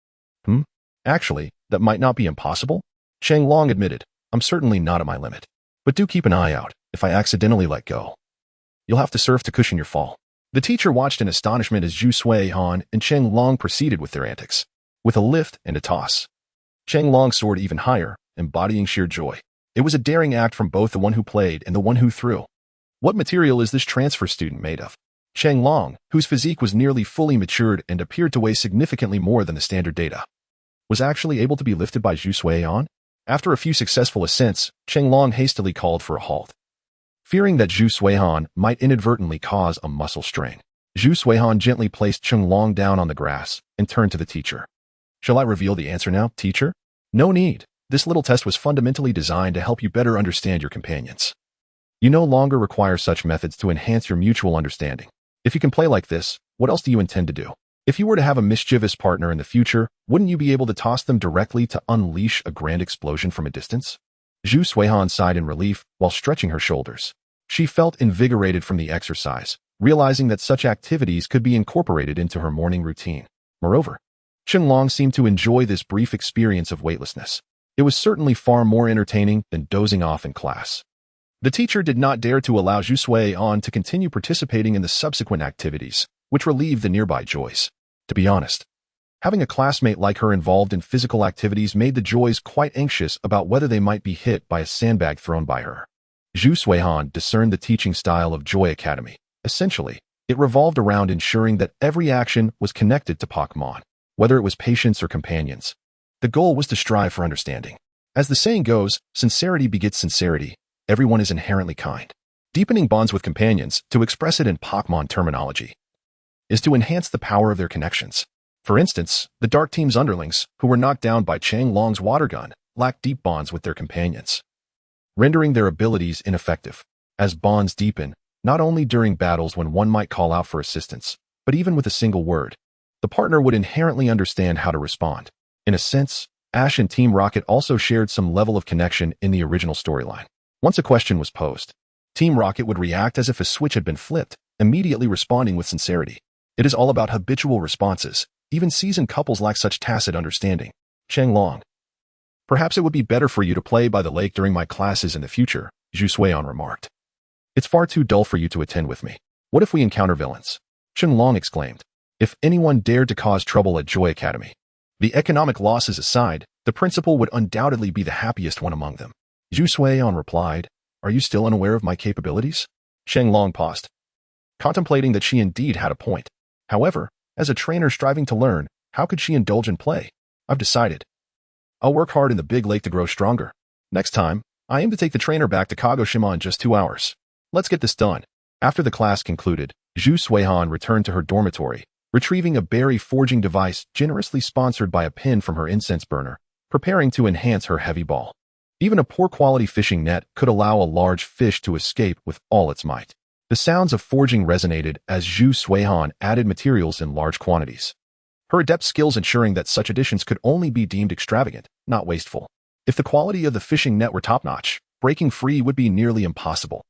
Actually, that might not be impossible. Qinglong admitted, I'm certainly not at my limit. But do keep an eye out. If I accidentally let go, you'll have to surf to cushion your fall. The teacher watched in astonishment as Zhu Suihan and Qinglong proceeded with their antics. With a lift and a toss, Qinglong soared even higher, embodying sheer joy. It was a daring act from both the one who played and the one who threw. What material is this transfer student made of? Qinglong, whose physique was nearly fully matured and appeared to weigh significantly more than the standard data, was actually able to be lifted by Zhu Suihan? After a few successful ascents, Qinglong hastily called for a halt, fearing that Zhu Suihan might inadvertently cause a muscle strain. Zhu Suihan gently placed Qinglong down on the grass and turned to the teacher. Shall I reveal the answer now, teacher? No need. This little test was fundamentally designed to help you better understand your companions. You no longer require such methods to enhance your mutual understanding. If you can play like this, what else do you intend to do? If you were to have a mischievous partner in the future, wouldn't you be able to toss them directly to unleash a grand explosion from a distance? Zhu Suihan sighed in relief while stretching her shoulders. She felt invigorated from the exercise, realizing that such activities could be incorporated into her morning routine. Moreover, Qinglong seemed to enjoy this brief experience of weightlessness. It was certainly far more entertaining than dozing off in class. The teacher did not dare to allow Zhu Suihan to continue participating in the subsequent activities, which relieved the nearby Joys. To be honest, having a classmate like her involved in physical activities made the Joys quite anxious about whether they might be hit by a sandbag thrown by her. Zhu Suihan discerned the teaching style of Joy Academy. Essentially, it revolved around ensuring that every action was connected to Pokémon, whether it was patients or companions. The goal was to strive for understanding. As the saying goes, sincerity begets sincerity. Everyone is inherently kind. Deepening bonds with companions, to express it in Pokémon terminology, is to enhance the power of their connections. For instance, the Dark Team's underlings, who were knocked down by Qinglong's water gun, lacked deep bonds with their companions, rendering their abilities ineffective. As bonds deepen, not only during battles when one might call out for assistance, but even with a single word, the partner would inherently understand how to respond. In a sense, Ash and Team Rocket also shared some level of connection in the original storyline. Once a question was posed, Team Rocket would react as if a switch had been flipped, immediately responding with sincerity. It is all about habitual responses. Even seasoned couples lack such tacit understanding. Qinglong, perhaps it would be better for you to play by the lake during my classes in the future, Zhu Suihan remarked. It's far too dull for you to attend with me. What if we encounter villains? Qinglong exclaimed. If anyone dared to cause trouble at Joy Academy, the economic losses aside, the principal would undoubtedly be the happiest one among them. Zhu Suihan replied, Are you still unaware of my capabilities? Qinglong paused, contemplating that she indeed had a point. However, as a trainer striving to learn, how could she indulge in play? I've decided. I'll work hard in the big lake to grow stronger. Next time, I aim to take the trainer back to Kagoshima in just 2 hours. Let's get this done. After the class concluded, Zhu Suihan returned to her dormitory, retrieving a berry forging device generously sponsored by a pin from her incense burner, preparing to enhance her heavy ball. Even a poor quality fishing net could allow a large fish to escape with all its might. The sounds of forging resonated as Zhu Suihan added materials in large quantities. Her adept skills ensuring that such additions could only be deemed extravagant, not wasteful. If the quality of the fishing net were top-notch, breaking free would be nearly impossible.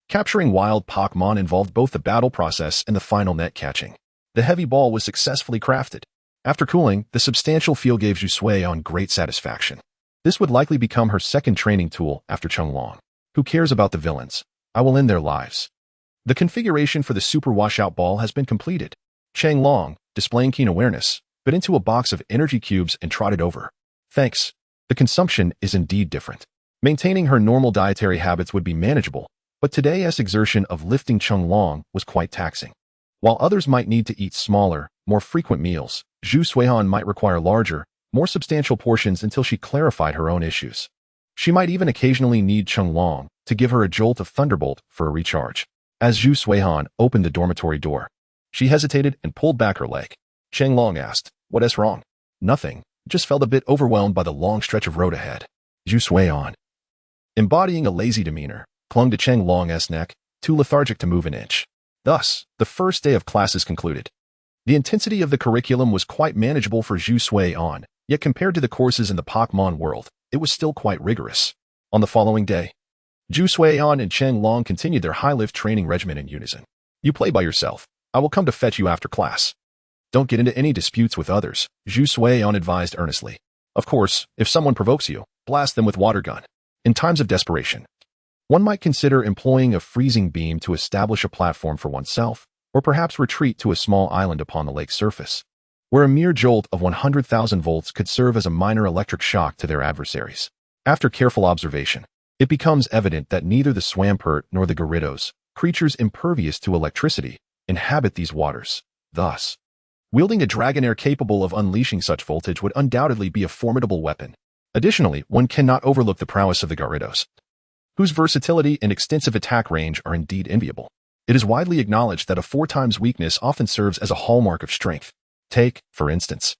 Capturing wild Pokémon involved both the battle process and the final net catching. The heavy ball was successfully crafted. After cooling, the substantial feel gave Zhu Suihan great satisfaction. This would likely become her second training tool after Chenglong. Who cares about the villains? I will end their lives. The configuration for the super washout ball has been completed. Chenglong, displaying keen awareness, bit into a box of energy cubes and trotted over. Thanks. The consumption is indeed different. Maintaining her normal dietary habits would be manageable, but today's exertion of lifting Chenglong was quite taxing. While others might need to eat smaller, more frequent meals, Zhu Suihan might require larger, more substantial portions until she clarified her own issues. She might even occasionally need Chenglong to give her a jolt of thunderbolt for a recharge. As Zhu Suihan opened the dormitory door, she hesitated and pulled back her leg. Chenglong asked, "What's wrong?" "Nothing. Just felt a bit overwhelmed by the long stretch of road ahead." Zhu Suihan, embodying a lazy demeanor, clung to Chenglong's neck, too lethargic to move an inch. Thus, the first day of classes concluded. The intensity of the curriculum was quite manageable for Zhu Suihan, yet compared to the courses in the Pokémon world, it was still quite rigorous. On the following day, Zhu Suihan and Chenglong continued their high-lift training regimen in unison. "You play by yourself. I will come to fetch you after class. Don't get into any disputes with others," Zhu Suihan advised earnestly. "Of course, if someone provokes you, blast them with water gun. In times of desperation, one might consider employing a freezing beam to establish a platform for oneself, or perhaps retreat to a small island upon the lake's surface, where a mere jolt of 100,000 volts could serve as a minor electric shock to their adversaries." After careful observation, it becomes evident that neither the Swampert nor the Gyarados, creatures impervious to electricity, inhabit these waters. Thus, wielding a Dragonair capable of unleashing such voltage would undoubtedly be a formidable weapon. Additionally, one cannot overlook the prowess of the Gyarados, whose versatility and extensive attack range are indeed enviable. It is widely acknowledged that a 4x weakness often serves as a hallmark of strength. Take, for instance,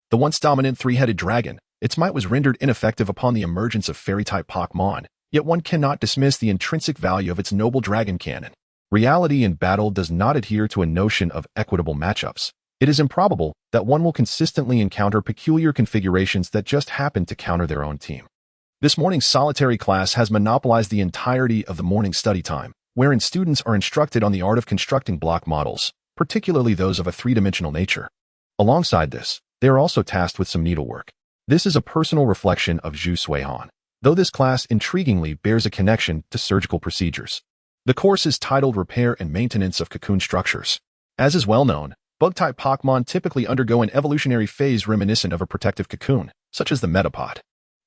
the once dominant three-headed dragon. Its might was rendered ineffective upon the emergence of fairy-type Pokémon, yet one cannot dismiss the intrinsic value of its noble dragon cannon. Reality in battle does not adhere to a notion of equitable matchups. It is improbable that one will consistently encounter peculiar configurations that just happen to counter their own team. This morning's solitary class has monopolized the entirety of the morning study time, wherein students are instructed on the art of constructing block models, particularly those of a three-dimensional nature. Alongside this, they are also tasked with some needlework. This is a personal reflection of Zhu Suihan, though this class intriguingly bears a connection to surgical procedures. The course is titled Repair and Maintenance of Cocoon Structures. As is well known, bug-type Pokémon typically undergo an evolutionary phase reminiscent of a protective cocoon, such as the Metapod.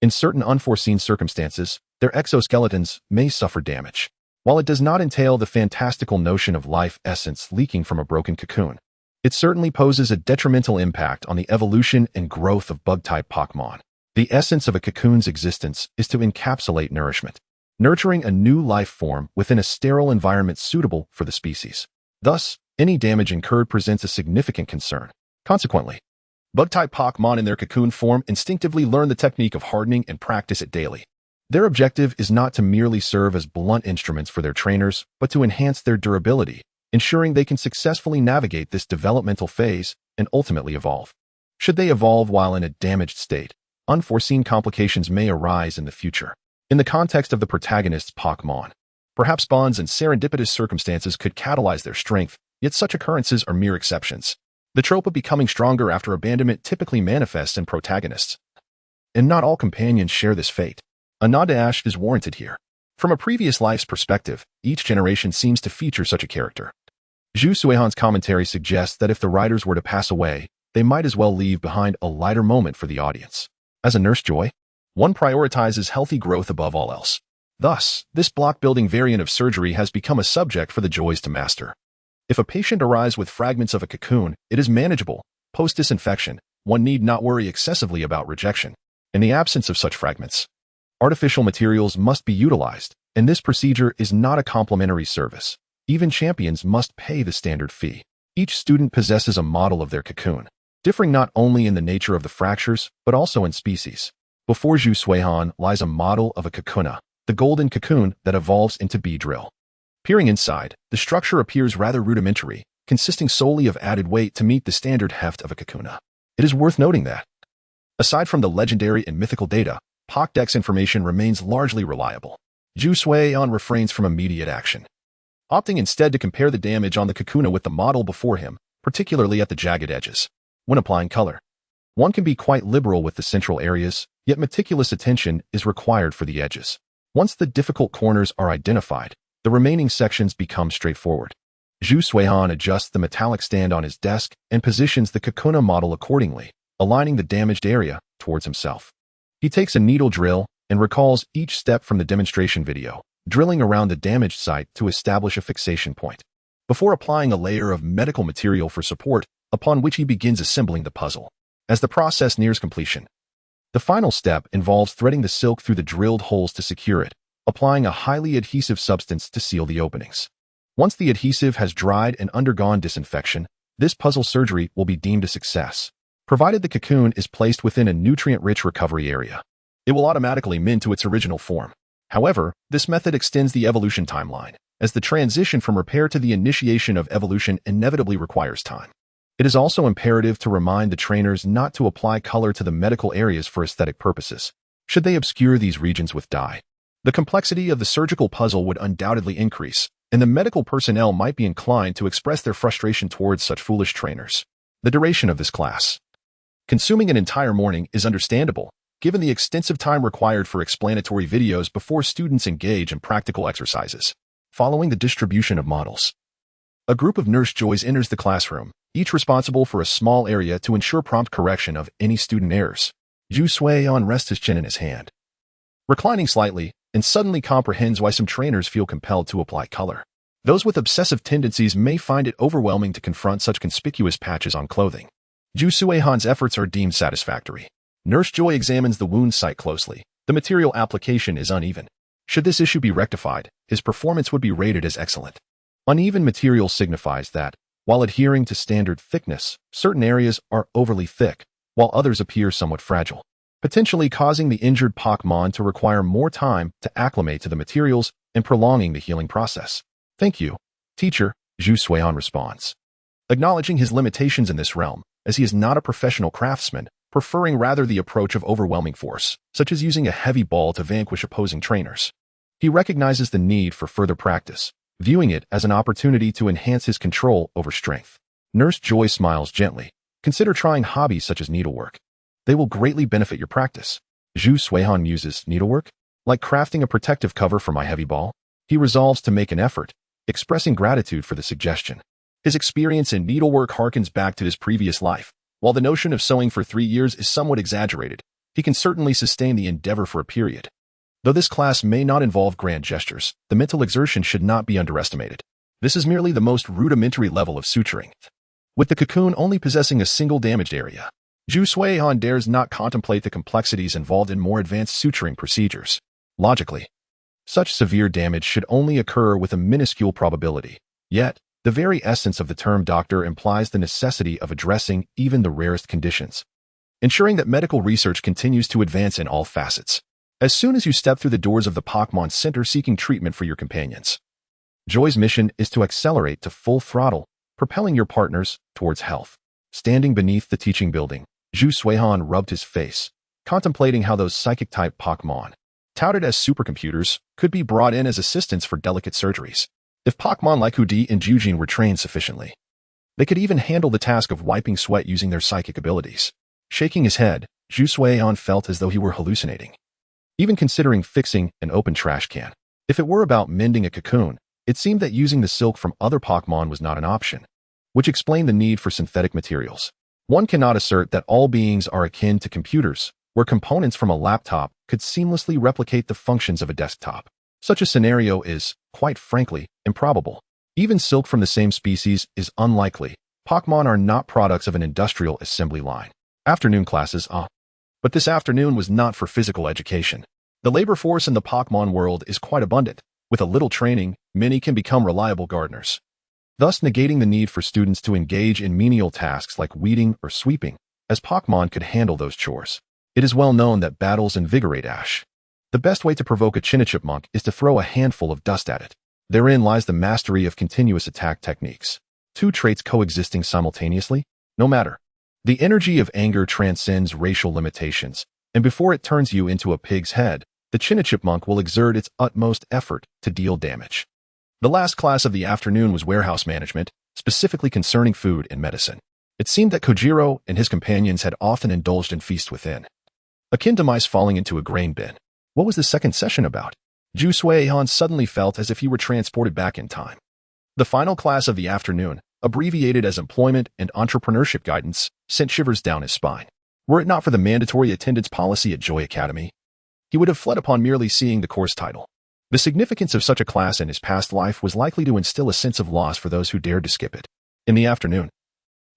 In certain unforeseen circumstances, their exoskeletons may suffer damage. While it does not entail the fantastical notion of life essence leaking from a broken cocoon, it certainly poses a detrimental impact on the evolution and growth of bug-type Pokémon. The essence of a cocoon's existence is to encapsulate nourishment, nurturing a new life form within a sterile environment suitable for the species. Thus, any damage incurred presents a significant concern. Consequently, bug-type Pokémon in their cocoon form instinctively learn the technique of hardening and practice it daily. Their objective is not to merely serve as blunt instruments for their trainers, but to enhance their durability, ensuring they can successfully navigate this developmental phase and ultimately evolve. Should they evolve while in a damaged state, unforeseen complications may arise in the future. In the context of the protagonist's Pokémon, perhaps bonds and serendipitous circumstances could catalyze their strength, yet such occurrences are mere exceptions. The trope of becoming stronger after abandonment typically manifests in protagonists, and not all companions share this fate. A nod to Ash is warranted here. From a previous life's perspective, each generation seems to feature such a character. Zhu Suihan's commentary suggests that if the writers were to pass away, they might as well leave behind a lighter moment for the audience. As a nurse joy, one prioritizes healthy growth above all else. Thus, this block-building variant of surgery has become a subject for the joys to master. If a patient arrives with fragments of a cocoon, it is manageable. Post-disinfection, one need not worry excessively about rejection. In the absence of such fragments, artificial materials must be utilized, and this procedure is not a complimentary service. Even champions must pay the standard fee. Each student possesses a model of their cocoon, differing not only in the nature of the fractures, but also in species. Before Zhu Suihan lies a model of a Kakuna, the golden cocoon that evolves into Beedrill. Peering inside, the structure appears rather rudimentary, consisting solely of added weight to meet the standard heft of a Kakuna. It is worth noting that, aside from the legendary and mythical data, Pokédex information remains largely reliable. Ju Suion refrains from immediate action, opting instead to compare the damage on the Kakuna with the model before him, particularly at the jagged edges. When applying color, one can be quite liberal with the central areas, yet meticulous attention is required for the edges. Once the difficult corners are identified, the remaining sections become straightforward. Ju Suion adjusts the metallic stand on his desk and positions the Kakuna model accordingly, aligning the damaged area towards himself. He takes a needle drill and recalls each step from the demonstration video, drilling around the damaged site to establish a fixation point, before applying a layer of medical material for support, upon which he begins assembling the puzzle. As the process nears completion, the final step involves threading the silk through the drilled holes to secure it, applying a highly adhesive substance to seal the openings. Once the adhesive has dried and undergone disinfection, this puzzle surgery will be deemed a success, provided the cocoon is placed within a nutrient-rich recovery area. It will automatically mint to its original form. However, this method extends the evolution timeline, as the transition from repair to the initiation of evolution inevitably requires time. It is also imperative to remind the trainers not to apply color to the medical areas for aesthetic purposes, should they obscure these regions with dye. The complexity of the surgical puzzle would undoubtedly increase, and the medical personnel might be inclined to express their frustration towards such foolish trainers. The duration of this class, consuming an entire morning, is understandable, given the extensive time required for explanatory videos before students engage in practical exercises. Following the distribution of models, a group of nurse joys enters the classroom, each responsible for a small area to ensure prompt correction of any student errors. Ju Suion rests his chin in his hand, reclining slightly, and suddenly comprehends why some trainers feel compelled to apply color. Those with obsessive tendencies may find it overwhelming to confront such conspicuous patches on clothing. Ju Suion's efforts are deemed satisfactory. Nurse Joy examines the wound site closely. The material application is uneven. Should this issue be rectified, his performance would be rated as excellent. Uneven material signifies that, while adhering to standard thickness, certain areas are overly thick, while others appear somewhat fragile, potentially causing the injured Pokémon to require more time to acclimate to the materials and prolonging the healing process. Thank you, teacher, Ju Suion responds, acknowledging his limitations in this realm, as he is not a professional craftsman, preferring rather the approach of overwhelming force, such as using a heavy ball to vanquish opposing trainers. He recognizes the need for further practice, viewing it as an opportunity to enhance his control over strength. Nurse Joy smiles gently. Consider trying hobbies such as needlework. They will greatly benefit your practice. Ju Suion muses, needlework? Like crafting a protective cover for my heavy ball? He resolves to make an effort, expressing gratitude for the suggestion. His experience in needlework harkens back to his previous life. While the notion of sewing for 3 years is somewhat exaggerated, he can certainly sustain the endeavor for a period. Though this class may not involve grand gestures, the mental exertion should not be underestimated. This is merely the most rudimentary level of suturing, with the cocoon only possessing a single damaged area. Ju Suion dares not contemplate the complexities involved in more advanced suturing procedures. Logically, such severe damage should only occur with a minuscule probability. Yet, the very essence of the term doctor implies the necessity of addressing even the rarest conditions, ensuring that medical research continues to advance in all facets. As soon as you step through the doors of the Pokémon Center seeking treatment for your companions, Joy's mission is to accelerate to full throttle, propelling your partners towards health. Standing beneath the teaching building, Ju Suion rubbed his face, contemplating how those psychic-type Pokémon, touted as supercomputers, could be brought in as assistants for delicate surgeries. If Pokémon like Houdini and Jujin were trained sufficiently, they could even handle the task of wiping sweat using their psychic abilities. Shaking his head, Ju Suion felt as though he were hallucinating, even considering fixing an open trash can. If it were about mending a cocoon, it seemed that using the silk from other Pokémon was not an option, which explained the need for synthetic materials. One cannot assert that all beings are akin to computers, where components from a laptop could seamlessly replicate the functions of a desktop. Such a scenario is, quite frankly, improbable. Even silk from the same species is unlikely. Pokémon are not products of an industrial assembly line. Afternoon classes, But this afternoon was not for physical education. The labor force in the Pokémon world is quite abundant. With a little training, many can become reliable gardeners, thus negating the need for students to engage in menial tasks like weeding or sweeping, as Pokémon could handle those chores. It is well known that battles invigorate Ash. The best way to provoke a Chinichipmunk is to throw a handful of dust at it. Therein lies the mastery of continuous attack techniques. Two traits coexisting simultaneously? No matter. The energy of anger transcends racial limitations, and before it turns you into a pig's head, the Chipmunk will exert its utmost effort to deal damage. The last class of the afternoon was warehouse management, specifically concerning food and medicine. It seemed that Kojiro and his companions had often indulged in feast within, akin to mice falling into a grain bin. What was the second session about? Ju Sui-han suddenly felt as if he were transported back in time. The final class of the afternoon, abbreviated as Employment and Entrepreneurship Guidance, sent shivers down his spine. Were it not for the mandatory attendance policy at Joy Academy, he would have fled upon merely seeing the course title. The significance of such a class in his past life was likely to instill a sense of loss for those who dared to skip it. In the afternoon,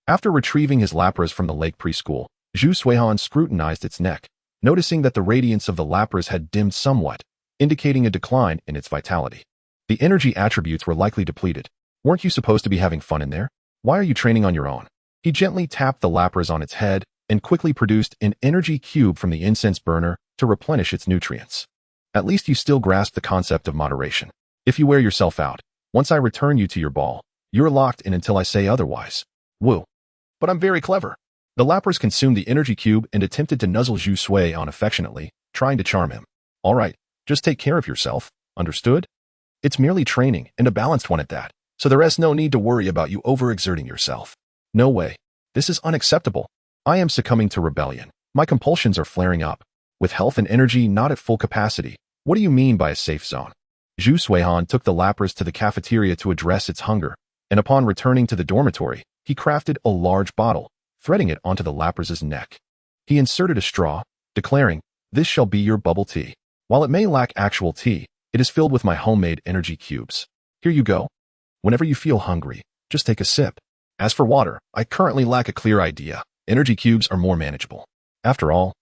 after retrieving his Lapras from the lake preschool, Ju Sui-han scrutinized its neck, noticing that the radiance of the Lapras had dimmed somewhat, indicating a decline in its vitality. The energy attributes were likely depleted. Weren't you supposed to be having fun in there? Why are you training on your own? He gently tapped the Lapras on its head and quickly produced an energy cube from the incense burner to replenish its nutrients. At least you still grasp the concept of moderation. If you wear yourself out, once I return you to your ball, you're locked in until I say otherwise. Woo. But I'm very clever. The Lapras consumed the energy cube and attempted to nuzzle Ju Sui-han affectionately, trying to charm him. All right, just take care of yourself, understood? It's merely training, and a balanced one at that, so there is no need to worry about you overexerting yourself. No way. This is unacceptable. I am succumbing to rebellion. My compulsions are flaring up. With health and energy not at full capacity, what do you mean by a safe zone? Ju Sui-han took the Lapras to the cafeteria to address its hunger, and upon returning to the dormitory, he crafted a large bottle, threading it onto the Lapras' neck. He inserted a straw, declaring, "This shall be your bubble tea. While it may lack actual tea, it is filled with my homemade energy cubes. Here you go. Whenever you feel hungry, just take a sip. As for water, I currently lack a clear idea. Energy cubes are more manageable." After all,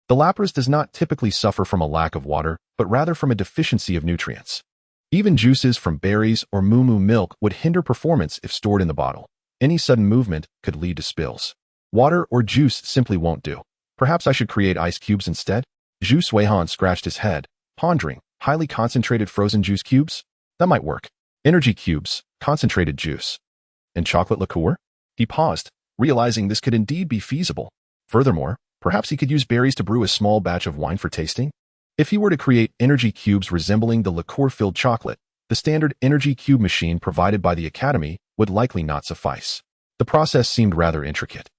the Lapras does not typically suffer from a lack of water, but rather from a deficiency of nutrients. Even juices from berries or moo milk would hinder performance if stored in the bottle. Any sudden movement could lead to spills. Water or juice simply won't do. Perhaps I should create ice cubes instead? Ju Sui-han scratched his head, pondering. Highly concentrated frozen juice cubes? That might work. Energy cubes, concentrated juice, and chocolate liqueur? He paused, realizing this could indeed be feasible. Furthermore, perhaps he could use berries to brew a small batch of wine for tasting? If he were to create energy cubes resembling the liqueur-filled chocolate, the standard energy cube machine provided by the Academy would likely not suffice. The process seemed rather intricate.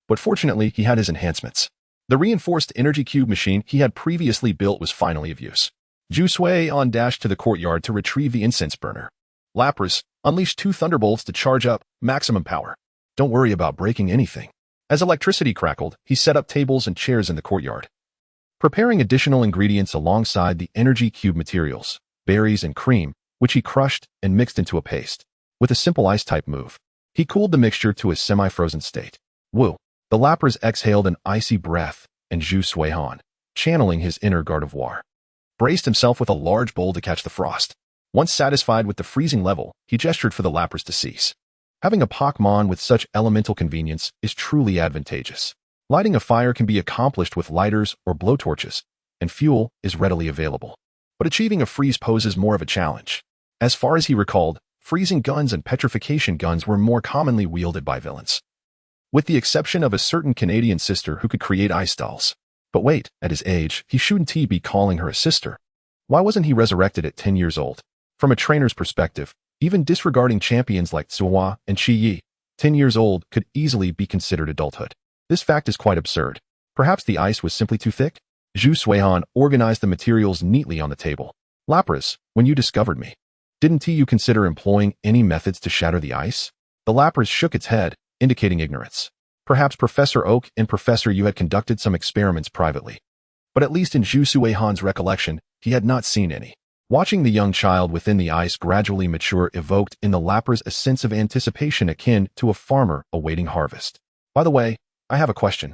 But fortunately, he had his enhancements. The reinforced energy cube machine he had previously built was finally of use. Ju Sui-han dashed to the courtyard to retrieve the incense burner. Lapras, unleash 2 thunderbolts to charge up maximum power. Don't worry about breaking anything. As electricity crackled, he set up tables and chairs in the courtyard, preparing additional ingredients alongside the energy cube materials, berries and cream, which he crushed and mixed into a paste. With a simple ice-type move, he cooled the mixture to a semi-frozen state. Woo! The Lapras exhaled an icy breath, and Ju Sui-han, channeling his inner Gardevoir, braced himself with a large bowl to catch the frost. Once satisfied with the freezing level, he gestured for the Lapras to cease. Having a Pokémon with such elemental convenience is truly advantageous. Lighting a fire can be accomplished with lighters or blowtorches, and fuel is readily available. But achieving a freeze poses more of a challenge. As far as he recalled, freezing guns and petrification guns were more commonly wielded by villains, with the exception of a certain Canadian sister who could create ice dolls. But wait, at his age, he shouldn't be calling her a sister. Why wasn't he resurrected at 10 years old? From a trainer's perspective, even disregarding champions like Tsuwa and Chi Yi, 10 years old could easily be considered adulthood. This fact is quite absurd. Perhaps the ice was simply too thick? Ju Sui-han organized the materials neatly on the table. Lapras, when you discovered me, didn't you consider employing any methods to shatter the ice? The Lapras shook its head, indicating ignorance. Perhaps Professor Oak and Professor Yu had conducted some experiments privately. But at least in Ju Sui-han's recollection, he had not seen any. Watching the young child within the ice gradually mature evoked in the Lapras a sense of anticipation akin to a farmer awaiting harvest. By the way, I have a question.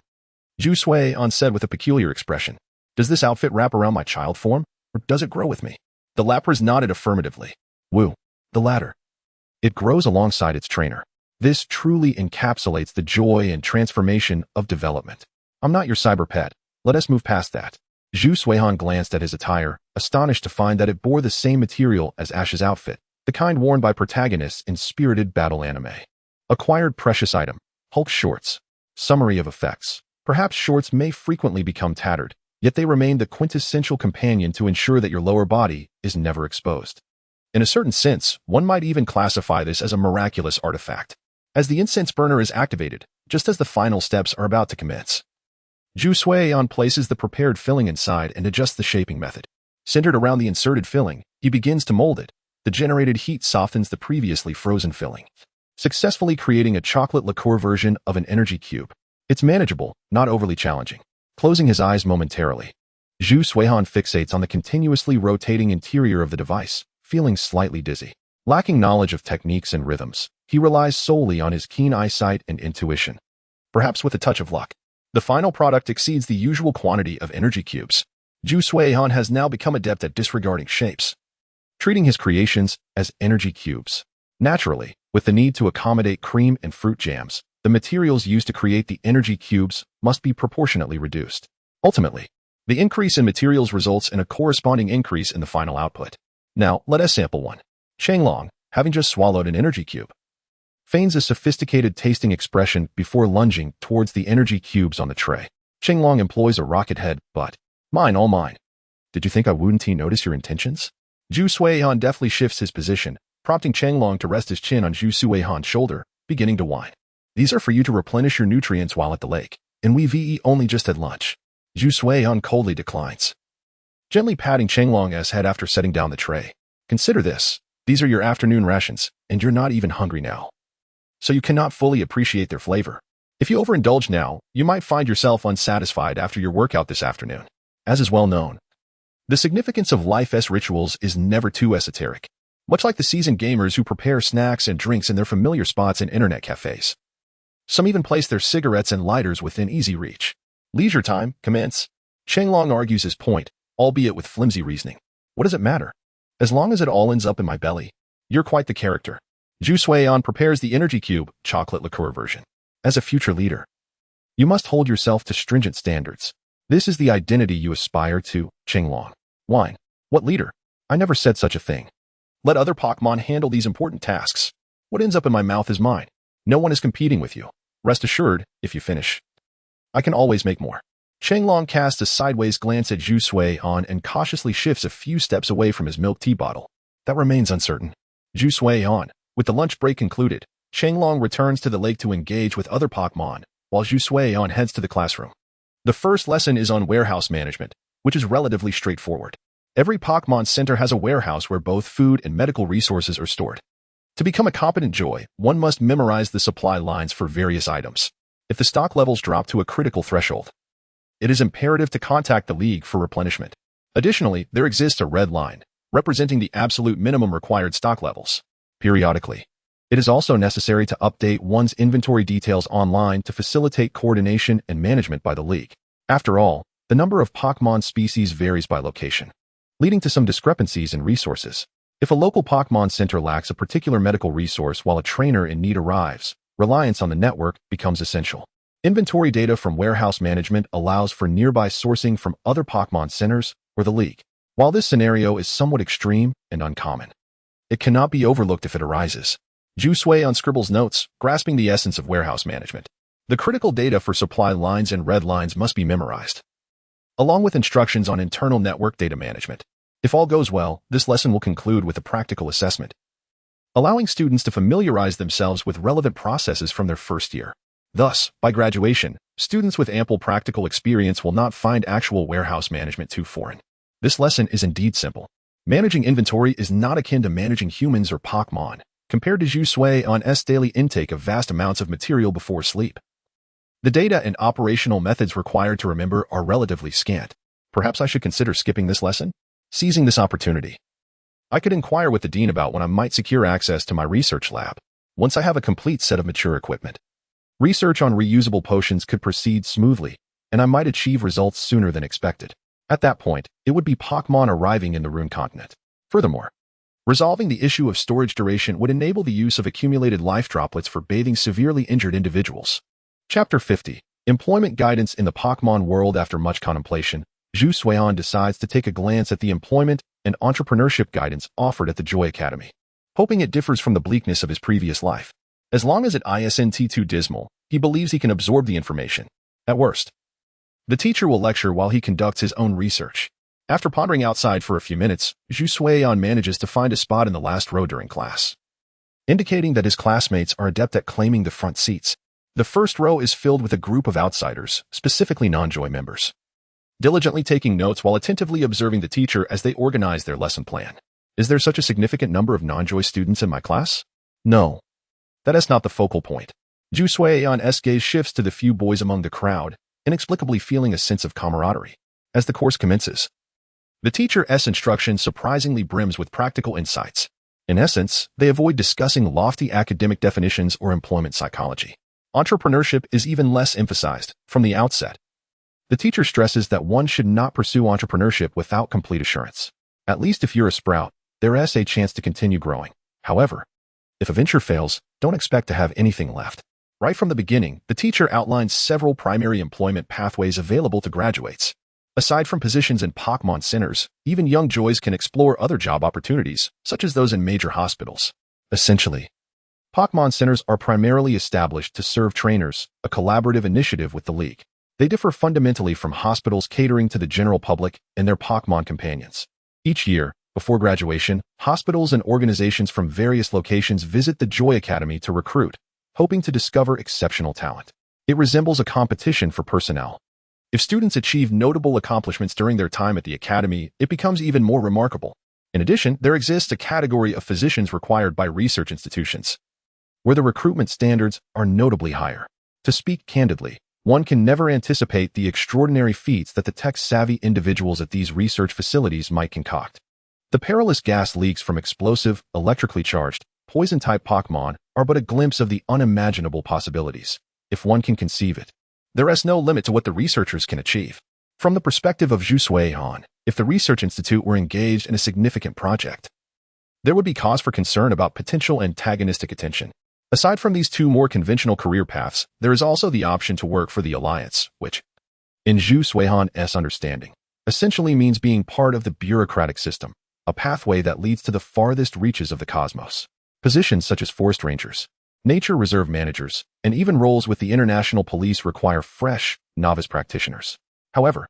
Ju Sui-han said with a peculiar expression. Does this outfit wrap around my child form, or does it grow with me? The Lapras nodded affirmatively. Woo. The latter. It grows alongside its trainer. This truly encapsulates the joy and transformation of development. I'm not your cyber pet. Let us move past that. Ju Sui-han glanced at his attire, astonished to find that it bore the same material as Ash's outfit. the kind worn by protagonists in spirited battle anime. Acquired precious item. Hulk shorts. Summary of effects. Perhaps shorts may frequently become tattered, yet they remain the quintessential companion to ensure that your lower body is never exposed. In a certain sense, one might even classify this as a miraculous artifact, as the incense burner is activated, just as the final steps are about to commence. Ju-Sui-on places the prepared filling inside and adjusts the shaping method. Centered around the inserted filling, he begins to mold it. The generated heat softens the previously frozen filling, successfully creating a chocolate liqueur version of an energy cube. It's manageable, not overly challenging. Closing his eyes momentarily, Ju-Sui-on fixates on the continuously rotating interior of the device, feeling slightly dizzy. Lacking knowledge of techniques and rhythms, he relies solely on his keen eyesight and intuition. Perhaps with a touch of luck, the final product exceeds the usual quantity of energy cubes. Ju-Sui-on has now become adept at disregarding shapes, treating his creations as energy cubes. Naturally, with the need to accommodate cream and fruit jams, the materials used to create the energy cubes must be proportionately reduced. Ultimately, the increase in materials results in a corresponding increase in the final output. Now, let us sample one. Changlong, having just swallowed an energy cube, feigns a sophisticated tasting expression before lunging towards the energy cubes on the tray. Changlong employs a rocket head, but, mine, all mine. Did you think I wouldn't notice your intentions? Ju-Sui-on deftly shifts his position, prompting Changlong to rest his chin on Ju-Sui-on's shoulder, beginning to whine. These are for you to replenish your nutrients while at the lake, and we've only just had lunch. Ju-Sui-on coldly declines, gently patting Changlong's head after setting down the tray. Consider this. These are your afternoon rations, and you're not even hungry now, so you cannot fully appreciate their flavor. If you overindulge now, you might find yourself unsatisfied after your workout this afternoon. As is well known, the significance of life's rituals is never too esoteric, much like the seasoned gamers who prepare snacks and drinks in their familiar spots in internet cafes. Some even place their cigarettes and lighters within easy reach. Leisure time, commence. Changlong argues his point, albeit with flimsy reasoning. What does it matter? As long as it all ends up in my belly. You're quite the character. Ju-Sui-on prepares the energy cube, chocolate liqueur version. As a future leader, you must hold yourself to stringent standards. This is the identity you aspire to, Changlong. Whine. What leader? I never said such a thing. Let other Pokémon handle these important tasks. What ends up in my mouth is mine. No one is competing with you. Rest assured, if you finish, I can always make more. Changlong casts a sideways glance at Ju-Sui-on and cautiously shifts a few steps away from his milk tea bottle. That remains uncertain. Ju-Sui-on. With the lunch break concluded, Changlong returns to the lake to engage with other Pokémon, while Ju-Sui-on heads to the classroom. The first lesson is on warehouse management, which is relatively straightforward. Every Pokémon Center has a warehouse where both food and medical resources are stored. To become a competent Joy, one must memorize the supply lines for various items. If the stock levels drop to a critical threshold, it is imperative to contact the League for replenishment. Additionally, there exists a red line, representing the absolute minimum required stock levels. Periodically, it is also necessary to update one's inventory details online to facilitate coordination and management by the League. After all, the number of Pokémon species varies by location, leading to some discrepancies in resources. If a local Pokémon Center lacks a particular medical resource while a trainer in need arrives, reliance on the network becomes essential. Inventory data from warehouse management allows for nearby sourcing from other Pokémon Centers or the League. While this scenario is somewhat extreme and uncommon, it cannot be overlooked if it arises. Ju-Sui-on scribbles notes, grasping the essence of warehouse management. The critical data for supply lines and red lines must be memorized, along with instructions on internal network data management. If all goes well, this lesson will conclude with a practical assessment, allowing students to familiarize themselves with relevant processes from their first year. Thus, by graduation, students with ample practical experience will not find actual warehouse management too foreign. This lesson is indeed simple. Managing inventory is not akin to managing humans or Pokémon, compared to Ju-Sui-on's daily intake of vast amounts of material before sleep. The data and operational methods required to remember are relatively scant. Perhaps I should consider skipping this lesson? Seizing this opportunity, I could inquire with the dean about when I might secure access to my research lab, once I have a complete set of mature equipment. Research on reusable potions could proceed smoothly, and I might achieve results sooner than expected. At that point, it would be Pokémon arriving in the Rune continent. Furthermore, resolving the issue of storage duration would enable the use of accumulated life droplets for bathing severely injured individuals. Chapter 50. Employment Guidance in the Pokémon World. After much contemplation, Ju-Sui-on decides to take a glance at the employment and entrepreneurship guidance offered at the Joy Academy. hoping it differs from the bleakness of his previous life. As long as it isn't too dismal, he believes he can absorb the information. At worst, the teacher will lecture while he conducts his own research. After pondering outside for a few minutes, Zhu Suiyan manages to find a spot in the last row during class, indicating that his classmates are adept at claiming the front seats. The first row is filled with a group of outsiders, specifically non-Joy members, diligently taking notes while attentively observing the teacher as they organize their lesson plan. Is there such a significant number of non-Joy students in my class? No. That is not the focal point. Zhu Suiyan's gaze shifts to the few boys among the crowd, inexplicably feeling a sense of camaraderie. As the course commences, the teacher's instruction surprisingly brims with practical insights. In essence, they avoid discussing lofty academic definitions or employment psychology. Entrepreneurship is even less emphasized from the outset. The teacher stresses that one should not pursue entrepreneurship without complete assurance. At least if you're a sprout, there is a chance to continue growing. However, if a venture fails, don't expect to have anything left. Right from the beginning, the teacher outlines several primary employment pathways available to graduates. Aside from positions in Pokémon centers, even young Joys can explore other job opportunities, such as those in major hospitals. Essentially, Pokémon centers are primarily established to serve trainers, a collaborative initiative with the League. They differ fundamentally from hospitals catering to the general public and their Pokémon companions. Each year, before graduation, hospitals and organizations from various locations visit the Joy Academy to recruit, hoping to discover exceptional talent. It resembles a competition for personnel. If students achieve notable accomplishments during their time at the academy, it becomes even more remarkable. In addition, there exists a category of physicians required by research institutions, where the recruitment standards are notably higher. To speak candidly, one can never anticipate the extraordinary feats that the tech-savvy individuals at these research facilities might concoct. The perilous gas leaks from explosive, electrically charged, poison-type Pokémon are but a glimpse of the unimaginable possibilities. If one can conceive it, there is no limit to what the researchers can achieve. From the perspective of Zhu Suiyan, if the research institute were engaged in a significant project, there would be cause for concern about potential antagonistic attention. Aside from these two more conventional career paths, there is also the option to work for the Alliance, which, in Zhu Suiyan's understanding, essentially means being part of the bureaucratic system, a pathway that leads to the farthest reaches of the cosmos. Positions such as forest rangers, nature reserve managers, and even roles with the international police require fresh, novice practitioners. However,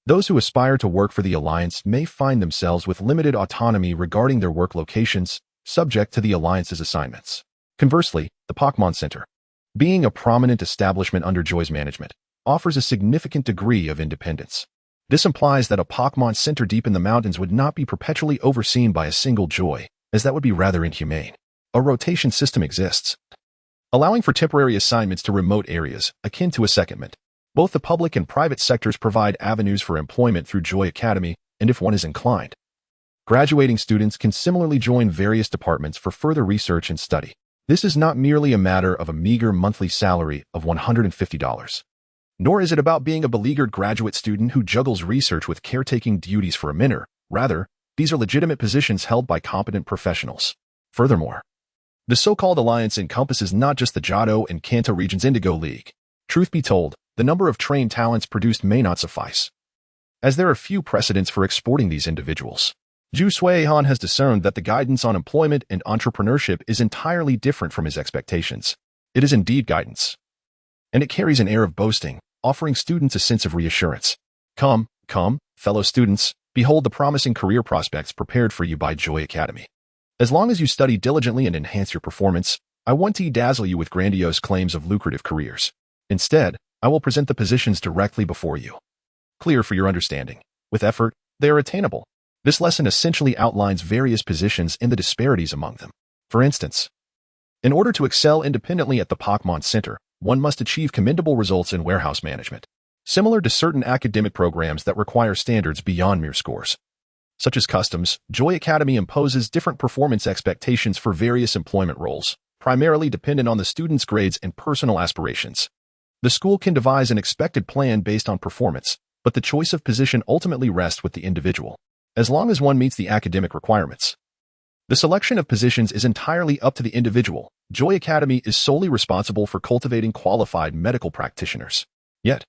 those who aspire to work for the Alliance may find themselves with limited autonomy regarding their work locations, subject to the Alliance's assignments. Conversely, the Pokémon Center, being a prominent establishment under Joy's management, offers a significant degree of independence. This implies that a Pokémon Center deep in the mountains would not be perpetually overseen by a single Joy, as that would be rather inhumane. A rotation system exists, allowing for temporary assignments to remote areas, akin to a secondment. Both the public and private sectors provide avenues for employment through Joy Academy, and if one is inclined, graduating students can similarly join various departments for further research and study. This is not merely a matter of a meager monthly salary of $150. Nor is it about being a beleaguered graduate student who juggles research with caretaking duties for a minor. Rather, these are legitimate positions held by competent professionals. Furthermore, the so-called Alliance encompasses not just the Johto and Kanto region's Indigo League. Truth be told, the number of trained talents produced may not suffice, as there are few precedents for exporting these individuals. Zhu Suiyan has discerned that the guidance on employment and entrepreneurship is entirely different from his expectations. It is indeed guidance, and it carries an air of boasting, offering students a sense of reassurance. Come, fellow students, behold the promising career prospects prepared for you by Joy Academy. As long as you study diligently and enhance your performance, I want to dazzle you with grandiose claims of lucrative careers. Instead, I will present the positions directly before you. Clear for your understanding. With effort, they are attainable. This lesson essentially outlines various positions and the disparities among them. For instance, in order to excel independently at the Pokémon Center, one must achieve commendable results in warehouse management, similar to certain academic programs that require standards beyond mere scores. Such as customs, Joy Academy imposes different performance expectations for various employment roles, primarily dependent on the student's grades and personal aspirations. The school can devise an expected plan based on performance, but the choice of position ultimately rests with the individual, as long as one meets the academic requirements. The selection of positions is entirely up to the individual. Joy Academy is solely responsible for cultivating qualified medical practitioners. Yet,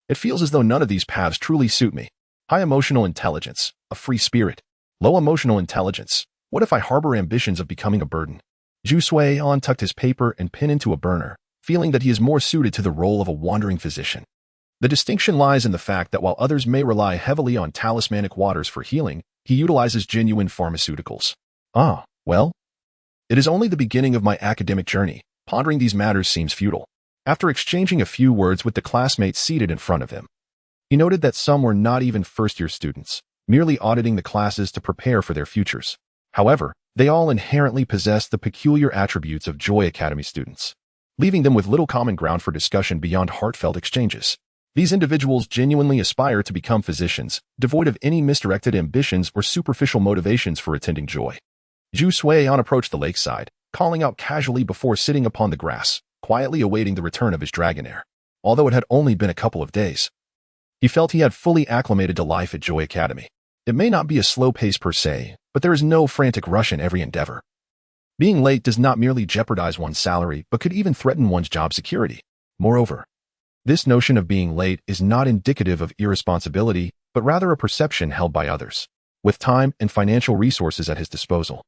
it feels as though none of these paths truly suit me. High emotional intelligence, a free spirit. Low emotional intelligence, What if I harbor ambitions of becoming a burden? Zhu Suian tucked his paper and pen into a burner, feeling that he is more suited to the role of a wandering physician. The distinction lies in the fact that while others may rely heavily on talismanic waters for healing, he utilizes genuine pharmaceuticals. Ah, well, it is only the beginning of my academic journey. Pondering these matters seems futile. After exchanging a few words with the classmates seated in front of him, he noted that some were not even first-year students, merely auditing the classes to prepare for their futures. However, they all inherently possessed the peculiar attributes of Joy Academy students, leaving them with little common ground for discussion beyond heartfelt exchanges. These individuals genuinely aspire to become physicians, devoid of any misdirected ambitions or superficial motivations for attending Joy. Zhu Suian approached the lakeside, calling out casually before sitting upon the grass, quietly awaiting the return of his Dragonair. Although it had only been a couple of days, he felt he had fully acclimated to life at Joy Academy. It may not be a slow pace per se, but there is no frantic rush in every endeavor. Being late does not merely jeopardize one's salary, but could even threaten one's job security. Moreover, this notion of being late is not indicative of irresponsibility, but rather a perception held by others. With time and financial resources at his disposal,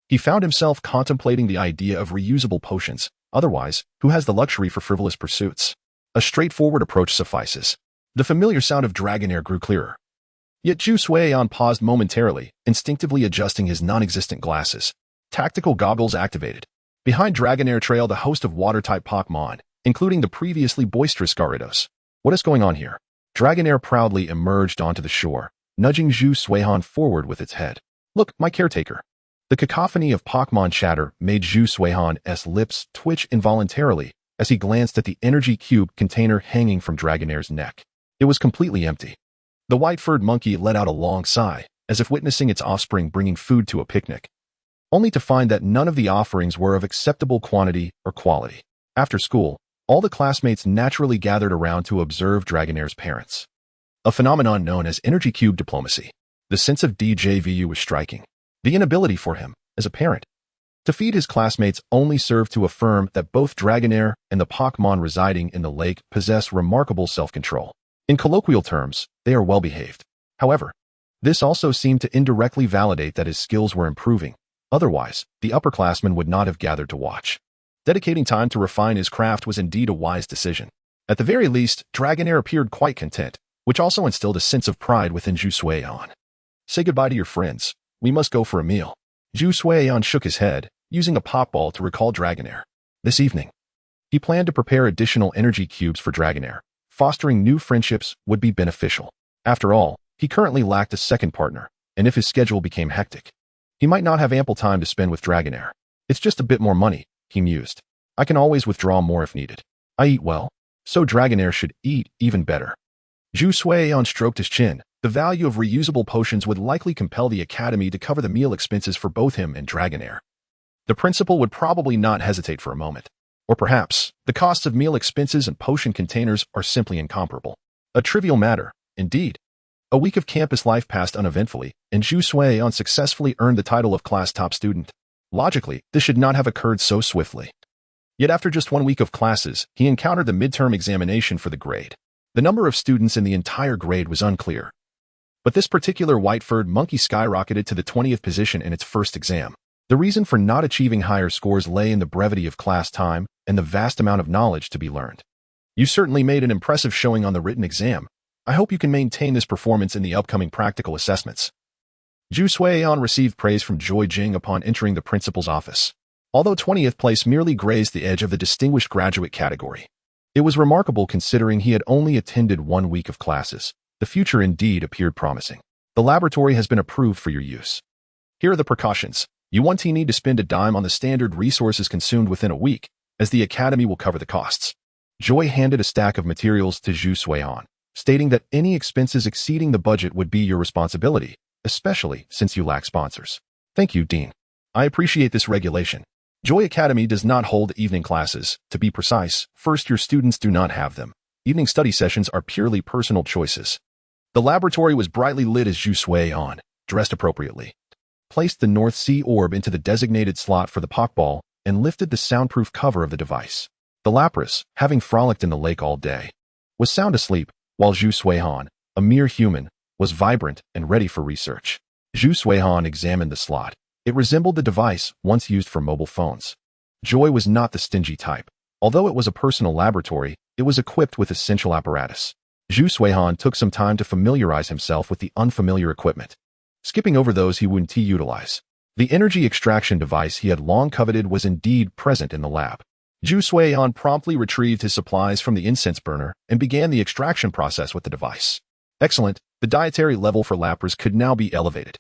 he found himself contemplating the idea of reusable potions. Otherwise, who has the luxury for frivolous pursuits? A straightforward approach suffices. The familiar sound of Dragonair grew clearer. Yet Zhu Suian paused momentarily, instinctively adjusting his non-existent glasses. Tactical goggles activated. Behind Dragonair trailed a host of water-type Pokémon, including the previously boisterous Gyarados. What is going on here? Dragonair proudly emerged onto the shore, nudging Zhu Suian forward with its head. Look, my caretaker. The cacophony of Pokémon chatter made Zhu Suian's lips twitch involuntarily as he glanced at the energy cube container hanging from Dragonair's neck. It was completely empty. The white-furred monkey let out a long sigh, as if witnessing its offspring bringing food to a picnic, only to find that none of the offerings were of acceptable quantity or quality. After school, all the classmates naturally gathered around to observe Dragonair's parents. A phenomenon known as energy cube diplomacy. The sense of DJVU was striking. The inability for him, as a parent, to feed his classmates only served to affirm that both Dragonair and the Pokémon residing in the lake possess remarkable self-control. In colloquial terms, they are well-behaved. However, this also seemed to indirectly validate that his skills were improving. Otherwise, the upperclassmen would not have gathered to watch. Dedicating time to refine his craft was indeed a wise decision. At the very least, Dragonair appeared quite content, which also instilled a sense of pride within Zhu Suian. Say goodbye to your friends. We must go for a meal. Zhu Suian shook his head, using a Pokeball to recall Dragonair. This evening, he planned to prepare additional energy cubes for Dragonair. Fostering new friendships would be beneficial. After all, he currently lacked a second partner, and if his schedule became hectic, he might not have ample time to spend with Dragonair. It's just a bit more money, he mused. I can always withdraw more if needed. I eat well, so Dragonair should eat even better. Zhu Suian stroked his chin. The value of reusable potions would likely compel the academy to cover the meal expenses for both him and Dragonair. The principal would probably not hesitate for a moment. Or perhaps, the costs of meal expenses and potion containers are simply incomparable. A trivial matter, indeed. A week of campus life passed uneventfully, and Zhu Suian successfully earned the title of class top student. Logically, this should not have occurred so swiftly. Yet after just 1 week of classes, he encountered the midterm examination for the grade. The number of students in the entire grade was unclear, but this particular white-furred monkey skyrocketed to the 20th position in its first exam. The reason for not achieving higher scores lay in the brevity of class time and the vast amount of knowledge to be learned. You certainly made an impressive showing on the written exam. I hope you can maintain this performance in the upcoming practical assessments. Zhu Suian received praise from Joy Jing upon entering the principal's office. Although 20th place merely grazed the edge of the distinguished graduate category, it was remarkable considering he had only attended 1 week of classes. The future indeed appeared promising. The laboratory has been approved for your use. Here are the precautions. You won't need to spend a dime on the standard resources consumed within a week, as the academy will cover the costs. Joy handed a stack of materials to Zhu Suian, stating that any expenses exceeding the budget would be your responsibility, especially since you lack sponsors. Thank you, Dean. I appreciate this regulation. Joy Academy does not hold evening classes. To be precise, first-year students do not have them. Evening study sessions are purely personal choices. The laboratory was brightly lit as Zhu Suian, dressed appropriately, placed the North Sea orb into the designated slot for the Pokeball and lifted the soundproof cover of the device. The Lapras, having frolicked in the lake all day, was sound asleep, while Zhu Suian, a mere human, was vibrant and ready for research. Zhu Suian examined the slot. It It resembled the device once used for mobile phones. Joy was not the stingy type. Although it was a personal laboratory, it was equipped with essential apparatus. Zhu Suihan took some time to familiarize himself with the unfamiliar equipment, skipping over those he wouldn't utilize. The energy extraction device he had long coveted was indeed present in the lab. Zhu Suihan promptly retrieved his supplies from the incense burner and began the extraction process with the device. Excellent, the dietary level for Lapras could now be elevated.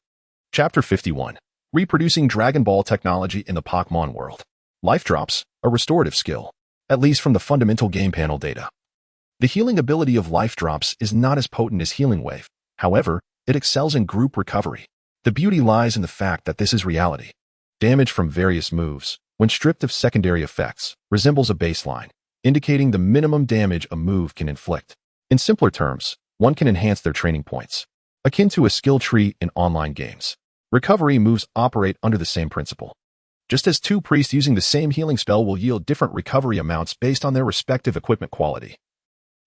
Chapter 51. Reproducing Dragon Ball technology in the Pokémon world. Life Drops, a restorative skill, at least from the fundamental game panel data. The healing ability of Life Drops is not as potent as Healing Wave. However, it excels in group recovery. The beauty lies in the fact that this is reality. Damage from various moves, when stripped of secondary effects, resembles a baseline, indicating the minimum damage a move can inflict. In simpler terms, one can enhance their training points, akin to a skill tree in online games. Recovery moves operate under the same principle. Just as two priests using the same healing spell will yield different recovery amounts based on their respective equipment quality.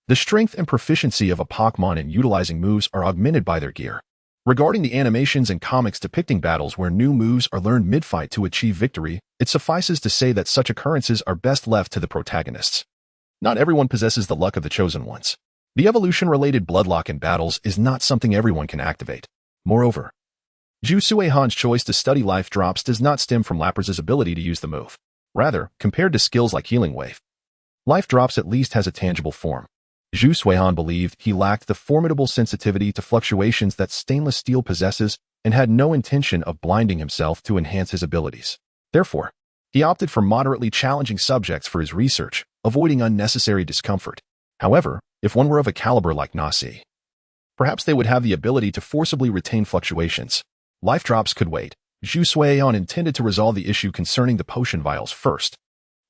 The strength and proficiency of a Pokémon in utilizing moves are augmented by their gear. Regarding the animations and comics depicting battles where new moves are learned mid-fight to achieve victory, it suffices to say that such occurrences are best left to the protagonists. Not everyone possesses the luck of the chosen ones. The evolution-related bloodlock in battles is not something everyone can activate. Moreover, Zhu Suihan's choice to study Life Drops does not stem from Lapras' ability to use the move. Rather, compared to skills like Healing Wave, Life Drops at least has a tangible form. Zhu Suihan believed he lacked the formidable sensitivity to fluctuations that stainless steel possesses and had no intention of blinding himself to enhance his abilities. Therefore, he opted for moderately challenging subjects for his research, avoiding unnecessary discomfort. However, if one were of a caliber like Nasi, perhaps they would have the ability to forcibly retain fluctuations. Life Drops could wait. Zhu Suihan intended to resolve the issue concerning the potion vials first.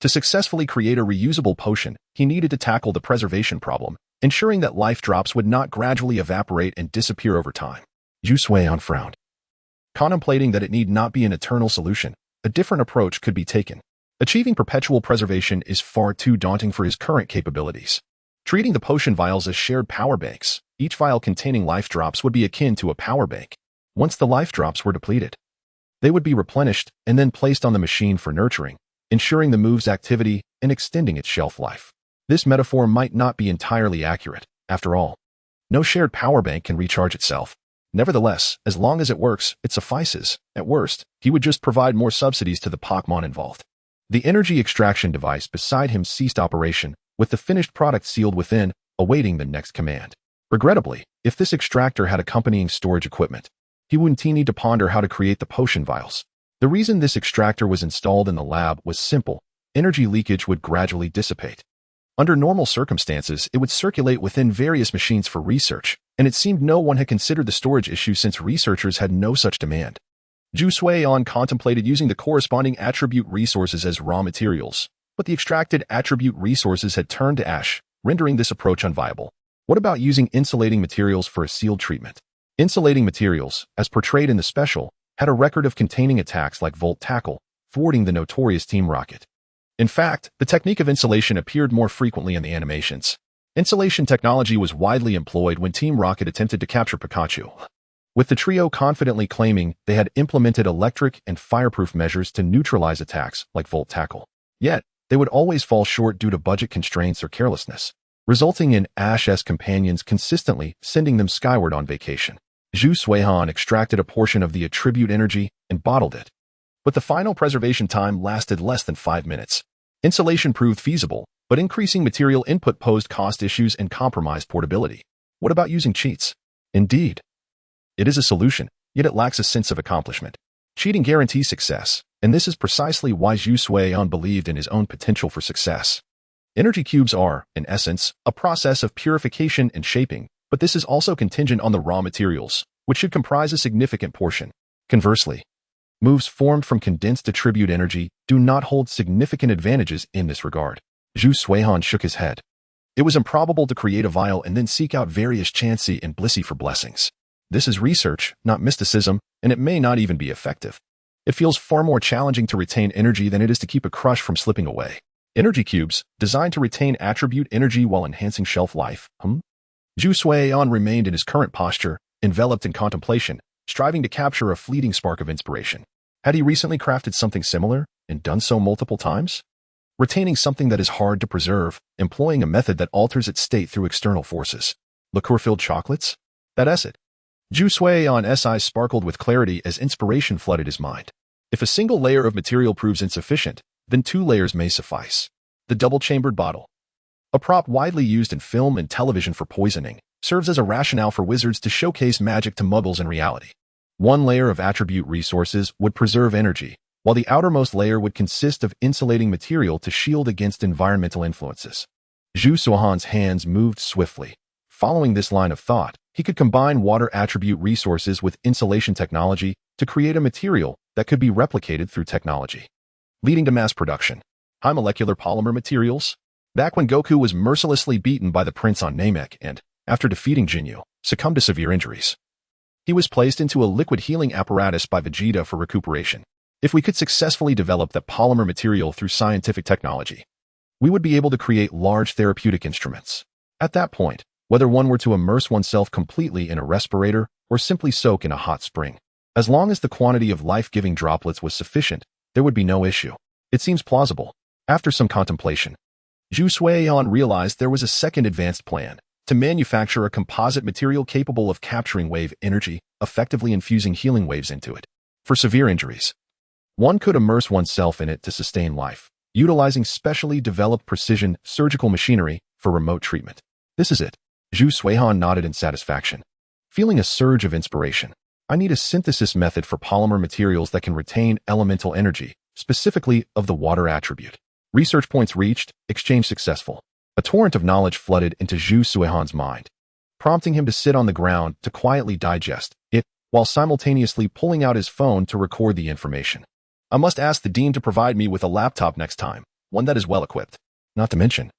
To successfully create a reusable potion, he needed to tackle the preservation problem, ensuring that Life Drops would not gradually evaporate and disappear over time. Zhu Suihan frowned, contemplating that it need not be an eternal solution. A different approach could be taken. Achieving perpetual preservation is far too daunting for his current capabilities. Treating the potion vials as shared power banks, each vial containing Life Drops would be akin to a power bank. Once the Life Drops were depleted, they would be replenished and then placed on the machine for nurturing, ensuring the move's activity and extending its shelf life. This metaphor might not be entirely accurate. After all, no shared power bank can recharge itself. Nevertheless, as long as it works, it suffices. At worst, he would just provide more subsidies to the Pokémon involved. The energy extraction device beside him ceased operation, with the finished product sealed within, awaiting the next command. Regrettably, if this extractor had accompanying storage equipment, he wouldn't need to ponder how to create the potion vials. The reason this extractor was installed in the lab was simple. Energy leakage would gradually dissipate. Under normal circumstances, it would circulate within various machines for research, and it seemed no one had considered the storage issue since researchers had no such demand. Zhu Suihan contemplated using the corresponding attribute resources as raw materials, but the extracted attribute resources had turned to ash, rendering this approach unviable. What about using insulating materials for a sealed treatment? Insulating materials, as portrayed in the special, had a record of containing attacks like Volt Tackle, thwarting the notorious Team Rocket. In fact, the technique of insulation appeared more frequently in the animations. Insulation technology was widely employed when Team Rocket attempted to capture Pikachu, with the trio confidently claiming they had implemented electric and fireproof measures to neutralize attacks like Volt Tackle. Yet, they would always fall short due to budget constraints or carelessness, resulting in Ash's companions consistently sending them skyward on vacation. Zhu Suihan extracted a portion of the attribute energy and bottled it, but the final preservation time lasted less than 5 minutes. Insulation proved feasible, but increasing material input posed cost issues and compromised portability. What about using cheats? Indeed, it is a solution, yet it lacks a sense of accomplishment. Cheating guarantees success, and this is precisely why Zhu Suihan believed in his own potential for success. Energy cubes are, in essence, a process of purification and shaping, but this is also contingent on the raw materials, which should comprise a significant portion. Conversely, moves formed from condensed attribute energy do not hold significant advantages in this regard. Zhu Suihan shook his head. It was improbable to create a vial and then seek out various Chansey and Blissey for blessings. This is research, not mysticism, and it may not even be effective. It feels far more challenging to retain energy than it is to keep a crush from slipping away. Energy cubes, designed to retain attribute energy while enhancing shelf life, Zhu Suihan remained in his current posture, enveloped in contemplation, striving to capture a fleeting spark of inspiration. Had he recently crafted something similar and done so multiple times? Retaining something that is hard to preserve, employing a method that alters its state through external forces. Liqueur-filled chocolates? That's it. Zhu Suihan's eyes sparkled with clarity as inspiration flooded his mind. If a single layer of material proves insufficient, then 2 layers may suffice. The double-chambered bottle. A prop widely used in film and television for poisoning, serves as a rationale for wizards to showcase magic to muggles in reality. 1 layer of attribute resources would preserve energy, while the outermost layer would consist of insulating material to shield against environmental influences. Zhu Suihan's hands moved swiftly. Following this line of thought, he could combine water attribute resources with insulation technology to create a material that could be replicated through technology, leading to mass production. High molecular polymer materials? Back when Goku was mercilessly beaten by the prince on Namek and, after defeating Jinyu, succumbed to severe injuries. He was placed into a liquid healing apparatus by Vegeta for recuperation. If we could successfully develop that polymer material through scientific technology, we would be able to create large therapeutic instruments. At that point, whether one were to immerse oneself completely in a respirator or simply soak in a hot spring, as long as the quantity of life-giving droplets was sufficient, there would be no issue. It seems plausible. After some contemplation, Zhu Suihan realized there was a second advanced plan to manufacture a composite material capable of capturing wave energy, effectively infusing healing waves into it. For severe injuries, one could immerse oneself in it to sustain life, utilizing specially developed precision surgical machinery for remote treatment. This is it. Zhu Suihan nodded in satisfaction, feeling a surge of inspiration. I need a synthesis method for polymer materials that can retain elemental energy, specifically of the water attribute. Research points reached, exchange successful. A torrent of knowledge flooded into Zhu Suihan's mind, prompting him to sit on the ground to quietly digest it, while simultaneously pulling out his phone to record the information. I must ask the dean to provide me with a laptop next time, one that is well equipped. Not to mention,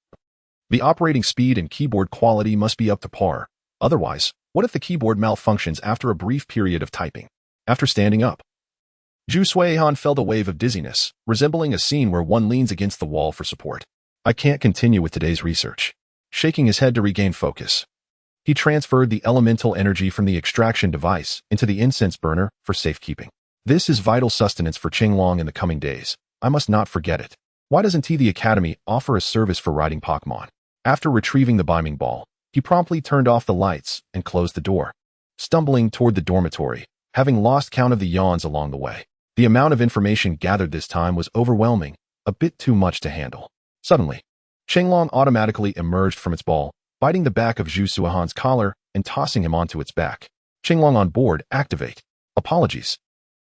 the operating speed and keyboard quality must be up to par. Otherwise, what if the keyboard malfunctions after a brief period of typing? After standing up, Zhu Suihan felt a wave of dizziness, resembling a scene where one leans against the wall for support. I can't continue with today's research. Shaking his head to regain focus, he transferred the elemental energy from the extraction device into the incense burner for safekeeping. This is vital sustenance for Qinglong in the coming days. I must not forget it. Why doesn't the Academy offer a service for riding Pokémon? After retrieving the Beiming ball, he promptly turned off the lights and closed the door, stumbling toward the dormitory, having lost count of the yawns along the way. The amount of information gathered this time was overwhelming, a bit too much to handle. Suddenly, Qinglong automatically emerged from its ball, biting the back of Zhu Suihan's collar and tossing him onto its back. Qinglong on board, activate. Apologies.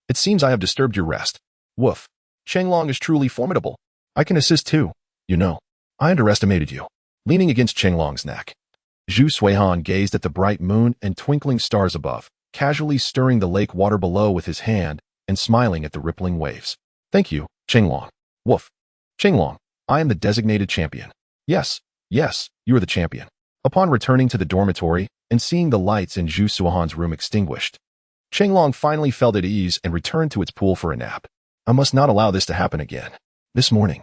It seems I have disturbed your rest. Woof. Qinglong is truly formidable. I can assist too. You know, I underestimated you. Leaning against Qinglong's neck, Zhu Suihan gazed at the bright moon and twinkling stars above, casually stirring the lake water below with his hand and smiling at the rippling waves. Thank you, Qinglong. Woof. Qinglong, I am the designated champion. Yes, you are the champion. Upon returning to the dormitory and seeing the lights in Zhu Suihan's room extinguished, Qinglong finally felt at ease and returned to its pool for a nap. I must not allow this to happen again. This morning,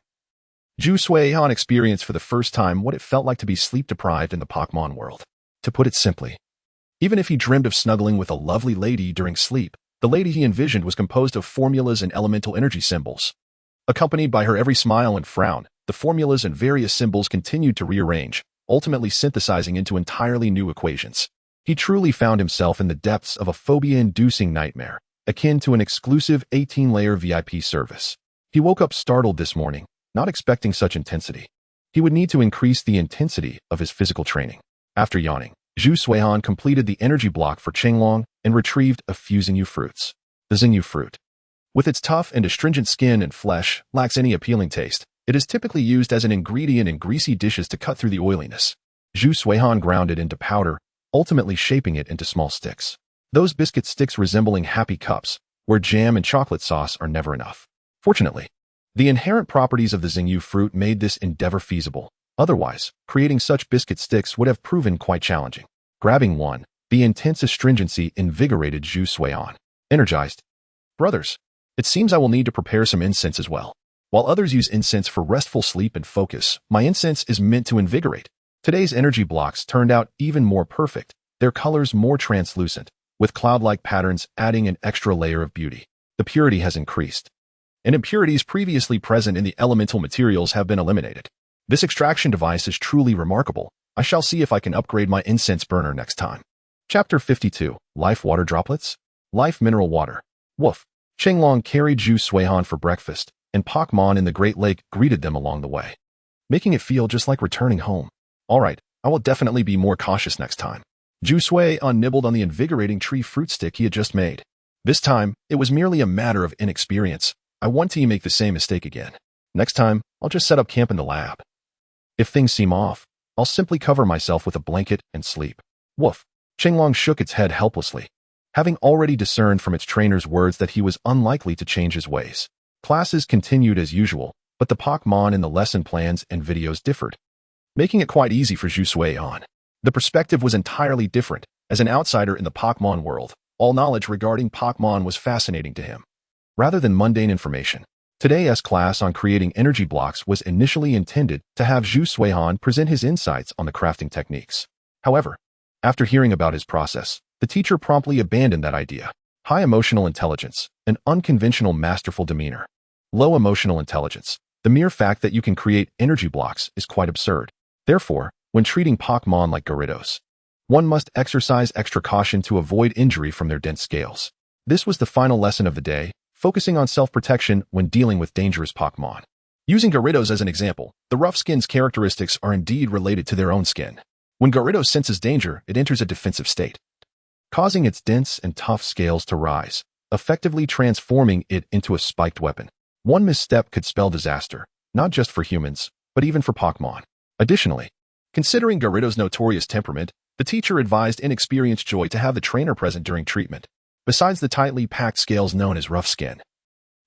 Zhu Suihan experienced for the first time what it felt like to be sleep-deprived in the Pokémon world. To put it simply, even if he dreamed of snuggling with a lovely lady during sleep, the lady he envisioned was composed of formulas and elemental energy symbols. Accompanied by her every smile and frown, the formulas and various symbols continued to rearrange, ultimately synthesizing into entirely new equations. He truly found himself in the depths of a phobia-inducing nightmare, akin to an exclusive 18-layer VIP service. He woke up startled this morning, not expecting such intensity. He would need to increase the intensity of his physical training. After yawning, Zhu Suihan completed the energy block for Qinglong and retrieved a few Xingyu fruits. The Xingyu fruit, with its tough and astringent skin and flesh, lacks any appealing taste. It is typically used as an ingredient in greasy dishes to cut through the oiliness. Zhu Suihan ground it into powder, ultimately shaping it into small sticks. Those biscuit sticks resembling happy cups, where jam and chocolate sauce are never enough. Fortunately, the inherent properties of the Xingyu fruit made this endeavor feasible. Otherwise, creating such biscuit sticks would have proven quite challenging. Grabbing one, the intense astringency invigorated Zhu Suihan. Energized. Brothers, it seems I will need to prepare some incense as well. While others use incense for restful sleep and focus, my incense is meant to invigorate. Today's energy blocks turned out even more perfect, their colors more translucent, with cloud-like patterns adding an extra layer of beauty. the purity has increased, and impurities previously present in the elemental materials have been eliminated. This extraction device is truly remarkable. I shall see if I can upgrade my incense burner next time. Chapter 52. Life Water Droplets? Life Mineral Water. Woof. Chenglong carried Zhu Suihan for breakfast, and Pokémon in the Great Lake greeted them along the way, making it feel just like returning home. All right, I will definitely be more cautious next time. Zhu Suihan nibbled on the invigorating tree fruit stick he had just made. This time, it was merely a matter of inexperience. I want to make the same mistake again. Next time, I'll just set up camp in the lab. If things seem off, I'll simply cover myself with a blanket and sleep. Woof. Chenglong shook its head helplessly, having already discerned from its trainer's words that he was unlikely to change his ways. Classes continued as usual, but the Pokémon in the lesson plans and videos differed, making it quite easy for Zhu Suihan. The perspective was entirely different. As an outsider in the Pokémon world, all knowledge regarding Pokémon was fascinating to him, rather than mundane information. Today's class on creating energy blocks was initially intended to have Zhu Suihan present his insights on the crafting techniques. However, after hearing about his process, the teacher promptly abandoned that idea. High emotional intelligence, an unconventional masterful demeanor. Low emotional intelligence. The mere fact that you can create energy blocks is quite absurd. Therefore, when treating Pokémon like Gyarados, one must exercise extra caution to avoid injury from their dense scales. This was the final lesson of the day, focusing on self-protection when dealing with dangerous Pokémon. Using Gyarados as an example, the rough skin's characteristics are indeed related to their own skin. When Gyarados senses danger, it enters a defensive state, causing its dense and tough scales to rise, effectively transforming it into a spiked weapon. One misstep could spell disaster, not just for humans, but even for Pokémon. Additionally, considering Gyarados' notorious temperament, the teacher advised inexperienced Joy to have the trainer present during treatment. Besides the tightly packed scales known as rough skin,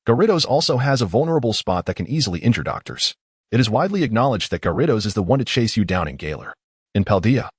Gyarados also has a vulnerable spot that can easily injure doctors. It is widely acknowledged that Gyarados is the one to chase you down in Galar. In Paldea,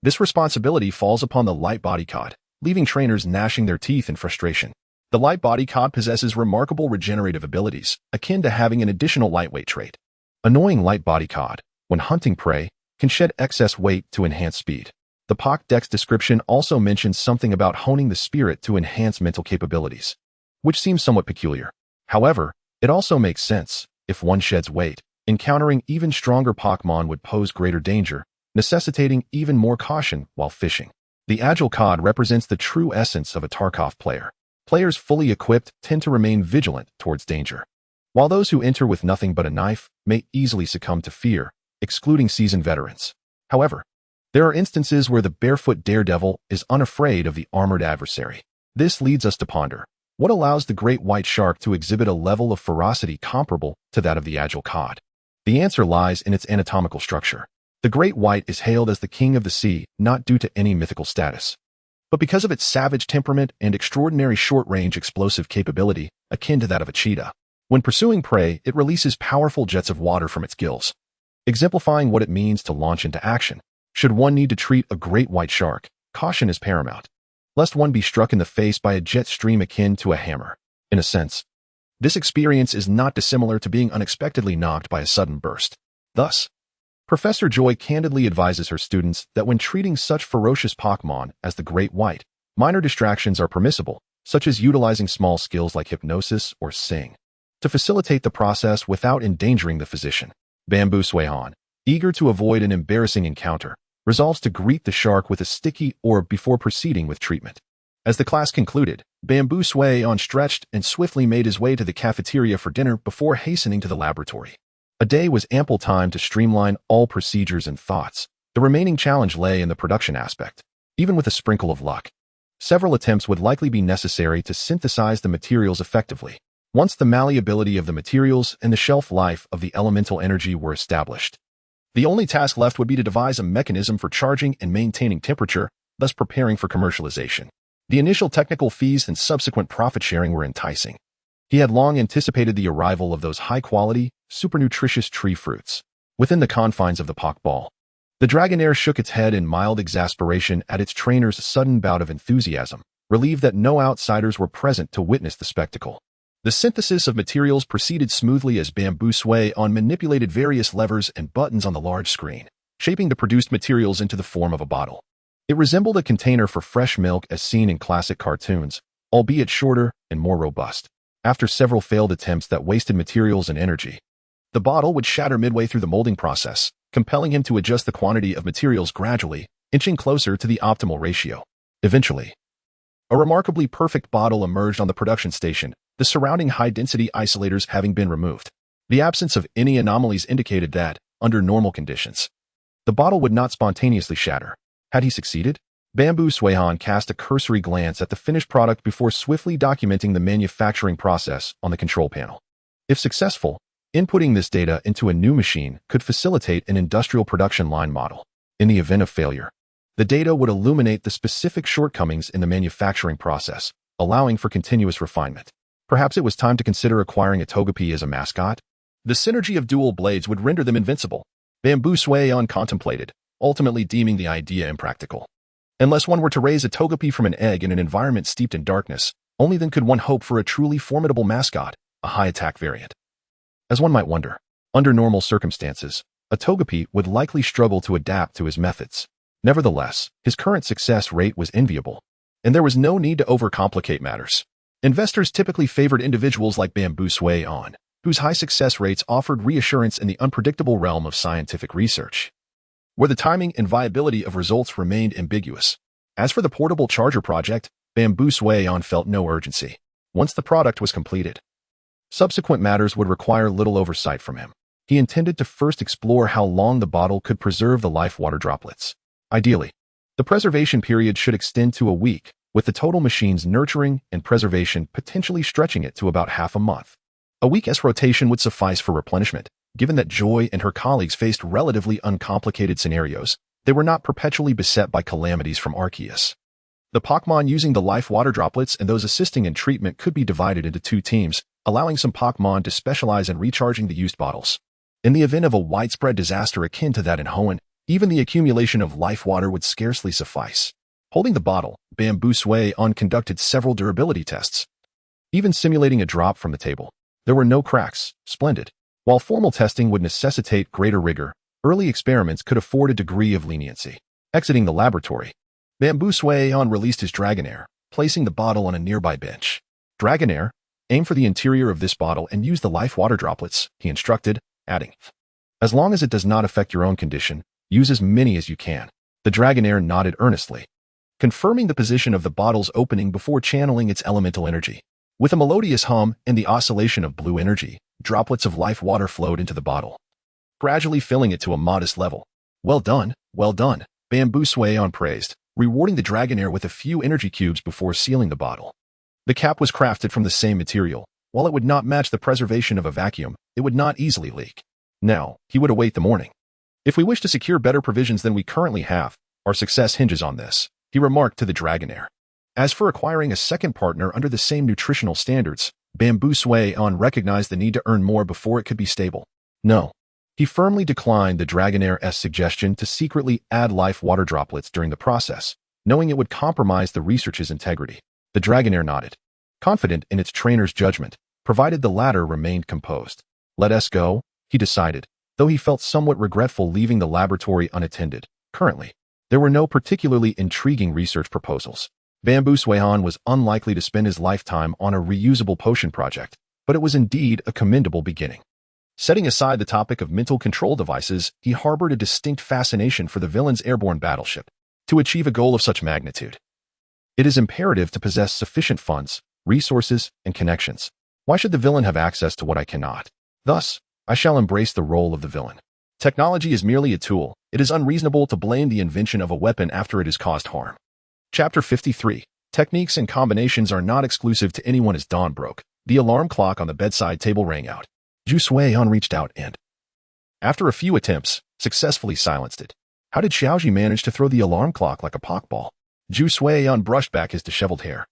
this responsibility falls upon the light body cod, leaving trainers gnashing their teeth in frustration. The light body cod possesses remarkable regenerative abilities, akin to having an additional lightweight trait. Annoying light body cod, when hunting prey, can shed excess weight to enhance speed. The Pokédex description also mentions something about honing the spirit to enhance mental capabilities, which seems somewhat peculiar. However, it also makes sense. If one sheds weight, encountering even stronger Pokémon would pose greater danger, necessitating even more caution while fishing. The Agile Cod represents the true essence of a Tarkov player. Players fully equipped tend to remain vigilant towards danger, while those who enter with nothing but a knife may easily succumb to fear, excluding seasoned veterans. However, there are instances where the barefoot daredevil is unafraid of the armored adversary. This leads us to ponder, what allows the great white shark to exhibit a level of ferocity comparable to that of the Agile Cod? The answer lies in its anatomical structure. The great white is hailed as the king of the sea, not due to any mythical status, but because of its savage temperament and extraordinary short-range explosive capability, akin to that of a cheetah. When pursuing prey, it releases powerful jets of water from its gills, exemplifying what it means to launch into action. Should one need to treat a great white shark, caution is paramount, lest one be struck in the face by a jet stream akin to a hammer. In a sense, this experience is not dissimilar to being unexpectedly knocked by a sudden burst. Thus, Professor Joy candidly advises her students that when treating such ferocious Pokémon as the Great White, minor distractions are permissible, such as utilizing small skills like hypnosis or sing, to facilitate the process without endangering the physician. Bamboo Suihan, eager to avoid an embarrassing encounter, resolves to greet the shark with a sticky orb before proceeding with treatment. As the class concluded, Bamboo Suihan stretched and swiftly made his way to the cafeteria for dinner before hastening to the laboratory. A day was ample time to streamline all procedures and thoughts. The remaining challenge lay in the production aspect. Even with a sprinkle of luck, several attempts would likely be necessary to synthesize the materials effectively. Once the malleability of the materials and the shelf life of the elemental energy were established, the only task left would be to devise a mechanism for charging and maintaining temperature, thus preparing for commercialization. The initial technical fees and subsequent profit sharing were enticing. He had long anticipated the arrival of those high-quality, super nutritious tree fruits within the confines of the Pokéball. The Dragonair shook its head in mild exasperation at its trainer's sudden bout of enthusiasm, relieved that no outsiders were present to witness the spectacle. The synthesis of materials proceeded smoothly as Bamboo Suihan manipulated various levers and buttons on the large screen, shaping the produced materials into the form of a bottle. It resembled a container for fresh milk as seen in classic cartoons, albeit shorter and more robust. After several failed attempts that wasted materials and energy, the bottle would shatter midway through the molding process, compelling him to adjust the quantity of materials gradually, inching closer to the optimal ratio. Eventually, a remarkably perfect bottle emerged on the production station, the surrounding high-density isolators having been removed. The absence of any anomalies indicated that, under normal conditions, the bottle would not spontaneously shatter. Had he succeeded? Bamboo Suehan cast a cursory glance at the finished product before swiftly documenting the manufacturing process on the control panel. If successful, inputting this data into a new machine could facilitate an industrial production line model. In the event of failure, the data would illuminate the specific shortcomings in the manufacturing process, allowing for continuous refinement. Perhaps it was time to consider acquiring a Togepi as a mascot? The synergy of dual blades would render them invincible. Bamboo Suehan contemplated, ultimately deeming the idea impractical. Unless one were to raise a Togepi from an egg in an environment steeped in darkness, only then could one hope for a truly formidable mascot, a high-attack variant. As one might wonder, under normal circumstances, a Togepi would likely struggle to adapt to his methods. Nevertheless, his current success rate was enviable, and there was no need to overcomplicate matters. Investors typically favored individuals like Bamboo Suehan, whose high success rates offered reassurance in the unpredictable realm of scientific research, where the timing and viability of results remained ambiguous. As for the portable charger project, Bamboo Suehan felt no urgency. Once the product was completed, subsequent matters would require little oversight from him. He intended to first explore how long the bottle could preserve the life water droplets. Ideally, the preservation period should extend to a week, with the total machine's nurturing and preservation potentially stretching it to about half a month. A week's rotation would suffice for replenishment. Given that Joy and her colleagues faced relatively uncomplicated scenarios, they were not perpetually beset by calamities from Arceus. The Pokémon using the life water droplets and those assisting in treatment could be divided into two teams, allowing some Pokémon to specialize in recharging the used bottles. In the event of a widespread disaster akin to that in Hoenn, even the accumulation of life water would scarcely suffice. Holding the bottle, Bamboo Suehan conducted several durability tests, even simulating a drop from the table. There were no cracks. Splendid. While formal testing would necessitate greater rigor, early experiments could afford a degree of leniency. Exiting the laboratory, Bamboo Suehan released his Dragonair, placing the bottle on a nearby bench. Dragonair, aim for the interior of this bottle and use the life water droplets, he instructed, adding, as long as it does not affect your own condition, use as many as you can. The Dragonair nodded earnestly, confirming the position of the bottle's opening before channeling its elemental energy. With a melodious hum and the oscillation of blue energy, droplets of life water flowed into the bottle, gradually filling it to a modest level. Well done, Bamboo Suehan praised, rewarding the Dragonair with a few energy cubes before sealing the bottle. The cap was crafted from the same material. While it would not match the preservation of a vacuum, it would not easily leak. Now, he would await the morning. If we wish to secure better provisions than we currently have, our success hinges on this, he remarked to the Dragonair. As for acquiring a second partner under the same nutritional standards, Bamboo Suehan recognized the need to earn more before it could be stable. No. He firmly declined the Dragonair's suggestion to secretly add life water droplets during the process, knowing it would compromise the research's integrity. The Dragonair nodded, confident in its trainer's judgment, provided the latter remained composed. Let us go, he decided, though he felt somewhat regretful leaving the laboratory unattended. Currently, there were no particularly intriguing research proposals. Bamboo Suehan was unlikely to spend his lifetime on a reusable potion project, but it was indeed a commendable beginning. Setting aside the topic of mental control devices, he harbored a distinct fascination for the villain's airborne battleship. To achieve a goal of such magnitude, it is imperative to possess sufficient funds, resources, and connections. Why should the villain have access to what I cannot? Thus, I shall embrace the role of the villain. Technology is merely a tool. It is unreasonable to blame the invention of a weapon after it has caused harm. Chapter 53. Techniques and combinations are not exclusive to anyone as dawn broke. The alarm clock on the bedside table rang out. Zhu Suehan reached out and, after a few attempts, successfully silenced it. How did Xiaoji manage to throw the alarm clock like a pokeball? Zhu Suehan brushed back his disheveled hair,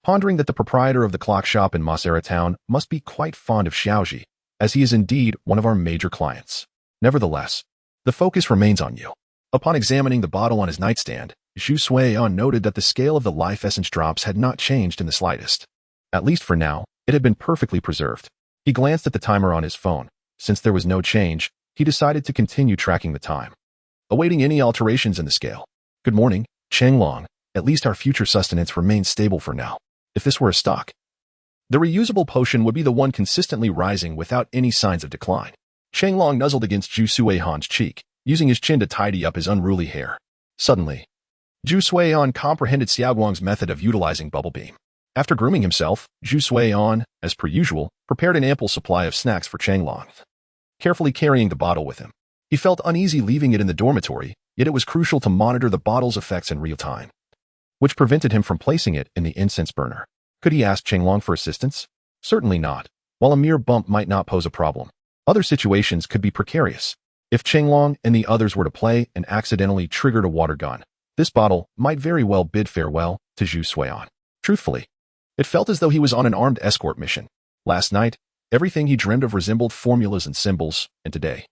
pondering that the proprietor of the clock shop in Masera Town must be quite fond of Xiaoji, as he is indeed one of our major clients. Nevertheless, the focus remains on you. Upon examining the bottle on his nightstand, Zhu Suehan noted that the scale of the life essence drops had not changed in the slightest. At least for now, it had been perfectly preserved. He glanced at the timer on his phone. Since there was no change, he decided to continue tracking the time, awaiting any alterations in the scale. Good morning, Chenglong. At least our future sustenance remains stable for now. if this were a stock. The reusable potion would be the one consistently rising without any signs of decline. Changlong nuzzled against Zhu Suihan's cheek, using his chin to tidy up his unruly hair. Suddenly, Zhu Suihan comprehended Xiaoguang's method of utilizing Bubble Beam. After grooming himself, Zhu Suihan, as per usual, prepared an ample supply of snacks for Changlong, carefully carrying the bottle with him. He felt uneasy leaving it in the dormitory, yet it was crucial to monitor the bottle's effects in real time, which prevented him from placing it in the incense burner. Could he ask Changlong for assistance? Certainly not. While a mere bump might not pose a problem, other situations could be precarious. If Changlong and the others were to play and accidentally triggered a water gun, this bottle might very well bid farewell to Zhu Suihan. Truthfully, it felt as though he was on an armed escort mission. Last night, everything he dreamed of resembled formulas and symbols, and today,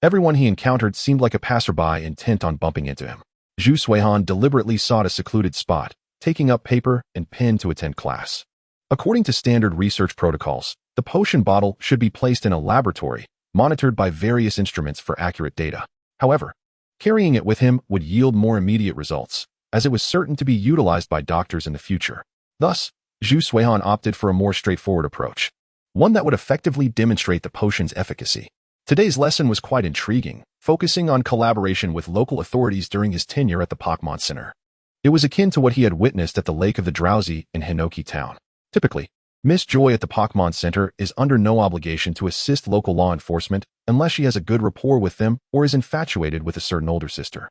everyone he encountered seemed like a passerby intent on bumping into him. Zhu Suihan deliberately sought a secluded spot, taking up paper and pen to attend class. According to standard research protocols, the potion bottle should be placed in a laboratory, monitored by various instruments for accurate data. However, carrying it with him would yield more immediate results, as it was certain to be utilized by doctors in the future. Thus, Zhu Suihan opted for a more straightforward approach, one that would effectively demonstrate the potion's efficacy. Today's lesson was quite intriguing, focusing on collaboration with local authorities during his tenure at the Pokémon Center. It was akin to what he had witnessed at the Lake of the Drowsy in Hinoki Town. Typically, Miss Joy at the Pokémon Center is under no obligation to assist local law enforcement unless she has a good rapport with them or is infatuated with a certain older sister.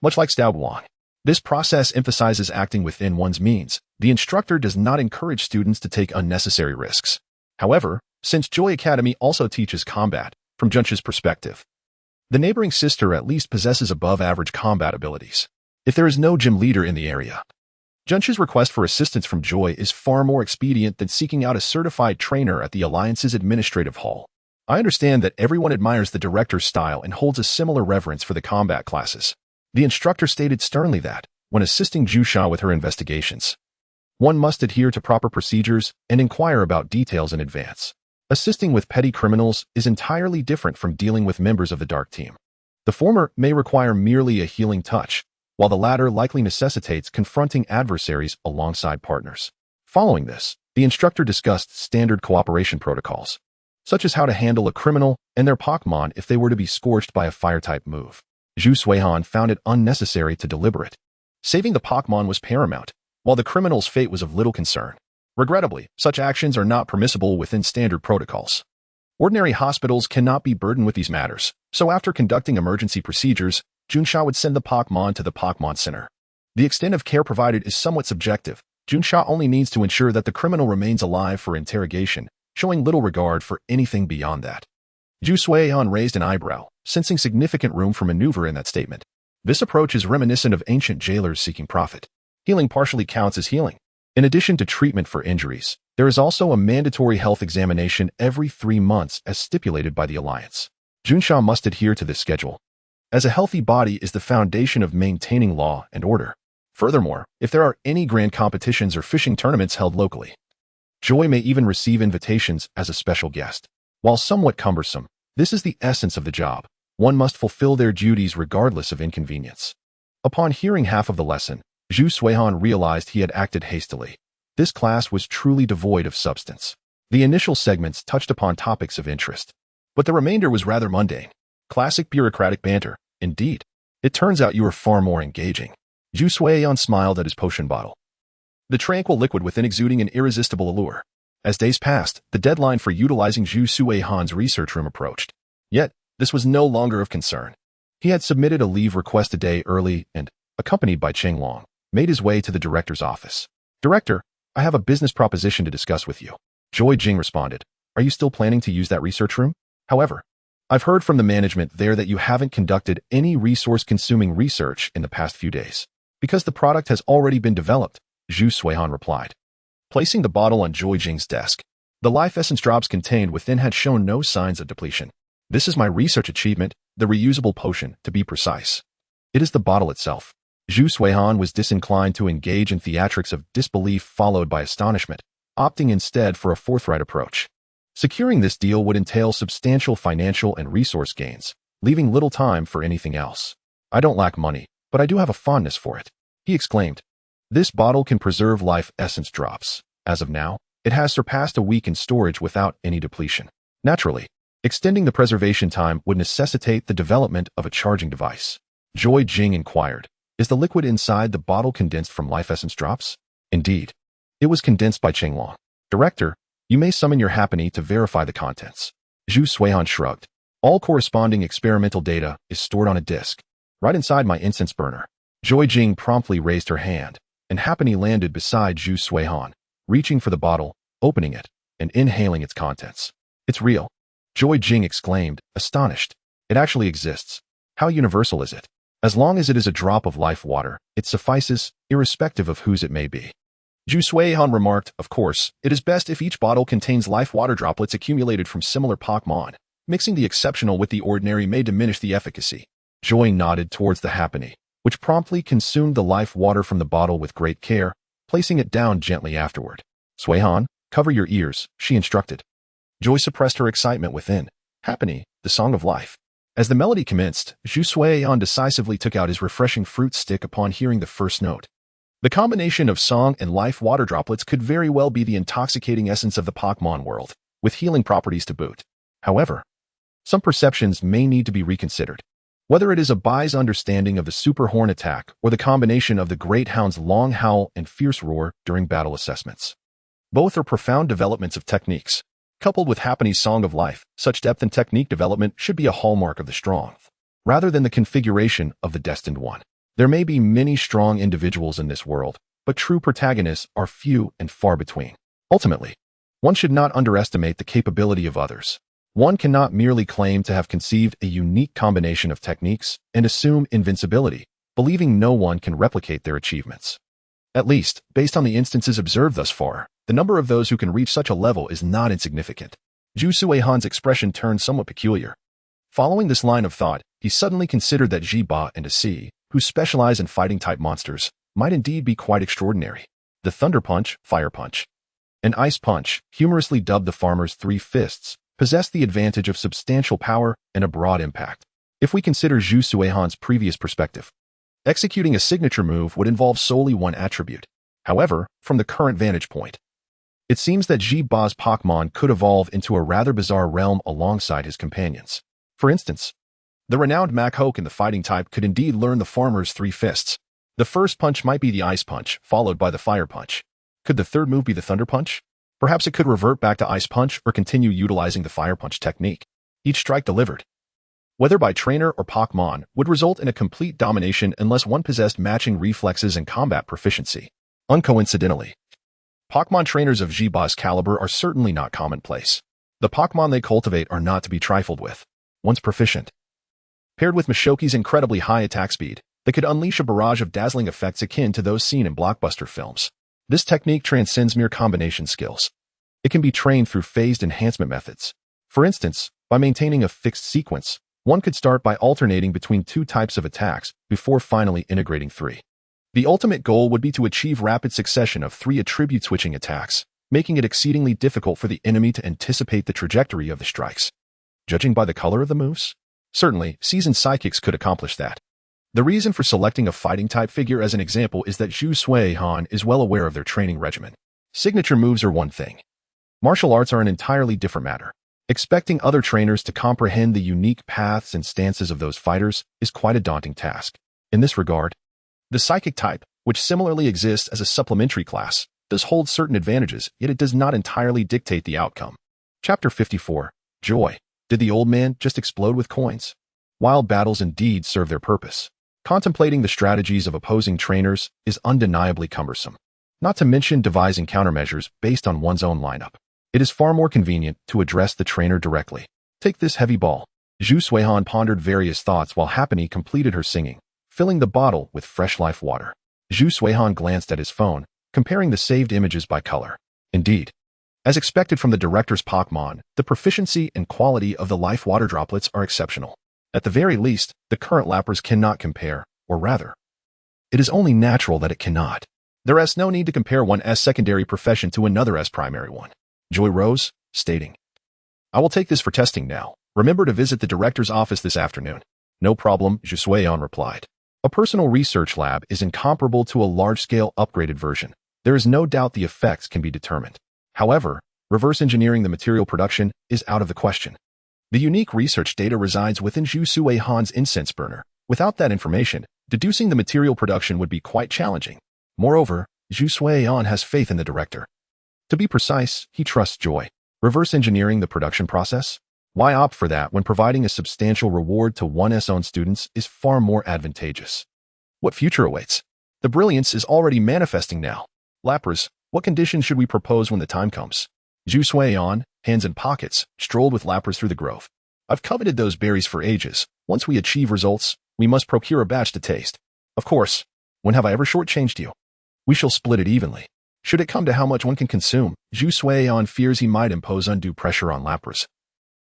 Much like Xiaoguang, this process emphasizes acting within one's means. The instructor does not encourage students to take unnecessary risks. However, since Joy Academy also teaches combat, from Junsh's perspective, the neighboring sister at least possesses above-average combat abilities. If there is no gym leader in the area, Junsh's request for assistance from Joy is far more expedient than seeking out a certified trainer at the Alliance's administrative hall. I understand that everyone admires the director's style and holds a similar reverence for the combat classes. The instructor stated sternly that, when assisting Jusha with her investigations, one must adhere to proper procedures and inquire about details in advance. Assisting with petty criminals is entirely different from dealing with members of the Dark Team. The former may require merely a healing touch, while the latter likely necessitates confronting adversaries alongside partners. Following this, the instructor discussed standard cooperation protocols, such as how to handle a criminal and their Pokémon if they were to be scorched by a fire-type move. Zhu Suihan found it unnecessary to deliberate. Saving the Pokémon was paramount, while the criminal's fate was of little concern. Regrettably, such actions are not permissible within standard protocols. Ordinary hospitals cannot be burdened with these matters, so after conducting emergency procedures, Junsha would send the Pokémon to the Pokémon Center. The extent of care provided is somewhat subjective. Junsha only needs to ensure that the criminal remains alive for interrogation, showing little regard for anything beyond that. Zhu Suihan raised an eyebrow, sensing significant room for maneuver in that statement. This approach is reminiscent of ancient jailers seeking profit. Healing partially counts as healing. In addition to treatment for injuries, there is also a mandatory health examination every 3 months as stipulated by the Alliance. Junsha must adhere to this schedule, as a healthy body is the foundation of maintaining law and order. Furthermore, if there are any grand competitions or fishing tournaments held locally, Joy may even receive invitations as a special guest. While somewhat cumbersome, this is the essence of the job. One must fulfill their duties regardless of inconvenience. Upon hearing half of the lesson, Zhu Suihan realized he had acted hastily. This class was truly devoid of substance. The initial segments touched upon topics of interest, but the remainder was rather mundane. Classic bureaucratic banter, indeed. It turns out you are far more engaging. Zhu Suihan smiled at his potion bottle, the tranquil liquid within exuding an irresistible allure. As days passed, the deadline for utilizing Zhu Suihan's research room approached. Yet, this was no longer of concern. He had submitted a leave request a day early and, accompanied by Changlong, made his way to the director's office. "Director, I have a business proposition to discuss with you." Joy Jing responded. "Are you still planning to use that research room? However, I've heard from the management there that you haven't conducted any resource-consuming research in the past few days, because the product has already been developed," Zhu Suihan replied. Placing the bottle on Joy Jing's desk, the life essence drops contained within had shown no signs of depletion. "This is my research achievement, the reusable potion, to be precise. It is the bottle itself." Zhu Suihan was disinclined to engage in theatrics of disbelief followed by astonishment, opting instead for a forthright approach. Securing this deal would entail substantial financial and resource gains, leaving little time for anything else. "I don't lack money, but I do have a fondness for it," he exclaimed. "This bottle can preserve life essence drops. As of now, it has surpassed a week in storage without any depletion. Naturally, extending the preservation time would necessitate the development of a charging device. Joy Jing inquired, "Is the liquid inside the bottle condensed from life essence drops?" "Indeed. It was condensed by Qinglong. Director, you may summon your Happiny to verify the contents." Zhu Suihan shrugged. "All corresponding experimental data is stored on a disk, right inside my incense burner." Joy Jing promptly raised her hand, and Happiny landed beside Zhu Suihan, reaching for the bottle, opening it, and inhaling its contents. "It's real," Joy Jing exclaimed, astonished. "It actually exists. How universal is it? As long as it is a drop of life water, it suffices, irrespective of whose it may be." Zhu Suihan remarked, "Of course, it is best if each bottle contains life water droplets accumulated from similar Pokémon. Mixing the exceptional with the ordinary may diminish the efficacy." Joy nodded towards the Happiny, which promptly consumed the life water from the bottle with great care, placing it down gently afterward. "Suihan, cover your ears," she instructed. Joy suppressed her excitement within. Happiny, the song of life. As the melody commenced, Zhu Suihan decisively took out his refreshing fruit stick upon hearing the first note. The combination of song and life water droplets could very well be the intoxicating essence of the Pokémon world, with healing properties to boot. However, some perceptions may need to be reconsidered. Whether it is a Bai's understanding of the Super Horn attack or the combination of the Great Hound's long howl and fierce roar during battle assessments. Both are profound developments of techniques. Coupled with Happiny's Song of Life, such depth and technique development should be a hallmark of the strong, rather than the configuration of the destined one. There may be many strong individuals in this world, but true protagonists are few and far between. Ultimately, one should not underestimate the capability of others. One cannot merely claim to have conceived a unique combination of techniques and assume invincibility, believing no one can replicate their achievements. At least, based on the instances observed thus far, the number of those who can reach such a level is not insignificant. Zhu Suihan's expression turned somewhat peculiar. Following this line of thought, he suddenly considered that Ji Ba and Asi, who specialize in fighting-type monsters, might indeed be quite extraordinary. The Thunder Punch, Fire Punch, and Ice Punch, humorously dubbed the Farmer's Three Fists, possess the advantage of substantial power and a broad impact. If we consider Zhu Suihan's previous perspective, executing a signature move would involve solely one attribute. However, from the current vantage point, it seems that Ji Ba's Pokémon could evolve into a rather bizarre realm alongside his companions. For instance, the renowned Makhok in the fighting type could indeed learn the Farmer's Three Fists. The first punch might be the Ice Punch, followed by the Fire Punch. Could the third move be the Thunder Punch? Perhaps it could revert back to Ice Punch or continue utilizing the Fire Punch technique. Each strike delivered, whether by trainer or Pokémon, would result in a complete domination unless one possessed matching reflexes and combat proficiency. Uncoincidentally, Pokémon trainers of Ji Ba's caliber are certainly not commonplace. The Pokémon they cultivate are not to be trifled with. Once proficient, paired with Mashoki's incredibly high attack speed, they could unleash a barrage of dazzling effects akin to those seen in blockbuster films. This technique transcends mere combination skills. It can be trained through phased enhancement methods. For instance, by maintaining a fixed sequence, one could start by alternating between two types of attacks before finally integrating three. The ultimate goal would be to achieve rapid succession of 3 attribute-switching attacks, making it exceedingly difficult for the enemy to anticipate the trajectory of the strikes. Judging by the color of the moves? Certainly, seasoned psychics could accomplish that. The reason for selecting a fighting-type figure as an example is that Zhu Suihan is well aware of their training regimen. Signature moves are one thing. Martial arts are an entirely different matter. Expecting other trainers to comprehend the unique paths and stances of those fighters is quite a daunting task. In this regard, the psychic type, which similarly exists as a supplementary class, does hold certain advantages, yet it does not entirely dictate the outcome. Chapter 54. Joy. Did the old man just explode with coins? Wild battles indeed serve their purpose. Contemplating the strategies of opposing trainers is undeniably cumbersome, not to mention devising countermeasures based on one's own lineup. It is far more convenient to address the trainer directly. Take this heavy ball. Zhu Suihan pondered various thoughts while Happiny completed her singing, filling the bottle with fresh life water. Zhu Suihan glanced at his phone, comparing the saved images by color. Indeed, as expected from the director's Pokémon, the proficiency and quality of the life water droplets are exceptional. At the very least, the current lappers cannot compare, or rather, it is only natural that it cannot. There is no need to compare one S secondary profession to another S primary one. Joy rose, stating, "I will take this for testing now. Remember to visit the director's office this afternoon." "No problem," Zhu Suihan replied. A personal research lab is incomparable to a large-scale upgraded version. there is no doubt the effects can be determined. However, reverse engineering the material production is out of the question. The unique research data resides within Zhu Suihan's incense burner. Without that information, deducing the material production would be quite challenging. Moreover, Zhu Suihan has faith in the director. To be precise, he trusts Joy. Reverse engineering the production process? Why opt for that when providing a substantial reward to one's own students is far more advantageous? What future awaits? The brilliance is already manifesting now. Lapras, what conditions should we propose when the time comes? Zhu Suihan, hands in pockets, strolled with Lapras through the grove. I've coveted those berries for ages. Once we achieve results, we must procure a batch to taste. Of course, when have I ever shortchanged you? We shall split it evenly. Should it come to how much one can consume, Zhu Suihan fears he might impose undue pressure on Lapras.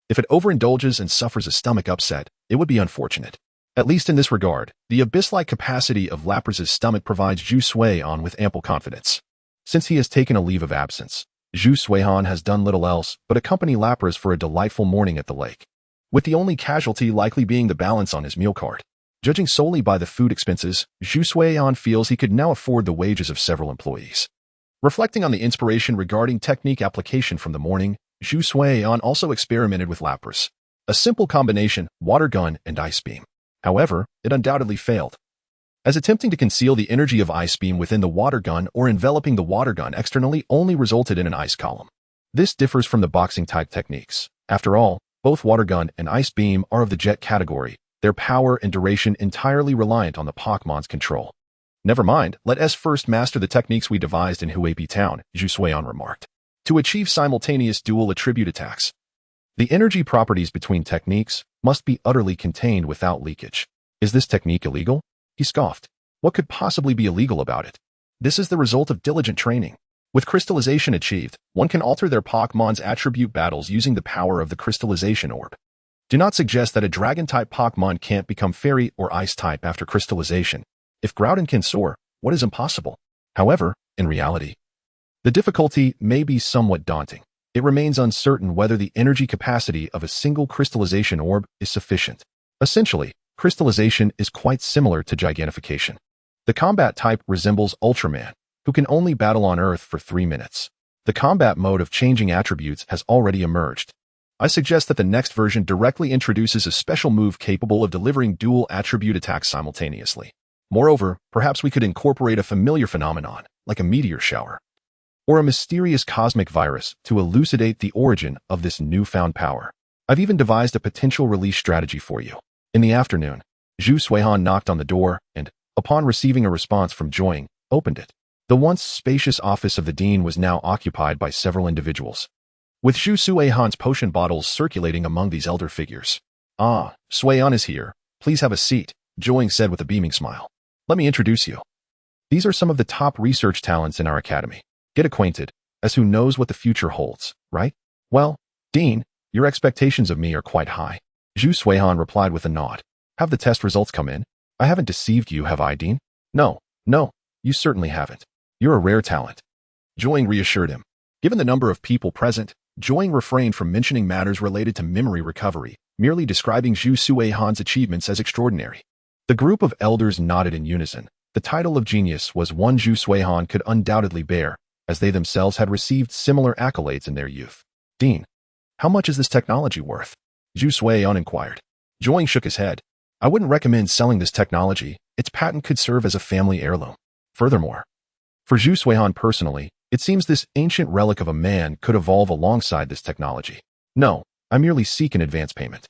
If it overindulges and suffers a stomach upset, it would be unfortunate. At least in this regard, the abyss-like capacity of Lapras's stomach provides Zhu Suihan with ample confidence. Since he has taken a leave of absence, Zhu Suihan has done little else but accompany Lapras for a delightful morning at the lake, with the only casualty likely being the balance on his meal cart. Judging solely by the food expenses, Zhu Suihan feels he could now afford the wages of several employees. Reflecting on the inspiration regarding technique application from the morning, Zhu Suihan also experimented with Lapras. A simple combination, water gun and ice beam. However, it undoubtedly failed, as attempting to conceal the energy of ice beam within the water gun or enveloping the water gun externally only resulted in an ice column. This differs from the boxing-type techniques. After all, both water gun and ice beam are of the jet category, their power and duration entirely reliant on the Pokémon's control. Never mind, let us first master the techniques we devised in Huapi Town, Zhu Suihan remarked, to achieve simultaneous dual attribute attacks. The energy properties between techniques must be utterly contained without leakage. Is this technique illegal? He scoffed. What could possibly be illegal about it? This is the result of diligent training. With crystallization achieved, one can alter their Pokémon's attribute battles using the power of the crystallization orb. Do not suggest that a dragon-type Pokémon can't become fairy or ice-type after crystallization. If Groudon can soar, what is impossible? However, in reality, the difficulty may be somewhat daunting. It remains uncertain whether the energy capacity of a single crystallization orb is sufficient. Essentially, crystallization is quite similar to gigantification. The combat type resembles Ultraman, who can only battle on Earth for 3 minutes. The combat mode of changing attributes has already emerged. I suggest that the next version directly introduces a special move capable of delivering dual attribute attacks simultaneously. Moreover, perhaps we could incorporate a familiar phenomenon, like a meteor shower, or a mysterious cosmic virus to elucidate the origin of this newfound power. I've even devised a potential release strategy for you. In the afternoon, Zhu Suihan knocked on the door and, upon receiving a response from Joying, opened it. The once spacious office of the dean was now occupied by several individuals, with Zhu Suihan's potion bottles circulating among these elder figures. Ah, Suihan is here. Please have a seat, Joying said with a beaming smile. Let me introduce you. These are some of the top research talents in our academy. Get acquainted, as who knows what the future holds, right? Well, Dean, your expectations of me are quite high. Zhu Suihan replied with a nod. Have the test results come in? I haven't deceived you, have I, Dean? No, you certainly haven't. You're a rare talent. Joying reassured him. Given the number of people present, Joying refrained from mentioning matters related to memory recovery, merely describing Zhu Suihan's achievements as extraordinary. The group of elders nodded in unison. The title of genius was one Zhu Suihan could undoubtedly bear, as they themselves had received similar accolades in their youth. Dean, how much is this technology worth? Zhu Suihan inquired. Joying shook his head. I wouldn't recommend selling this technology. Its patent could serve as a family heirloom. Furthermore, for Zhu Suihan personally, it seems this ancient relic of a man could evolve alongside this technology. No, I merely seek an advance payment.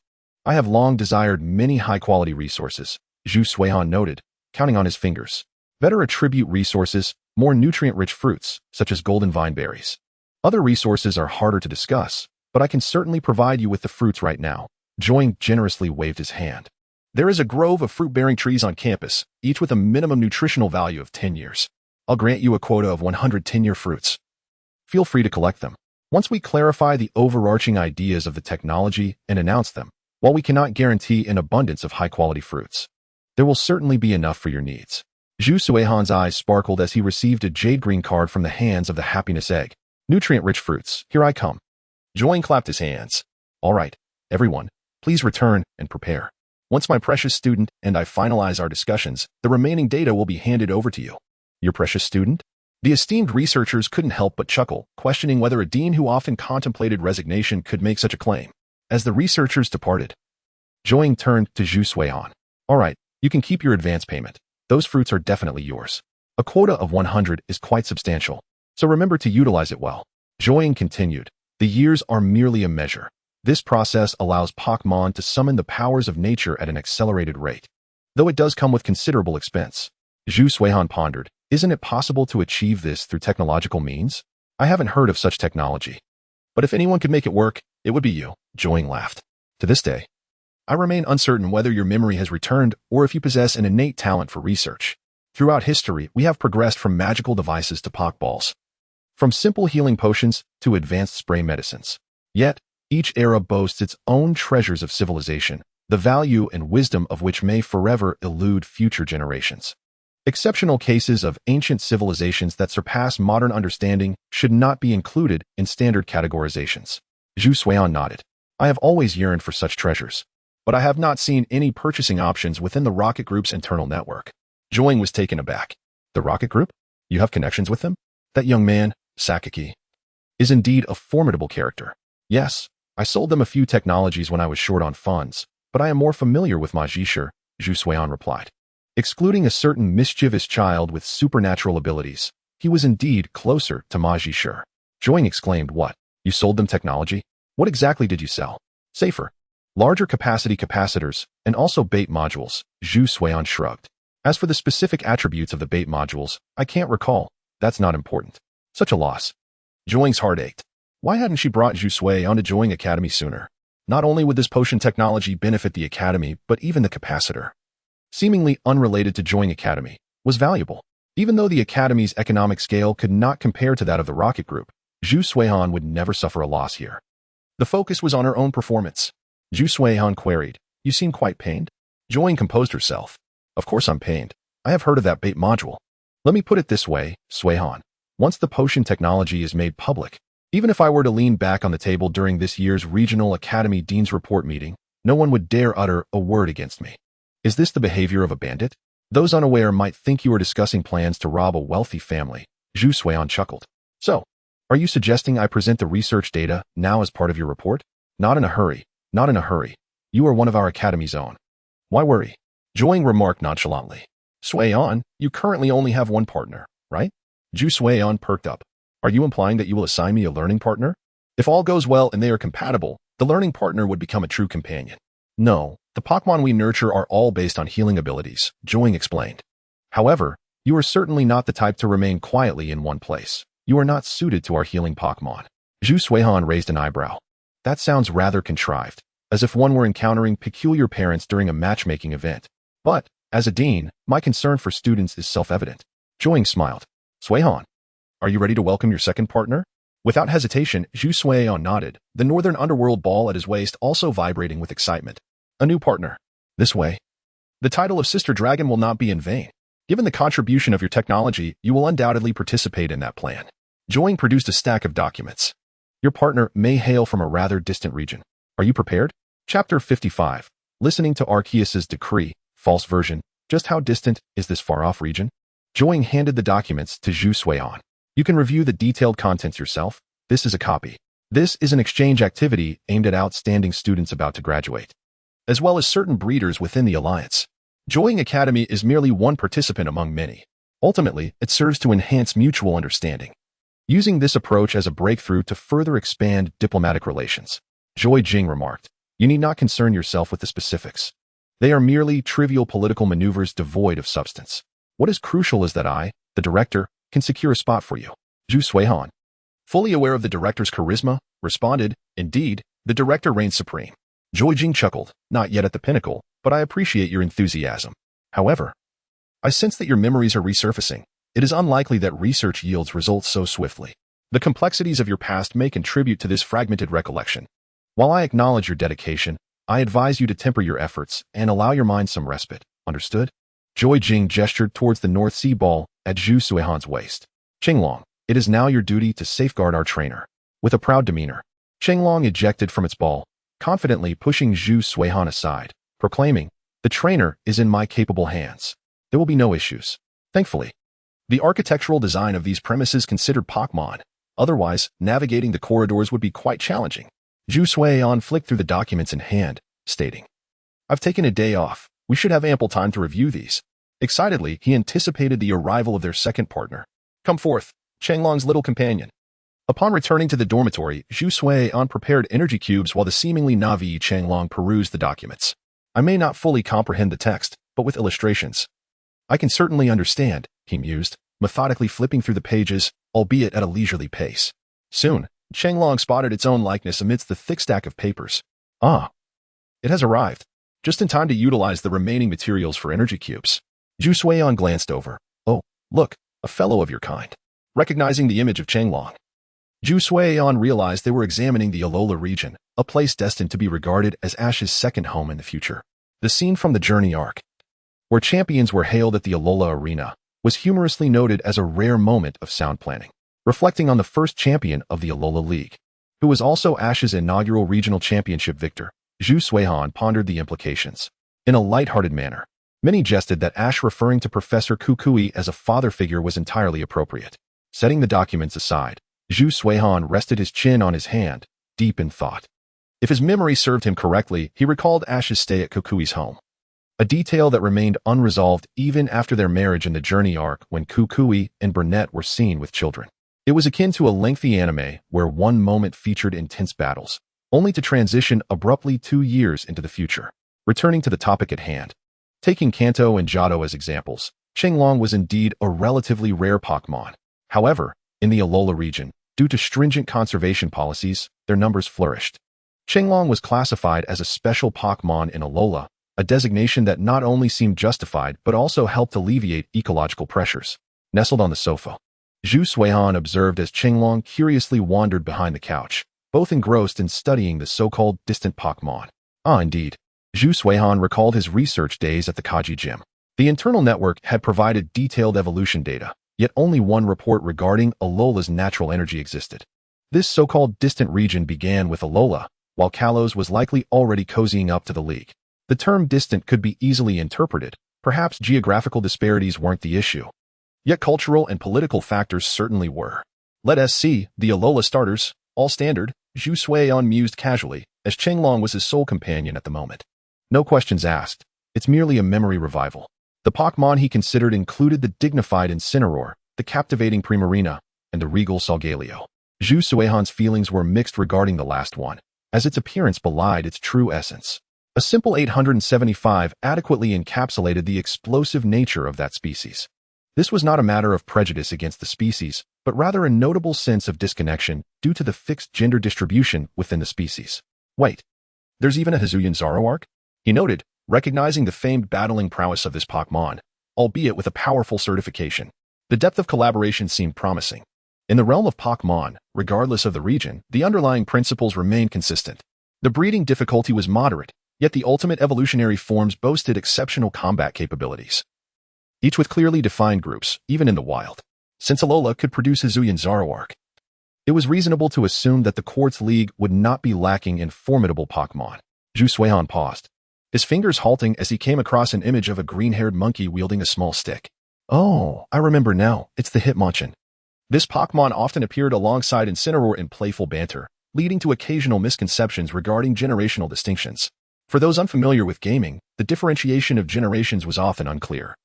I have long desired many high-quality resources, Zhu Suihan noted, counting on his fingers. Better attribute resources, more nutrient-rich fruits, such as golden vine berries. Other resources are harder to discuss, but I can certainly provide you with the fruits right now. Joying generously waved his hand. There is a grove of fruit-bearing trees on campus, each with a minimum nutritional value of 10 years. I'll grant you a quota of 100 10-year fruits. Feel free to collect them. Once we clarify the overarching ideas of the technology and announce them, while we cannot guarantee an abundance of high-quality fruits, there will certainly be enough for your needs. Zhu Suihan's eyes sparkled as he received a jade-green card from the hands of the happiness egg. Nutrient-rich fruits, here I come. Joying clapped his hands. All right, everyone, please return and prepare. Once my precious student and I finalize our discussions, the remaining data will be handed over to you. Your precious student? The esteemed researchers couldn't help but chuckle, questioning whether a dean who often contemplated resignation could make such a claim. As the researchers departed, Zhou turned to Zhu Suihan. All right, you can keep your advance payment. Those fruits are definitely yours. A quota of 100 is quite substantial, so remember to utilize it well. Zhou continued. The years are merely a measure. This process allows Pokémon to summon the powers of nature at an accelerated rate, though it does come with considerable expense. Zhu Suihan pondered. Isn't it possible to achieve this through technological means? I haven't heard of such technology. But if anyone could make it work, it would be you. Zhou laughed. To this day, I remain uncertain whether your memory has returned or if you possess an innate talent for research. Throughout history, we have progressed from magical devices to Pokeballs, from simple healing potions to advanced spray medicines. Yet, each era boasts its own treasures of civilization, the value and wisdom of which may forever elude future generations. Exceptional cases of ancient civilizations that surpass modern understanding should not be included in standard categorizations. Zhu Suihan nodded. I have always yearned for such treasures, but I have not seen any purchasing options within the Rocket Group's internal network. Zhou was taken aback. The Rocket Group? You have connections with them? That young man, Sakaki, is indeed a formidable character. Yes, I sold them a few technologies when I was short on funds, but I am more familiar with Magishir, Zhu Suihan replied. Excluding a certain mischievous child with supernatural abilities, he was indeed closer to Magishir. Zhou exclaimed, What? You sold them technology? What exactly did you sell? Safer, larger capacity capacitors, and also bait modules, Zhu Suihan shrugged. As for the specific attributes of the bait modules, I can't recall. That's not important. Such a loss. Zhou's heart ached. Why hadn't she brought Zhu Suihan to Zhou Academy sooner? Not only would this potion technology benefit the academy, but even the capacitor, seemingly unrelated to Zhou Academy, was valuable. Even though the academy's economic scale could not compare to that of the Rocket Group, Zhu Suihan would never suffer a loss here. The focus was on her own performance. Zhu Suihan queried, You seem quite pained? Zhou composed herself. Of course I'm pained. I have heard of that bait module. Let me put it this way, Suihan. Once the potion technology is made public, even if I were to lean back on the table during this year's Regional Academy Dean's Report meeting, no one would dare utter a word against me. Is this the behavior of a bandit? Those unaware might think you are discussing plans to rob a wealthy family. Zhu Suihan chuckled. So, are you suggesting I present the research data now as part of your report? Not in a hurry. Not in a hurry. You are one of our academy's own. Why worry? Zhou remarked nonchalantly. Suihan, you currently only have one partner, right? Zhu Suihan perked up. Are you implying that you will assign me a learning partner? If all goes well and they are compatible, the learning partner would become a true companion. No, the Pokémon we nurture are all based on healing abilities, Zhou explained. However, you are certainly not the type to remain quietly in one place. You are not suited to our healing Pokémon. Zhu Suihan raised an eyebrow. That sounds rather contrived, as if one were encountering peculiar parents during a matchmaking event. But, as a dean, my concern for students is self-evident. Zhou smiled. Suihan, are you ready to welcome your second partner? Without hesitation, Zhu Suihan nodded, the northern underworld ball at his waist also vibrating with excitement. A new partner. This way. The title of Sister Dragon will not be in vain. Given the contribution of your technology, you will undoubtedly participate in that plan. Zhou produced a stack of documents. Your partner may hail from a rather distant region. Are you prepared? Chapter 55. Listening to Arceus's decree, false version. Just how distant is this far-off region? Zhou handed the documents to Zhu Suihan. You can review the detailed contents yourself. This is a copy. This is an exchange activity aimed at outstanding students about to graduate, as well as certain breeders within the Alliance. Zhou Academy is merely one participant among many. Ultimately, it serves to enhance mutual understanding, using this approach as a breakthrough to further expand diplomatic relations. Zhou Jing remarked, You need not concern yourself with the specifics. They are merely trivial political maneuvers devoid of substance. What is crucial is that I, the director, can secure a spot for you. Zhu Suihan, fully aware of the director's charisma, responded, Indeed, the director reigns supreme. Zhou Jing chuckled, Not yet at the pinnacle, but I appreciate your enthusiasm. However, I sense that your memories are resurfacing. It is unlikely that research yields results so swiftly. The complexities of your past may contribute to this fragmented recollection. While I acknowledge your dedication, I advise you to temper your efforts and allow your mind some respite. Understood? Zhou Jing gestured towards the North Sea ball at Zhu Suihan's waist. Qinglong, it is now your duty to safeguard our trainer. With a proud demeanor, Qinglong ejected from its ball, confidently pushing Zhu Suihan aside, proclaiming, The trainer is in my capable hands. There will be no issues. Thankfully. The architectural design of these premises considered Pokémon. Otherwise, navigating the corridors would be quite challenging. Zhu Suian flicked through the documents in hand, stating, "I've taken a day off. We should have ample time to review these." Excitedly, he anticipated the arrival of their second partner. "Come forth, Changlong's little companion." Upon returning to the dormitory, Zhu Suian prepared energy cubes while the seemingly naive Changlong perused the documents. "I may not fully comprehend the text, but with illustrations, I can certainly understand," he mused, methodically flipping through the pages, albeit at a leisurely pace. Soon, Changlong spotted its own likeness amidst the thick stack of papers. "Ah, it has arrived. Just in time to utilize the remaining materials for energy cubes." Zhu Suian glanced over. "Oh, look, a fellow of your kind." Recognizing the image of Changlong, Zhu Suian realized they were examining the Alola region, a place destined to be regarded as Ash's second home in the future. The scene from the Journey arc, where champions were hailed at the Alola Arena, was humorously noted as a rare moment of sound planning, reflecting on the first champion of the Alola League, who was also Ash's inaugural regional championship victor. Zhu Suian pondered the implications. In a lighthearted manner, many jested that Ash referring to Professor Kukui as a father figure was entirely appropriate. Setting the documents aside, Zhu Suian rested his chin on his hand, deep in thought. If his memory served him correctly, he recalled Ash's stay at Kukui's home, a detail that remained unresolved even after their marriage in the Journey arc when Kukui and Burnett were seen with children. It was akin to a lengthy anime where one moment featured intense battles, only to transition abruptly 2 years into the future. Returning to the topic at hand, taking Kanto and Johto as examples, Changlong was indeed a relatively rare Pokémon. However, in the Alola region, due to stringent conservation policies, their numbers flourished. Changlong was classified as a special Pokémon in Alola, a designation that not only seemed justified but also helped alleviate ecological pressures. Nestled on the sofa, Zhu Suian observed as Changlong curiously wandered behind the couch, both engrossed in studying the so-called distant Pokémon. Ah, indeed. Zhu Suian recalled his research days at the Kaji Gym. The internal network had provided detailed evolution data, yet only one report regarding Alola's natural energy existed. This so-called distant region began with Alola, while Kalos was likely already cozying up to the League. The term distant could be easily interpreted. Perhaps geographical disparities weren't the issue. Yet cultural and political factors certainly were. "Let us see, the Alola starters, all standard," Zhu Suian mused casually, as Changlong was his sole companion at the moment. No questions asked. It's merely a memory revival. The Pokémon he considered included the dignified Incineroar, the captivating Primarina, and the regal Solgaleo. Zhu Suihan's feelings were mixed regarding the last one, as its appearance belied its true essence. A simple 875 adequately encapsulated the explosive nature of that species. This was not a matter of prejudice against the species, but rather a notable sense of disconnection due to the fixed gender distribution within the species. "Wait, there's even a Hisuian Zoroark?" he noted, recognizing the famed battling prowess of this Pokémon, albeit with a powerful certification. The depth of collaboration seemed promising. In the realm of Pokémon, regardless of the region, the underlying principles remained consistent. The breeding difficulty was moderate, yet the ultimate evolutionary forms boasted exceptional combat capabilities, each with clearly defined groups, even in the wild. Since Alola could produce Hisuian Zoroark, it was reasonable to assume that the Quartz League would not be lacking in formidable Pokémon. Zhu Suian paused, his fingers halting as he came across an image of a green-haired monkey wielding a small stick. "Oh, I remember now. It's the Hitmonchan." This Pokémon often appeared alongside Incineroar in playful banter, leading to occasional misconceptions regarding generational distinctions. For those unfamiliar with gaming, the differentiation of generations was often unclear.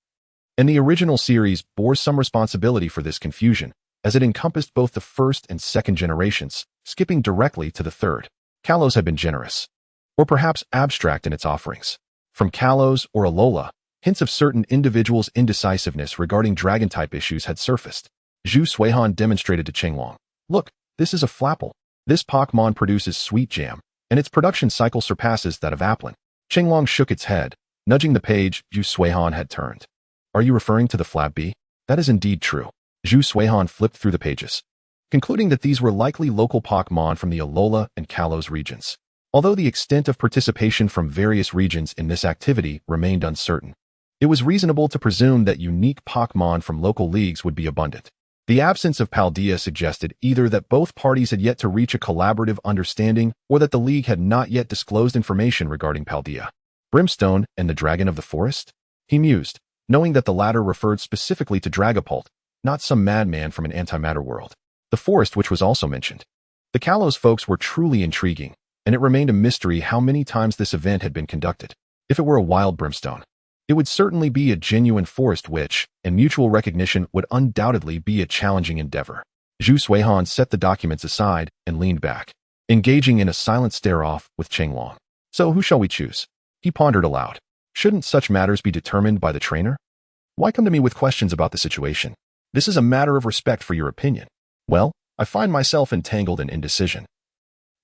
And the original series bore some responsibility for this confusion, as it encompassed both the first and second generations, skipping directly to the third. Kalos had been generous, or perhaps abstract in its offerings. From Kalos or Alola, hints of certain individuals' indecisiveness regarding dragon-type issues had surfaced. Zhu Suihan demonstrated to Changlong, "Look, this is a Flapple. This Pokémon produces sweet jam, and its production cycle surpasses that of Applin." Changlong shook its head, nudging the page Zhu Suihan had turned. "Are you referring to the Flap-B?" "That is indeed true." Zhu Suihan flipped through the pages, concluding that these were likely local Pokémon from the Alola and Kalos regions. Although the extent of participation from various regions in this activity remained uncertain, it was reasonable to presume that unique Pokémon from local leagues would be abundant. The absence of Paldea suggested either that both parties had yet to reach a collaborative understanding or that the league had not yet disclosed information regarding Paldea. Brimstone and the Dragon of the Forest? He mused, knowing that the latter referred specifically to Dragapult, not some madman from an antimatter world. The forest, which was also mentioned. The Kalos folks were truly intriguing, and it remained a mystery how many times this event had been conducted. If it were a wild brimstone, it would certainly be a genuine forest witch, and mutual recognition would undoubtedly be a challenging endeavor. Zhu Suihan set the documents aside and leaned back, engaging in a silent stare-off with Chenglong. So who shall we choose? He pondered aloud. Shouldn't such matters be determined by the trainer? Why come to me with questions about the situation? This is a matter of respect for your opinion. Well, I find myself entangled in indecision,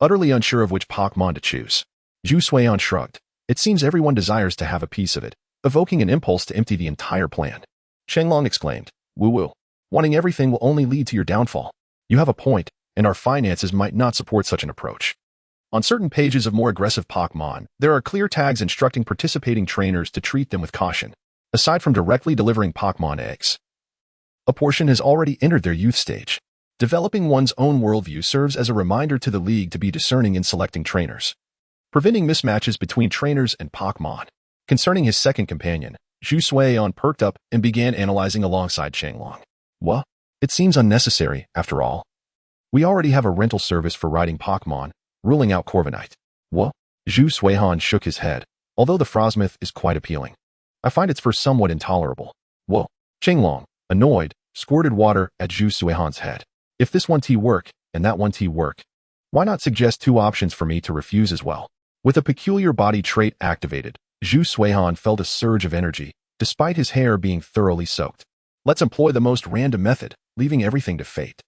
utterly unsure of which Pokémon to choose. Zhu Suihan shrugged. It seems everyone desires to have a piece of it, evoking an impulse to empty the entire plan. Chenglong exclaimed, "Woo-woo. Wanting everything will only lead to your downfall. You have a point, and our finances might not support such an approach." On certain pages of more aggressive Pokémon, there are clear tags instructing participating trainers to treat them with caution. Aside from directly delivering Pokémon eggs, a portion has already entered their youth stage. Developing one's own worldview serves as a reminder to the League to be discerning in selecting trainers, preventing mismatches between trainers and Pokémon. Concerning his second companion, Zhu Suihan perked up and began analyzing alongside Chenglong. What? It seems unnecessary, after all. We already have a rental service for riding Pokémon, ruling out Corviknight. What? Zhu Suihan shook his head. Although the Frosmith is quite appealing, I find its fur somewhat intolerable. Whoa. Chenglong, annoyed, squirted water at Zhu Suihan's head. If this one work, and that one work, why not suggest two options for me to refuse as well? With a peculiar body trait activated, Zhu Suihan felt a surge of energy, despite his hair being thoroughly soaked. Let's employ the most random method, leaving everything to fate.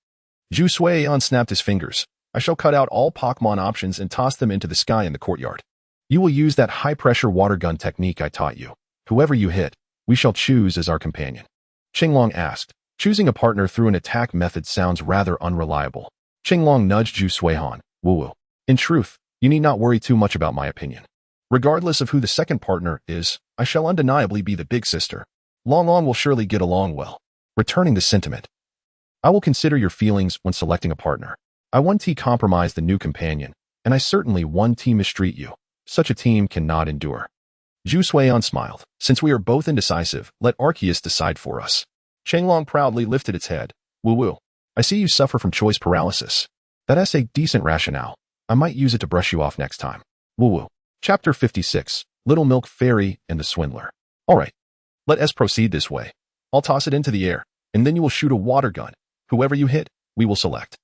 Zhu Suihan snapped his fingers. I shall cut out all Pokémon options and toss them into the sky in the courtyard. You will use that high-pressure water gun technique I taught you. Whoever you hit, we shall choose as our companion. Chenglong asked. Choosing a partner through an attack method sounds rather unreliable. Chenglong nudged Zhu Suihan. Woo-woo. In truth, you need not worry too much about my opinion. Regardless of who the second partner is, I shall undeniably be the big sister. Long will surely get along well. Returning the sentiment. I will consider your feelings when selecting a partner. I 1T compromise the new companion, and I certainly 1T mistreat you. Such a team cannot endure. Zhu Suihan smiled. Since we are both indecisive, let Arceus decide for us. Chenglong proudly lifted its head. Woo-woo. I see you suffer from choice paralysis. That's a decent rationale. I might use it to brush you off next time. Woo-woo. Chapter 56. Little Milk Fairy and the Swindler. Alright. Let us proceed this way. I'll toss it into the air, and then you will shoot a water gun. Whoever you hit, we will select.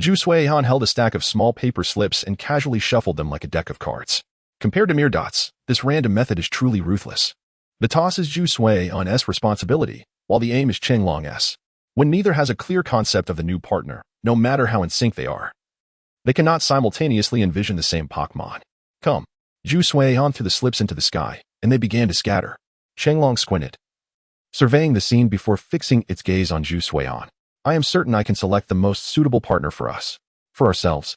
Zhu Suihan held a stack of small paper slips and casually shuffled them like a deck of cards. Compared to mere dots, this random method is truly ruthless. The toss is Zhu Suihan's responsibility, while the aim is Chenglong's. When neither has a clear concept of the new partner, no matter how in sync they are, they cannot simultaneously envision the same Pokémon. Come. Zhu Suihan threw the slips into the sky, and they began to scatter. Chenglong squinted, surveying the scene before fixing its gaze on Zhu Suihan. I am certain I can select the most suitable partner for us, for ourselves,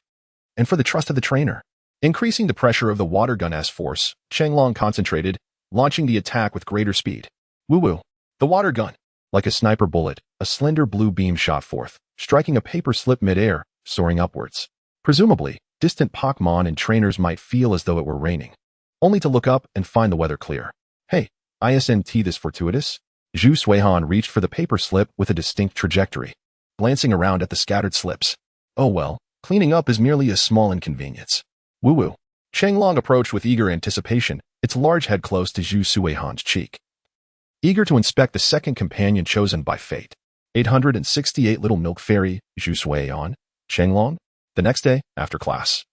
and for the trust of the trainer. Increasing the pressure of the water gun's force, Chenglong concentrated, launching the attack with greater speed. Woo-woo. The water gun. Like a sniper bullet, a slender blue beam shot forth, striking a paper slip mid-air, soaring upwards. Presumably, distant Pokémon and trainers might feel as though it were raining, only to look up and find the weather clear. Hey, isn't this fortuitous? Zhu Suihan reached for the paper slip with a distinct trajectory, glancing around at the scattered slips. Oh well, cleaning up is merely a small inconvenience. Woo-woo. Chenglong approached with eager anticipation, its large head close to Zhu Suihan's cheek, eager to inspect the second companion chosen by fate. 868 Little Milk Fairy, Zhu Suihan, Chenglong. The next day, after class,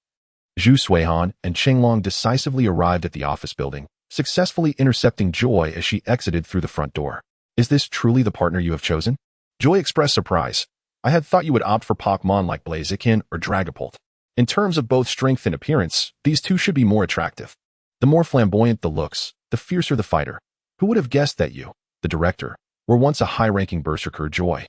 Zhu Suihan and Chenglong decisively arrived at the office building, successfully intercepting Joy as she exited through the front door. Is this truly the partner you have chosen? Joy expressed surprise. I had thought you would opt for Pokémon like Blaziken or Dragapult. In terms of both strength and appearance, these two should be more attractive. The more flamboyant the looks, the fiercer the fighter. Who would have guessed that you, the director, were once a high-ranking berserker? Joy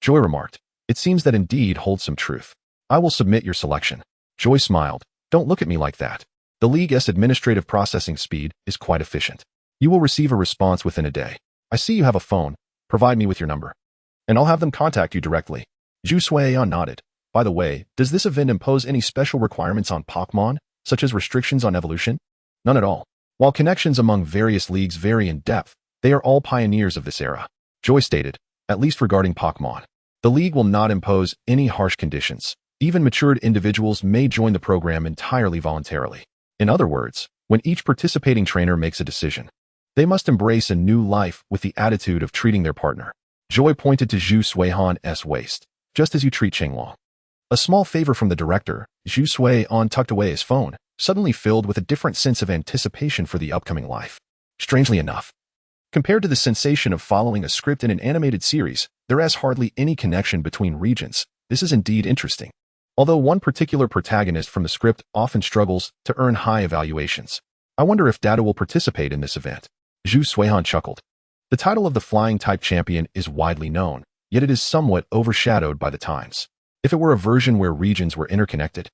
remarked. It seems that indeed holds some truth. I will submit your selection. Joy smiled. Don't look at me like that. The League's administrative processing speed is quite efficient. You will receive a response within a day. I see you have a phone. Provide me with your number, and I'll have them contact you directly. Zhu Suihan nodded. By the way, does this event impose any special requirements on Pokémon, such as restrictions on evolution? None at all. While connections among various leagues vary in depth, they are all pioneers of this era. Joy stated. at least regarding Pokémon. The League will not impose any harsh conditions. Even matured individuals may join the program entirely voluntarily. In other words, when each participating trainer makes a decision, they must embrace a new life with the attitude of treating their partner. Joy pointed to Zhu Suihan's waist, just as you treat Chenglong. A small favor from the director, Zhu Suihan tucked away his phone, suddenly filled with a different sense of anticipation for the upcoming life. Strangely enough, compared to the sensation of following a script in an animated series, there is hardly any connection between regions. This is indeed interesting. Although one particular protagonist from the script often struggles to earn high evaluations, I wonder if Data will participate in this event. Zhu Suihan chuckled. The title of the Flying-type champion is widely known, yet it is somewhat overshadowed by the times. If it were a version where regions were interconnected,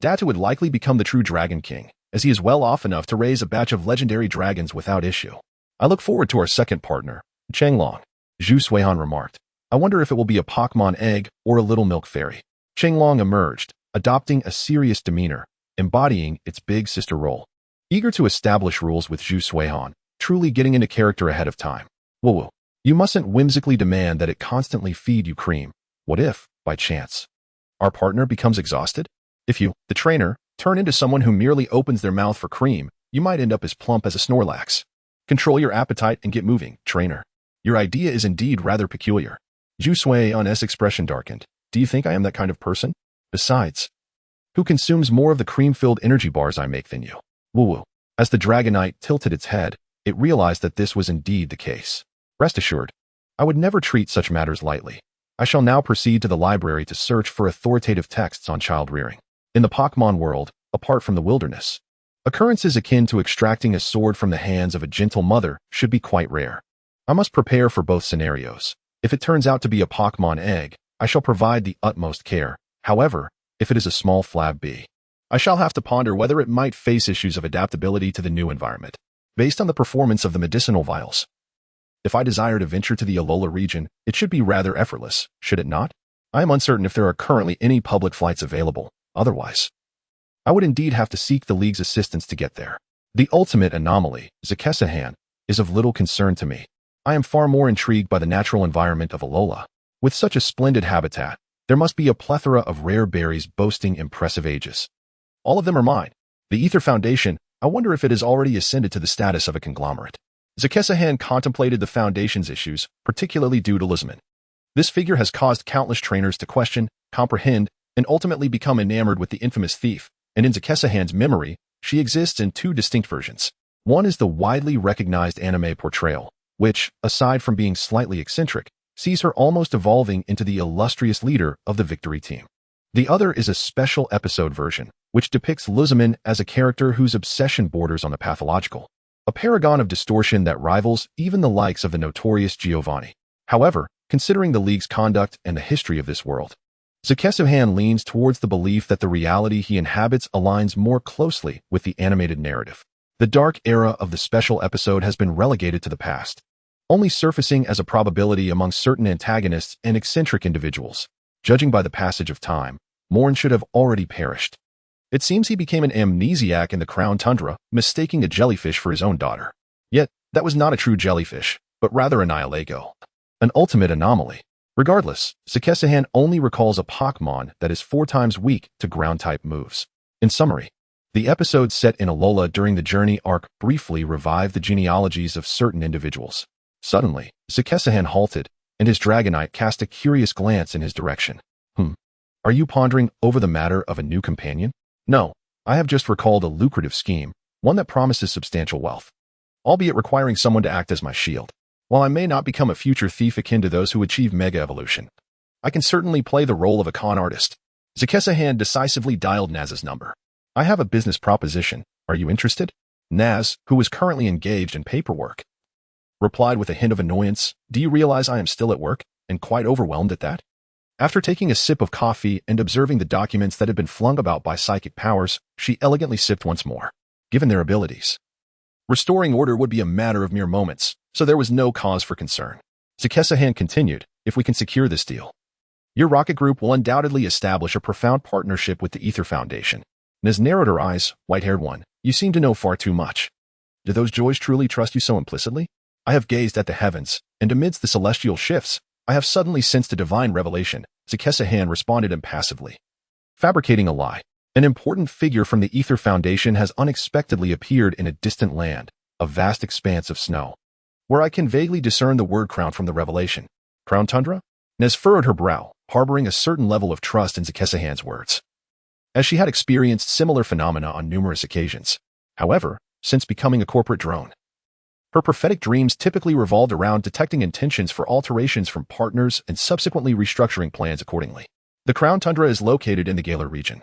Data would likely become the true Dragon King, as he is well off enough to raise a batch of legendary dragons without issue. I look forward to our second partner, Chenglong, Zhu Suihan remarked. I wonder if it will be a Pokémon egg or a little milk fairy. Chenglong emerged, adopting a serious demeanor, embodying its big sister role. Eager to establish rules with Zhu Suihan, truly getting into character ahead of time. Whoa, you mustn't whimsically demand that it constantly feed you cream. What if, by chance, our partner becomes exhausted? If you, the trainer, turn into someone who merely opens their mouth for cream, you might end up as plump as a Snorlax. Control your appetite and get moving, trainer. Your idea is indeed rather peculiar. Zhu Suihan's expression darkened. Do you think I am that kind of person? Besides, who consumes more of the cream-filled energy bars I make than you? Woo-woo. As the Dragonite tilted its head, it realized that this was indeed the case. Rest assured, I would never treat such matters lightly. I shall now proceed to the library to search for authoritative texts on child rearing. In the Pokémon world, apart from the wilderness, occurrences akin to extracting a sword from the hands of a gentle mother should be quite rare. I must prepare for both scenarios. If it turns out to be a Pokémon egg, I shall provide the utmost care. However, if it is a small flab bee, I shall have to ponder whether it might face issues of adaptability to the new environment, based on the performance of the medicinal vials. If I desire to venture to the Alola region, it should be rather effortless, should it not? I am uncertain if there are currently any public flights available. Otherwise, I would indeed have to seek the League's assistance to get there. The ultimate anomaly, Zakessahan, is of little concern to me. I am far more intrigued by the natural environment of Alola. With such a splendid habitat, there must be a plethora of rare berries boasting impressive ages. All of them are mine. The Ether Foundation, I wonder if it has already ascended to the status of a conglomerate. Zakessahan contemplated the Foundation's issues, particularly due to Lizman. This figure has caused countless trainers to question, comprehend, and ultimately become enamored with the infamous thief, and in Zakessahan's memory, she exists in two distinct versions. One is the widely recognized anime portrayal, which, aside from being slightly eccentric, sees her almost evolving into the illustrious leader of the Victory Team. The other is a special episode version, which depicts Luzman as a character whose obsession borders on the pathological, a paragon of distortion that rivals even the likes of the notorious Giovanni. However, considering the League's conduct and the history of this world, Zakessahan leans towards the belief that the reality he inhabits aligns more closely with the animated narrative. The dark era of the special episode has been relegated to the past, only surfacing as a probability among certain antagonists and eccentric individuals. Judging by the passage of time, Morn should have already perished. It seems he became an amnesiac in the Crown Tundra, mistaking a jellyfish for his own daughter. Yet, that was not a true jellyfish, but rather a Nihilego. An ultimate anomaly. Regardless, Zakessahan only recalls a Pokémon that is 4 times weak to ground-type moves. In summary, the episode set in Alola during the Journey arc briefly revived the genealogies of certain individuals. Suddenly, Zakessahan halted, and his Dragonite cast a curious glance in his direction. Are you pondering over the matter of a new companion? No, I have just recalled a lucrative scheme, one that promises substantial wealth, albeit requiring someone to act as my shield. While I may not become a future thief akin to those who achieve Mega Evolution, I can certainly play the role of a con artist. Zakessahan decisively dialed Naz's number. I have a business proposition. Are you interested? Naz, who was currently engaged in paperwork, replied with a hint of annoyance. Do you realize I am still at work, and quite overwhelmed at that? After taking a sip of coffee and observing the documents that had been flung about by psychic powers, she elegantly sipped once more. Given their abilities, restoring order would be a matter of mere moments, so there was no cause for concern. Zakessahan continued, if we can secure this deal, your rocket group will undoubtedly establish a profound partnership with the Ether Foundation. Naz narrowed her eyes. White-haired one, you seem to know far too much. Do those joys truly trust you so implicitly? I have gazed at the heavens, and amidst the celestial shifts, I have suddenly sensed a divine revelation, Zakesa-han responded impassively. Fabricating a lie. An important figure from the Ether Foundation has unexpectedly appeared in a distant land, a vast expanse of snow, where I can vaguely discern the word crown from the revelation. Crown tundra? Nez furrowed her brow, harboring a certain level of trust in Zakesa-han's words, as she had experienced similar phenomena on numerous occasions. However, since becoming a corporate drone, her prophetic dreams typically revolved around detecting intentions for alterations from partners and subsequently restructuring plans accordingly. The Crown Tundra is located in the Galar region.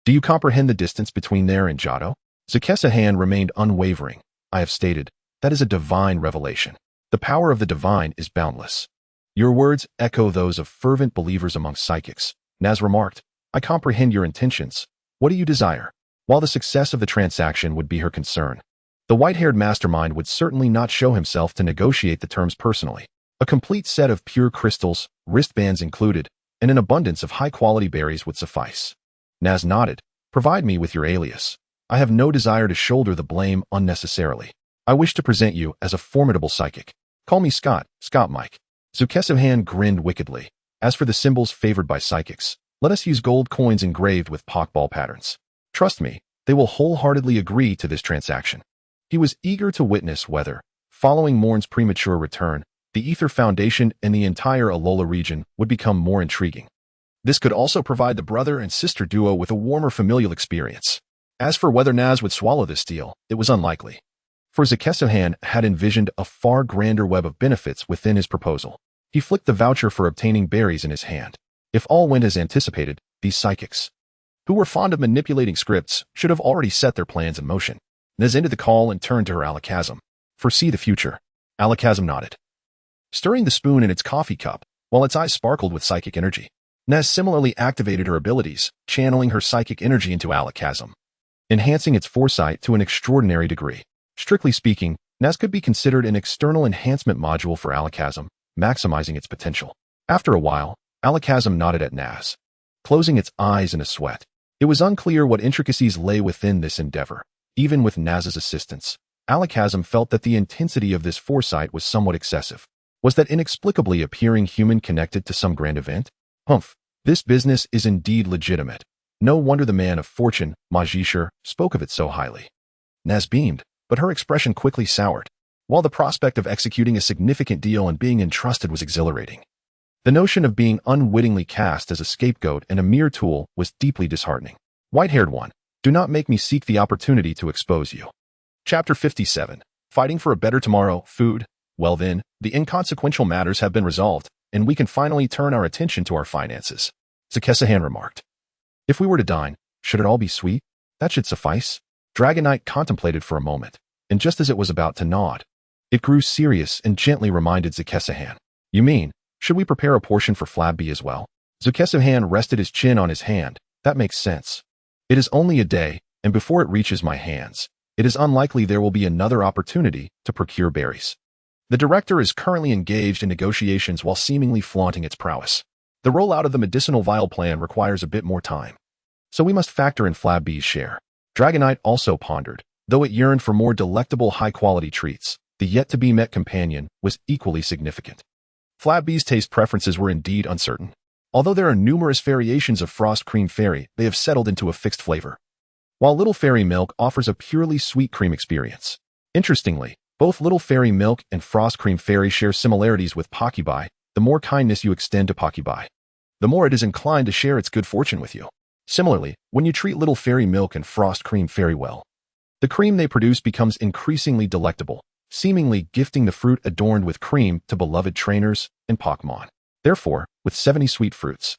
Do you comprehend the distance between there and Johto? Zakesa-han remained unwavering. I have stated, that is a divine revelation. The power of the divine is boundless. Your words echo those of fervent believers among psychics. Naz remarked, I comprehend your intentions. What do you desire? While the success of the transaction would be her concern, the white-haired mastermind would certainly not show himself to negotiate the terms personally. A complete set of pure crystals, wristbands included, and an abundance of high-quality berries would suffice. Naz nodded. Provide me with your alias. I have no desire to shoulder the blame unnecessarily. I wish to present you as a formidable psychic. Call me Scott Mike. Zakesa-han grinned wickedly. As for the symbols favored by psychics, let us use gold coins engraved with Pokeball patterns. Trust me, they will wholeheartedly agree to this transaction. He was eager to witness whether, following Morn's premature return, the Ether Foundation and the entire Alola region would become more intriguing. This could also provide the brother and sister duo with a warmer familial experience. As for whether Naz would swallow this deal, it was unlikely. For Zakesa-han had envisioned a far grander web of benefits within his proposal. He flicked the voucher for obtaining berries in his hand. If all went as anticipated, these psychics, who were fond of manipulating scripts, should have already set their plans in motion. Naz ended the call and turned to her Alakazam. Foresee the future. Alakazam nodded, stirring the spoon in its coffee cup, while its eyes sparkled with psychic energy. Naz similarly activated her abilities, channeling her psychic energy into Alakazam, enhancing its foresight to an extraordinary degree. Strictly speaking, Naz could be considered an external enhancement module for Alakazam, maximizing its potential. After a while, Alakazam nodded at Naz, closing its eyes in a sweat. It was unclear what intricacies lay within this endeavor. Even with Naz's assistance, Alakazam felt that the intensity of this foresight was somewhat excessive. Was that inexplicably appearing human connected to some grand event? Humph, this business is indeed legitimate. No wonder the man of fortune, Majishar, spoke of it so highly. Naz beamed, but her expression quickly soured. While the prospect of executing a significant deal and being entrusted was exhilarating, the notion of being unwittingly cast as a scapegoat and a mere tool was deeply disheartening. White-haired one, do not make me seek the opportunity to expose you. Chapter 57. Fighting for a better tomorrow, food. Well then, the inconsequential matters have been resolved, and we can finally turn our attention to our finances. Zakesa-han remarked. If we were to dine, should it all be sweet? That should suffice. Dragonite contemplated for a moment, and just as it was about to nod, it grew serious and gently reminded Zakesa-han. You mean, should we prepare a portion for Flabby as well? Zakesa-han rested his chin on his hand. That makes sense. It is only a day, and before it reaches my hands, it is unlikely there will be another opportunity to procure berries. The director is currently engaged in negotiations while seemingly flaunting its prowess. The rollout of the medicinal vial plan requires a bit more time, so we must factor in Flabby's share. Dragonite also pondered. Though it yearned for more delectable high-quality treats, the yet-to-be-met companion was equally significant. Flabby's taste preferences were indeed uncertain. Although there are numerous variations of Frost Cream Fairy, they have settled into a fixed flavor, while Little Fairy Milk offers a purely sweet cream experience. Interestingly, both Little Fairy Milk and Frost Cream Fairy share similarities with Pokéblock. The more kindness you extend to Pokéblock, the more it is inclined to share its good fortune with you. Similarly, when you treat Little Fairy Milk and Frost Cream Fairy well, the cream they produce becomes increasingly delectable, seemingly gifting the fruit adorned with cream to beloved trainers and Pokémon. Therefore, with 70 sweet fruits,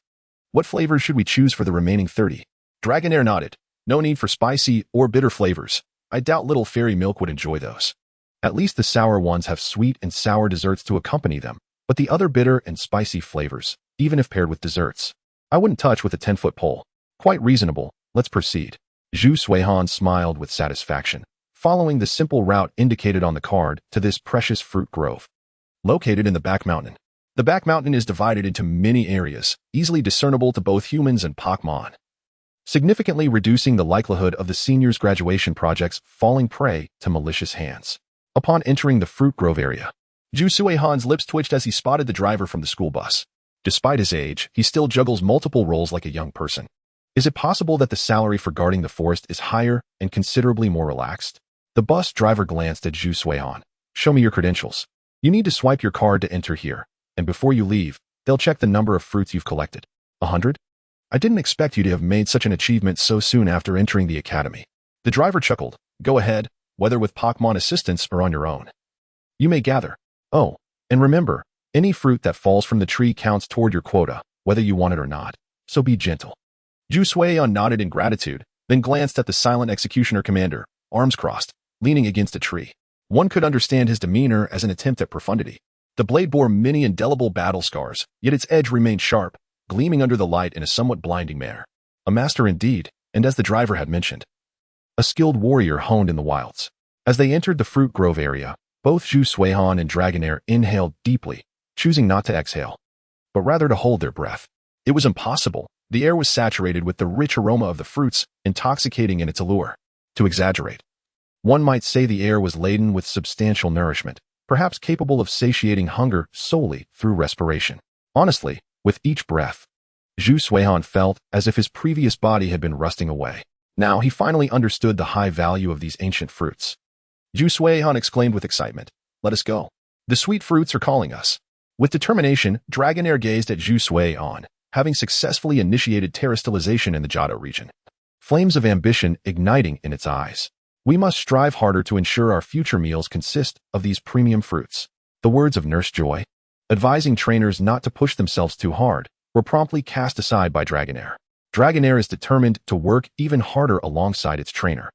what flavors should we choose for the remaining 30? Dragonair nodded. No need for spicy or bitter flavors. I doubt Little Fairy Milk would enjoy those. At least the sour ones have sweet and sour desserts to accompany them, but the other bitter and spicy flavors, even if paired with desserts, I wouldn't touch with a 10-foot pole. Quite reasonable. Let's proceed. Zhu Suihan smiled with satisfaction, following the simple route indicated on the card to this precious fruit grove, located in the Back Mountain. The Back Mountain is divided into many areas, easily discernible to both humans and Pokémon, significantly reducing the likelihood of the seniors' graduation projects falling prey to malicious hands. Upon entering the fruit grove area, Zhu Suihan's lips twitched as he spotted the driver from the school bus. Despite his age, he still juggles multiple roles like a young person. Is it possible that the salary for guarding the forest is higher and considerably more relaxed? The bus driver glanced at Zhu Suihan. Show me your credentials. You need to swipe your card to enter here, and before you leave, they'll check the number of fruits you've collected. 100? I didn't expect you to have made such an achievement so soon after entering the academy. The driver chuckled. Go ahead, whether with Pokémon assistance or on your own. You may gather. Oh, and remember, any fruit that falls from the tree counts toward your quota, whether you want it or not, so be gentle. Zhu Suihan nodded in gratitude, then glanced at the silent executioner commander, arms crossed, leaning against a tree. One could understand his demeanor as an attempt at profundity. The blade bore many indelible battle scars, yet its edge remained sharp, gleaming under the light in a somewhat blinding manner. A master indeed, and as the driver had mentioned, a skilled warrior honed in the wilds. As they entered the fruit grove area, both Zhu Suihan and Dragonair inhaled deeply, choosing not to exhale, but rather to hold their breath. It was impossible. The air was saturated with the rich aroma of the fruits, intoxicating in its allure. To exaggerate, one might say the air was laden with substantial nourishment, perhaps capable of satiating hunger solely through respiration. Honestly, with each breath, Zhu Suihan felt as if his previous body had been rusting away. Now he finally understood the high value of these ancient fruits. Zhu Suihan exclaimed with excitement, "Let us go. The sweet fruits are calling us." With determination, Dragonair gazed at Zhu Suihan, having successfully initiated terrestrialization in the Johto region. Flames of ambition igniting in its eyes. We must strive harder to ensure our future meals consist of these premium fruits. The words of Nurse Joy, advising trainers not to push themselves too hard, were promptly cast aside by Dragonair. Dragonair is determined to work even harder alongside its trainer.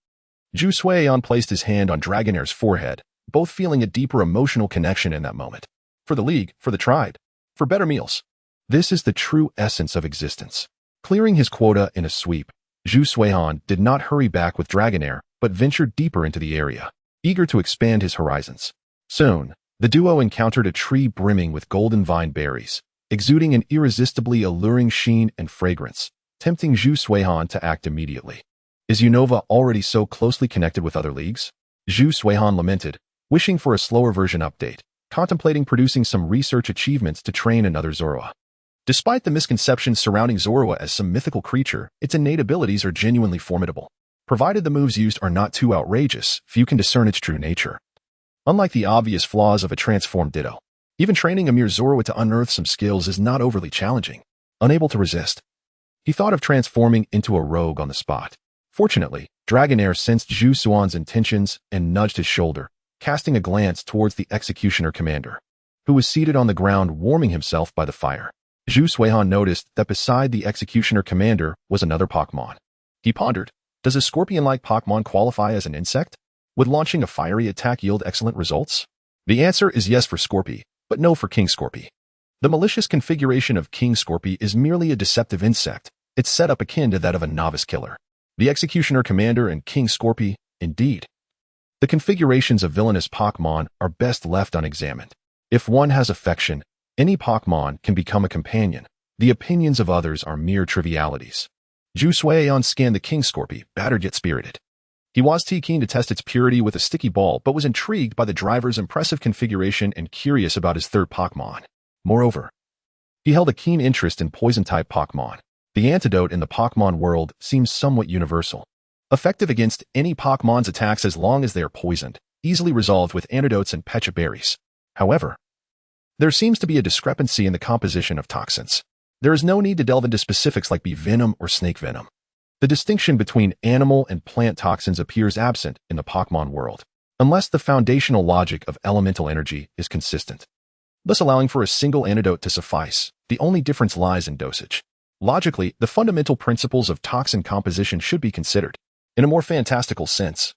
Zhu Suihan placed his hand on Dragonair's forehead, both feeling a deeper emotional connection in that moment. For the League, for the tribe, for better meals. This is the true essence of existence. Clearing his quota in a sweep, Zhu Suihan did not hurry back with Dragonair, but ventured deeper into the area, eager to expand his horizons. Soon, the duo encountered a tree brimming with golden vine berries, exuding an irresistibly alluring sheen and fragrance, tempting Zhu Suihan to act immediately. Is Unova already so closely connected with other leagues? Zhu Suihan lamented, wishing for a slower version update, contemplating producing some research achievements to train another Zorua. Despite the misconceptions surrounding Zorua as some mythical creature, its innate abilities are genuinely formidable. Provided the moves used are not too outrageous, few can discern its true nature. Unlike the obvious flaws of a transformed Ditto, even training a mere Zorua to unearth some skills is not overly challenging. Unable to resist, he thought of transforming into a rogue on the spot. Fortunately, Dragonair sensed Zhu Suihan's intentions and nudged his shoulder, casting a glance towards the executioner commander, who was seated on the ground warming himself by the fire. Zhu Suihan noticed that beside the executioner commander was another Pokémon. He pondered, does a scorpion-like Pokémon qualify as an insect? Would launching a fiery attack yield excellent results? The answer is yes for Scorpy, but no for King Scorpy. The malicious configuration of King Scorpy is merely a deceptive insect, its setup akin to that of a novice killer. The executioner commander and King Scorpy, indeed. The configurations of villainous Pokémon are best left unexamined. If one has affection, any Pokémon can become a companion. The opinions of others are mere trivialities. Zhu Suihan scanned the King Scorpy, battered yet spirited. He was too keen to test its purity with a sticky ball, but was intrigued by the driver's impressive configuration and curious about his third Pokémon. Moreover, he held a keen interest in poison-type Pokémon. The antidote in the Pokémon world seems somewhat universal. Effective against any Pokémon's attacks as long as they are poisoned, easily resolved with antidotes and pecha berries. However, there seems to be a discrepancy in the composition of toxins. There is no need to delve into specifics like bee venom or snake venom. The distinction between animal and plant toxins appears absent in the Pokémon world, unless the foundational logic of elemental energy is consistent, thus allowing for a single antidote to suffice. The only difference lies in dosage. Logically, the fundamental principles of toxin composition should be considered. In a more fantastical sense,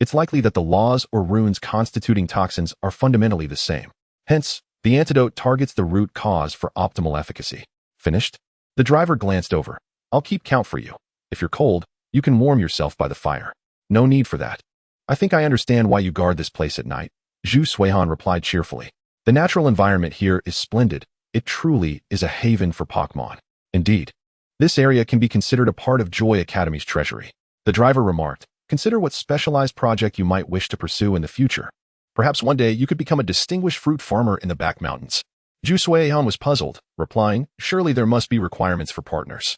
it's likely that the laws or runes constituting toxins are fundamentally the same. Hence, the antidote targets the root cause for optimal efficacy. Finished? The driver glanced over. I'll keep count for you. If you're cold, you can warm yourself by the fire. No need for that. I think I understand why you guard this place at night. Zhu Suihan replied cheerfully. The natural environment here is splendid. It truly is a haven for Pokémon. Indeed, this area can be considered a part of Joy Academy's treasury. The driver remarked, consider what specialized project you might wish to pursue in the future. Perhaps one day you could become a distinguished fruit farmer in the back mountains. Zhu Suiyan was puzzled, replying, surely there must be requirements for partners.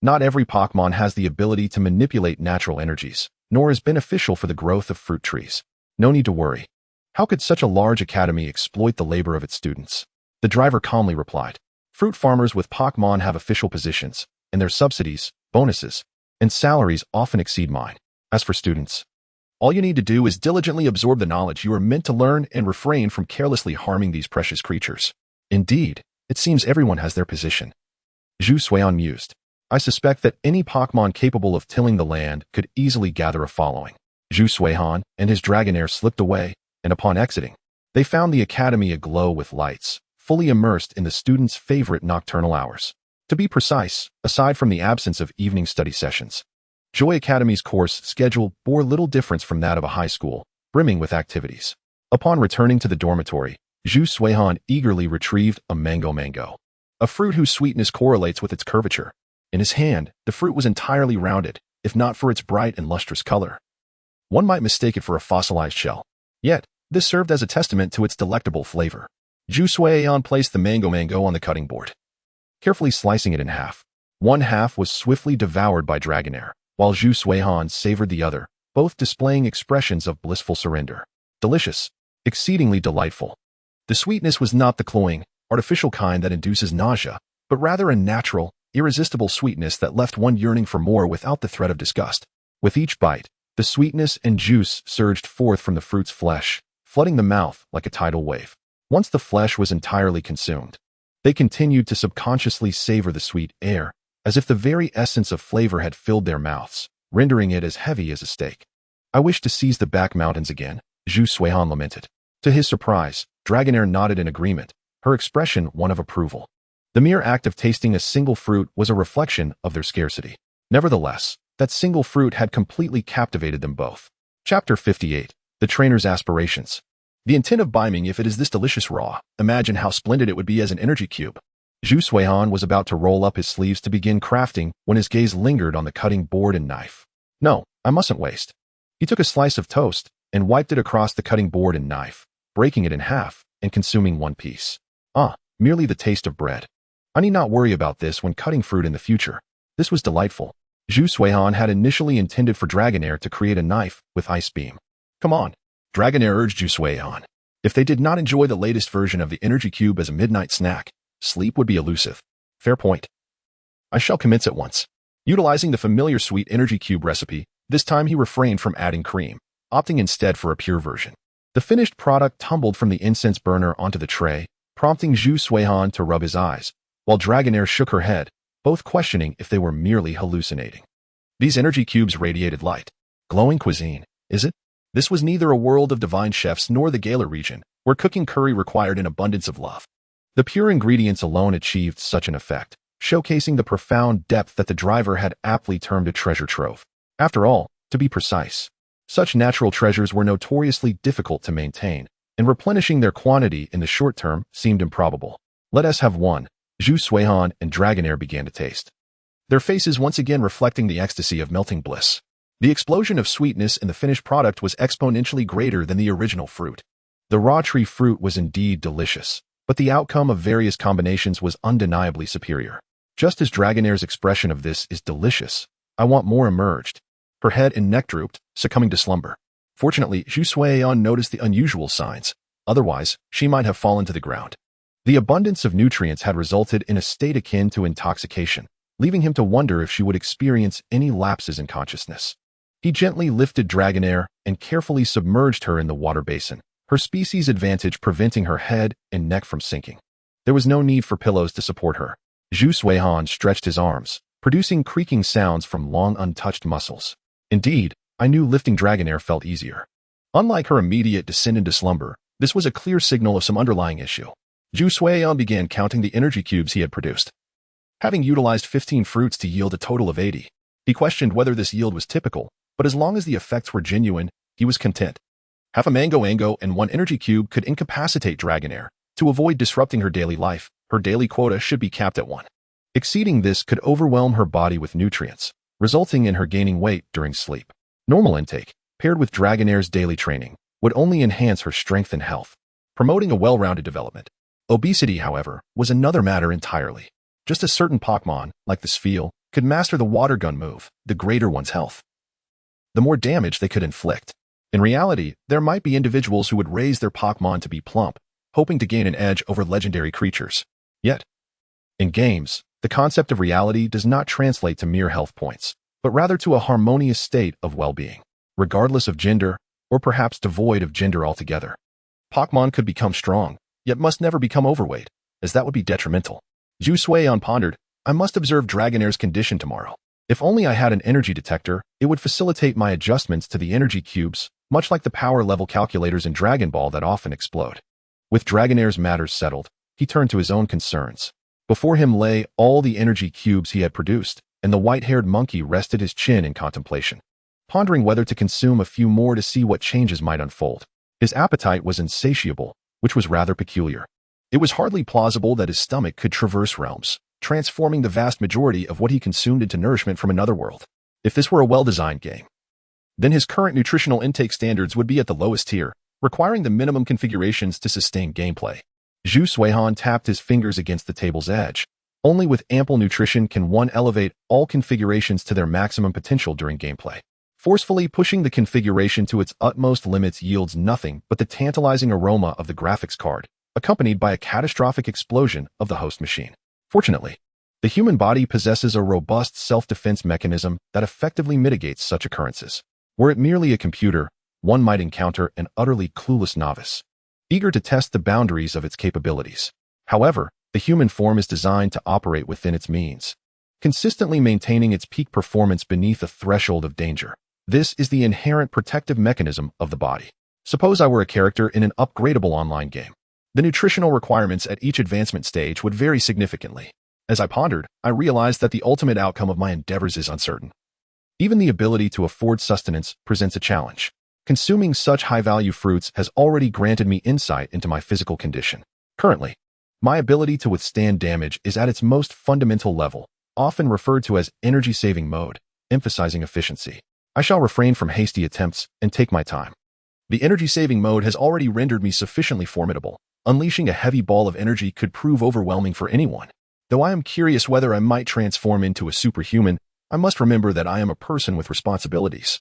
Not every Pokémon has the ability to manipulate natural energies, nor is beneficial for the growth of fruit trees. No need to worry. How could such a large academy exploit the labor of its students? The driver calmly replied. Fruit farmers with Pokémon have official positions, and their subsidies, bonuses, and salaries often exceed mine. As for students, all you need to do is diligently absorb the knowledge you are meant to learn and refrain from carelessly harming these precious creatures. Indeed, it seems everyone has their position. Zhu Suiyan mused. I suspect that any Pokémon capable of tilling the land could easily gather a following. Zhu Suiyan and his Dragonair slipped away, and upon exiting, they found the academy aglow with lights, fully immersed in the students' favorite nocturnal hours. To be precise, aside from the absence of evening study sessions, Joy Academy's course schedule bore little difference from that of a high school, brimming with activities. Upon returning to the dormitory, Zhu Suiyan eagerly retrieved a mango, a fruit whose sweetness correlates with its curvature. In his hand, the fruit was entirely rounded, if not for its bright and lustrous color. One might mistake it for a fossilized shell. Yet, this served as a testament to its delectable flavor. Zhu Suiyan placed the mango on the cutting board, carefully slicing it in half. One half was swiftly devoured by Dragonair, while Zhu Suiyan savored the other, both displaying expressions of blissful surrender. Delicious, exceedingly delightful. The sweetness was not the cloying, artificial kind that induces nausea, but rather a natural, irresistible sweetness that left one yearning for more without the threat of disgust. With each bite, the sweetness and juice surged forth from the fruit's flesh, flooding the mouth like a tidal wave. Once the flesh was entirely consumed, they continued to subconsciously savor the sweet air, as if the very essence of flavor had filled their mouths, rendering it as heavy as a steak. I wish to seize the back mountains again, Zhu Suiyan lamented. To his surprise, Dragonair nodded in agreement, her expression one of approval. The mere act of tasting a single fruit was a reflection of their scarcity. Nevertheless, that single fruit had completely captivated them both. Chapter 58. The Trainer's Aspirations. The intent of Biming, if it is this delicious raw, imagine how splendid it would be as an energy cube. Zhu Suiyan was about to roll up his sleeves to begin crafting when his gaze lingered on the cutting board and knife. No, I mustn't waste. He took a slice of toast and wiped it across the cutting board and knife, breaking it in half and consuming one piece. Merely the taste of bread. I need not worry about this when cutting fruit in the future. This was delightful. Zhu Suiyan had initially intended for Dragonair to create a knife with Ice Beam. Come on, Dragonair urged Zhu Suiyan. If they did not enjoy the latest version of the energy cube as a midnight snack, sleep would be elusive. Fair point. I shall commence at once. Utilizing the familiar sweet energy cube recipe, this time he refrained from adding cream, opting instead for a pure version. The finished product tumbled from the incense burner onto the tray, prompting Zhu Suiyan to rub his eyes, while Dragonair shook her head, both questioning if they were merely hallucinating. These energy cubes radiated light. Glowing cuisine, is it? This was neither a world of divine chefs nor the Galar region, where cooking curry required an abundance of love. The pure ingredients alone achieved such an effect, showcasing the profound depth that the driver had aptly termed a treasure trove. After all, to be precise, such natural treasures were notoriously difficult to maintain, and replenishing their quantity in the short term seemed improbable. Let us have one. Zhu Suiyan and Dragonair began to taste, their faces once again reflecting the ecstasy of melting bliss. The explosion of sweetness in the finished product was exponentially greater than the original fruit. The raw tree fruit was indeed delicious, but the outcome of various combinations was undeniably superior. Just as Dragonair's expression of "this is delicious, I want more" emerged, her head and neck drooped, succumbing to slumber. Fortunately, Zhu Suiyan noticed the unusual signs, otherwise she might have fallen to the ground. The abundance of nutrients had resulted in a state akin to intoxication, leaving him to wonder if she would experience any lapses in consciousness. He gently lifted Dragonair and carefully submerged her in the water basin, her species advantage preventing her head and neck from sinking. There was no need for pillows to support her. Zhu Suiyan stretched his arms, producing creaking sounds from long untouched muscles. Indeed, I knew lifting Dragonair felt easier. Unlike her immediate descent into slumber, this was a clear signal of some underlying issue. Zhu Suiyan began counting the energy cubes he had produced. Having utilized 15 fruits to yield a total of 80, he questioned whether this yield was typical, but as long as the effects were genuine, he was content. Half a mango and one energy cube could incapacitate Dragonair. To avoid disrupting her daily life, her daily quota should be capped at 1. Exceeding this could overwhelm her body with nutrients, resulting in her gaining weight during sleep. Normal intake, paired with Dragonair's daily training, would only enhance her strength and health, promoting a well-rounded development. Obesity, however, was another matter entirely. Just as certain Pokémon, like the Spheal, could master the water gun move, the greater one's health, the more damage they could inflict. In reality, there might be individuals who would raise their Pokémon to be plump, hoping to gain an edge over legendary creatures. Yet, in games, the concept of reality does not translate to mere health points, but rather to a harmonious state of well-being, regardless of gender, or perhaps devoid of gender altogether. Pokémon could become strong, yet must never become overweight, as that would be detrimental. Zhu Suiyan pondered, I must observe Dragonair's condition tomorrow. If only I had an energy detector, it would facilitate my adjustments to the energy cubes, much like the power level calculators in Dragon Ball that often explode. With Dragonair's matters settled, he turned to his own concerns. Before him lay all the energy cubes he had produced, and the white-haired monkey rested his chin in contemplation, pondering whether to consume a few more to see what changes might unfold. His appetite was insatiable, which was rather peculiar. It was hardly plausible that his stomach could traverse realms, transforming the vast majority of what he consumed into nourishment from another world. If this were a well-designed game, then his current nutritional intake standards would be at the lowest tier, requiring the minimum configurations to sustain gameplay. Zhu Suihan tapped his fingers against the table's edge. Only with ample nutrition can one elevate all configurations to their maximum potential during gameplay. Forcefully pushing the configuration to its utmost limits yields nothing but the tantalizing aroma of the graphics card, accompanied by a catastrophic explosion of the host machine. Fortunately, the human body possesses a robust self-defense mechanism that effectively mitigates such occurrences. Were it merely a computer, one might encounter an utterly clueless novice, eager to test the boundaries of its capabilities. However, the human form is designed to operate within its means, consistently maintaining its peak performance beneath a threshold of danger. This is the inherent protective mechanism of the body. Suppose I were a character in an upgradable online game. The nutritional requirements at each advancement stage would vary significantly. As I pondered, I realized that the ultimate outcome of my endeavors is uncertain. Even the ability to afford sustenance presents a challenge. Consuming such high-value fruits has already granted me insight into my physical condition. Currently, my ability to withstand damage is at its most fundamental level, often referred to as energy-saving mode, emphasizing efficiency. I shall refrain from hasty attempts and take my time. The energy-saving mode has already rendered me sufficiently formidable. Unleashing a heavy ball of energy could prove overwhelming for anyone. Though I am curious whether I might transform into a superhuman, I must remember that I am a person with responsibilities,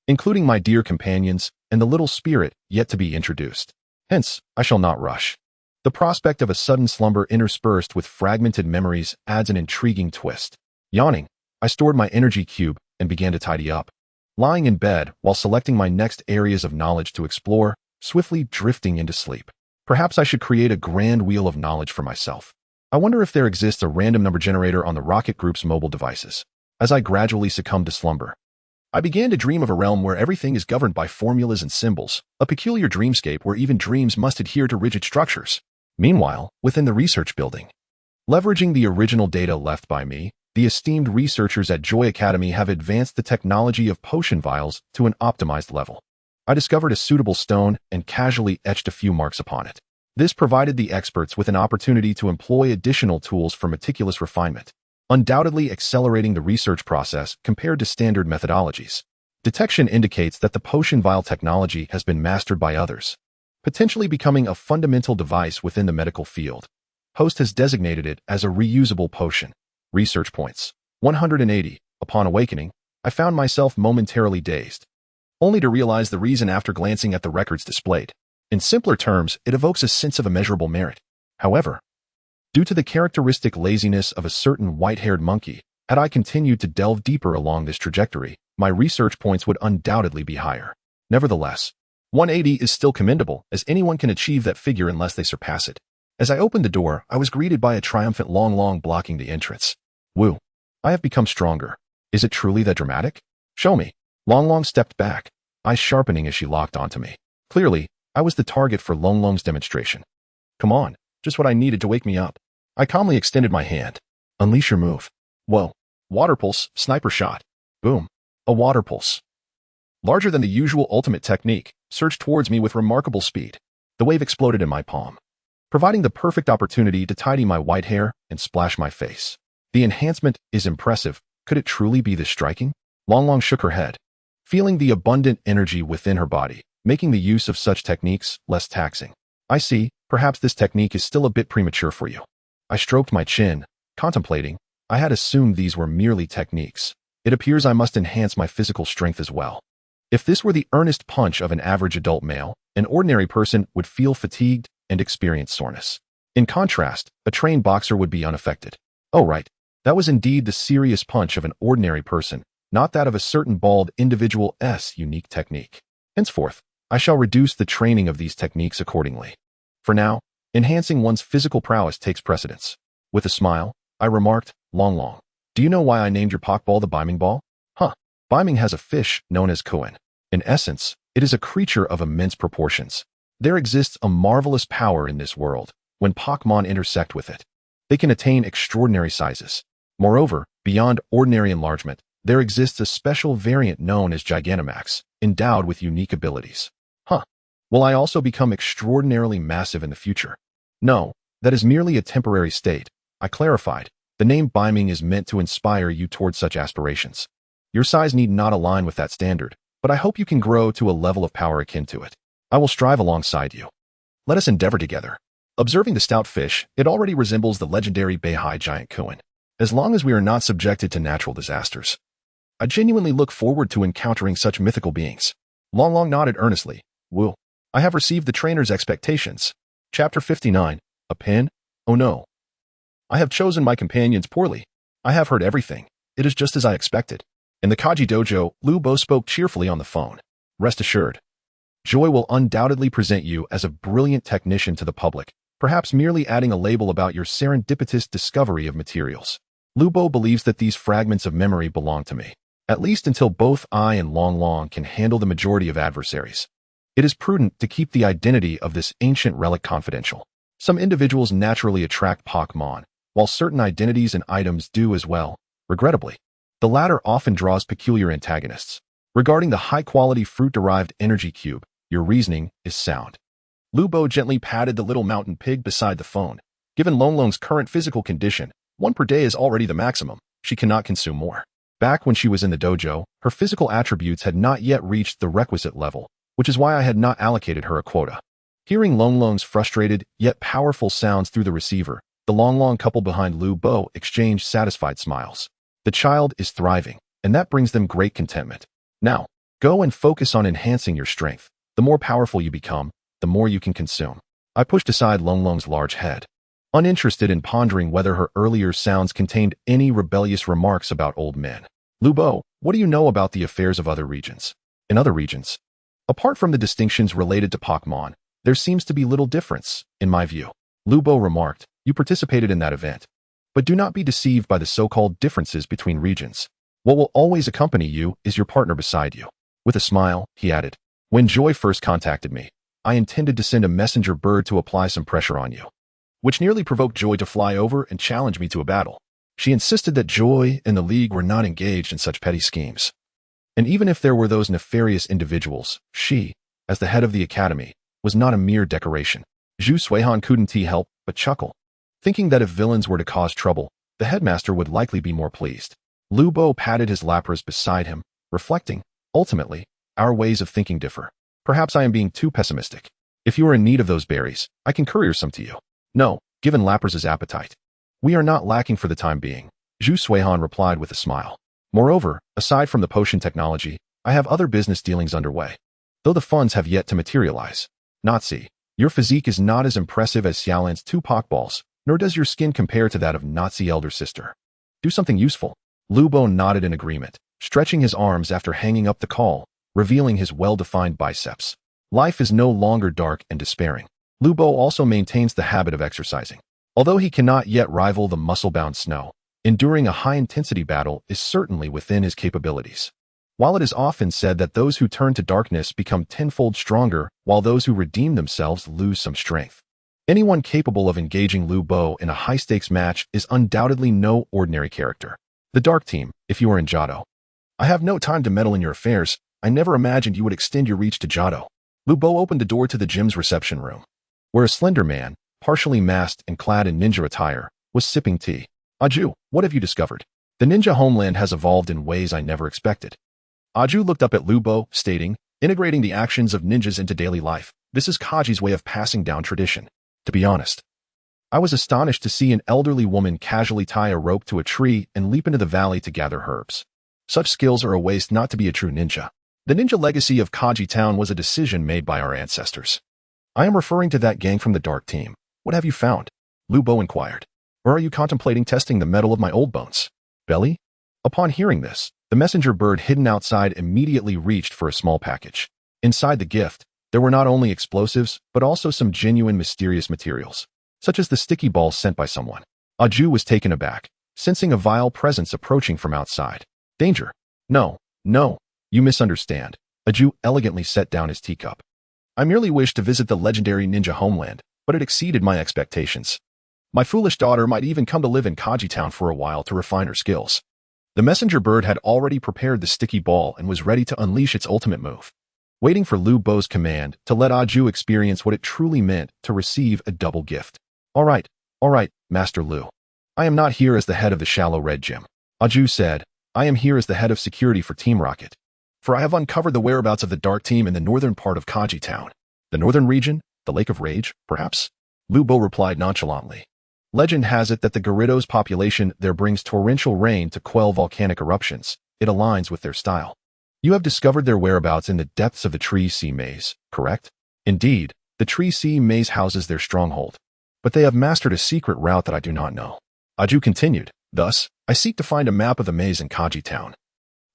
including my dear companions and the little spirit yet to be introduced. Hence, I shall not rush. The prospect of a sudden slumber interspersed with fragmented memories adds an intriguing twist. Yawning, I stored my energy cube and began to tidy up. Lying in bed while selecting my next areas of knowledge to explore, swiftly drifting into sleep. Perhaps I should create a grand wheel of knowledge for myself. I wonder if there exists a random number generator on the Rocket Group's mobile devices. As I gradually succumbed to slumber, I began to dream of a realm where everything is governed by formulas and symbols, a peculiar dreamscape where even dreams must adhere to rigid structures. Meanwhile, within the research building, leveraging the original data left by me, the esteemed researchers at Joy Academy have advanced the technology of potion vials to an optimized level. I discovered a suitable stone and casually etched a few marks upon it. This provided the experts with an opportunity to employ additional tools for meticulous refinement, undoubtedly accelerating the research process compared to standard methodologies. Detection indicates that the potion vial technology has been mastered by others, potentially becoming a fundamental device within the medical field. Host has designated it as a reusable potion. Research points 180. Upon awakening, I found myself momentarily dazed, only to realize the reason after glancing at the records displayed. In simpler terms, it evokes a sense of immeasurable merit. However, due to the characteristic laziness of a certain white-haired monkey, had I continued to delve deeper along this trajectory, my research points would undoubtedly be higher. Nevertheless, 180 is still commendable, as anyone can achieve that figure unless they surpass it. As I opened the door, I was greeted by a triumphant Long blocking the entrance. Woo! I have become stronger. Is it truly that dramatic? Show me. Long stepped back, eyes sharpening as she locked onto me. Clearly, I was the target for Long's demonstration. Come on, just what I needed to wake me up. I calmly extended my hand. Unleash your move. Whoa. Water pulse, sniper shot. Boom. A water pulse, larger than the usual ultimate technique, surged towards me with remarkable speed. The wave exploded in my palm, providing the perfect opportunity to tidy my white hair and splash my face. The enhancement is impressive. Could it truly be this striking? Long shook her head, feeling the abundant energy within her body. making the use of such techniques less taxing. I see, perhaps this technique is still a bit premature for you. I stroked my chin, contemplating. I had assumed these were merely techniques. It appears I must enhance my physical strength as well. If this were the earnest punch of an average adult male, an ordinary person would feel fatigued and experience soreness. In contrast, a trained boxer would be unaffected. Oh right, that was indeed the serious punch of an ordinary person, not that of a certain bald individual's unique technique. Henceforth, I shall reduce the training of these techniques accordingly. For now, enhancing one's physical prowess takes precedence. With a smile, I remarked, Long, do you know why I named your Pokeball the Biming Ball? Huh, Biming has a fish known as Koen. In essence, it is a creature of immense proportions. There exists a marvelous power in this world when Pokémon intersect with it. They can attain extraordinary sizes. Moreover, beyond ordinary enlargement, there exists a special variant known as Gigantamax, endowed with unique abilities. Huh. Will I also become extraordinarily massive in the future? No, that is merely a temporary state. I clarified. The name Biming is meant to inspire you toward such aspirations. Your size need not align with that standard, but I hope you can grow to a level of power akin to it. I will strive alongside you. Let us endeavor together. Observing the stout fish, it already resembles the legendary Beihai giant Koen. As long as we are not subjected to natural disasters. I genuinely look forward to encountering such mythical beings. Long nodded earnestly. Woo. I have received the trainer's expectations. Chapter 59. A pin? Oh no. I have chosen my companions poorly. I have heard everything. It is just as I expected. In the Kaji dojo, Lu Bo spoke cheerfully on the phone. Rest assured. Joy will undoubtedly present you as a brilliant technician to the public, perhaps merely adding a label about your serendipitous discovery of materials. Lu Bo believes that these fragments of memory belong to me, at least until both I and Long can handle the majority of adversaries. It is prudent to keep the identity of this ancient relic confidential. Some individuals naturally attract Pokémon, while certain identities and items do as well, regrettably. The latter often draws peculiar antagonists. Regarding the high-quality fruit-derived energy cube, your reasoning is sound. Lu Bo gently patted the little mountain pig beside the phone. Given Long's current physical condition, 1 per day is already the maximum. She cannot consume more. Back when she was in the dojo, her physical attributes had not yet reached the requisite level, which is why I had not allocated her a quota. Hearing Long's frustrated, yet powerful sounds through the receiver, the Long couple behind Lu Bo exchanged satisfied smiles. The child is thriving, and that brings them great contentment. Now, go and focus on enhancing your strength. The more powerful you become, the more you can consume. I pushed aside Long's large head, uninterested in pondering whether her earlier sounds contained any rebellious remarks about old men. Lu Bo, what do you know about the affairs of other regions? In other regions, apart from the distinctions related to Pokémon, there seems to be little difference, in my view. Lu Bo remarked. You participated in that event. But do not be deceived by the so-called differences between regions. What will always accompany you is your partner beside you. With a smile, he added, when Joy first contacted me, I intended to send a messenger bird to apply some pressure on you, which nearly provoked Joy to fly over and challenge me to a battle. She insisted that Joy and the League were not engaged in such petty schemes. And even if there were those nefarious individuals, she, as the head of the academy, was not a mere decoration. Zhu Suihan couldn't help but chuckle, thinking that if villains were to cause trouble, the headmaster would likely be more pleased. Lu Bo patted his Lapras beside him, reflecting, ultimately, our ways of thinking differ. Perhaps I am being too pessimistic. If you are in need of those berries, I can courier some to you. No, given Lapras' appetite. We are not lacking for the time being, Zhu Suihan replied with a smile. Moreover, aside from the potion technology, I have other business dealings underway, though the funds have yet to materialize. Nazi, your physique is not as impressive as Xiaolan's 2 Pokeballs, nor does your skin compare to that of Nazi elder sister. Do something useful. Lu Bo nodded in agreement, stretching his arms after hanging up the call, revealing his well-defined biceps. Life is no longer dark and despairing. Lu Bo also maintains the habit of exercising. Although he cannot yet rival the muscle-bound Snow, enduring a high-intensity battle is certainly within his capabilities. While it is often said that those who turn to darkness become tenfold stronger, while those who redeem themselves lose some strength. Anyone capable of engaging Lu Bo in a high-stakes match is undoubtedly no ordinary character. The Dark Team, if you are in Johto. I have no time to meddle in your affairs. I never imagined you would extend your reach to Johto. Lu Bo opened the door to the gym's reception room, where a slender man, partially masked and clad in ninja attire, was sipping tea. Aju, what have you discovered? The ninja homeland has evolved in ways I never expected. Aju looked up at Lu Bo, stating, integrating the actions of ninjas into daily life. This is Kaji's way of passing down tradition. To be honest, I was astonished to see an elderly woman casually tie a rope to a tree and leap into the valley to gather herbs. Such skills are a waste not to be a true ninja. The ninja legacy of Kaji Town was a decision made by our ancestors. I am referring to that gang from the Dark Team. What have you found? Lu Bo inquired. Or are you contemplating testing the metal of my old bones? Belly? Upon hearing this, the messenger bird hidden outside immediately reached for a small package. Inside the gift, there were not only explosives, but also some genuine mysterious materials, such as the sticky balls sent by someone. Aju was taken aback, sensing a vile presence approaching from outside. Danger. No, you misunderstand. Aju elegantly set down his teacup. I merely wished to visit the legendary ninja homeland, but it exceeded my expectations. My foolish daughter might even come to live in Kaji Town for a while to refine her skills. The messenger bird had already prepared the sticky ball and was ready to unleash its ultimate move, waiting for Lu Bo's command to let Aju experience what it truly meant to receive a double gift. All right, Master Lu. I am not here as the head of the Shallow Red Gym. Aju said, I am here as the head of security for Team Rocket. For I have uncovered the whereabouts of the Dark Team in the northern part of Kaji Town. The northern region? The Lake of Rage, perhaps? Lu Bo replied nonchalantly. Legend has it that the Gyarados population there brings torrential rain to quell volcanic eruptions. It aligns with their style. You have discovered their whereabouts in the depths of the Tree Sea Maze, correct? Indeed, the Tree Sea Maze houses their stronghold. But they have mastered a secret route that I do not know. Aju continued, thus, I seek to find a map of the maze in Kaji Town.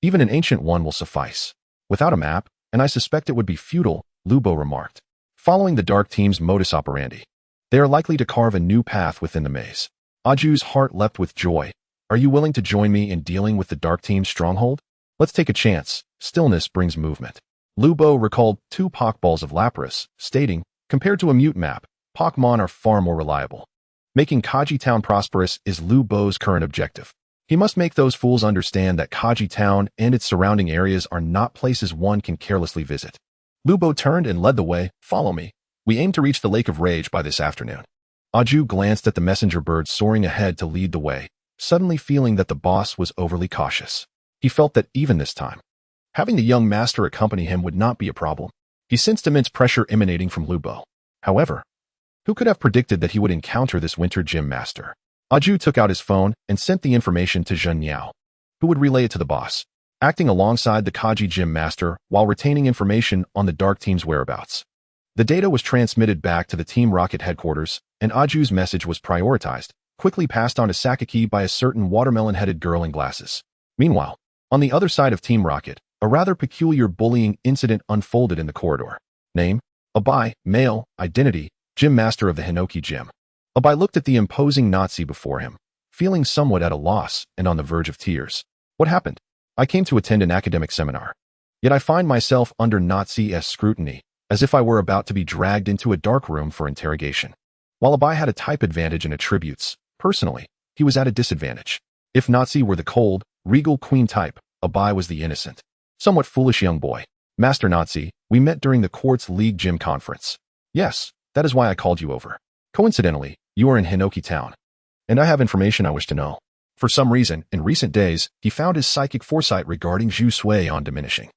Even an ancient one will suffice. Without a map, and I suspect it would be futile, Lu Bo remarked. Following the Dark Team's modus operandi, they are likely to carve a new path within the maze. Aju's heart leapt with joy. Are you willing to join me in dealing with the Dark Team's stronghold? Let's take a chance. Stillness brings movement. Lu Bo recalled 2 Pokeballs of Lapras, stating, compared to a mute map, Pokémon are far more reliable. Making Kaji Town prosperous is Lu Bo's current objective. He must make those fools understand that Kaji Town and its surrounding areas are not places one can carelessly visit. Lu Bo turned and led the way. Follow me. We aim to reach the Lake of Rage by this afternoon. Aju glanced at the messenger bird soaring ahead to lead the way, suddenly feeling that the boss was overly cautious. He felt that even this time, having the young master accompany him would not be a problem. He sensed immense pressure emanating from Lu Bo. However, who could have predicted that he would encounter this winter gym master? Aju took out his phone and sent the information to Zhen Yao, who would relay it to the boss, acting alongside the Kaji gym master while retaining information on the Dark Team's whereabouts. The data was transmitted back to the Team Rocket headquarters, and Aju's message was prioritized, quickly passed on to Sakaki by a certain watermelon-headed girl in glasses. Meanwhile, on the other side of Team Rocket, a rather peculiar bullying incident unfolded in the corridor. Name: Abai, male, identity, gym master of the Hinoki Gym. Abai looked at the imposing Nazi before him, feeling somewhat at a loss and on the verge of tears. What happened? I came to attend an academic seminar. Yet I find myself under Nazi's scrutiny, as if I were about to be dragged into a dark room for interrogation. While Abai had a type advantage in attributes, personally, he was at a disadvantage. If Nazi were the cold, regal queen type, Abai was the innocent, somewhat foolish young boy. Master Nazi, we met during the Quartz League Gym Conference. Yes, that is why I called you over. Coincidentally, you are in Hinoki Town, and I have information I wish to know. For some reason, in recent days, he found his psychic foresight regarding Zhu Sui on diminishing.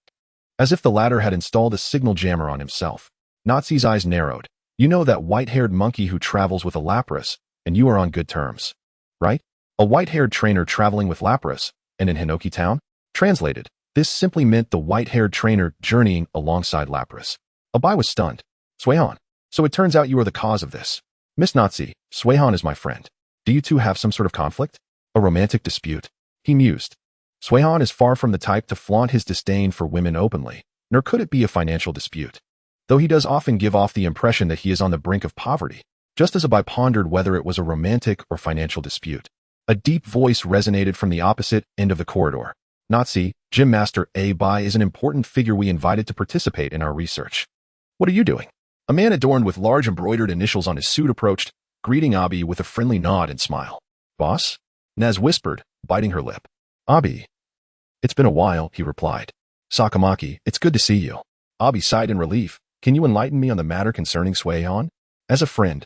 As if the latter had installed a signal jammer on himself. Nazi's eyes narrowed. You know that white-haired monkey who travels with a Lapras, and you are on good terms, right? A white-haired trainer traveling with Lapras, and in Hinoki Town? Translated, this simply meant the white-haired trainer journeying alongside Lapras. Abai was stunned. Suihan. So it turns out you are the cause of this. Miss Nazi, Suihan is my friend. Do you two have some sort of conflict? A romantic dispute? He mused. Suihan is far from the type to flaunt his disdain for women openly, nor could it be a financial dispute. Though he does often give off the impression that he is on the brink of poverty, just as Abai pondered whether it was a romantic or financial dispute. A deep voice resonated from the opposite end of the corridor. Nazi, Gym Master Abai is an important figure we invited to participate in our research. What are you doing? A man adorned with large embroidered initials on his suit approached, greeting Abi with a friendly nod and smile. Boss? Naz whispered, biting her lip. Abi. It's been a while, he replied. Sakamaki, it's good to see you. Abi sighed in relief. Can you enlighten me on the matter concerning Suihan? As a friend,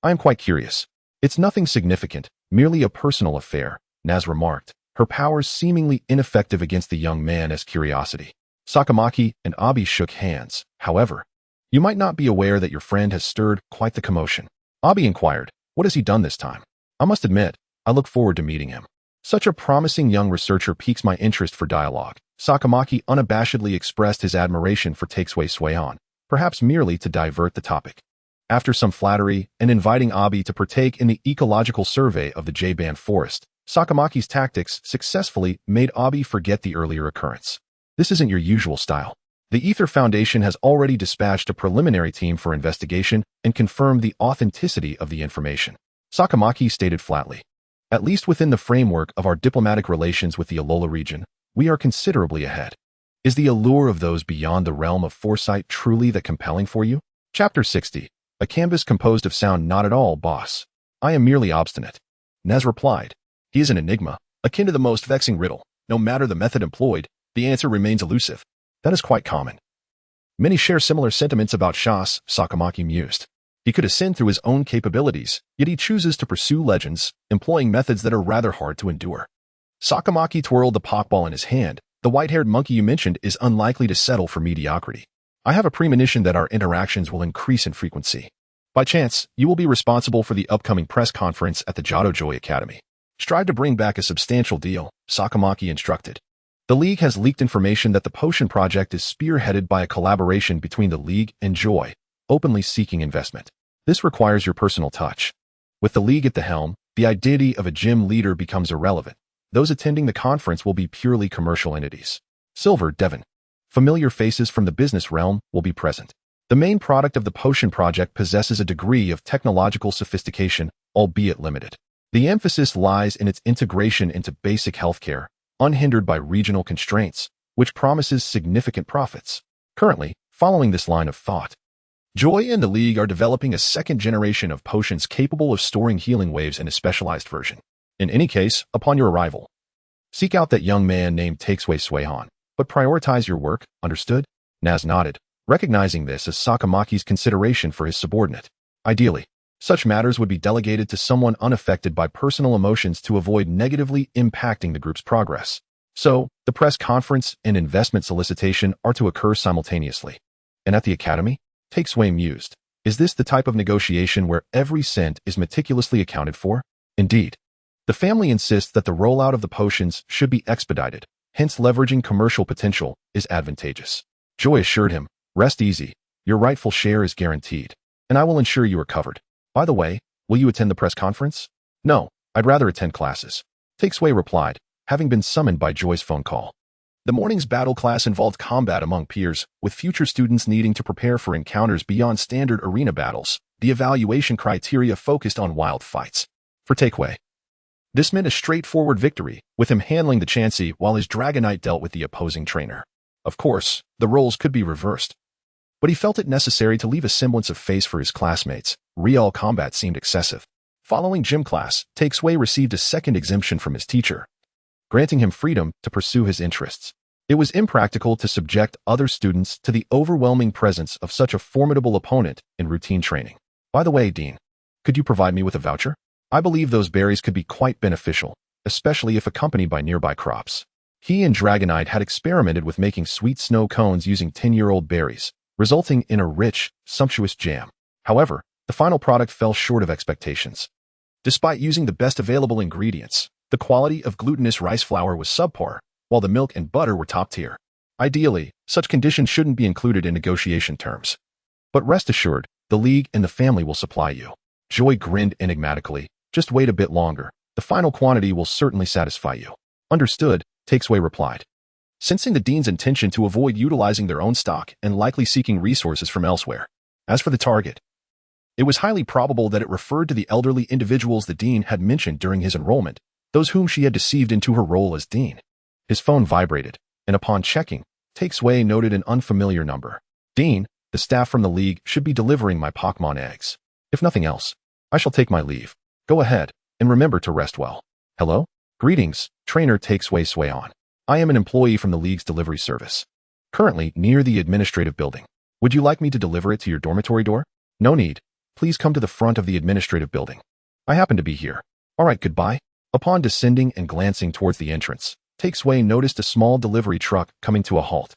I am quite curious. It's nothing significant, merely a personal affair, Naz remarked, her powers seemingly ineffective against the young man's curiosity. Sakamaki and Abi shook hands. However, you might not be aware that your friend has stirred quite the commotion. Abi inquired, what has he done this time? I must admit, I look forward to meeting him. Such a promising young researcher piques my interest for dialogue. Sakamaki unabashedly expressed his admiration for Takesway Sueon, perhaps merely to divert the topic. After some flattery and inviting Abi to partake in the ecological survey of the J-Band forest, Sakamaki's tactics successfully made Abi forget the earlier occurrence. This isn't your usual style. The Ether Foundation has already dispatched a preliminary team for investigation and confirmed the authenticity of the information. Sakamaki stated flatly. At least within the framework of our diplomatic relations with the Alola region, we are considerably ahead. Is the allure of those beyond the realm of foresight truly that compelling for you? Chapter 60. A canvas composed of sound. Not at all, boss. I am merely obstinate. Nez replied. He is an enigma, akin to the most vexing riddle. No matter the method employed, the answer remains elusive. That is quite common. Many share similar sentiments about Shas, Sakamaki mused. He could ascend through his own capabilities, yet he chooses to pursue legends, employing methods that are rather hard to endure. Sakamaki twirled the Pokeball in his hand. The white-haired monkey you mentioned is unlikely to settle for mediocrity. I have a premonition that our interactions will increase in frequency. By chance, you will be responsible for the upcoming press conference at the Johto Joy Academy. Strive to bring back a substantial deal, Sakamaki instructed. The League has leaked information that the Potion Project is spearheaded by a collaboration between the League and Joy, openly seeking investment. This requires your personal touch. With the League at the helm, the identity of a gym leader becomes irrelevant. Those attending the conference will be purely commercial entities. Silver, Devon. Familiar faces from the business realm will be present. The main product of the Potion Project possesses a degree of technological sophistication, albeit limited. The emphasis lies in its integration into basic healthcare, unhindered by regional constraints, which promises significant profits. Currently, following this line of thought, Joy and the League are developing a second generation of potions capable of storing healing waves in a specialized version. In any case, upon your arrival, seek out that young man named Takesway Sueon, but prioritize your work, understood? Naz nodded, recognizing this as Sakamaki's consideration for his subordinate. Ideally, such matters would be delegated to someone unaffected by personal emotions to avoid negatively impacting the group's progress. So, the press conference and investment solicitation are to occur simultaneously. And at the academy? Takesway mused. Is this the type of negotiation where every cent is meticulously accounted for? Indeed. The family insists that the rollout of the potions should be expedited, hence leveraging commercial potential is advantageous. Joy assured him, rest easy, your rightful share is guaranteed, and I will ensure you are covered. By the way, will you attend the press conference? No, I'd rather attend classes. Takesway replied, having been summoned by Joy's phone call. The morning's battle class involved combat among peers, with future students needing to prepare for encounters beyond standard arena battles. The evaluation criteria focused on wild fights. For Takesway, this meant a straightforward victory, with him handling the Chansey while his Dragonite dealt with the opposing trainer. Of course, the roles could be reversed. But he felt it necessary to leave a semblance of face for his classmates. Real combat seemed excessive. Following gym class, Takesway received a second exemption from his teacher, granting him freedom to pursue his interests. It was impractical to subject other students to the overwhelming presence of such a formidable opponent in routine training. By the way, Dean, could you provide me with a voucher? I believe those berries could be quite beneficial, especially if accompanied by nearby crops. He and Dragonite had experimented with making sweet snow cones using 10-year-old berries, resulting in a rich, sumptuous jam. However, the final product fell short of expectations. Despite using the best available ingredients, the quality of glutinous rice flour was subpar, while the milk and butter were top tier. Ideally, such conditions shouldn't be included in negotiation terms. But rest assured, the League and the family will supply you. Joy grinned enigmatically. Just wait a bit longer. The final quantity will certainly satisfy you. Understood, Takesway replied, sensing the Dean's intention to avoid utilizing their own stock and likely seeking resources from elsewhere. As for the target, it was highly probable that it referred to the elderly individuals the Dean had mentioned during his enrollment, those whom she had deceived into her role as Dean. His phone vibrated, and upon checking, Takesway noted an unfamiliar number. Dean, the staff from the League should be delivering my Pokémon eggs. If nothing else, I shall take my leave. Go ahead, and remember to rest well. Hello? Greetings, Trainer Takesway Sueon. I am an employee from the League's delivery service. Currently near the administrative building. Would you like me to deliver it to your dormitory door? No need. Please come to the front of the administrative building. I happen to be here. All right, goodbye. Upon descending and glancing towards the entrance, Takesway noticed a small delivery truck coming to a halt.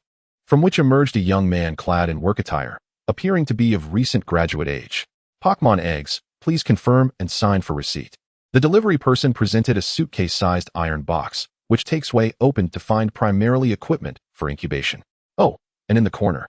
from which emerged a young man clad in work attire, appearing to be of recent graduate age. Pokémon eggs, please confirm and sign for receipt. The delivery person presented a suitcase-sized iron box, which Takesway opened to find primarily equipment for incubation. Oh, and in the corner,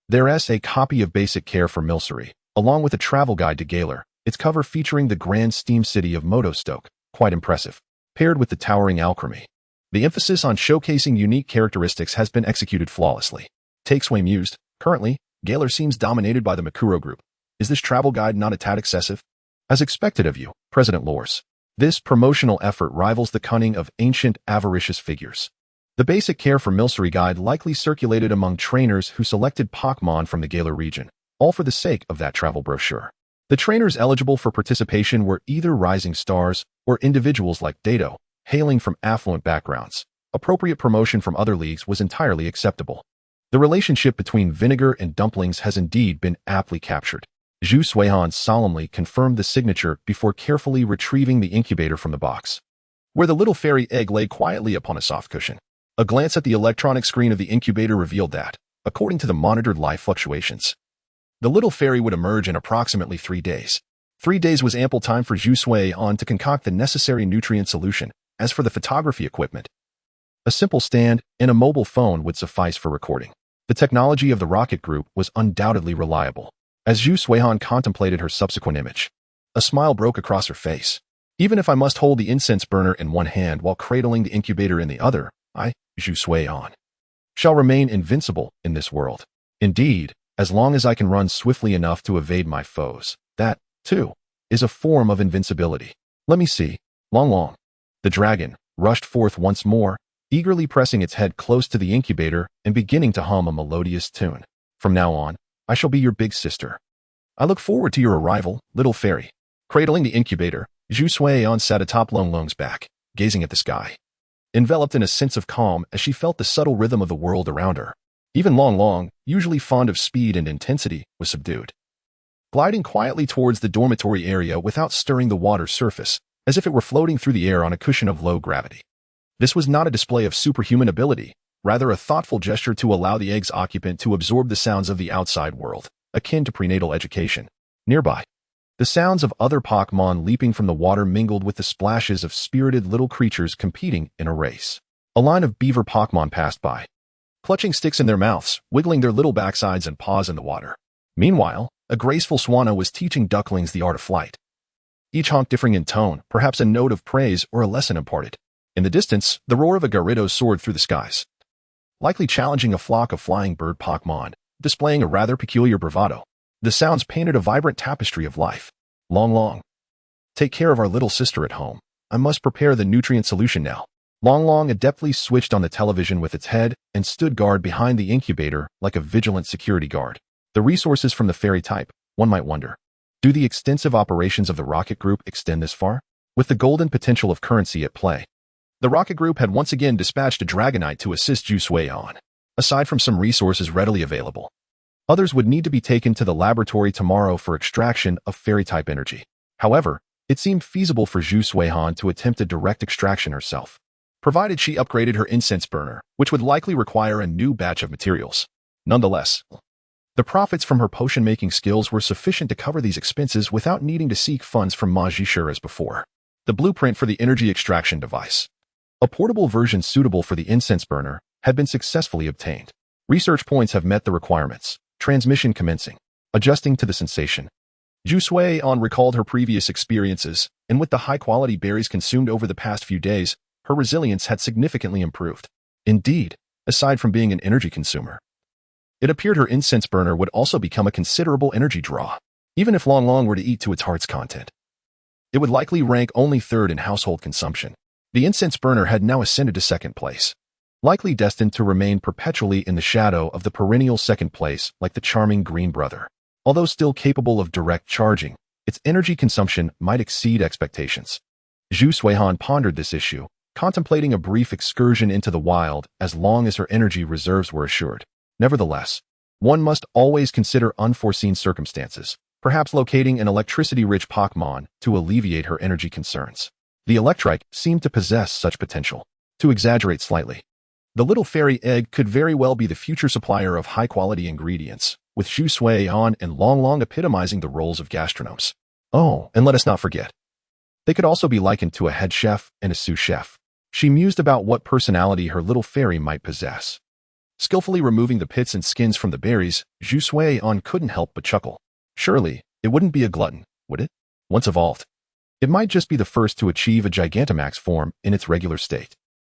there's a copy of Basic Care for Milcery, along with a travel guide to Galar, its cover featuring the grand steam city of Motostoke, quite impressive, paired with the towering alchemy. The emphasis on showcasing unique characteristics has been executed flawlessly. Takesway mused, currently, Galar seems dominated by the Makuro group. Is this travel guide not a tad excessive? As expected of you, President Lors. This promotional effort rivals the cunning of ancient, avaricious figures. The Basic Care for Milcery guide likely circulated among trainers who selected Pokémon from the Galar region, all for the sake of that travel brochure. The trainers eligible for participation were either rising stars or individuals like Dato, hailing from affluent backgrounds. Appropriate promotion from other leagues was entirely acceptable. The relationship between vinegar and dumplings has indeed been aptly captured. Zhu Suihan solemnly confirmed the signature before carefully retrieving the incubator from the box, where the little fairy egg lay quietly upon a soft cushion. A glance at the electronic screen of the incubator revealed that, according to the monitored life fluctuations, the little fairy would emerge in approximately 3 days. 3 days was ample time for Zhu Suihan to concoct the necessary nutrient solution. As for the photography equipment, a simple stand and a mobile phone would suffice for recording. The technology of the Rocket Group was undoubtedly reliable. As Zhu Suihan contemplated her subsequent image, a smile broke across her face. Even if I must hold the incense burner in one hand while cradling the incubator in the other, I, Zhu Suihan, shall remain invincible in this world. Indeed, as long as I can run swiftly enough to evade my foes, that, too, is a form of invincibility. Let me see. Long. The dragon rushed forth once more, eagerly pressing its head close to the incubator and beginning to hum a melodious tune. From now on, I shall be your big sister. I look forward to your arrival, little fairy. Cradling the incubator, Zhu Suihan sat atop Longlong's back, gazing at the sky, enveloped in a sense of calm as she felt the subtle rhythm of the world around her. Even Longlong, usually fond of speed and intensity, was subdued, gliding quietly towards the dormitory area without stirring the water's surface, as if it were floating through the air on a cushion of low gravity. This was not a display of superhuman ability, rather a thoughtful gesture to allow the egg's occupant to absorb the sounds of the outside world, akin to prenatal education. Nearby, the sounds of other Pokémon leaping from the water mingled with the splashes of spirited little creatures competing in a race. A line of beaver Pokémon passed by, clutching sticks in their mouths, wiggling their little backsides and paws in the water. Meanwhile, a graceful Swanna was teaching ducklings the art of flight, each honk differing in tone, perhaps a note of praise or a lesson imparted. In the distance, the roar of a Gyarados soared through the skies, likely challenging a flock of flying bird Pokémon, displaying a rather peculiar bravado. The sounds painted a vibrant tapestry of life. Long. Take care of our little sister at home. I must prepare the nutrient solution now. Long adeptly switched on the television with its head and stood guard behind the incubator like a vigilant security guard. The resources from the fairy type, one might wonder. Do the extensive operations of the Rocket Group extend this far? With the golden potential of currency at play, the Rocket Group had once again dispatched a Dragonite to assist Zhu Suihan. Aside from some resources readily available, others would need to be taken to the laboratory tomorrow for extraction of fairy-type energy. However, it seemed feasible for Zhu Suihan to attempt a direct extraction herself, provided she upgraded her incense burner, which would likely require a new batch of materials. Nonetheless, the profits from her potion-making skills were sufficient to cover these expenses without needing to seek funds from Ma Zhisher as before. The blueprint for the energy extraction device, a portable version suitable for the incense burner, had been successfully obtained. Research points have met the requirements. Transmission commencing. Adjusting to the sensation, Zhu Suihan recalled her previous experiences, and with the high-quality berries consumed over the past few days, her resilience had significantly improved. Indeed, aside from being an energy consumer, it appeared her incense burner would also become a considerable energy draw. Even if Long were to eat to its heart's content, it would likely rank only third in household consumption. The incense burner had now ascended to second place, likely destined to remain perpetually in the shadow of the perennial second place like the charming green brother. Although still capable of direct charging, its energy consumption might exceed expectations. Zhu Suihan pondered this issue, contemplating a brief excursion into the wild as long as her energy reserves were assured. Nevertheless, one must always consider unforeseen circumstances, perhaps locating an electricity-rich Pokémon to alleviate her energy concerns. The Electrike seemed to possess such potential. To exaggerate slightly, The little fairy egg could very well be the future supplier of high-quality ingredients, with Zhu Sui on and Long Long epitomizing the roles of gastronomes. Oh, and let us not forget, they could also be likened to a head chef and a sous chef. She mused about what personality her little fairy might possess. Skillfully removing the pits and skins from the berries, Zhu Sui on couldn't help but chuckle. Surely, it wouldn't be a glutton, would it? Once evolved, it might just be the first to achieve a Gigantamax form in its regular state.